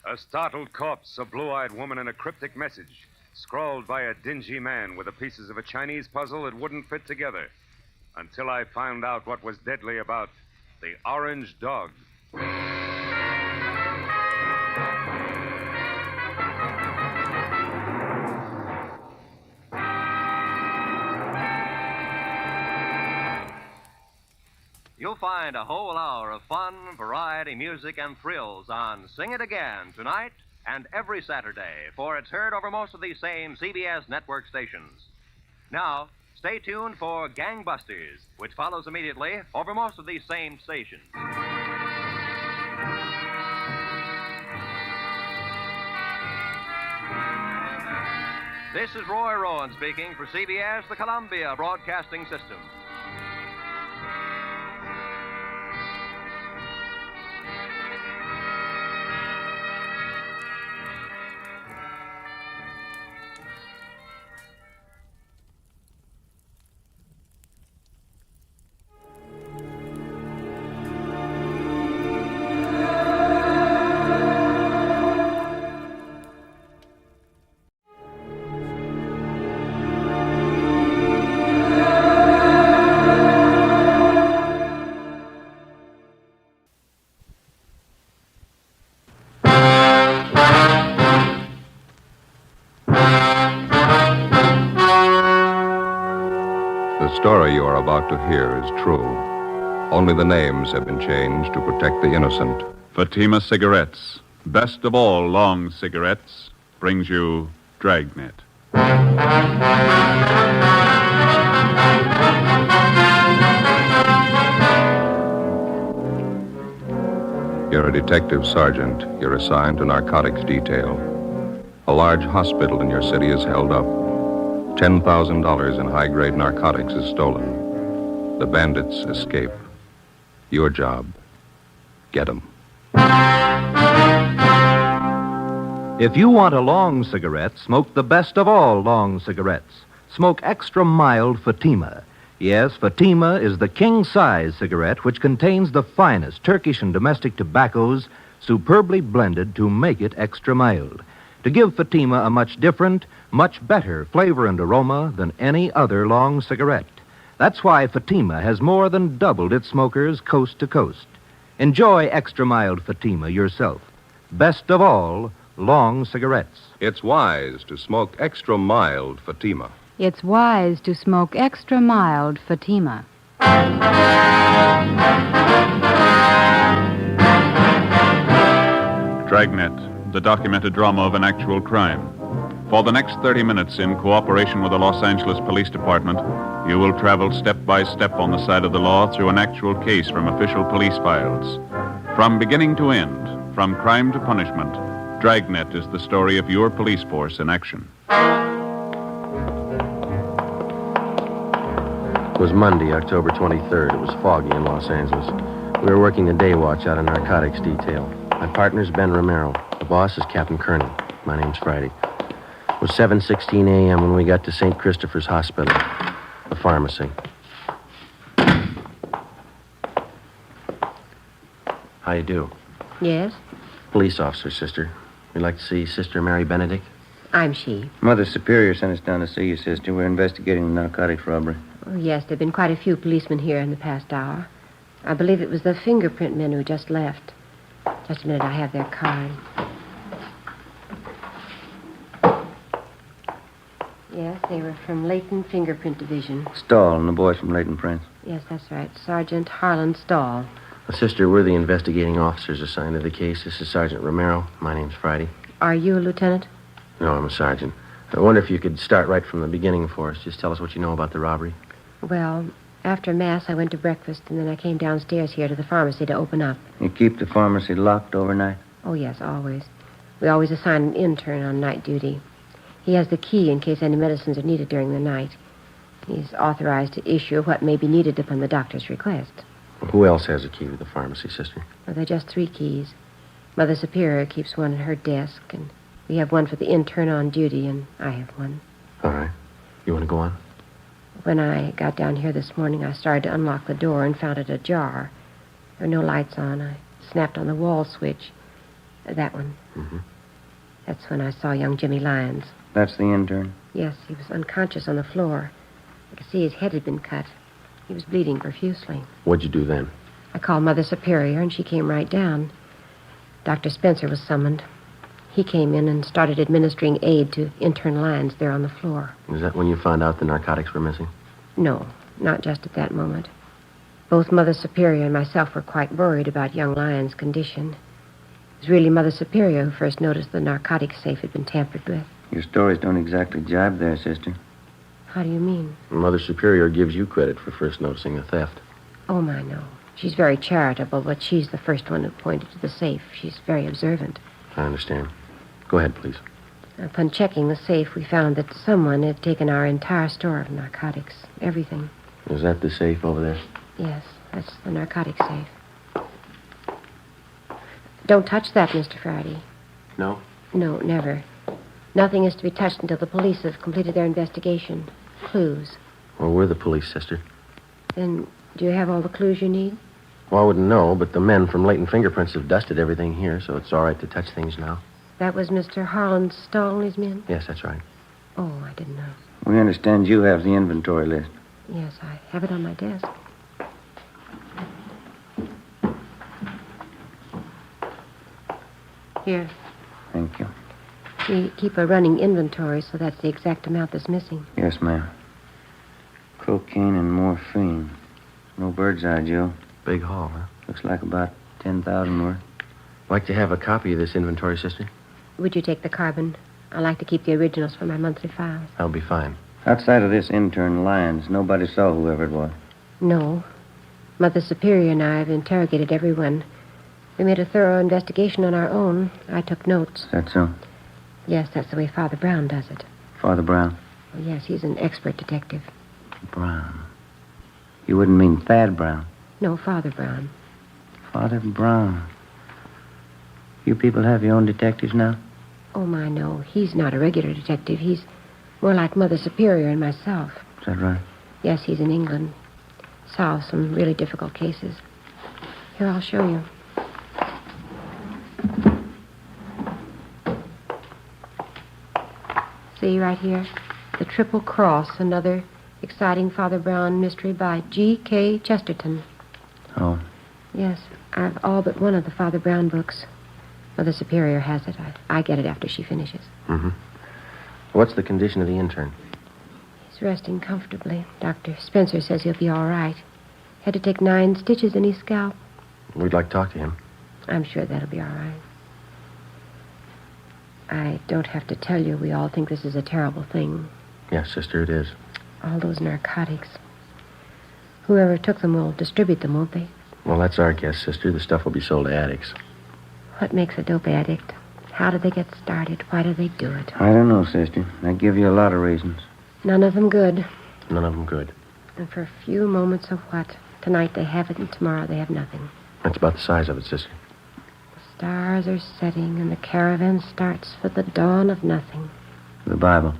A startled corpse, a blue-eyed woman, and a cryptic message, scrawled by a dingy man with the pieces of a Chinese puzzle that wouldn't fit together. Until I found out what was deadly about the orange dog. You'll find a whole hour of fun, variety, music, and thrills on Sing It Again tonight and every Saturday, for it's heard over most of these same CBS network stations. Now, stay tuned for Gangbusters, which follows immediately over most of these same stations. This is Roy Rowan speaking for CBS, the Columbia Broadcasting System. The story you are about to hear is true. Only the names have been changed to protect the innocent. Fatima Cigarettes, best of all long cigarettes, brings you Dragnet. You're a detective sergeant. You're assigned to narcotics detail. A large hospital in your city is held up. $10,000 in high-grade narcotics is stolen. The bandits escape. Your job, get them. If you want a long cigarette, smoke the best of all long cigarettes. Smoke extra mild Fatima. Yes, Fatima is the king-size cigarette which contains the finest Turkish and domestic tobaccos superbly blended to make it extra mild, to give Fatima a much different, much better flavor and aroma than any other long cigarette. That's why Fatima has more than doubled its smokers coast to coast. Enjoy extra mild Fatima yourself. Best of all, long cigarettes. It's wise to smoke extra mild Fatima. It's wise to smoke extra mild Fatima. Dragnet, the documented drama of an actual crime. For the next 30 minutes, in cooperation with the Los Angeles Police Department, you will travel step by step on the side of the law through an actual case from official police files. From beginning to end, from crime to punishment, Dragnet is the story of your police force in action. It was Monday, October 23rd. It was foggy in Los Angeles. We were working the day watch out of narcotics detail. My partner's Ben Romero. The boss is Captain Kearney. My name's Friday. It was 7:16 a.m. when we got to St. Christopher's Hospital, the pharmacy. How you do? Yes? Police officer, sister. We'd like to see Sister Mary Benedict. I'm she. Mother Superior sent us down to see you, sister. We're investigating the narcotics robbery. Oh, yes, there have been quite a few policemen here in the past hour. I believe it was the fingerprint men who just left. Just a minute, I have their card. Yes, they were from Leighton Fingerprint Division. Stahl and the boy from Leighton Prince. Yes, that's right. Sergeant Harlan Stahl. Sister, we're the investigating officers assigned to the case. This is Sergeant Romero. My name's Friday. Are you a lieutenant? No, I'm a sergeant. I wonder if you could start right from the beginning for us. Just tell us what you know about the robbery. Well, after Mass, I went to breakfast, and then I came downstairs here to the pharmacy to open up. You keep the pharmacy locked overnight? Oh, yes, always. We always assign an intern on night duty. He has the key in case any medicines are needed during the night. He's authorized to issue what may be needed upon the doctor's request. Who else has a key to the pharmacy, sister? Well, there are just 3 keys. Mother Superior keeps one at her desk, and we have one for the intern on duty, and I have one. All right. You want to go on? When I got down here this morning, I started to unlock the door and found it ajar. There were no lights on. I snapped on the wall switch. That one. Mm-hmm. That's when I saw young Jimmy Lyons. That's the intern. Yes, he was unconscious on the floor. I could see his head had been cut. He was bleeding profusely. What'd you do then? I called Mother Superior, and she came right down. Dr. Spencer was summoned. He came in and started administering aid to intern Lyons there on the floor. Is that when you found out the narcotics were missing? No, not just at that moment. Both Mother Superior and myself were quite worried about young Lyons' condition. It was really Mother Superior who first noticed the narcotics safe had been tampered with. Your stories don't exactly jibe there, sister. How do you mean? Mother Superior gives you credit for first noticing the theft. Oh, my, no. She's very charitable, but she's the first one who pointed to the safe. She's very observant. I understand. Go ahead, please. Upon checking the safe, we found that someone had taken our entire store of narcotics. Everything. Is that the safe over there? Yes, that's the narcotic safe. Don't touch that, Mr. Friday. No? No, never. Nothing is to be touched until the police have completed their investigation. Clues. Well, we're the police, sister. Then, do you have all the clues you need? Well, I wouldn't know, but the men from Latent Fingerprints have dusted everything here, so it's all right to touch things now. That was Mr. Holland Stahl and his men? Yes, that's right. Oh, I didn't know. We understand you have the inventory list. Yes, I have it on my desk. Here. Thank you. We keep a running inventory, so that's the exact amount that's missing. Yes, ma'am. Cocaine and morphine. No bird's eye, Joe. Big haul, huh? Looks like about 10,000 worth. Like to have a copy of this inventory, sister? Would you take the carbon? I like to keep the originals for my monthly files. That'll be fine. Outside of this intern, Lyons, nobody saw whoever it was. No. Mother Superior and I have interrogated everyone. We made a thorough investigation on our own. I took notes. Is that so? Yes, that's the way Father Brown does it. Father Brown? Oh, yes, he's an expert detective. Brown. You wouldn't mean Thad Brown? No, Father Brown. Father Brown. You people have your own detectives now? Oh, my, no. He's not a regular detective. He's more like Mother Superior and myself. Is that right? Yes, he's in England. Solves some really difficult cases. Here, I'll show you. See right here? The Triple Cross, another exciting Father Brown mystery by G.K. Chesterton. Oh. Yes, I've all but one of the Father Brown books. Mother Superior has it. I get it after she finishes. Mm-hmm. What's the condition of the intern? He's resting comfortably. Dr. Spencer says he'll be all right. Had to take 9 stitches in his scalp. We'd like to talk to him. I'm sure that'll be all right. I don't have to tell you we all think this is a terrible thing. Yes, sister, it is. All those narcotics. Whoever took them will distribute them, won't they? Well, that's our guess, sister. The stuff will be sold to addicts. What makes a dope addict? How do they get started? Why do they do it? I don't know, sister. I give you a lot of reasons. None of them good. None of them good. And for a few moments of what? Tonight they have it and tomorrow they have nothing. That's about the size of it, sister. The stars are setting and the caravan starts for the dawn of nothing. The Bible?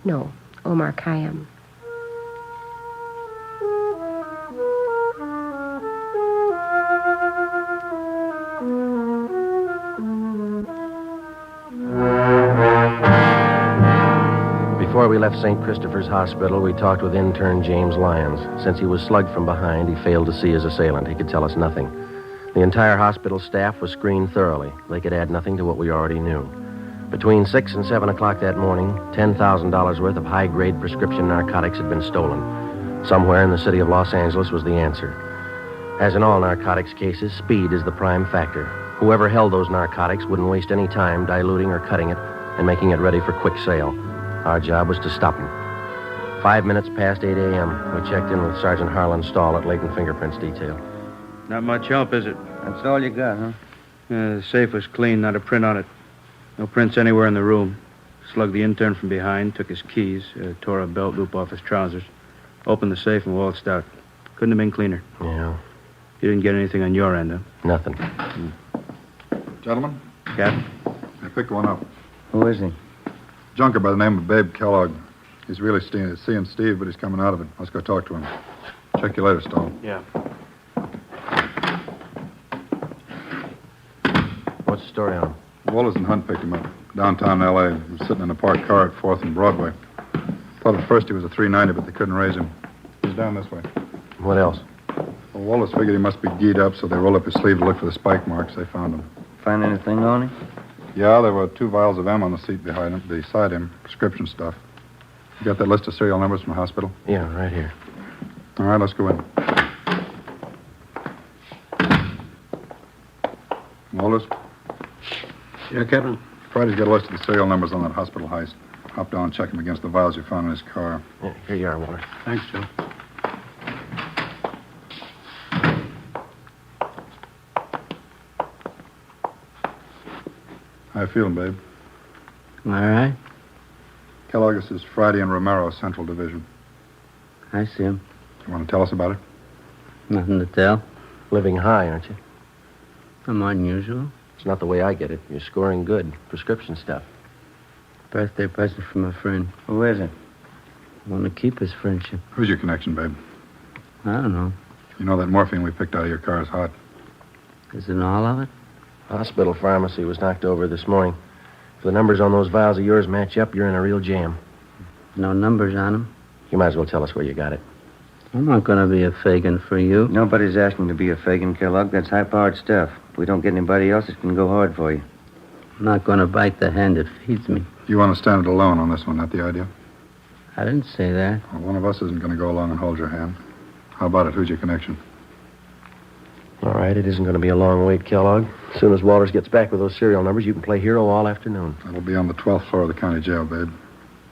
No, Omar Khayyam. Before we left St. Christopher's Hospital, we talked with intern James Lyons. Since he was slugged from behind, he failed to see his assailant. He could tell us nothing. The entire hospital staff was screened thoroughly. They could add nothing to what we already knew. Between 6 and 7 o'clock that morning, $10,000 worth of high-grade prescription narcotics had been stolen. Somewhere in the city of Los Angeles was the answer. As in all narcotics cases, speed is the prime factor. Whoever held those narcotics wouldn't waste any time diluting or cutting it and making it ready for quick sale. Our job was to stop them. 5 minutes past 8 a.m., we checked in with Sergeant Harlan Stahl at Latent Fingerprints Detail. Not much help, is it? That's all you got, huh? The safe was clean, not a print on it. No prints anywhere in the room. Slugged the intern from behind, took his keys, tore a belt loop off his trousers, opened the safe and waltzed out. Couldn't have been cleaner. Yeah. You didn't get anything on your end, huh? Nothing. Gentlemen? Captain? I picked one up. Who is he? Junker by the name of Babe Kellogg. He's really seeing Steve, but he's coming out of it. Let's go talk to him. Check you later, Stahl. Yeah. What's the story on him? Wallace and Hunt picked him up. Downtown L.A. He was sitting in a parked car at 4th and Broadway. Thought at first he was a 390, but they couldn't raise him. He's down this way. What else? Well, Wallace figured he must be geed up, so they rolled up his sleeve to look for the spike marks. They found him. Find anything on him? Yeah, there were 2 vials of M on the seat beside him, prescription stuff. You got that list of serial numbers from the hospital? Yeah, right here. All right, let's go in. Wallace? Yeah, Captain? Friday's got a list of the serial numbers on that hospital heist. Hop down and check them against the vials you found in his car. Yeah, here you are, Wallace. Thanks, Joe. How you feeling, babe? All right. Kellogg, this is Friday and Romero, Central Division. I see him. You want to tell us about it? Nothing to tell. Living high, aren't you? I'm unusual. It's not the way I get it. You're scoring good. Prescription stuff. Birthday present from a friend. Who is it? I want to keep his friendship. Who's your connection, babe? I don't know. You know that morphine we picked out of your car is hot. Isn't all of it? Hospital pharmacy was knocked over this morning. If the numbers on those vials of yours match up, you're in a real jam. No numbers on them. You might as well tell us where you got it. I'm not going to be a Fagin for you. Nobody's asking to be a Fagin, Kellogg. That's high-powered stuff. If we don't get anybody else, it can go hard for you. I'm not going to bite the hand that feeds me. You want to stand it alone on this one, not the idea? I didn't say that. Well, one of us isn't going to go along and hold your hand. How about it? Who's your connection? All right, it isn't going to be a long wait, Kellogg. As soon as Walters gets back with those serial numbers, you can play hero all afternoon. That'll be on the 12th floor of the county jail, babe.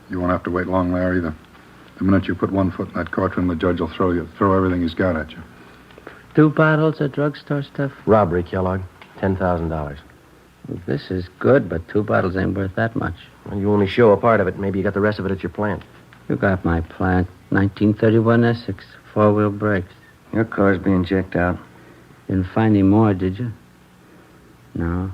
You won't have to wait long there either. The minute you put one foot in that courtroom, the judge will throw everything he's got at you. 2 bottles of drugstore stuff? Robbery, Kellogg. $10,000. Well, this is good, but 2 bottles ain't worth that much. Well, you only show a part of it. Maybe you got the rest of it at your plant. You got my plant. 1931 Essex. 4-wheel brakes. Your car's being checked out. Didn't find any more, did you? No,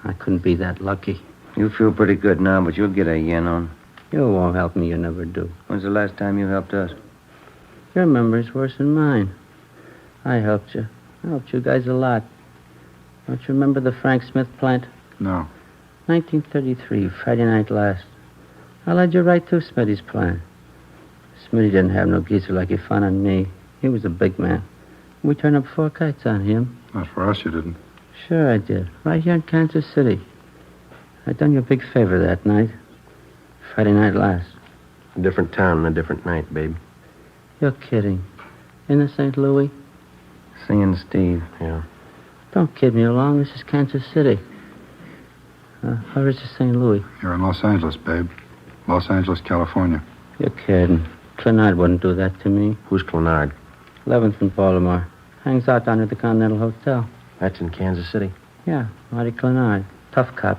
I couldn't be that lucky. You feel pretty good now, but you'll get a yen on. You won't help me, you never do. When's the last time you helped us? Your memory's worse than mine. I helped you. I helped you guys a lot. Don't you remember the Frank Smith plant? No. 1933, Friday night last. I led you right to Smitty's plant. Smitty didn't have no geezer like he found on me. He was a big man. We turned up 4 kites on him. Not for us, you didn't. Sure I did. Right here in Kansas City. I done you a big favor that night. Friday night last. A different town and a different night, babe. You're kidding. In the St. Louis? Seeing Steve. Yeah. Don't kid me along. This is Kansas City. Where is the St. Louis? You're in Los Angeles, babe. Los Angeles, California. You're kidding. Clenard wouldn't do that to me. Who's Clenard? 11th and Baltimore. Hangs out down at the Continental Hotel. That's in Kansas City? Yeah, Marty Clenard. Tough cop.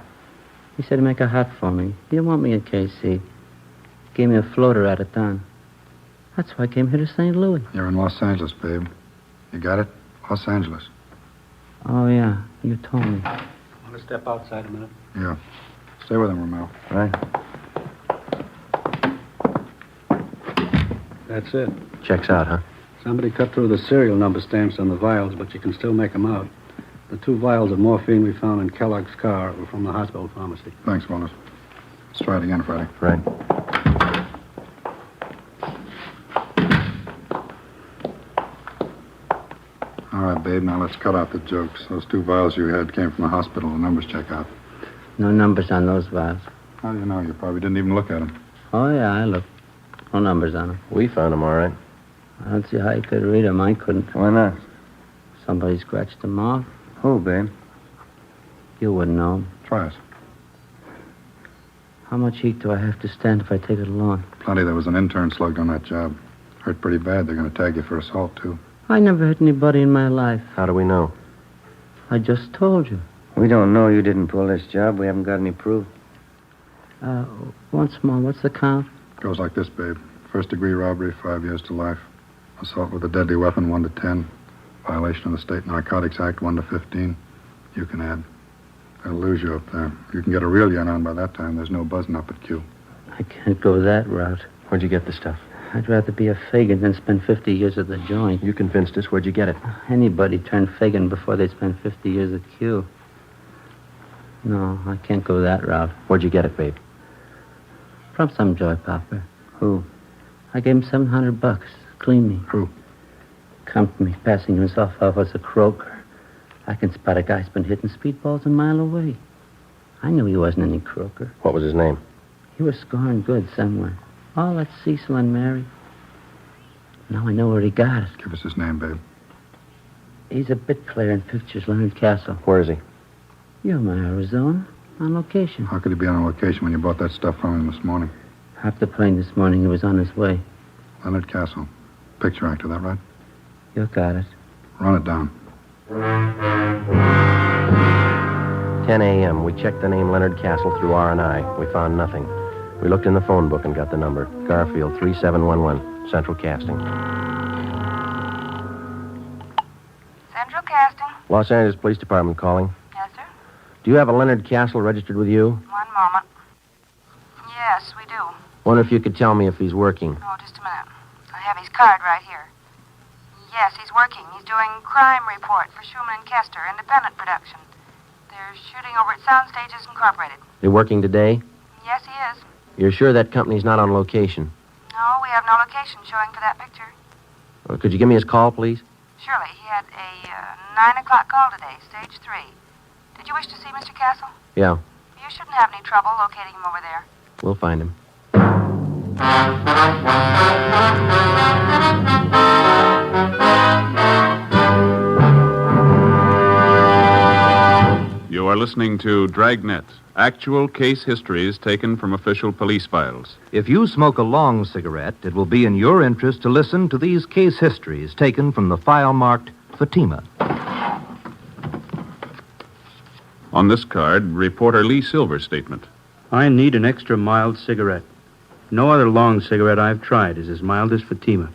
He said to make a hot for me. He didn't want me in KC. Gave me a floater out of town. That's why I came here to St. Louis. You're in Los Angeles, babe. You got it? Los Angeles. Oh, yeah. You told me. Want to step outside a minute? Yeah. Stay with him, Romero. Right. That's it. Checks out, huh? Somebody cut through the serial number stamps on the vials, but you can still make them out. The 2 vials of morphine we found in Kellogg's car were from the hospital pharmacy. Thanks, Wallace. Let's try it again, Friday. Right. All right, babe, now let's cut out the jokes. Those 2 vials you had came from the hospital. The numbers check out. No numbers on those vials. How do you know? You probably didn't even look at them. Oh, yeah, I looked. No numbers on them. We found them, all right. I don't see how you could read them. I couldn't. Why not? Somebody scratched them off. Who, babe? You wouldn't know 'em. Try us. How much heat do I have to stand if I take it alone? Plenty. There was an intern slugged on that job. Hurt pretty bad. They're going to tag you for assault, too. I never hurt anybody in my life. How do we know? I just told you. We don't know you didn't pull this job. We haven't got any proof. Once more, what's the count? Goes like this, babe. First-degree robbery, 5 years to life. Assault with a deadly weapon, 1 to 10. Violation of the State Narcotics Act, 1 to 15. You can add. They'll lose you up there. You can get a real yen on by that time. There's no buzzing up at Q. I can't go that route. Where'd you get the stuff? I'd rather be a Fagin than spend 50 years at the joint. You convinced us. Where'd you get it? Anybody turned Fagin before they spend 50 years at Q. No, I can't go that route. Where'd you get it, babe? From some joy popper. Who? I gave him $700. Clean me. Who? Come to me, passing himself off as a croaker. I can spot a guy's been hitting speedballs a mile away. I knew he wasn't any croaker. What was his name? He was scoring good somewhere. Oh, that's Cecil and Mary. Now I know where he got it. Give us his name, babe. He's a bit player in pictures, Leonard Castle. Where is he? Yuma, Arizona. On location. How could he be on location when you bought that stuff from him this morning? Hopped the plane this morning. He was on his way. Leonard Castle. Picture actor, that right? You got it. Run it down. 10 a.m. We checked the name Leonard Castle through R&I. We found nothing. We looked in the phone book and got the number. Garfield 3711, Central Casting. Central Casting? Los Angeles Police Department calling. Yes, sir. Do you have a Leonard Castle registered with you? One moment. Yes, we do. Wonder if you could tell me if he's working. Oh, just a minute. I have his card right here. Yes, he's working. He's doing crime report for Schumann and Kester, independent production. They're shooting over at Sound Stages Incorporated. You're working today? Yes, he is. You're sure that company's not on location? No, we have no location showing for that picture. Could you give me his call, please? Surely. He had a 9 o'clock call today, stage 3. Did you wish to see Mr. Castle? Yeah, You shouldn't have any trouble locating him over there. we'll find him. You are listening to Dragnet, actual case histories taken from official police files. If you smoke a long cigarette, it will be in your interest to listen to these case histories taken from the file marked Fatima. On this card, reporter Lee Silver's statement. I need an extra mild cigarette. No other long cigarette I've tried is as mild as Fatima.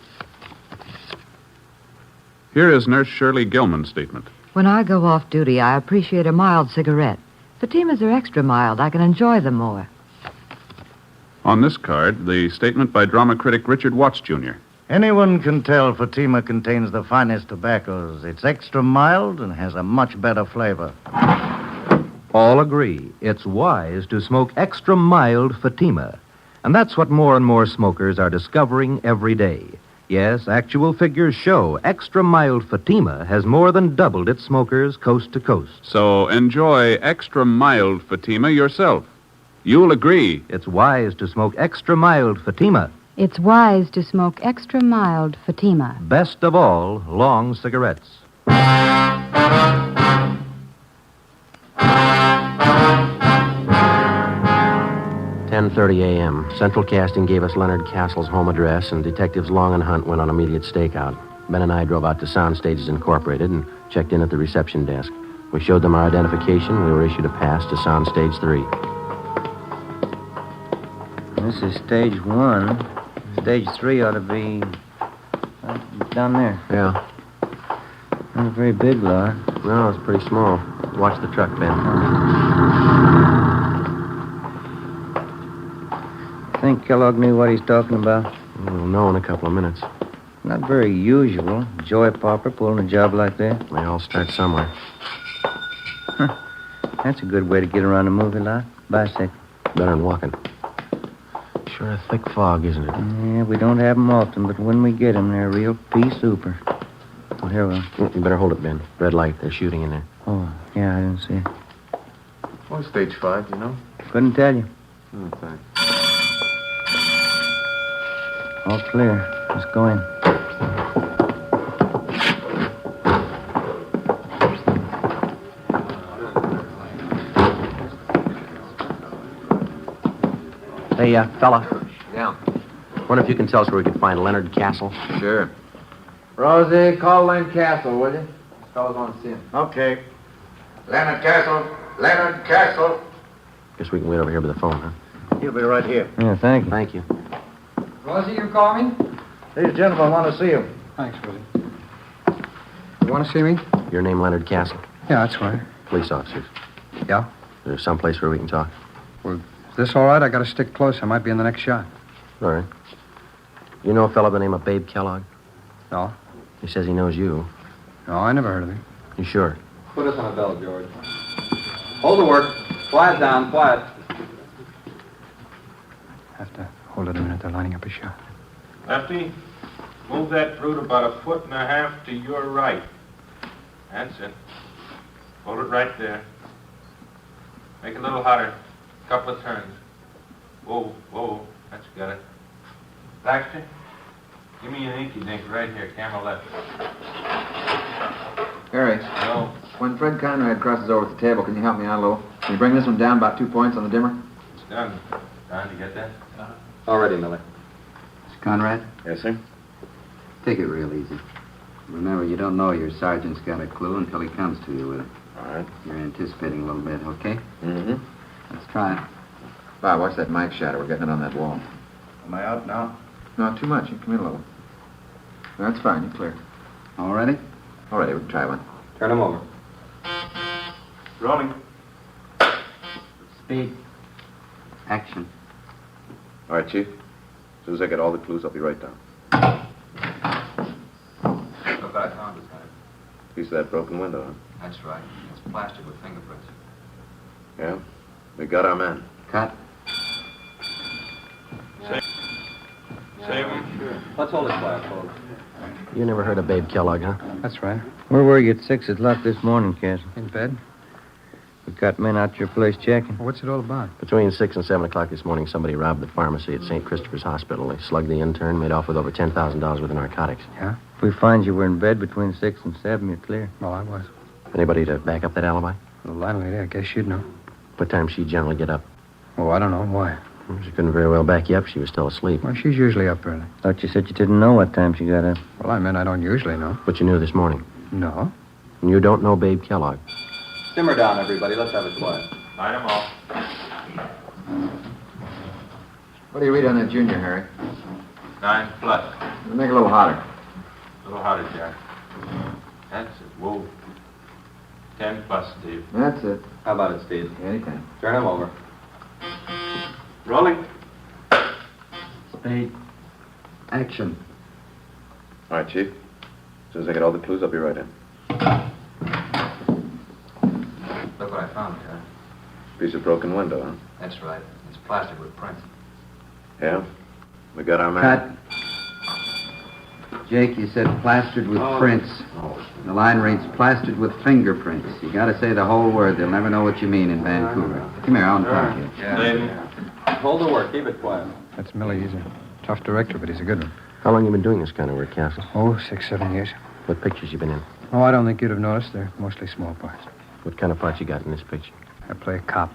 Here is Nurse Shirley Gilman's statement. When I go off duty, I appreciate a mild cigarette. Fatimas are extra mild. I can enjoy them more. On this card, the statement by drama critic Richard Watts, Jr. Anyone can tell Fatima contains the finest tobaccos. It's extra mild and has a much better flavor. All agree it's wise to smoke extra mild Fatima. And that's what more and more smokers are discovering every day. Yes, actual figures show extra mild Fatima has more than doubled its smokers coast to coast. So enjoy extra mild Fatima yourself. You'll agree. It's wise to smoke extra mild Fatima. It's wise to smoke extra mild Fatima. Best of all, long cigarettes. 10:30 a.m. Central Casting gave us Leonard Castle's home address, and Detectives Long and Hunt went on immediate stakeout. Ben and I drove out to Sound Stages Incorporated and checked in at the reception desk. We showed them our identification. We were issued a pass to Sound Stage 3. This is stage 1. Stage 3 ought to be down there. Yeah. Not a very big lot. No, it's pretty small. Watch the truck, Ben. Think Kellogg knew what he's talking about? We'll know in a couple of minutes. Not very usual. Joy Popper pulling a job like that. They all start somewhere. That's a good way to get around a movie lot. Bicycle. Better than walking. Sure a thick fog, isn't it? Yeah, we don't have 'em often, but when we get 'em, they're real pea super. Oh, here we are. You better hold it, Ben. Red light. They're shooting in there. Oh, yeah, I didn't see it. What's stage 5, you know? Couldn't tell you. Oh, thanks. All clear. Let's go in. Hey, fella. Yeah. Wonder if you can tell us where we could find Leonard Castle? Sure. Rosie, call Leonard Castle, will you? This fellow's want to see him. Okay. Leonard Castle. Leonard Castle. Guess we can wait over here by the phone, huh? He'll be right here. Yeah, thank you. Thank you. Rosie, you call me? These gentlemen want to see you. Thanks, Willie. You want to see me? Your name, Leonard Castle? Yeah, that's right. Police officers. Yeah? There's someplace where we can talk. Well, is this all right? I got to stick close. I might be in the next shot. All right. You know a fellow by the name of Babe Kellogg? No? He says he knows you. No, I never heard of him. You sure? Put us on a bell, George. Hold the work. Quiet down, quiet. Have to hold it a minute. They're lining up a shot. Lefty, move that fruit about 1.5 feet to your right. That's it. Hold it right there. Make it a little hotter. Couple of turns. Whoa, whoa. That's got it. Baxter, give me an inky dink right here, camera left. Harry. No. When Fred Conrad crosses over at the table, can you help me out a little? Can you bring this one down about 2 points on the dimmer? It's done. Don, you get that? All ready, Miller. Conrad, Yes, sir? take it real easy. Remember, you don't know your sergeant's got a clue until he comes to you with it. All right. You're anticipating a little bit, okay? Mm-hmm. Let's try it. Bob, watch that mic shadow. We're getting it on that wall. Am I out now? No, too much. You come in a little. No, that's fine. You're clear. All ready? All right, we can try one. Turn him over. Rolling. Speed. Action. All right, Chief. As soon as I get all the clues, I'll be right down. Look what I found this time. Piece of that broken window, huh? That's right. It's plastered with fingerprints. Yeah? We got our man. Cut. Save him. Let's hold it quiet, folks. You never heard of Babe Kellogg, huh? That's right. Where were you at 6 o'clock this morning, Castle? In bed? We got men out to your place checking. What's it all about? Between 6 and 7 o'clock this morning, somebody robbed the pharmacy at St. Christopher's Hospital. They slugged the intern, made off with over $10,000 worth of narcotics. Yeah? If we find you were in bed between 6 and 7, you're clear. Well, I was. Anybody to back up that alibi? The landlady, I guess you'd know. What time she generally get up? Oh, I don't know. Why? She couldn't very well back you up. She was still asleep. Well, she's usually up early. Thought you said you didn't know what time she got up. Well, I meant I don't usually know. But you knew this morning. No. And you don't know Babe Kellogg. Simmer down, everybody. Let's have it quiet. Light them off. What do you read on that junior, Harry? 9 plus. Make it a little hotter. A little hotter, Jack. That's it. Whoa. 10 plus, Steve. That's it. How about it, Steve? Anytime. Turn him over. Rolling. Speed. Action. All right, Chief. As soon as I get all the clues, I'll be right in. Look what I found, Harry. Piece of broken window, huh? That's right. It's plastered with prints. Yeah? We got our man. Cut. Jake, you said plastered with prints. The line reads plastered with fingerprints. You gotta say the whole word. They'll never know what you mean in Vancouver. Come here, I want to talk to you. Hold the work. Keep it quiet. That's Millie. He's a tough director, but he's a good one. How long you been doing this kind of work, Castle? Oh, 6, 7 years. What pictures you been in? Oh, I don't think you'd have noticed. They're mostly small parts. What kind of part you got in this picture? I play a cop.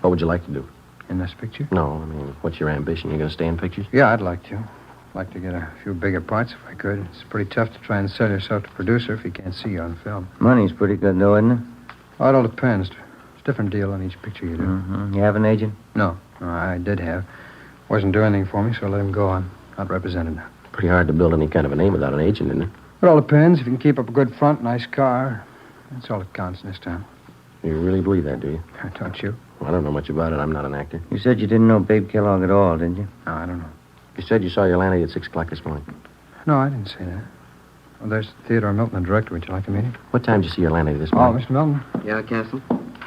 What would you like to do? In this picture? No, I mean, what's your ambition? You gonna stay in pictures? Yeah, I'd like to. Like to get a few bigger parts if I could. It's pretty tough to try and sell yourself to a producer if he can't see you on film. Money's pretty good, though, isn't it? Oh, it all depends. It's a different deal on each picture you do. Mm-hmm. You have an agent? No, I did have. Wasn't doing anything for me, so I let him go. I'm not represented now. Pretty hard to build any kind of a name without an agent, isn't it? It all depends. If you can keep up a good front, nice car, that's all that counts in this town. You really believe that, do you? Don't you? Well, I don't know much about it. I'm not an actor. You said you didn't know Babe Kellogg at all, didn't you? No, I don't know. You said you saw your landlady at 6 o'clock this morning. No, I didn't say that. Well, there's Theodore Milton, the director. Would you like to meet him? What time did you see your landlady this Oh, morning? Mr. Milton. Yeah, Castle?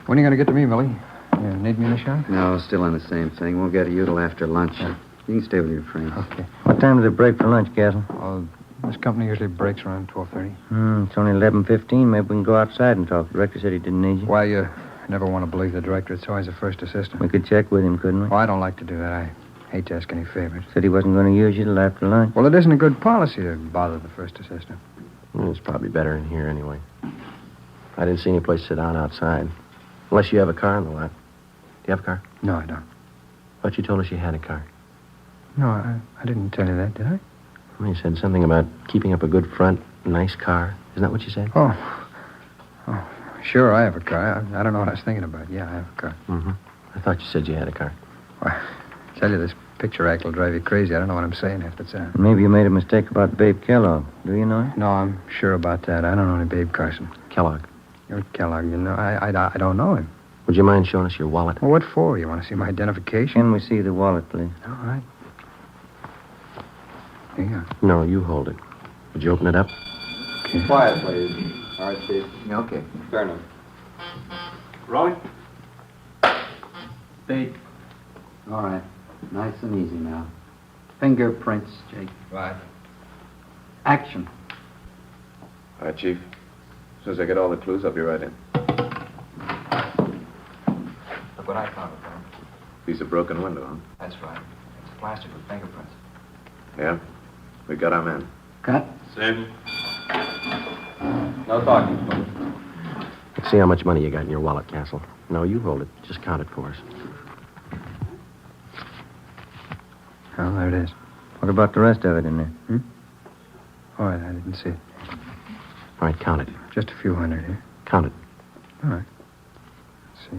When are you going to get to me, Millie? You need me in the shop? No, still on the same thing. We'll get to you till after lunch. You can stay with your friends. Okay. What time do they break for lunch, Castle? Well, this company usually breaks around 12:30. It's only 11:15. Maybe we can go outside and talk. The director said he didn't need you. Well, you never want to believe the director. It's always the first assistant. We could check with him, couldn't we? Oh, I don't like to do that. I hate to ask any favors. Said he wasn't going to use you till after lunch. Well, it isn't a good policy to bother the first assistant. Well, it's probably better in here anyway. I didn't see any place to sit down outside. Unless you have a car in the lot. Do you have a car? No, I don't. But you told us you had a car. No, I didn't tell you that, did I? Well, you said something about keeping up a good front, nice car. Isn't that what you said? Oh, sure, I have a car. I don't know what I was thinking about. Yeah, I have a car. Mm-hmm. I thought you said you had a car. Well, I tell you, this picture act will drive you crazy. I don't know what I'm saying half the time. Maybe you made a mistake about Babe Kellogg. Do you know him? No, I'm sure about that. I don't know any Babe Carson. Kellogg. You're Kellogg, you know. I don't know him. Would you mind showing us your wallet? Well, what for? You want to see my identification? Can we see the wallet, please? All right. Here you go. No, you hold it. Would you open it up? Okay. Quiet, please. All right, Steve. Yeah, okay. Turn him. Rolling. Spade. All right. Nice and easy now. Fingerprints, Jake. Right. Action. All right, Chief. As soon as I get all the clues, I'll be right in. Look what I found, Frank. Piece of broken window, huh? That's right. It's plastered with fingerprints. Yeah? We got our man. Cut. Same. No talking. Let's see how much money you got in your wallet, Castle. No, you hold it. Just count it for us. Oh, there it is. What about the rest of it in there? All right, I didn't see it. All right, count it. Just a few hundred here. Count it. All right. Let's see.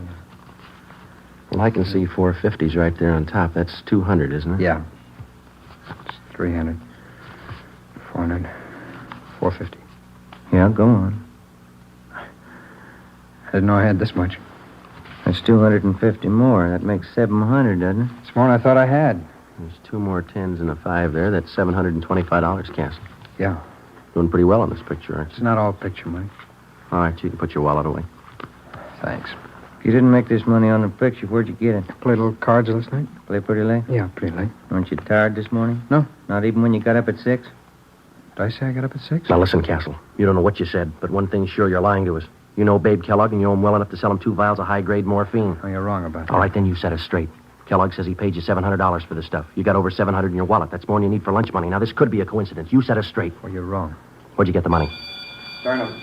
Well, I can see 450s right there on top. That's 200, isn't it? Yeah. It's 300. 400. 450. Yeah, go on. I didn't know I had this much. That's 250 more. That makes 700, doesn't it? It's more than I thought I had. There's 2 more 10s and a 5 there. That's $725, Castle. Yeah. Doing pretty well on this picture, aren't you? It's not all picture money. All right, you can put your wallet away. Thanks. If you didn't make this money on the picture, where'd you get it? Played little cards last night. Play pretty late? Yeah, pretty late. Weren't you tired this morning? No. Not even when you got up at 6? Did I say I got up at 6? Now, listen, Castle. You don't know what you said, but one thing's sure, you're lying to us. You know Babe Kellogg, and you know him well enough to sell him 2 vials of high-grade morphine. Oh, you're wrong about that. All right, then you set us straight. Kellogg says he paid you $700 for this stuff. You got over $700 in your wallet. That's more than you need for lunch money. Now, this could be a coincidence. You set us straight. Well, you're wrong. Where'd you get the money? Turn him.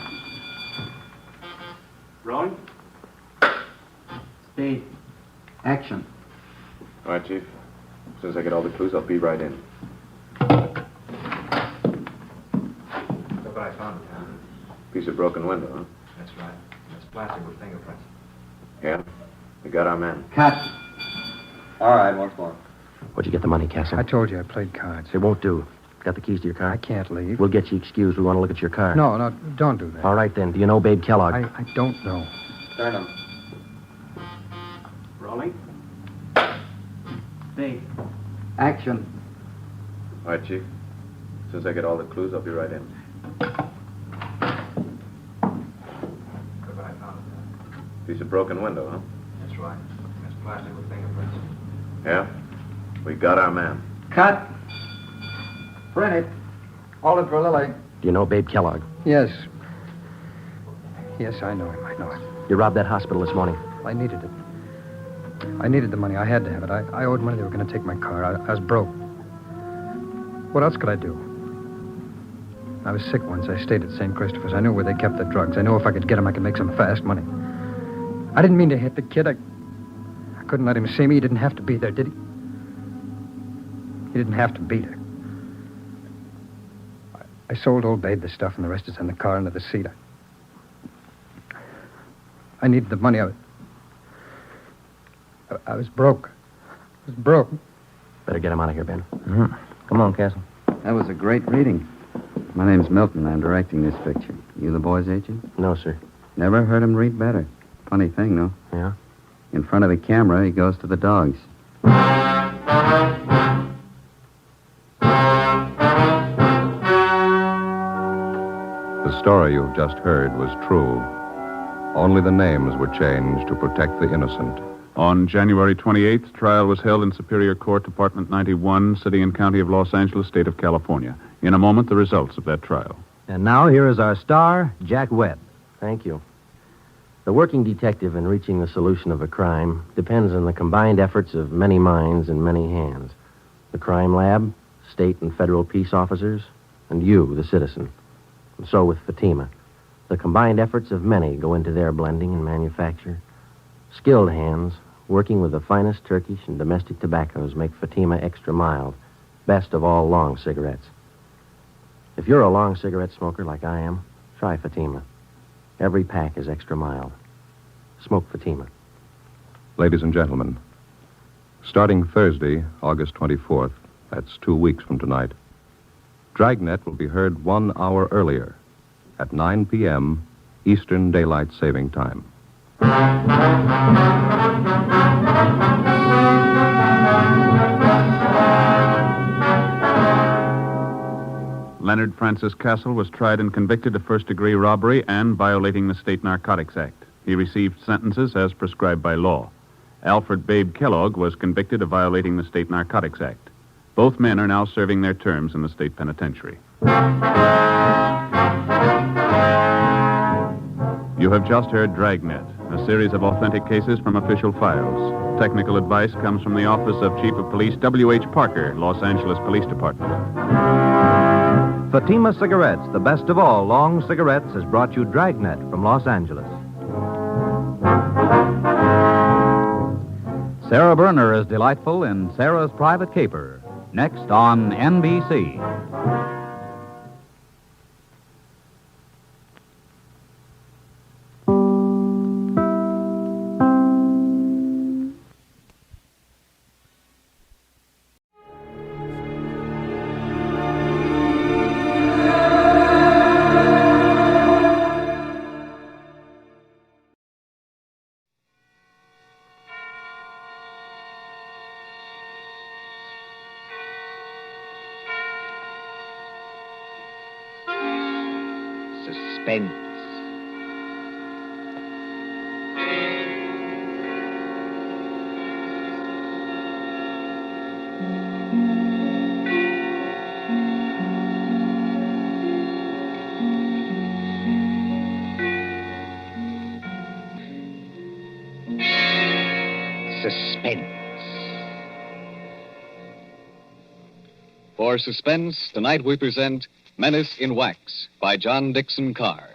Rolling? Spade. Action. All right, Chief. As soon as I get all the clues, I'll be right in. Look what I found. Piece of broken window, huh? That's right. It's plastered with fingerprints. Yeah? We got our man. Cut. All right, once more. Where'd you get the money, Castle? I told you I played cards. It won't do. Got the keys to your car? I can't leave. We'll get you excused. We want to look at your car. No, don't do that. All right, then. Do you know Babe Kellogg? I don't know. Turn him. Rolling? Spade. Action. All right, Chief. As soon as I get all the clues, I'll be right in. Look what I found. Piece of broken window, huh? That's right. It's plastered with fingerprints. Yeah? We got our man. Cut. Print it. Hold it for Lily. Do you know Babe Kellogg? Yes. Yes, I know him. I know it. You robbed that hospital this morning. I needed it. I needed the money. I had to have it. I owed money. They were going to take my car. I was broke. What else could I do? I was sick once. I stayed at St. Christopher's. I knew where they kept the drugs. I knew if I could get them, I could make some fast money. I didn't mean to hit the kid. I couldn't let him see me. He didn't have to be there, did he? He didn't have to be there. I sold old Babe the stuff, and the rest is in the car under the seat. I needed the money. I was broke. I was broke. Better get him out of here, Ben. Mm-hmm. Come on, Castle. That was a great reading. My name's Milton. I'm directing this picture. You the boy's agent? No, sir. Never heard him read better. Funny thing, no? Yeah? In front of the camera, he goes to the dogs. The story you've just heard was true. Only the names were changed to protect the innocent. On January 28th, trial was held in Superior Court, Department 91, City and County of Los Angeles, State of California. In a moment, the results of that trial. And now here is our star, Jack Webb. Thank you. The working detective in reaching the solution of a crime depends on the combined efforts of many minds and many hands. The crime lab, state and federal peace officers, and you, the citizen. And so with Fatima. The combined efforts of many go into their blending and manufacture. Skilled hands, working with the finest Turkish and domestic tobaccos, make Fatima extra mild, best of all long cigarettes. If you're a long cigarette smoker like I am, try Fatima. Every pack is extra mild. Smoke Fatima. Ladies and gentlemen, starting Thursday, August 24th, that's 2 weeks from tonight, Dragnet will be heard 1 hour earlier at 9 p.m. Eastern Daylight Saving Time. Leonard Francis Castle was tried and convicted of first-degree robbery and violating the State Narcotics Act. He received sentences as prescribed by law. Alfred Babe Kellogg was convicted of violating the State Narcotics Act. Both men are now serving their terms in the state penitentiary. You have just heard Dragnet, a series of authentic cases from official files. Technical advice comes from the Office of Chief of Police W.H. Parker, Los Angeles Police Department. Fatima Cigarettes, the best of all long cigarettes, has brought you Dragnet from Los Angeles. Sarah Berner is delightful in Sarah's Private Caper. Next on NBC. Suspense. Suspense. For Suspense, tonight we present Menace in Wax by John Dixon Carr.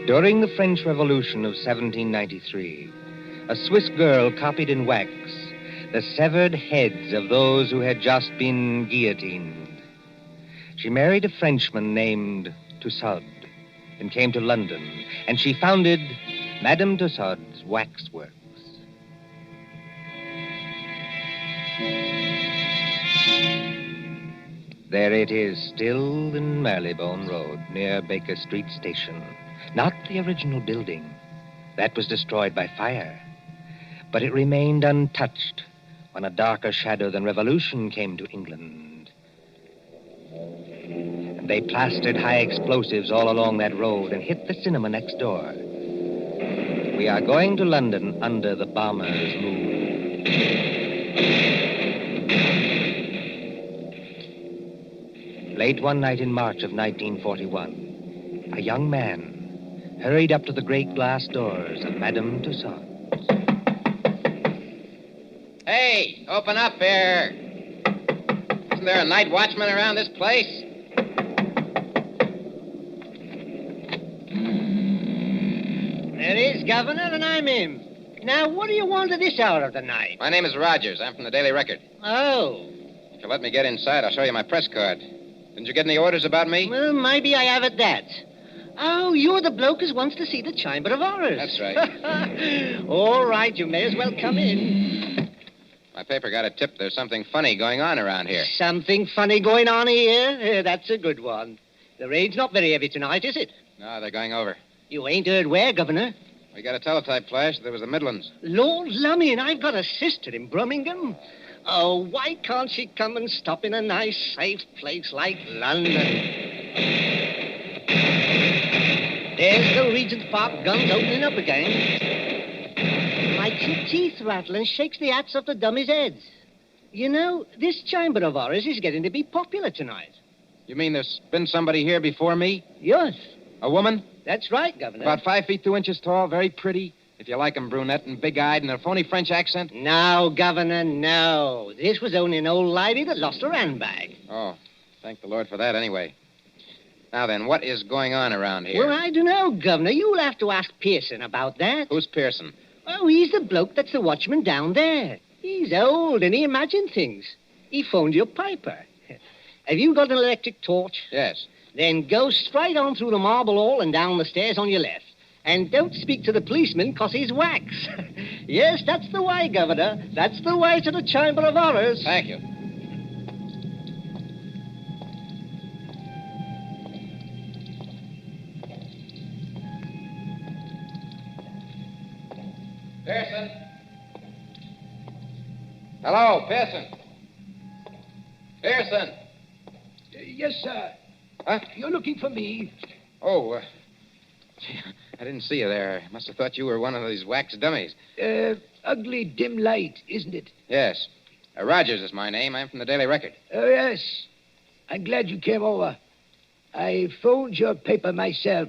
During the French Revolution of 1793, a Swiss girl copied in wax the severed heads of those who had just been guillotined. She married a Frenchman named Tussaud and came to London, and she founded Madame Tussaud's Waxworks. There it is, still in Marylebone Road, near Baker Street Station. Not the original building. That was destroyed by fire. But it remained untouched when a darker shadow than revolution came to England. And they plastered high explosives all along that road and hit the cinema next door. We are going to London under the bomber's moon. Late one night in March of 1941, a young man hurried up to the great glass doors of Madame Tussaud. Hey, open up here. Isn't there a night watchman around this place? There is, Governor, and I'm him. Now, what do you want at this hour of the night? My name is Rogers. I'm from the Daily Record. Oh. If you'll let me get inside, I'll show you my press card. Didn't you get any orders about me? Well, maybe I have at that. Oh, you're the bloke who wants to see the Chamber of Horrors. That's right. All right, you may as well come in. My paper got a tip there's something funny going on around here. Something funny going on here? That's a good one. The rain's not very heavy tonight, is it? No, they're going over. You ain't heard where, Governor? We got a teletype flash. There was the Midlands. Lord lummy, and I've got a sister in Birmingham. Oh, why can't she come and stop in a nice, safe place like London? There's the Regent's Park guns opening up again. Makes your teeth rattle and shakes the hats off the dummies' heads. You know, this Chamber of Horrors is getting to be popular tonight. You mean there's been somebody here before me? Yes. A woman? That's right, Governor. About 5 feet 2 inches tall, very pretty. If you like 'em, brunette and big-eyed and a phony French accent. No, Governor, no. This was only an old lady that lost her handbag. Oh, thank the Lord for that anyway. Now then, what is going on around here? Well, I don't know, Governor. You'll have to ask Pearson about that. Who's Pearson? Oh, he's the bloke that's the watchman down there. He's old and he imagines things. He phoned your piper. Have you got an electric torch? Yes. Then go straight on through the marble hall and down the stairs on your left. And don't speak to the policeman, 'cause he's wax. Yes, that's the way, Governor. That's the way to the Chamber of Horrors. Thank you. Pearson. Hello, Pearson. Pearson! Yes, sir. Huh? You're looking for me. Oh, gee, I didn't see you there. I must have thought you were one of these wax dummies. Ugly dim light, isn't it? Yes. Rogers is my name. I'm from the Daily Record. Oh, yes. I'm glad you came over. I phoned your paper myself.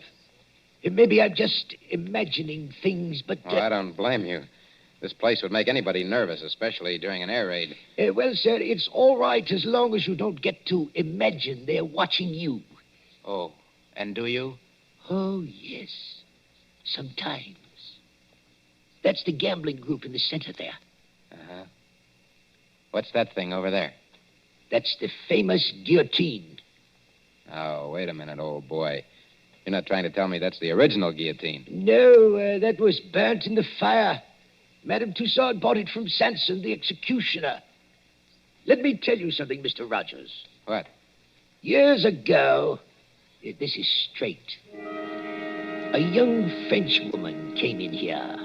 Maybe I'm just imagining things, but... Oh, I don't blame you. This place would make anybody nervous, especially during an air raid. Well, sir, it's all right as long as you don't get to imagine they're watching you. Oh, and do you? Oh, yes. Sometimes. That's the gambling group in the center there. Uh-huh. What's that thing over there? That's the famous guillotine. Oh, wait a minute, old boy. You're not trying to tell me that's the original guillotine. No, that was burnt in the fire. Madame Tussaud bought it from Sanson, the executioner. Let me tell you something, Mr. Rogers. What? Years ago, this is straight, a young French woman came in here.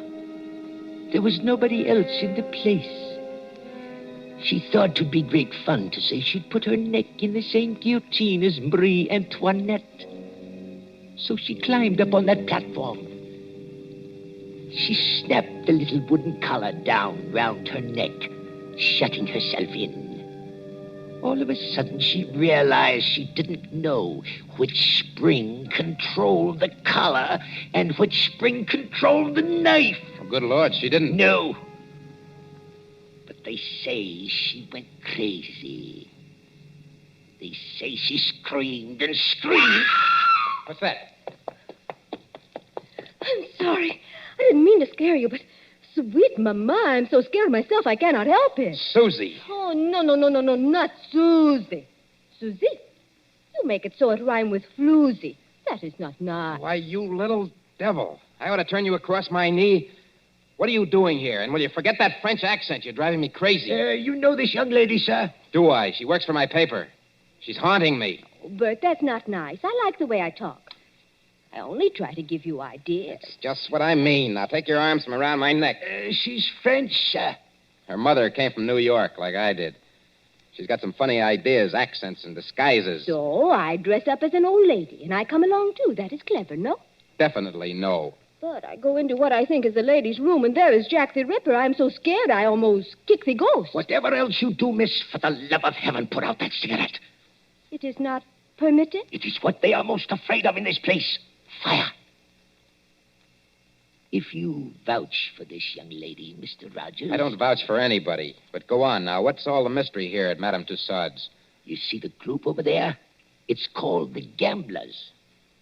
There was nobody else in the place. She thought it'd be great fun to say she'd put her neck in the same guillotine as Marie Antoinette. So she climbed up on that platform. She snapped the little wooden collar down round her neck, shutting herself in. All of a sudden, she realized she didn't know which spring controlled the collar and which spring controlled the knife. Oh, good Lord, she didn't. No. But they say she went crazy. They say she screamed and screamed. What's that? I'm sorry. I didn't mean to scare you, but sweet mama, I'm so scared myself I cannot help it. Susie. Oh, no, not Susie. Susie? You make it so it rhyme with floozy. That is not nice. Why, you little devil. I ought to turn you across my knee. What are you doing here? And will you forget that French accent? You're driving me crazy. You know this young lady, sir? Do I? She works for my paper. She's haunting me. Oh, Bert, that's not nice. I like the way I talk. I only try to give you ideas. That's just what I mean. Now take your arms from around my neck. She's French, sir. Her mother came from New York, like I did. She's got some funny ideas, accents, and disguises. So I dress up as an old lady, and I come along, too. That is clever, no? Definitely no. But I go into what I think is the ladies' room, and there is Jack the Ripper. I'm so scared I almost kick the ghost. Whatever else you do, miss, for the love of heaven, put out that cigarette. It is not permitted? It is what they are most afraid of in this place. Fire. If you vouch for this young lady, Mr. Rogers... I don't vouch for anybody. But go on now. What's all the mystery here at Madame Tussaud's? You see the group over there? It's called the Gamblers.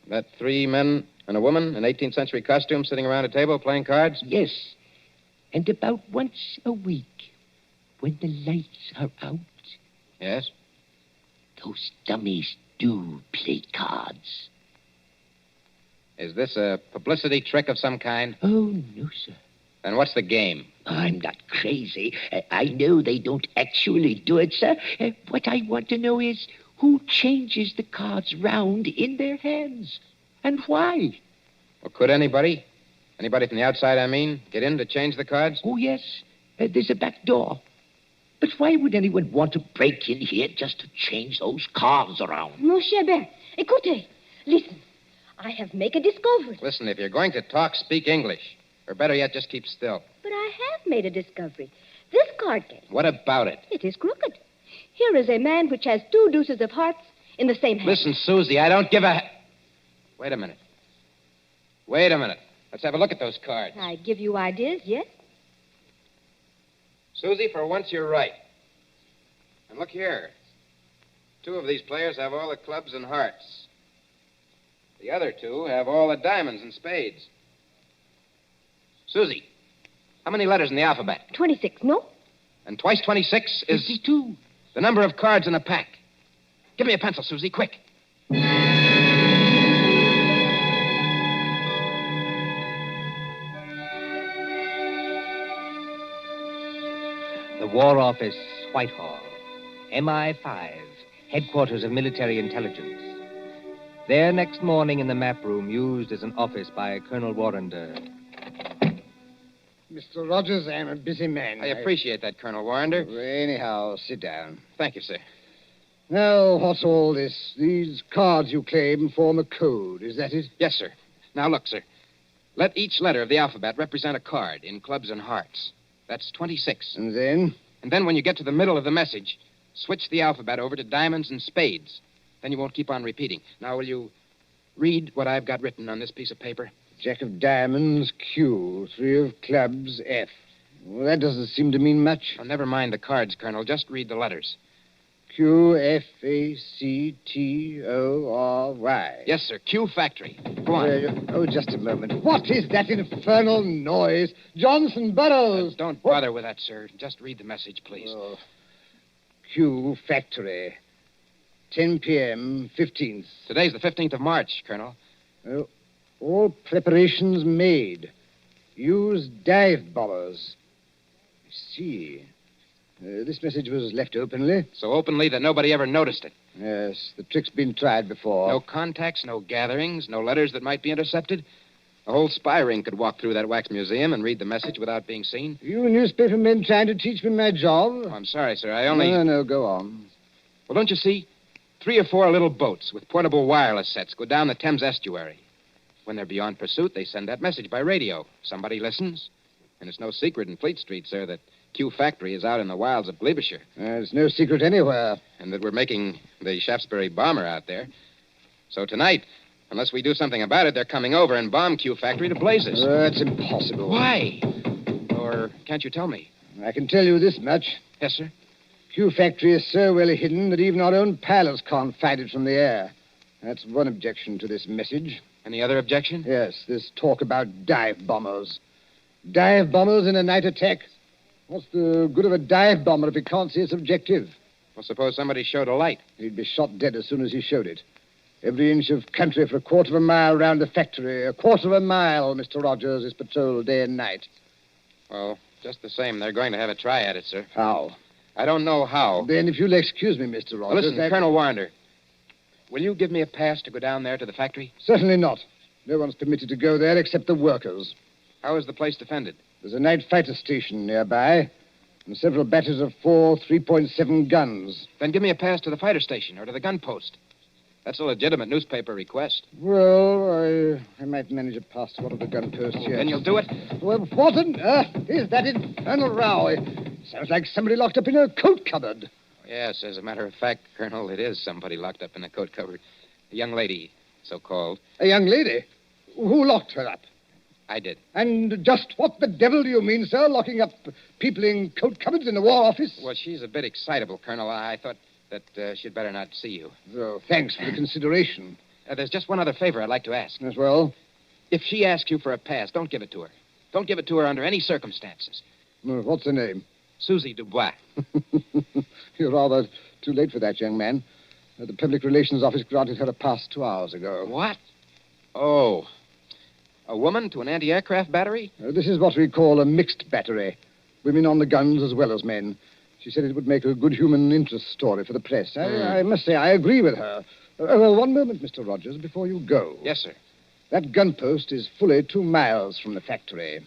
That 3 men and a woman in 18th century costume sitting around a table playing cards? Yes. And about once a week, when the lights are out... Yes? Those dummies do play cards. Is this a publicity trick of some kind? Oh, no, sir. Then what's the game? I'm not crazy. I know they don't actually do it, sir. What I want to know is who changes the cards round in their hands and why. Well, could anybody? Anybody from the outside, I mean, get in to change the cards? Oh, yes. There's a back door. But why would anyone want to break in here just to change those cards around? Mon cher Bert, écoutez. Listen. I have made a discovery. Listen, if you're going to talk, speak English. Or better yet, just keep still. But I have made a discovery. This card game. What about it? It is crooked. Here is a man which has 2 deuces of hearts in the same hand. Listen, Susie, I don't give a... Wait a minute. Let's have a look at those cards. I give you ideas, yes? Susie, for once you're right. And look here. 2 of these players have all the clubs and hearts. The other 2 have all the diamonds and spades. Susie, how many letters in the alphabet? 26, no? And twice 26 is... 52. The number of cards in a pack. Give me a pencil, Susie, quick. The War Office, Whitehall. MI5, headquarters of military intelligence. There next morning in the map room used as an office by Colonel Warrender. Mr. Rogers, I'm a busy man. I appreciate that, Colonel Warrender. Anyhow, sit down. Thank you, sir. Now, what's all this? These cards you claim form a code, is that it? Yes, sir. Now, look, sir. Let each letter of the alphabet represent a card in clubs and hearts. That's 26. And then? And then when you get to the middle of the message, switch the alphabet over to diamonds and spades. Then you won't keep on repeating. Now, will you read what I've got written on this piece of paper? Jack of diamonds, Q. 3 of clubs, F. Well, that doesn't seem to mean much. Oh, never mind the cards, Colonel. Just read the letters. Q, F, A, C, T, O, R, Y. Yes, sir. Q Factory. Go on. Just a moment. What is that infernal noise? Johnson Burroughs! Don't bother with that, sir. Just read the message, please. Oh. Q Factory. 10 p.m., 15th. Today's the 15th of March, Colonel. All preparations made. Use dive bombers. I see. This message was left openly. So openly that nobody ever noticed it. Yes, the trick's been tried before. No contacts, no gatherings, no letters that might be intercepted. A whole spy ring could walk through that wax museum and read the message without being seen. You newspaper men trying to teach me my job? Oh, I'm sorry, sir. I only... No, go on. Well, don't you see? 3 or 4 little boats with portable wireless sets go down the Thames estuary. When they're beyond pursuit, they send that message by radio. Somebody listens. And it's no secret in Fleet Street, sir, that Q Factory is out in the wilds of Gloucestershire. There's no secret anywhere. And that we're making the Shaftesbury bomber out there. So tonight, unless we do something about it, they're coming over and bomb Q Factory to blazes. That's impossible. Why? Or can't you tell me? I can tell you this much. Yes, sir? Q Factory is so well hidden that even our own pilots can't find it from the air. That's one objection to this message. Any other objection? Yes, this talk about dive bombers. Dive bombers in a night attack? What's the good of a dive bomber if he can't see its objective? Well, suppose somebody showed a light. He'd be shot dead as soon as he showed it. Every inch of country for a quarter of a mile round the factory. A quarter of a mile, Mr. Rogers, is patrolled day and night. Well, just the same, they're going to have a try at it, sir. How? I don't know how. Then, if you'll excuse me, Mr. Rogers... Well, listen, Colonel Warner, will you give me a pass to go down there to the factory? Certainly not. No one's permitted to go there except the workers. How is the place defended? There's a night fighter station nearby, and several batteries of 4 3.7 guns. Then give me a pass to the fighter station or to the gun post. That's a legitimate newspaper request. Well, I might manage a pass to one of the gun posts here. Then you'll do it? Well, what on earth is that infernal row? It sounds like somebody locked up in a coat cupboard. Yes, as a matter of fact, Colonel, it is somebody locked up in a coat cupboard. A young lady, so-called. A young lady? Who locked her up? I did. And just what the devil do you mean, sir, locking up people in coat cupboards in the War Office? Well, she's a bit excitable, Colonel. I thought that she'd better not see you. Oh, thanks for the consideration. There's just one other favor I'd like to ask. As well? If she asks you for a pass, don't give it to her. Don't give it to her under any circumstances. What's her name? Susie Dubois. You're rather too late for that, young man. The Public Relations Office granted her a pass 2 hours ago. What? Oh. A woman to an anti-aircraft battery? This is what we call a mixed battery. Women on the guns as well as men. She said it would make a good human interest story for the press. I must say, I agree with her. One moment, Mr. Rogers, before you go. Yes, sir. That gun post is fully 2 miles from the factory.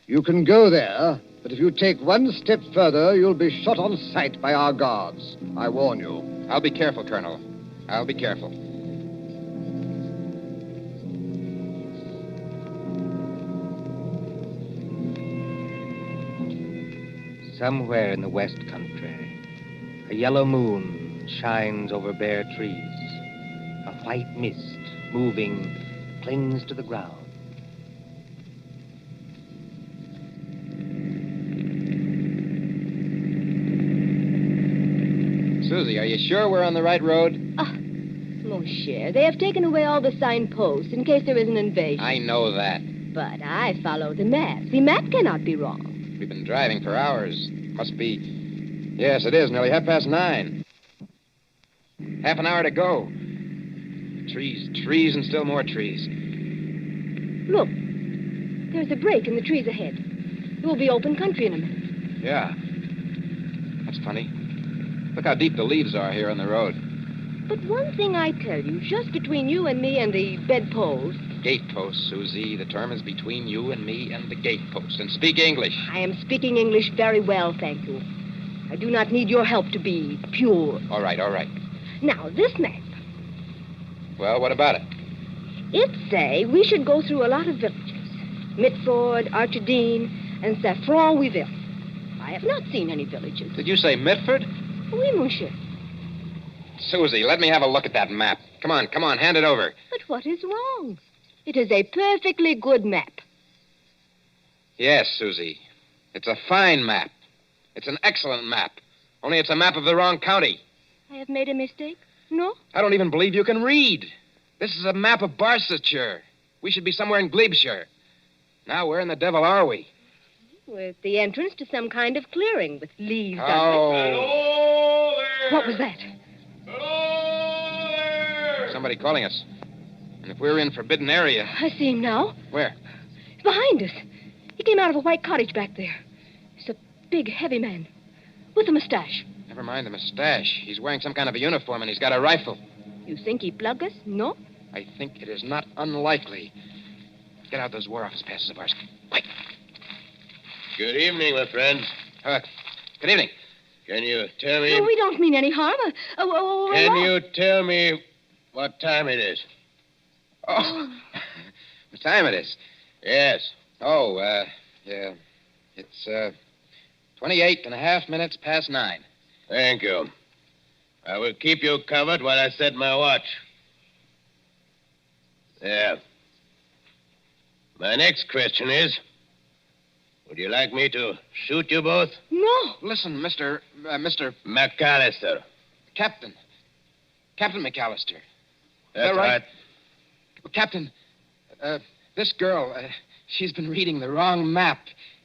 You can go there, but if you take one step further, you'll be shot on sight by our guards. I warn you. I'll be careful, Colonel. I'll be careful. Somewhere in the West Country, a yellow moon shines over bare trees. A white mist, moving, clings to the ground. Susie, are you sure we're on the right road? Mon cher, they have taken away all the signposts in case there is an invasion. I know that. But I follow the map. The map cannot be wrong. We've been driving for hours. Must be... Yes, it is. Nearly 9:30. Half an hour to go. Trees, and still more trees. Look. There's a break in the trees ahead. It will be open country in a minute. Yeah. That's funny. Look how deep the leaves are here on the road. But one thing I tell you, just between you and me and the bedpost... Gatepost, Susie. The term is between you and me and the gatepost. And speak English. I am speaking English very well, thank you. I do not need your help to be pure. All right. Now, this map, Well, what about it? it say we should go through a lot of villages. Mitford, Archidine, and Saffron-Weeville. I have not seen any villages. Did you say Mitford? Oui, monsieur. Susie, let me have a look at that map. Come on, hand it over. But what is wrong? It is a perfectly good map. Yes, Susie. It's a fine map. It's an excellent map. Only it's a map of the wrong county. I have made a mistake? No? I don't even believe you can read. This is a map of Barsetshire. We should be somewhere in Glebeshire. Now, where in the devil are we? With the entrance to some kind of clearing with leaves on Oh. it. What was that? Somebody calling us. And if we're in forbidden area... I see him now. Where? Behind us. He came out of a white cottage back there. He's a big, heavy man. With a mustache. Never mind the mustache. He's wearing some kind of a uniform and he's got a rifle. You think he plug us? No? I think it is not unlikely. Get out those War Office passes of ours. Quick. Good evening, my friends. Good evening. Can you tell me... No, we don't mean any harm. Can you tell me what time it is? Oh, what time it is? Yes. Oh, yeah. It's, 28 and a half minutes past 9. Thank you. I will keep you covered while I set my watch. There. My next question is, would you like me to shoot you both? No. Listen, Mr. McAllister. Captain McAllister. That's right. Captain, this girl, she's been reading the wrong map.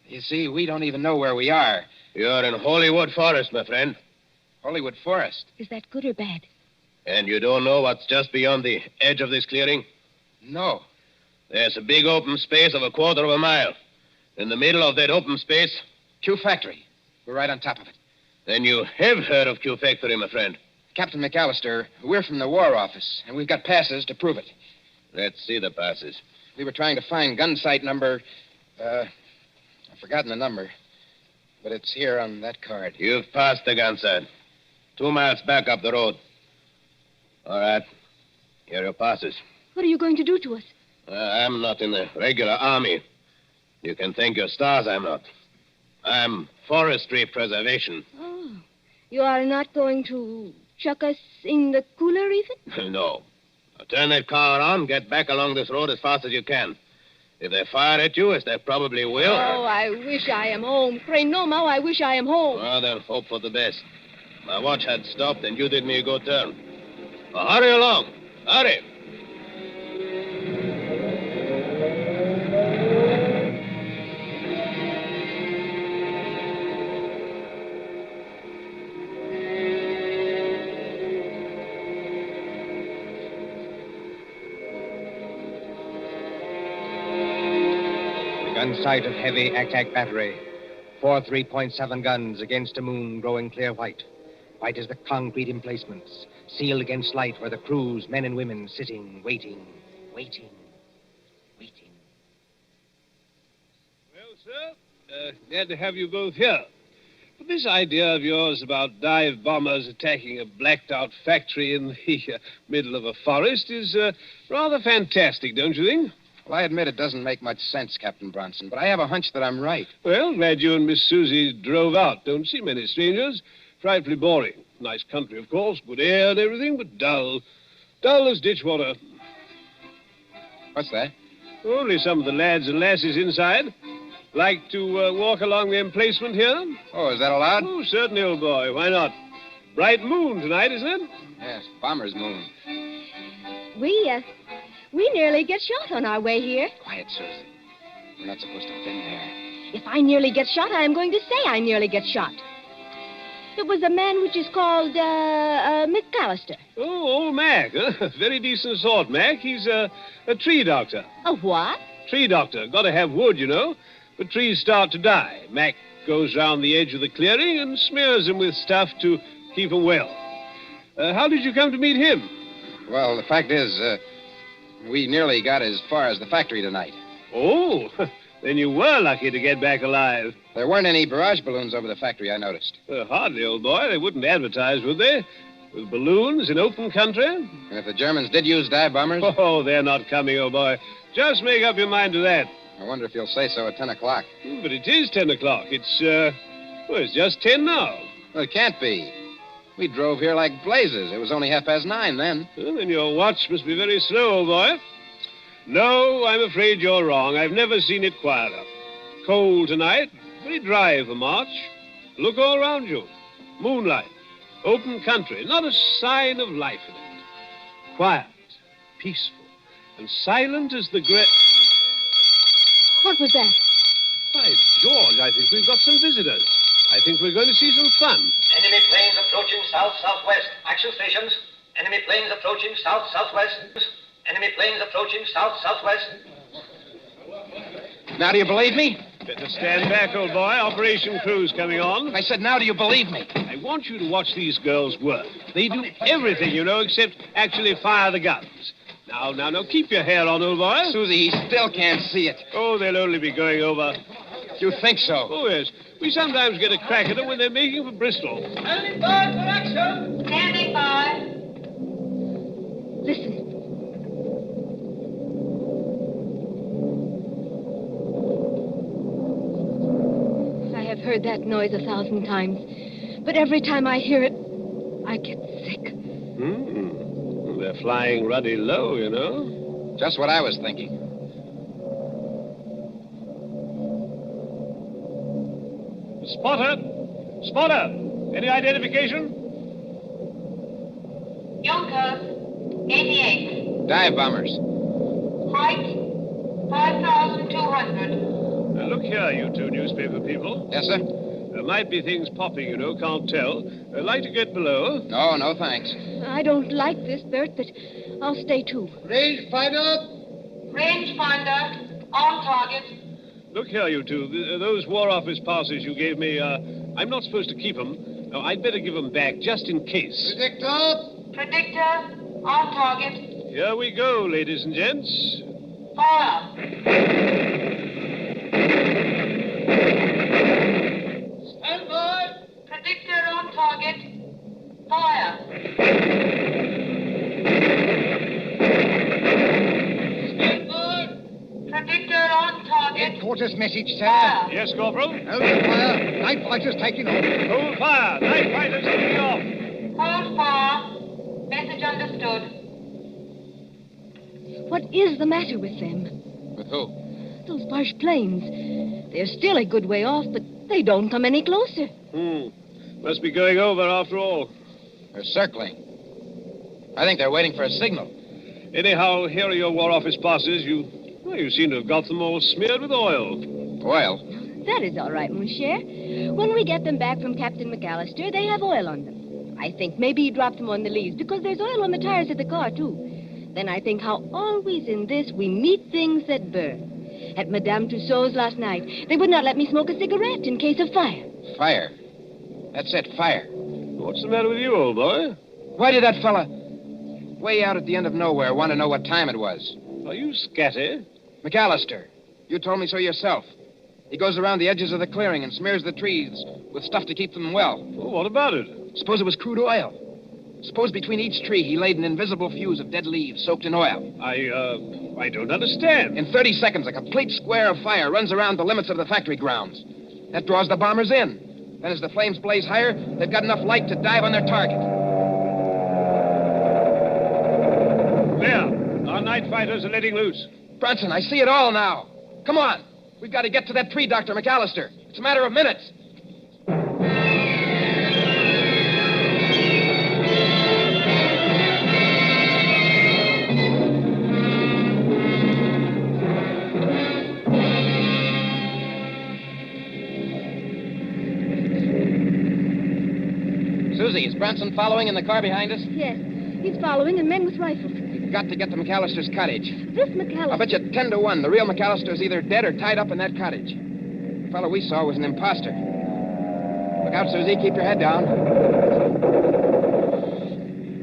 You see, we don't even know where we are. You're in Hollywood Forest, my friend. Hollywood Forest? Is that good or bad? And you don't know what's just beyond the edge of this clearing? No. There's a big open space of 1/4 of a mile. In the middle of that open space... Q Factory. We're right on top of it. Then you have heard of Q Factory, my friend. Captain McAllister, we're from the War Office, and we've got passes to prove it. Let's see the passes. We were trying to find gun site number... I've forgotten the number. But it's here on that card. You've passed the gun site. 2 miles back up the road. All right. Here are your passes. What are you going to do to us? I'm not in the regular army. You can thank your stars I'm not. I'm forestry preservation. Oh. You are not going to chuck us in the cooler even? No. Now turn that car around, get back along this road as fast as you can. If they fire at you, as they probably will... Oh, I wish I am home. Pray no, Mao, I wish I am home. Well, then hope for the best. My watch had stopped, and you did me a good turn. Now, hurry along. Hurry. Gun sight of heavy attack battery. 4 3.7 guns against a moon growing clear white. White as the concrete emplacements, sealed against light where the crews, men and women, sitting, waiting. Well, sir, glad to have you both here. But this idea of yours about dive bombers attacking a blacked-out factory in the middle of a forest is rather fantastic, don't you think? Well, I admit it doesn't make much sense, Captain Bronson, but I have a hunch that I'm right. Well, glad you and Miss Susie drove out. Don't see many strangers. Frightfully boring. Nice country, of course, good air and everything, but dull. Dull as ditch water. What's that? Only some of the lads and lasses inside. Like to walk along the emplacement here? Oh, is that allowed? Oh, certainly, old boy. Why not? Bright moon tonight, isn't it? Yes, bomber's moon. We nearly get shot on our way here. Quiet, Susie. We're not supposed to have been there. If I nearly get shot, I am going to say I nearly get shot. It was a man which is called, McAllister. Oh, old Mac, huh? Very decent sort, Mac. He's a tree doctor. A what? Tree doctor. Got to have wood, you know. But trees start to die. Mac goes round the edge of the clearing and smears them with stuff to keep them well. How did you come to meet him? Well, the fact is, we nearly got as far as the factory tonight. Oh, then you were lucky to get back alive. There weren't any barrage balloons over the factory, I noticed. Hardly, old boy. They wouldn't advertise, would they? with balloons in open country. And if the Germans did use dive bombers? Oh, they're not coming, old boy. Just make up your mind to that. I wonder if you'll say so at 10 o'clock. But it is 10 o'clock. It's just 10 now. Well, it can't be. We drove here like blazes. It was only 9:30 then. Well, then your watch must be very slow, old boy. No, I'm afraid you're wrong. I've never seen it quieter. Cold tonight, very dry for March. Look all around you. Moonlight, open country, not a sign of life in it. Quiet, peaceful, and silent as the great... What was that? By George, I think we've got some visitors. I think we're going to see some fun. Enemy planes approaching south-southwest. Action stations. Enemy planes approaching south-southwest. Enemy planes approaching south-southwest. Now do you believe me? Better stand back, old boy. Operation Crew's coming on. I said, now do you believe me? I want you to watch these girls work. They do everything, you know, except actually fire the guns. Now, keep your hair on, old boy. Susie, he still can't see it. Oh, they'll only be going over. You think so? Oh, yes. We sometimes get a crack at them when they're making for Bristol. Standing by for action. Standing by. Listen. I have heard that noise 1,000 times, but every time I hear it, I get sick. Well, they're flying ruddy low, you know. Just what I was thinking. Spotter! Any identification? Junkers, 88. Dive bombers. Height, 5,200. Now, look here, you two newspaper people. Yes, sir? There might be things popping, you know, can't tell. I'd like to get below. No, thanks. I don't like this, Bert, but I'll stay too. Rangefinder, on target. Look here, you two. Those War Office passes you gave me, I'm not supposed to keep them. No, I'd better give them back, just in case. Predictor, on target. Here we go, ladies and gents. Fire. Stand by. Predictor on target. Fire. Stand by. Predictor on target. Headquarters message, sir. Fire. Yes, Corporal? Hold the fire. Night fighters taking off. Hold fire. Night fighters taking off. Hold fire. Message understood. What is the matter with them? With who? Those Boche planes. They're still a good way off, but they don't come any closer. Must be going over after all. They're circling. I think they're waiting for a signal. Anyhow, here are your War Office passes. You seem to have got them all smeared with oil. Oil? That is all right, mon cher. When we get them back from Captain McAllister, they have oil on them. I think maybe he dropped them on the leaves because there's oil on the tires of the car, too. Then I think how always in this we meet things that burn. At Madame Tussauds last night, they would not let me smoke a cigarette in case of fire. Fire. That's it, fire. What's the matter with you, old boy? Why did that fella, way out at the end of nowhere, want to know what time it was? Are you scatty? McAllister, you told me so yourself. He goes around the edges of the clearing and smears the trees with stuff to keep them well. Well, what about it? Suppose it was crude oil. Suppose between each tree he laid an invisible fuse of dead leaves soaked in oil. I don't understand. In 30 seconds, a complete square of fire runs around the limits of the factory grounds. That draws the bombers in. Then as the flames blaze higher, they've got enough light to dive on their target. There. Our night fighters are letting loose. Brunson, I see it all now. Come on. We've got to get to that tree, Dr. McAllister. It's a matter of minutes. Susie, is Branson following in the car behind us? Yes, he's following, and men with rifles. We've got to get to McAllister's cottage. This McAllister... I'll bet you 10 to 1 the real McAllister's either dead or tied up in that cottage. The fellow we saw was an imposter. Look out, Susie. Keep your head down.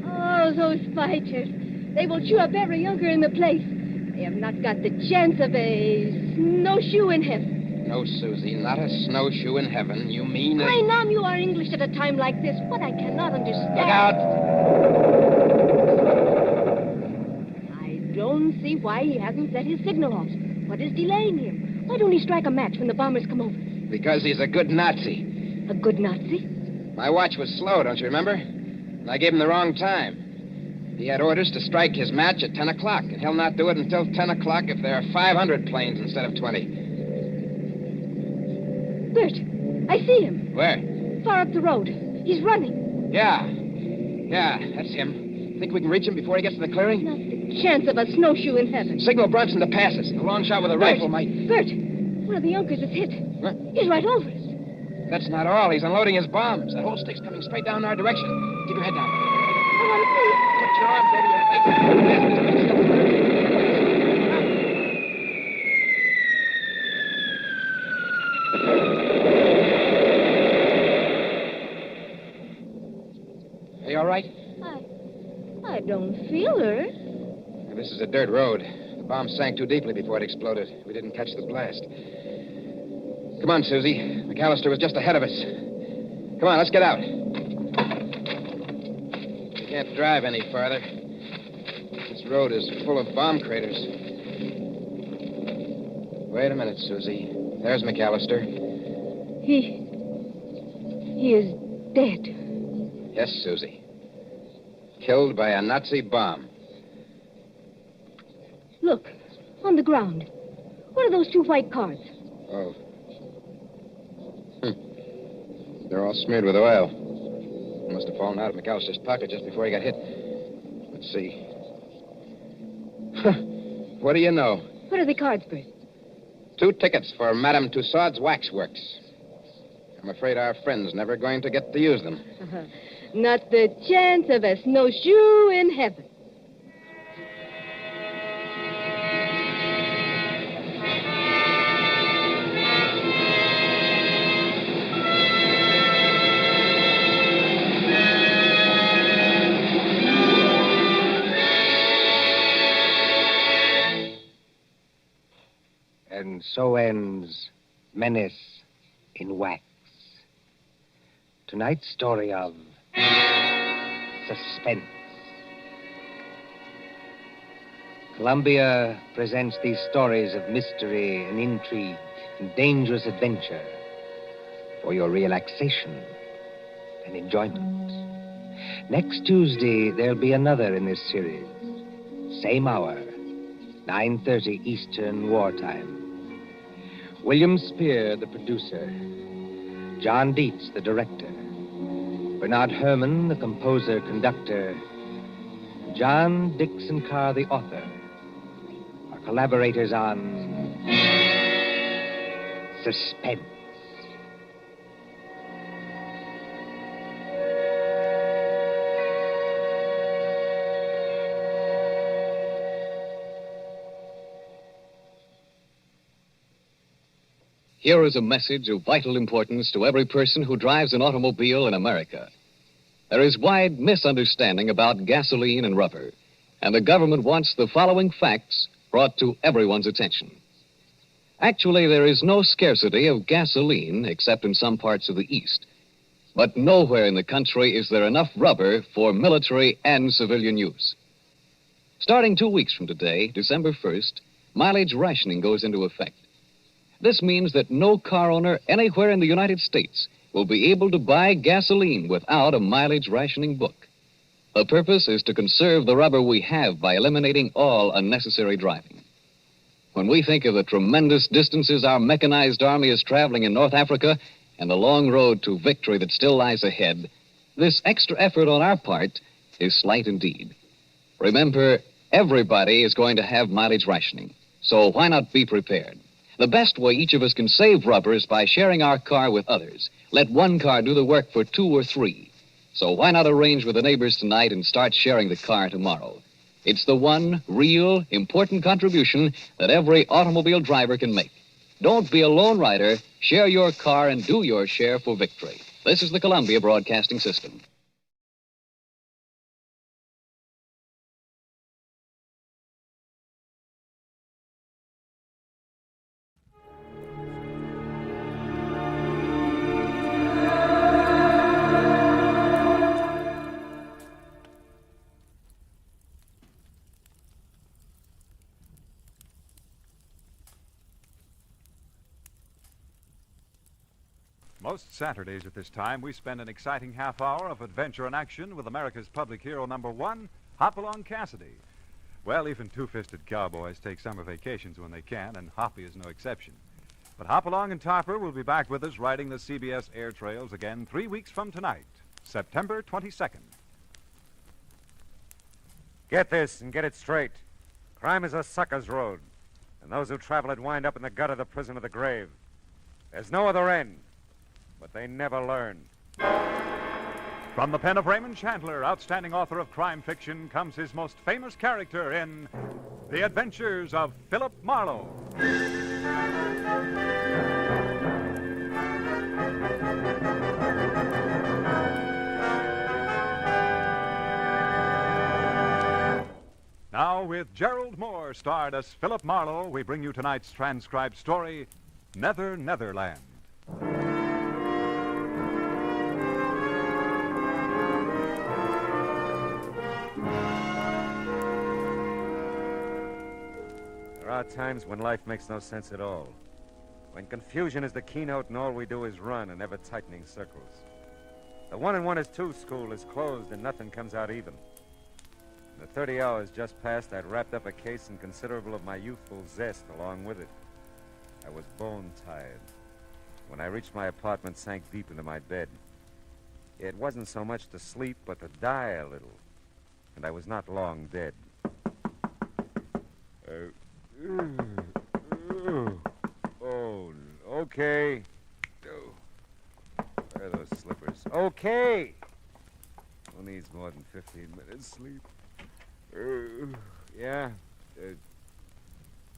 Oh, those fighters. They will chew up every younker in the place. They have not got the chance of a snowshoe in heaven. No, Susie, not a snowshoe in heaven. You mean I know you are English at a time like this. What I cannot understand. Look out! I don't see why he hasn't set his signal off. What is delaying him? Why don't he strike a match when the bombers come over? Because he's a good Nazi. A good Nazi? My watch was slow, don't you remember? And I gave him the wrong time. He had orders to strike his match at 10 o'clock, and he'll not do it until 10 o'clock if there are 500 planes instead of 20. Bert, I see him. Where? Far up the road. He's running. Yeah, that's him. Think we can reach him before he gets to the clearing? Not the chance of a snowshoe in heaven. Signal Brunson to pass us. A long shot with a rifle might... Bert, one of the Junkers is hit. What? He's right over us. That's not all. He's unloading his bombs. That whole stick's coming straight down our direction. Keep your head down. I want to see. Put your arms over your face. Are you all right? I don't feel her. This is a dirt road. The bomb sank too deeply before it exploded. We didn't catch the blast. Come on, Susie. McAllister was just ahead of us. Come on, let's get out. We can't drive any farther. This road is full of bomb craters. Wait a minute, Susie. There's McAllister. He is dead. Yes, Susie. Killed by a Nazi bomb. Look, on the ground. What are those two white cars? Oh. They're all smeared with oil. They must have fallen out of McAllister's pocket just before he got hit. Let's see. What do you know? What are the cards, Bert? 2 tickets for Madame Tussaud's Waxworks. I'm afraid our friend's never going to get to use them. Not the chance of a snowshoe in heaven. And so ends Menace in Wax. Tonight's story of Suspense. Columbia presents these stories of mystery and intrigue and dangerous adventure for your relaxation and enjoyment. Next Tuesday, there'll be another in this series. Same hour, 9:30 Eastern Wartime. William Spear, the producer. John Dietz, the director. Bernard Herrmann, the composer-conductor. John Dixon Carr, the author. Our collaborators on Suspense. Here is a message of vital importance to every person who drives an automobile in America. There is wide misunderstanding about gasoline and rubber, and the government wants the following facts brought to everyone's attention. Actually, there is no scarcity of gasoline except in some parts of the East. But nowhere in the country is there enough rubber for military and civilian use. Starting 2 weeks from today, December 1st, mileage rationing goes into effect. This means that no car owner anywhere in the United States will be able to buy gasoline without a mileage rationing book. The purpose is to conserve the rubber we have by eliminating all unnecessary driving. When we think of the tremendous distances our mechanized army is traveling in North Africa and the long road to victory that still lies ahead, this extra effort on our part is slight indeed. Remember, everybody is going to have mileage rationing, so why not be prepared? The best way each of us can save rubber is by sharing our car with others. Let one car do the work for 2 or 3. So why not arrange with the neighbors tonight and start sharing the car tomorrow? It's the one real, important contribution that every automobile driver can make. Don't be a lone rider. Share your car and do your share for victory. This is the Columbia Broadcasting System. Most Saturdays at this time, we spend an exciting half hour of adventure and action with America's public hero #1, Hopalong Cassidy. Well, even two-fisted cowboys take summer vacations when they can, and Hoppy is no exception. But Hopalong and Topper will be back with us riding the CBS air trails again 3 weeks from tonight, September 22nd. Get this and get it straight. Crime is a sucker's road, and those who travel it wind up in the gut of the prison of the grave. There's no other end, but they never learn. From the pen of Raymond Chandler, outstanding author of crime fiction, comes his most famous character in The Adventures of Philip Marlowe. Now, with Gerald Moore starred as Philip Marlowe, we bring you tonight's transcribed story, Netherland. There are times when life makes no sense at all. When confusion is the keynote and all we do is run in ever-tightening circles. The 1 and 1 is 2 school is closed and nothing comes out even. In the 30 hours just past, I'd wrapped up a case and considerable of my youthful zest along with it. I was bone-tired. When I reached my apartment, sank deep into my bed. It wasn't so much to sleep, but to die a little. And I was not long dead. Oh, okay. Where are those slippers? Okay. Who needs more than 15 minutes sleep? Yeah. Yeah.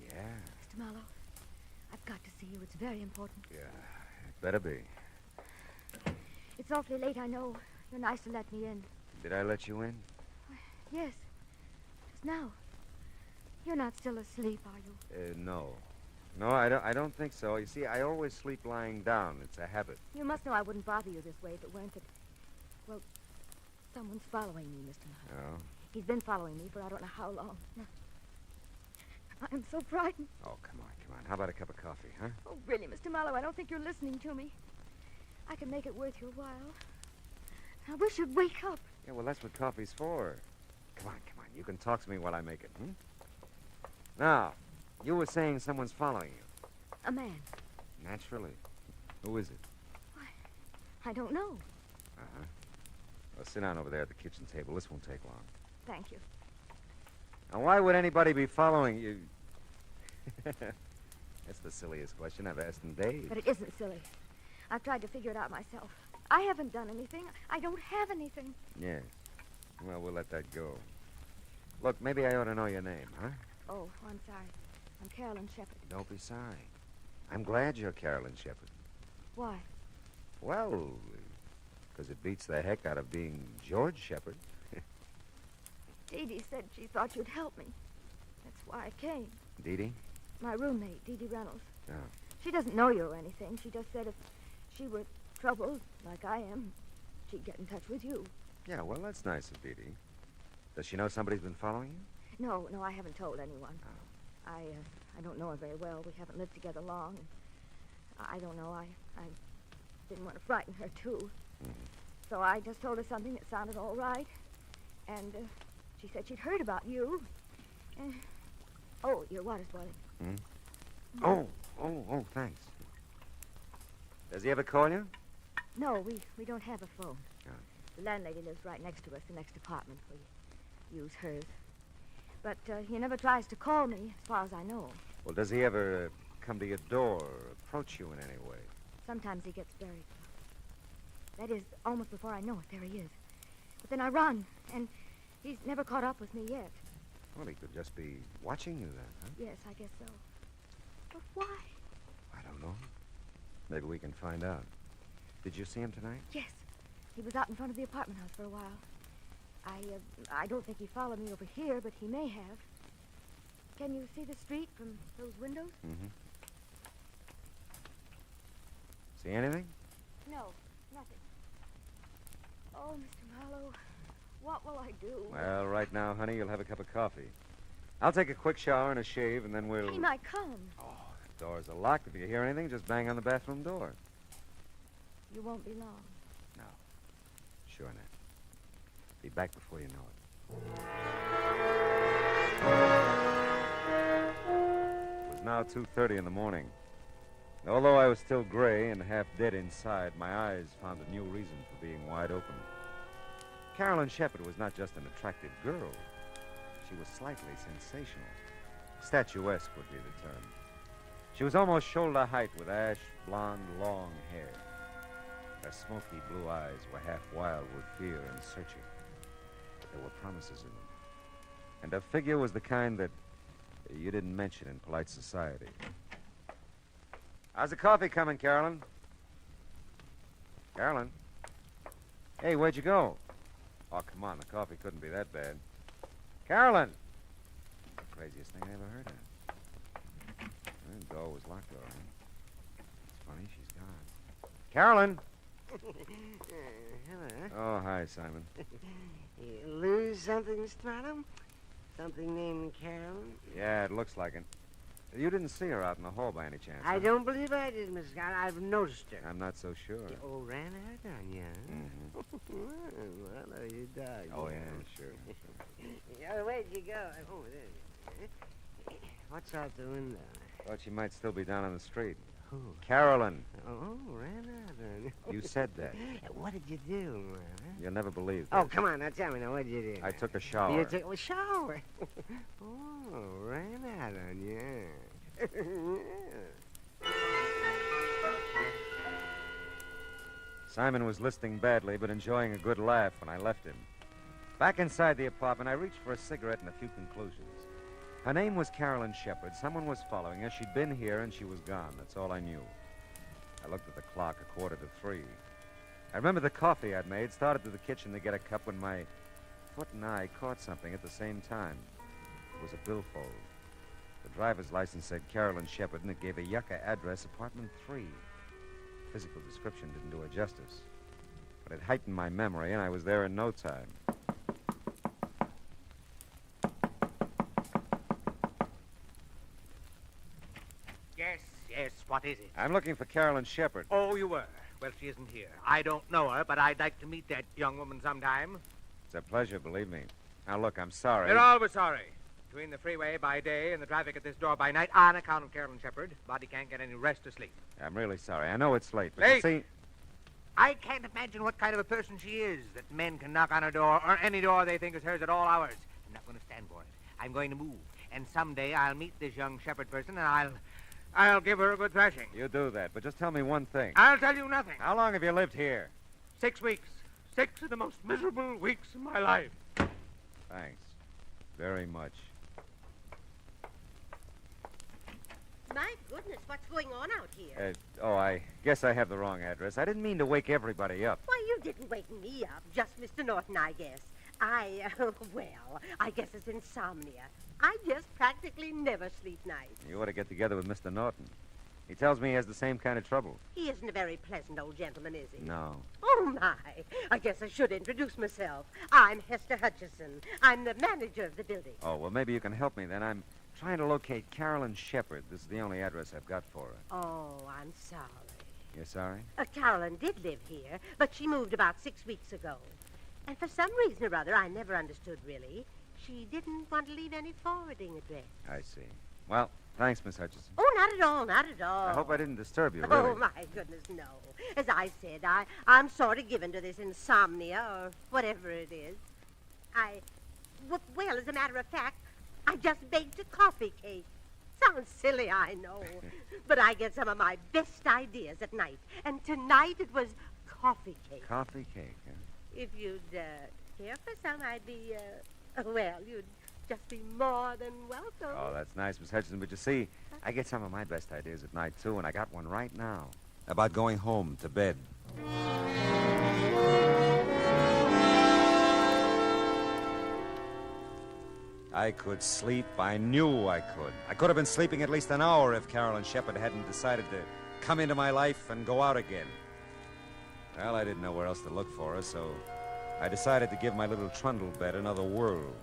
Mr. Marlowe, I've got to see you. It's very important. Yeah, it better be. It's awfully late, I know. You're nice to let me in. Did I let you in? Yes. Just now. You're not still asleep, are you? No. No, I don't think so. You see, I always sleep lying down. It's a habit. You must know I wouldn't bother you this way if it weren't that... Well, someone's following me, Mr. Marlowe. Oh? He's been following me for I don't know how long. I'm so frightened. Oh, come on. How about a cup of coffee, huh? Oh, really, Mr. Marlowe, I don't think you're listening to me. I can make it worth your while. I wish you'd wake up. Yeah, well, that's what coffee's for. Come on. You can talk to me while I make it, Now, you were saying someone's following you. A man. Naturally. Who is it? I don't know. Uh-huh. Well, sit down over there at the kitchen table. This won't take long. Thank you. Now, why would anybody be following you? That's the silliest question I've asked in days. But it isn't silly. I've tried to figure it out myself. I haven't done anything. I don't have anything. Yes. Well, we'll let that go. Look, maybe I ought to know your name, huh? Oh, I'm sorry. I'm Carolyn Shepherd. Don't be sorry. I'm glad you're Carolyn Shepherd. Why? Well, because it beats the heck out of being George Shepherd. Dee Dee said she thought you'd help me. That's why I came. Dee Dee? My roommate, Dee Dee Reynolds. Oh. She doesn't know you or anything. She just said if she were troubled, like I am, she'd get in touch with you. Yeah, well, that's nice of Dee Dee. Does she know somebody's been following you? No, I haven't told anyone. Oh. I don't know her very well. We haven't lived together long. I don't know. I didn't want to frighten her, too. Mm-hmm. So I just told her something that sounded all right. And she said she'd heard about you. Oh, your water's boiling. Hmm? Oh, thanks. Does he ever call you? No, we don't have a phone. Oh. The landlady lives right next to us, the next apartment. We use hers. But he never tries to call me, as far as I know. Well, does he ever come to your door or approach you in any way? Sometimes he gets very close. That is, almost before I know it, there he is. But then I run, and he's never caught up with me yet. Well, he could just be watching you then, huh? Yes, I guess so. But why? I don't know. Maybe we can find out. Did you see him tonight? Yes. He was out in front of the apartment house for a while. I don't think he followed me over here, but he may have. Can you see the street from those windows? Mm-hmm. See anything? No, nothing. Oh, Mr. Marlowe, what will I do? Well, right now, honey, you'll have a cup of coffee. I'll take a quick shower and a shave, and then we'll... He might come. Oh, the doors are locked. If you hear anything, just bang on the bathroom door. You won't be long. No. Sure not. Be back before you know it. It was now 2:30 in the morning. Although I was still gray and half dead inside, my eyes found a new reason for being wide open. Carolyn Shepard was not just an attractive girl. She was slightly sensational. Statuesque would be the term. She was almost shoulder height with ash blonde, long hair. Her smoky blue eyes were half wild with fear and searching. But there were promises in them. And her figure was the kind that you didn't mention in polite society. How's the coffee coming, Carolyn? Carolyn? Hey, where'd you go? Oh, come on, the coffee couldn't be that bad. Carolyn! The craziest thing I ever heard of. The door was locked, all right. It's funny, she's gone. Carolyn! Hello. Oh, hi, Simon. You lose something, Stratum? Something named Carolyn? Yeah, it looks like it. You didn't see her out in the hall by any chance? I don't believe I did, Miss Scott. I've noticed her. I'm not so sure. Oh, ran out on you, huh? Well, hello, you dog. Oh, yeah, sure. Yeah, where'd you go? Oh, there. What's out the window? Thought she might still be down on the street. Who? Carolyn. Oh, ran out on you. You said that. What did you do, man? You'll never believe Oh, this. come on, now tell me now. What did you do? I took a shower. You took a shower? Oh, ran out on you. Simon was listening badly, but enjoying a good laugh when I left him. Back inside the apartment, I reached for a cigarette and a few conclusions. Her name was Carolyn Shepard. Someone was following her. She'd been here, and she was gone. That's all I knew. I looked at the clock, 2:45. I remember the coffee I'd made, started to the kitchen to get a cup when my foot and eye caught something at the same time. It was a billfold. The driver's license said Carolyn Shepard, and it gave a Yucca address, apartment 3. Physical description didn't do her justice. But it heightened my memory, and I was there in no time. Yes, what is it? I'm looking for Carolyn Shepard. Oh, you were? Well, she isn't here. I don't know her, but I'd like to meet that young woman sometime. It's a pleasure, believe me. Now, look, I'm sorry. You're always sorry. Between the freeway by day and the traffic at this door by night, on account of Carolyn Shepard, body can't get any rest or sleep. I'm really sorry. I know it's late, but Late? you see... I can't imagine what kind of a person she is, that men can knock on her door, or any door they think is hers at all hours. I'm not going to stand for it. I'm going to move. And someday I'll meet this young Shepard person, and I'll give her a good thrashing. You do that, but just tell me one thing. I'll tell you nothing. How long have you lived here? 6 weeks. 6 of the most miserable weeks of my life. Thanks. Very much. My goodness, what's going on out here? I guess I have the wrong address. I didn't mean to wake everybody up. Why, you didn't wake me up. Just Mr. Norton, I guess. Well, I guess it's insomnia. I just practically never sleep nights. You ought to get together with Mr. Norton. He tells me he has the same kind of trouble. He isn't a very pleasant old gentleman, is he? No. Oh, my. I guess I should introduce myself. I'm Hester Hutchison. I'm the manager of the building. Oh, well, maybe you can help me then. I'm trying to locate Carolyn Shepard. This is the only address I've got for her. Oh, I'm sorry. You're sorry? Carolyn did live here, but she moved about 6 weeks ago. And for some reason or other, I never understood really, she didn't want to leave any forwarding address. I see. Well, thanks, Miss Hutchison. Oh, not at all, not at all. I hope I didn't disturb you, really. Oh, my goodness, no. As I said, I'm sort of given to this insomnia or whatever it is. Well, as a matter of fact, I just baked a coffee cake. Sounds silly, I know. But I get some of my best ideas at night. And tonight it was coffee cake. Coffee cake, huh? If you'd care for some, I'd be, you'd just be more than welcome. Oh, that's nice, Miss Hutchison. But you see, I get some of my best ideas at night, too, and I got one right now. About going home to bed. I could sleep. I knew I could. I could have been sleeping at least an hour if Carolyn Shepard hadn't decided to come into my life and go out again. Well, I didn't know where else to look for her, so I decided to give my little trundle bed another whirl.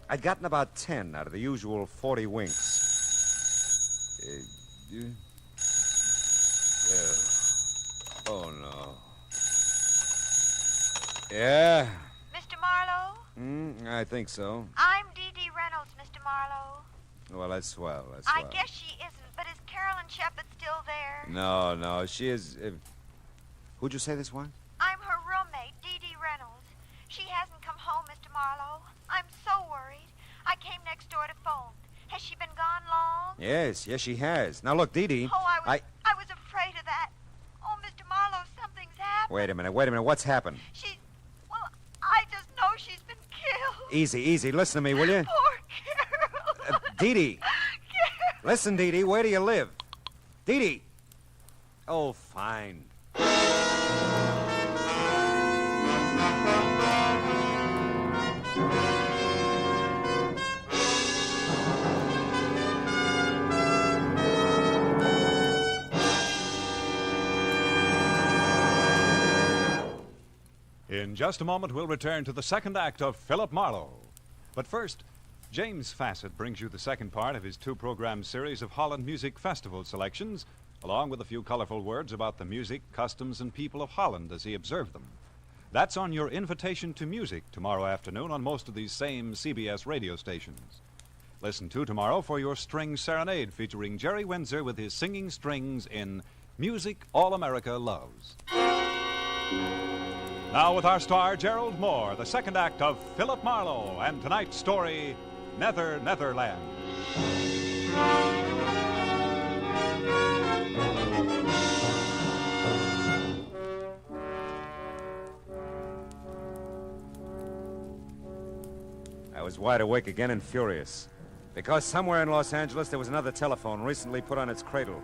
I'd gotten about 10 out of the usual 40 winks. Oh, no. Yeah? Mr. Marlowe? I think so. I'm Dee Dee Reynolds, Mr. Marlowe. Well, that's swell. That's I swell. guess she isn't, but is Carolyn Shepard still there? No, she is... Who'd you say this was? I'm her roommate, Dee Dee Reynolds. She hasn't come home, Mr. Marlowe. I'm so worried. I came next door to phone. Has she been gone long? Yes, she has. Now, look, Dee Dee... Oh, I was afraid of that. Oh, Mr. Marlowe, something's happened. Wait a minute. What's happened? Well, I just know she's been killed. Easy. Listen to me, will you? Poor Carol. Dee Dee. Listen, Dee Dee, where do you live? Dee Dee. Oh, fine. In just a moment, we'll return to the second act of Philip Marlowe. But first, James Fassett brings you the second part of his two-program series of Holland Music Festival selections, along with a few colorful words about the music, customs, and people of Holland as he observed them. That's on your invitation to music tomorrow afternoon on most of these same CBS radio stations. Listen to tomorrow for your string serenade featuring Jerry Windsor with his singing strings in Music All America Loves. Now with our star, Gerald Moore, the second act of Philip Marlowe, and tonight's story, Netherland. I was wide awake again and furious. Because somewhere in Los Angeles there was another telephone recently put on its cradle.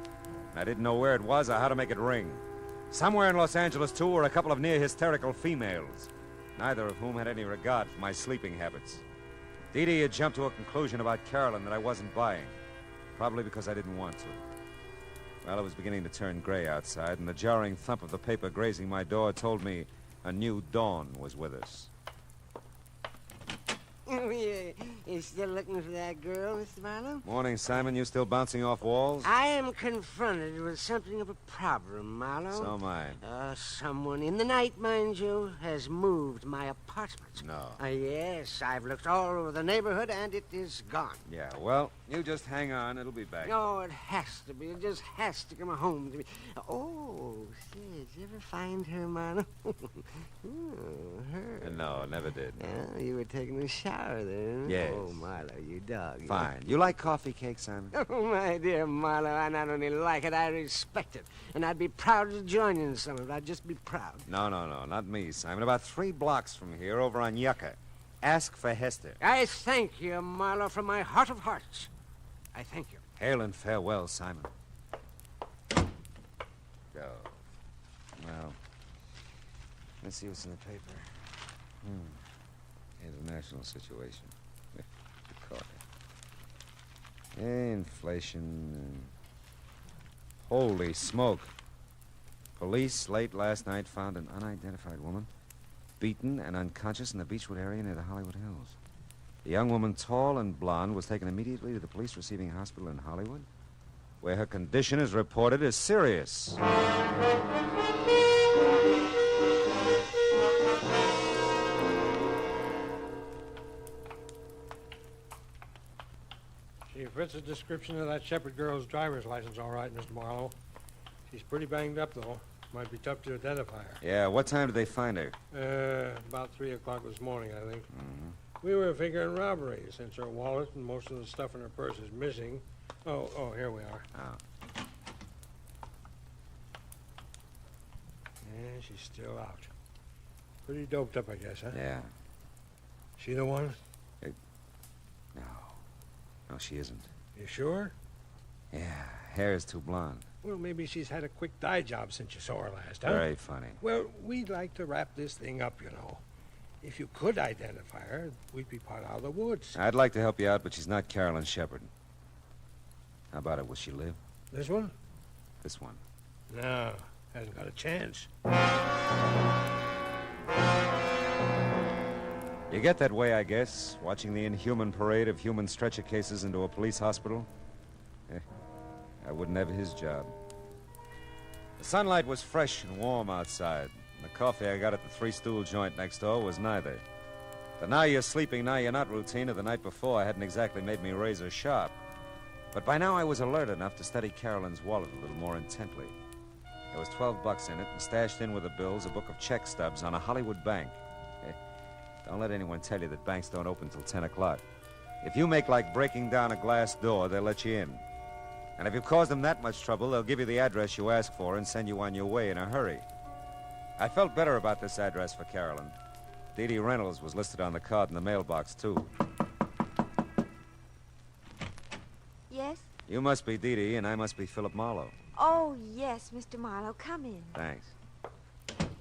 And I didn't know where it was or how to make it ring. Somewhere in Los Angeles, too, were a couple of near-hysterical females, neither of whom had any regard for my sleeping habits. Dee Dee had jumped to a conclusion about Carolyn that I wasn't buying, probably because I didn't want to. Well, it was beginning to turn gray outside, and the jarring thump of the paper grazing my door told me a new dawn was with us. You still looking for that girl, Mr. Marlowe? Morning, Simon. You still bouncing off walls? I am confronted with something of a problem, Marlowe. So am I. Someone in the night, mind you, has moved my apartment. No. Yes, I've looked all over the neighborhood, and it is gone. Yeah, well, you just hang on. It'll be back. No, it has to be. It just has to come home to me. Oh, say, did you ever find her, Marlowe? Her. No, never did. Oh, you were taking a shower then? Yes. Oh, Marlowe, you dog. Fine. You like coffee cake, Simon? Oh, my dear Marlowe, I not only like it, I respect it. And I'd be proud to join you in some of it. I'd just be proud. No, not me, Simon. About 3 blocks from here, over on Yucca. Ask for Hester. I thank you, Marlowe, from my heart of hearts. I thank you. Hail and farewell, Simon. Go. Well, let's see what's in the paper. International situation. Caught it. Inflation. Holy smoke. Police late last night found an unidentified woman beaten and unconscious in the Beechwood area near the Hollywood Hills. The young woman, tall and blonde, was taken immediately to the police receiving hospital in Hollywood, where her condition is reported as serious. She fits the description of that Shepherd girl's driver's license all right, Mr. Marlowe. She's pretty banged up, though. Might be tough to identify her. Yeah, what time did they find her? About 3 o'clock this morning, I think. We were figuring robbery, since her wallet and most of the stuff in her purse is missing. Oh, here we are. Oh. Yeah, she's still out. Pretty doped up, I guess, huh? Yeah. She the one? No, she isn't. You sure? Yeah, hair is too blonde. Well, maybe she's had a quick dye job since you saw her last, huh? Very funny. Well, we'd like to wrap this thing up, you know. If you could identify her, we'd be part out of the woods. I'd like to help you out, but she's not Carolyn Shepard. How about it? Will she live? This one? This one. No, hasn't got a chance. You get that way, I guess, watching the inhuman parade of human stretcher cases into a police hospital. I wouldn't have his job. The sunlight was fresh and warm outside, and the coffee I got at the three-stool joint next door was neither. The now you're sleeping, now you're not routine of the night before hadn't exactly made me razor sharp. But by now I was alert enough to study Carolyn's wallet a little more intently. There was $12 in it, and stashed in with the bills a book of check stubs on a Hollywood bank. Don't let anyone tell you that banks don't open till 10 o'clock. If you make like breaking down a glass door, they'll let you in. And if you cause them that much trouble, they'll give you the address you ask for and send you on your way in a hurry. I felt better about this address for Carolyn. Dee Dee Reynolds was listed on the card in the mailbox, too. Yes? You must be Dee Dee, and I must be Philip Marlowe. Oh, yes, Mr. Marlowe. Come in. Thanks.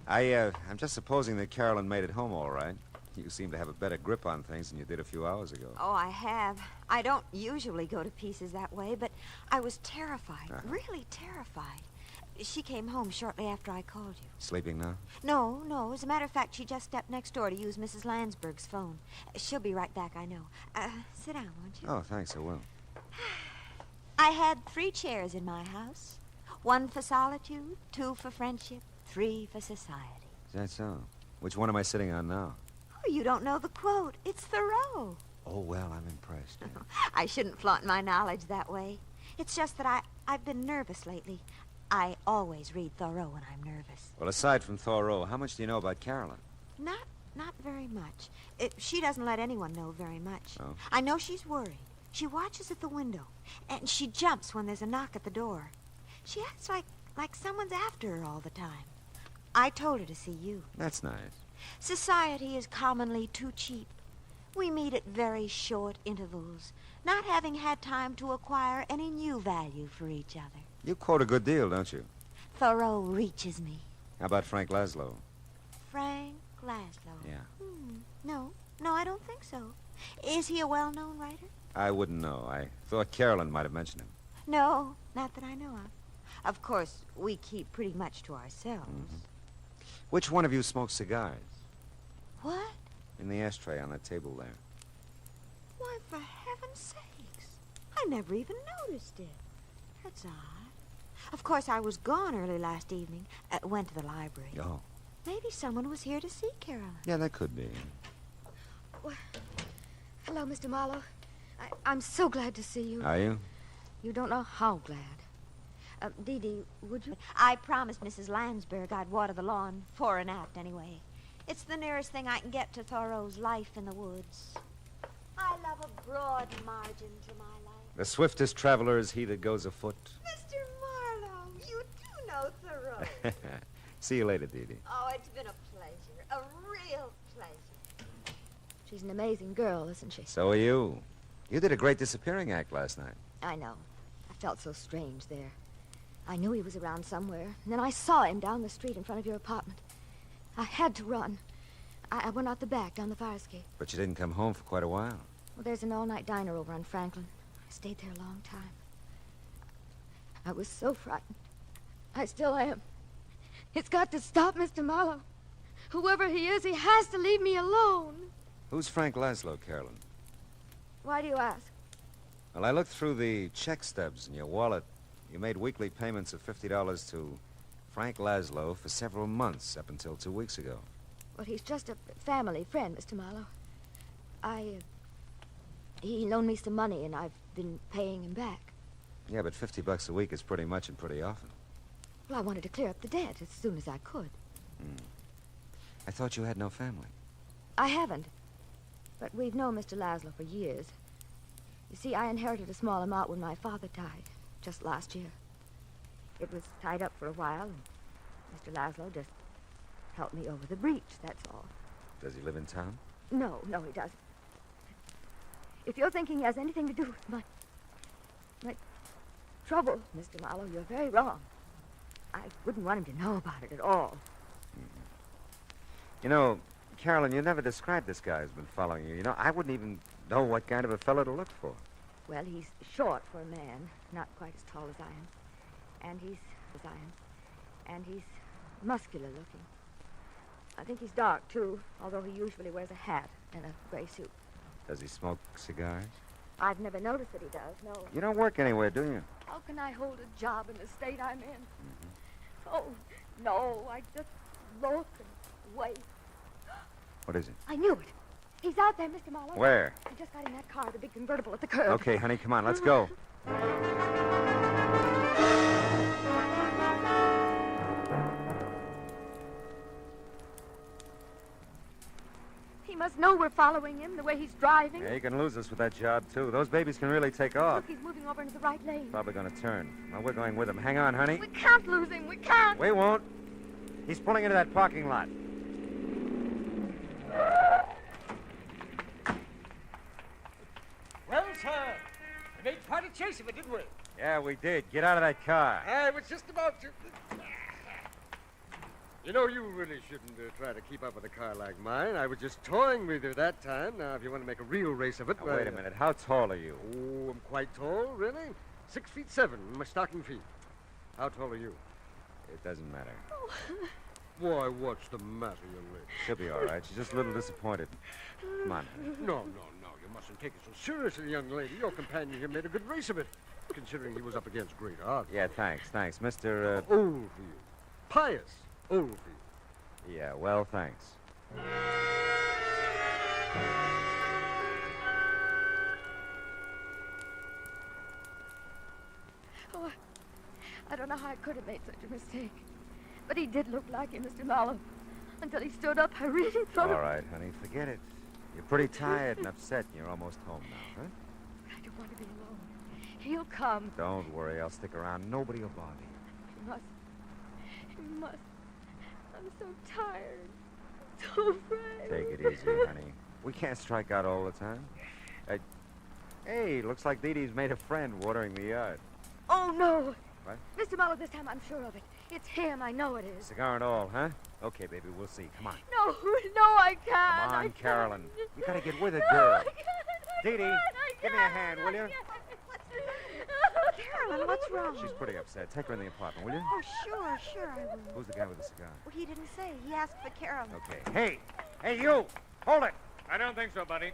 I'm just supposing that Carolyn made it home all right. You seem to have a better grip on things than you did a few hours ago. Oh, I have. I don't usually go to pieces that way, but I was terrified, really terrified. She came home shortly after I called you. Sleeping now? No. As a matter of fact, she just stepped next door to use Mrs. Landsberg's phone. She'll be right back, I know. Sit down, won't you? Oh, thanks, I will. I had 3 chairs in my house. 1 for solitude, 2 for friendship, 3 for society. Is that so? Which one am I sitting on now? Oh, you don't know the quote. It's Thoreau. Oh, well, I'm impressed. Yeah. I shouldn't flaunt my knowledge that way. It's just that I've been nervous lately. I always read Thoreau when I'm nervous. Well, aside from Thoreau, how much do you know about Carolyn? Not very much. She doesn't let anyone know very much. Oh. I know she's worried. She watches at the window, and she jumps when there's a knock at the door. She acts like someone's after her all the time. I told her to see you. That's nice. Society is commonly too cheap. We meet at very short intervals, not having had time to acquire any new value for each other. You quote a good deal, don't you? Thoreau reaches me. How about Frank Laszlo? Frank Laszlo? Yeah. No, I don't think so. Is he a well-known writer? I wouldn't know. I thought Carolyn might have mentioned him. No, not that I know of. Of course, we keep pretty much to ourselves. Mm-hmm. Which one of you smokes cigars? What? In the ashtray on that table there. Why, for heaven's sakes. I never even noticed it. That's odd. Of course, I was gone early last evening. Went to the library. Oh. Maybe someone was here to see Carolyn. Yeah, that could be. Well, hello, Mr. Marlowe. I'm so glad to see you. Are you? You don't know how glad. Dee Dee, would you... I promised Mrs. Landsberg I'd water the lawn, for an act anyway. It's the nearest thing I can get to Thoreau's Life in the Woods. I love a broad margin to my life. The swiftest traveler is he that goes afoot. Mr. Marlowe, you do know Thoreau. See you later, Dee Dee. Oh, it's been a pleasure. A real pleasure. She's an amazing girl, isn't she? So are you. You did a great disappearing act last night. I know. I felt so strange there. I knew he was around somewhere, and then I saw him down the street in front of your apartment. I had to run. I went out the back, down the fire escape. But you didn't come home for quite a while. Well, there's an all-night diner over on Franklin. I stayed there a long time. I was so frightened. I still am. It's got to stop, Mr. Marlowe. Whoever he is, he has to leave me alone. Who's Frank Laszlo, Carolyn? Why do you ask? Well, I looked through the check stubs in your wallet. You made weekly payments of $50 to Frank Laszlo for several months, up until 2 weeks ago. Well, he's just a family friend, Mr. Marlowe. He loaned me some money, and I've been paying him back. Yeah, but $50 a week is pretty much and pretty often. Well, I wanted to clear up the debt as soon as I could. I thought you had no family. I haven't. But we've known Mr. Laszlo for years. You see, I inherited a small amount when my father died, just last year. It was tied up for a while, and Mr. Laszlo just helped me over the breach, that's all. Does he live in town? No, he doesn't. If you're thinking he has anything to do with my trouble, Mr. Marlowe, you're very wrong. I wouldn't want him to know about it at all. You know, Carolyn, you never described this guy who's been following you. You know, I wouldn't even know what kind of a fellow to look for. Well, he's short for a man, not quite as tall as I am. And he's muscular looking. I think he's dark, too, although he usually wears a hat and a gray suit. Does he smoke cigars? I've never noticed that he does, no. You don't work anywhere, do you? How can I hold a job in the state I'm in? Oh, no, I just look and wait. What is it? I knew it. He's out there, Mr. Marlowe. Where? I just got in that car, the big convertible at the curb. Okay, honey, come on, let's go. He must know we're following him, the way he's driving. Yeah, you can lose us with that job, too. Those babies can really take off. Look, he's moving over into the right lane. Probably going to turn. Well, we're going with him. Hang on, honey. We can't lose him. We can't. We won't. He's pulling into that parking lot. Well, sir, we made quite a chase of it, didn't we? Yeah, we did. Get out of that car. I was just about to... You know, you really shouldn't try to keep up with a car like mine. I was just toying with you that time. Now, if you want to make a real race of it... Now, wait a minute. How tall are you? Oh, I'm quite tall, really. 6'7" in my stocking feet. How tall are you? It doesn't matter. Why, what's the matter, young lady? She'll be all right. She's just a little disappointed. Come on. No. You mustn't take it so seriously, young lady. Your companion here made a good race of it, considering he was up against great odds. Yeah, thanks. Mr. Oldfield. Pius Oldfield. Yeah, well, thanks. Oh, I don't know how I could have made such a mistake. But he did look like him, Mr. Marlowe. Until he stood up, I really thought... All right, honey, forget it. You're pretty tired and upset, and you're almost home now, huh? I don't want to be alone. He'll come. Don't worry, I'll stick around. Nobody will bother you. He must. He must. I'm so tired. So afraid. Take it easy, honey. We can't strike out all the time. Hey, looks like Dee Dee's made a friend watering the yard. Oh, no. What? Mr. Marlowe, this time I'm sure of it. It's him. I know it is. Cigar and all, huh? Okay, baby, we'll see. Come on. No, I can't. Come on, Carolyn. You gotta get with it, girl. Dee Dee, give me a hand, will you? Carolyn, what's wrong? She's pretty upset. Take her in the apartment, will you? Oh, sure, I will. Who's the guy with the cigar? Well, he didn't say. He asked for Carolyn. Okay. Hey, you! Hold it! I don't think so, buddy.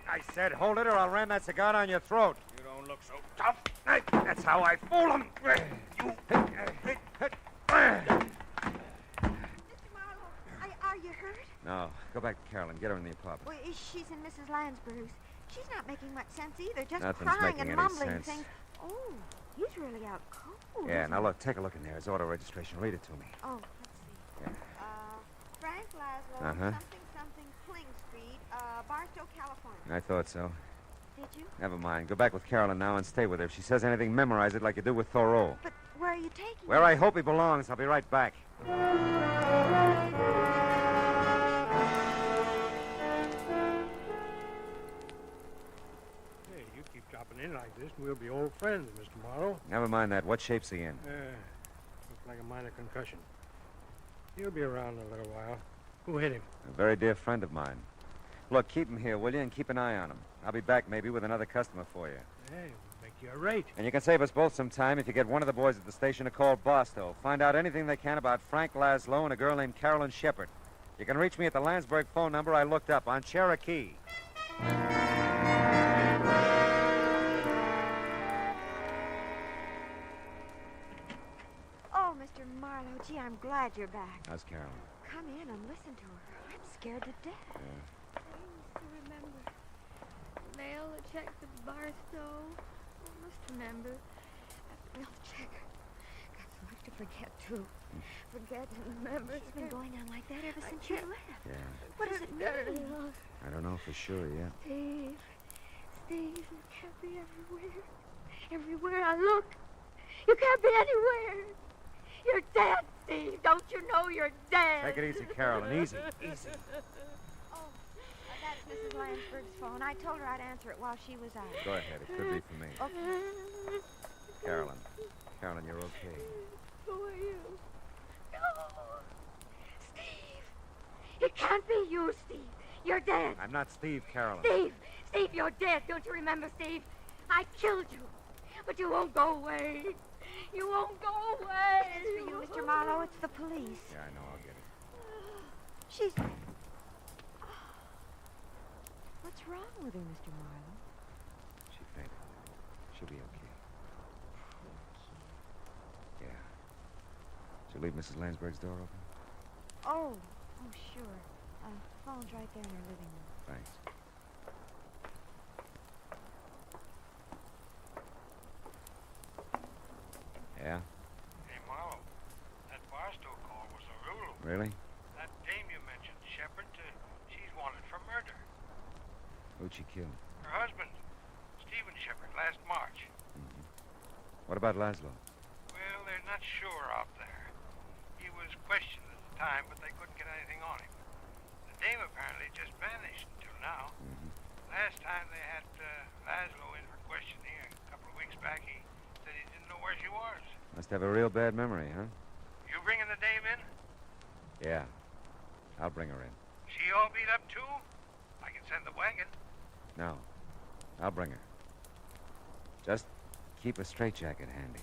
I said hold it or I'll ram that cigar down your throat. You don't look so tough. That's how I fool him. Mr. Marlowe, are you hurt? No, go back to Carolyn. Get her in the apartment. Well, she's in Mrs. Lansbury's. She's not making much sense either, just Nothing's crying making and any mumbling sense. things. Oh, he's really out cold. Yeah, now look, take a look in there. It's auto registration. Read it to me. Oh, let's see. Yeah. Frank Laszlo, Uh-huh. something, Kling Street, Barstow, California. I thought so. Did you? Never mind. Go back with Carolyn now and stay with her. If she says anything, memorize it like you do with Thoreau. But where are you taking Where him? I hope he belongs. I'll be right back. Hey, you keep dropping in like this, and we'll be old friends, Mr. Marlowe. Never mind that. What shape's he in? Looks like a minor concussion. He'll be around in a little while. Who hit him? A very dear friend of mine. Look, keep him here, will you, and keep an eye on him. I'll be back maybe with another customer for you. Hey, we'll make you a rate. And you can save us both some time if you get one of the boys at the station to call Barstow. Find out anything they can about Frank Laszlo and a girl named Carolyn Shepard. You can reach me at the Landsberg phone number I looked up on Cherokee. Oh, Mr. Marlowe, gee, I'm glad you're back. How's Carolyn? Come in and listen to her. I'm scared to death. Yeah. I must remember. Mail a check to Barstow. I must remember. I'll check. Got so much to forget, too. Forget and remember. It's been going on like that ever since you left. Yeah. What does it mean? I don't know for sure yet. Steve, you can't be everywhere. Everywhere I look, you can't be anywhere. You're dead, Steve. Don't you know you're dead? Take it easy, Carolyn. Easy. Oh, that's Mrs. Lansberg's phone. I told her I'd answer it while she was out. Go ahead. It could be for me. Okay. Carolyn, you're okay. Who are you? No. Steve. It can't be you, Steve. You're dead. I'm not Steve, Carolyn. Steve, you're dead. Don't you remember, Steve? I killed you. But you won't go away. You won't go away. It's for you, Mr. Marlowe. It's the police. Yeah, I know. I'll get it. She's... What's wrong with her, Mr. Marlowe? She fainted. She'll be okay. Yeah. leave Mrs. Landsberg's door open? Oh, sure. Phone's right there in her living room. Thanks. Yeah? Hey, Marlowe, that Barstow call was a rule. Really? That dame you mentioned, Shepard, she's wanted for murder. Who'd she kill? Her husband, Stephen Shepard, last March. What about Laszlo? Well, they're not sure out there. He was questioned at the time, but they couldn't get anything on him. The dame apparently just vanished until now. Last time they had Laszlo in for questioning a couple of weeks back, he said he didn't know where she was. Must have a real bad memory, huh? You bringing the dame in? Yeah. I'll bring her in. She all beat up, too? I can send the wagon. No. I'll bring her. Just keep a straitjacket handy.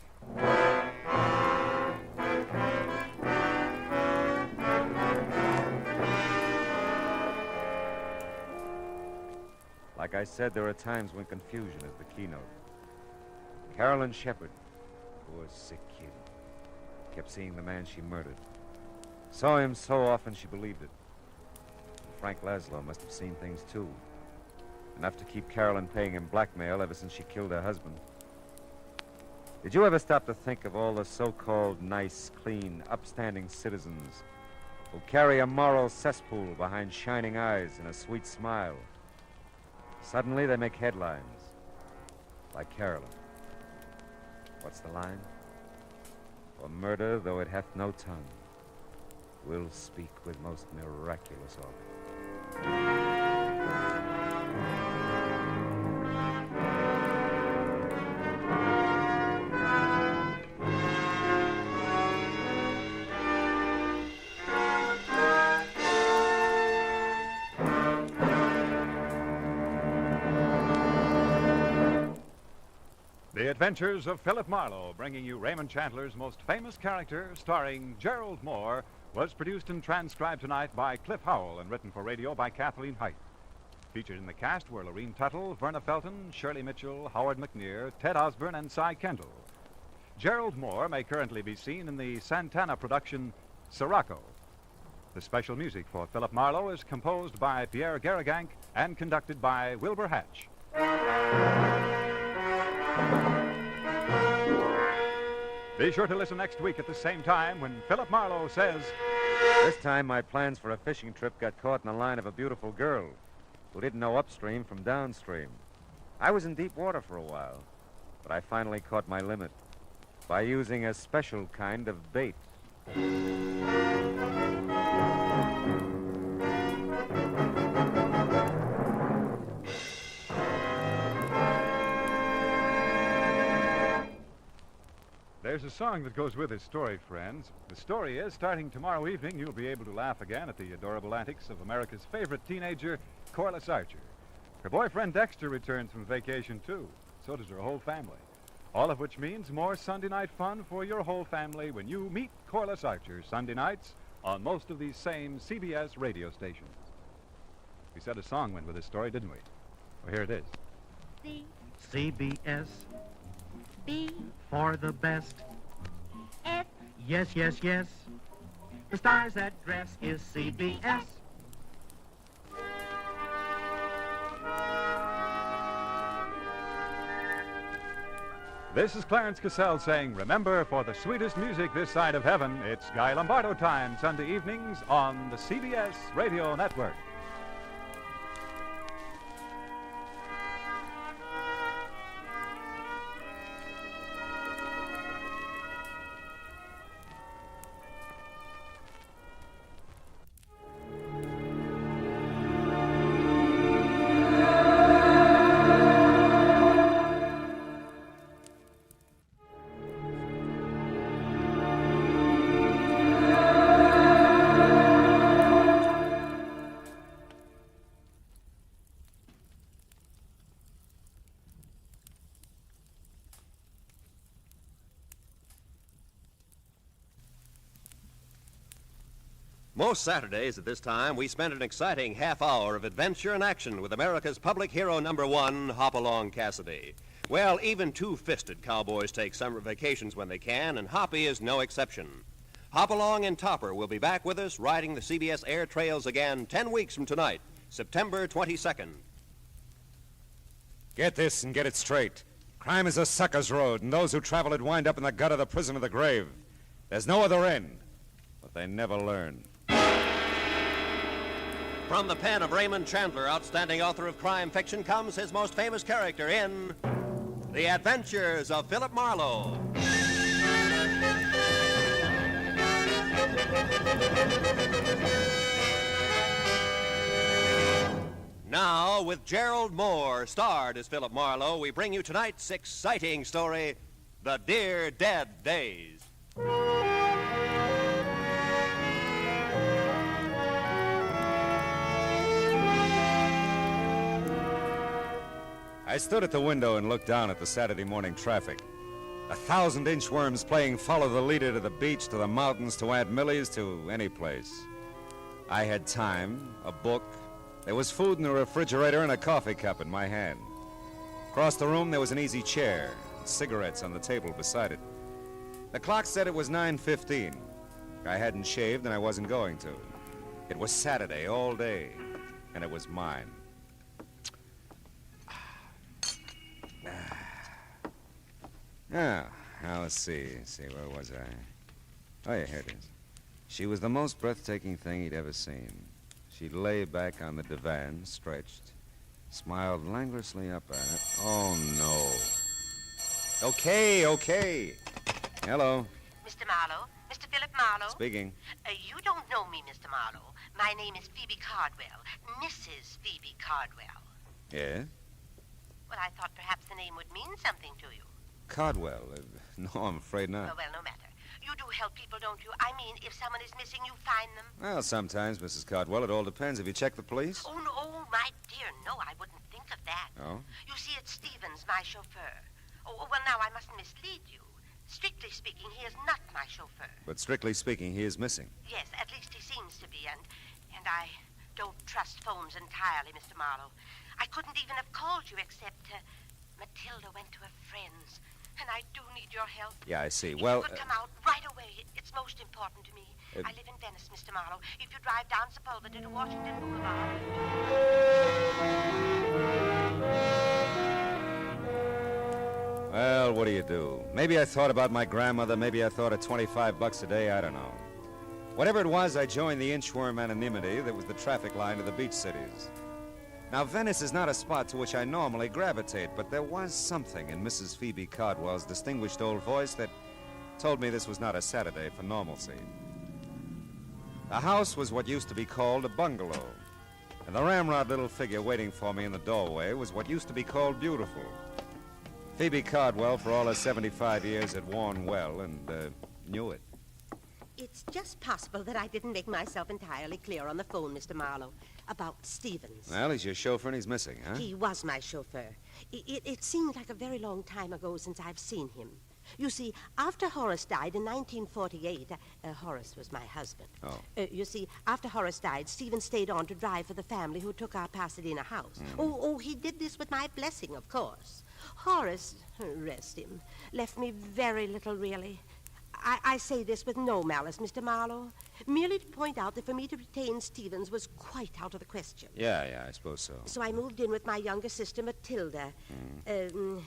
Like I said, there are times when confusion is the keynote. Carolyn Shepard, poor sick kid, kept seeing the man she murdered. Saw him so often she believed it. And Frank Laszlo must have seen things too. Enough to keep Carolyn paying him blackmail ever since she killed her husband. Did you ever stop to think of all the so-called nice, clean, upstanding citizens who carry a moral cesspool behind shining eyes and a sweet smile? Suddenly they make headlines, like Carolyn. What's the line? For murder, though it hath no tongue, will speak with most miraculous organ. The Adventures of Philip Marlowe, bringing you Raymond Chandler's most famous character, starring Gerald Moore, was produced and transcribed tonight by Cliff Howell and written for radio by Kathleen Height. Featured in the cast were Lorene Tuttle, Verna Felton, Shirley Mitchell, Howard McNear, Ted Osborne, and Cy Kendall. Gerald Moore may currently be seen in the Santana production Sirocco. The special music for Philip Marlowe is composed by Pierre Garrigank and conducted by Wilbur Hatch. Be sure to listen next week at the same time when Philip Marlowe says... This time my plans for a fishing trip got caught in the line of a beautiful girl who didn't know upstream from downstream. I was in deep water for a while, but I finally caught my limit by using a special kind of bait. There's a song that goes with this story, friends. The story is, starting tomorrow evening, you'll be able to laugh again at the adorable antics of America's favorite teenager, Corliss Archer. Her boyfriend Dexter returns from vacation, too. So does her whole family. All of which means more Sunday night fun for your whole family when you meet Corliss Archer Sunday nights on most of these same CBS radio stations. We said a song went with this story, didn't we? Well, here it is. CBS. B. For the best. F. Yes, yes, yes. The star's address is CBS. This is Clarence Cassell saying, remember, for the sweetest music this side of heaven, it's Guy Lombardo time, Sunday evenings on the CBS Radio Network. Most Saturdays at this time, we spend an exciting half hour of adventure and action with America's public hero #1, Hopalong Cassidy. Well, even two-fisted cowboys take summer vacations when they can, and Hoppy is no exception. Hopalong and Topper will be back with us riding the CBS air trails again 10 weeks from tonight, September 22nd. Get this and get it straight. Crime is a sucker's road, and those who travel it wind up in the gut of the prison of the grave. There's no other end, but they never learn. From the pen of Raymond Chandler, outstanding author of crime fiction, comes his most famous character in The Adventures of Philip Marlowe. Now, with Gerald Moore, starred as Philip Marlowe, we bring you tonight's exciting story, The Dear Dead Days. I stood at the window and looked down at the Saturday morning traffic. 1,000 inchworms playing follow the leader to the beach, to the mountains, to Aunt Millie's, to any place. I had time, a book. There was food in the refrigerator and a coffee cup in my hand. Across the room, there was an easy chair, and cigarettes on the table beside it. The clock said it was 9:15. I hadn't shaved, and I wasn't going to. It was Saturday all day, and it was mine. Now, let's see, where was I? Oh, yeah, here it is. She was the most breathtaking thing he'd ever seen. She lay back on the divan, stretched, smiled languorously up at it. Oh, no. Okay. Hello. Mr. Marlowe? Mr. Philip Marlowe? Speaking. You don't know me, Mr. Marlowe. My name is Phoebe Cardwell. Mrs. Phoebe Cardwell. Yeah? Well, I thought perhaps the name would mean something to you. Cardwell? No, I'm afraid not. Oh, well, no matter. You do help people, don't you? I mean, if someone is missing, you find them. Well, sometimes, Mrs. Cardwell. It all depends. Have you checked the police? Oh, no, my dear, no, I wouldn't think of that. Oh? You see, it's Stevens, my chauffeur. Oh, well, now, I mustn't mislead you. Strictly speaking, he is not my chauffeur. But strictly speaking, he is missing. Yes, at least he seems to be, and I don't trust phones entirely, Mr. Marlowe. I couldn't even have called you except Matilda went to a friend's, and I do need your help. Yeah, I see. If Well, you could come out right away. It's most important to me. I live in Venice, Mr. Marlowe. If you drive down Sepulveda to Washington Boulevard. Well, what do you do? Maybe I thought about my grandmother. Maybe I thought of $25 a day. I don't know. Whatever it was, I joined the inchworm anonymity that was the traffic line of the beach cities. Now, Venice is not a spot to which I normally gravitate, but there was something in Mrs. Phoebe Cardwell's distinguished old voice that told me this was not a Saturday for normalcy. The house was what used to be called a bungalow, and the ramrod little figure waiting for me in the doorway was what used to be called beautiful. Phoebe Cardwell, for all her 75 years, had worn well and knew it. It's just possible that I didn't make myself entirely clear on the phone, Mr. Marlowe, about Stevens. Well, he's your chauffeur and he's missing, huh? He was my chauffeur. It seemed like a very long time ago since I've seen him. You see, after Horace died in 1948, Horace was my husband. Oh. You see, after Horace died, Stevens stayed on to drive for the family who took our Pasadena house. Oh, he did this with my blessing, of course. Horace, rest him, left me very little, really. I say this with no malice, Mr. Marlowe, merely to point out that for me to retain Stevens was quite out of the question. Yeah, I suppose so. So I moved in with my younger sister, Matilda.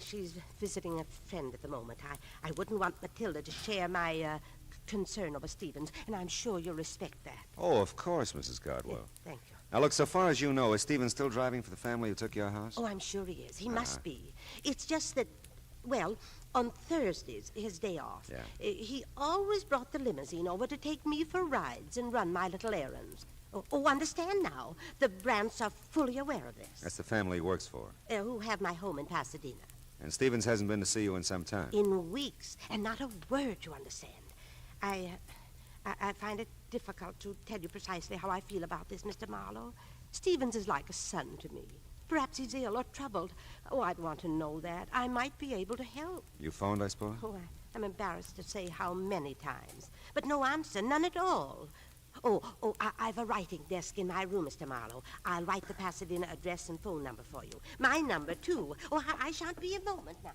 She's visiting a friend at the moment. I wouldn't want Matilda to share my concern over Stevens, and I'm sure you'll respect that. Oh, of course, Mrs. Cardwell. Thank you. Now, look, so far as you know, is Stevens still driving for the family who took your house? Oh, I'm sure he is. He must be. It's just that, well, on Thursdays, his day off, he always brought the limousine over to take me for rides and run my little errands. Oh, understand now. The Brants are fully aware of this. That's the family he works for. Who have my home in Pasadena. And Stevens hasn't been to see you in some time. In weeks, and not a word, you understand. I find it difficult to tell you precisely how I feel about this, Mr. Marlowe. Stevens is like a son to me. Perhaps he's ill or troubled. Oh, I'd want to know that. I might be able to help. You phoned, I suppose? Oh, I'm embarrassed to say how many times. But no answer, none at all. I've a writing desk in my room, Mr. Marlowe. I'll write the Pasadena address and phone number for you. My number, too. Oh, I shan't be a moment now.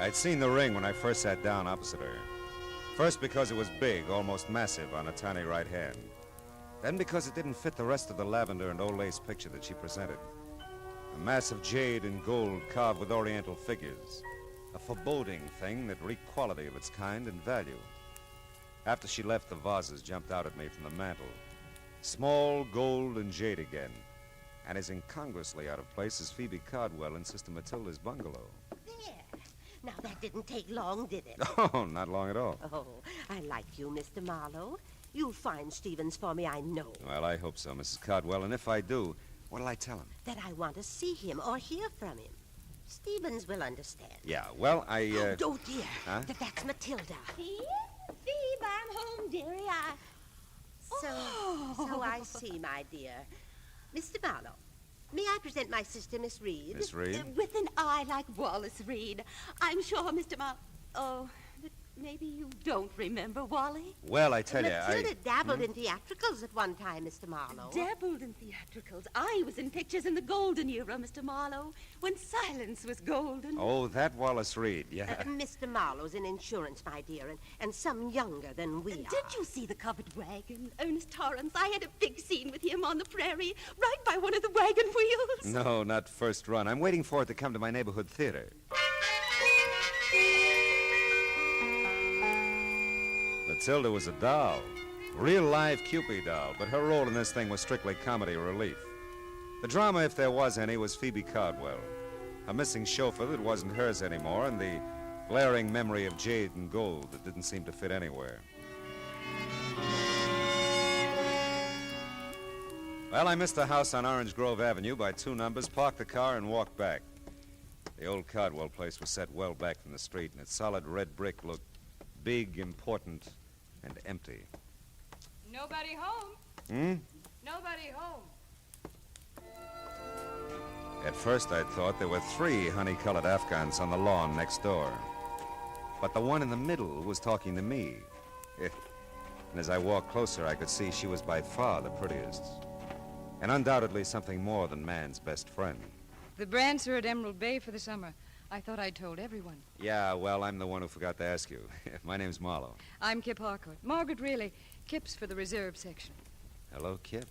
I'd seen the ring when I first sat down opposite her. First because it was big, almost massive, on a tiny right hand. Then because it didn't fit the rest of the lavender and old lace picture that she presented. A mass of jade and gold carved with oriental figures. A foreboding thing that reeked quality of its kind and value. After she left, the vases jumped out at me from the mantel. Small, gold, and jade again. And as incongruously out of place as Phoebe Cardwell in Sister Matilda's bungalow. There. Now, that didn't take long, did it? Oh, not long at all. Oh, I like you, Mr. Marlowe. You'll find Stevens for me, I know. Well, I hope so, Mrs. Cardwell. And if I do, what'll I tell him? That I want to see him or hear from him. Stevens will understand. Yeah, well, Oh, dear. Huh? That's Matilda. Phoebe, I'm home, dearie. So I see, my dear. Mr. Marlowe, may I present my sister, Miss Reed? Miss Reed? With an eye like Wallace Reed. I'm sure, Mr. Oh, but maybe you don't remember Wally? Well, I tell you, Matilda dabbled in theatricals at one time, Mr. Marlowe. Dabbled in theatricals. I was in pictures in the golden era, Mr. Marlowe, when silence was golden. Oh, that Wallace Reed, yeah. Mr. Marlowe's in insurance, my dear, and some younger than we are. Did you see the covered wagon, Ernest Torrance? I had a big scene with him on the prairie, right by one of the wagon wheels. No, not first run. I'm waiting for it to come to my neighborhood theater. Matilda was a doll. Real live Cupid doll, but her role in this thing was strictly comedy relief. The drama, if there was any, was Phoebe Cardwell. A missing chauffeur that wasn't hers anymore, and the glaring memory of jade and gold that didn't seem to fit anywhere. Well, I missed the house on Orange Grove Avenue by 2 numbers, parked the car, and walked back. The old Cardwell place was set well back from the street, and its solid red brick looked big, important, and empty. Nobody home. Hmm? Nobody home. At first, I thought there were 3 honey-colored Afghans on the lawn next door. But the one in the middle was talking to me. And as I walked closer, I could see she was by far the prettiest. And undoubtedly something more than man's best friend. The Brants are at Emerald Bay for the summer. I thought I'd told everyone. Yeah, well, I'm the one who forgot to ask you. My name's Marlowe. I'm Kip Harcourt. Margaret Reilly. Kip's for the reserve section. Hello, Kip.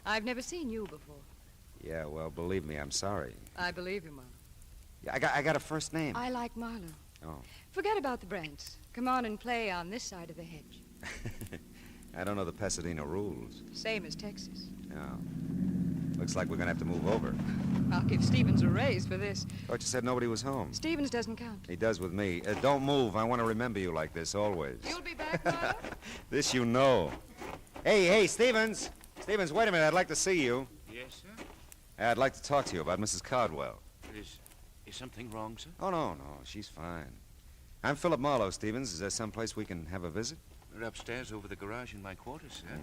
I've never seen you before. Yeah, well, believe me, I'm sorry. I believe you, Marlowe. Yeah, I got a first name. I like Marlowe. Oh. Forget about the Brants. Come on and play on this side of the hedge. I don't know the Pasadena rules. Same as Texas. No. Looks like we're going to have to move over. I'll give Stevens a raise for this. Thought you said nobody was home. Stevens doesn't count. He does with me. Don't move. I want to remember you like this always. You'll be back, Marlowe? This you know. Hey, Stevens. Stevens, wait a minute. I'd like to see you. Yes, sir? I'd like to talk to you about Mrs. Cardwell. Is something wrong, sir? Oh, no. She's fine. I'm Philip Marlowe, Stevens. Is there someplace we can have a visit? We're upstairs over the garage in my quarters, sir.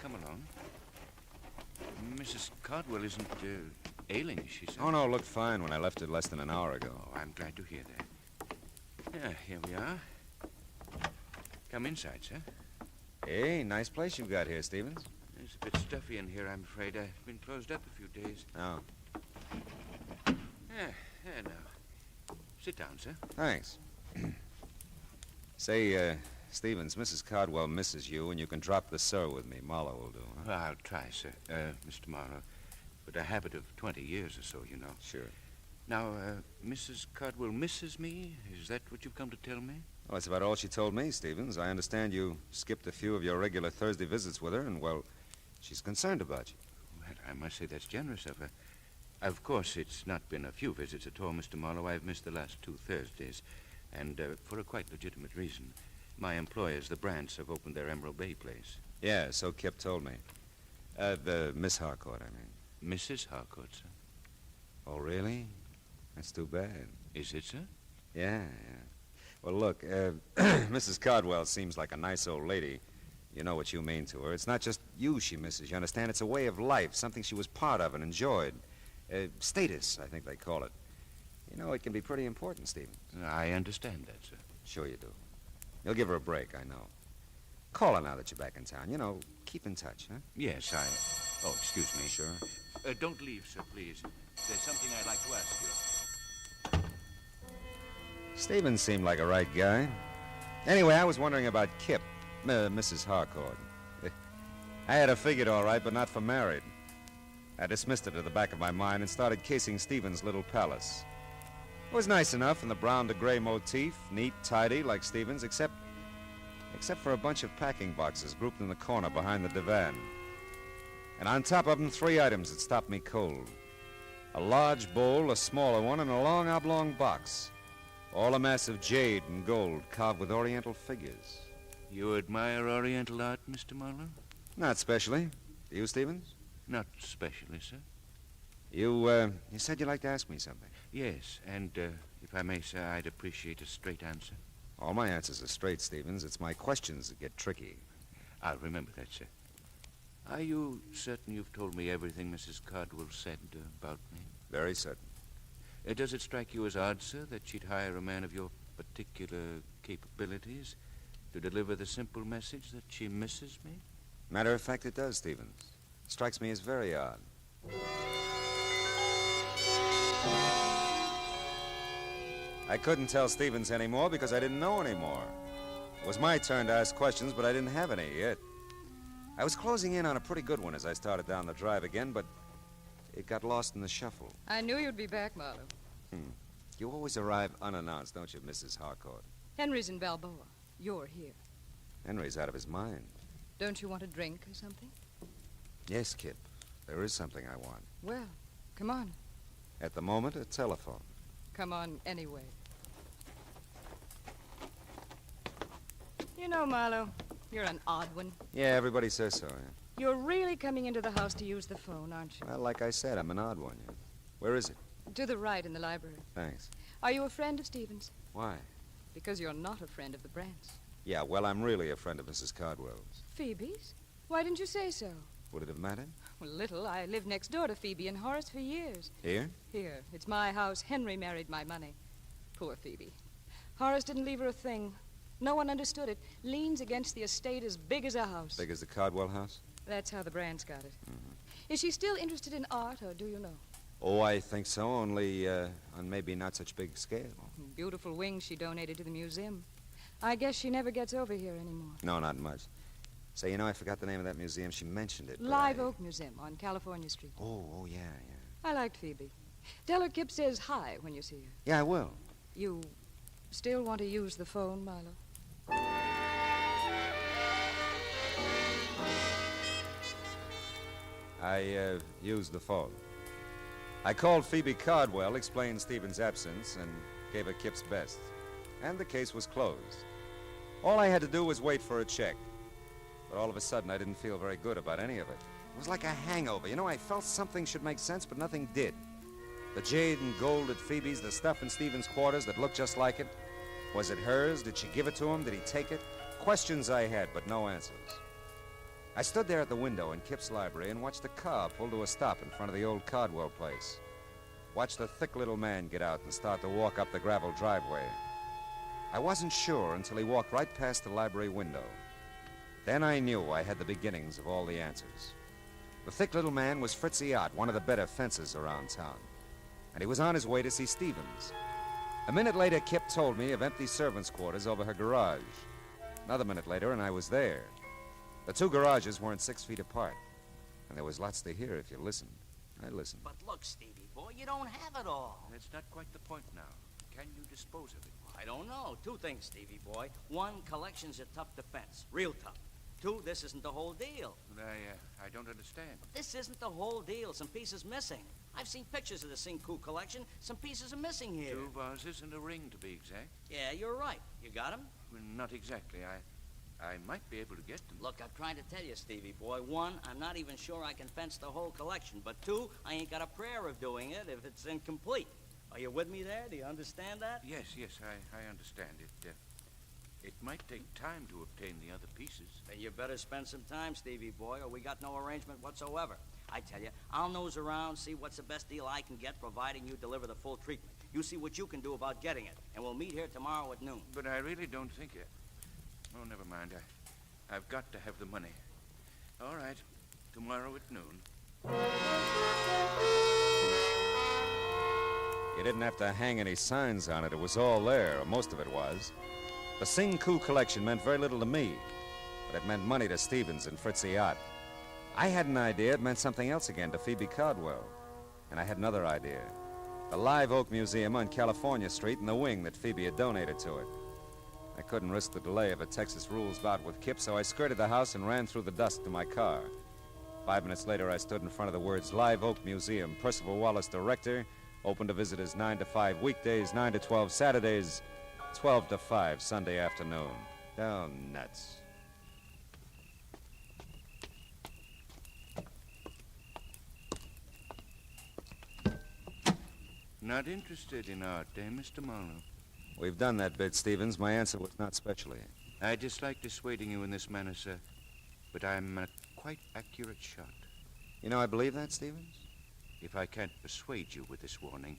Come along. Mrs. Cardwell isn't ailing, is she, sir? Oh, no, looked fine when I left it less than an hour ago. Oh, I'm glad to hear that. Yeah, here we are. Come inside, sir. Hey, nice place you've got here, Stevens. It's a bit stuffy in here, I'm afraid. I've been closed up a few days. Oh. Yeah, now. Sit down, sir. Thanks. Say, Stevens, Mrs. Cardwell misses you, and you can drop the sir with me. Marlowe will do, huh? Well, I'll try, sir, Mr. Marlowe. But a habit of 20 years or so, you know. Sure. Now, Mrs. Cardwell misses me? Is that what you've come to tell me? Well, that's about all she told me, Stevens. I understand you skipped a few of your regular Thursday visits with her, and, well, she's concerned about you. Well, I must say that's generous of her. Of course, it's not been a few visits at all, Mr. Marlowe. I've missed the last 2 Thursdays, and for a quite legitimate reason. My employers, the Brants, have opened their Emerald Bay place. Yeah, so Kip told me. The Miss Harcourt, I mean. Mrs. Harcourt, sir. Oh, really? That's too bad. Is it, sir? Yeah. Well, look, Mrs. Cardwell seems like a nice old lady. You know what you mean to her. It's not just you she misses, you understand? It's a way of life, something she was part of and enjoyed. Status, I think they call it. You know, it can be pretty important, Stephen. I understand that, sir. Sure you do. You'll give her a break, I know. Call her now that you're back in town. You know, keep in touch, huh? Yes, Oh, excuse me. Sure. Don't leave, sir, please. There's something I'd like to ask you. Stevens seemed like a right guy. Anyway, I was wondering about Kip, Mrs. Harcourt. I had her figured all right, but not for married. I dismissed it to the back of my mind and started casing Stephen's little palace. It was nice enough in the brown to gray motif, neat, tidy, like Stephen's, except for a bunch of packing boxes grouped in the corner behind the divan. And on top of them, 3 items that stopped me cold. A large bowl, a smaller one, and a long oblong box. All a mass of jade and gold carved with oriental figures. You admire Oriental art, Mr. Marlowe? Not specially. Do you, Stevens? Not specially, sir. You said you'd like to ask me something. Yes, and if I may, sir, I'd appreciate a straight answer. All my answers are straight, Stevens. It's my questions that get tricky. I'll remember that, sir. Are you certain you've told me everything Mrs. Cardwell said about me? Very certain. Does it strike you as odd, sir, that she'd hire a man of your particular capabilities to deliver the simple message that she misses me? Matter of fact, it does, Stevens. Strikes me as very odd. I couldn't tell Stevens anymore because I didn't know anymore. It was my turn to ask questions, but I didn't have any yet. I was closing in on a pretty good one as I started down the drive again, but it got lost in the shuffle. I knew you'd be back, Marlowe. You always arrive unannounced, don't you, Mrs. Harcourt? Henry's in Balboa. You're here. Henry's out of his mind. Don't you want a drink or something? Yes, Kip. There is something I want. Well, come on. At the moment, a telephone. Come on anyway. You know, Marlowe, you're an odd one. Yeah, everybody says so, yeah. You're really coming into the house to use the phone, aren't you? Well, like I said, I'm an odd one, yeah. Where is it? To the right in the library. Thanks. Are you a friend of Stephen's? Why? Because you're not a friend of the Brants. Yeah, well, I'm really a friend of Mrs. Cardwell's. Phoebe's? Why didn't you say so? Would it have mattered? Well, little. I lived next door to Phoebe and Horace for years. Here? Here. It's my house. Henry married my money. Poor Phoebe. Horace didn't leave her a thing. No one understood it. Liens against the estate as big as a house. Big as the Cardwell house? That's how the Brants got it. Is she still interested in art, or do you know? Oh, I think so, only on maybe not such big scale. Beautiful wings she donated to the museum. I guess she never gets over here anymore. No, not much. Say, you know, I forgot the name of that museum. She mentioned it. Live Oak Museum on California Street. Oh, yeah. I liked Phoebe. Tell her Kip says hi when you see her. Yeah, I will. You still want to use the phone, Marlowe? I used the phone. I called Phoebe Cardwell, explained Stephen's absence, and gave her Kip's best. And the case was closed. All I had to do was wait for a check. But all of a sudden, I didn't feel very good about any of it. It was like a hangover. You know, I felt something should make sense, but nothing did. The jade and gold at Phoebe's, the stuff in Stephen's quarters that looked just like it. Was it hers? Did she give it to him? Did he take it? Questions I had, but no answers. I stood there at the window in Kip's library and watched the car pull to a stop in front of the old Cardwell place. Watched the thick little man get out and start to walk up the gravel driveway. I wasn't sure until he walked right past the library window. Then I knew I had the beginnings of all the answers. The thick little man was Fritzy Ott, one of the better fencers around town. And he was on his way to see Stevens. A minute later, Kip told me of empty servants' quarters over her garage. Another minute later, and I was there. The two garages weren't 6 feet apart. And there was lots to hear if you listened. I listened. But look, Stevie boy, you don't have it all. That's not quite the point now. Can you dispose of it? I don't know. 2 things, Stevie boy. 1, collection's a tough defense. Real tough. 2, this isn't the whole deal. But I don't understand. This isn't the whole deal. Some pieces missing. I've seen pictures of the Cinco collection. Some pieces are missing here. 2 vases and a ring, to be exact. Yeah, you're right. You got them? Well, not exactly. I might be able to get them. Look, I'm trying to tell you, Stevie boy. 1, I'm not even sure I can fence the whole collection. But 2, I ain't got a prayer of doing it if it's incomplete. Are you with me there? Do you understand that? Yes, I understand it. It might take time to obtain the other pieces. Then you better spend some time, Stevie boy, or we got no arrangement whatsoever. I tell you, I'll nose around, see what's the best deal I can get, providing you deliver the full treatment. You see what you can do about getting it, and we'll meet here tomorrow at noon. But I really don't think it. Oh, never mind. I've got to have the money. All right, tomorrow at noon. You didn't have to hang any signs on it. It was all there, or most of it was. The Cynical collection meant very little to me, but it meant money to Stevens and Fritzy Ott. I had an idea it meant something else again to Phoebe Caldwell. And I had another idea. The Live Oak Museum on California Street and the wing that Phoebe had donated to it. I couldn't risk the delay of a Texas rules bout with Kip, so I skirted the house and ran through the dusk to my car. 5 minutes later, I stood in front of the words Live Oak Museum, Percival Wallace, director, open to visitors 9 to 5 weekdays, 9 to 12 Saturdays, 12 to 5 Sunday afternoon. Oh, nuts. Not interested in art, eh, Mr. Marlowe? We've done that bit, Stevens. My answer was not specially. I dislike dissuading you in this manner, sir, but I'm a quite accurate shot. You know, I believe that, Stevens? If I can't persuade you with this warning,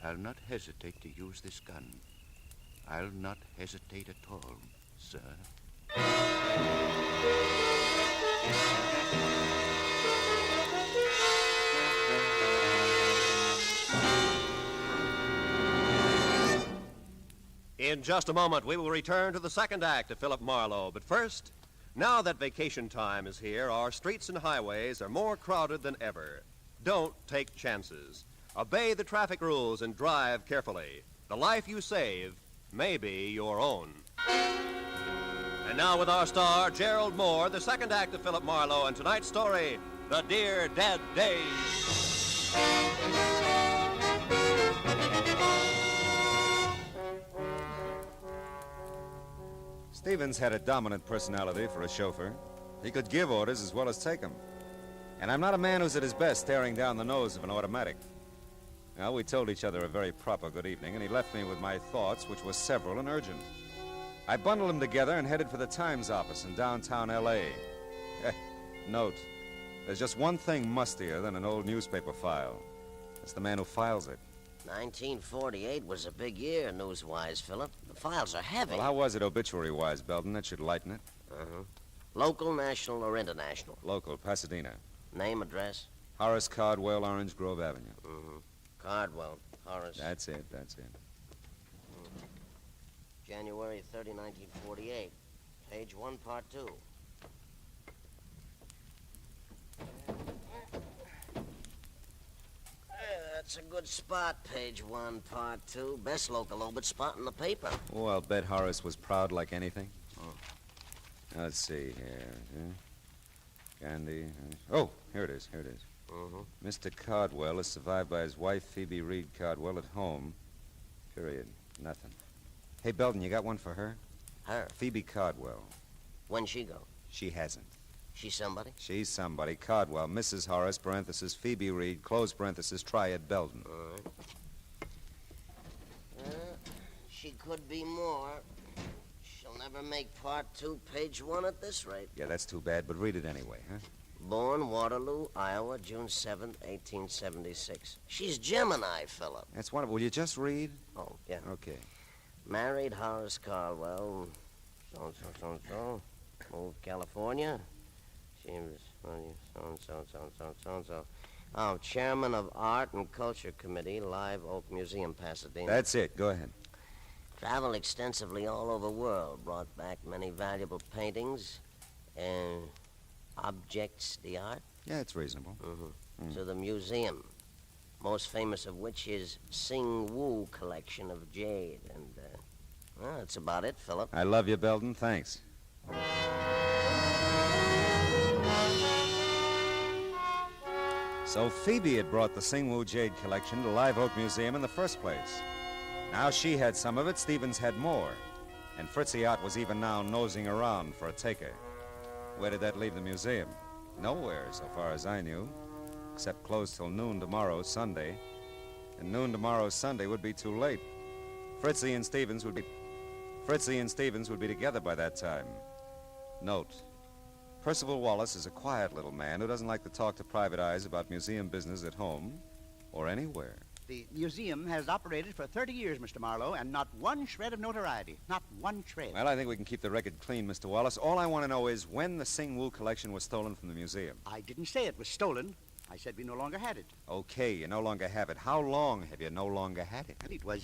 I'll not hesitate to use this gun. I'll not hesitate at all, sir. In just a moment, we will return to the second act of Philip Marlowe. But first, now that vacation time is here, our streets and highways are more crowded than ever. Don't take chances. Obey the traffic rules and drive carefully. The life you save may be your own. And now with our star, Gerald Moore, the second act of Philip Marlowe, and tonight's story, The Dear Dead Days. Stevens had a dominant personality for a chauffeur. He could give orders as well as take them. And I'm not a man who's at his best staring down the nose of an automatic. Well, we told each other a very proper good evening, and he left me with my thoughts, which were several and urgent. I bundled them together and headed for the Times office in downtown L.A. Note, there's just one thing mustier than an old newspaper file. It's the man who files it. 1948 was a big year, news-wise, Philip. The files are heavy. Well, how was it obituary-wise, Belden? That should lighten it. Local, national, or international? Local, Pasadena. Name, address? Horace Cardwell, Orange Grove Avenue. Cardwell, Horace. That's it. January 30, 1948. Page 1, part 2. That's a good spot, page 1, part 2. Best local obit spot in the paper. Oh, I'll bet Horace was proud like anything. Let's see here. Gandhi. Oh, here it is. Mr. Cardwell is survived by his wife, Phoebe Reed Cardwell, at home. Period. Nothing. Hey, Belden, you got one for her? Her? Phoebe Cardwell. When'd she go? She hasn't. She's somebody? She's somebody. Cardwell, Mrs. Horace, parenthesis, Phoebe Reed, close parenthesis, Triad Belden. All right. She could be more. She'll never make part 2, page 1 at this rate. Yeah, that's too bad, but read it anyway, huh? Born Waterloo, Iowa, June 7th, 1876. She's Gemini, Philip. That's wonderful. Will you just read? Oh, yeah. Okay. Married Horace Caldwell, so-and-so. Moved to California. She was so-and-so. Oh, chairman of Art and Culture Committee, Live Oak Museum, Pasadena. That's it. Go ahead. Traveled extensively all over the world. Brought back many valuable paintings and objects d'art. Yeah, it's reasonable. To the museum. Most famous of which is Sing Woo collection of jade. And, well, that's about it, Philip. I love you, Belden. Thanks. So Phoebe had brought the Sing Woo jade collection to Live Oak Museum in the first place. Now she had some of it, Stevens had more. And Fritzy Ott was even now nosing around for a taker. Where did that leave the museum? Nowhere, so far as I knew. Except closed till noon tomorrow, Sunday. And noon tomorrow, Sunday, would be too late. Fritzy and Stevens would be together by that time. Note, Percival Wallace is a quiet little man who doesn't like to talk to private eyes about museum business at home or anywhere. The museum has operated for 30 years, Mr. Marlowe, and not one shred of notoriety. Not one shred. Well, I think we can keep the record clean, Mr. Wallace. All I want to know is when the Sing Woo collection was stolen from the museum. I didn't say it was stolen. I said we no longer had it. Okay, you no longer have it. How long have you no longer had it? And it was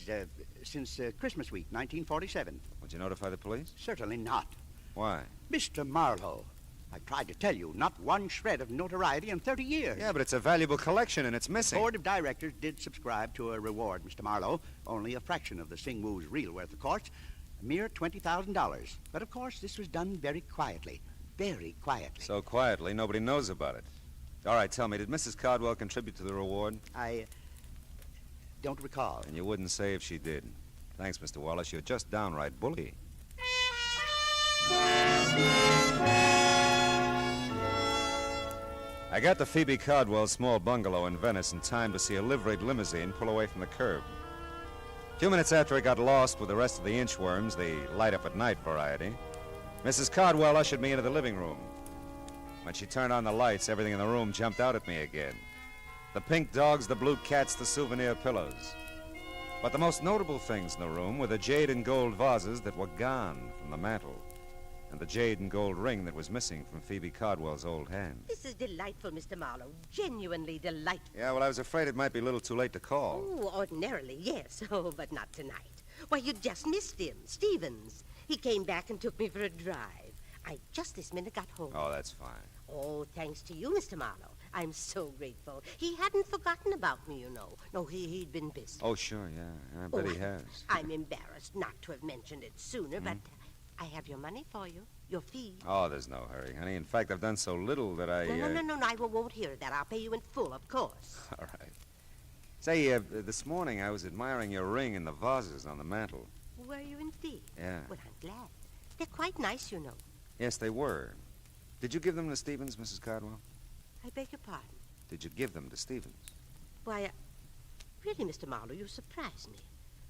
since Christmas week, 1947. Would you notify the police? Certainly not. Why? Mr. Marlowe, I tried to tell you, not one shred of notoriety in 30 years. Yeah, but it's a valuable collection and it's missing. The board of directors did subscribe to a reward, Mr. Marlowe. Only a fraction of the Sing Woo's real worth, of course. A mere $20,000. But, of course, this was done very quietly. Very quietly. So quietly, nobody knows about it. All right, tell me, did Mrs. Cardwell contribute to the reward? I don't recall. And you wouldn't say if she did. Thanks, Mr. Wallace. You're just downright bully. I got to Phoebe Cardwell's small bungalow in Venice in time to see a liveried limousine pull away from the curb. A few minutes after I got lost with the rest of the inchworms, the light-up-at-night variety, Mrs. Cardwell ushered me into the living room. When she turned on the lights, everything in the room jumped out at me again. The pink dogs, the blue cats, the souvenir pillows. But the most notable things in the room were the jade and gold vases that were gone from the mantel, and the jade and gold ring that was missing from Phoebe Cardwell's old hand. This is delightful, Mr. Marlowe. Genuinely delightful. Yeah, well, I was afraid it might be a little too late to call. Oh, ordinarily, yes. Oh, but not tonight. Why, you just missed him, Stevens. He came back and took me for a drive. I just this minute got home. Oh, that's fine. Oh, thanks to you, Mr. Marlowe. I'm so grateful. He hadn't forgotten about me, you know. No, he'd been busy. Oh, sure, yeah. I bet he has. I'm embarrassed not to have mentioned it sooner, but I have your money for you. Your fee. Oh, there's no hurry, honey. In fact, I've done so little that I... No, I won't hear that. I'll pay you in full, of course. All right. Say, this morning I was admiring your ring and the vases on the mantel. Were you indeed? Yeah. Well, I'm glad. They're quite nice, you know. Yes, they were. Did you give them to Stevens, Mrs. Cardwell? I beg your pardon? Did you give them to Stevens? Why, really, Mr. Marlowe, you surprise me.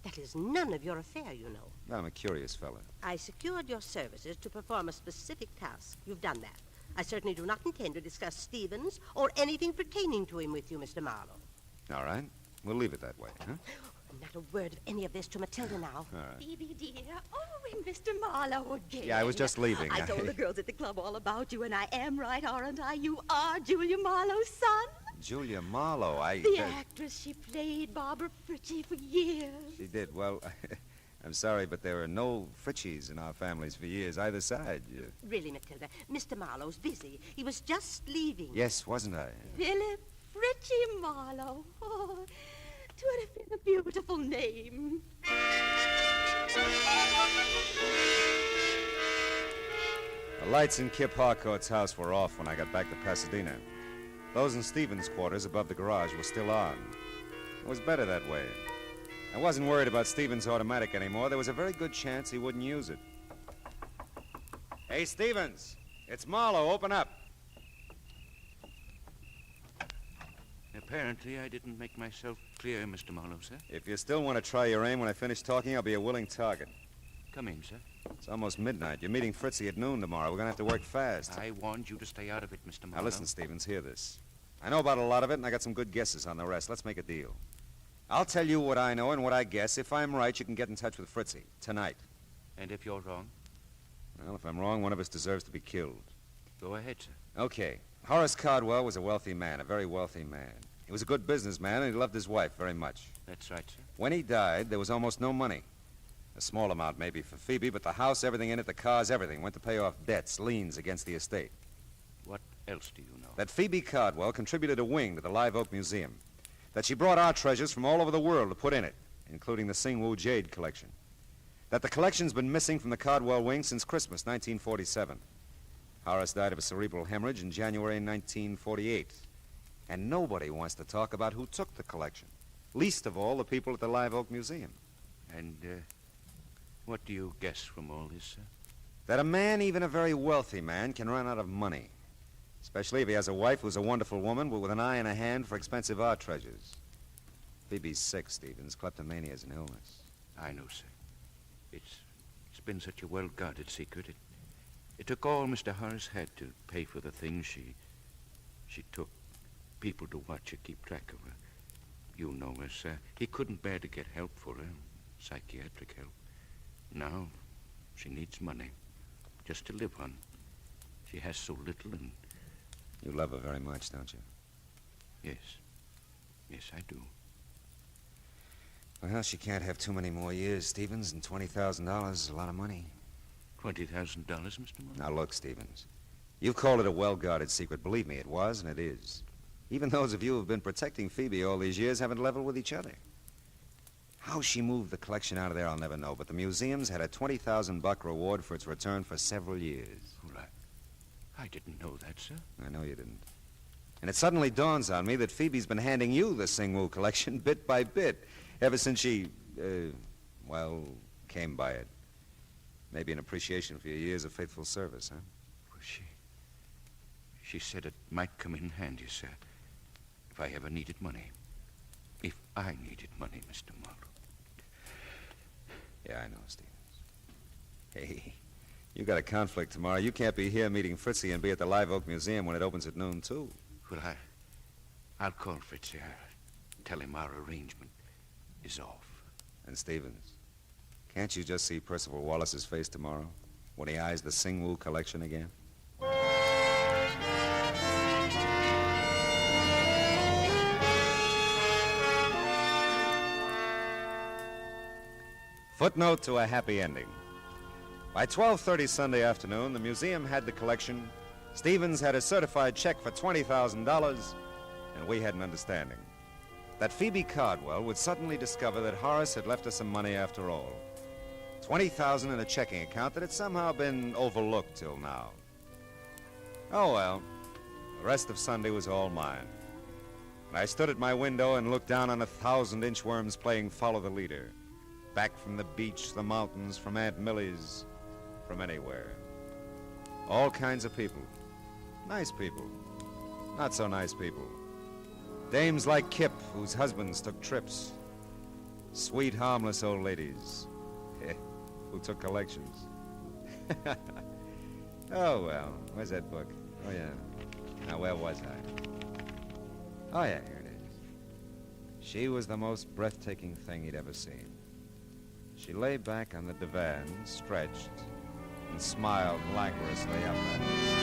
That is none of your affair, you know. Well, I'm a curious fellow. I secured your services to perform a specific task. You've done that. I certainly do not intend to discuss Stevens or anything pertaining to him with you, Mr. Marlowe. All right. We'll leave it that way, huh? Not a word of any of this to Matilda now. All right. Phoebe, dear. Oh, and Mr. Marlowe again. Yeah, I was just leaving. I told the girls at the club all about you, and I am right, aren't I? You are Julia Marlowe's son. Julia Marlowe, The actress, she played Barbara Fritchie for years. She did. Well, I'm sorry, but there are no Fritchies in our families for years, either side. Really, Matilda, Mr. Marlowe's busy. He was just leaving. Yes, wasn't I? Philip Fritchie Marlowe. Oh, 'twould have been a beautiful name. The lights in Kip Harcourt's house were off when I got back to Pasadena. Those in Stevens' quarters above the garage were still on. It was better that way. I wasn't worried about Stevens' automatic anymore. There was a very good chance he wouldn't use it. Hey, Stevens, it's Marlowe. Open up. Apparently, I didn't make myself clear, Mr. Marlowe, sir. If you still want to try your aim when I finish talking, I'll be a willing target. Come in, sir. It's almost midnight. You're meeting Fritzy at noon tomorrow. We're going to have to work fast. I warned you to stay out of it, Mr. Marlowe. Now, listen, Stevens, hear this. I know about a lot of it, and I got some good guesses on the rest. Let's make a deal. I'll tell you what I know and what I guess. If I'm right, you can get in touch with Fritzy tonight. And if you're wrong? Well, if I'm wrong, one of us deserves to be killed. Go ahead, sir. Okay. Horace Cardwell was a wealthy man, a very wealthy man. He was a good businessman, and he loved his wife very much. That's right, sir. When he died, there was almost no money. A small amount, maybe, for Phoebe, but the house, everything in it, the cars, everything, went to pay off debts, liens against the estate. What else do you know? That Phoebe Cardwell contributed a wing to the Live Oak Museum. That she brought art treasures from all over the world to put in it, including the Sing Woo Jade collection. That the collection's been missing from the Cardwell wing since Christmas 1947. Horace died of a cerebral hemorrhage in January 1948. And nobody wants to talk about who took the collection. Least of all, the people at the Live Oak Museum. And, what do you guess from all this, sir? That a man, even a very wealthy man, can run out of money. Especially if he has a wife who's a wonderful woman, but with an eye and a hand for expensive art treasures. Phoebe's sick, Stevens. Kleptomania is an illness. I know, sir. It's been such a well-guarded secret. It took all Mr. Horace had to pay for the things she took. People to watch her, keep track of her. You know her, sir. He couldn't bear to get help for her, psychiatric help. Now, she needs money, just to live on. She has so little, and... You love her very much, don't you? Yes. Yes, I do. Well, she can't have too many more years, Stevens, and $20,000 is a lot of money. $20,000, Mr. Marlowe? Now, look, Stevens. You've called it a well-guarded secret. Believe me, it was, and it is. Even those of you who've been protecting Phoebe all these years haven't leveled with each other. How she moved the collection out of there, I'll never know, but the museum's had a $20,000 reward for its return for several years. Well, I didn't know that, sir. I know you didn't. And it suddenly dawns on me that Phoebe's been handing you the Singwu collection bit by bit ever since she, came by it. Maybe an appreciation for your years of faithful service, huh? Well, she said it might come in handy, sir, if I ever needed money. If I needed money, Mr. Marlowe. Yeah, I know, Stevens. Hey, you got a conflict tomorrow. You can't be here meeting Fritzy and be at the Live Oak Museum when it opens at noon, too. Well, I'll call Fritzy. Tell him our arrangement is off. And Stevens, can't you just see Percival Wallace's face tomorrow when he eyes the Singwu collection again? Footnote to a happy ending. By 12:30 Sunday afternoon, the museum had the collection, Stevens had a certified check for $20,000, and we had an understanding that Phoebe Cardwell would suddenly discover that Horace had left her some money after all. $20,000 in a checking account that had somehow been overlooked till now. Oh, well, the rest of Sunday was all mine. And I stood at my window and looked down on 1,000 inchworms playing Follow the Leader. Back from the beach, the mountains, from Aunt Millie's, from anywhere. All kinds of people. Nice people. Not so nice people. Dames like Kip, whose husbands took trips. Sweet, harmless old ladies who took collections. Oh, well, where's that book? Oh, yeah. Now, where was I? Oh, yeah, here it is. She was the most breathtaking thing he'd ever seen. She lay back on the divan, stretched, and smiled languorously up at him.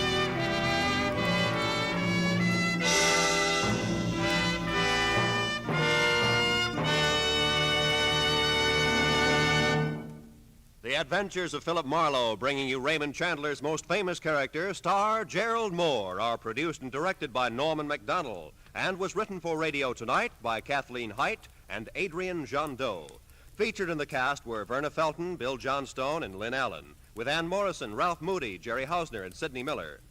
The Adventures of Philip Marlowe, bringing you Raymond Chandler's most famous character, star Gerald Moore, are produced and directed by Norman MacDonald, and was written for radio tonight by Kathleen Height and Adrian Jondot. Featured in the cast were Verna Felton, Bill Johnstone, and Lynn Allen, with Ann Morrison, Ralph Moody, Jerry Hausner, and Sidney Miller.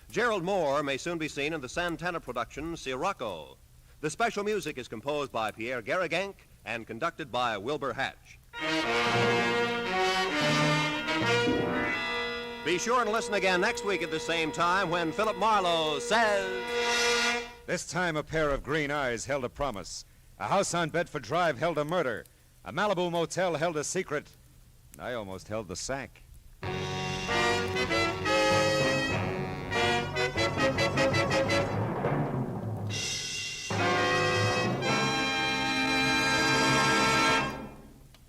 Gerald Moore may soon be seen in the Santana production, Sirocco. The special music is composed by Pierre Garrigank and conducted by Wilbur Hatch. Be sure and listen again next week at the same time when Philip Marlowe says... This time a pair of green eyes held a promise. A house on Bedford Drive held a murder. A Malibu motel held a secret. And I almost held the sack.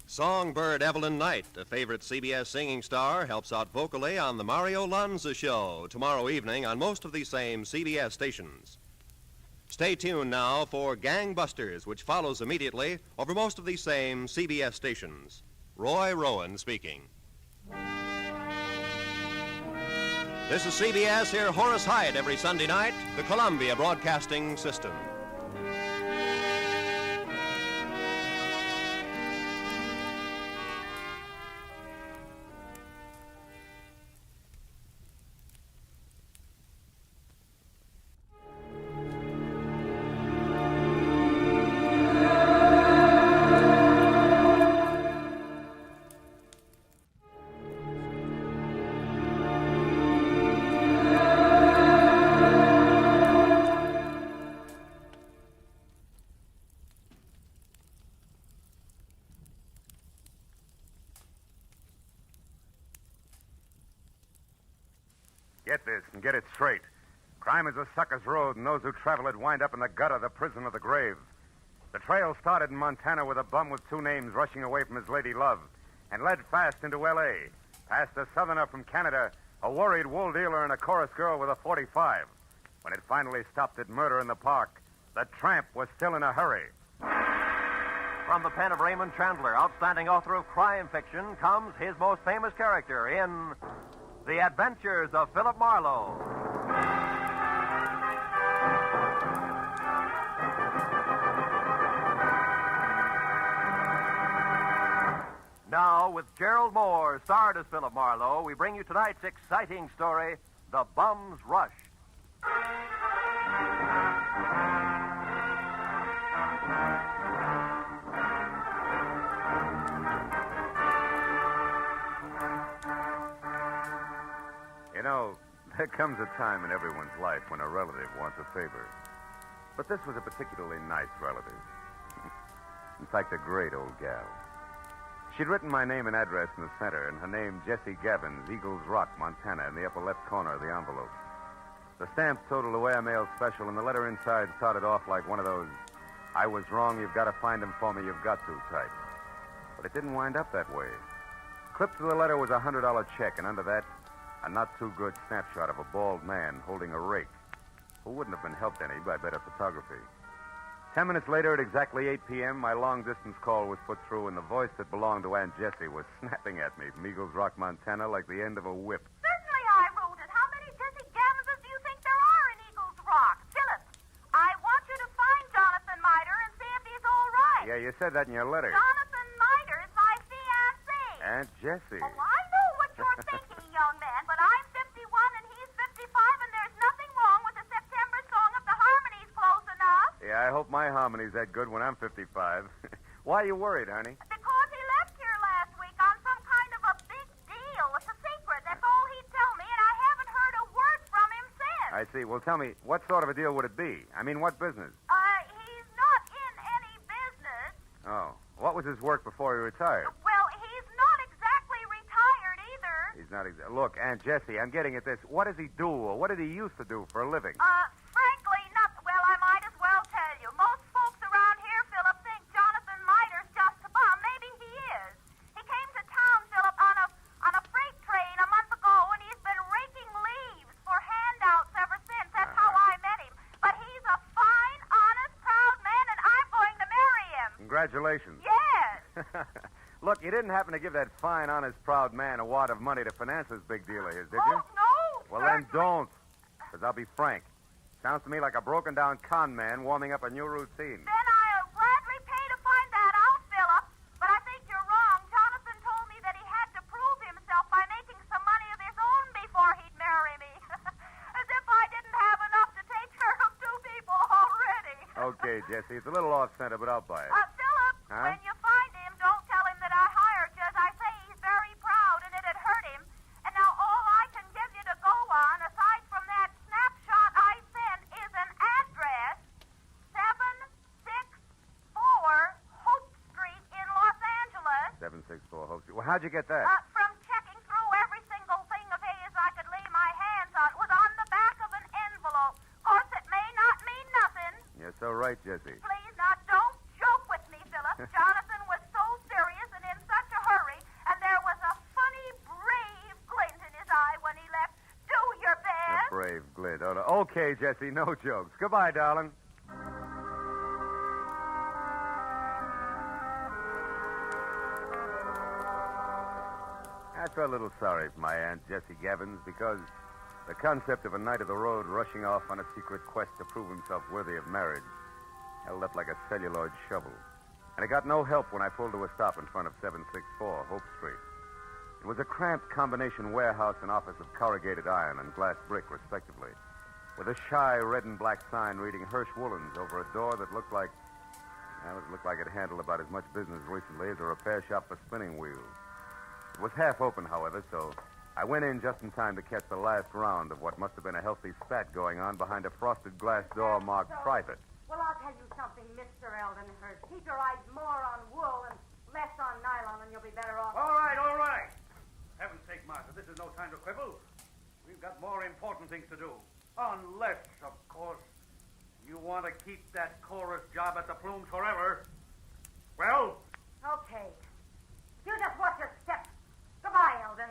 Songbird Evelyn Knight, a favorite CBS singing star, helps out vocally on The Mario Lanza Show tomorrow evening on most of these same CBS stations. Stay tuned now for Gangbusters, which follows immediately over most of these same CBS stations. Roy Rowan speaking. This is CBS. Hear Horace Hyatt every Sunday night, the Columbia Broadcasting System. Get this and get it straight. Crime is a sucker's road, and those who travel it wind up in the gutter, the prison, or the grave. The trail started in Montana with a bum with two names rushing away from his lady love, and led fast into L.A., past a southerner from Canada, a worried wool dealer, and a chorus girl with a .45. When it finally stopped at murder in the park, The tramp was still in a hurry. From the pen of Raymond Chandler, outstanding author of crime fiction, comes his most famous character in The Adventures of Philip Marlowe. Now, with Gerald Moore, starred as Philip Marlowe, we bring you tonight's exciting story, The Bum's Rush. You know, there comes a time in everyone's life when a relative wants a favor. But this was a particularly nice relative. In fact, a great old gal. She'd written my name and address in the center, and her name, Jessie Gavins, Eagles Rock, Montana, in the upper left corner of the envelope. The stamps totaled away a mail special, and the letter inside started off like one of those, "I was wrong, you've got to find him for me, you've got to" type. But it didn't wind up that way. Clipped to the letter was a $100 check, and under that, a not-too-good snapshot of a bald man holding a rake, who wouldn't have been helped any by better photography. 10 minutes later, at exactly 8 p.m., my long-distance call was put through, and the voice that belonged to Aunt Jessie was snapping at me from Eagles Rock, Montana, like the end of a whip. Certainly I wrote it. How many Jessie Gavinses do you think there are in Eagles Rock? Philip, I want you to find Jonathan Miter and see if he's all right. Yeah, you said that in your letter. Jonathan Miter is my fiancé. Aunt Jessie. Oh, I know what you're thinking, young man, but I'm 51 and he's 55, and there's nothing wrong with the September song if the harmony's close enough. Yeah, I hope my harmony's that good when I'm 55. Why are you worried, honey? Because he left here last week on some kind of a big deal. It's a secret. That's all he'd tell me, and I haven't heard a word from him since. I see. Well, tell me, what sort of a deal would it be? I mean, what business? He's not in any business. Oh. What was his work before he retired? Well, he's not exactly retired either. He's not Look, Aunt Jessie, I'm getting at this. What does he do, or what did he used to do for a living? Frankly, not... Well, I might as well tell you. Most folks around here, Philip, think Jonathan Miter's just a bum. Maybe he is. He came to town, Philip, on a freight train a month ago, and he's been raking leaves for handouts ever since. That's how I met him. But he's a fine, honest, proud man, and I'm going to marry him. Congratulations. Yes. Look, you didn't happen to give that fine, honest, proud man a wad of money to finance this big deal of his, did you? No. Well, then don't. Because I'll be frank. Sounds to me like a broken-down con man warming up a new routine. Then I'll gladly pay to find that out, Philip. But I think you're wrong. Jonathan told me that he had to prove himself by making some money of his own before he'd marry me. As if I didn't have enough to take care of two people already. Okay, Jessie, it's a little off-center, but I'll buy it. Philip, Huh? when you find him, don't tell him that I hired you. As I say, he's very proud, and it'd hurt him. And now all I can give you to go on, aside from that snapshot I sent, is an address, 764 Hope Street in Los Angeles. 764 Hope Street. Well, how'd you get that? From checking through every single thing of his I could lay my hands on. It was on the back of an envelope. Of course, it may not mean nothing. You're so right, Jessie. Please, now, don't joke with me, Philip. Jonathan was so serious and in such a hurry, and there was a funny, brave glint in his eye when he left. Do your best. A brave glint. Oh, no. Okay, Jessie, no jokes. Goodbye, darling. I felt a little sorry for my Aunt Jessie Gavins because the concept of a knight of the road rushing off on a secret quest to prove himself worthy of marriage held up like a celluloid shovel. And it got no help when I pulled to a stop in front of 764 Hope Street. It was a cramped combination warehouse and office of corrugated iron and glass brick, respectively, with a shy red and black sign reading Hirsch Woolens over a door that looked like... Well, it looked like it handled about as much business recently as a repair shop for spinning wheels. It was half open, however, so I went in just in time to catch the last round of what must have been a healthy spat going on behind a frosted glass door marked private. Well, I'll tell you something, Mr. Eldenhurst. Keep your eyes more on wool and less on nylon, and you'll be better off. All right, all right. Heaven's sake, Martha, this is no time to quibble. We've got more important things to do. Unless, of course, you want to keep that chorus job at the Plumes forever. Well? Okay. You just watch your step. Goodbye, Eldon.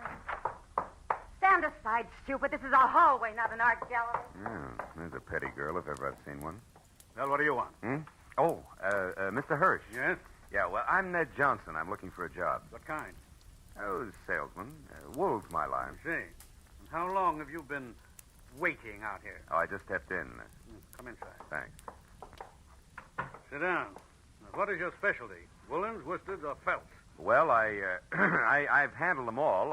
Stand aside, stupid. This is a hallway, not an art gallery. Yeah, there's a petty girl if ever I've seen one. Well, what do you want? Mr. Hirsch. Yes? Yeah, well, I'm Ned Johnson. I'm looking for a job. What kind? Oh, salesman. Wool's my line. I see. And how long have you been waiting out here? Oh, I just stepped in. Come inside. Thanks. Sit down. Now, what is your specialty? Woolens, worsteds, or felts? Well, I've handled them all.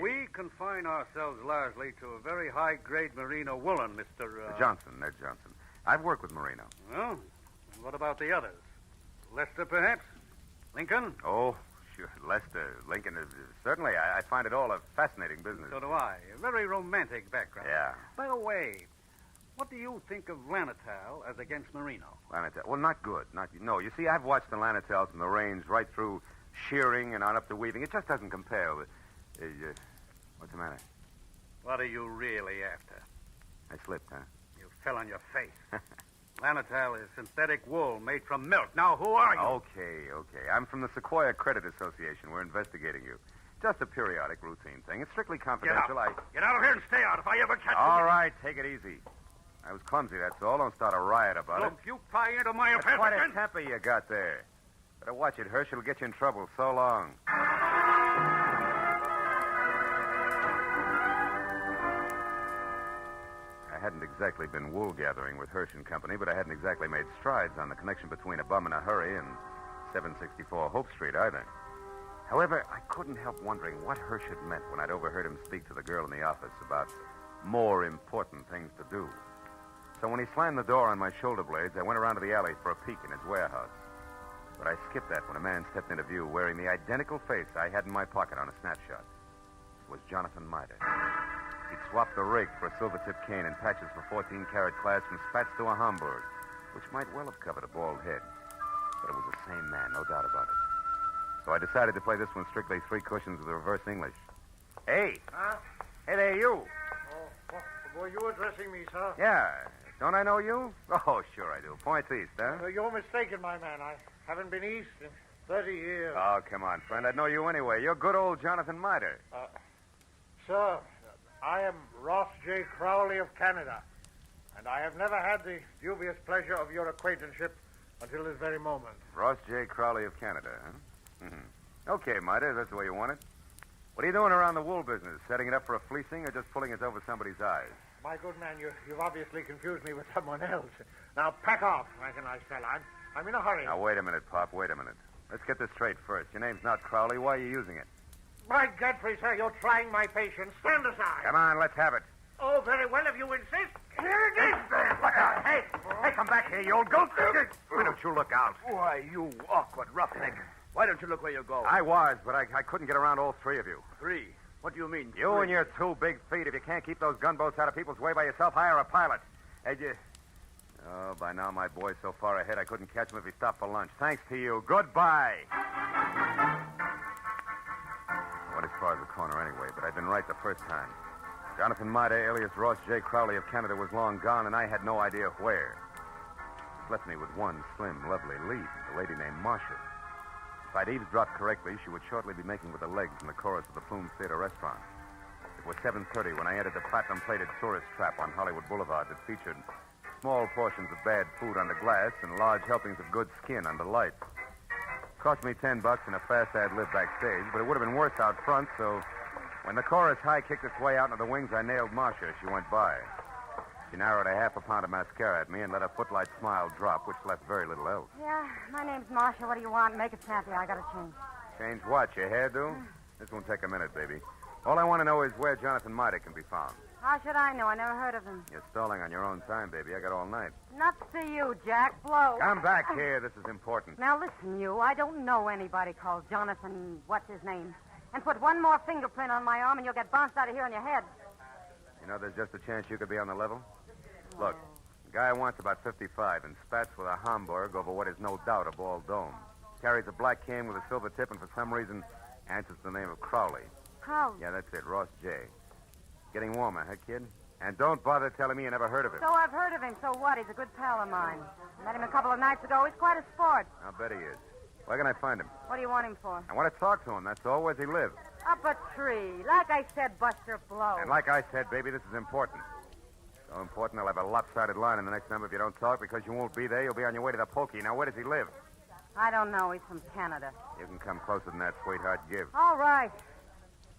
We confine ourselves largely to a very high-grade merino woolen, Mr. Johnson, Ned Johnson. I've worked with merino. Well, and what about the others? Lester, perhaps? Lincoln? Oh, sure. Lester, Lincoln. Certainly, I find it all a fascinating business. So do I. A very romantic background. Yeah. By the way, what do you think of Lanatal as against merino? Lanatal. Well, not good. No, you see, I've watched the Lanatals from the range right through shearing and on up to weaving. It just doesn't compare with... what's the matter? What are you really after? I slipped, huh? You fell on your face. Lanatal is synthetic wool made from milk. Now, who are you? Okay. I'm from the Sequoia Credit Association. We're investigating you. Just a periodic routine thing. It's strictly confidential. Get out of here and stay out if I ever catch you. All right, take it easy. I was clumsy, that's all. Don't start a riot about it. Look, you pry into my That's affairs quite again. a temper you got there. Better watch it, Hirsch. It'll get you in trouble. So long. I hadn't exactly been wool gathering with Hirsch and Company, but I hadn't exactly made strides on the connection between a bum in a hurry and 764 Hope Street either. However, I couldn't help wondering what Hirsch had meant when I'd overheard him speak to the girl in the office about more important things to do. So when he slammed the door on my shoulder blades, I went around to the alley for a peek in his warehouse. But I skipped that when a man stepped into view wearing the identical face I had in my pocket on a snapshot. It was Jonathan Miter. He'd swapped the rig for a silver-tipped cane and patches for 14-carat class from spats to a Hamburg, which might well have covered a bald head. But it was the same man, no doubt about it. So I decided to play this one strictly three cushions with reverse English. Hey! Huh? Hey there, you! Oh, were you addressing me, sir? Yeah. Don't I know you? Oh, sure I do. Points east, huh? You're mistaken, my man. I haven't been east in 30 years. Oh, come on, friend. I'd know you anyway. You're good old Jonathan Miter. Sir, I am Ross J. Crowley of Canada, and I have never had the dubious pleasure of your acquaintanceship until this very moment. Ross J. Crowley of Canada, huh? Mm-hmm. Okay, Miter, that's the way you want it. What are you doing around the wool business? Setting it up for a fleecing or just pulling us over somebody's eyes? My good man, you've obviously confused me with someone else. Now, pack off, like a nice fella. I'm in a hurry. Now, wait a minute, Pop. Wait a minute. Let's get this straight first. Your name's not Crowley. Why are you using it? By Godfrey, sir, you're trying my patience. Stand aside. Come on, let's have it. Oh, very well, if you insist. Here it is. Look out. Hey, come back here, you old goat. Why don't you look out? Why, you awkward roughneck. Why don't you look where you're going? I was, but I couldn't get around all three of you. Three? What do you mean, You three? and your two big feet. If you can't keep those gunboats out of people's way by yourself, hire a pilot. Hey, Oh, by now my boy's so far ahead I couldn't catch him if he stopped for lunch. Thanks to you. Goodbye. Went as far as the corner anyway, but I'd been right the first time. Jonathan Miter, alias Ross J. Crowley of Canada, was long gone, and I had no idea where. This left me with one slim, lovely lead, a lady named Marcia. If I'd eavesdropped correctly, she would shortly be making with the legs in the chorus of the Plume Theater restaurant. It was 7:30 when I entered the platinum-plated tourist trap on Hollywood Boulevard that featured small portions of bad food under glass and large helpings of good skin under lights. Cost me $10 and a fast ad-lib backstage, but it would have been worse out front, so when the chorus high kicked its way out into the wings, I nailed Marcia as she went by. She narrowed a half a pound of mascara at me and let a footlight smile drop, which left very little else. Yeah, my name's Marcia. What do you want? Make it snappy. I gotta change. Change what? Your hairdo? This won't take a minute, baby. All I want to know is where Jonathan Miter can be found. How should I know? I never heard of him. You're stalling on your own time, baby. I got all night. Nuts to you, Jack. Blow. Come back here. This is important. Now listen, you. I don't know anybody called Jonathan. What's his name? And put one more fingerprint on my arm, and you'll get bounced out of here on your head. You know, there's just a chance you could be on the level. Look, the guy wants about 55 and spats with a Hamburg over what is no doubt a bald dome. Carries a black can with a silver tip and for some reason answers the name of Crowley. Crowley? Yeah, that's it, Ross J. Getting warmer, huh, kid? And don't bother telling me you never heard of him. So I've heard of him. So what? He's a good pal of mine. Met him a couple of nights ago. He's quite a sport. I'll bet he is. Where can I find him? What do you want him for? I want to talk to him, that's all. Where's he live? Up a tree. Like I said, Buster Blow. And like I said, baby, this is important. So important, I'll have a lopsided line in the next number if you don't talk, because you won't be there. You'll be on your way to the pokey. Now, where does he live? I don't know. He's from Canada. You can come closer than that, sweetheart. Give. All right.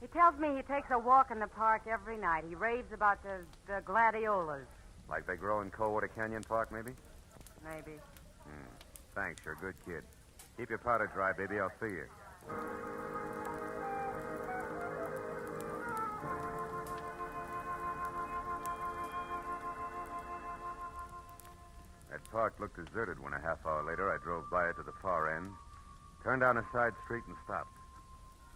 He tells me he takes a walk in the park every night. He raves about the gladiolas. Like they grow in Coldwater Canyon Park, maybe? Maybe. Thanks, you're a good kid. Keep your powder dry, baby. I'll see you. That park looked deserted when a half hour later I drove by it to the far end, turned down a side street, and stopped.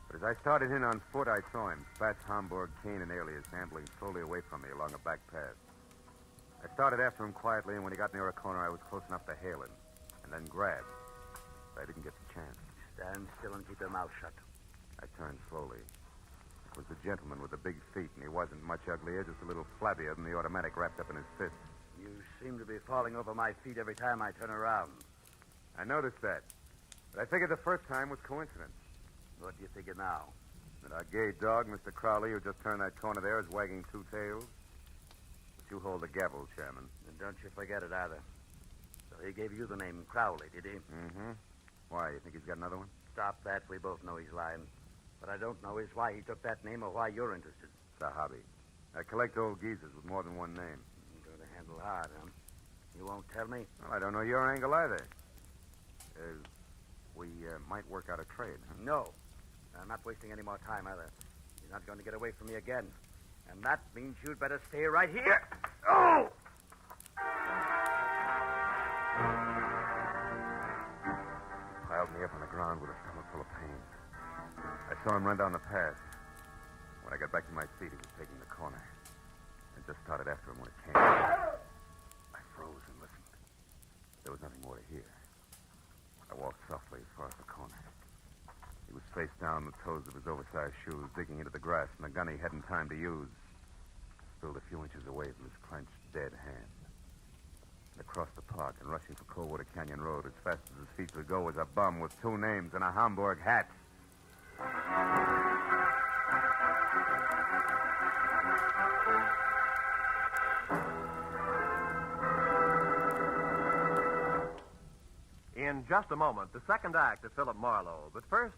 But as I started in on foot, I saw him, Spats, Hamburg, Kane, and Alias, ambling slowly away from me along a back path. I started after him quietly, and when he got near a corner, I was close enough to hail him, and then grab. But I didn't get the chance. Stand still and keep your mouth shut. I turned slowly. It was the gentleman with the big feet, and he wasn't much uglier, just a little flabbier than the automatic wrapped up in his fist. You seem to be falling over my feet every time I turn around. I noticed that. But I figured the first time was coincidence. What do you figure now? That our gay dog, Mr. Crowley, who just turned that corner there, is wagging two tails. But you hold the gavel, Chairman. And don't you forget it either. So he gave you the name Crowley, did he? Mm-hmm. Why, you think he's got another one? Stop that. We both know he's lying. What I don't know is why he took that name or why you're interested. It's a hobby. I collect old geezers with more than one name. You're going to handle hard, huh? You won't tell me? Well, I don't know your angle either. We might work out a trade, huh? No. I'm not wasting any more time either. You're not going to get away from me again. And that means you'd better stay right here. Oh! Piled me up on the ground with a stomach full of pain. I saw him run down the path. When I got back to my feet, he was taking the corner. I just started after him when it came. I froze and listened. There was nothing more to hear. I walked softly as far as the corner. He was face down, the toes of his oversized shoes digging into the grass, and the gun he hadn't time to use spilled a few inches away from his clenched, dead hand. And across the park and rushing for Coldwater Canyon Road as fast as his feet could go was a bum with two names and a Hamburg hat. In just a moment, the second act of Philip Marlowe. But first,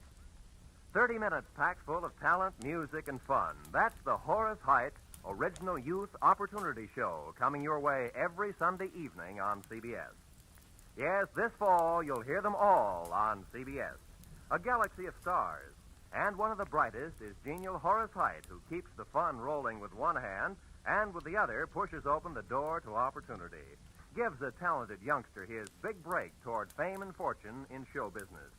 30 minutes packed full of talent, music, and fun. That's the Horace Heidt Original Youth Opportunity Show, coming your way every Sunday evening on CBS. Yes, this fall, you'll hear them all on CBS. A galaxy of stars. And one of the brightest is genial Horace Heidt, who keeps the fun rolling with one hand and with the other pushes open the door to opportunity. Gives a talented youngster his big break toward fame and fortune in show business.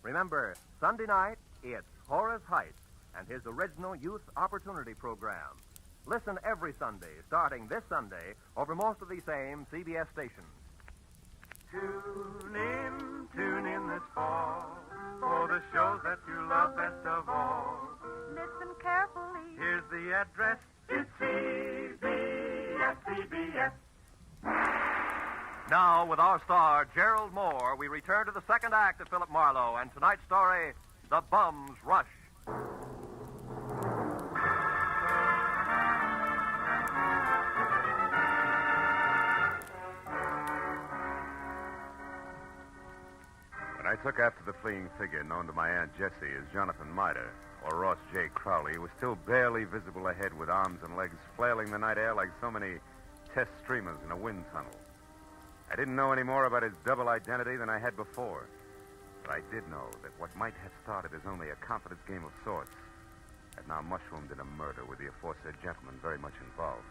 Remember, Sunday night, it's Horace Heidt and his original Youth Opportunity Program. Listen every Sunday, starting this Sunday, over most of the same CBS stations. Tune in this fall for the shows that you love best of all. Listen carefully. Here's the address. It's CBS, CBS. Now, with our star, Gerald Moore, we return to the second act of Philip Marlowe and tonight's story, The Bum's Rush. When I took after the fleeing figure known to my Aunt Jessie as Jonathan Mitre, or Ross J. Crowley, he was still barely visible ahead with arms and legs flailing the night air like so many test streamers in a wind tunnel. I didn't know any more about his double identity than I had before. But I did know that what might have started as only a confidence game of sorts had now mushroomed into murder with the aforesaid gentleman very much involved.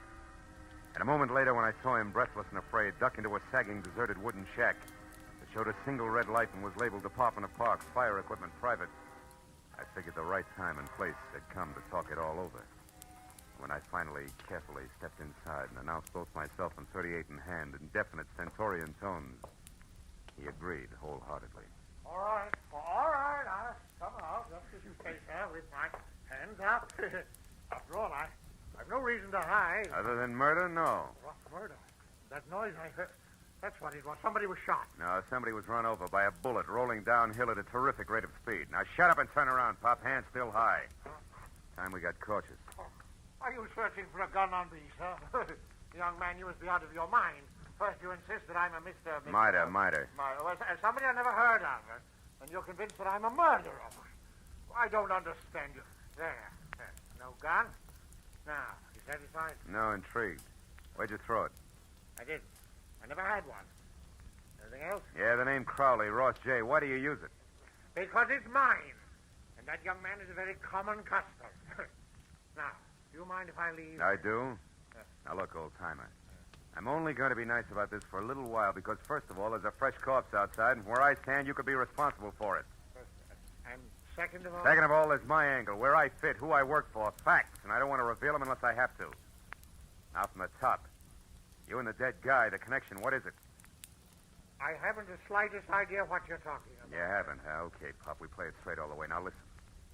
And a moment later, when I saw him, breathless and afraid, duck into a sagging, deserted wooden shack that showed a single red light and was labeled Department of Parks, Fire Equipment Private, I figured the right time and place had come to talk it all over. When I finally carefully stepped inside and announced both myself and 38 in hand in definite stentorian tones, he agreed wholeheartedly. All right. I'll come out just as you say, sir, with my hands up. After all, I've no reason to hide. Other than murder, no. What murder? That noise I heard, that's what it was. Somebody was shot. No, somebody was run over by a bullet rolling downhill at a terrific rate of speed. Now shut up and turn around, Pop. Hands still high. Time we got cautious. Are you searching for a gun on me, sir? Young man, you must be out of your mind. First you insist that I'm a Mr. Miter. Well, somebody I never heard of. And you're convinced that I'm a murderer. I don't understand you. There. No gun? Now, you satisfied? No, intrigued. Where'd you throw it? I did. I never had one. Anything else? Yeah, the name Crowley, Ross J. Why do you use it? Because it's mine. And that young man is a very common custom. Now, do you mind if I leave? I do. Now, look, old-timer. I'm only going to be nice about this for a little while because, first of all, there's a fresh corpse outside, and where I stand, you could be responsible for it. And second of all? Second of all, there's my angle, where I fit, who I work for, facts, and I don't want to reveal them unless I have to. Now, from the top. You and the dead guy, the connection, what is it? I haven't the slightest idea what you're talking about. You haven't, huh? Okay, Pop, we play it straight all the way. Now, listen.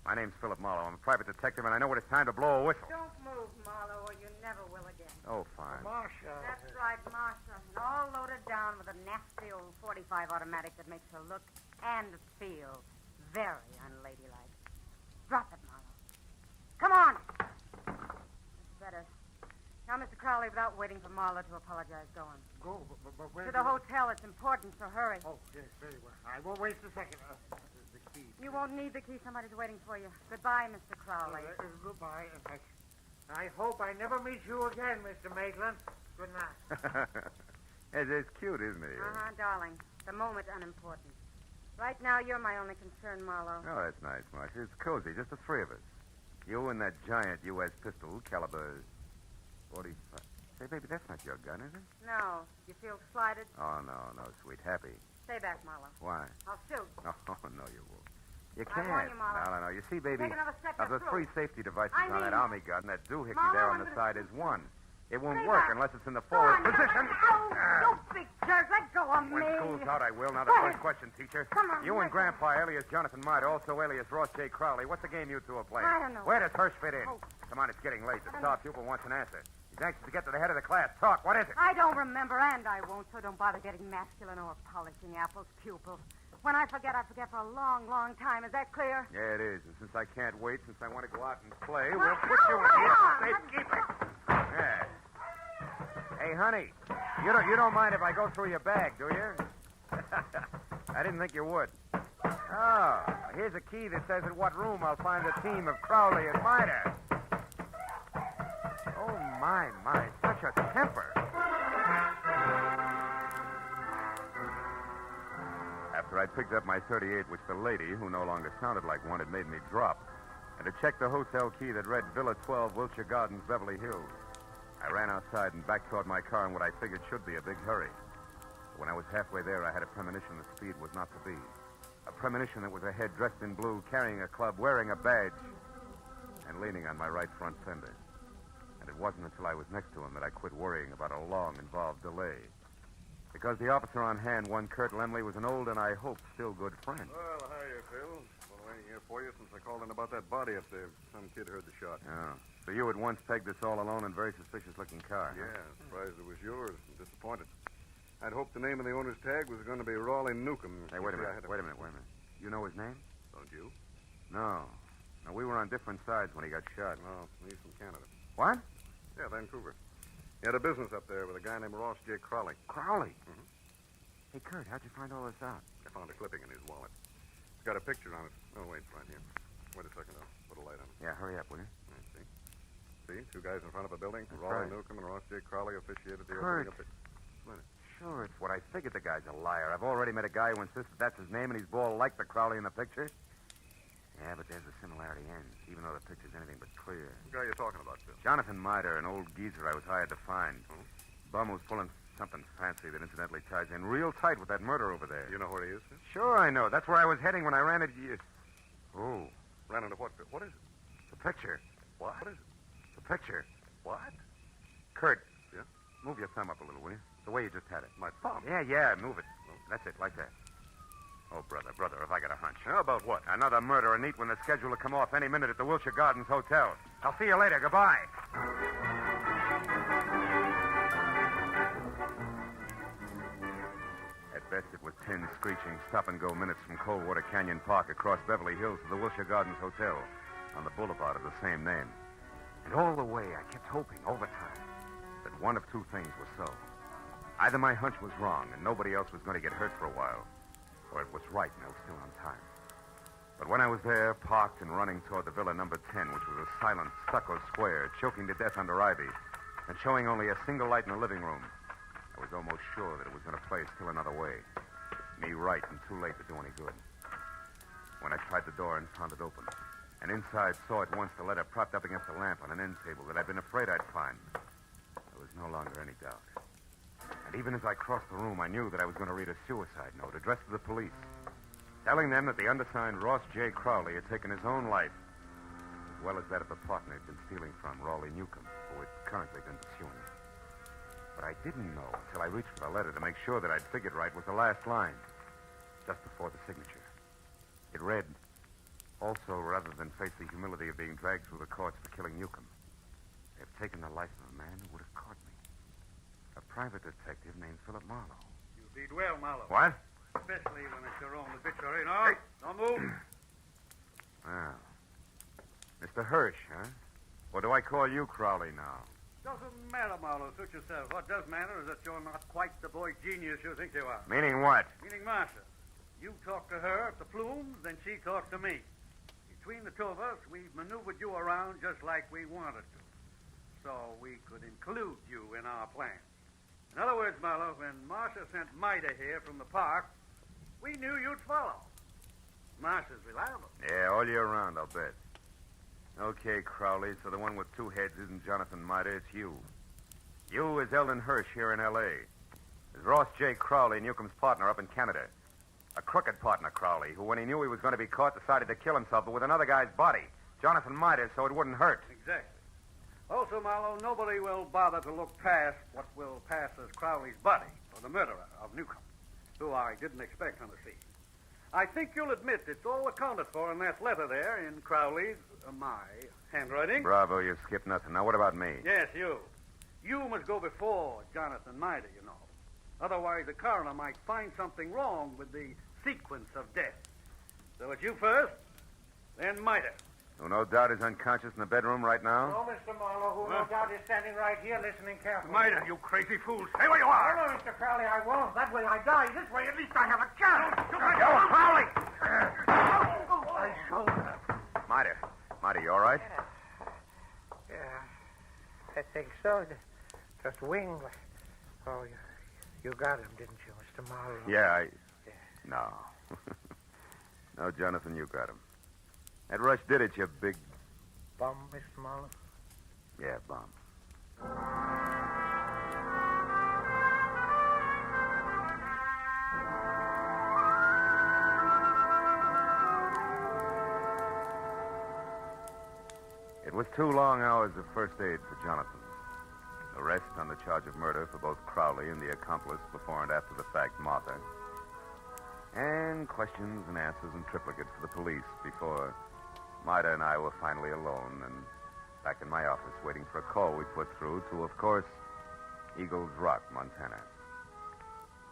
My name's Philip Marlowe. I'm a private detective, and I know when it's time to blow a whistle. Don't move, Marlowe, or you never will again. Oh, fine. Marcia. That's right, Marcia. And all loaded down with a nasty old .45 automatic that makes her look and feel very unladylike. Drop it, Marlowe. Come on. Better. Now, Mr. Crowley, without waiting for Marlowe to apologize, go on. Go, but where... To the hotel. It's important, so hurry. Oh, yes, very well. I won't waste a second. The key. You won't need the key. Somebody's waiting for you. Goodbye, Mr. Crowley. Goodbye. I hope I never meet you again, Mr. Maitland. Good night. It's cute, isn't he? Uh-huh, darling. The moment's unimportant. Right now, you're my only concern, Marlowe. Oh, that's nice, Marcia. It's cozy, just the three of us. You and that giant U.S. pistol, caliber 45. Say, baby, that's not your gun, is it? No. You feel slighted? Oh, no, sweet. Happy. Stay back, Marlowe. Why? I'll shoot. Oh, no, you won't. You I can't. warn you, Marlowe. No. You see, baby, Take another step, of the you're three through. safety devices I on that mean- army gun, that doohickey Marlowe, there on I'm the gonna- side is one. It won't Stay work back. unless it's in the Go forward on, position. You big jerk. Let go of When me. school's out, I will. Now, the Go first ahead. question, teacher. Come on, You and let go. Grandpa, alias Jonathan Miter, also alias Ross J. Crowley. What's the game you two are playing? I don't know. Where does Hirsch fit in? Oh. Come on, it's getting late. The I don't star pupil wants an answer. He's anxious to get to the head of the class. Talk. What is it? I don't remember, and I won't, so don't bother getting masculine or polishing apples, pupil. When I forget for a long, long time. Is that clear? Yeah, it is. And since I can't wait, since I want to go out and play, Well, we'll put you in come here. on. Safekeeping. Yeah. Hey, honey, you don't mind if I go through your bag, do you? I didn't think you would. Oh, here's a key that says at what room I'll find the team of Crowley and Miter. Oh, my, such a temper. After I picked up my .38, which the lady, who no longer sounded like one, had made me drop, and to check the hotel key that read Villa 12, Wilshire Gardens, Beverly Hills, I ran outside and back toward my car in what I figured should be a big hurry. When I was halfway there, I had a premonition the speed was not to be. A premonition that was a head dressed in blue, carrying a club, wearing a badge, and leaning on my right front fender. And it wasn't until I was next to him that I quit worrying about a long, involved delay. Because the officer on hand, one Kurt Lemley, was an old and I hope still good friend. Well, hiya, Phil. Been waiting here for you since I called in about that body up there. Some kid heard the shot. Oh. So you at once pegged this all alone and very suspicious-looking car, huh? Yeah, surprised it was yours. I'm disappointed. I'd hoped the name of the owner's tag was going to be Raleigh Newcomb. Hey, wait a You see, I minute. had Wait a minute. You know his name? Don't you? No. No, we were on different sides when he got shot. No, he's from Canada. What? Yeah, Vancouver. He had a business up there with a guy named Ross J. Crowley. Crowley? Mm-hmm. Hey, Kurt, how'd you find all this out? I found a clipping in his wallet. It's got a picture on it. Oh, wait, it's right here. Wait a second, I'll put a light on it. Yeah, hurry up, will you? See? See? Two guys in front of a building. That's Raleigh right. Newcomb and Ross J. Crowley officiated the Kurt. opening of the... Wait. Sure, it's what I figured. The guy's a liar. I've already met a guy who insists that's his name, and he's bald like the Crowley in the picture. Yeah, but there's the similarity ends, even though the picture's anything but clear. What guy are you talking about, Phil? Jonathan Miter, an old geezer I was hired to find. Bum who's pulling something fancy that incidentally ties in real tight with that murder over there. You know where he is, Phil? Sure, I know. That's where I was heading when I ran into you. Oh. Ran into what, Phil? What is it? The picture. What? What is it? The picture. What? Kurt. Yeah? Move your thumb up a little, will you? The way you just had it. My thumb? Yeah, move it. That's it, like that. Oh, brother, have I got a hunch. How about what? Another murder, neat when the schedule to come off any minute at the Wilshire Gardens Hotel. I'll see you later. Goodbye. At best, it was 10 screeching stop-and-go minutes from Coldwater Canyon Park across Beverly Hills to the Wilshire Gardens Hotel on the boulevard of the same name. And all the way, I kept hoping, over time, that one of two things was so. Either my hunch was wrong and nobody else was going to get hurt for a while, or it was right and I was still on time. But when I was there, parked and running toward the villa number 10, which was a silent stucco square, choking to death under ivy, and showing only a single light in the living room, I was almost sure that it was going to play still another way. Me right and too late to do any good. When I tried the door and found it open, and inside saw at once the letter propped up against a lamp on an end table that I'd been afraid I'd find, there was no longer any doubt. And even as I crossed the room, I knew that I was going to read a suicide note addressed to the police, telling them that the undersigned Ross J. Crowley had taken his own life, as well as that of the partner he'd been stealing from, Raleigh Newcomb, who had currently been pursuing him. What I didn't know until I reached for the letter to make sure that I'd figured right was the last line, just before the signature. It read, "Also, rather than face the humility of being dragged through the courts for killing Newcomb, they have taken the life of a man who would have caught me. A private detective named Philip Marlowe." You read well, Marlowe. What? Especially when it's your own obituary. No, don't move. Well, Mr. Hirsch, huh? Or do I call you Crowley now? Doesn't matter, Marlowe. Suit yourself. What does matter is that you're not quite the boy genius you think you are. Meaning what? Meaning Marcia. You talk to her at the Plumes, then she talks to me. Between the two of us, we've maneuvered you around just like we wanted to, so we could include you in our plan. In other words, Marlowe, when Marcia sent Mida here from the park, we knew you'd follow. Marcia's reliable. Yeah, all year round, I'll bet. Okay, Crowley, so the one with two heads isn't Jonathan Mida, it's you. You is Eldon Hirsch here in L.A. Is Ross J. Crowley, Newcomb's partner up in Canada. A crooked partner, Crowley, who, when he knew he was going to be caught, decided to kill himself, but with another guy's body. Jonathan Mida, so it wouldn't hurt. Exactly. Also, Marlowe, nobody will bother to look past what will pass as Crowley's body, or the murderer of Newcomb, who I didn't expect on the scene. I think you'll admit it's all accounted for in that letter there in Crowley's, my handwriting. Bravo, you skipped nothing. Now, what about me? Yes, you. You must go before Jonathan Mida, you know. Otherwise, the coroner might find something wrong with the sequence of death. So it's you first, then Mida. Who no doubt is unconscious in the bedroom right now? No, Mr. Marlowe, who no doubt is standing right here listening carefully. Mida, you crazy fool. Stay where you are. No, Mr. Crowley, I won't. That way I die. This way, at least I have a chance. Crowley! My shoulder. Mida, you all right? Yeah, I think so. Just wing. Oh, you got him, didn't you, Mr. Marlowe? Yeah, No. No, Jonathan, you got him. That rush did it, you big... Bum, Mr. Marlowe? Yeah, bum. It was 2 long hours of first aid for Jonathan. Arrest on the charge of murder for both Crowley and the accomplice before and after the fact, Martha. And questions and answers in triplicate for the police before Mida and I were finally alone and back in my office waiting for a call we put through to, of course, Eagles Rock, Montana.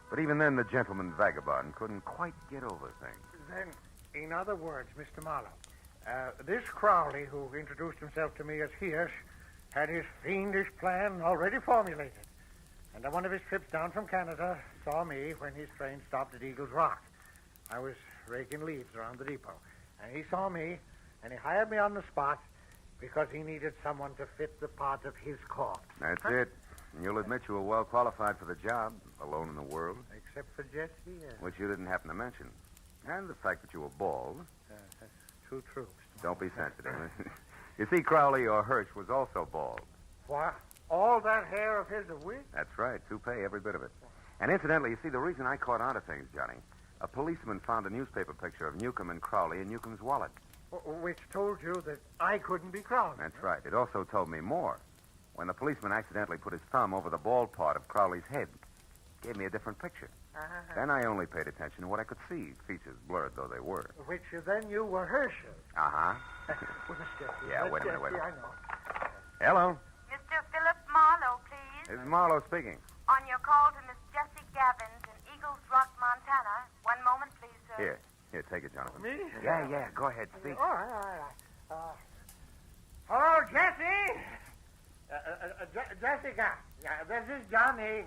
But even then, the gentleman vagabond couldn't quite get over things. Then, in other words, Mr. Marlowe, this Crowley, who introduced himself to me as Hirsch, had his fiendish plan already formulated. And on one of his trips down from Canada, saw me when his train stopped at Eagles Rock. I was raking leaves around the depot. And he saw me, and he hired me on the spot because he needed someone to fit the part of his corpse. That's it. And you'll admit you were well qualified for the job, alone in the world. Except for Jesse, yes. Which you didn't happen to mention. And the fact that you were bald. That's too true. Don't be sensitive. You see, Crowley, or Hirsch, was also bald. What? All that hair of his a wig? That's right. Toupee, every bit of it. And incidentally, you see, the reason I caught on to things, Johnny, a policeman found a newspaper picture of Newcomb and Crowley in Newcomb's wallet. Which told you that I couldn't be Crowley. That's right. It also told me more. When the policeman accidentally put his thumb over the bald part of Crowley's head, it gave me a different picture. Then I only paid attention to what I could see, features blurred though they were. Which then you were Herschel. Uh-huh. Yeah, wait a minute. I know. Hello. Mr. Philip Marlowe, please. This is Marlowe speaking. On your call to Miss Jessie Gabbins in Eagles Rock, Montana. One moment, please, sir. Here, take it, Jonathan. Me? Yeah, go ahead, speak. All right. Hello, Jessie. Jessica. Yeah, this is Johnny.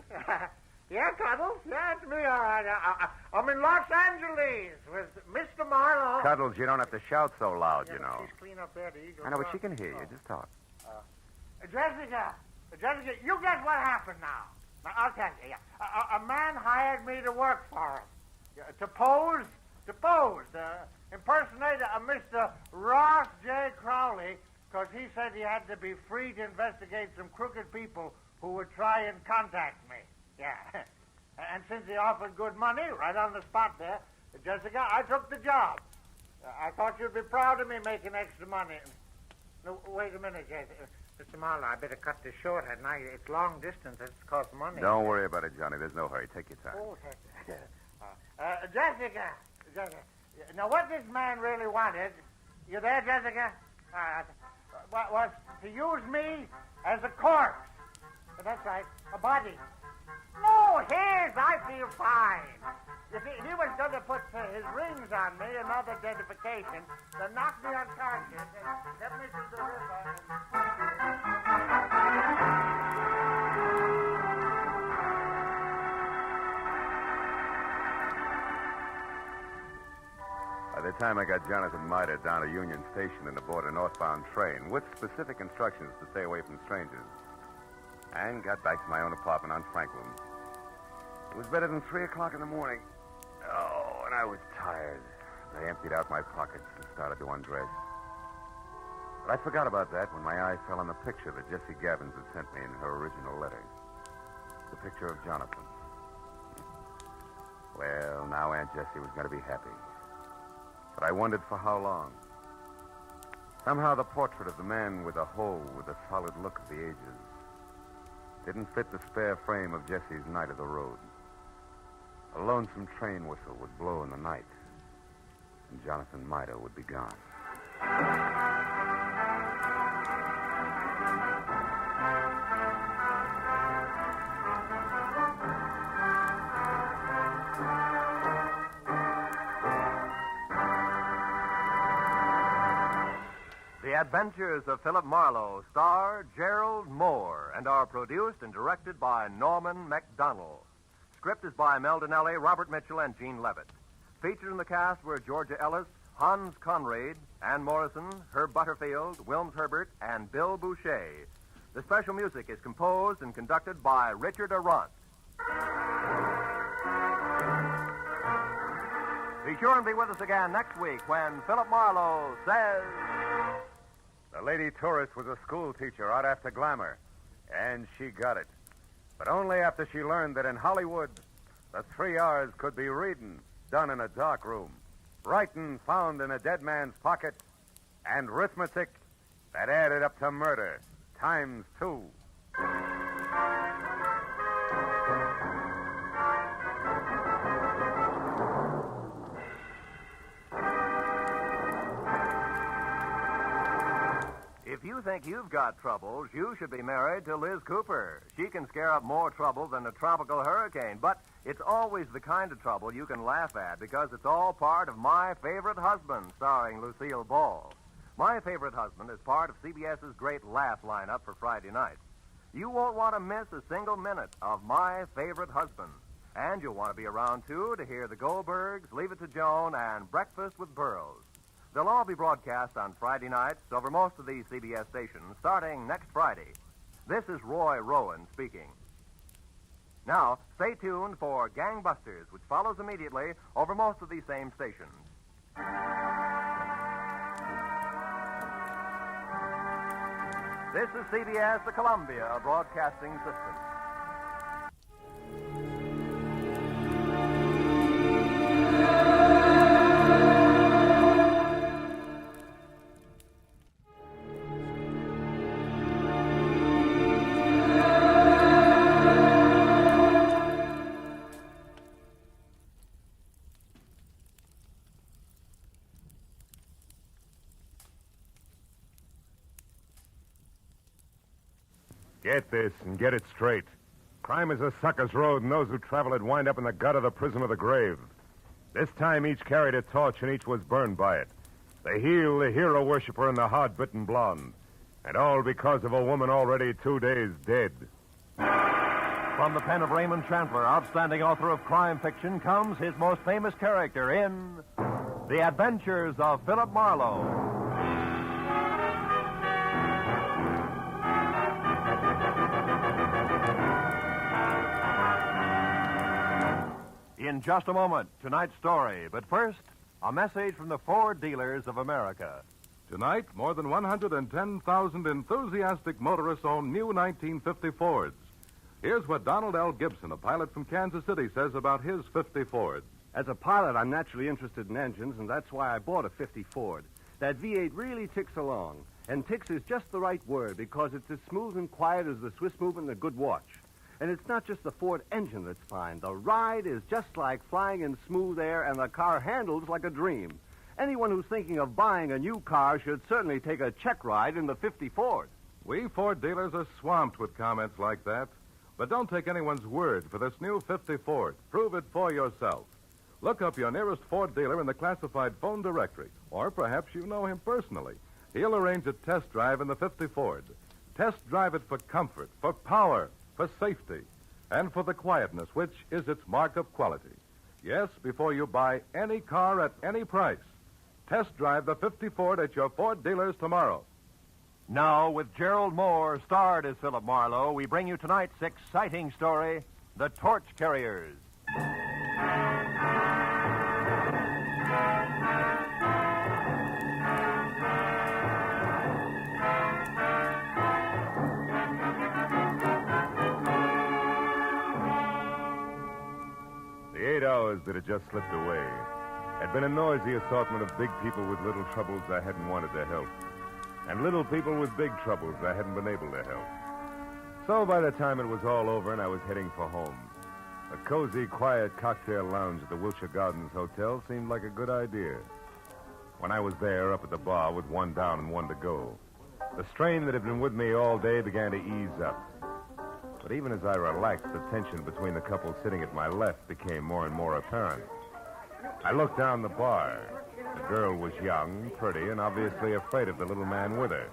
Yeah, Cuddles. Yeah, it's me, all right. I'm in Los Angeles with Mr. Marlowe. Cuddles, you don't have to shout so loud, Yeah, you but know. she's clean up there, the Eagle. I know, but she can hear you. Just talk. Jessica, you guess what happened now. Now, I'll tell you, yeah. A man hired me to work for him. To pose, impersonate a Mr. Ross J. Crowley, because he said he had to be free to investigate some crooked people who would try and contact me. Yeah. And since he offered good money right on the spot there, Jessica, I took the job. I thought you'd be proud of me making extra money. No, wait a minute, Jessica. Mr. Marlowe, I better cut this short, hadn't I? It's long distance. It's cost money. Don't worry about it, Johnny. There's no hurry. Take your time. Oh, Jessica. Now, what this man really wanted, you there, Jessica? Was to use me as a corpse. That's right, a body. No, his. I feel fine. If he was going to put his rings on me, another identification, to knock me unconscious and get me to the river. By the time I got Jonathan Mida down to Union Station and aboard a northbound train with specific instructions to stay away from strangers, and got back to my own apartment on Franklin, it was better than 3 o'clock in the morning. Oh, and I was tired. I emptied out my pockets and started to undress. But I forgot about that when my eye fell on the picture that Jessie Gavins had sent me in her original letter. The picture of Jonathan. Well, now Aunt Jessie was going to be happy. But I wondered for how long. Somehow the portrait of the man with a hoe with the solid look of the ages didn't fit the spare frame of Jessie's night of the road. A lonesome train whistle would blow in the night, and Jonathan Mida would be gone. The Adventures of Philip Marlowe star Gerald Moore and are produced and directed by Norman MacDonald. Script is by Mel Donnelly, Robert Mitchell, and Gene Levitt. Featured in the cast were Georgia Ellis, Hans Conrad, Ann Morrison, Herb Butterfield, Wilms Herbert, and Bill Boucher. The special music is composed and conducted by Richard Arant. Be sure and be with us again next week when Philip Marlowe says... The lady tourist was a school teacher out after glamour, and she got it. But only after she learned that in Hollywood, the 3 R's could be reading, done in a dark room, writing found in a dead man's pocket, and arithmetic that added up to murder, times 2. If you think you've got troubles, you should be married to Liz Cooper. She can scare up more trouble than a tropical hurricane, but it's always the kind of trouble you can laugh at because it's all part of My Favorite Husband, starring Lucille Ball. My Favorite Husband is part of CBS's great laugh lineup for Friday nights. You won't want to miss a single minute of My Favorite Husband. And you'll want to be around, too, to hear the Goldbergs, Leave It to Joan, and Breakfast with Burroughs. They'll all be broadcast on Friday nights over most of these CBS stations starting next Friday. This is Roy Rowan speaking. Now, stay tuned for Gangbusters, which follows immediately over most of these same stations. This is CBS, the Columbia Broadcasting System. Get this and get it straight. Crime is a sucker's road, and those who travel it wind up in the gut of the prison of the grave. This time each carried a torch and each was burned by it. The heel, the hero worshiper, and the hard-bitten blonde. And all because of a woman already 2 days dead. From the pen of Raymond Chandler, outstanding author of crime fiction, comes his most famous character in The Adventures of Philip Marlowe. In just a moment, tonight's story. But first, a message from the Ford dealers of America. Tonight, more than 110,000 enthusiastic motorists own new 1950 Fords. Here's what Donald L. Gibson, a pilot from Kansas City, says about his 50 Ford. As a pilot, I'm naturally interested in engines, and that's why I bought a 50 Ford. That V8 really ticks along. And ticks is just the right word, because it's as smooth and quiet as the Swiss movement in a good watch. And it's not just the Ford engine that's fine. The ride is just like flying in smooth air, and the car handles like a dream. Anyone who's thinking of buying a new car should certainly take a check ride in the 50 Ford. We Ford dealers are swamped with comments like that. But don't take anyone's word for this new 50 Ford. Prove it for yourself. Look up your nearest Ford dealer in the classified phone directory. Or perhaps you know him personally. He'll arrange a test drive in the 50 Ford. Test drive it for comfort, for power, for safety, and for the quietness, which is its mark of quality. Yes, before you buy any car at any price. Test drive the 50 Ford at your Ford dealers tomorrow. Now, with Gerald Moore, starred as Philip Marlowe, we bring you tonight's exciting story, The Torch Carriers. The 8 hours that had just slipped away had been a noisy assortment of big people with little troubles I hadn't wanted to help, and little people with big troubles I hadn't been able to help. So by the time it was all over and I was heading for home, a cozy, quiet cocktail lounge at the Wilshire Gardens Hotel seemed like a good idea. When I was there, up at the bar with one down and one to go, the strain that had been with me all day began to ease up. But even as I relaxed, the tension between the couple sitting at my left became more and more apparent. I looked down the bar. The girl was young, pretty, and obviously afraid of the little man with her,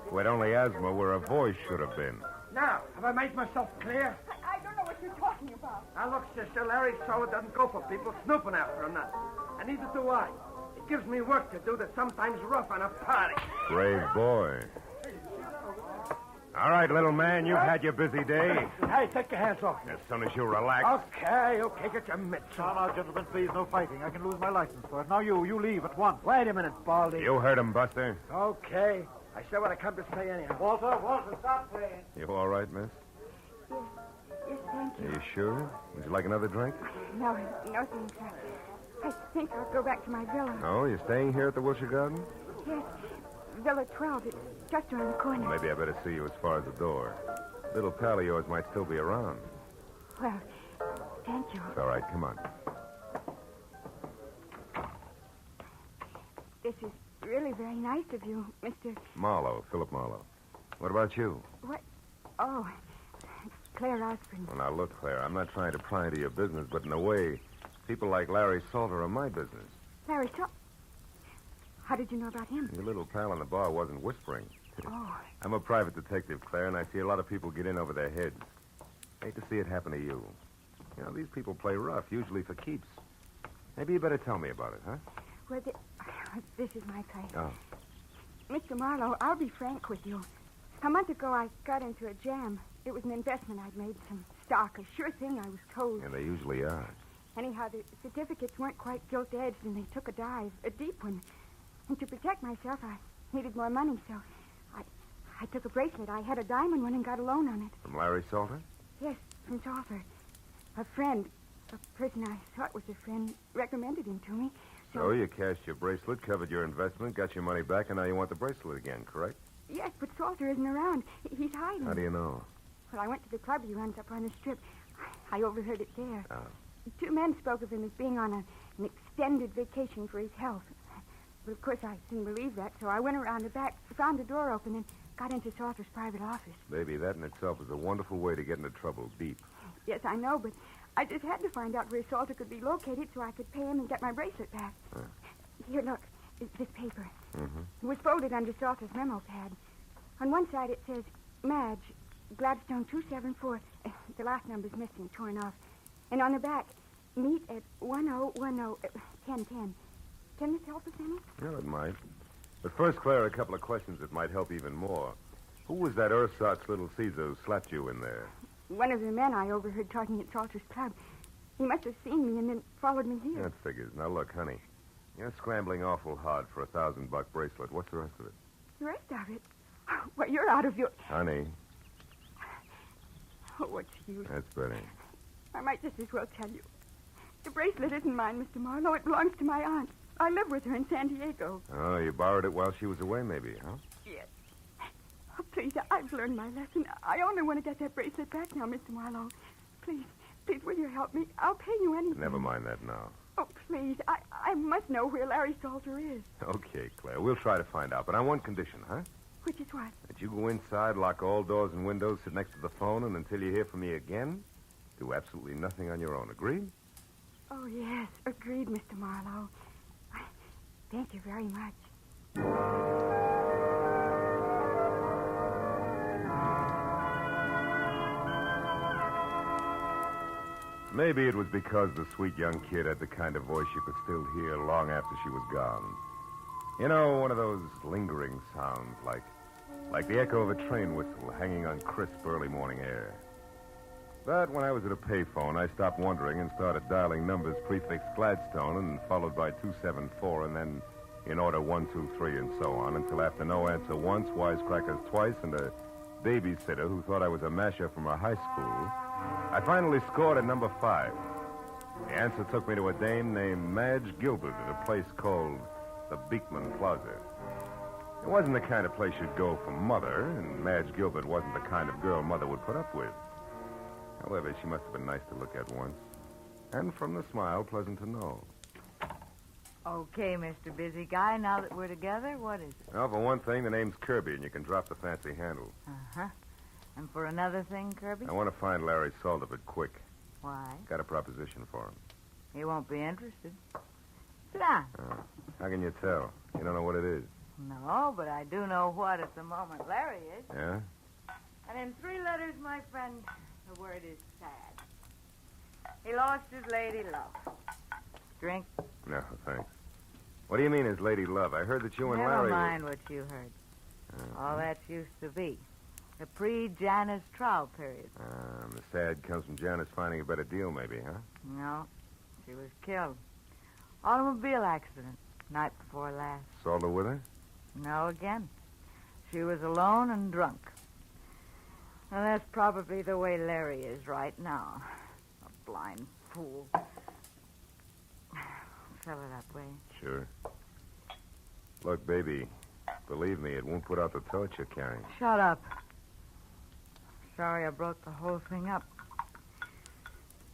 who had only asthma where a voice should have been. Now, have I made myself clear? I don't know what you're talking about. Now, look, sister, Larry Sola doesn't go for people snooping after him, nothing. And neither do I. It gives me work to do that's sometimes rough on a party. Brave boy. All right, little man, you've had your busy day. Hey, take your hands off. As soon as you relax. Okay, get your mitts on. Now, gentlemen, please, no fighting. I can lose my license for it. Now, you leave at once. Wait a minute, Baldy. You heard him, Buster. Okay. I said what I come to say anyhow. Walter, stop playing. You all right, miss? Yes, thank you. Are you sure? Would you like another drink? No, thanks. I think I'll go back to my villa. Oh, you're staying here at the Wilshire Garden? Yes, Villa 12. It's just around the corner. Maybe I better see you as far as the door. Little pal of yours might still be around. Well, thank you. It's all right. Come on. This is really very nice of you, Mr. Marlowe, Philip Marlowe. What about you? What? Oh, Claire Osborne. Well, now, look, Claire, I'm not trying to pry into your business, but in a way, people like Larry Salter are my business. Larry Salter? How did you know about him? Your little pal in the bar wasn't whispering. Oh. I'm a private detective, Claire, and I see a lot of people get in over their heads. Hate to see it happen to you. You know, these people play rough, usually for keeps. Maybe you better tell me about it, huh? Well, this is my place. Oh. Mr. Marlowe, I'll be frank with you. A month ago, I got into a jam. It was an investment I'd made, some stock, a sure thing, I was told. Yeah, they usually are. Anyhow, the certificates weren't quite gilt-edged, and they took a dive, a deep one. And to protect myself, I needed more money, so I took a bracelet. I had a diamond one and got a loan on it. From Larry Salter? Yes, from Salter. A friend, a person I thought was a friend, recommended him to me. So you cashed your bracelet, covered your investment, got your money back, and now you want the bracelet again, correct? Yes, but Salter isn't around. He's hiding. How do you know? Well, I went to the club he runs up on the strip. I overheard it there. Oh. 2 men spoke of him as being on an extended vacation for his health. But, of course, I didn't believe that, so I went around the back, found the door open, and got into Salter's private office. Baby, that in itself is a wonderful way to get into trouble, deep. Yes, I know, but I just had to find out where Salter could be located so I could pay him and get my bracelet back. Here, look, this paper. Mm-hmm. It was folded under Salter's memo pad. On one side it says, Madge, Gladstone 274. The last number's missing, torn off. And on the back, meet at 1010. Can this help us any? Well, it might. But first, Claire, a couple of questions that might help even more. Who was that ersatz little Caesar who slapped you in there? One of the men I overheard talking at Salter's Club. He must have seen me and then followed me here. That figures. Now, look, honey. You're scrambling awful hard for a $1,000 bracelet. What's the rest of it? The rest of it? Well, you're out of your... Honey, Oh, what's the use? that's better. I might just as well tell you. The bracelet isn't mine, Mr. Marlowe. It belongs to my aunt. I live with her in San Diego. Oh, you borrowed it while she was away, maybe, huh? Yes. Oh, please, I've learned my lesson. I only want to get that bracelet back now, Mr. Marlowe. Please, will you help me? I'll pay you anything. Never mind that now. Oh, please, I must know where Larry Salter is. Okay, Claire, we'll try to find out, but on one condition, huh? Which is what? That you go inside, lock all doors and windows, sit next to the phone, and until you hear from me again, do absolutely nothing on your own. Agreed? Oh, yes. Agreed, Mr. Marlowe. Thank you very much. Maybe it was because the sweet young kid had the kind of voice you could still hear long after she was gone. You know, one of those lingering sounds, like the echo of a train whistle hanging on crisp early morning air. But when I was at a payphone, I stopped wondering and started dialing numbers prefixed Gladstone and followed by 274 and then in order 1, 2, 3 and so on until after no answer once, wisecrackers twice, and a babysitter who thought I was a masher from a high school, I finally scored at number 5. The answer took me to a dame named Madge Gilbert at a place called the Beekman Plaza. It wasn't the kind of place you'd go for Mother, and Madge Gilbert wasn't the kind of girl Mother would put up with. However, she must have been nice to look at once. And from the smile, pleasant to know. Okay, Mr. Busy Guy, now that we're together, what is it? Well, for one thing, the name's Kirby, and you can drop the fancy handle. Uh-huh. And for another thing, Kirby? I want to find Larry Salter, but quick. Why? Got a proposition for him. He won't be interested. Sit down. How can you tell? You don't know what it is. No, but I do know what at the moment Larry is. Yeah? And in 3 letters, my friend, the word is sad. He lost his lady love. Drink? No, thanks. What do you mean his lady love? I heard that you and Never Larry... mind what you heard. All that's used to be. The pre-Janice trial period. The sad comes from Janice finding a better deal, maybe, huh? No, she was killed. Automobile accident, night before last. Salter with her? No, again. She was alone and drunk. Well, that's probably the way Larry is right now. A blind fool. Fill it up, will you? Sure. Look, baby, believe me, it won't put out the torch you're carrying. Shut up. Sorry I broke the whole thing up.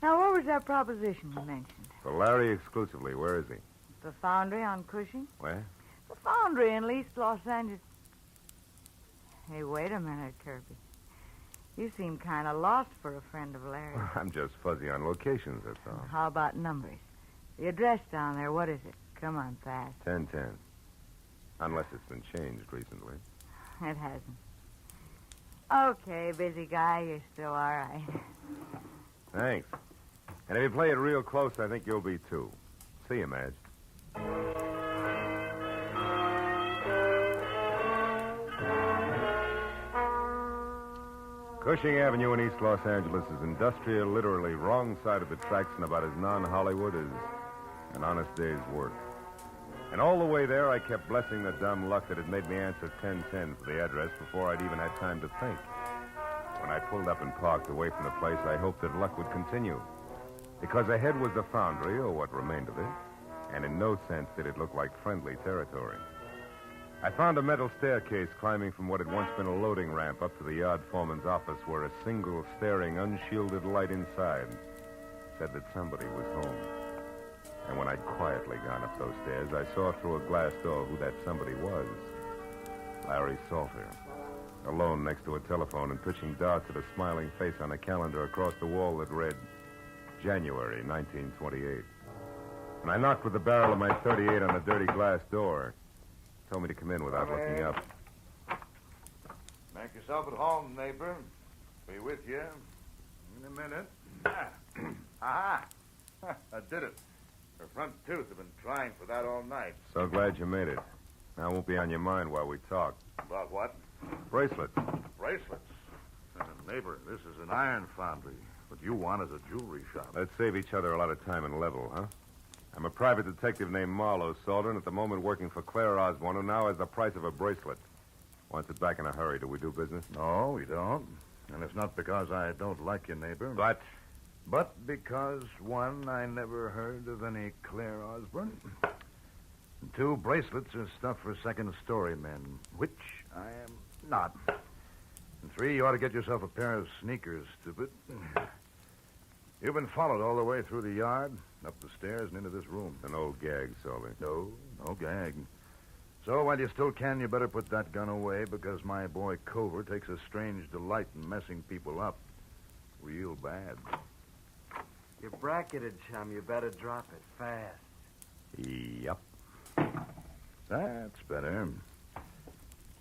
Now, what was that proposition you mentioned? For Larry exclusively, where is he? The foundry on Cushing? Where? The foundry in East Los Angeles. Hey, wait a minute, Kirby. You seem kind of lost for a friend of Larry's. I'm just fuzzy on locations, that's all. How about numbers? The address down there, what is it? Come on, fast. 1010. Unless it's been changed recently. It hasn't. Okay, busy guy, you're still all right. Thanks. And if you play it real close, I think you'll be, too. See you, Madge. Cushing Avenue in East Los Angeles is industrial, literally wrong side of the tracks and about as non-Hollywood as an honest day's work. And all the way there, I kept blessing the dumb luck that had made me answer 1010 for the address before I'd even had time to think. When I pulled up and parked away from the place, I hoped that luck would continue. Because ahead was the foundry, or what remained of it, and in no sense did it look like friendly territory. I found a metal staircase climbing from what had once been a loading ramp up to the yard foreman's office where a single staring, unshielded light inside said that somebody was home. And when I'd quietly gone up those stairs, I saw through a glass door who that somebody was. Larry Salter, alone next to a telephone and pitching darts at a smiling face on a calendar across the wall that read January 1928. And I knocked with the barrel of my .38 on the dirty glass door. Told me to come in without looking up. yourself at home, neighbor. Be with you in a minute. Aha! I did it. Her front tooth have been trying for that all night. So glad you made it. Now, it won't be on your mind while we talk. About what? Bracelets. Bracelets. Neighbor, this is an iron foundry. What you want is a jewelry shop. Let's save each other a lot of time and level, huh? I'm a private detective named Marlowe, Salter, and at the moment working for Claire Osborne, who now has the price of a bracelet. Wants it back in a hurry. Do we do business? No, we don't. And it's not because I don't like you, neighbor. But because, one, I never heard of any Claire Osborne. And two, bracelets are stuff for second-story men, which I am not. And three, you ought to get yourself a pair of sneakers, stupid. You've been followed all the way through the yard, up the stairs, and into this room. An old gag, Salter. No gag. So while you still can, you better put that gun away, because my boy Cover takes a strange delight in messing people up. Real bad. You're bracketed, chum. You better drop it fast. Yep. That's better.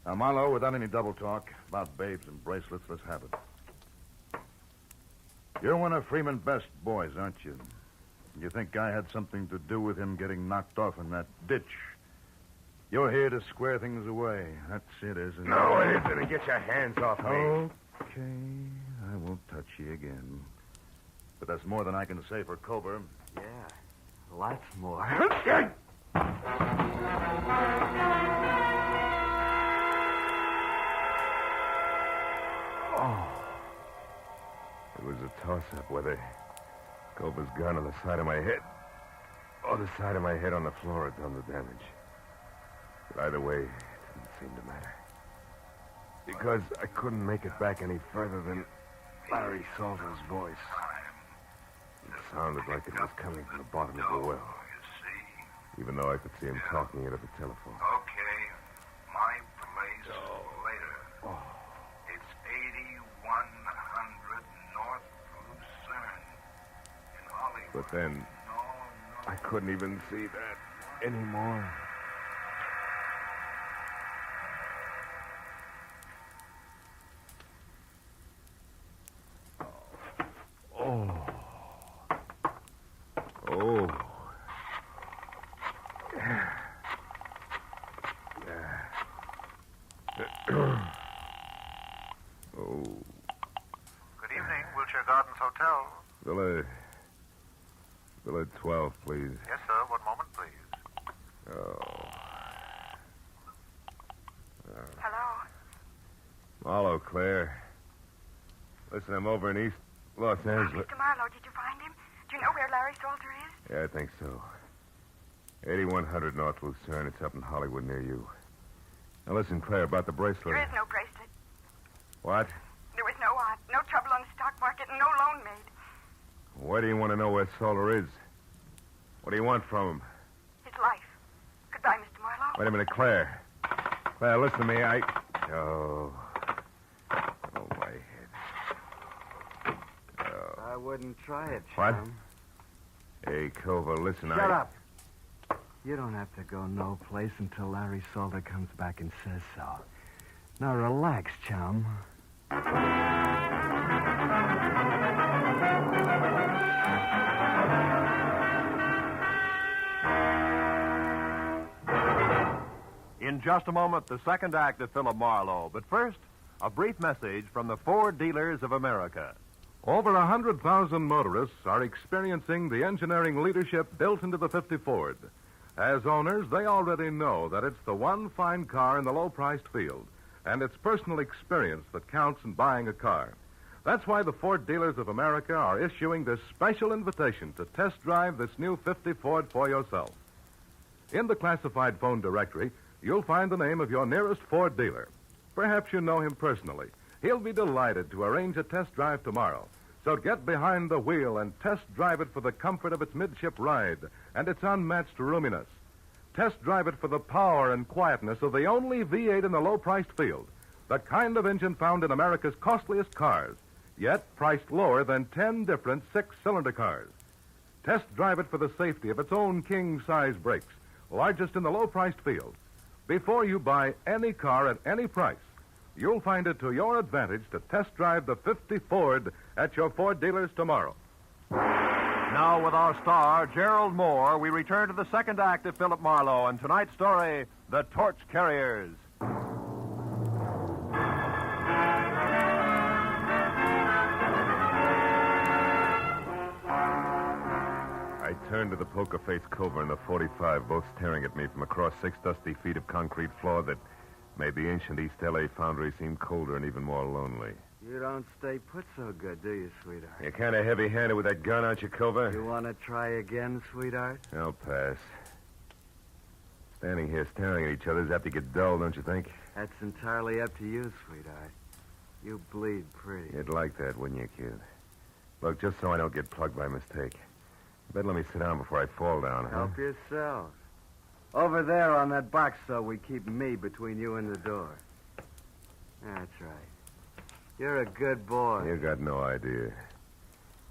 Now, Marlowe, without any double talk about babes and bracelets, let's have it. You're one of Freeman's best boys, aren't you? You think I had something to do with him getting knocked off in that ditch? You're here to square things away. That's it, isn't it? No, it isn't. Get your hands off me. Okay, I won't touch you again. But that's more than I can say for Cover. Yeah, lots more. It was a toss-up whether Cover's gun on the side of my head or the side of my head on the floor had done the damage. But either way, it didn't seem to matter. Because I couldn't make it back any further than Larry Salter's voice. It sounded like it was coming from the bottom of the well. Even though I could see him talking into the telephone. Okay, my place later. It's 8100 North Lucerne in Hollywood. But then, I couldn't even see that anymore. Good evening, Wilshire Gardens Hotel. Villa 12, please. Yes, sir. One moment, please. Hello? Marlowe, Claire. Listen, I'm over in East Los Angeles. Mr. Marlowe, did you find him? Do you know where Larry Salter is? Yeah, I think so. 8100 North Lucerne. It's up in Hollywood near you. Now listen, Claire, about the bracelet. There is no bracelet. What? There was no trouble on the stock market and no loan made. Why do you want to know where Salter is? What do you want from him? His life. Goodbye, Mr. Marlowe. Wait a minute, Claire. Claire, listen to me. Oh, my head. I wouldn't try it, What? chum. Hey, Cover, listen, Shut up. You don't have to go no place until Larry Salter comes back and says so. Now relax, chum. In just a moment, the second act of Philip Marlowe. But first, a brief message from the Ford Dealers of America. Over 100,000 motorists are experiencing the engineering leadership built into the 50 Ford. As owners, they already know that it's the one fine car in the low-priced field, and it's personal experience that counts in buying a car. That's why the Ford Dealers of America are issuing this special invitation to test drive this new 50 Ford for yourself. In the classified phone directory, you'll find the name of your nearest Ford dealer. Perhaps you know him personally. He'll be delighted to arrange a test drive tomorrow. So get behind the wheel and test drive it for the comfort of its midship ride and its unmatched roominess. Test drive it for the power and quietness of the only V8 in the low-priced field, the kind of engine found in America's costliest cars, yet priced lower than 10 different six-cylinder cars. Test drive it for the safety of its own king-size brakes, largest in the low-priced field. Before you buy any car at any price, you'll find it to your advantage to test drive the 50 Ford at your Ford dealers tomorrow. Now, with our star, Gerald Moore, we return to the second act of Philip Marlowe and tonight's story, The Torch Carriers. I turned to the poker-faced Cover and the 45, both staring at me from across 6 dusty feet of concrete floor that made the ancient East L.A. foundry seem colder and even more lonely. You don't stay put so good, do you, sweetheart? You're kind of heavy-handed with that gun, aren't you, Cover? You want to try again, sweetheart? I'll pass. Standing here staring at each other is apt to get dull, don't you think? That's entirely up to you, sweetheart. You bleed pretty. You'd like that, wouldn't you, kid? Look, just so I don't get plugged by mistake. Better let me sit down before I fall down, huh? Help yourself. Over there on that box, so we keep me between you and the door. That's right. You're a good boy. You got no idea.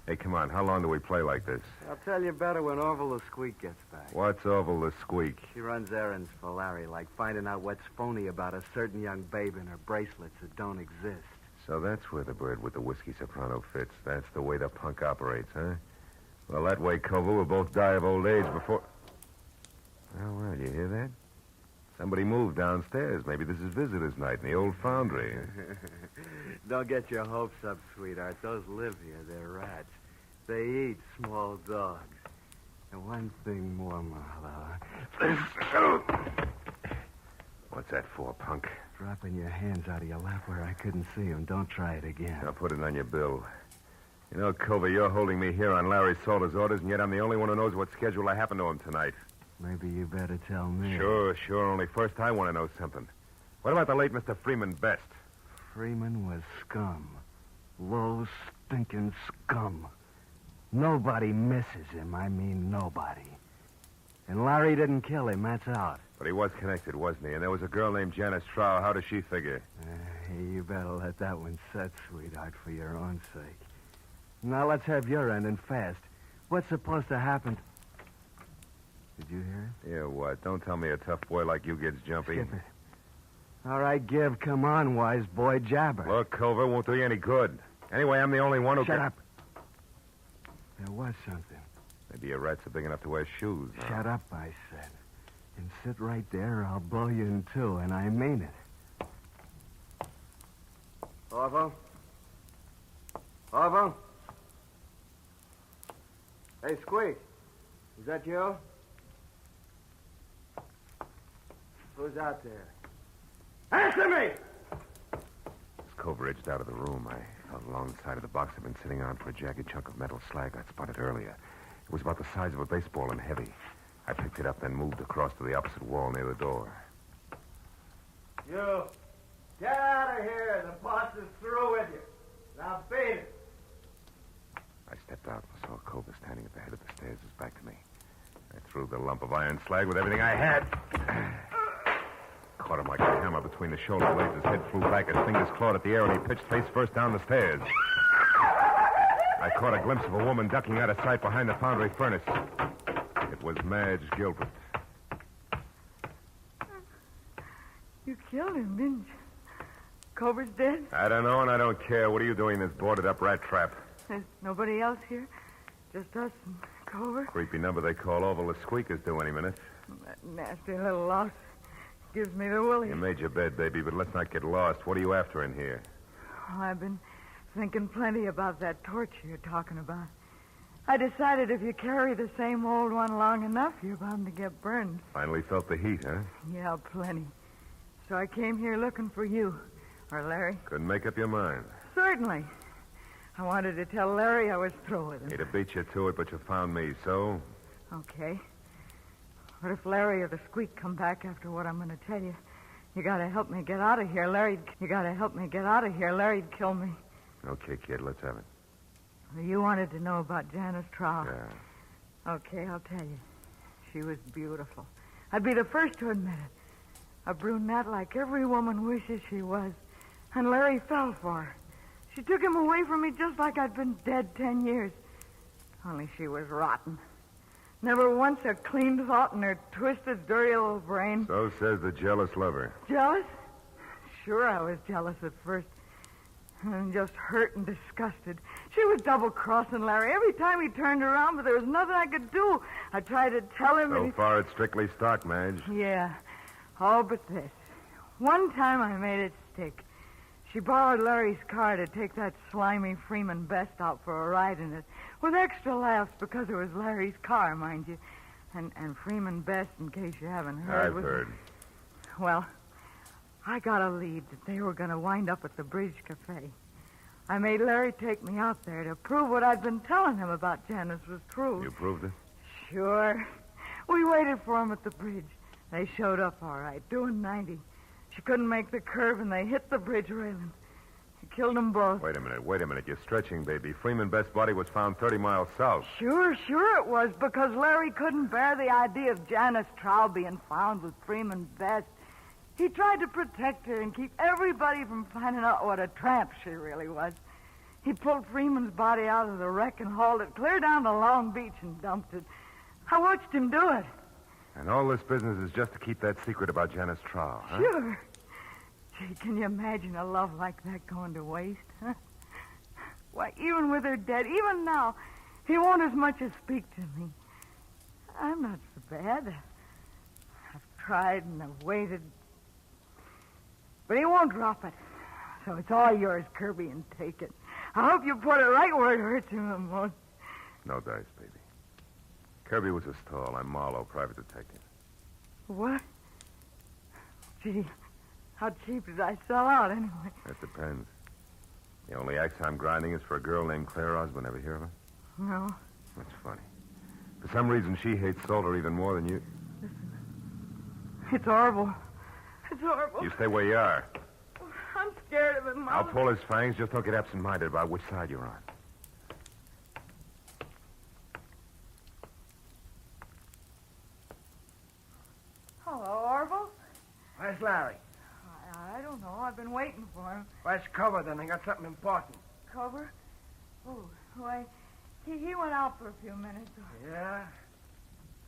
Hey, come on. How long do we play like this? I'll tell you better when Orville the Squeak gets back. What's Orville the Squeak? She runs errands for Larry, like finding out what's phony about a certain young babe and her bracelets that don't exist. So that's where the bird with the whiskey soprano fits. That's the way the punk operates, huh? Well, that way, Cover, we'll both die of old age before... Well, you hear that? Somebody moved downstairs. Maybe this is visitor's night in the old foundry. Don't get your hopes up, sweetheart. Those live here. They're rats. They eat small dogs. And one thing more, Marlowe. What's that for, punk? Dropping your hands out of your lap where I couldn't see them. Don't try it again. I'll put it on your bill. You know, Cover, you're holding me here on Larry Salter's orders, and yet I'm the only one who knows what schedule I happened to him tonight. Maybe you better tell me. Sure. Only first I want to know something. What about the late Mr. Freeman Best? Freeman was scum. Low, stinking scum. Nobody misses him. I mean, nobody. And Larry didn't kill him, that's out. But he was connected, wasn't he? And there was a girl named Janice Trow. How does she figure? You better let that one set, sweetheart, for your own sake. Now, let's have your end and fast. What's supposed to happen? Did you hear it? Yeah, what? Don't tell me a tough boy like you gets jumpy. Skip it. All right, Give. Come on, wise boy. Jabber. Look, Cover, won't do you any good. Anyway, I'm the only one who Shut up. There was something. Maybe your rats are big enough to wear shoes. Huh? Shut up, I said. And sit right there or I'll blow you in two, and I mean it. Orville? Orville? Hey, Squeak. Is that you? Who's out there? Answer me! As Cover edged out of the room, I felt alongside of the box I'd been sitting on for a jagged chunk of metal slag I'd spotted earlier. It was about the size of a baseball and heavy. I picked it up, then moved across to the opposite wall near the door. You, get out of here. The boss is through with you. Now beat it. I stepped out and saw Cover standing at the head of the stairs, his back to me. I threw the lump of iron slag with everything I had. Caught him like a hammer between the shoulder blades. His head flew back, his fingers clawed at the air, and he pitched face first down the stairs. I caught a glimpse of a woman ducking out of sight behind the foundry furnace. It was Madge Gilbert. You killed him, didn't you? Cover's dead? I don't know, and I don't care. What are you doing in this boarded-up rat trap? There's nobody else here? Just us and Cover? Creepy number they call Orville the Squeak is due any minute. That nasty little louse gives me the willies. You made your bed, baby, but let's not get lost. What are you after in here? Oh, I've been thinking plenty about that torch you're talking about. I decided if you carry the same old one long enough, you're bound to get burned. Finally felt the heat, huh? Yeah, plenty. So I came here looking for you. Or Larry. Couldn't make up your mind. Certainly. I wanted to tell Larry I was through with him. He'd have beat you to it, but you found me, so? Okay. But if Larry or the Squeak come back after what I'm going to tell you, you got to help me get out of here. You got to help me get out of here. Larry'd kill me. Okay, kid, let's have it. Well, you wanted to know about Janice Trow. Yeah. Okay, I'll tell you. She was beautiful. I'd be the first to admit it. A brunette like every woman wishes she was. And Larry fell for her. She took him away from me just like I'd been dead 10 years. Only she was rotten. Never once a clean thought in her twisted, dirty little brain. So says the jealous lover. Jealous? sure I was jealous at first. And just hurt and disgusted. She was double-crossing Larry every time he turned around, but there was nothing I could do. I tried to tell him... So far, it's strictly stock, Madge. Yeah. All but this. One time I made it stick. She borrowed Larry's car to take that slimy Freeman Best out for a ride in it, with extra laughs because it was Larry's car, mind you. And Freeman Best, in case you haven't heard... I've heard. Well, I got a lead that they were going to wind up at the Bridge Cafe. I made Larry take me out there to prove what I'd been telling him about Janice was true. You proved it? Sure. We waited for him at the bridge. They showed up all right, doing 90. She couldn't make the curve, and they hit the bridge railing. He killed them both. Wait a minute. You're stretching, baby. Freeman Best's body was found 30 miles south. Sure it was, because Larry couldn't bear the idea of Janice Trow being found with Freeman Best. He tried to protect her and keep everybody from finding out what a tramp she really was. He pulled Freeman's body out of the wreck and hauled it clear down to Long Beach and dumped it. I watched him do it. And all this business is just to keep that secret about Janice Trow, huh? Sure. Gee, can you imagine a love like that going to waste, huh? Why, even with her dead, even now, he won't as much as speak to me. I'm not so bad. I've tried and I've waited. But he won't drop it. So it's all yours, Kirby, and take it. I hope you put it right where it hurts him the most. No dice, baby. Kirby was a stall. I'm Marlowe, private detective. What? Gee, how cheap did I sell out anyway? That depends. The only axe I'm grinding is for a girl named Claire Osborne. Ever hear of her? No. That's funny. For some reason, she hates Salter even more than you. It's horrible. It's horrible. You stay where you are. I'm scared of him, Mom. I'll pull his fangs. Just don't get absent-minded about which side you're on. Hello, Orville. Where's Larry? I don't know. I've been waiting for him. Where's Cover, then? I got something important. Cover? Oh, why, he went out for a few minutes. Yeah?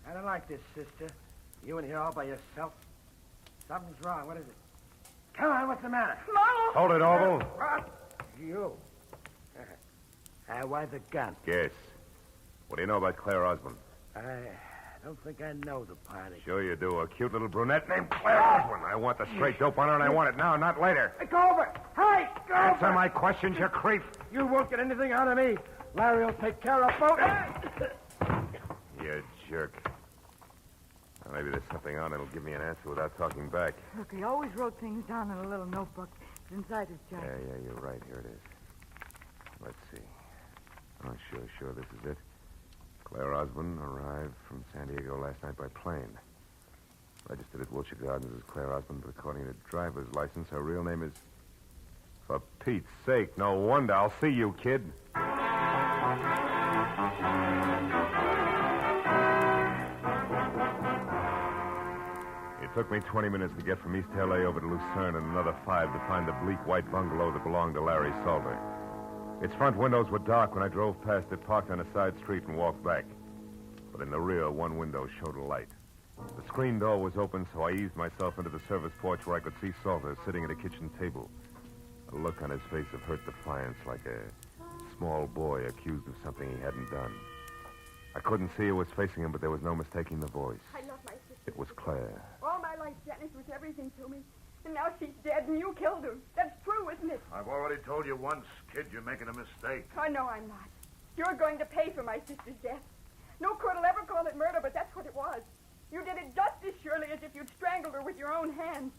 I don't like this, sister. You in here all by yourself. Something's wrong. What is it? Come on, what's the matter? Marlowe! Hold it, Orville. What? You. Why the gun? Guess. What do you know about Claire Osborne? I don't think I know the party. Sure you do. A cute little brunette named Claire Osborne. I want the straight dope on her, and I want it now, not later. Hey, go over! Hey, go over! Answer my questions, you creep. You won't get anything out of me. Larry will take care of both. You jerk. Well, maybe there's something on it'll give me an answer without talking back. Look, he always wrote things down in a little notebook. It's inside his jacket. Yeah, you're right. Here it is. Let's see. Oh, sure, this is it. Claire Osborne arrived from San Diego last night by plane. Registered at Wilshire Gardens as Claire Osborne, but according to driver's license, her real name is... For Pete's sake, no wonder. I'll see you, kid. It took me 20 minutes to get from East L.A. over to Lucerne and another 5 to find the bleak white bungalow that belonged to Larry Salter. Its front windows were dark when I drove past it, parked on a side street, and walked back. But in the rear, one window showed a light. The screen door was open, so I eased myself into the service porch where I could see Salter sitting at a kitchen table. A look on his face of hurt defiance, like a small boy accused of something he hadn't done. I couldn't see who was facing him, but there was no mistaking the voice. I love my sister. It was Claire. All my life, Janice was everything to me. And now she's dead, and you killed her. That's true, isn't it? I've already told you once, kid, you're making a mistake. Oh, no, I'm not. You're going to pay for my sister's death. No court will ever call it murder, but that's what it was. You did it just as surely as if you'd strangled her with your own hands.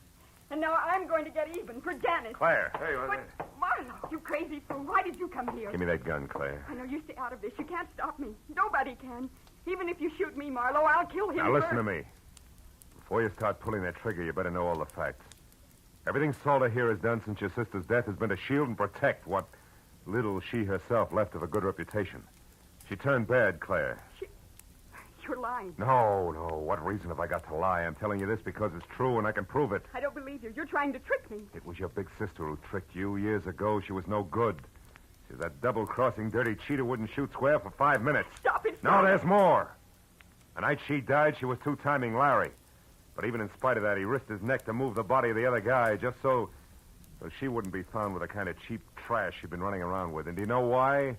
And now I'm going to get even for Janice. Claire. Hey, But, Marlowe, you crazy fool. Why did you come here? Give me that gun, Claire. I know you stay out of this. You can't stop me. Nobody can. Even if you shoot me, Marlowe, I'll kill him Now, listen first. to me. Before you start pulling that trigger, you better know all the facts. Everything Salter here has done since your sister's death has been to shield and protect what little she herself left of a good reputation. She turned bad, Claire. You're lying. No. What reason have I got to lie? I'm telling you this because it's true and I can prove it. I don't believe you. You're trying to trick me. It was your big sister who tricked you years ago. She was no good. She's that double-crossing dirty cheat who wouldn't shoot square for 5 minutes. Stop it. No, there's more. The night she died, she was two-timing Larry. But even in spite of that, he risked his neck to move the body of the other guy just so So she woughouldn't be found with the kind of cheap trash she'd been running around with. And do you know why?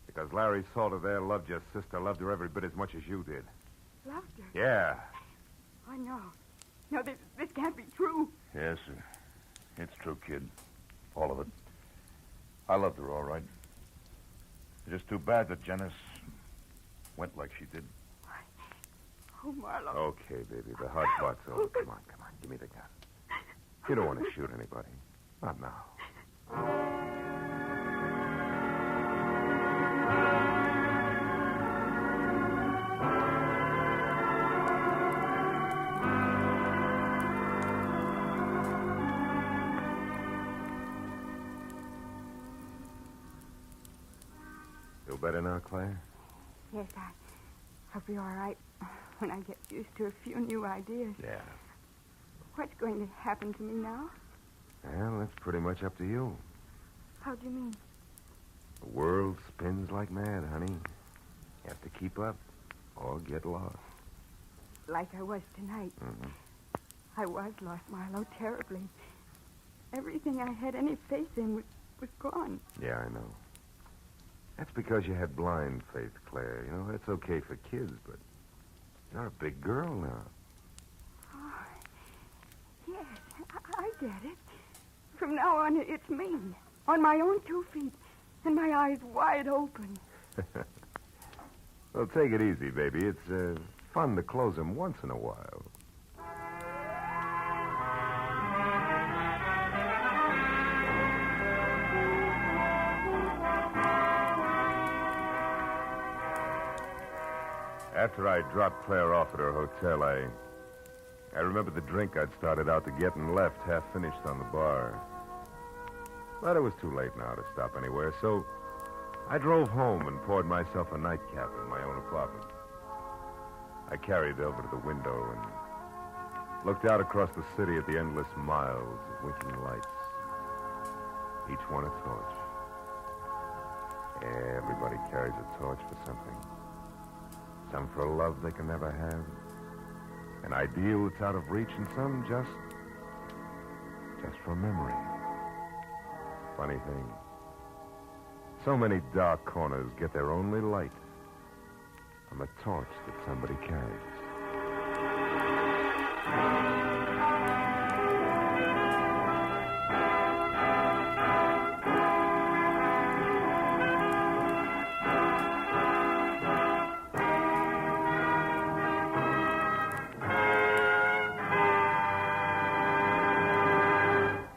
Because Larry Salter there loved your sister, loved her every bit as much as you did. Loved her? Yeah. I know. No, this can't be true. Yes, it's true, kid. All of it. I loved her, all right. It's just too bad that Janice went like she did. Oh, Marlowe. Okay, baby. The hard part's over. Come on. Give me the gun. You don't want to shoot anybody. Not now. Feel better now, Claire? Yes, I'll be all right when I get used to a few new ideas. Yeah. What's going to happen to me now? Well, that's pretty much up to you. How do you mean? The world spins like mad, honey. You have to keep up or get lost. Like I was tonight. Mm-hmm. I was lost, Marlowe, terribly. Everything I had any faith in was gone. Yeah, I know. That's because you had blind faith, Claire. You know, that's okay for kids, but you're a big girl now. Oh, yes, I get it. From now on, it's me, on my own 2 feet, and my eyes wide open. Well, take it easy, baby. It's fun to close them once in a while. After I dropped Claire off at her hotel, I remembered the drink I'd started out to get and left half finished on the bar. But it was too late now to stop anywhere, so I drove home and poured myself a nightcap in my own apartment. I carried it over to the window and looked out across the city at the endless miles of winking lights, each one a torch. Everybody carries a torch for something. Some for a love they can never have, an ideal that's out of reach, and some just for memory. Funny thing. So many dark corners get their only light from a torch that somebody carries.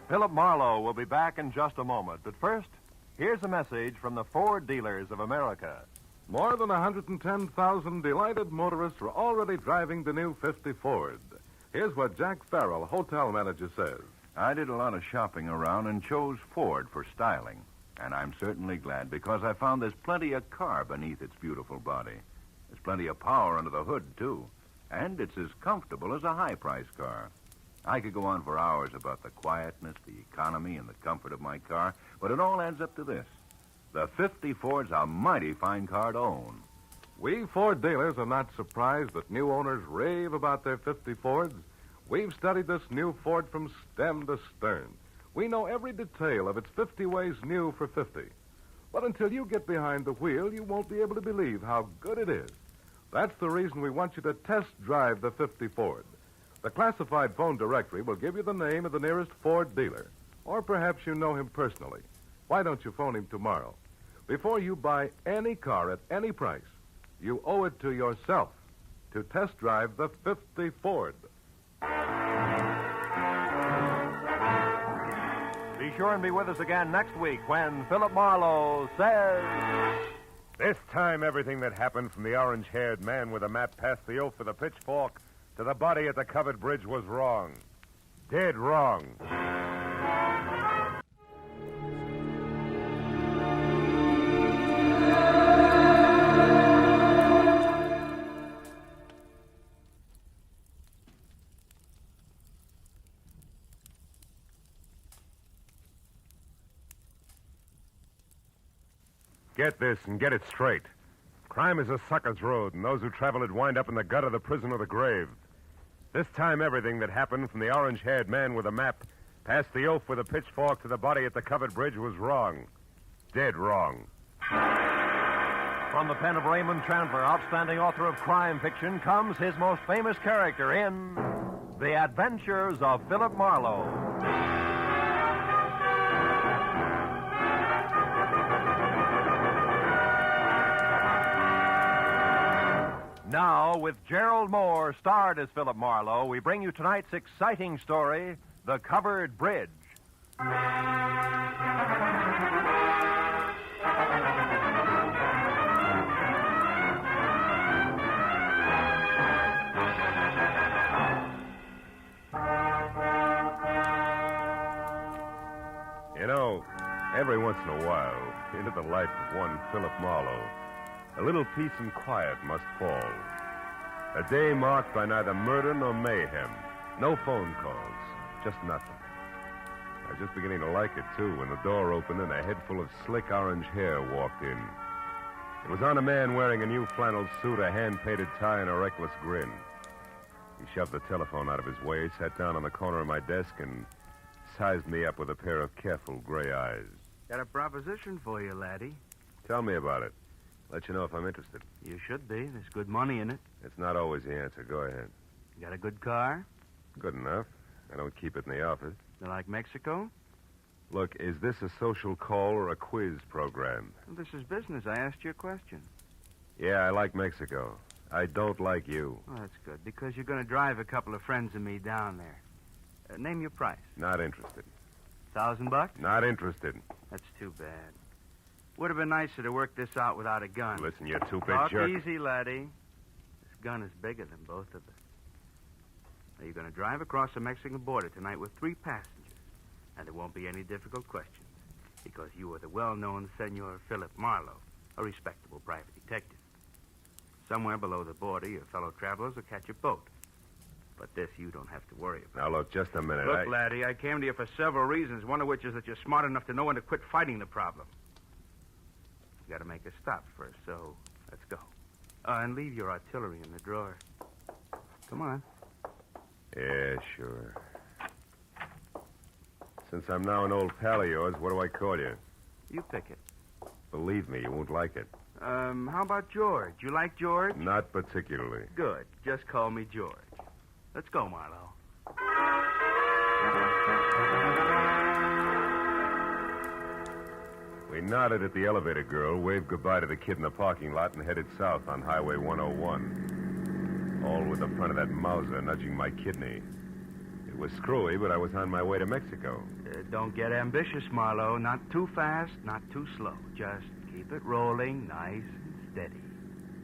Philip Marlowe will be back in just a moment. But first, here's a message from the Ford dealers of America. More than 110,000 delighted motorists are already driving the new 50 Ford. Here's what Jack Farrell, hotel manager, says. I did a lot of shopping around and chose Ford for styling. And I'm certainly glad because I found there's plenty of car beneath its beautiful body. There's plenty of power under the hood, too. And it's as comfortable as a high-priced car. I could go on for hours about the quietness, the economy, and the comfort of my car, but it all adds up to this. The 50 Ford's a mighty fine car to own. We Ford dealers are not surprised that new owners rave about their 50 Fords. We've studied this new Ford from stem to stern. We know every detail of its 50 ways new for 50. But until you get behind the wheel, you won't be able to believe how good it is. That's the reason we want you to test drive the 50 Ford. The classified phone directory will give you the name of the nearest Ford dealer. Or perhaps you know him personally. Why don't you phone him tomorrow? Before you buy any car at any price, you owe it to yourself to test drive the 50 Ford. Be sure and be with us again next week when Philip Marlowe says... This time, everything that happened from the orange-haired man with a map past the oaf with a pitchfork to the body at the covered bridge was wrong. Dead wrong. Get this and get it straight. Crime is a sucker's road, and those who travel it wind up in the gut of the prison or the grave. This time, everything that happened from the orange-haired man with a map Passed the oaf with a pitchfork to the body at the covered bridge was wrong. Dead wrong. From the pen of Raymond Chandler, outstanding author of crime fiction, comes his most famous character in The Adventures of Philip Marlowe. Now, with Gerald Moore starred as Philip Marlowe, we bring you tonight's exciting story, The Covered Bridge. You know, every once in a while, into the life of one Philip Marlowe, a little peace and quiet must fall. A day marked by neither murder nor mayhem. No phone calls. Just nothing. I was just beginning to like it, too, when the door opened and a head full of slick orange hair walked in. It was on a man wearing a new flannel suit, a hand-painted tie, and a reckless grin. He shoved the telephone out of his way, sat down on the corner of my desk, and sized me up with a pair of careful gray eyes. Got a proposition for you, laddie. Tell me about it. Let you know if I'm interested. You should be. There's good money in it. It's not always the answer. Go ahead. You got a good car? Good enough. I don't keep it in the office. You like Mexico? Look, is this a social call or a quiz program? Well, this is business. I asked you a question. Yeah, I like Mexico. I don't like you. Oh, that's good, because you're going to drive a couple of friends of me down there. Name your price. Not interested. $1,000? Not interested. That's too bad. Would have been nicer to work this out without a gun. Listen, you two-bit Talk jerk. easy, laddie. This gun is bigger than both of us. Now, you're going to drive across the Mexican border tonight with 3 passengers. And there won't be any difficult questions, because you are the well-known Senor Philip Marlowe, a respectable private detective. Somewhere below the border, your fellow travelers will catch a boat. But this you don't have to worry about. Now, look, just a minute. Look, laddie, I came to you for several reasons, one of which is that you're smart enough to know when to quit fighting the problem. You got to make a stop first, so let's go. And leave your artillery in the drawer. Come on. Yeah, sure. Since I'm now an old pal of yours, what do I call you? You pick it. Believe me, you won't like it. How about George? You like George? Not particularly. Good. Just call me George. Let's go, Marlowe. We nodded at the elevator girl, waved goodbye to the kid in the parking lot, and headed south on Highway 101. All with the front of that Mauser nudging my kidney. It was screwy, but I was on my way to Mexico. Don't get ambitious, Marlowe. Not too fast, not too slow. Just keep it rolling nice and steady.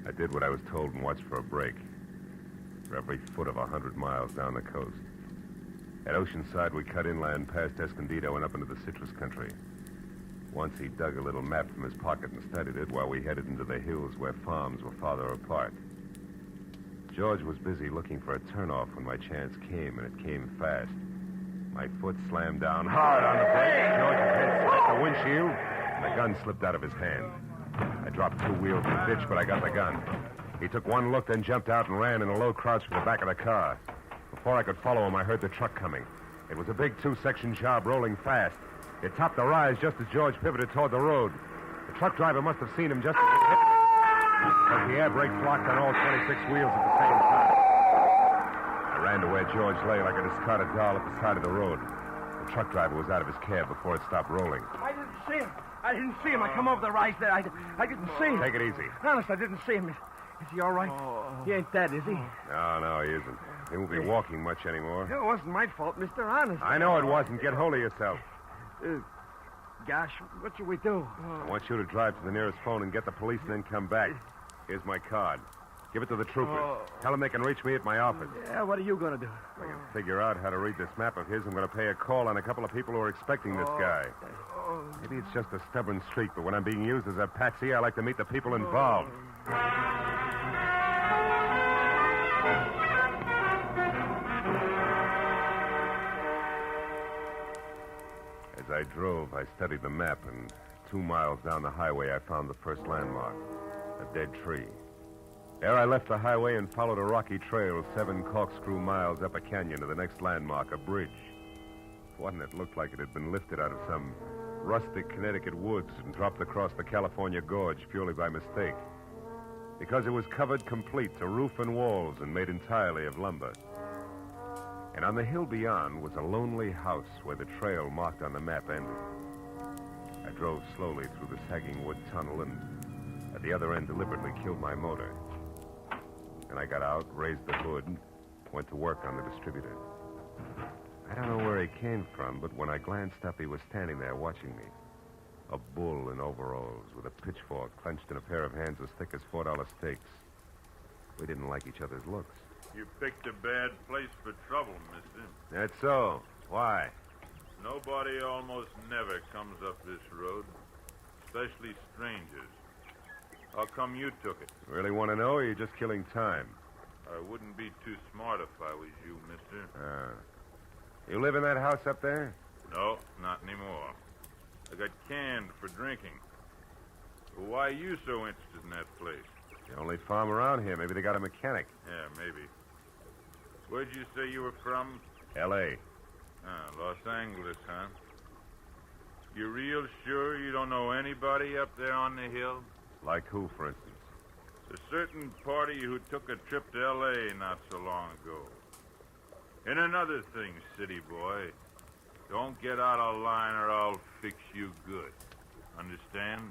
I did what I was told and watched for a break. For every foot of 100 miles down the coast. At Oceanside, we cut inland past Escondido and up into the citrus country. Once he dug a little map from his pocket and studied it while we headed into the hills where farms were farther apart. George was busy looking for a turnoff when my chance came, and it came fast. My foot slammed down hard on the brake. George's head smacked the windshield, and the gun slipped out of his hand. I dropped 2 wheels in the ditch, but I got the gun. He took one look, then jumped out and ran in a low crouch for the back of the car. Before I could follow him, I heard the truck coming. It was a big 2-section job rolling fast. It topped the rise just as George pivoted toward the road. The truck driver must have seen him just as he hit it, because the air brakes locked on all 26 wheels at the same time. I ran to where George lay like a discarded doll at the side of the road. The truck driver was out of his cab before it stopped rolling. I didn't see him. I come over the rise there. I didn't see him. Take it easy. Honest, I didn't see him. Is he all right? He ain't dead, is he? No, he isn't. He won't be walking much anymore. It wasn't my fault, Mr. Honest. I know it wasn't. Get hold of yourself. Gosh, what should we do? I want you to drive to the nearest phone and get the police and then come back. Here's my card. Give it to the troopers. Tell them they can reach me at my office. Yeah, what are you going to do? If I can figure out how to read this map of his, I'm going to pay a call on a couple of people who are expecting this guy. Maybe it's just a stubborn streak, but when I'm being used as a patsy, I like to meet the people involved. As I drove, I studied the map, and 2 miles down the highway, I found the first landmark, a dead tree. There I left the highway and followed a rocky trail 7 corkscrew miles up a canyon to the next landmark, a bridge. One that looked like it had been lifted out of some rustic Connecticut woods and dropped across the California gorge purely by mistake. Because it was covered complete to roof and walls and made entirely of lumber. And on the hill beyond was a lonely house where the trail marked on the map ended. I drove slowly through the sagging wood tunnel and at the other end deliberately killed my motor. Then I got out, raised the hood, and went to work on the distributor. I don't know where he came from, but when I glanced up, he was standing there watching me. A bull in overalls with a pitchfork clenched in a pair of hands as thick as $4 steaks. We didn't like each other's looks. You picked a bad place for trouble, mister. That's so. Why? Nobody almost never comes up this road, especially strangers. How come you took it? Really want to know, or are you just killing time? I wouldn't be too smart if I was you, mister. You live in that house up there? No, not anymore. I got canned for drinking. Why are you so interested in that place? The only farm around here. Maybe they got a mechanic. Yeah, maybe. Where'd you say you were from? L.A. Los Angeles, huh? You real sure you don't know anybody up there on the hill? Like who, for instance? A certain party who took a trip to L.A. not so long ago. And another thing, city boy. Don't get out of line or I'll fix you good. Understand?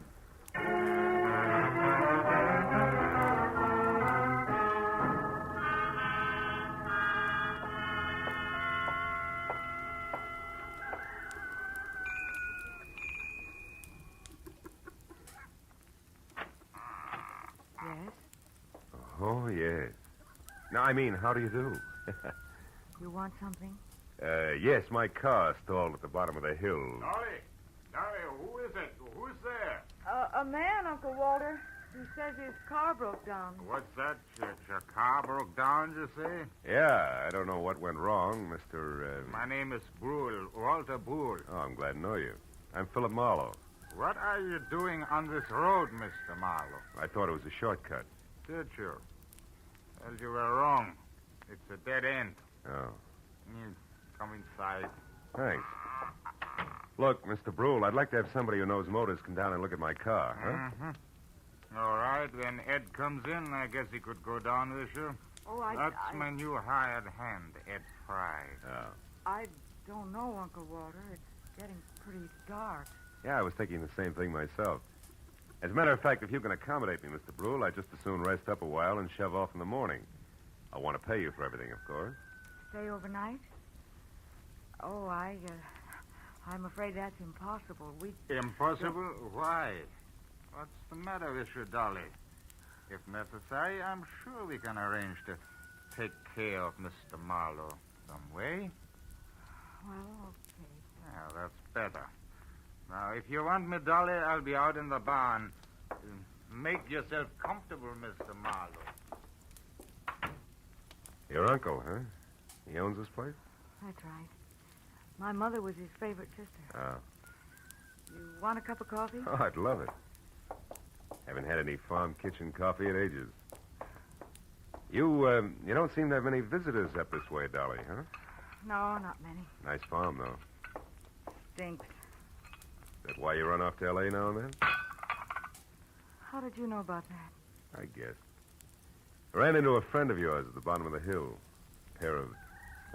Yes? Oh, yes. Now, I mean, how do you do? You want something? Yes, my car stalled at the bottom of the hill. Dolly, who is it? Who's there? A man, Uncle Walter. He says his car broke down. What's that? Your car broke down, you say? Yeah, I don't know what went wrong, Mr. My name is Brule, Walter Brule. Oh, I'm glad to know you. I'm Philip Marlowe. What are you doing on this road, Mr. Marlowe? I thought it was a shortcut. Did you? Well, you were wrong. It's a dead end. Oh. You come inside. Thanks. Look, Mr. Brule, I'd like to have somebody who knows motors come down and look at my car, huh? Mm-hmm. All right, when Ed comes in, I guess he could go down with you. Oh, That's my new hired hand, Ed Fry. Oh. I don't know, Uncle Walter. It's getting pretty dark. Yeah, I was thinking the same thing myself. As a matter of fact, if you can accommodate me, Mr. Brule, I'd just as soon rest up a while and shove off in the morning. I want to pay you for everything, of course. Stay overnight? Oh, I'm afraid that's impossible. Impossible? Why? What's the matter with you, Dolly? If necessary, I'm sure we can arrange to take care of Mr. Marlowe some way. Well, okay. Yeah, that's better. Now, if you want me, Dolly, I'll be out in the barn. Make yourself comfortable, Mr. Marlowe. Your uncle, huh? He owns this place? That's right. My mother was his favorite sister. Oh. You want a cup of coffee? Oh, I'd love it. Haven't had any farm kitchen coffee in ages. You don't seem to have many visitors up this way, Dolly, huh? No, not many. Nice farm, though. Stinks. Is that why you run off to L.A. now and then? How did you know about that? I guess. I ran into a friend of yours at the bottom of the hill. A pair of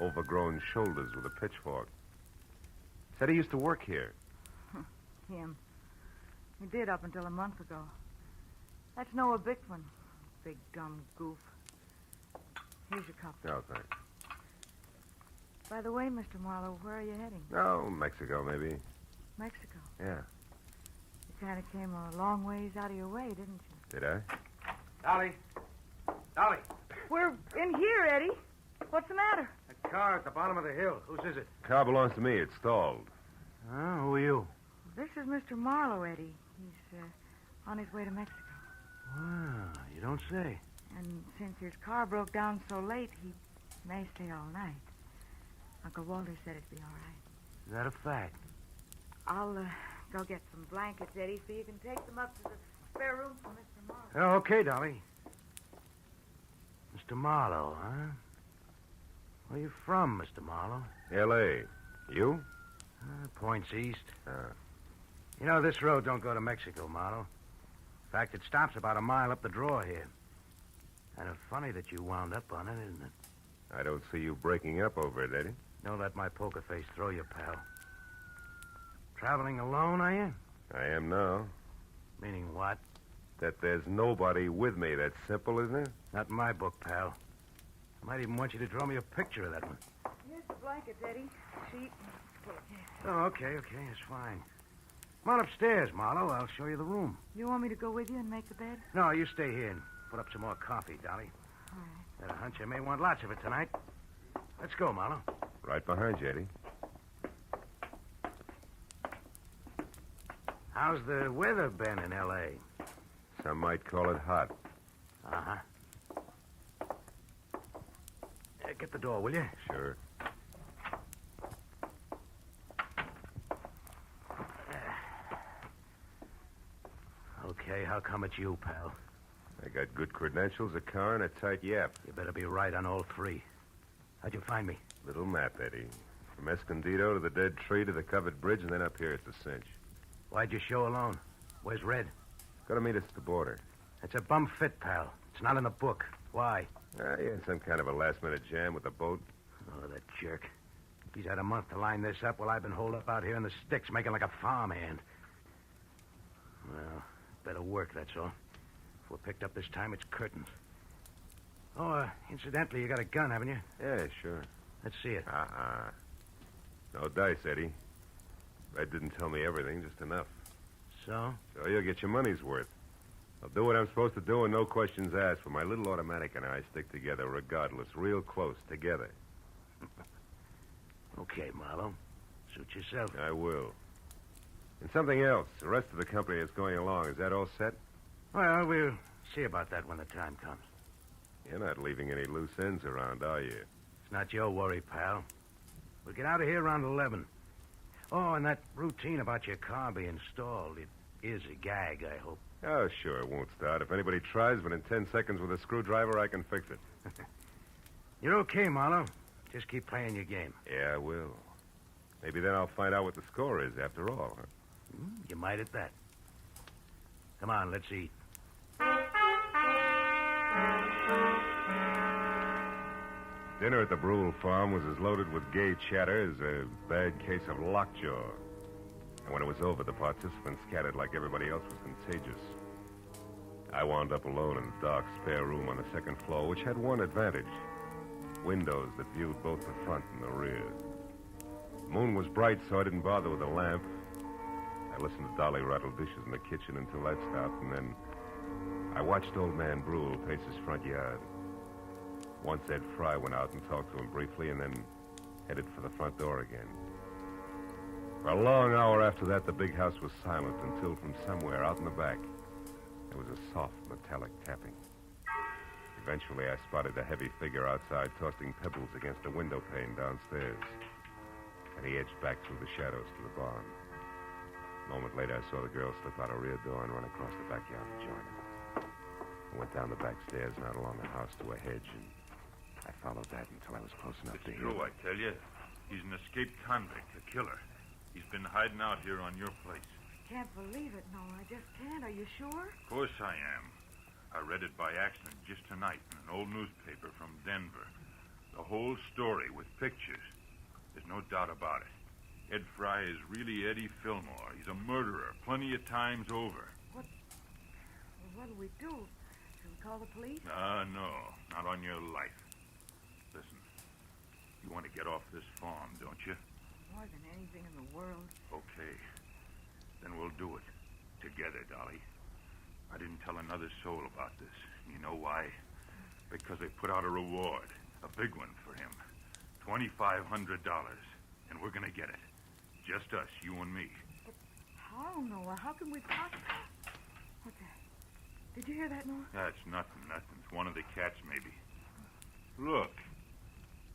overgrown shoulders with a pitchfork. Said he used to work here. Him. He did up until a month ago. That's Noah Bickman. Big dumb goof. Here's your cup. Oh, thanks. By the way, Mr. Marlowe, where are you heading? Oh, Mexico, maybe. Mexico. Yeah. You kind of came a long ways out of your way, didn't you? Did I? Dolly. Dolly. We're in here, Eddie. What's the matter? A car at the bottom of the hill. Whose is it? Car belongs to me. It's stalled. Who are you? This is Mr. Marlowe, Eddie. He's on his way to Mexico. Wow, you don't say. And since his car broke down so late, he may stay all night. Uncle Walter said it'd be all right. Is that a fact? I'll go get some blankets, Eddie, so you can take them up to the spare room for Mr. Marlowe. Okay, Dolly. Mr. Marlowe, huh? Where you from, Mr. Marlowe? L.A. You? Points east. You know, this road don't go to Mexico, Marlowe. In fact, it stops about a mile up the draw here. Kind of funny that you wound up on it, isn't it? I don't see you breaking up over it, Eddie. Don't let my poker face throw you, pal. Traveling alone, are you? I am now. Meaning what? That there's nobody with me. That's simple, isn't it? Not in my book, pal. I might even want you to draw me a picture of that one. Here's the blankets, Eddie. Sheet. Oh, okay, it's fine. Come on upstairs, Marlowe. I'll show you the room. You want me to go with you and make the bed? No, you stay here and put up some more coffee, Dolly. All right. Got a hunch I may want lots of it tonight. Let's go, Marlowe. Right behind you, Eddie. How's the weather been in L.A.? Some might call it hot. Uh-huh. Get the door, will you? Sure. Okay, how come it's you, pal? I got good credentials, a car, and a tight yap. You better be right on all three. How'd you find me? Little map, Eddie. From Escondido to the dead tree to the covered bridge, and then up here at the cinch. Why'd you show alone? Where's Red? Gotta meet us at the border. It's a bum fit, pal. It's not in the book. Why? He had some kind of a last-minute jam with the boat. Oh, that jerk. He's had a month to line this up while I've been holed up out here in the sticks making like a farmhand. Well, better work, that's all. If we're picked up this time, it's curtains. Oh, incidentally, you got a gun, haven't you? Yeah, sure. Let's see it. No dice, Eddie. Red didn't tell me everything, just enough. So? So you'll get your money's worth. I'll do what I'm supposed to do and no questions asked, for my little automatic and I stick together regardless, real close, together. Okay, Marlowe. Suit yourself. I will. And something else. The rest of the company is going along. Is that all set? Well, we'll see about that when the time comes. You're not leaving any loose ends around, are you? It's not your worry, pal. We'll get out of here around 11. Oh, and that routine about your car being stalled, it is a gag, I hope. Oh, sure, it won't start. If anybody tries, within 10 seconds with a screwdriver, I can fix it. You're okay, Marlowe. Just keep playing your game. Yeah, I will. Maybe then I'll find out what the score is after all, huh? You might at that. Come on, let's eat. Dinner at the Brule farm was as loaded with gay chatter as a bad case of lockjaw. And when it was over, the participants scattered like everybody else was contagious. I wound up alone in a dark spare room on the second floor, which had one advantage. Windows that viewed both the front and the rear. The moon was bright, so I didn't bother with a lamp. I listened to Dolly rattle dishes in the kitchen until that stopped, and then I watched old man Brule pace his front yard. Once Ed Fry went out and talked to him briefly, and then headed for the front door again. For a long hour after that, the big house was silent until from somewhere out in the back, there was a soft, metallic tapping. Eventually, I spotted a heavy figure outside tossing pebbles against a window pane downstairs. And he edged back through the shadows to the barn. A moment later, I saw the girl slip out a rear door and run across the backyard to join him. I went down the back stairs and out along the house to a hedge, and I followed that until I was close enough to It's hear. true, I tell you. He's an escaped convict, a killer. He's been hiding out here on your place. Can't believe it, no. I just can't. Are you sure? Of course I am. I read it by accident just tonight in an old newspaper from Denver. The whole story with pictures. There's no doubt about it. Ed Fry is really Eddie Fillmore. He's a murderer plenty of times over. What do we do? Should we call the police? No. Not on your life. Listen, you want to get off this farm, don't you? More than anything in the world. Okay. Then we'll do it. Together, Dolly. I didn't tell another soul about this. You know why? Because they put out a reward. A big one for him. $2,500. And we're going to get it. Just us, you and me. But how, Noah? How can we possibly... What's that? Did you hear that, Noah? That's nothing. It's one of the cats, maybe. Look.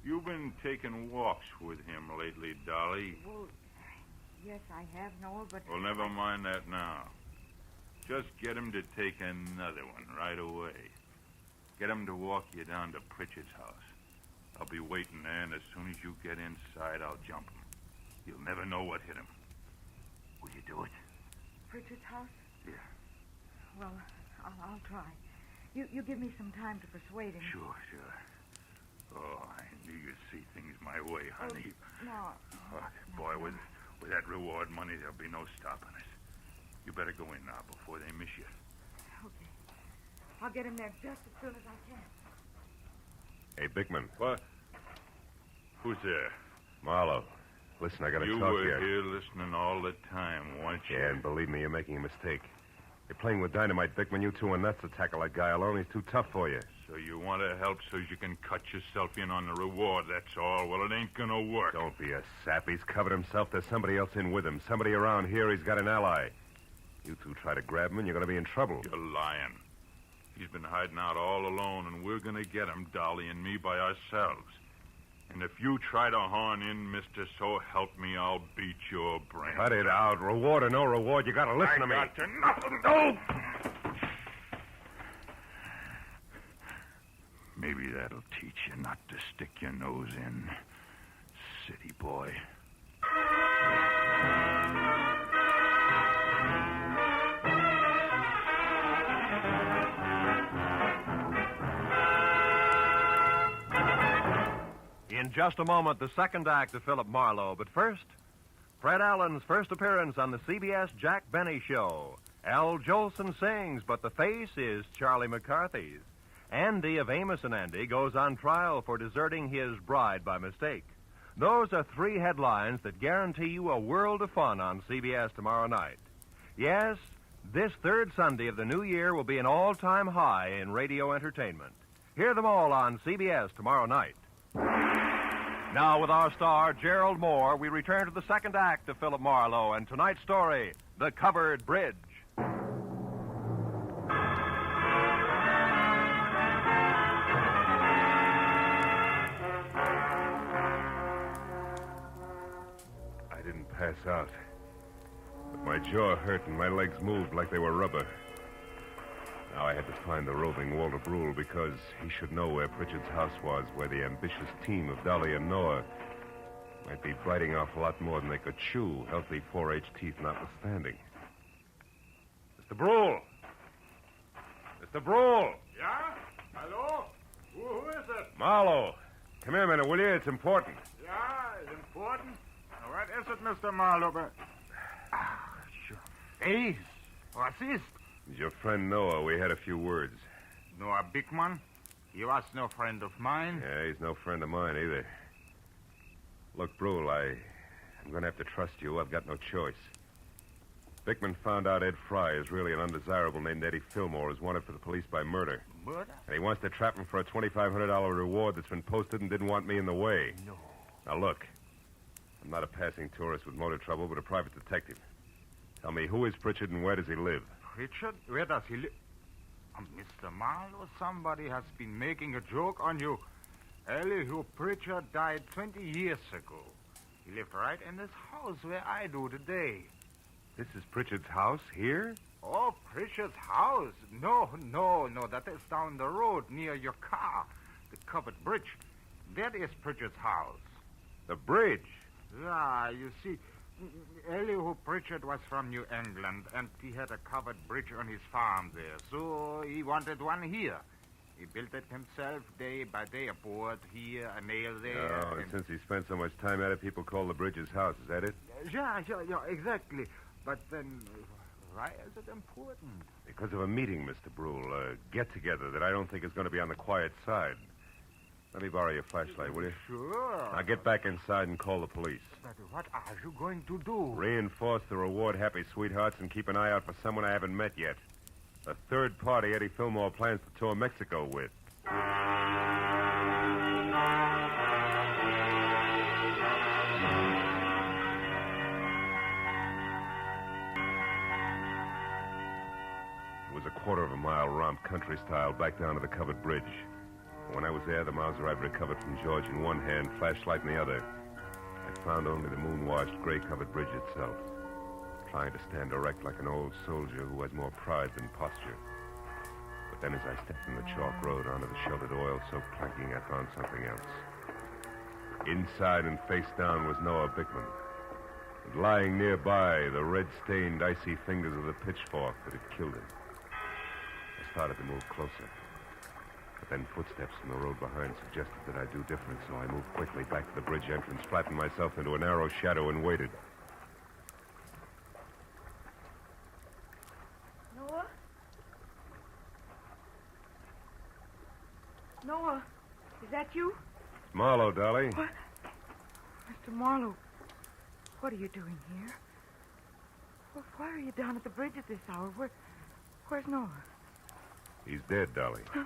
You've been taking walks with him lately, Dolly. Well, yes, I have, Noah, but... Well, never mind that now. Just get him to take another one right away. Get him to walk you down to Pritchard's house. I'll be waiting there, and as soon as you get inside, I'll jump him. You'll never know what hit him. Will you do it? Pritchard's house? Yeah. Well, I'll try. You give me some time to persuade him. Sure. Oh, I knew you'd see things my way, honey. No. Oh, boy, with that reward money, there'll be no stopping us. You better go in now before they miss you. Okay. I'll get him there just as soon as I can. Hey, Bickman. What? Who's there? Marlowe. Listen, I gotta You talk to were you. here listening all the time, weren't you? Yeah, and believe me, you're making a mistake. You're playing with dynamite, Bickman. You two are nuts to tackle that guy alone. He's too tough for you. So you want to help so you can cut yourself in on the reward, that's all. Well, it ain't gonna work. Don't be a sap. He's covered himself. There's somebody else in with him. Somebody around here. He's got an ally. You two try to grab him, and you're gonna be in trouble. You're lying. He's been hiding out all alone, and we're gonna get him, Dolly and me, by ourselves. And if you try to horn in, mister, so help me, I'll beat your brains. Cut it out. Reward or no reward, you gotta listen to me. I got to nothing. No! Maybe that'll teach you not to stick your nose in, city boy. In just a moment, the second act of Philip Marlowe. But first, Fred Allen's first appearance on the CBS Jack Benny Show. Al Jolson sings, but the face is Charlie McCarthy's. Andy of Amos and Andy goes on trial for deserting his bride by mistake. Those are three headlines that guarantee you a world of fun on CBS tomorrow night. Yes, this third Sunday of the new year will be an all-time high in radio entertainment. Hear them all on CBS tomorrow night. Now, with our star, Gerald Moore, we return to the second act of Philip Marlowe and tonight's story, The Covered Bridge. I didn't pass out. But my jaw hurt and my legs moved like they were rubber. Now I had to find the roving Walter Brule because he should know where Pritchard's house was, where the ambitious team of Dolly and Noah might be biting off a lot more than they could chew, healthy 4-H teeth notwithstanding. Mr. Brule! Mr. Brule! Yeah? Hello? Who is it? Marlowe! Come here a minute, will you? It's important. Yeah, it's important. What is it, Mr. Marlowe? Sure. Hey, what's this? It's your friend Noah. We had a few words. Noah Bickman? He was no friend of mine. Yeah, he's no friend of mine either. Look, Brule, I'm going to have to trust you. I've got no choice. Bickman found out Ed Fry is really an undesirable named Eddie Fillmore is wanted for the police by murder. Murder? And he wants to trap him for a $2,500 reward that's been posted and didn't want me in the way. No. Now, look. I'm not a passing tourist with motor trouble, but a private detective. Tell me, who is Pritchard and where does he live? Pritchard? Where does he live? Mr. Marlowe, somebody has been making a joke on you. Elihu Pritchard died 20 years ago. He lived right in this house where I do today. This is Pritchard's house here? Oh, Pritchard's house? No. That is down the road near your car. The covered bridge. That is Pritchard's house. The bridge? Yeah, you see, Elihu Pritchard was from New England, and he had a covered bridge on his farm there, so he wanted one here. He built it himself day by day, a board here, a nail there. Oh, and since he spent so much time at it, people call the bridge his house. Is that it? Yeah, exactly. But then, why is it important? Because of a meeting, Mr. Brule, a get-together that I don't think is going to be on the quiet side. Let me borrow your flashlight, will you? Sure. Now get back inside and call the police. But what are you going to do? Reinforce the reward, happy sweethearts, and keep an eye out for someone I haven't met yet. A third party Eddie Fillmore plans to tour Mexico with. It was a quarter of a mile romp country style back down to the covered bridge. When I was there, the Mauser I'd recovered from George in one hand, flashlight in the other. I found only the moon-washed, gray-covered bridge itself, trying to stand erect like an old soldier who has more pride than posture. But then as I stepped from the chalk road onto the sheltered oil-soaked planking, I found something else. Inside and face down was Noah Bickman, And lying nearby, the red-stained, icy fingers of the pitchfork that had killed him. I started to move closer. But then footsteps from the road behind suggested that I do different, so I moved quickly back to the bridge entrance, flattened myself into a narrow shadow, and waited. Noah? Noah, is that you? Marlowe, Dolly. What? Mr. Marlowe, what are you doing here? Why are you down at the bridge at this hour? Where's Noah? He's dead, Dolly. Huh?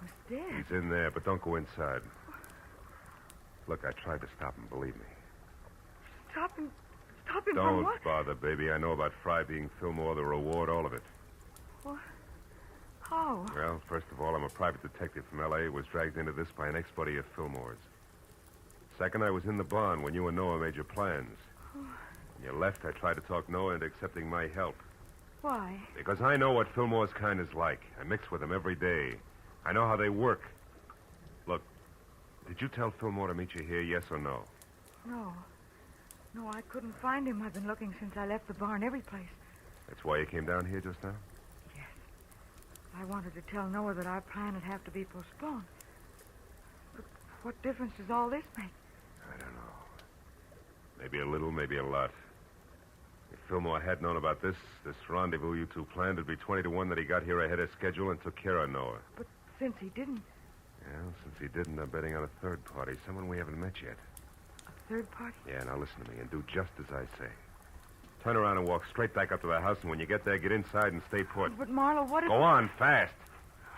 Was dead? He's in there, but don't go inside. Look, I tried to stop him, believe me. Stop him from Don't what? bother, baby. I know about Fry being Fillmore, the reward, all of it. What? How? Well, first of all, I'm a private detective from L.A. was dragged into this by an ex-buddy of Fillmore's. Second, I was in the barn when you and Noah made your plans. When you left, I tried to talk Noah into accepting my help. Why? Because I know what Fillmore's kind is like. I mix with them every day. I know how they work. Look, did you tell Fillmore to meet you here, yes or no? No. No, I couldn't find him. I've been looking since I left the barn every place. That's why you came down here just now? Yes. I wanted to tell Noah that our plan would have to be postponed. But what difference does all this make? I don't know. Maybe a little, maybe a lot. If Fillmore had known about this rendezvous you two planned, it'd be 20 to 1 that he got here ahead of schedule and took care of Noah. But since he didn't... Well, since he didn't, I'm betting on a third party, someone we haven't met yet. A third party? Yeah, now listen to me and do just as I say. Turn around and walk straight back up to the house, and when you get there, get inside and stay put. But, Marlowe, what if... Go on, fast.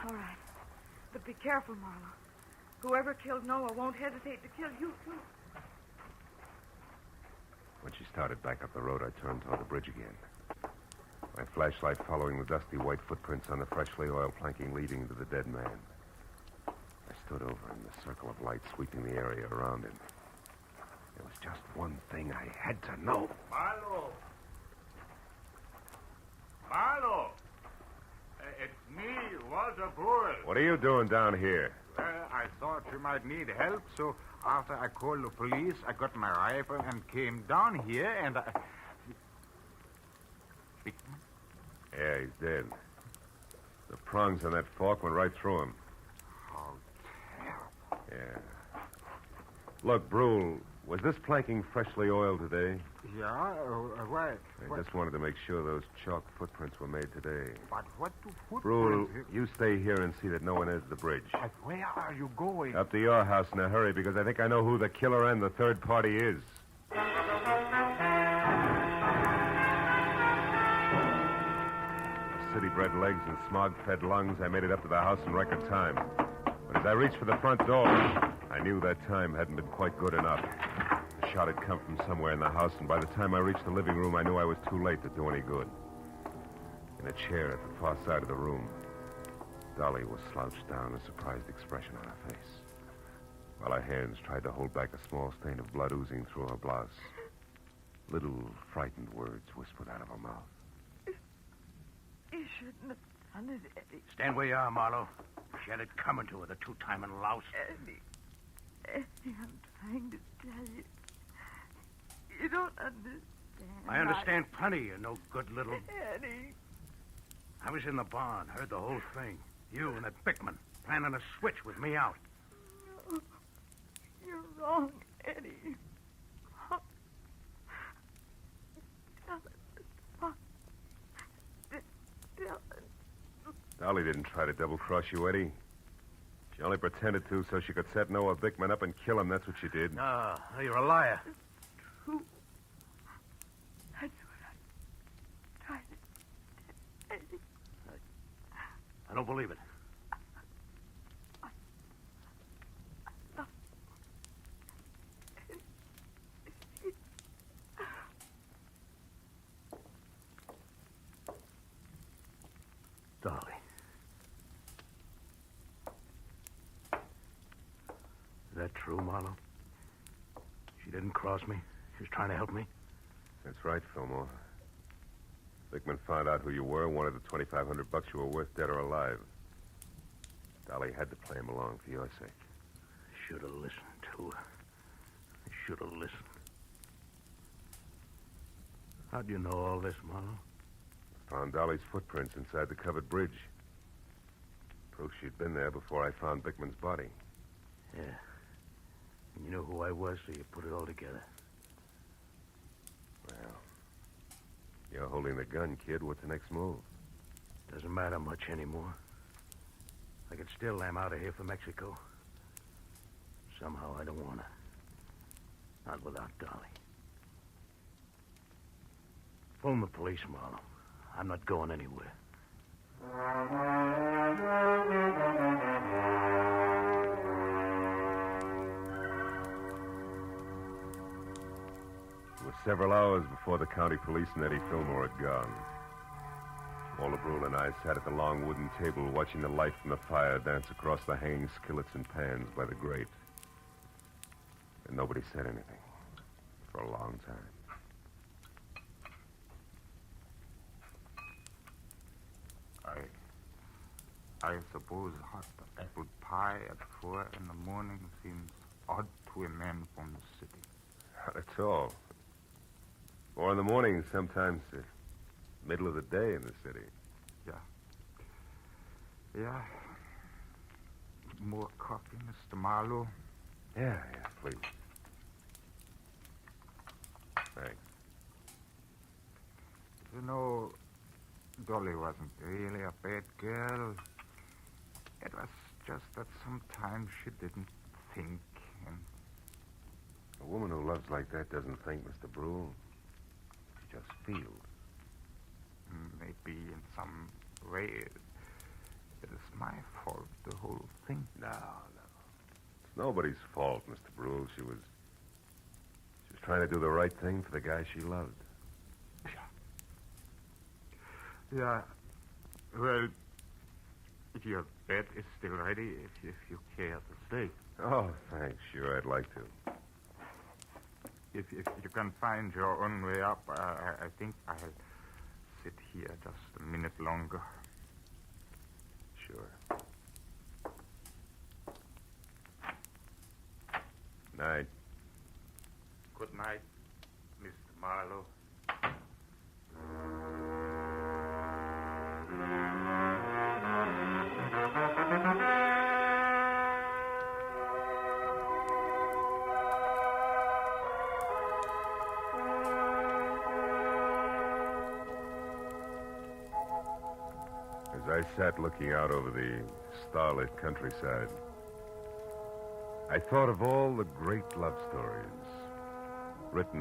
All right. But be careful, Marlowe. Whoever killed Noah won't hesitate to kill you, too. When she started back up the road, I turned toward the bridge again. My flashlight following the dusty white footprints on the freshly oiled planking leading to the dead man. I stood over him, the circle of light sweeping the area around him. There was just one thing I had to know. Marlowe! Marlowe! It's me, Walter Bull. What are you doing down here? Well, I thought you might need help, so after I called the police, I got my rifle and came down here, and I... Yeah, he's dead. The prongs on that fork went right through him. How terrible. Yeah. Look, Brule, was this planking freshly oiled today? Yeah? Why? I just wanted to make sure those chalk footprints were made today. But what do Brule, footprints... you stay here and see that no one enters the bridge. But where are you going? Up to your house in a hurry, because I think I know who the killer and the third party is. With city-bred legs and smog-fed lungs, I made it up to the house in record time. But as I reached for the front door, I knew that time hadn't been quite good enough. The shot had come from somewhere in the house, and by the time I reached the living room, I knew I was too late to do any good. In a chair at the far side of the room, Dolly was slouched down, a surprised expression on her face, while her hands tried to hold back a small stain of blood oozing through her blouse. Little frightened words whispered out of her mouth. You shouldn't have done it, Eddie. Stand where you are, Marlowe. She had it coming to her, the two-timing louse. Eddie, I'm trying to tell you. You don't understand. I understand plenty, you no good little... Eddie. I was in the barn, heard the whole thing. You and that Bickman planning a switch with me out. No, you're wrong, Eddie. Dolly didn't try to double-cross you, Eddie. She only pretended to so she could set Noah Bickman up and kill him. That's what she did. No, you're a liar. True. That's what I tried to... Eddie. I don't believe it. Dolly. Is that true, Marlowe? She didn't cross me? She was trying to help me? That's right, Fillmore. Bickman found out who you were and wanted the $2,500 you were worth, dead or alive. Dolly had to play him along for your sake. Should have listened to her. I should have listened. How do you know all this, Marlowe? Found Dolly's footprints inside the covered bridge. Proof she'd been there before I found Bickman's body. Yeah. And you knew who I was, so you put it all together. Well, you're holding the gun, kid. What's the next move? Doesn't matter much anymore. I could still am out of here for Mexico. Somehow I don't want to. Not without Dolly. Phone the police, Marlowe. I'm not going anywhere. It was several hours before the county police and Eddie Fillmore had gone. Walter Brule and I sat at the long wooden table watching the light from the fire dance across the hanging skillets and pans by the grate. And nobody said anything for a long time. I suppose hot apple pie at 4 in the morning seems odd to a man from the city. Not at all. 4 in the morning, sometimes the middle of the day in the city. Yeah. More coffee, Mr. Marlowe? Yeah, please. Thanks. You know, Dolly wasn't really a bad girl. It was just that sometimes she didn't think, and... A woman who loves like that doesn't think, Mr. Brule. She just feels. Maybe in some way it is my fault, the whole thing. No. It's nobody's fault, Mr. Brule. She was trying to do the right thing for the guy she loved. Yeah. Well, your bed is still ready if you care to stay. Oh, thanks. Sure, I'd like to. If you can find your own way up, I think I'll sit here just a minute longer. Sure. Night. Good night, Mr. Marlowe. As I sat looking out over the starlit countryside, I thought of all the great love stories written